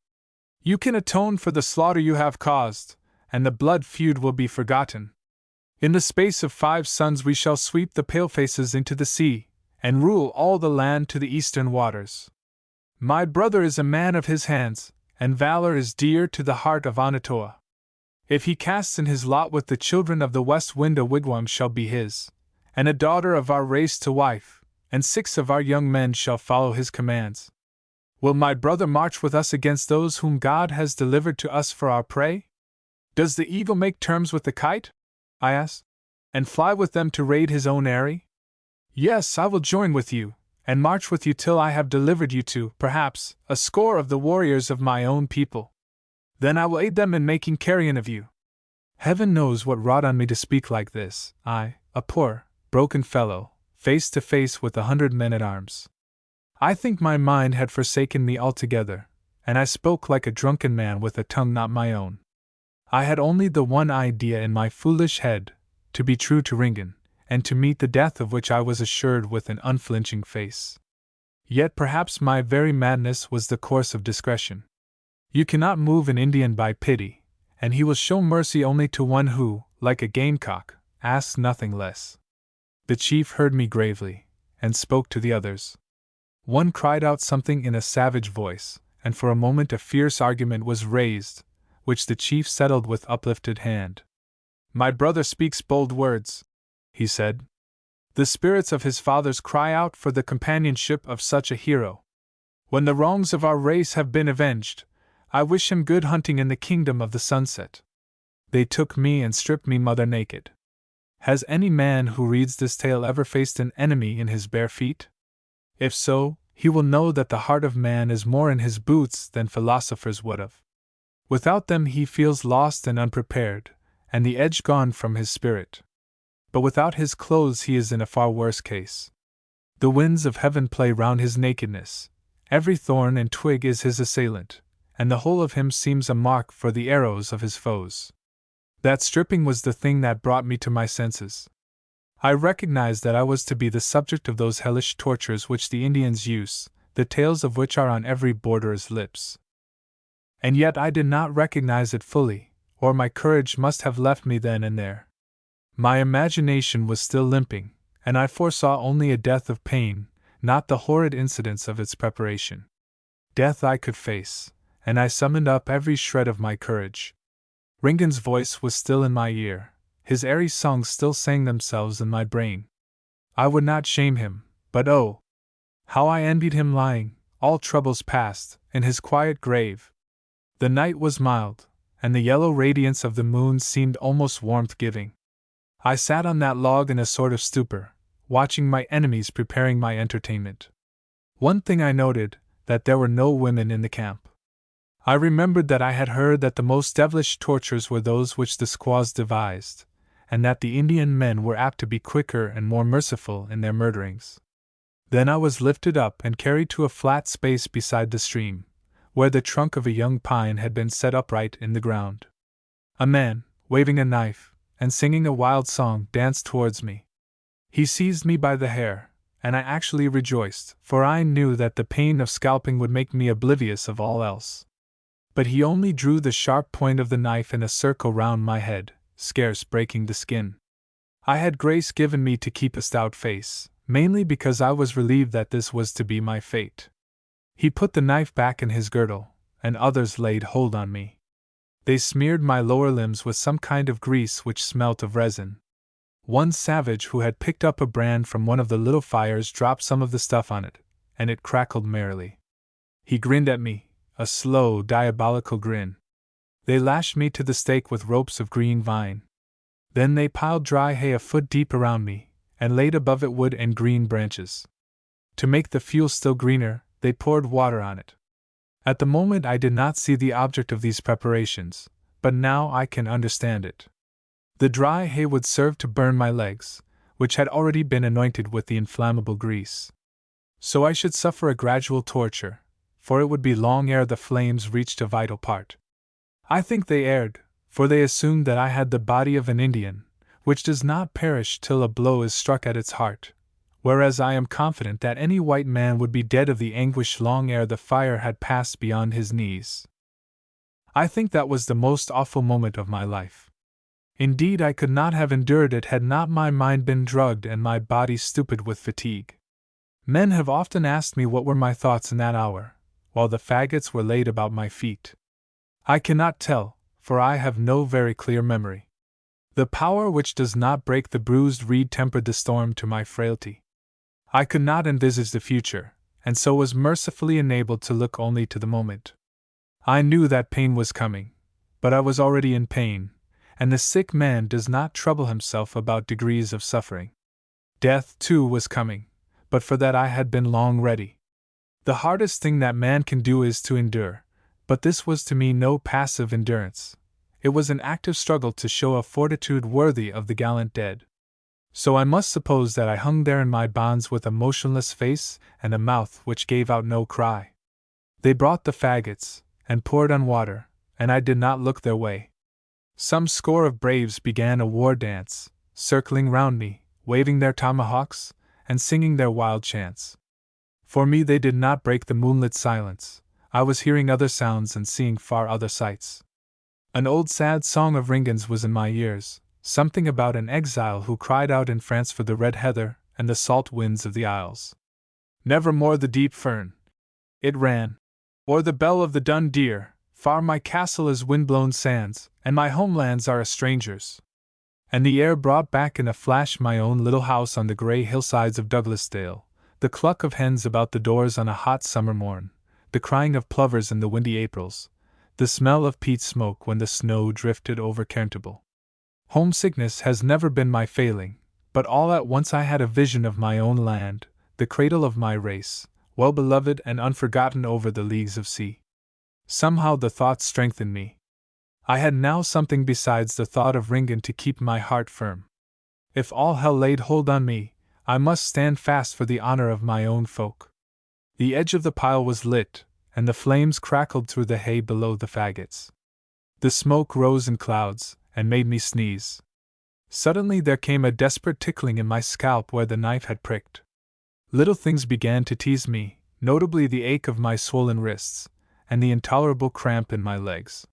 You can atone for the slaughter you have caused, and the blood feud will be forgotten. In the space of 5 suns we shall sweep the palefaces into the sea, and rule all the land to the eastern waters. My brother is a man of his hands, and valor is dear to the heart of Onatoa. If he casts in his lot with the children of the west wind, a wigwam shall be his, and a daughter of our race to wife, and 6 of our young men shall follow his commands. Will my brother march with us against those whom God has delivered to us for our prey? Does the eagle make terms with the kite? I asked, and fly with them to raid his own eyrie? Yes, I will join with you, and march with you till I have delivered you to, perhaps, a score of the warriors of my own people. Then I will aid them in making carrion of you. Heaven knows what wrought on me to speak like this, I, a poor, broken fellow, face to face with 100 men-at-arms. I think my mind had forsaken me altogether, and I spoke like a drunken man with a tongue not my own. I had only the one idea in my foolish head, to be true to Ringan, and to meet the death of which I was assured with an unflinching face. Yet perhaps my very madness was the course of discretion. You cannot move an Indian by pity, and he will show mercy only to one who, like a gamecock, asks nothing less. The chief heard me gravely, and spoke to the others. One cried out something in a savage voice, and for a moment a fierce argument was raised, which the chief settled with uplifted hand. My brother speaks bold words, he said. The spirits of his fathers cry out for the companionship of such a hero. When the wrongs of our race have been avenged, I wish him good hunting in the kingdom of the sunset. They took me and stripped me mother naked. Has any man who reads this tale ever faced an enemy in his bare feet? If so, he will know that the heart of man is more in his boots than philosophers would have. Without them he feels lost and unprepared, and the edge gone from his spirit. But without his clothes he is in a far worse case. The winds of heaven play round his nakedness, every thorn and twig is his assailant, and the whole of him seems a mark for the arrows of his foes. That stripping was the thing that brought me to my senses. I recognized that I was to be the subject of those hellish tortures which the Indians use, the tales of which are on every borderer's lips. And yet I did not recognize it fully, or my courage must have left me then and there. My imagination was still limping, and I foresaw only a death of pain, not the horrid incidents of its preparation. Death I could face, and I summoned up every shred of my courage. Ringan's voice was still in my ear, his airy songs still sang themselves in my brain. I would not shame him, but oh! how I envied him lying, all troubles past, in his quiet grave. The night was mild, and the yellow radiance of the moon seemed almost warmth-giving. I sat on that log in a sort of stupor, watching my enemies preparing my entertainment. One thing I noted, that there were no women in the camp. I remembered that I had heard that the most devilish tortures were those which the squaws devised, and that the Indian men were apt to be quicker and more merciful in their murderings. Then I was lifted up and carried to a flat space beside the stream, where the trunk of a young pine had been set upright in the ground. A man, waving a knife, and singing a wild song, danced towards me. He seized me by the hair, and I actually rejoiced, for I knew that the pain of scalping would make me oblivious of all else. But he only drew the sharp point of the knife in a circle round my head, scarce breaking the skin. I had grace given me to keep a stout face, mainly because I was relieved that this was to be my fate. He put the knife back in his girdle, and others laid hold on me. They smeared my lower limbs with some kind of grease which smelt of resin. One savage who had picked up a brand from one of the little fires dropped some of the stuff on it, and it crackled merrily. He grinned at me, a slow, diabolical grin. They lashed me to the stake with ropes of green vine. Then they piled dry hay a foot deep around me, and laid above it wood and green branches. To make the fuel still greener, they poured water on it. At the moment I did not see the object of these preparations, but now I can understand it. The dry hay would serve to burn my legs, which had already been anointed with the inflammable grease. So I should suffer a gradual torture, for it would be long ere the flames reached a vital part. I think they erred, for they assumed that I had the body of an Indian, which does not perish till a blow is struck at its heart, whereas I am confident that any white man would be dead of the anguish long ere the fire had passed beyond his knees. I think that was the most awful moment of my life. Indeed, I could not have endured it had not my mind been drugged and my body stupid with fatigue. Men have often asked me what were my thoughts in that hour, while the faggots were laid about my feet. I cannot tell, for I have no very clear memory. The power which does not break the bruised reed tempered the storm to my frailty. I could not envisage the future, and so was mercifully enabled to look only to the moment. I knew that pain was coming, but I was already in pain, and the sick man does not trouble himself about degrees of suffering. Death, too, was coming, but for that I had been long ready. The hardest thing that man can do is to endure, but this was to me no passive endurance. It was an active struggle to show a fortitude worthy of the gallant dead. So I must suppose that I hung there in my bonds with a motionless face and a mouth which gave out no cry. They brought the faggots, and poured on water, and I did not look their way. Some score of braves began a war dance, circling round me, waving their tomahawks, and singing their wild chants. For me they did not break the moonlit silence. I was hearing other sounds and seeing far other sights. An old sad song of Ringan's was in my ears, something about an exile who cried out in France for the red heather and the salt winds of the isles. Nevermore the deep fern, it ran, or the bell of the dun deer, far my castle is wind-blown sands, and my homelands are a stranger's. And the air brought back in a flash my own little house on the grey hillsides of Douglasdale, the cluck of hens about the doors on a hot summer morn, the crying of plovers in the windy Aprils, the smell of peat smoke when the snow drifted over Cairntable. Homesickness has never been my failing, but all at once I had a vision of my own land, the cradle of my race, well beloved and unforgotten over the leagues of sea. Somehow the thought strengthened me. I had now something besides the thought of Ringan to keep my heart firm. If all hell laid hold on me, I must stand fast for the honor of my own folk. The edge of the pile was lit, and the flames crackled through the hay below the faggots. The smoke rose in clouds, and made me sneeze. Suddenly there came a desperate tickling in my scalp where the knife had pricked. Little things began to tease me, notably the ache of my swollen wrists, and the intolerable cramp in my legs.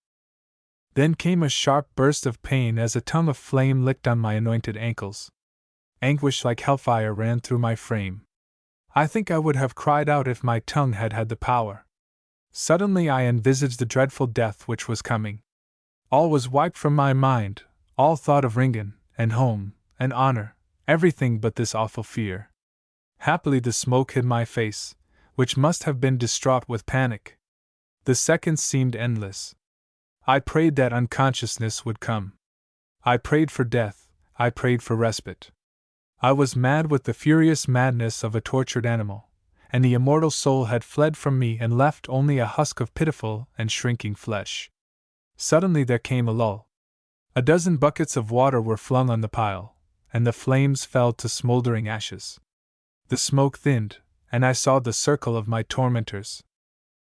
Then came a sharp burst of pain as a tongue of flame licked on my anointed ankles. Anguish like hellfire ran through my frame. I think I would have cried out if my tongue had had the power. Suddenly I envisaged the dreadful death which was coming. All was wiped from my mind, all thought of Ringan, and home, and honor, everything but this awful fear. Happily the smoke hid my face, which must have been distraught with panic. The seconds seemed endless. I prayed that unconsciousness would come. I prayed for death, I prayed for respite. I was mad with the furious madness of a tortured animal, and the immortal soul had fled from me and left only a husk of pitiful and shrinking flesh. Suddenly there came a lull. A dozen buckets of water were flung on the pile, and the flames fell to smoldering ashes. The smoke thinned, and I saw the circle of my tormentors.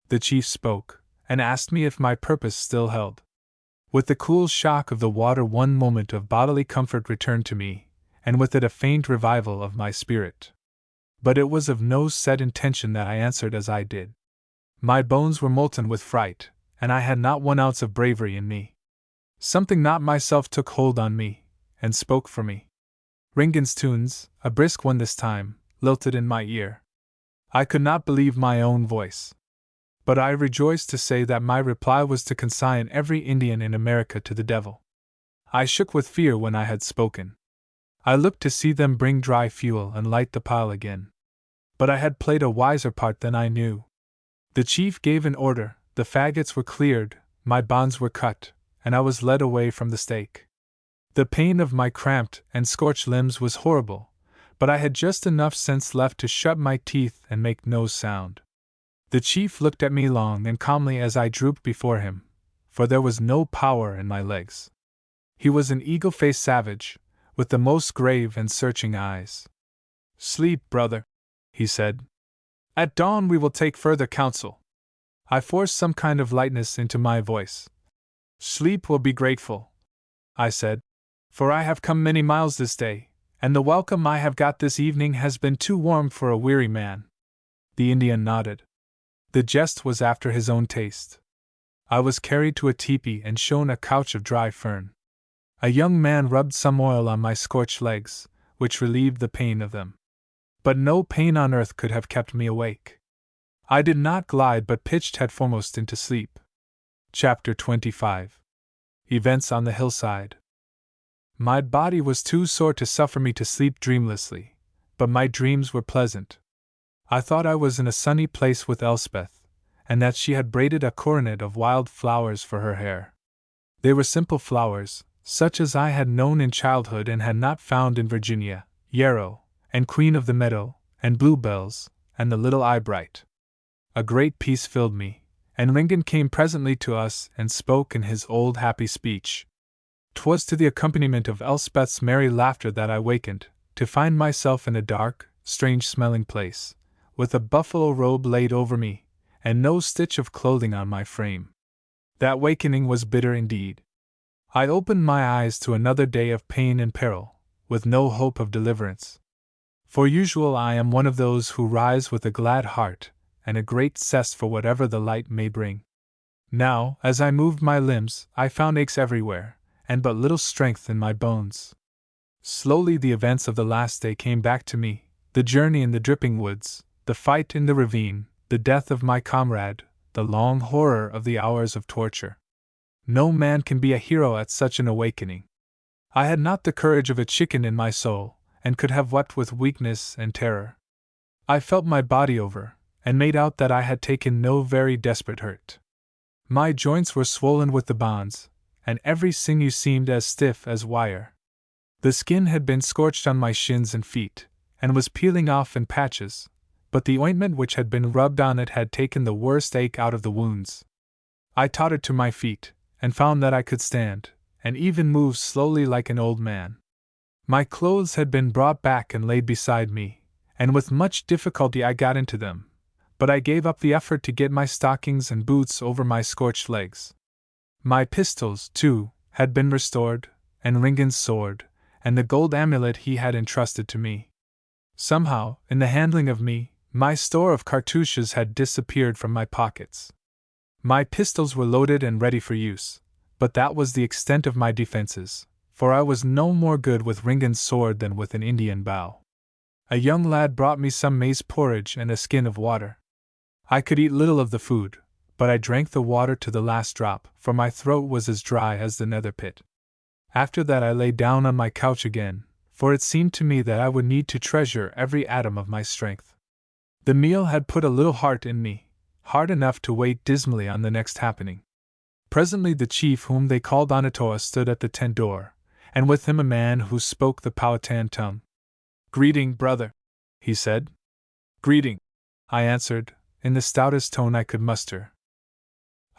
The chief spoke, and asked me if my purpose still held. With the cool shock of the water, one moment of bodily comfort returned to me, and with it a faint revival of my spirit. But it was of no set intention that I answered as I did. My bones were molten with fright, and I had not 1 ounce of bravery in me. Something not myself took hold on me, and spoke for me. Ringan's tunes, a brisk one this time, lilted in my ear. I could not believe my own voice. But I rejoiced to say that my reply was to consign every Indian in America to the devil. I shook with fear when I had spoken. I looked to see them bring dry fuel and light the pile again. But I had played a wiser part than I knew. The chief gave an order, the faggots were cleared, my bonds were cut, and I was led away from the stake. The pain of my cramped and scorched limbs was horrible, but I had just enough sense left to shut my teeth and make no sound. The chief looked at me long and calmly as I drooped before him, for there was no power in my legs. He was an eagle-faced savage, with the most grave and searching eyes. "Sleep, brother," he said. "At dawn we will take further counsel." I forced some kind of lightness into my voice. "Sleep will be grateful," I said, "for I have come many miles this day, and the welcome I have got this evening has been too warm for a weary man." The Indian nodded. The jest was after his own taste. I was carried to a tepee and shown a couch of dry fern. A young man rubbed some oil on my scorched legs, which relieved the pain of them. But no pain on earth could have kept me awake. I did not glide but pitched headforemost into sleep. Chapter 25. Events on the hillside. My body was too sore to suffer me to sleep dreamlessly, but my dreams were pleasant. I thought I was in a sunny place with Elspeth, and that she had braided a coronet of wild flowers for her hair. They were simple flowers, such as I had known in childhood and had not found in Virginia, yarrow, and queen of the meadow, and bluebells, and the little eyebright. A great peace filled me, and Ringan came presently to us and spoke in his old happy speech. 'Twas to the accompaniment of Elspeth's merry laughter that I wakened, to find myself in a dark, strange-smelling place, with a buffalo robe laid over me, and no stitch of clothing on my frame. That wakening was bitter indeed. I opened my eyes to another day of pain and peril, with no hope of deliverance. For usual I am one of those who rise with a glad heart, and a great zest for whatever the light may bring. Now, as I moved my limbs, I found aches everywhere, and but little strength in my bones. Slowly the events of the last day came back to me, the journey in the dripping woods, the fight in the ravine, the death of my comrade, the long horror of the hours of torture. No man can be a hero at such an awakening. I had not the courage of a chicken in my soul, and could have wept with weakness and terror. I felt my body over, and made out that I had taken no very desperate hurt. My joints were swollen with the bonds, and every sinew seemed as stiff as wire. The skin had been scorched on my shins and feet, and was peeling off in patches, but the ointment which had been rubbed on it had taken the worst ache out of the wounds. I tottered to my feet, and found that I could stand, and even move slowly like an old man. My clothes had been brought back and laid beside me, and with much difficulty I got into them, but I gave up the effort to get my stockings and boots over my scorched legs. My pistols, too, had been restored, and Ringan's sword, and the gold amulet he had entrusted to me. Somehow, in the handling of me, my store of cartouches had disappeared from my pockets. My pistols were loaded and ready for use, but that was the extent of my defenses, for I was no more good with Ringan's sword than with an Indian bow. A young lad brought me some maize porridge and a skin of water. I could eat little of the food, but I drank the water to the last drop, for my throat was as dry as the nether pit. After that I lay down on my couch again, for it seemed to me that I would need to treasure every atom of my strength. The meal had put a little heart in me, hard enough to wait dismally on the next happening. Presently the chief whom they called Onatoa stood at the tent door, and with him a man who spoke the Powhatan tongue. "Greeting, brother," he said. "Greeting," I answered, in the stoutest tone I could muster.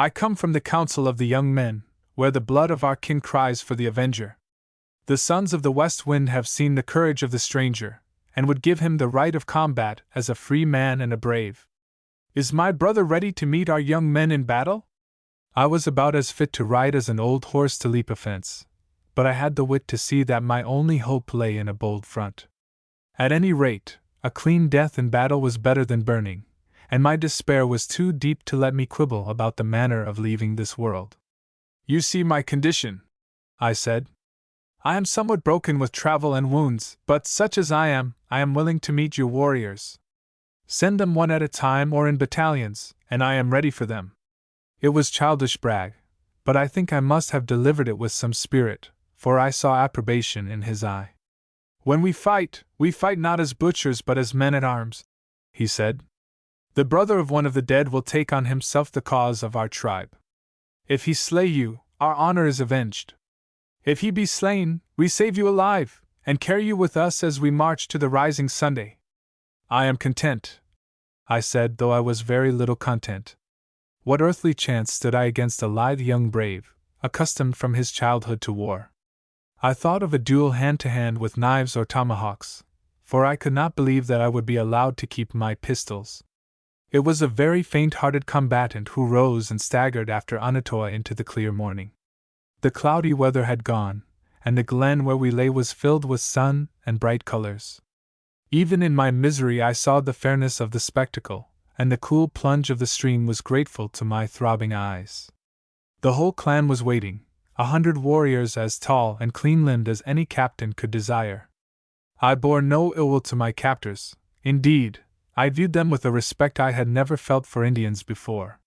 "I come from the council of the young men, where the blood of our kin cries for the avenger. The sons of the west wind have seen the courage of the stranger, and would give him the right of combat as a free man and a brave. Is my brother ready to meet our young men in battle? I was about as fit to ride as an old horse to leap a fence, but I had the wit to see that my only hope lay in a bold front. At any rate, a clean death in battle was better than burning, and my despair was too deep to let me quibble about the manner of leaving this world. You see my condition, I said. I am somewhat broken with travel and wounds, but such as I am willing to meet your warriors. Send them one at a time or in battalions, and I am ready for them. It was childish brag, but I think I must have delivered it with some spirit, for I saw approbation in his eye. When we fight not as butchers but as men-at-arms, he said. The brother of one of the dead will take on himself the cause of our tribe. If he slay you, our honor is avenged. If he be slain, we save you alive, and carry you with us as we march to the rising Sunday. I am content, I said, though I was very little content. What earthly chance stood I against a lithe young brave, accustomed from his childhood to war? I thought of a duel hand-to-hand with knives or tomahawks, for I could not believe that I would be allowed to keep my pistols. It was a very faint-hearted combatant who rose and staggered after Anatoa into the clear morning. The cloudy weather had gone, and the glen where we lay was filled with sun and bright colors. Even in my misery I saw the fairness of the spectacle, and the cool plunge of the stream was grateful to my throbbing eyes. The whole clan was waiting, 100 warriors as tall and clean-limbed as any captain could desire. I bore no ill will to my captors. Indeed, I viewed them with a respect I had never felt for Indians before.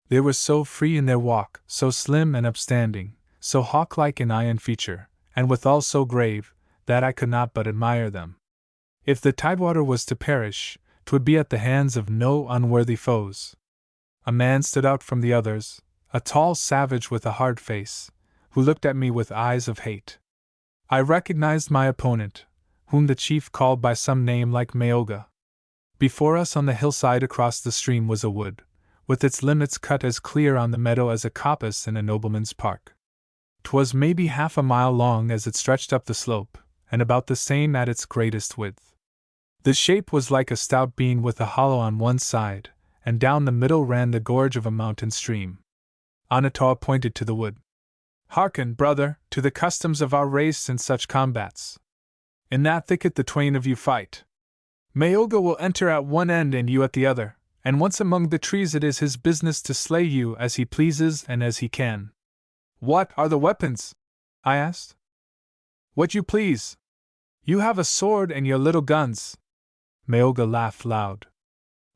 They were so free in their walk, so slim and upstanding, so hawk-like in eye and feature, and withal so grave, that I could not but admire them. If the Tidewater was to perish, 'twould be at the hands of no unworthy foes. A man stood out from the others, a tall savage with a hard face, who looked at me with eyes of hate. I recognized my opponent, whom the chief called by some name like Mayoga. Before us on the hillside across the stream was a wood, with its limits cut as clear on the meadow as a coppice in a nobleman's park. 'Twas maybe half a mile long as it stretched up the slope, and about the same at its greatest width. The shape was like a stout beam with a hollow on one side, and down the middle ran the gorge of a mountain stream. Anatoa pointed to the wood. Hearken, brother, to the customs of our race in such combats. In that thicket the twain of you fight. Mayoga will enter at one end and you at the other, and once among the trees it is his business to slay you as he pleases and as he can. What are the weapons? I asked. What you please. You have a sword and your little guns. Mayoga laughed loud.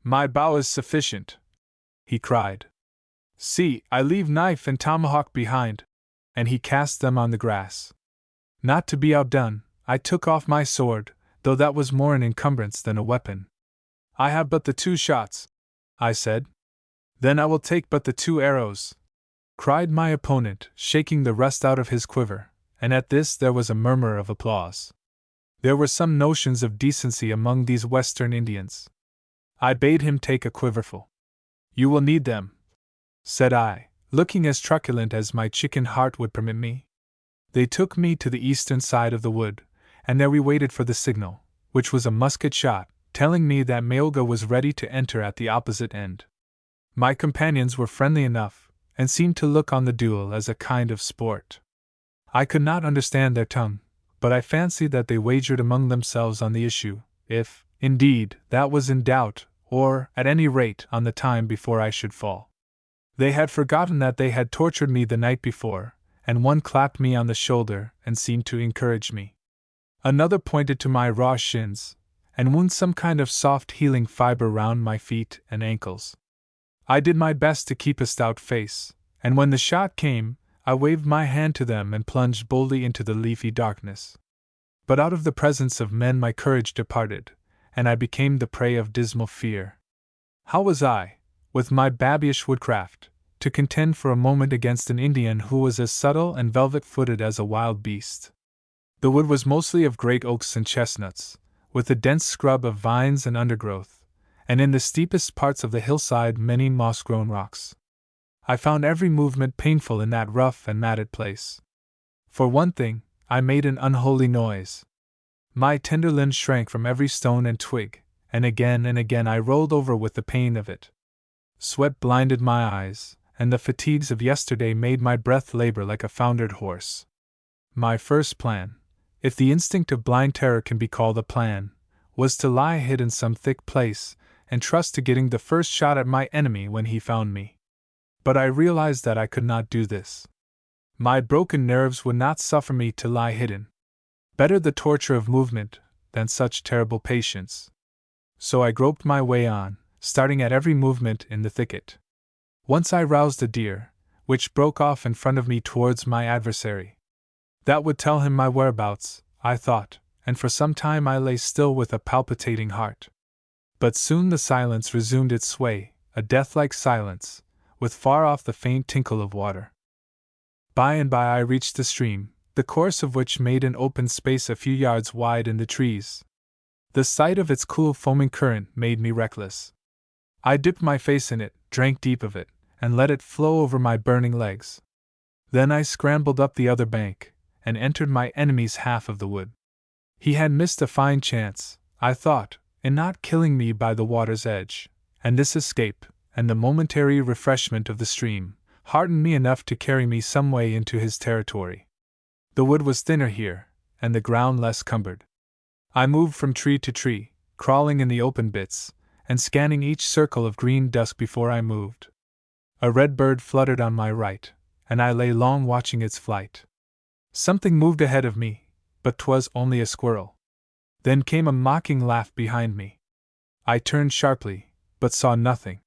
My bow is sufficient, he cried. See, I leave knife and tomahawk behind, and he cast them on the grass. Not to be outdone, I took off my sword, though that was more an encumbrance than a weapon. I have but the 2 shots, I said. Then I will take but the 2 arrows, cried my opponent, shaking the rest out of his quiver, and at this there was a murmur of applause. There were some notions of decency among these Western Indians. I bade him take a quiverful. You will need them, said I, looking as truculent as my chicken heart would permit me. They took me to the eastern side of the wood, and there we waited for the signal, which was a musket shot, telling me that Mayoga was ready to enter at the opposite end. My companions were friendly enough, and seemed to look on the duel as a kind of sport. I could not understand their tongue, but I fancied that they wagered among themselves on the issue, if, indeed, that was in doubt, or, at any rate, on the time before I should fall. They had forgotten that they had tortured me the night before, and one clapped me on the shoulder and seemed to encourage me. Another pointed to my raw shins, and wound some kind of soft healing fiber round my feet and ankles. I did my best to keep a stout face, and when the shot came, I waved my hand to them and plunged boldly into the leafy darkness. But out of the presence of men my courage departed, and I became the prey of dismal fear. How was I, with my babyish woodcraft, to contend for a moment against an Indian who was as subtle and velvet-footed as a wild beast? The wood was mostly of great oaks and chestnuts, with a dense scrub of vines and undergrowth, and in the steepest parts of the hillside many moss-grown rocks. I found every movement painful in that rough and matted place. For one thing, I made an unholy noise. My tender limbs shrank from every stone and twig, and again I rolled over with the pain of it. Sweat blinded my eyes, and the fatigues of yesterday made my breath labor like a foundered horse. My first plan, if the instinct of blind terror can be called a plan, was to lie hid in some thick place, and trust to getting the first shot at my enemy when he found me. But I realized that I could not do this. My broken nerves would not suffer me to lie hidden. Better the torture of movement than such terrible patience. So I groped my way on, starting at every movement in the thicket. Once I roused a deer, which broke off in front of me towards my adversary. That would tell him my whereabouts, I thought, and for some time I lay still with a palpitating heart. But soon the silence resumed its sway, a death-like silence, with far off the faint tinkle of water. By and by I reached the stream, the course of which made an open space a few yards wide in the trees. The sight of its cool foaming current made me reckless. I dipped my face in it, drank deep of it, and let it flow over my burning legs. Then I scrambled up the other bank, and entered my enemy's half of the wood. He had missed a fine chance, I thought, in not killing me by the water's edge, and this escape, and the momentary refreshment of the stream, heartened me enough to carry me some way into his territory. The wood was thinner here, and the ground less cumbered. I moved from tree to tree, crawling in the open bits, and scanning each circle of green dusk before I moved. A red bird fluttered on my right, and I lay long watching its flight. Something moved ahead of me, but 'twas only a squirrel. Then came a mocking laugh behind me. I turned sharply, but saw nothing.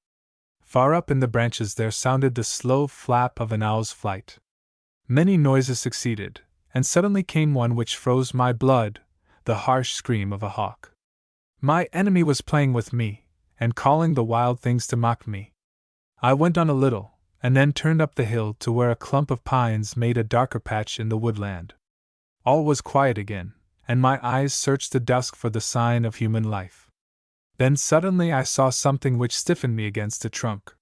Far up in the branches there sounded the slow flap of an owl's flight. Many noises succeeded, and suddenly came one which froze my blood, the harsh scream of a hawk. My enemy was playing with me, and calling the wild things to mock me. I went on a little, and then turned up the hill to where a clump of pines made a darker patch in the woodland. All was quiet again, and my eyes searched the dusk for the sign of human life. Then suddenly I saw something which stiffened me against a trunk.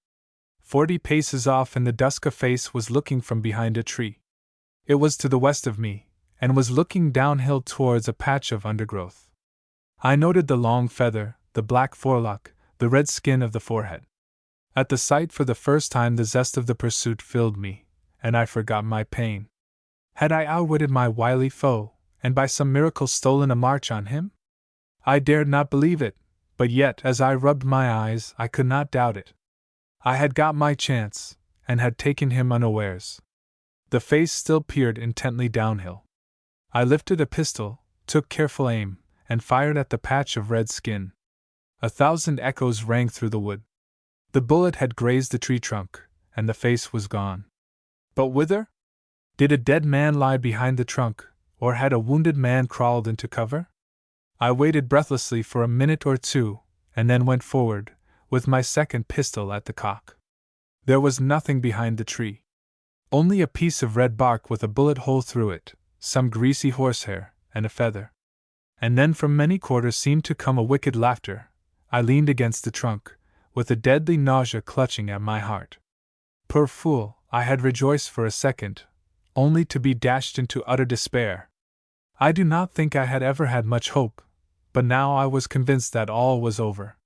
40 paces off in the dusk a face was looking from behind a tree. It was to the west of me, and was looking downhill towards a patch of undergrowth. I noted the long feather, the black forelock, the red skin of the forehead. At the sight for the first time the zest of the pursuit filled me, and I forgot my pain. Had I outwitted my wily foe, and by some miracle stolen a march on him? I dared not believe it, but yet as I rubbed my eyes I could not doubt it. I had got my chance, and had taken him unawares. The face still peered intently downhill. I lifted a pistol, took careful aim, and fired at the patch of red skin. 1,000 echoes rang through the wood. The bullet had grazed the tree trunk, and the face was gone. But whither? Did a dead man lie behind the trunk, or had a wounded man crawled into cover? I waited breathlessly for a minute or two, and then went forward, with my second pistol at the cock. There was nothing behind the tree. Only a piece of red bark with a bullet hole through it, some greasy horsehair, and a feather. And then from many quarters seemed to come a wicked laughter. I leaned against the trunk, with a deadly nausea clutching at my heart. Poor fool, I had rejoiced for a second, only to be dashed into utter despair. I do not think I had ever had much hope, but now I was convinced that all was over.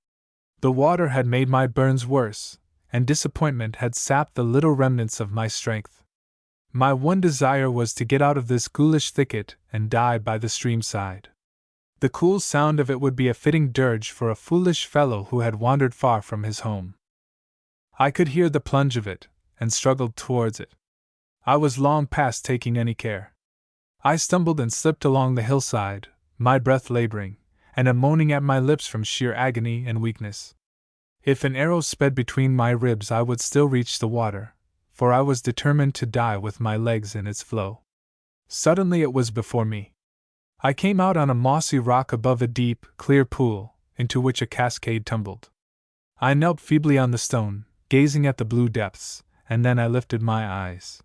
The water had made my burns worse, and disappointment had sapped the little remnants of my strength. My one desire was to get out of this ghoulish thicket and die by the stream side. The cool sound of it would be a fitting dirge for a foolish fellow who had wandered far from his home. I could hear the plunge of it, and struggled towards it. I was long past taking any care. I stumbled and slipped along the hillside, my breath laboring, and a moaning at my lips from sheer agony and weakness. If an arrow sped between my ribs I would still reach the water, for I was determined to die with my legs in its flow. Suddenly it was before me. I came out on a mossy rock above a deep, clear pool, into which a cascade tumbled. I knelt feebly on the stone, gazing at the blue depths, and then I lifted my eyes.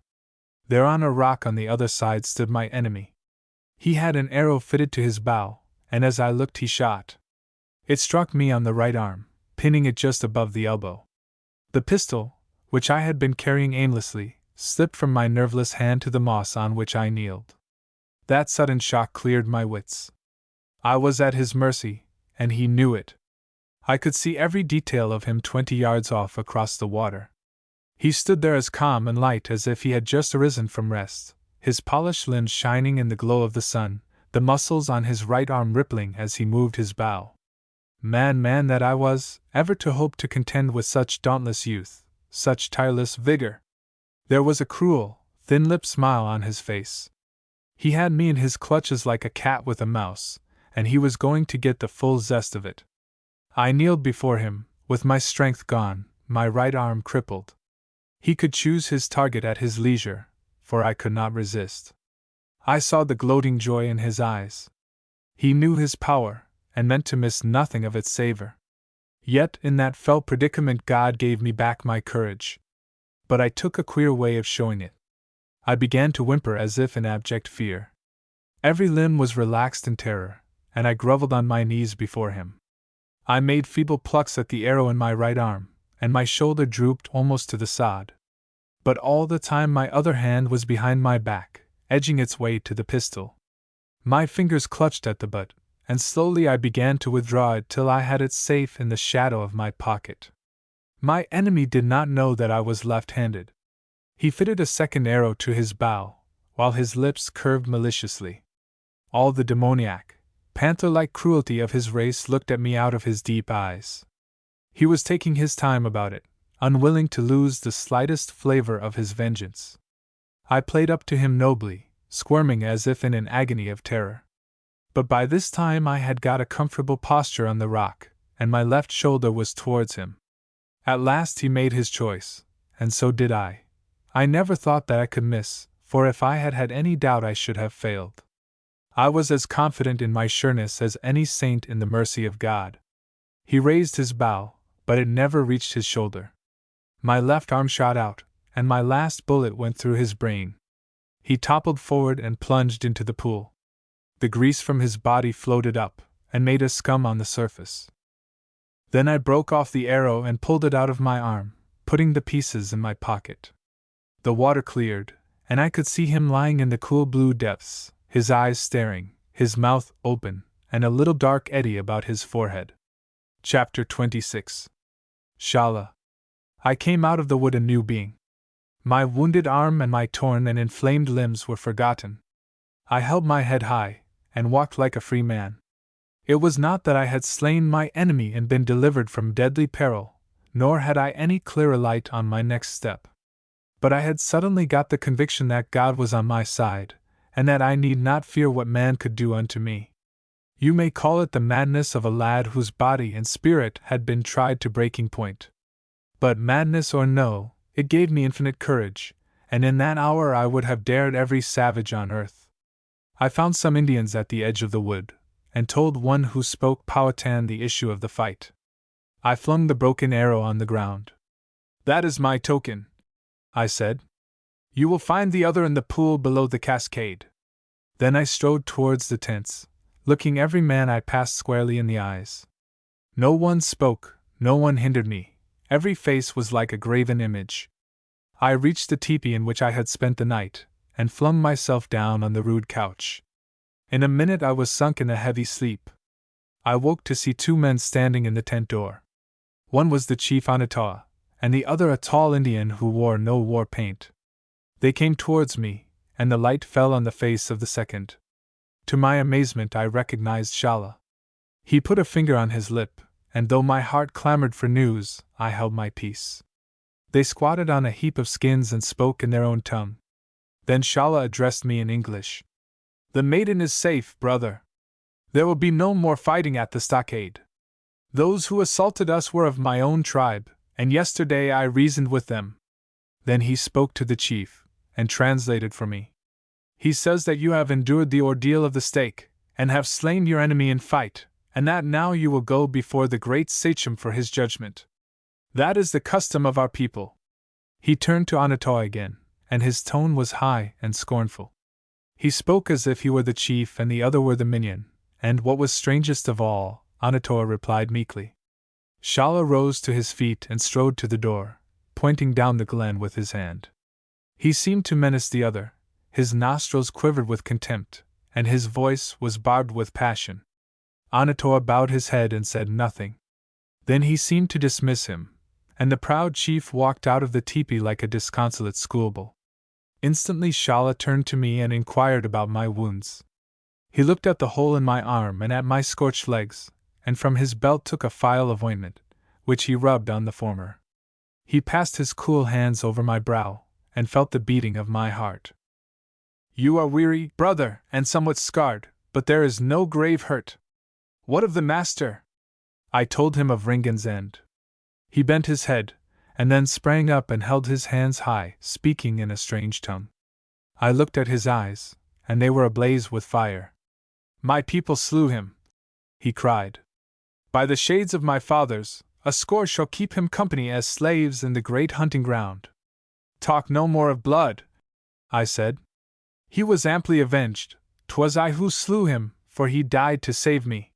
There on a rock on the other side stood my enemy. He had an arrow fitted to his bow, and as I looked he shot. It struck me on the right arm, pinning it just above the elbow. The pistol, which I had been carrying aimlessly, slipped from my nerveless hand to the moss on which I kneeled. That sudden shock cleared my wits. I was at his mercy, and he knew it. I could see every detail of him 20 yards off across the water. He stood there as calm and light as if he had just arisen from rest, his polished limbs shining in the glow of the sun, the muscles on his right arm rippling as he moved his bow. Man that I was, ever to hope to contend with such dauntless youth, such tireless vigor! There was a cruel, thin-lipped smile on his face. He had me in his clutches like a cat with a mouse, and he was going to get the full zest of it. I kneeled before him, with my strength gone, my right arm crippled. He could choose his target at his leisure, for I could not resist. I saw the gloating joy in his eyes. He knew his power, and meant to miss nothing of its savor. Yet in that fell predicament God gave me back my courage. But I took a queer way of showing it. I began to whimper as if in abject fear. Every limb was relaxed in terror, and I grovelled on my knees before him. I made feeble plucks at the arrow in my right arm, and my shoulder drooped almost to the sod. But all the time my other hand was behind my back, edging its way to the pistol. My fingers clutched at the butt, and slowly I began to withdraw it till I had it safe in the shadow of my pocket. My enemy did not know that I was left-handed. He fitted a second arrow to his bow, while his lips curved maliciously. All the demoniac, panther-like cruelty of his race looked at me out of his deep eyes. He was taking his time about it, unwilling to lose the slightest flavor of his vengeance. I played up to him nobly, squirming as if in an agony of terror. But by this time I had got a comfortable posture on the rock, and my left shoulder was towards him. At last he made his choice, and so did I. I never thought that I could miss, for if I had had any doubt I should have failed. I was as confident in my sureness as any saint in the mercy of God. He raised his bow, but it never reached his shoulder. My left arm shot out, and my last bullet went through his brain. He toppled forward and plunged into the pool. The grease from his body floated up, and made a scum on the surface. Then I broke off the arrow and pulled it out of my arm, putting the pieces in my pocket. The water cleared, and I could see him lying in the cool blue depths, his eyes staring, his mouth open, and a little dark eddy about his forehead. Chapter 26. Shala. I came out of the wood a new being. My wounded arm and my torn and inflamed limbs were forgotten. I held my head high, and walked like a free man. It was not that I had slain my enemy and been delivered from deadly peril, nor had I any clearer light on my next step. But I had suddenly got the conviction that God was on my side, and that I need not fear what man could do unto me. You may call it the madness of a lad whose body and spirit had been tried to breaking point. But madness or no, it gave me infinite courage, and in that hour I would have dared every savage on earth. I found some Indians at the edge of the wood, and told one who spoke Powhatan the issue of the fight. I flung the broken arrow on the ground. "That is my token," I said. "You will find the other in the pool below the cascade." Then I strode towards the tents, looking every man I passed squarely in the eyes. No one spoke, no one hindered me, every face was like a graven image. I reached the tepee in which I had spent the night, and flung myself down on the rude couch. In a minute I was sunk in a heavy sleep. I woke to see two men standing in the tent door. One was the chief Anataw, and the other a tall Indian who wore no war paint. They came towards me, and the light fell on the face of the second. To my amazement I recognized Shala. He put a finger on his lip, and though my heart clamored for news, I held my peace. They squatted on a heap of skins and spoke in their own tongue. Then Shala addressed me in English. "The maiden is safe, brother. There will be no more fighting at the stockade. Those who assaulted us were of my own tribe, and yesterday I reasoned with them." Then he spoke to the chief, and translated for me. "He says that you have endured the ordeal of the stake, and have slain your enemy in fight, and that now you will go before the great sachem for his judgment. That is the custom of our people." He turned to Anataw again, and his tone was high and scornful. He spoke as if he were the chief and the other were the minion, and what was strangest of all, Anataw replied meekly. Shala rose to his feet and strode to the door, pointing down the glen with his hand. He seemed to menace the other, his nostrils quivered with contempt, and his voice was barbed with passion. Anator bowed his head and said nothing. Then he seemed to dismiss him, and the proud chief walked out of the tepee like a disconsolate schoolboy. Instantly Shala turned to me and inquired about my wounds. He looked at the hole in my arm and at my scorched legs, and from his belt took a phial of ointment, which he rubbed on the former. He passed his cool hands over my brow, and felt the beating of my heart. "You are weary, brother, and somewhat scarred, but there is no grave hurt. What of the master?" I told him of Ringen's end. He bent his head, and then sprang up and held his hands high, speaking in a strange tone. I looked at his eyes, and they were ablaze with fire. "My people slew him," he cried. "By the shades of my fathers, a score shall keep him company as slaves in the great hunting ground." "Talk no more of blood," I said. "He was amply avenged. 'Twas I who slew him, for he died to save me.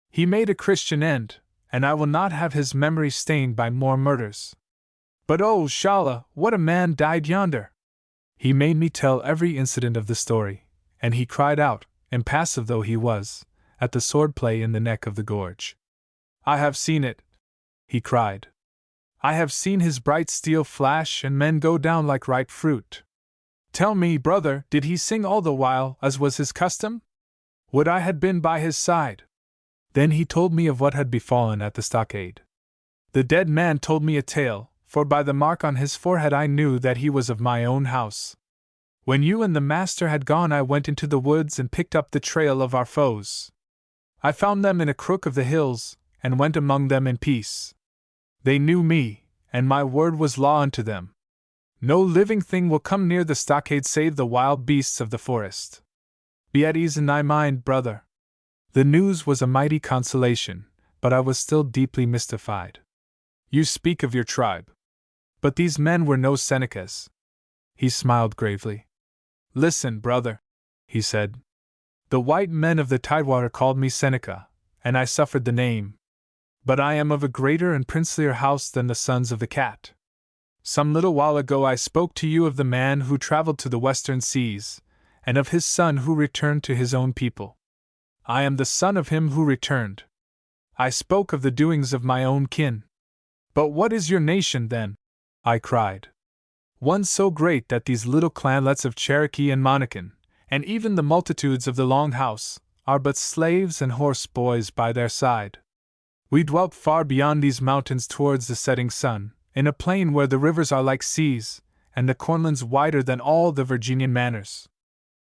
He made a Christian end, and I will not have his memory stained by more murders. But oh, Shala, what a man died yonder!" He made me tell every incident of the story, and he cried out, impassive though he was, at the swordplay in the neck of the gorge. "I have seen it," he cried. "I have seen his bright steel flash and men go down like ripe fruit. Tell me, brother, did he sing all the while, as was his custom? Would I had been by his side!" Then he told me of what had befallen at the stockade. The dead man told me a tale, for by the mark on his forehead I knew that he was of my own house. "When you and the master had gone, I went into the woods and picked up the trail of our foes. I found them in a crook of the hills, and went among them in peace. They knew me, and my word was law unto them. No living thing will come near the stockade save the wild beasts of the forest. Be at ease in thy mind, brother." The news was a mighty consolation, but I was still deeply mystified. "You speak of your tribe. But these men were no Senecas." He smiled gravely. "Listen, brother," he said. "The white men of the Tidewater called me Seneca, and I suffered the name. But I am of a greater and princelier house than the sons of the cat. Some little while ago I spoke to you of the man who traveled to the western seas, and of his son who returned to his own people. I am the son of him who returned. I spoke of the doings of my own kin. But what is your nation, then?" I cried. "One so great that these little clanlets of Cherokee and Monacan, and even the multitudes of the Long House, are but slaves and horse boys by their side. We dwelt far beyond these mountains towards the setting sun, in a plain where the rivers are like seas, and the cornlands wider than all the Virginian manors.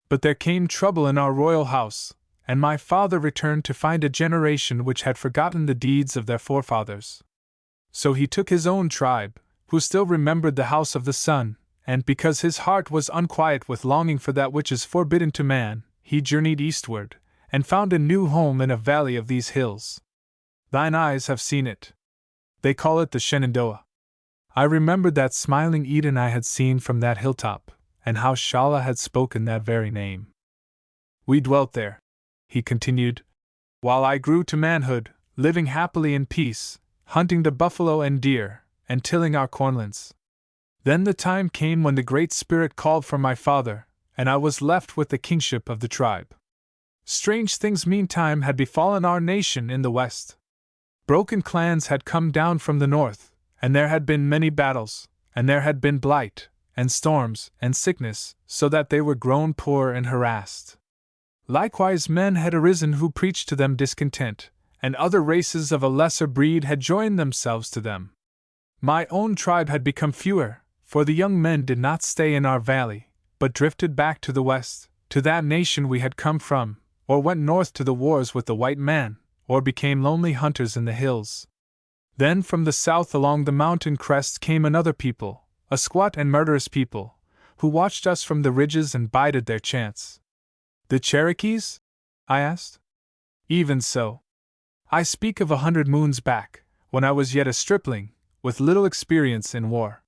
But there came trouble in our royal house, and my father returned to find a generation which had forgotten the deeds of their forefathers. So he took his own tribe, who still remembered the house of the sun, and because his heart was unquiet with longing for that which is forbidden to man, he journeyed eastward, and found a new home in a valley of these hills. Thine eyes have seen it. They call it the Shenandoah." I remembered that smiling Eden I had seen from that hilltop, and how Shala had spoken that very name. "We dwelt there," he continued, "while I grew to manhood, living happily in peace, hunting the buffalo and deer, and tilling our cornlands. Then the time came when the Great Spirit called for my father, and I was left with the kingship of the tribe. Strange things meantime had befallen our nation in the west. Broken clans had come down from the north, and there had been many battles, and there had been blight, and storms, and sickness, so that they were grown poor and harassed. Likewise men had arisen who preached to them discontent, and other races of a lesser breed had joined themselves to them. My own tribe had become fewer, for the young men did not stay in our valley, but drifted back to the west, to that nation we had come from, or went north to the wars with the white man, or became lonely hunters in the hills. Then from the south along the mountain crest came another people, a squat and murderous people, who watched us from the ridges and bided their chance." "The Cherokees?" I asked. "Even so. I speak of 100 moons back, when I was yet a stripling, with little experience in war.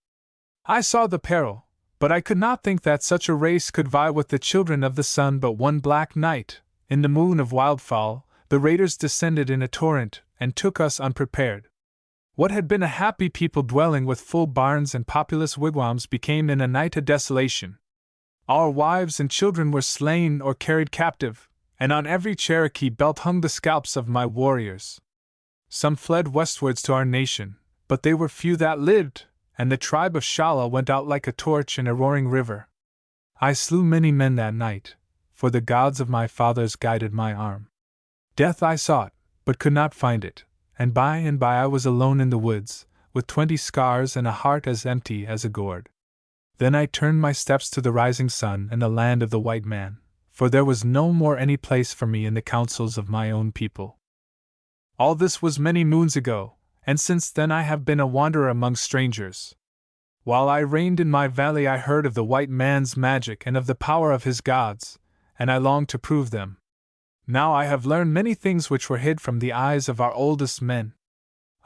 I saw the peril, but I could not think that such a race could vie with the children of the sun. But one black night, in the moon of wildfowl, the raiders descended in a torrent, and took us unprepared. What had been a happy people dwelling with full barns and populous wigwams became in a night a desolation. Our wives and children were slain or carried captive, and on every Cherokee belt hung the scalps of my warriors. Some fled westwards to our nation, but they were few that lived, and the tribe of Shala went out like a torch in a roaring river. I slew many men that night, for the gods of my fathers guided my arm. Death I sought, but could not find it, and by I was alone in the woods, with 20 scars and a heart as empty as a gourd. Then I turned my steps to the rising sun and the land of the white man, for there was no more any place for me in the councils of my own people. All this was many moons ago, and since then I have been a wanderer among strangers. While I reigned in my valley I heard of the white man's magic and of the power of his gods, and I longed to prove them. Now I have learned many things which were hid from the eyes of our oldest men.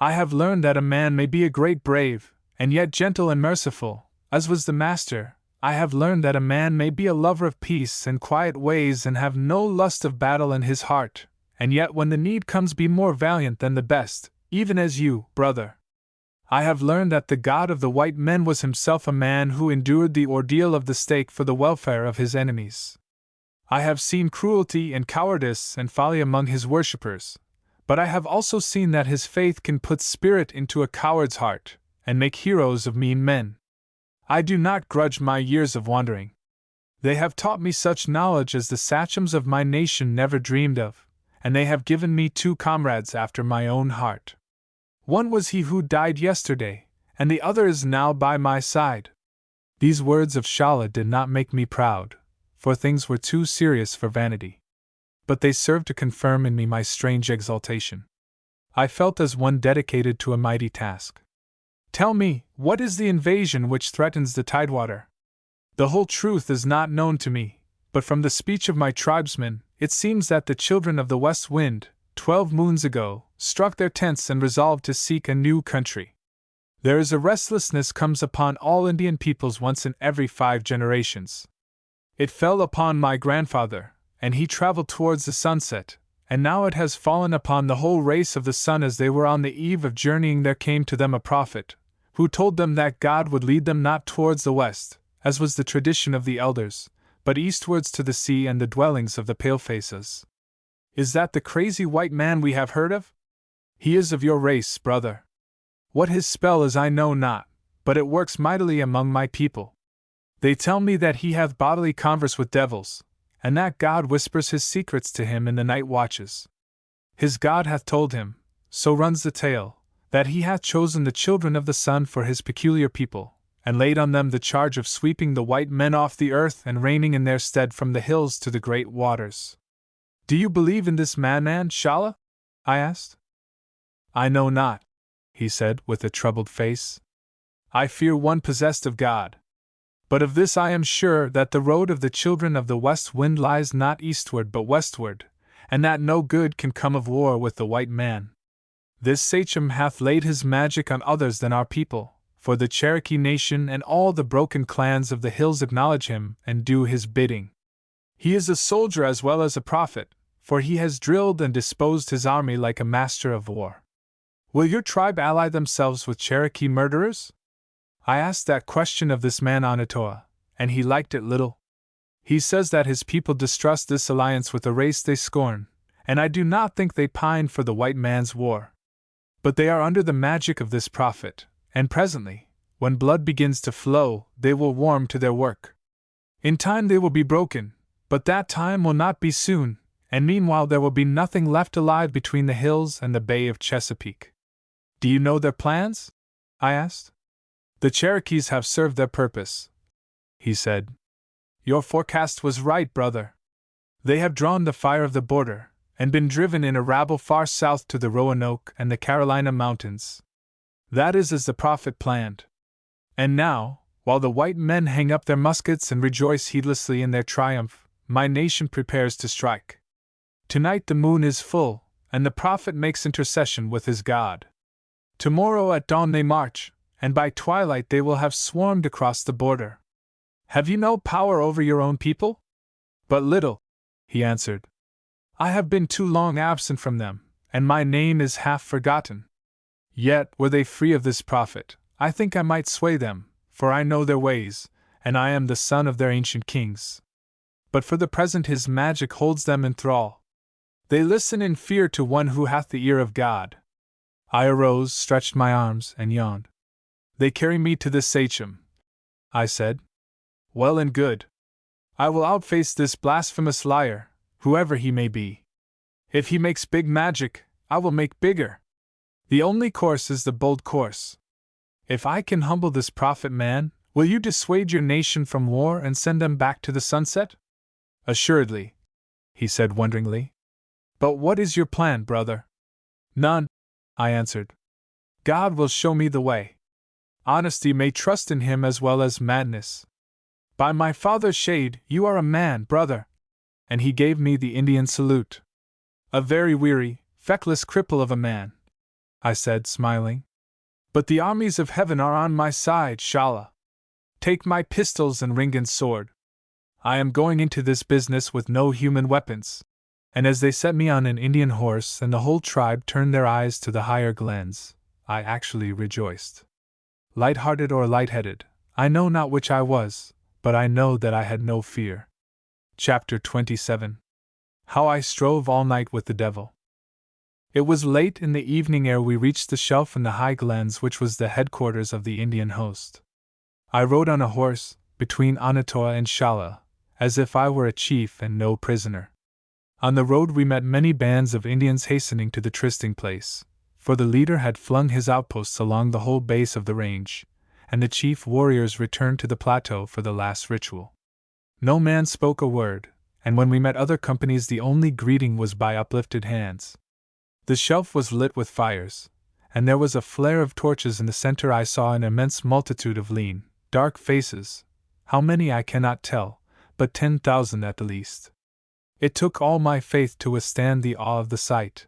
I have learned that a man may be a great brave, and yet gentle and merciful, as was the master. I have learned that a man may be a lover of peace and quiet ways and have no lust of battle in his heart, and yet when the need comes be more valiant than the best, even as you, brother. I have learned that the God of the white men was himself a man who endured the ordeal of the stake for the welfare of his enemies. I have seen cruelty and cowardice and folly among his worshippers, but I have also seen that his faith can put spirit into a coward's heart, and make heroes of mean men. I do not grudge my years of wandering. They have taught me such knowledge as the sachems of my nation never dreamed of, and they have given me 2 comrades after my own heart. One was he who died yesterday, and the other is now by my side. These words of Shala did not make me proud, for things were too serious for vanity. But they served to confirm in me my strange exaltation. I felt as one dedicated to a mighty task. Tell me, what is the invasion which threatens the tidewater? The whole truth is not known to me, but from the speech of my tribesmen, it seems that the children of the west wind, 12 moons ago, struck their tents and resolved to seek a new country. There is a restlessness comes upon all Indian peoples once in every 5 generations. It fell upon my grandfather, and he traveled towards the sunset, and now it has fallen upon the whole race of the sun. As they were on the eve of journeying, there came to them a prophet, who told them that God would lead them not towards the west, as was the tradition of the elders, but eastwards to the sea and the dwellings of the palefaces. Is that the crazy white man we have heard of? He is of your race, brother. What his spell is I know not, but it works mightily among my people. They tell me that he hath bodily converse with devils, and that God whispers his secrets to him in the night watches. His God hath told him, so runs the tale, that he hath chosen the children of the sun for his peculiar people, and laid on them the charge of sweeping the white men off the earth and reigning in their stead from the hills to the great waters. Do you believe in this madman, Shala? I asked. I know not, he said with a troubled face. I fear one possessed of God. But of this I am sure, that the road of the children of the west wind lies not eastward but westward, and that no good can come of war with the white man. This sachem hath laid his magic on others than our people, for the Cherokee nation and all the broken clans of the hills acknowledge him and do his bidding. He is a soldier as well as a prophet, for he has drilled and disposed his army like a master of war. Will your tribe ally themselves with Cherokee murderers? I asked that question of this man Onatoa, and he liked it little. He says that his people distrust this alliance with a race they scorn, and I do not think they pine for the white man's war. But they are under the magic of this prophet, and presently, when blood begins to flow, they will warm to their work. In time they will be broken, but that time will not be soon, and meanwhile there will be nothing left alive between the hills and the Bay of Chesapeake. Do you know their plans? I asked. The Cherokees have served their purpose, he said. Your forecast was right, brother. They have drawn the fire of the border, and been driven in a rabble far south to the Roanoke and the Carolina mountains. That is as the prophet planned. And now, while the white men hang up their muskets and rejoice heedlessly in their triumph, my nation prepares to strike. Tonight the moon is full, and the prophet makes intercession with his God. Tomorrow at dawn they march, and by twilight they will have swarmed across the border. Have you no power over your own people? But little, he answered. I have been too long absent from them, and my name is half forgotten. Yet, were they free of this prophet, I think I might sway them, for I know their ways, and I am the son of their ancient kings. but for the present his magic holds them in thrall. They listen in fear to one who hath the ear of God. I arose, stretched my arms, and yawned. They carry me to this sachem, I said. Well and good. I will outface this blasphemous liar, whoever he may be. If he makes big magic, I will make bigger. The only course is the bold course. If I can humble this prophet man, will you dissuade your nation from war and send them back to the sunset? Assuredly, he said wonderingly. But what is your plan, brother? None, I answered. God will show me the way. Honesty may trust in him as well as madness. By my father's shade, you are a man, brother. And he gave me the Indian salute. A very weary, feckless cripple of a man, I said, smiling. But the armies of heaven are on my side, Shala. Take my pistols and Ringan's sword. I am going into this business with no human weapons. And as they set me on an Indian horse and the whole tribe turned their eyes to the higher glens, I actually rejoiced. Light-hearted or light-headed, I know not which I was, but I know that I had no fear. Chapter 27. How I Strove All Night with the Devil. It was late in the evening ere we reached the shelf in the high glens which was the headquarters of the Indian host. I rode on a horse, between Anatoa and Shala, as if I were a chief and no prisoner. On the road we met many bands of Indians hastening to the trysting place, for the leader had flung his outposts along the whole base of the range, and the chief warriors returned to the plateau for the last ritual. No man spoke a word, and when we met other companies the only greeting was by uplifted hands. The shelf was lit with fires, and there was a flare of torches in the center. I saw an immense multitude of lean, dark faces, how many I cannot tell, but 10,000 at the least. It took all my faith to withstand the awe of the sight.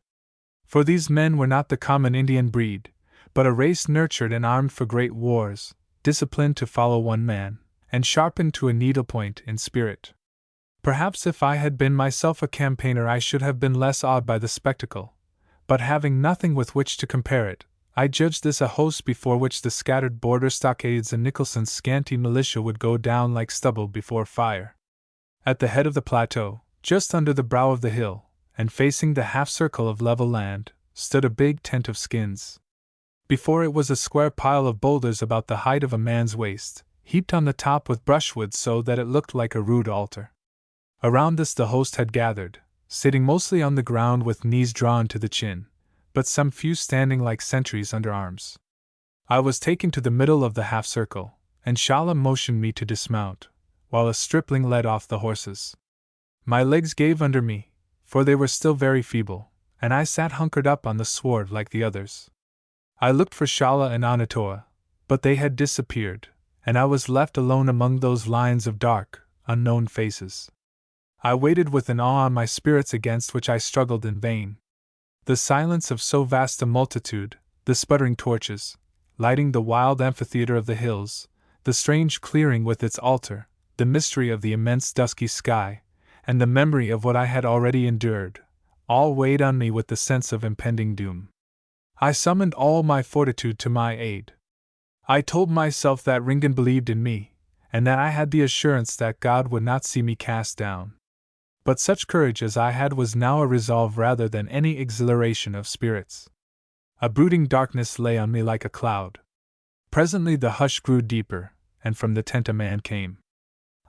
For these men were not the common Indian breed, but a race nurtured and armed for great wars, disciplined to follow one man, and sharpened to a needlepoint in spirit. Perhaps if I had been myself a campaigner I should have been less awed by the spectacle, but having nothing with which to compare it, I judged this a host before which the scattered border stockades and Nicholson's scanty militia would go down like stubble before fire. At the head of the plateau, just under the brow of the hill, and facing the half-circle of level land, stood a big tent of skins. Before it was a square pile of boulders about the height of a man's waist, heaped on the top with brushwood so that it looked like a rude altar. Around this the host had gathered, sitting mostly on the ground with knees drawn to the chin, but some few standing like sentries under arms. I was taken to the middle of the half-circle, and Shala motioned me to dismount, while a stripling led off the horses. My legs gave under me, for they were still very feeble, and I sat hunkered up on the sward like the others. I looked for Shala and Anatoa, but they had disappeared, and I was left alone among those lines of dark, unknown faces. I waited with an awe on my spirits against which I struggled in vain. The silence of so vast a multitude, the sputtering torches, lighting the wild amphitheater of the hills, the strange clearing with its altar, the mystery of the immense dusky sky, and the memory of what I had already endured, all weighed on me with the sense of impending doom. I summoned all my fortitude to my aid. I told myself that Ringan believed in me, and that I had the assurance that God would not see me cast down. But such courage as I had was now a resolve rather than any exhilaration of spirits. A brooding darkness lay on me like a cloud. Presently the hush grew deeper, and from the tent a man came.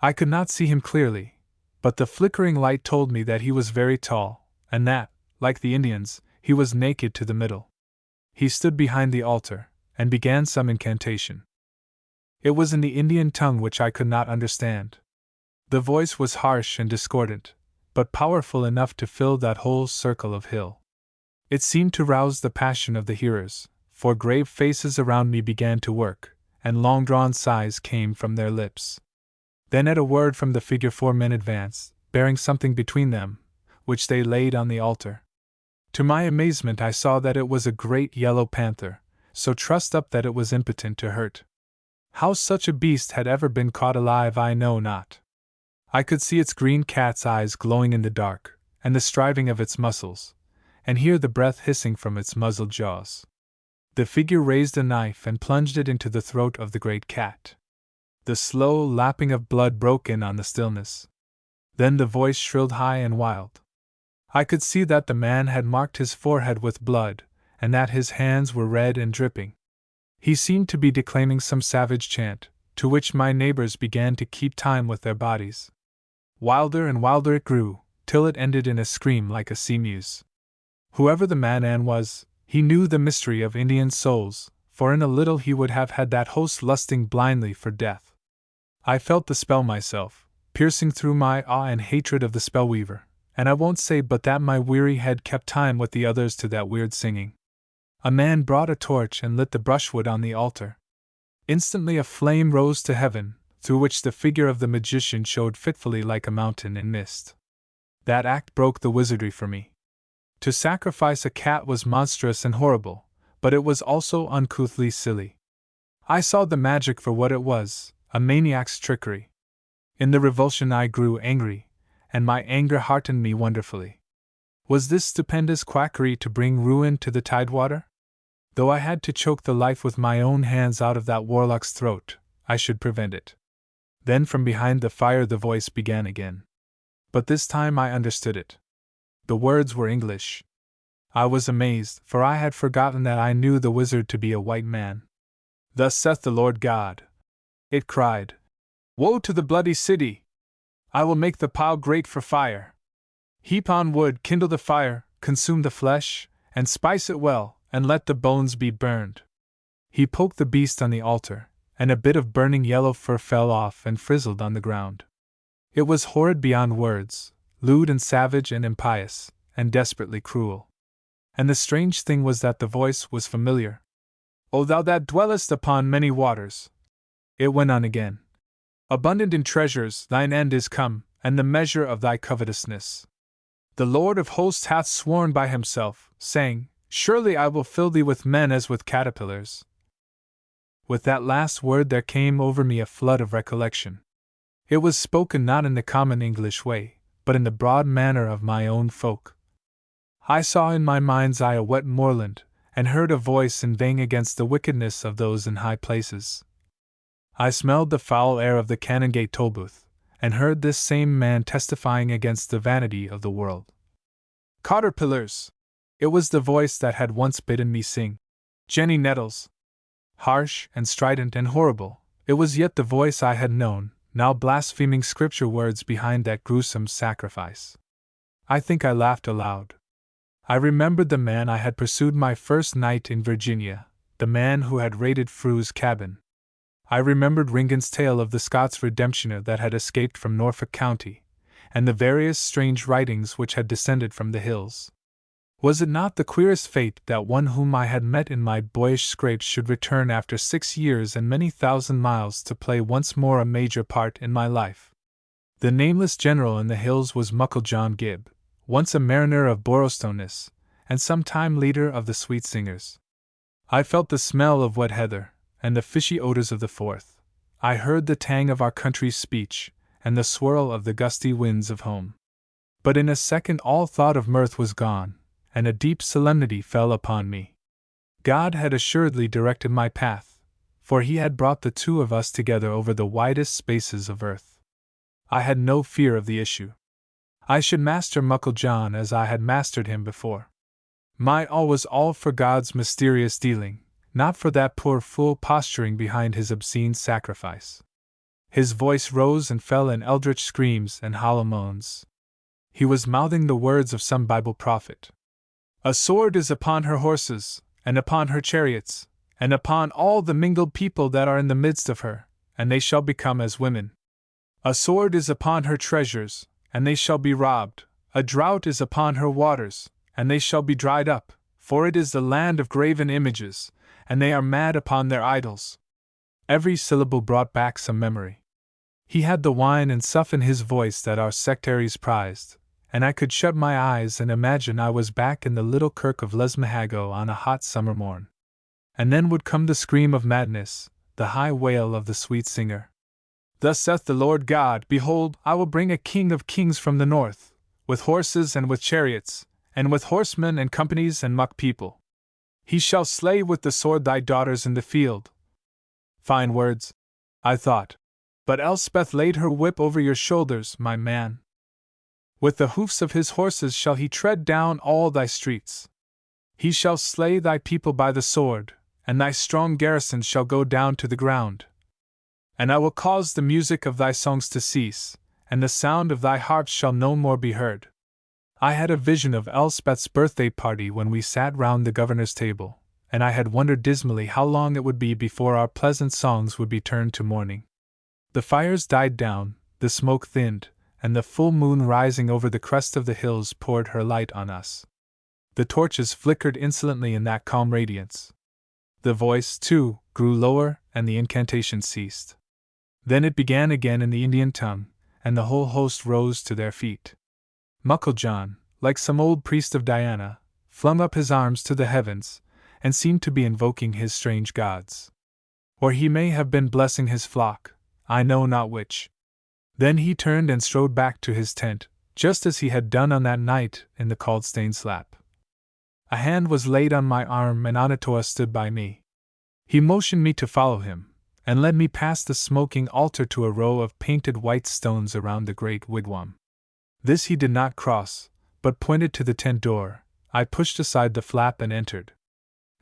I could not see him clearly, but the flickering light told me that he was very tall, and that, like the Indians, he was naked to the middle. He stood behind the altar, and began some incantation. It was in the Indian tongue which I could not understand. The voice was harsh and discordant, but powerful enough to fill that whole circle of hill. It seemed to rouse the passion of the hearers, for grave faces around me began to work, and long-drawn sighs came from their lips. Then at a word from the figure 4 men advanced, bearing something between them, which they laid on the altar. To my amazement I saw that it was a great yellow panther, so trussed up that it was impotent to hurt. How such a beast had ever been caught alive I know not. I could see its green cat's eyes glowing in the dark, and the striving of its muscles, and hear the breath hissing from its muzzled jaws. The figure raised a knife and plunged it into the throat of the great cat. The slow lapping of blood broke in on the stillness. Then the voice shrilled high and wild. I could see that the man had marked his forehead with blood, and that his hands were red and dripping. He seemed to be declaiming some savage chant, to which my neighbors began to keep time with their bodies. Wilder and wilder it grew, till it ended in a scream like a sea-mew's. Whoever the madman was, he knew the mystery of Indian souls, for in a little he would have had that host lusting blindly for death. I felt the spell myself, piercing through my awe and hatred of the spellweaver, and I won't say but that my weary head kept time with the others to that weird singing. A man brought a torch and lit the brushwood on the altar. Instantly a flame rose to heaven, through which the figure of the magician showed fitfully like a mountain in mist. That act broke the wizardry for me. To sacrifice a cat was monstrous and horrible, but it was also uncouthly silly. I saw the magic for what it was, a maniac's trickery. In the revulsion I grew angry, and my anger heartened me wonderfully. Was this stupendous quackery to bring ruin to the tidewater? Though I had to choke the life with my own hands out of that warlock's throat, I should prevent it. Then from behind the fire the voice began again. But this time I understood it. The words were English. I was amazed, for I had forgotten that I knew the wizard to be a white man. "Thus saith the Lord God," it cried. "Woe to the bloody city! I will make the pile great for fire. Heap on wood, kindle the fire, consume the flesh, and spice it well, and let the bones be burned." He poked the beast on the altar, and a bit of burning yellow fur fell off and frizzled on the ground. It was horrid beyond words, lewd and savage and impious, and desperately cruel. And the strange thing was that the voice was familiar. "O thou that dwellest upon many waters," it went on again, "abundant in treasures, thine end is come, and the measure of thy covetousness. The Lord of hosts hath sworn by himself, saying, Surely I will fill thee with men as with caterpillars." With that last word there came over me a flood of recollection. It was spoken not in the common English way, but in the broad manner of my own folk. I saw in my mind's eye a wet moorland, and heard a voice inveighing against the wickedness of those in high places. I smelled the foul air of the Canongate Tolbooth, and heard this same man testifying against the vanity of the world. "Caterpillars!" It was the voice that had once bidden me sing Jenny Nettles. Harsh and strident and horrible, it was yet the voice I had known, now blaspheming scripture words behind that gruesome sacrifice. I think I laughed aloud. I remembered the man I had pursued my first night in Virginia, the man who had raided Frew's cabin. I remembered Ringan's tale of the Scots redemptioner that had escaped from Norfolk County, and the various strange writings which had descended from the hills. Was it not the queerest fate that one whom I had met in my boyish scrapes should return after 6 years and many thousand miles to play once more a major part in my life? The nameless general in the hills was Muckle John Gibb, once a mariner of Borostowness, and sometime leader of the Sweet Singers. I felt the smell of wet heather, and the fishy odors of the Forth. I heard the tang of our country's speech, and the swirl of the gusty winds of home. But in a second all thought of mirth was gone, and a deep solemnity fell upon me. God had assuredly directed my path, for he had brought the two of us together over the widest spaces of earth. I had no fear of the issue. I should master Muckle John as I had mastered him before. My all was all for God's mysterious dealing, not for that poor fool posturing behind his obscene sacrifice. His voice rose and fell in eldritch screams and hollow moans. He was mouthing the words of some Bible prophet. "A sword is upon her horses, and upon her chariots, and upon all the mingled people that are in the midst of her, and they shall become as women. A sword is upon her treasures, and they shall be robbed. A drought is upon her waters, and they shall be dried up, for it is the land of graven images, and they are mad upon their idols." Every syllable brought back some memory. He had the whine and sough in his voice that our sectaries prized, and I could shut my eyes and imagine I was back in the little kirk of Lesmahago on a hot summer morn. And then would come the scream of madness, the high wail of the sweet singer. "Thus saith the Lord God, Behold, I will bring a king of kings from the north, with horses and with chariots, and with horsemen and companies and muck people. He shall slay with the sword thy daughters in the field." Fine words, I thought. But Elspeth laid her whip over your shoulders, my man. With the hoofs of his horses shall he tread down all thy streets. He shall slay thy people by the sword, and thy strong garrisons shall go down to the ground. And I will cause the music of thy songs to cease, and the sound of thy harps shall no more be heard. I had a vision of Elspeth's birthday party when we sat round the governor's table, and I had wondered dismally how long it would be before our pleasant songs would be turned to mourning. The fires died down, the smoke thinned, and the full moon rising over the crest of the hills poured her light on us. The torches flickered insolently in that calm radiance. The voice, too, grew lower, and the incantation ceased. Then it began again in the Indian tongue, and the whole host rose to their feet. Muckle John, like some old priest of Diana, flung up his arms to the heavens, and seemed to be invoking his strange gods. Or he may have been blessing his flock, I know not which. Then he turned and strode back to his tent, just as he had done on that night in the Caldstane Slap. A hand was laid on my arm and Anatoa stood by me. He motioned me to follow him, and led me past the smoking altar to a row of painted white stones around the great wigwam. This he did not cross, but pointed to the tent door. I pushed aside the flap and entered.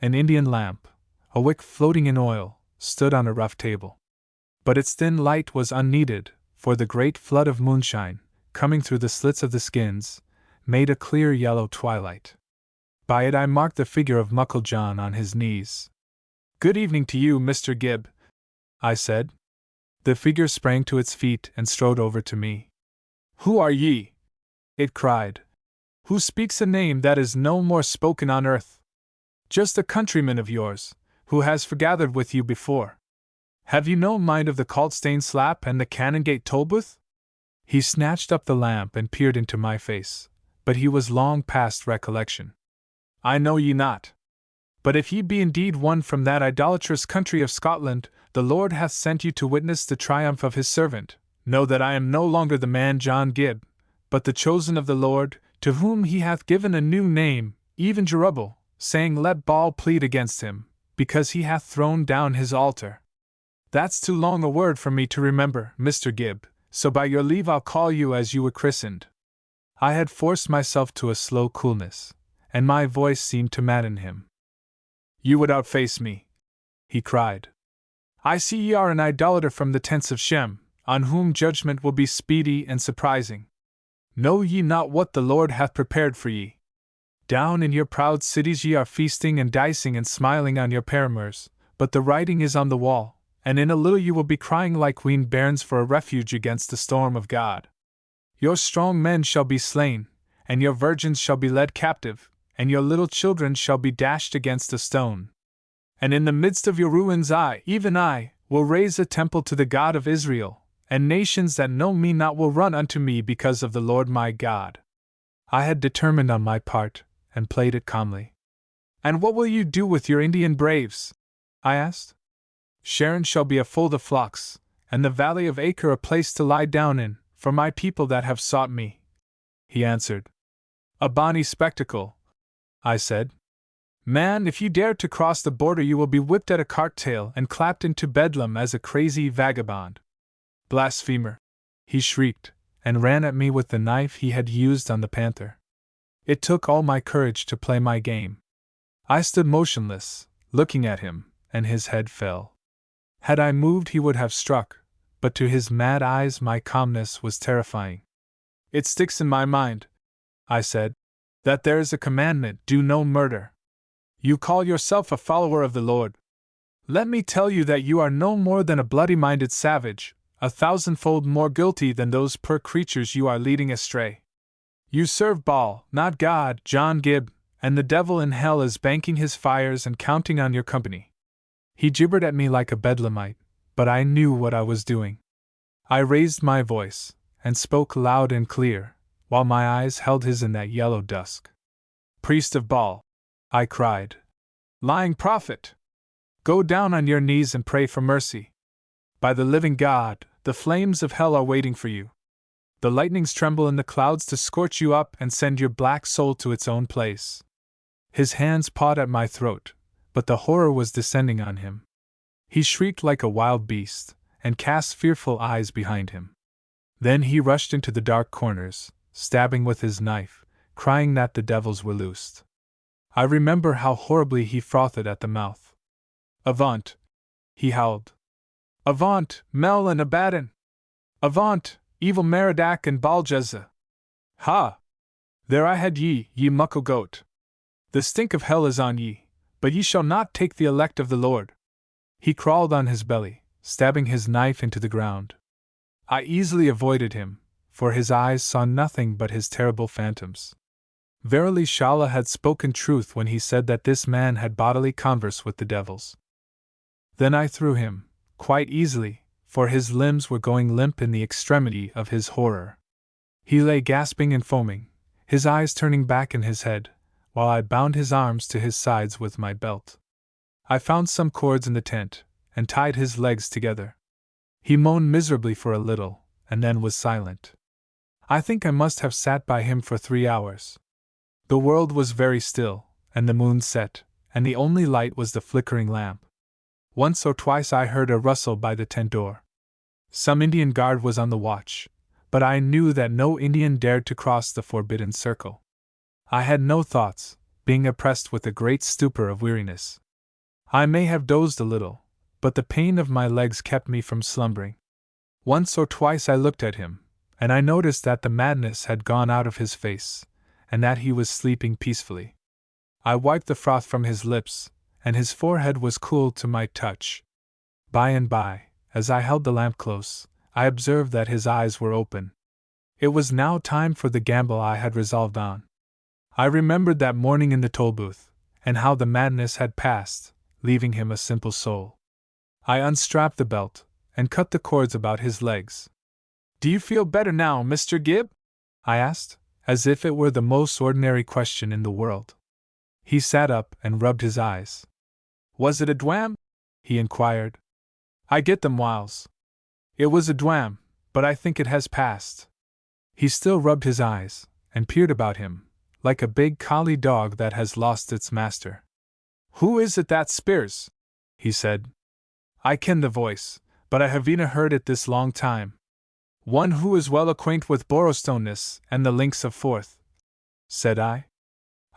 An Indian lamp, a wick floating in oil, stood on a rough table. But its thin light was unneeded, for the great flood of moonshine, coming through the slits of the skins, made a clear yellow twilight. By it I marked the figure of Muckle John on his knees. "Good evening to you, Mr. Gibb," I said. The figure sprang to its feet and strode over to me. "Who are ye?" it cried. "Who speaks a name that is no more spoken on earth? Just a countryman of yours, who has forgathered with you before. Have you no mind of the Caldstane Slap and the Canongate Tolbooth?" He snatched up the lamp and peered into my face, but he was long past recollection. "I know ye not. But if ye be indeed one from that idolatrous country of Scotland, the Lord hath sent you to witness the triumph of his servant. Know that I am no longer the man John Gibb, but the chosen of the Lord, to whom he hath given a new name, even Jerubbaal, saying, Let Baal plead against him, because he hath thrown down his altar. That's too long a word for me to remember, Mr. Gibb, so by your leave I'll call you as you were christened." I had forced myself to a slow coolness, and my voice seemed to madden him. "You would outface me," he cried. "I see ye are an idolater from the tents of Shem, on whom judgment will be speedy and surprising. Know ye not what the Lord hath prepared for ye? Down in your proud cities ye are feasting and dicing and smiling on your paramours, but the writing is on the wall, and in a little you will be crying like weaned bairns for a refuge against the storm of God. Your strong men shall be slain, and your virgins shall be led captive, and your little children shall be dashed against a stone. And in the midst of your ruins I, even I, will raise a temple to the God of Israel, and nations that know me not will run unto me because of the Lord my God." I had determined on my part, and played it calmly. "And what will you do with your Indian braves?" I asked. "Sharon shall be a fold of flocks, and the valley of Acre a place to lie down in, for my people that have sought me," he answered. "A bonny spectacle," I said. "Man, if you dare to cross the border you will be whipped at a cart tail and clapped into Bedlam as a crazy vagabond." "Blasphemer!" he shrieked, and ran at me with the knife he had used on the panther. It took all my courage to play my game. I stood motionless, looking at him, and his head fell. Had I moved he would have struck, but to his mad eyes my calmness was terrifying. "It sticks in my mind," I said, "that there is a commandment, do no murder. You call yourself a follower of the Lord. Let me tell you that you are no more than a bloody-minded savage, 1,000-fold more guilty than those poor creatures you are leading astray. You serve Baal, not God, John Gibb, and the devil in hell is banking his fires and counting on your company." He gibbered at me like a bedlamite, but I knew what I was doing. I raised my voice, and spoke loud and clear, while my eyes held his in that yellow dusk. "Priest of Baal," I cried. "Lying prophet! Go down on your knees and pray for mercy. By the living God, the flames of hell are waiting for you. The lightnings tremble in the clouds to scorch you up and send your black soul to its own place." His hands pawed at my throat, but the horror was descending on him. He shrieked like a wild beast, and cast fearful eyes behind him. Then he rushed into the dark corners, stabbing with his knife, crying that the devils were loosed. I remember how horribly he frothed at the mouth. "Avaunt!" he howled. "Avaunt, Mel and Abaddon! Avaunt, evil Merodach and Baljazza! Ha! There I had ye, ye muckle goat! The stink of hell is on ye, but ye shall not take the elect of the Lord!" He crawled on his belly, stabbing his knife into the ground. I easily avoided him, for his eyes saw nothing but his terrible phantoms. Verily Shala had spoken truth when he said that this man had bodily converse with the devils. Then I threw him, quite easily, for his limbs were going limp in the extremity of his horror. He lay gasping and foaming, his eyes turning back in his head, while I bound his arms to his sides with my belt. I found some cords in the tent, and tied his legs together. He moaned miserably for a little, and then was silent. I think I must have sat by him for 3 hours. The world was very still, and the moon set, and the only light was the flickering lamp. Once or twice I heard a rustle by the tent door. Some Indian guard was on the watch, but I knew that no Indian dared to cross the forbidden circle. I had no thoughts, being oppressed with a great stupor of weariness. I may have dozed a little, but the pain of my legs kept me from slumbering. Once or twice I looked at him, and I noticed that the madness had gone out of his face, and that he was sleeping peacefully. I wiped the froth from his lips, and his forehead was cool to my touch. By and by, as I held the lamp close, I observed that his eyes were open. It was now time for the gamble I had resolved on. I remembered that morning in the toll booth, and how the madness had passed, leaving him a simple soul. I unstrapped the belt, and cut the cords about his legs. "Do you feel better now, Mr. Gibb?" I asked, as if it were the most ordinary question in the world. He sat up and rubbed his eyes. "Was it a dwam?" he inquired. "I get them whiles. It was a dwam, but I think it has passed." He still rubbed his eyes, and peered about him, like a big collie dog that has lost its master. "Who is it that speers?" he said. "I ken the voice, but I havena heard it this long time. One who is well acquaint with Borrowstowness and the links of Forth," said I.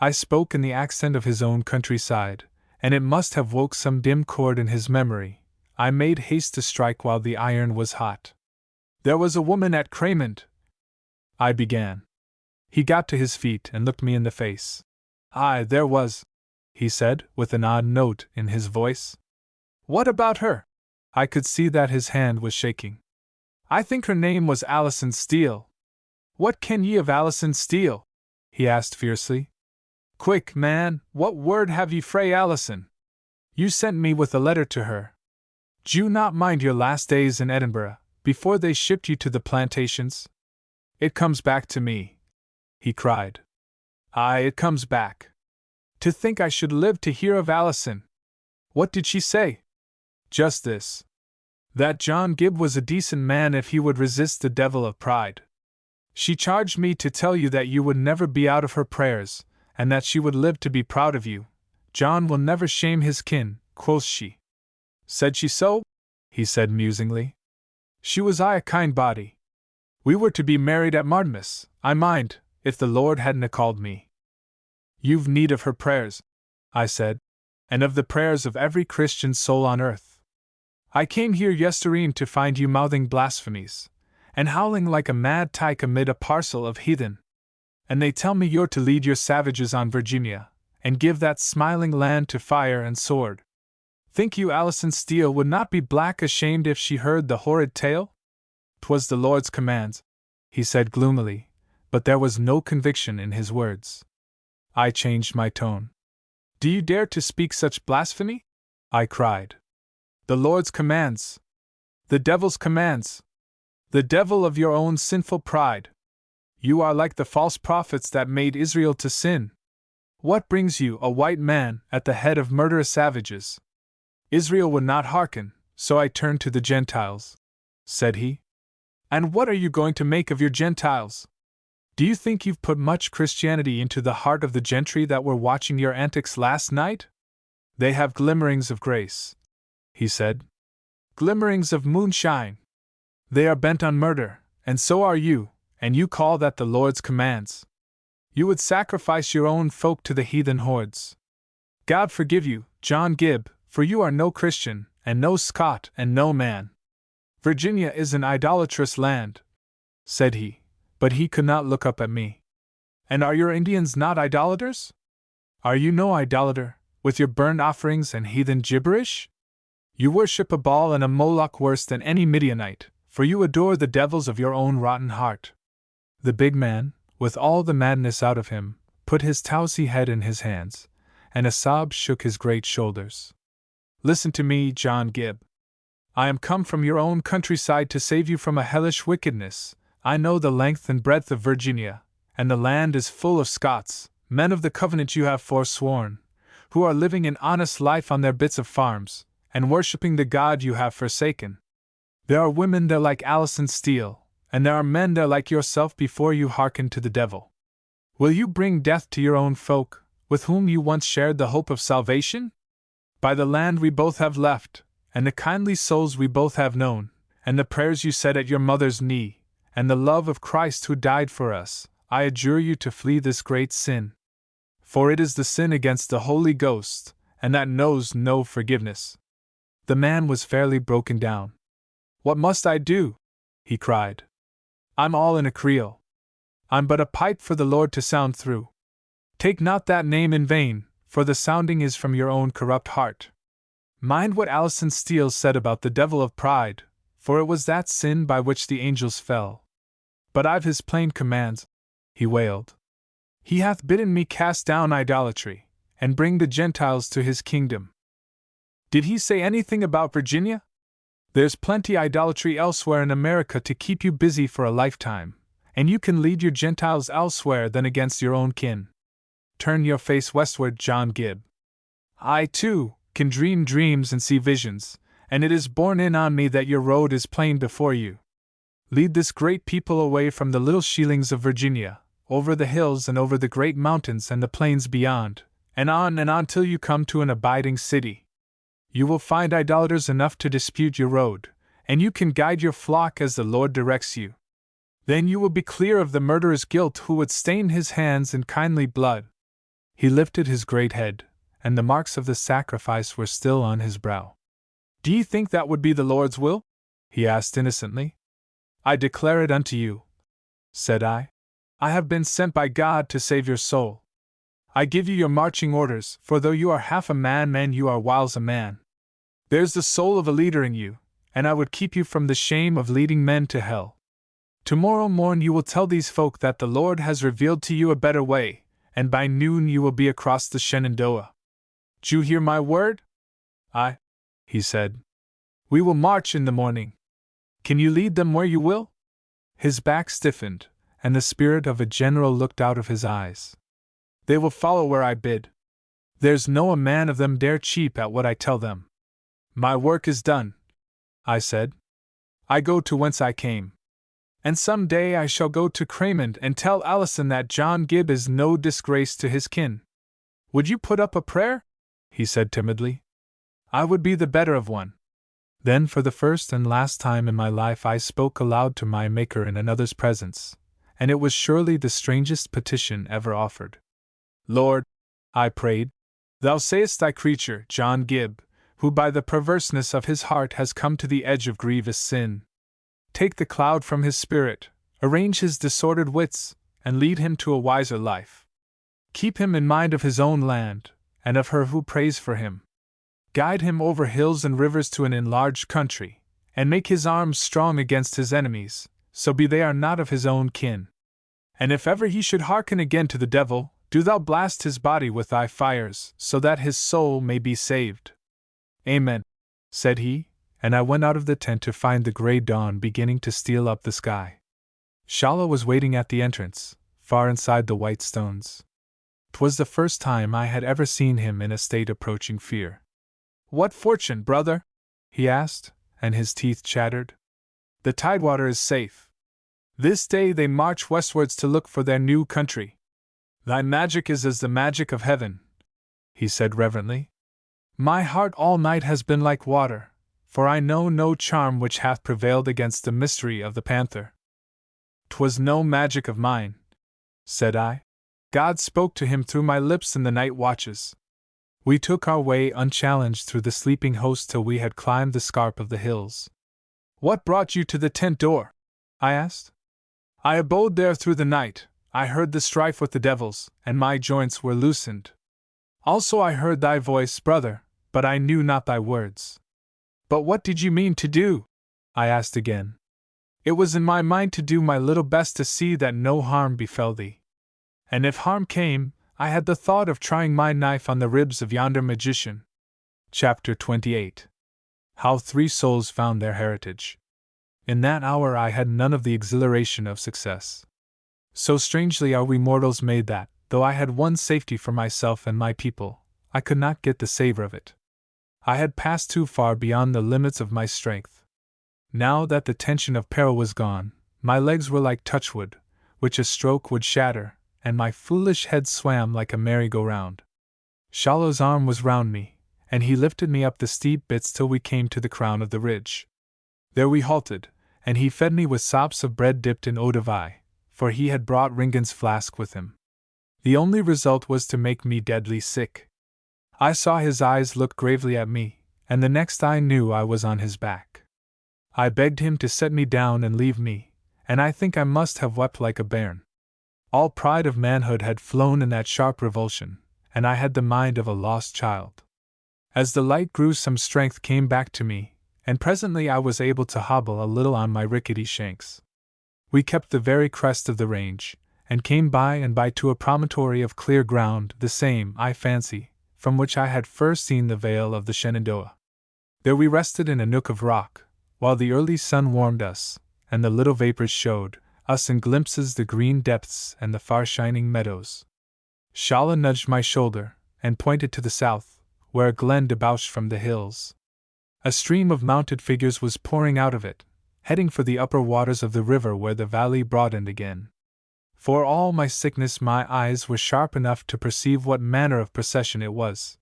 I spoke in the accent of his own countryside, and it must have woke some dim chord in his memory. I made haste to strike while the iron was hot. "There was a woman at Craymond," I began. He got to his feet and looked me in the face. "Aye, there was," he said, with an odd note in his voice. "What about her?" I could see that his hand was shaking. "I think her name was Alison Steele." "What ken ye of Alison Steele?" he asked fiercely. "Quick, man, what word have ye frae Alison? You sent me with a letter to her. D'you not mind your last days in Edinburgh, before they shipped you to the plantations? It comes back to me," he cried. "Aye, it comes back. To think I should live to hear of Alison. What did she say?" "Just this. That John Gibb was a decent man if he would resist the devil of pride. She charged me to tell you that you would never be out of her prayers, and that she would live to be proud of you. John will never shame his kin, quoth she." "Said she so?" he said musingly. "She was aye a kind body. We were to be married at Martinmas, I mind, if the Lord hadna called me." "You've need of her prayers," I said, "and of the prayers of every Christian soul on earth. I came here yestreen to find you mouthing blasphemies, and howling like a mad tyke amid a parcel of heathen. And they tell me you're to lead your savages on Virginia, and give that smiling land to fire and sword. Think you Alison Steele would not be black ashamed if she heard the horrid tale?" "'Twas the Lord's commands," he said gloomily, but there was no conviction in his words. I changed my tone. "Do you dare to speak such blasphemy?" I cried. "The Lord's commands! The devil's commands! The devil of your own sinful pride! You are like the false prophets that made Israel to sin. What brings you, a white man, at the head of murderous savages?" "Israel would not hearken, so I turned to the Gentiles," said he. "And what are you going to make of your Gentiles? Do you think you've put much Christianity into the heart of the gentry that were watching your antics last night? They have glimmerings of grace," he said. "Glimmerings of moonshine. They are bent on murder, and so are you, and you call that the Lord's commands? You would sacrifice your own folk to the heathen hordes. God forgive you, John Gibb, for you are no Christian, and no Scot, and no man. Virginia is an idolatrous land, said he, but he could not look up at me. And are your Indians not idolaters? Are you no idolater, with your burnt offerings and heathen gibberish? You worship a Baal and a Moloch worse than any Midianite, for you adore the devils of your own rotten heart. The big man, with all the madness out of him, put his towsy head in his hands, and a sob shook his great shoulders. Listen to me, John Gibb. I am come from your own countryside to save you from a hellish wickedness. I know the length and breadth of Virginia, and the land is full of Scots, men of the covenant you have forsworn, who are living an honest life on their bits of farms, and worshipping the God you have forsaken. There are women there like Alison Steele, and there are men there like yourself before you hearken to the devil. Will you bring death to your own folk, with whom you once shared the hope of salvation? By the land we both have left, and the kindly souls we both have known, and the prayers you said at your mother's knee, and the love of Christ who died for us, I adjure you to flee this great sin. For it is the sin against the Holy Ghost, and that knows no forgiveness. The man was fairly broken down. What must I do? He cried. I'm all in a creel. I'm but a pipe for the Lord to sound through. Take not that name in vain, for the sounding is from your own corrupt heart. Mind what Alison Steele said about the devil of pride, for it was that sin by which the angels fell. But I've his plain commands, he wailed. He hath bidden me cast down idolatry, and bring the Gentiles to his kingdom. Did he say anything about Virginia? There's plenty idolatry elsewhere in America to keep you busy for a lifetime, and you can lead your Gentiles elsewhere than against your own kin. Turn your face westward, John Gibb. I, too, can dream dreams and see visions, and it is borne in on me that your road is plain before you. Lead this great people away from the little sheilings of Virginia, over the hills and over the great mountains and the plains beyond, and on till you come to an abiding city. You will find idolaters enough to dispute your road, and you can guide your flock as the Lord directs you. Then you will be clear of the murderer's guilt who would stain his hands in kindly blood. He lifted his great head, and the marks of the sacrifice were still on his brow. Do ye think that would be the Lord's will? He asked innocently. I declare it unto you, said I. I have been sent by God to save your soul. I give you your marching orders, for though you are half a man, you are whiles a man. There's the soul of a leader in you, and I would keep you from the shame of leading men to hell. Tomorrow morn you will tell these folk that the Lord has revealed to you a better way, and by noon you will be across the Shenandoah. D'you hear my word? Aye, he said. We will march in the morning. Can you lead them where you will? His back stiffened, and the spirit of a general looked out of his eyes. They will follow where I bid. There's no a man of them dare cheep at what I tell them. My work is done, I said. I go to whence I came. And some day I shall go to Craymond and tell Alison that John Gibb is no disgrace to his kin. Would you put up a prayer? He said timidly. I would be the better of one. Then for the first and last time in my life I spoke aloud to my Maker in another's presence, and it was surely the strangest petition ever offered. Lord, I prayed, Thou sayest thy creature, John Gibb, who by the perverseness of his heart has come to the edge of grievous sin. Take the cloud from his spirit, arrange his disordered wits, and lead him to a wiser life. Keep him in mind of his own land, and of her who prays for him. Guide him over hills and rivers to an enlarged country, and make his arms strong against his enemies, so be they are not of his own kin. And if ever he should hearken again to the devil, do thou blast his body with thy fires, so that his soul may be saved. Amen, said he, and I went out of the tent to find the grey dawn beginning to steal up the sky. Shala was waiting at the entrance, far inside the white stones. 'Twas the first time I had ever seen him in a state approaching fear. What fortune, brother? He asked, and his teeth chattered. The tidewater is safe. This day they march westwards to look for their new country. Thy magic is as the magic of heaven, he said reverently. My heart all night has been like water, for I know no charm which hath prevailed against the mystery of the panther. 'Twas no magic of mine, said I. God spoke to him through my lips in the night watches. We took our way unchallenged through the sleeping host till we had climbed the scarp of the hills. What brought you to the tent door? I asked. I abode there through the night. I heard the strife with the devils, and my joints were loosened. Also I heard thy voice, brother, but I knew not thy words. But what did you mean to do? I asked again. It was in my mind to do my little best to see that no harm befell thee. And if harm came, I had the thought of trying my knife on the ribs of yonder magician. Chapter 28. How 3 Souls Found Their Heritage. In that hour I had none of the exhilaration of success. So strangely are we mortals made that, though I had won safety for myself and my people, I could not get the savor of it. I had passed too far beyond the limits of my strength. Now that the tension of peril was gone, my legs were like touchwood, which a stroke would shatter, and my foolish head swam like a merry-go-round. Shallow's arm was round me, and he lifted me up the steep bits till we came to the crown of the ridge. There we halted, and he fed me with sops of bread dipped in eau de vie, for he had brought Ringen's flask with him. The only result was to make me deadly sick. I saw his eyes look gravely at me, and the next I knew I was on his back. I begged him to set me down and leave me, and I think I must have wept like a bairn. All pride of manhood had flown in that sharp revulsion, and I had the mind of a lost child. As the light grew, some strength came back to me, and presently I was able to hobble a little on my rickety shanks. We kept the very crest of the range, and came by and by to a promontory of clear ground, the same, I fancy, from which I had first seen the vale of the Shenandoah. There we rested in a nook of rock, while the early sun warmed us, and the little vapors showed us in glimpses the green depths and the far-shining meadows. Shalla nudged my shoulder, and pointed to the south, where a glen debouched from the hills. A stream of mounted figures was pouring out of it, heading for the upper waters of the river where the valley broadened again. For all my sickness my eyes were sharp enough to perceive what manner of procession it was.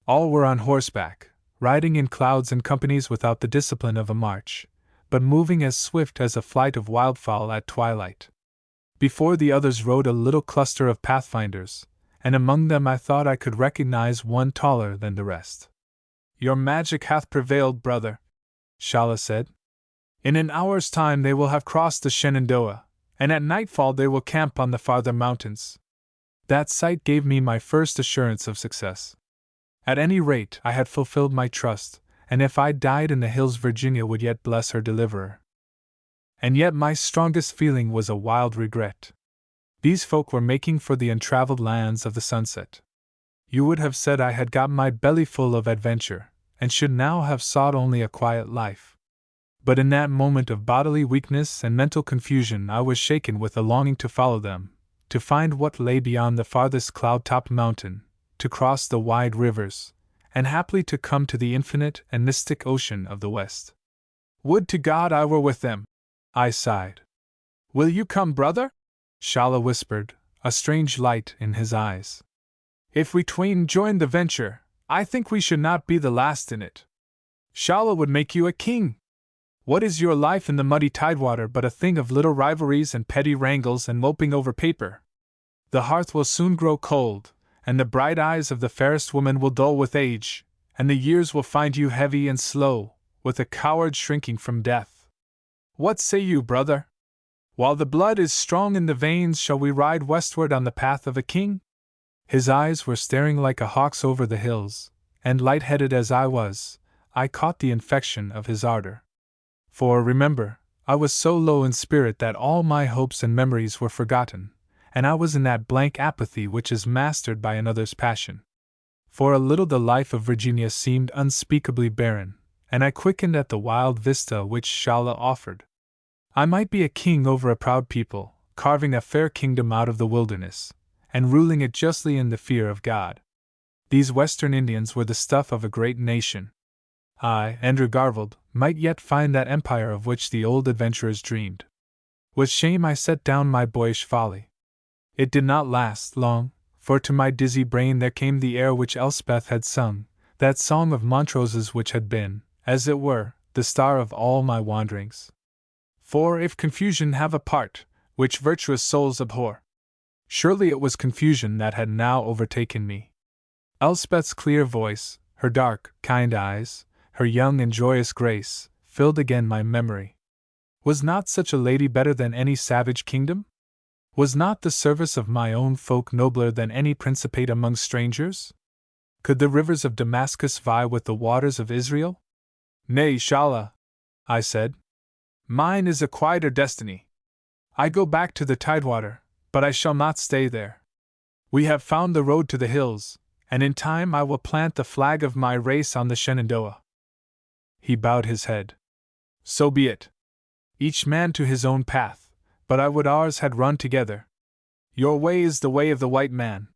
All were on horseback, riding in clouds and companies without the discipline of a march, but moving as swift as a flight of wildfowl at twilight. Before the others rode a little cluster of pathfinders, and among them I thought I could recognize one taller than the rest. Your magic hath prevailed, brother, Shalla said. In an hour's time they will have crossed the Shenandoah, and at nightfall they will camp on the farther mountains. That sight gave me my first assurance of success. At any rate, I had fulfilled my trust, and if I died in the hills Virginia would yet bless her deliverer. And yet my strongest feeling was a wild regret. These folk were making for the untraveled lands of the sunset. You would have said I had got my belly full of adventure, and should now have sought only a quiet life. But in that moment of bodily weakness and mental confusion I was shaken with a longing to follow them, to find what lay beyond the farthest cloud-topped mountain, to cross the wide rivers, and haply to come to the infinite and mystic ocean of the West. Would to God I were with them! I sighed. Will you come, brother? Shalla whispered, a strange light in his eyes. If we twain joined the venture, I think we should not be the last in it. Shalla would make you a king. What is your life in the muddy tidewater but a thing of little rivalries and petty wrangles and moping over paper? The hearth will soon grow cold, and the bright eyes of the fairest woman will dull with age, and the years will find you heavy and slow, with a coward shrinking from death. What say you, brother? While the blood is strong in the veins, shall we ride westward on the path of a king? His eyes were staring like a hawk's over the hills, and light-headed as I was, I caught the infection of his ardor. For, remember, I was so low in spirit that all my hopes and memories were forgotten, and I was in that blank apathy which is mastered by another's passion. For a little the life of Virginia seemed unspeakably barren, and I quickened at the wild vista which Shalla offered. I might be a king over a proud people, carving a fair kingdom out of the wilderness, and ruling it justly in the fear of God. These Western Indians were the stuff of a great nation. I, Andrew Garvald, might yet find that empire of which the old adventurers dreamed. With shame I set down my boyish folly. It did not last long, for to my dizzy brain there came the air which Elspeth had sung, that song of Montrose's which had been, as it were, the star of all my wanderings. For if confusion have a part, which virtuous souls abhor. Surely it was confusion that had now overtaken me. Elspeth's clear voice, her dark, kind eyes, her young and joyous grace, filled again my memory. Was not such a lady better than any savage kingdom? Was not the service of my own folk nobler than any principate among strangers? Could the rivers of Damascus vie with the waters of Israel? Nay, Shala, I said. Mine is a quieter destiny. I go back to the Tidewater, but I shall not stay there. We have found the road to the hills, and in time I will plant the flag of my race on the Shenandoah. He bowed his head. So be it. Each man to his own path, but I would ours had run together. Your way is the way of the white man.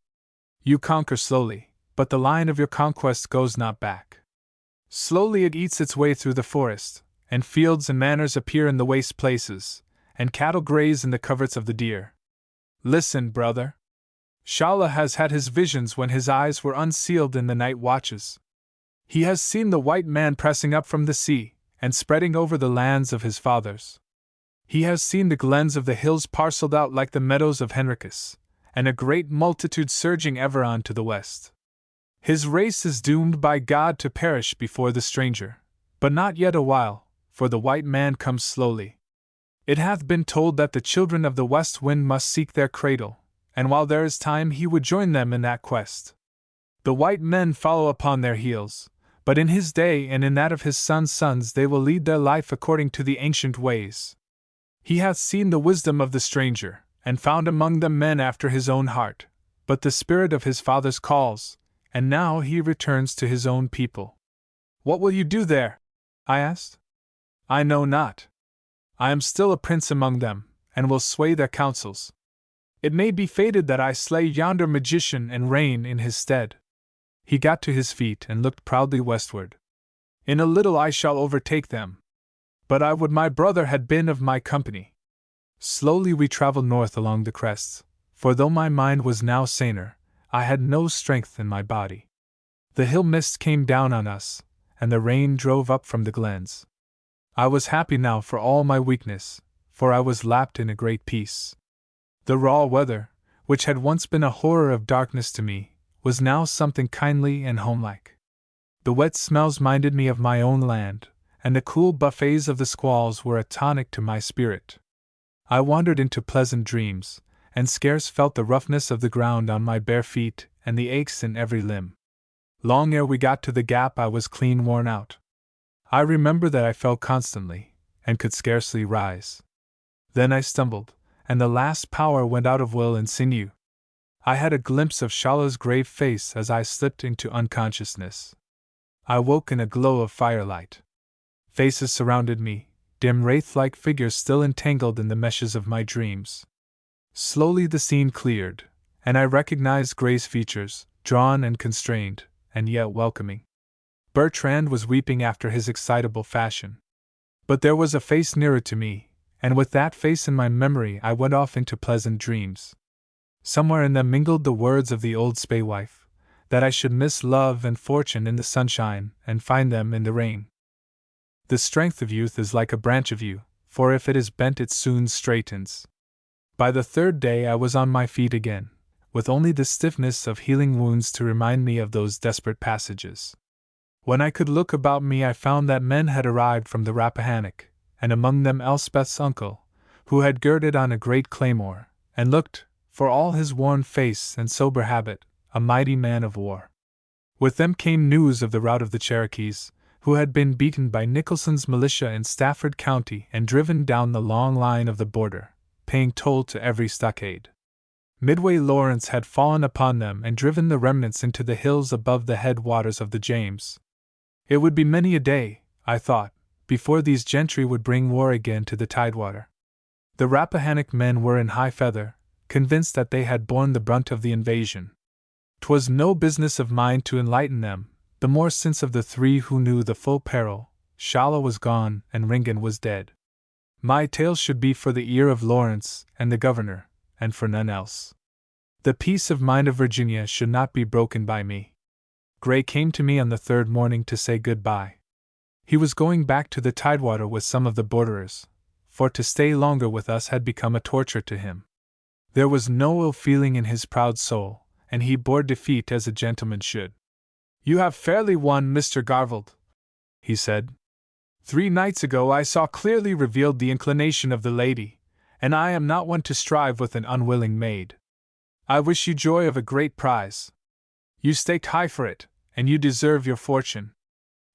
You conquer slowly, but the line of your conquest goes not back. Slowly it eats its way through the forest, and fields and manors appear in the waste places, and cattle graze in the coverts of the deer. Listen, brother. Shala has had his visions when his eyes were unsealed in the night watches. He has seen the white man pressing up from the sea, and spreading over the lands of his fathers. He has seen the glens of the hills parceled out like the meadows of Henricus, and a great multitude surging ever on to the west. His race is doomed by God to perish before the stranger, but not yet a while, for the white man comes slowly. It hath been told that the children of the west wind must seek their cradle, and while there is time he would join them in that quest. The white men follow upon their heels, but in his day and in that of his sons' sons they will lead their life according to the ancient ways. He hath seen the wisdom of the stranger, and found among them men after his own heart, but the spirit of his fathers calls, and now he returns to his own people. What will you do there? I asked. I know not. I am still a prince among them, and will sway their counsels. It may be fated that I slay yonder magician and reign in his stead. He got to his feet and looked proudly westward. In a little I shall overtake them. But I would my brother had been of my company. Slowly we traveled north along the crests, for though my mind was now saner, I had no strength in my body. The hill mist came down on us, and the rain drove up from the glens. I was happy now for all my weakness, for I was lapped in a great peace. The raw weather, which had once been a horror of darkness to me, was now something kindly and homelike. The wet smells minded me of my own land, and the cool buffets of the squalls were a tonic to my spirit. I wandered into pleasant dreams, and scarce felt the roughness of the ground on my bare feet and the aches in every limb. Long ere we got to the gap I was clean worn out. I remember that I fell constantly, and could scarcely rise. Then I stumbled, and the last power went out of will and sinew. I had a glimpse of Shala's grave face as I slipped into unconsciousness. I woke in a glow of firelight. Faces surrounded me, dim wraith-like figures still entangled in the meshes of my dreams. Slowly the scene cleared, and I recognized Gray's features, drawn and constrained, and yet welcoming. Bertrand was weeping after his excitable fashion. But there was a face nearer to me, and with that face in my memory I went off into pleasant dreams. Somewhere in them mingled the words of the old spaewife, that I should miss love and fortune in the sunshine and find them in the rain. The strength of youth is like a branch of yew, for if it is bent it soon straightens. By the third day I was on my feet again, with only the stiffness of healing wounds to remind me of those desperate passages. When I could look about me I found that men had arrived from the Rappahannock, and among them Elspeth's uncle, who had girded on a great claymore, and looked, for all his worn face and sober habit, a mighty man of war. With them came news of the rout of the Cherokees, who had been beaten by Nicholson's militia in Stafford County and driven down the long line of the border, paying toll to every stockade. Midway Lawrence had fallen upon them and driven the remnants into the hills above the headwaters of the James. It would be many a day, I thought, before these gentry would bring war again to the Tidewater. The Rappahannock men were in high feather, convinced that they had borne the brunt of the invasion. 'Twas no business of mine to enlighten them, the more since of the three who knew the full peril, Shala was gone and Ringan was dead. My tale should be for the ear of Lawrence and the governor, and for none else. The peace of mind of Virginia should not be broken by me. Gray came to me on the third morning to say good-bye. He was going back to the Tidewater with some of the borderers, for to stay longer with us had become a torture to him. There was no ill feeling in his proud soul, and he bore defeat as a gentleman should. "You have fairly won, Mr. Garvald," he said. "3 nights ago I saw clearly revealed the inclination of the lady, and I am not one to strive with an unwilling maid. I wish you joy of a great prize. You staked high for it, and you deserve your fortune.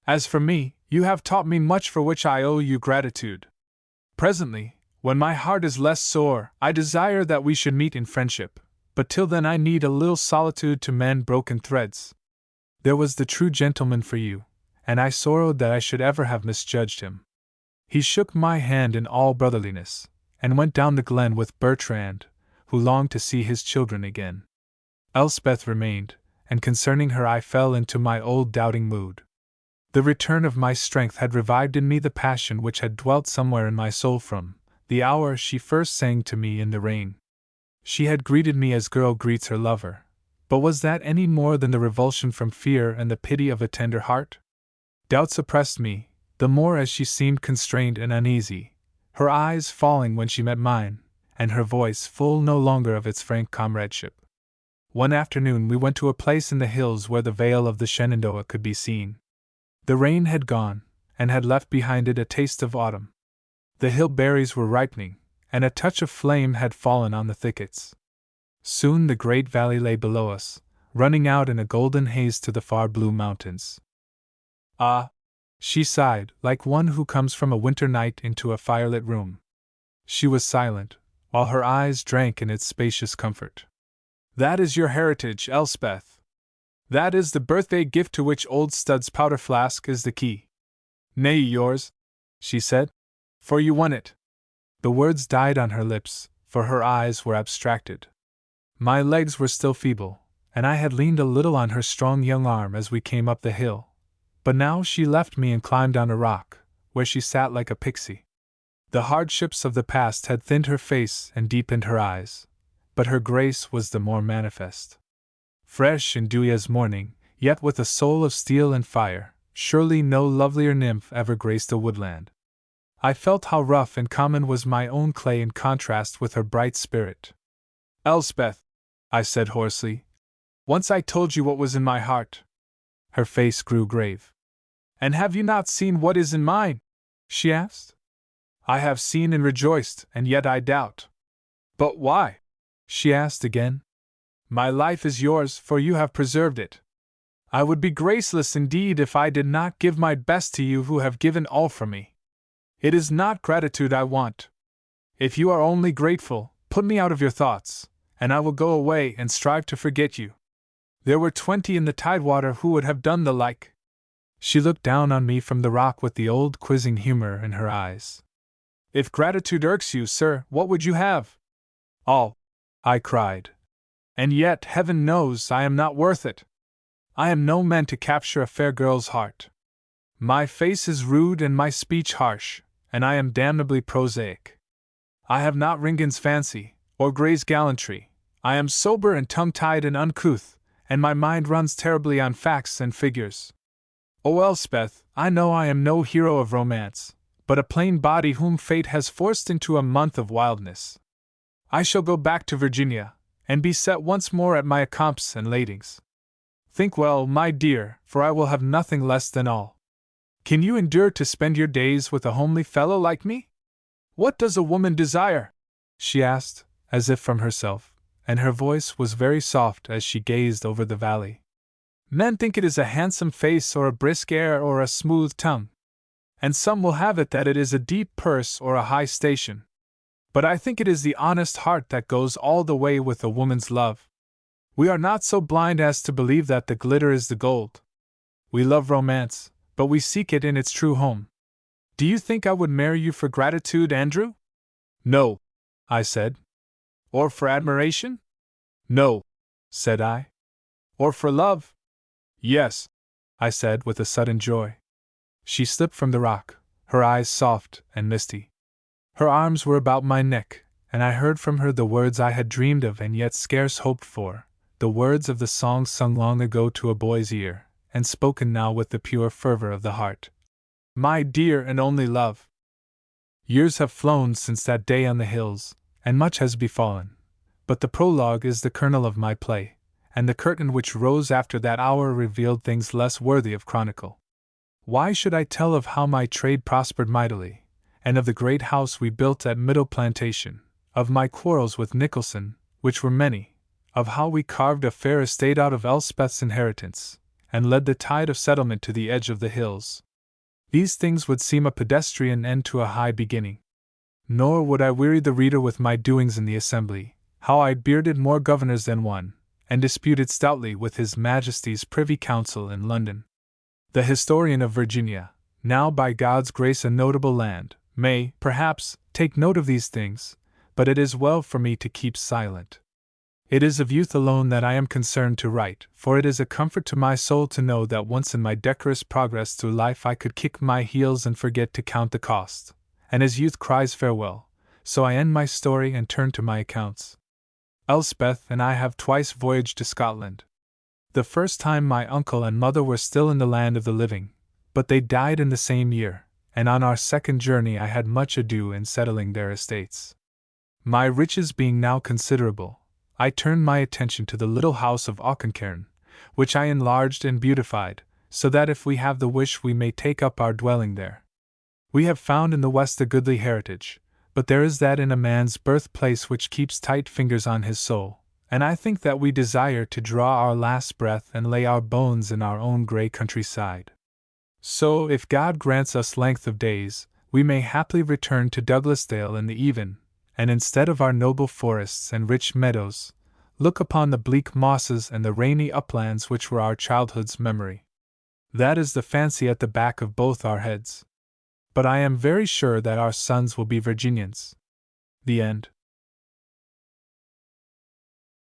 As for me, you have taught me much for which I owe you gratitude. Presently, when my heart is less sore, I desire that we should meet in friendship, but till then I need a little solitude to mend broken threads. There was the true gentleman for you, and I sorrowed that I should ever have misjudged him." He shook my hand in all brotherliness, and went down the glen with Bertrand, who longed to see his children again. Elspeth remained, and concerning her I fell into my old doubting mood. The return of my strength had revived in me the passion which had dwelt somewhere in my soul from the hour she first sang to me in the rain. She had greeted me as girl greets her lover, but was that any more than the revulsion from fear and the pity of a tender heart? Doubts oppressed me, the more as she seemed constrained and uneasy, her eyes falling when she met mine, and her voice full no longer of its frank comradeship. One afternoon we went to a place in the hills where the vale of the Shenandoah could be seen. The rain had gone, and had left behind it a taste of autumn. The hill berries were ripening, and a touch of flame had fallen on the thickets. Soon the great valley lay below us, running out in a golden haze to the far blue mountains. "Ah!" she sighed, like one who comes from a winter night into a firelit room. She was silent, while her eyes drank in its spacious comfort. "That is your heritage, Elspeth. That is the birthday gift to which old Stud's powder flask is the key. Nay, yours," she said, "for you won it." The words died on her lips, for her eyes were abstracted. My legs were still feeble, and I had leaned a little on her strong young arm as we came up the hill, but now she left me and climbed on a rock, where she sat like a pixie. The hardships of the past had thinned her face and deepened her eyes, but her grace was the more manifest. Fresh and dewy as morning, yet with a soul of steel and fire, surely no lovelier nymph ever graced a woodland. I felt how rough and common was my own clay in contrast with her bright spirit. "Elspeth," I said hoarsely, "once I told you what was in my heart." Her face grew grave. "And have you not seen what is in mine?" she asked. "I have seen and rejoiced, and yet I doubt." "But why?" she asked again. "My life is yours, for you have preserved it. I would be graceless indeed if I did not give my best to you who have given all for me. It is not gratitude I want. If you are only grateful, put me out of your thoughts, and I will go away and strive to forget you. There were 20 in the tidewater who would have done the like." She looked down on me from the rock with the old quizzing humor in her eyes. "If gratitude irks you, sir, what would you have?" "All," I cried. "And yet, heaven knows, I am not worth it. I am no man to capture a fair girl's heart. My face is rude and my speech harsh, and I am damnably prosaic. I have not Ringen's fancy, or Gray's gallantry. I am sober and tongue-tied and uncouth, and my mind runs terribly on facts and figures. O Elspeth, I know I am no hero of romance, but a plain body whom fate has forced into a month of wildness. I shall go back to Virginia, and be set once more at my accomps and ladings. Think well, my dear, for I will have nothing less than all. Can you endure to spend your days with a homely fellow like me? What does a woman desire?" she asked, as if from herself, and her voice was very soft as she gazed over the valley. "Men think it is a handsome face or a brisk air or a smooth tongue. And some will have it that it is a deep purse or a high station. But I think it is the honest heart that goes all the way with a woman's love. We are not so blind as to believe that the glitter is the gold. We love romance, but we seek it in its true home. Do you think I would marry you for gratitude, Andrew?" "No," I said. "Or for admiration?" "No," said I. "Or for love?" "Yes," I said with a sudden joy. She slipped from the rock, her eyes soft and misty. Her arms were about my neck, and I heard from her the words I had dreamed of and yet scarce hoped for, the words of the song sung long ago to a boy's ear, and spoken now with the pure fervor of the heart. "My dear and only love, Years have flown since that day on the hills, and much has befallen. But the prologue is the kernel of my play, and the curtain which rose after that hour revealed things less worthy of chronicle. Why should I tell of how my trade prospered mightily, and of the great house we built at Middle Plantation, of my quarrels with Nicholson, which were many, of how we carved a fair estate out of Elspeth's inheritance, and led the tide of settlement to the edge of the hills? These things would seem a pedestrian end to a high beginning. Nor would I weary the reader with my doings in the Assembly, how I bearded more governors than one, and disputed stoutly with His Majesty's Privy Council in London. The historian of Virginia, now by God's grace a notable land, may, perhaps, take note of these things, but it is well for me to keep silent. It is of youth alone that I am concerned to write, for it is a comfort to my soul to know that once in my decorous progress through life I could kick my heels and forget to count the cost, and as youth cries farewell, so I end my story and turn to my accounts. Elspeth and I have twice voyaged to Scotland. The first time my uncle and mother were still in the land of the living, but they died in the same year, and on our second journey I had much ado in settling their estates. My riches being now considerable, I turned my attention to the little house of Auchencairn, which I enlarged and beautified, so that if we have the wish we may take up our dwelling there. We have found in the West a goodly heritage, but there is that in a man's birthplace which keeps tight fingers on his soul, and I think that we desire to draw our last breath and lay our bones in our own grey countryside. So, if God grants us length of days, we may haply return to Douglasdale in the even, and instead of our noble forests and rich meadows, look upon the bleak mosses and the rainy uplands which were our childhood's memory. That is the fancy at the back of both our heads. But I am very sure that our sons will be Virginians. The End.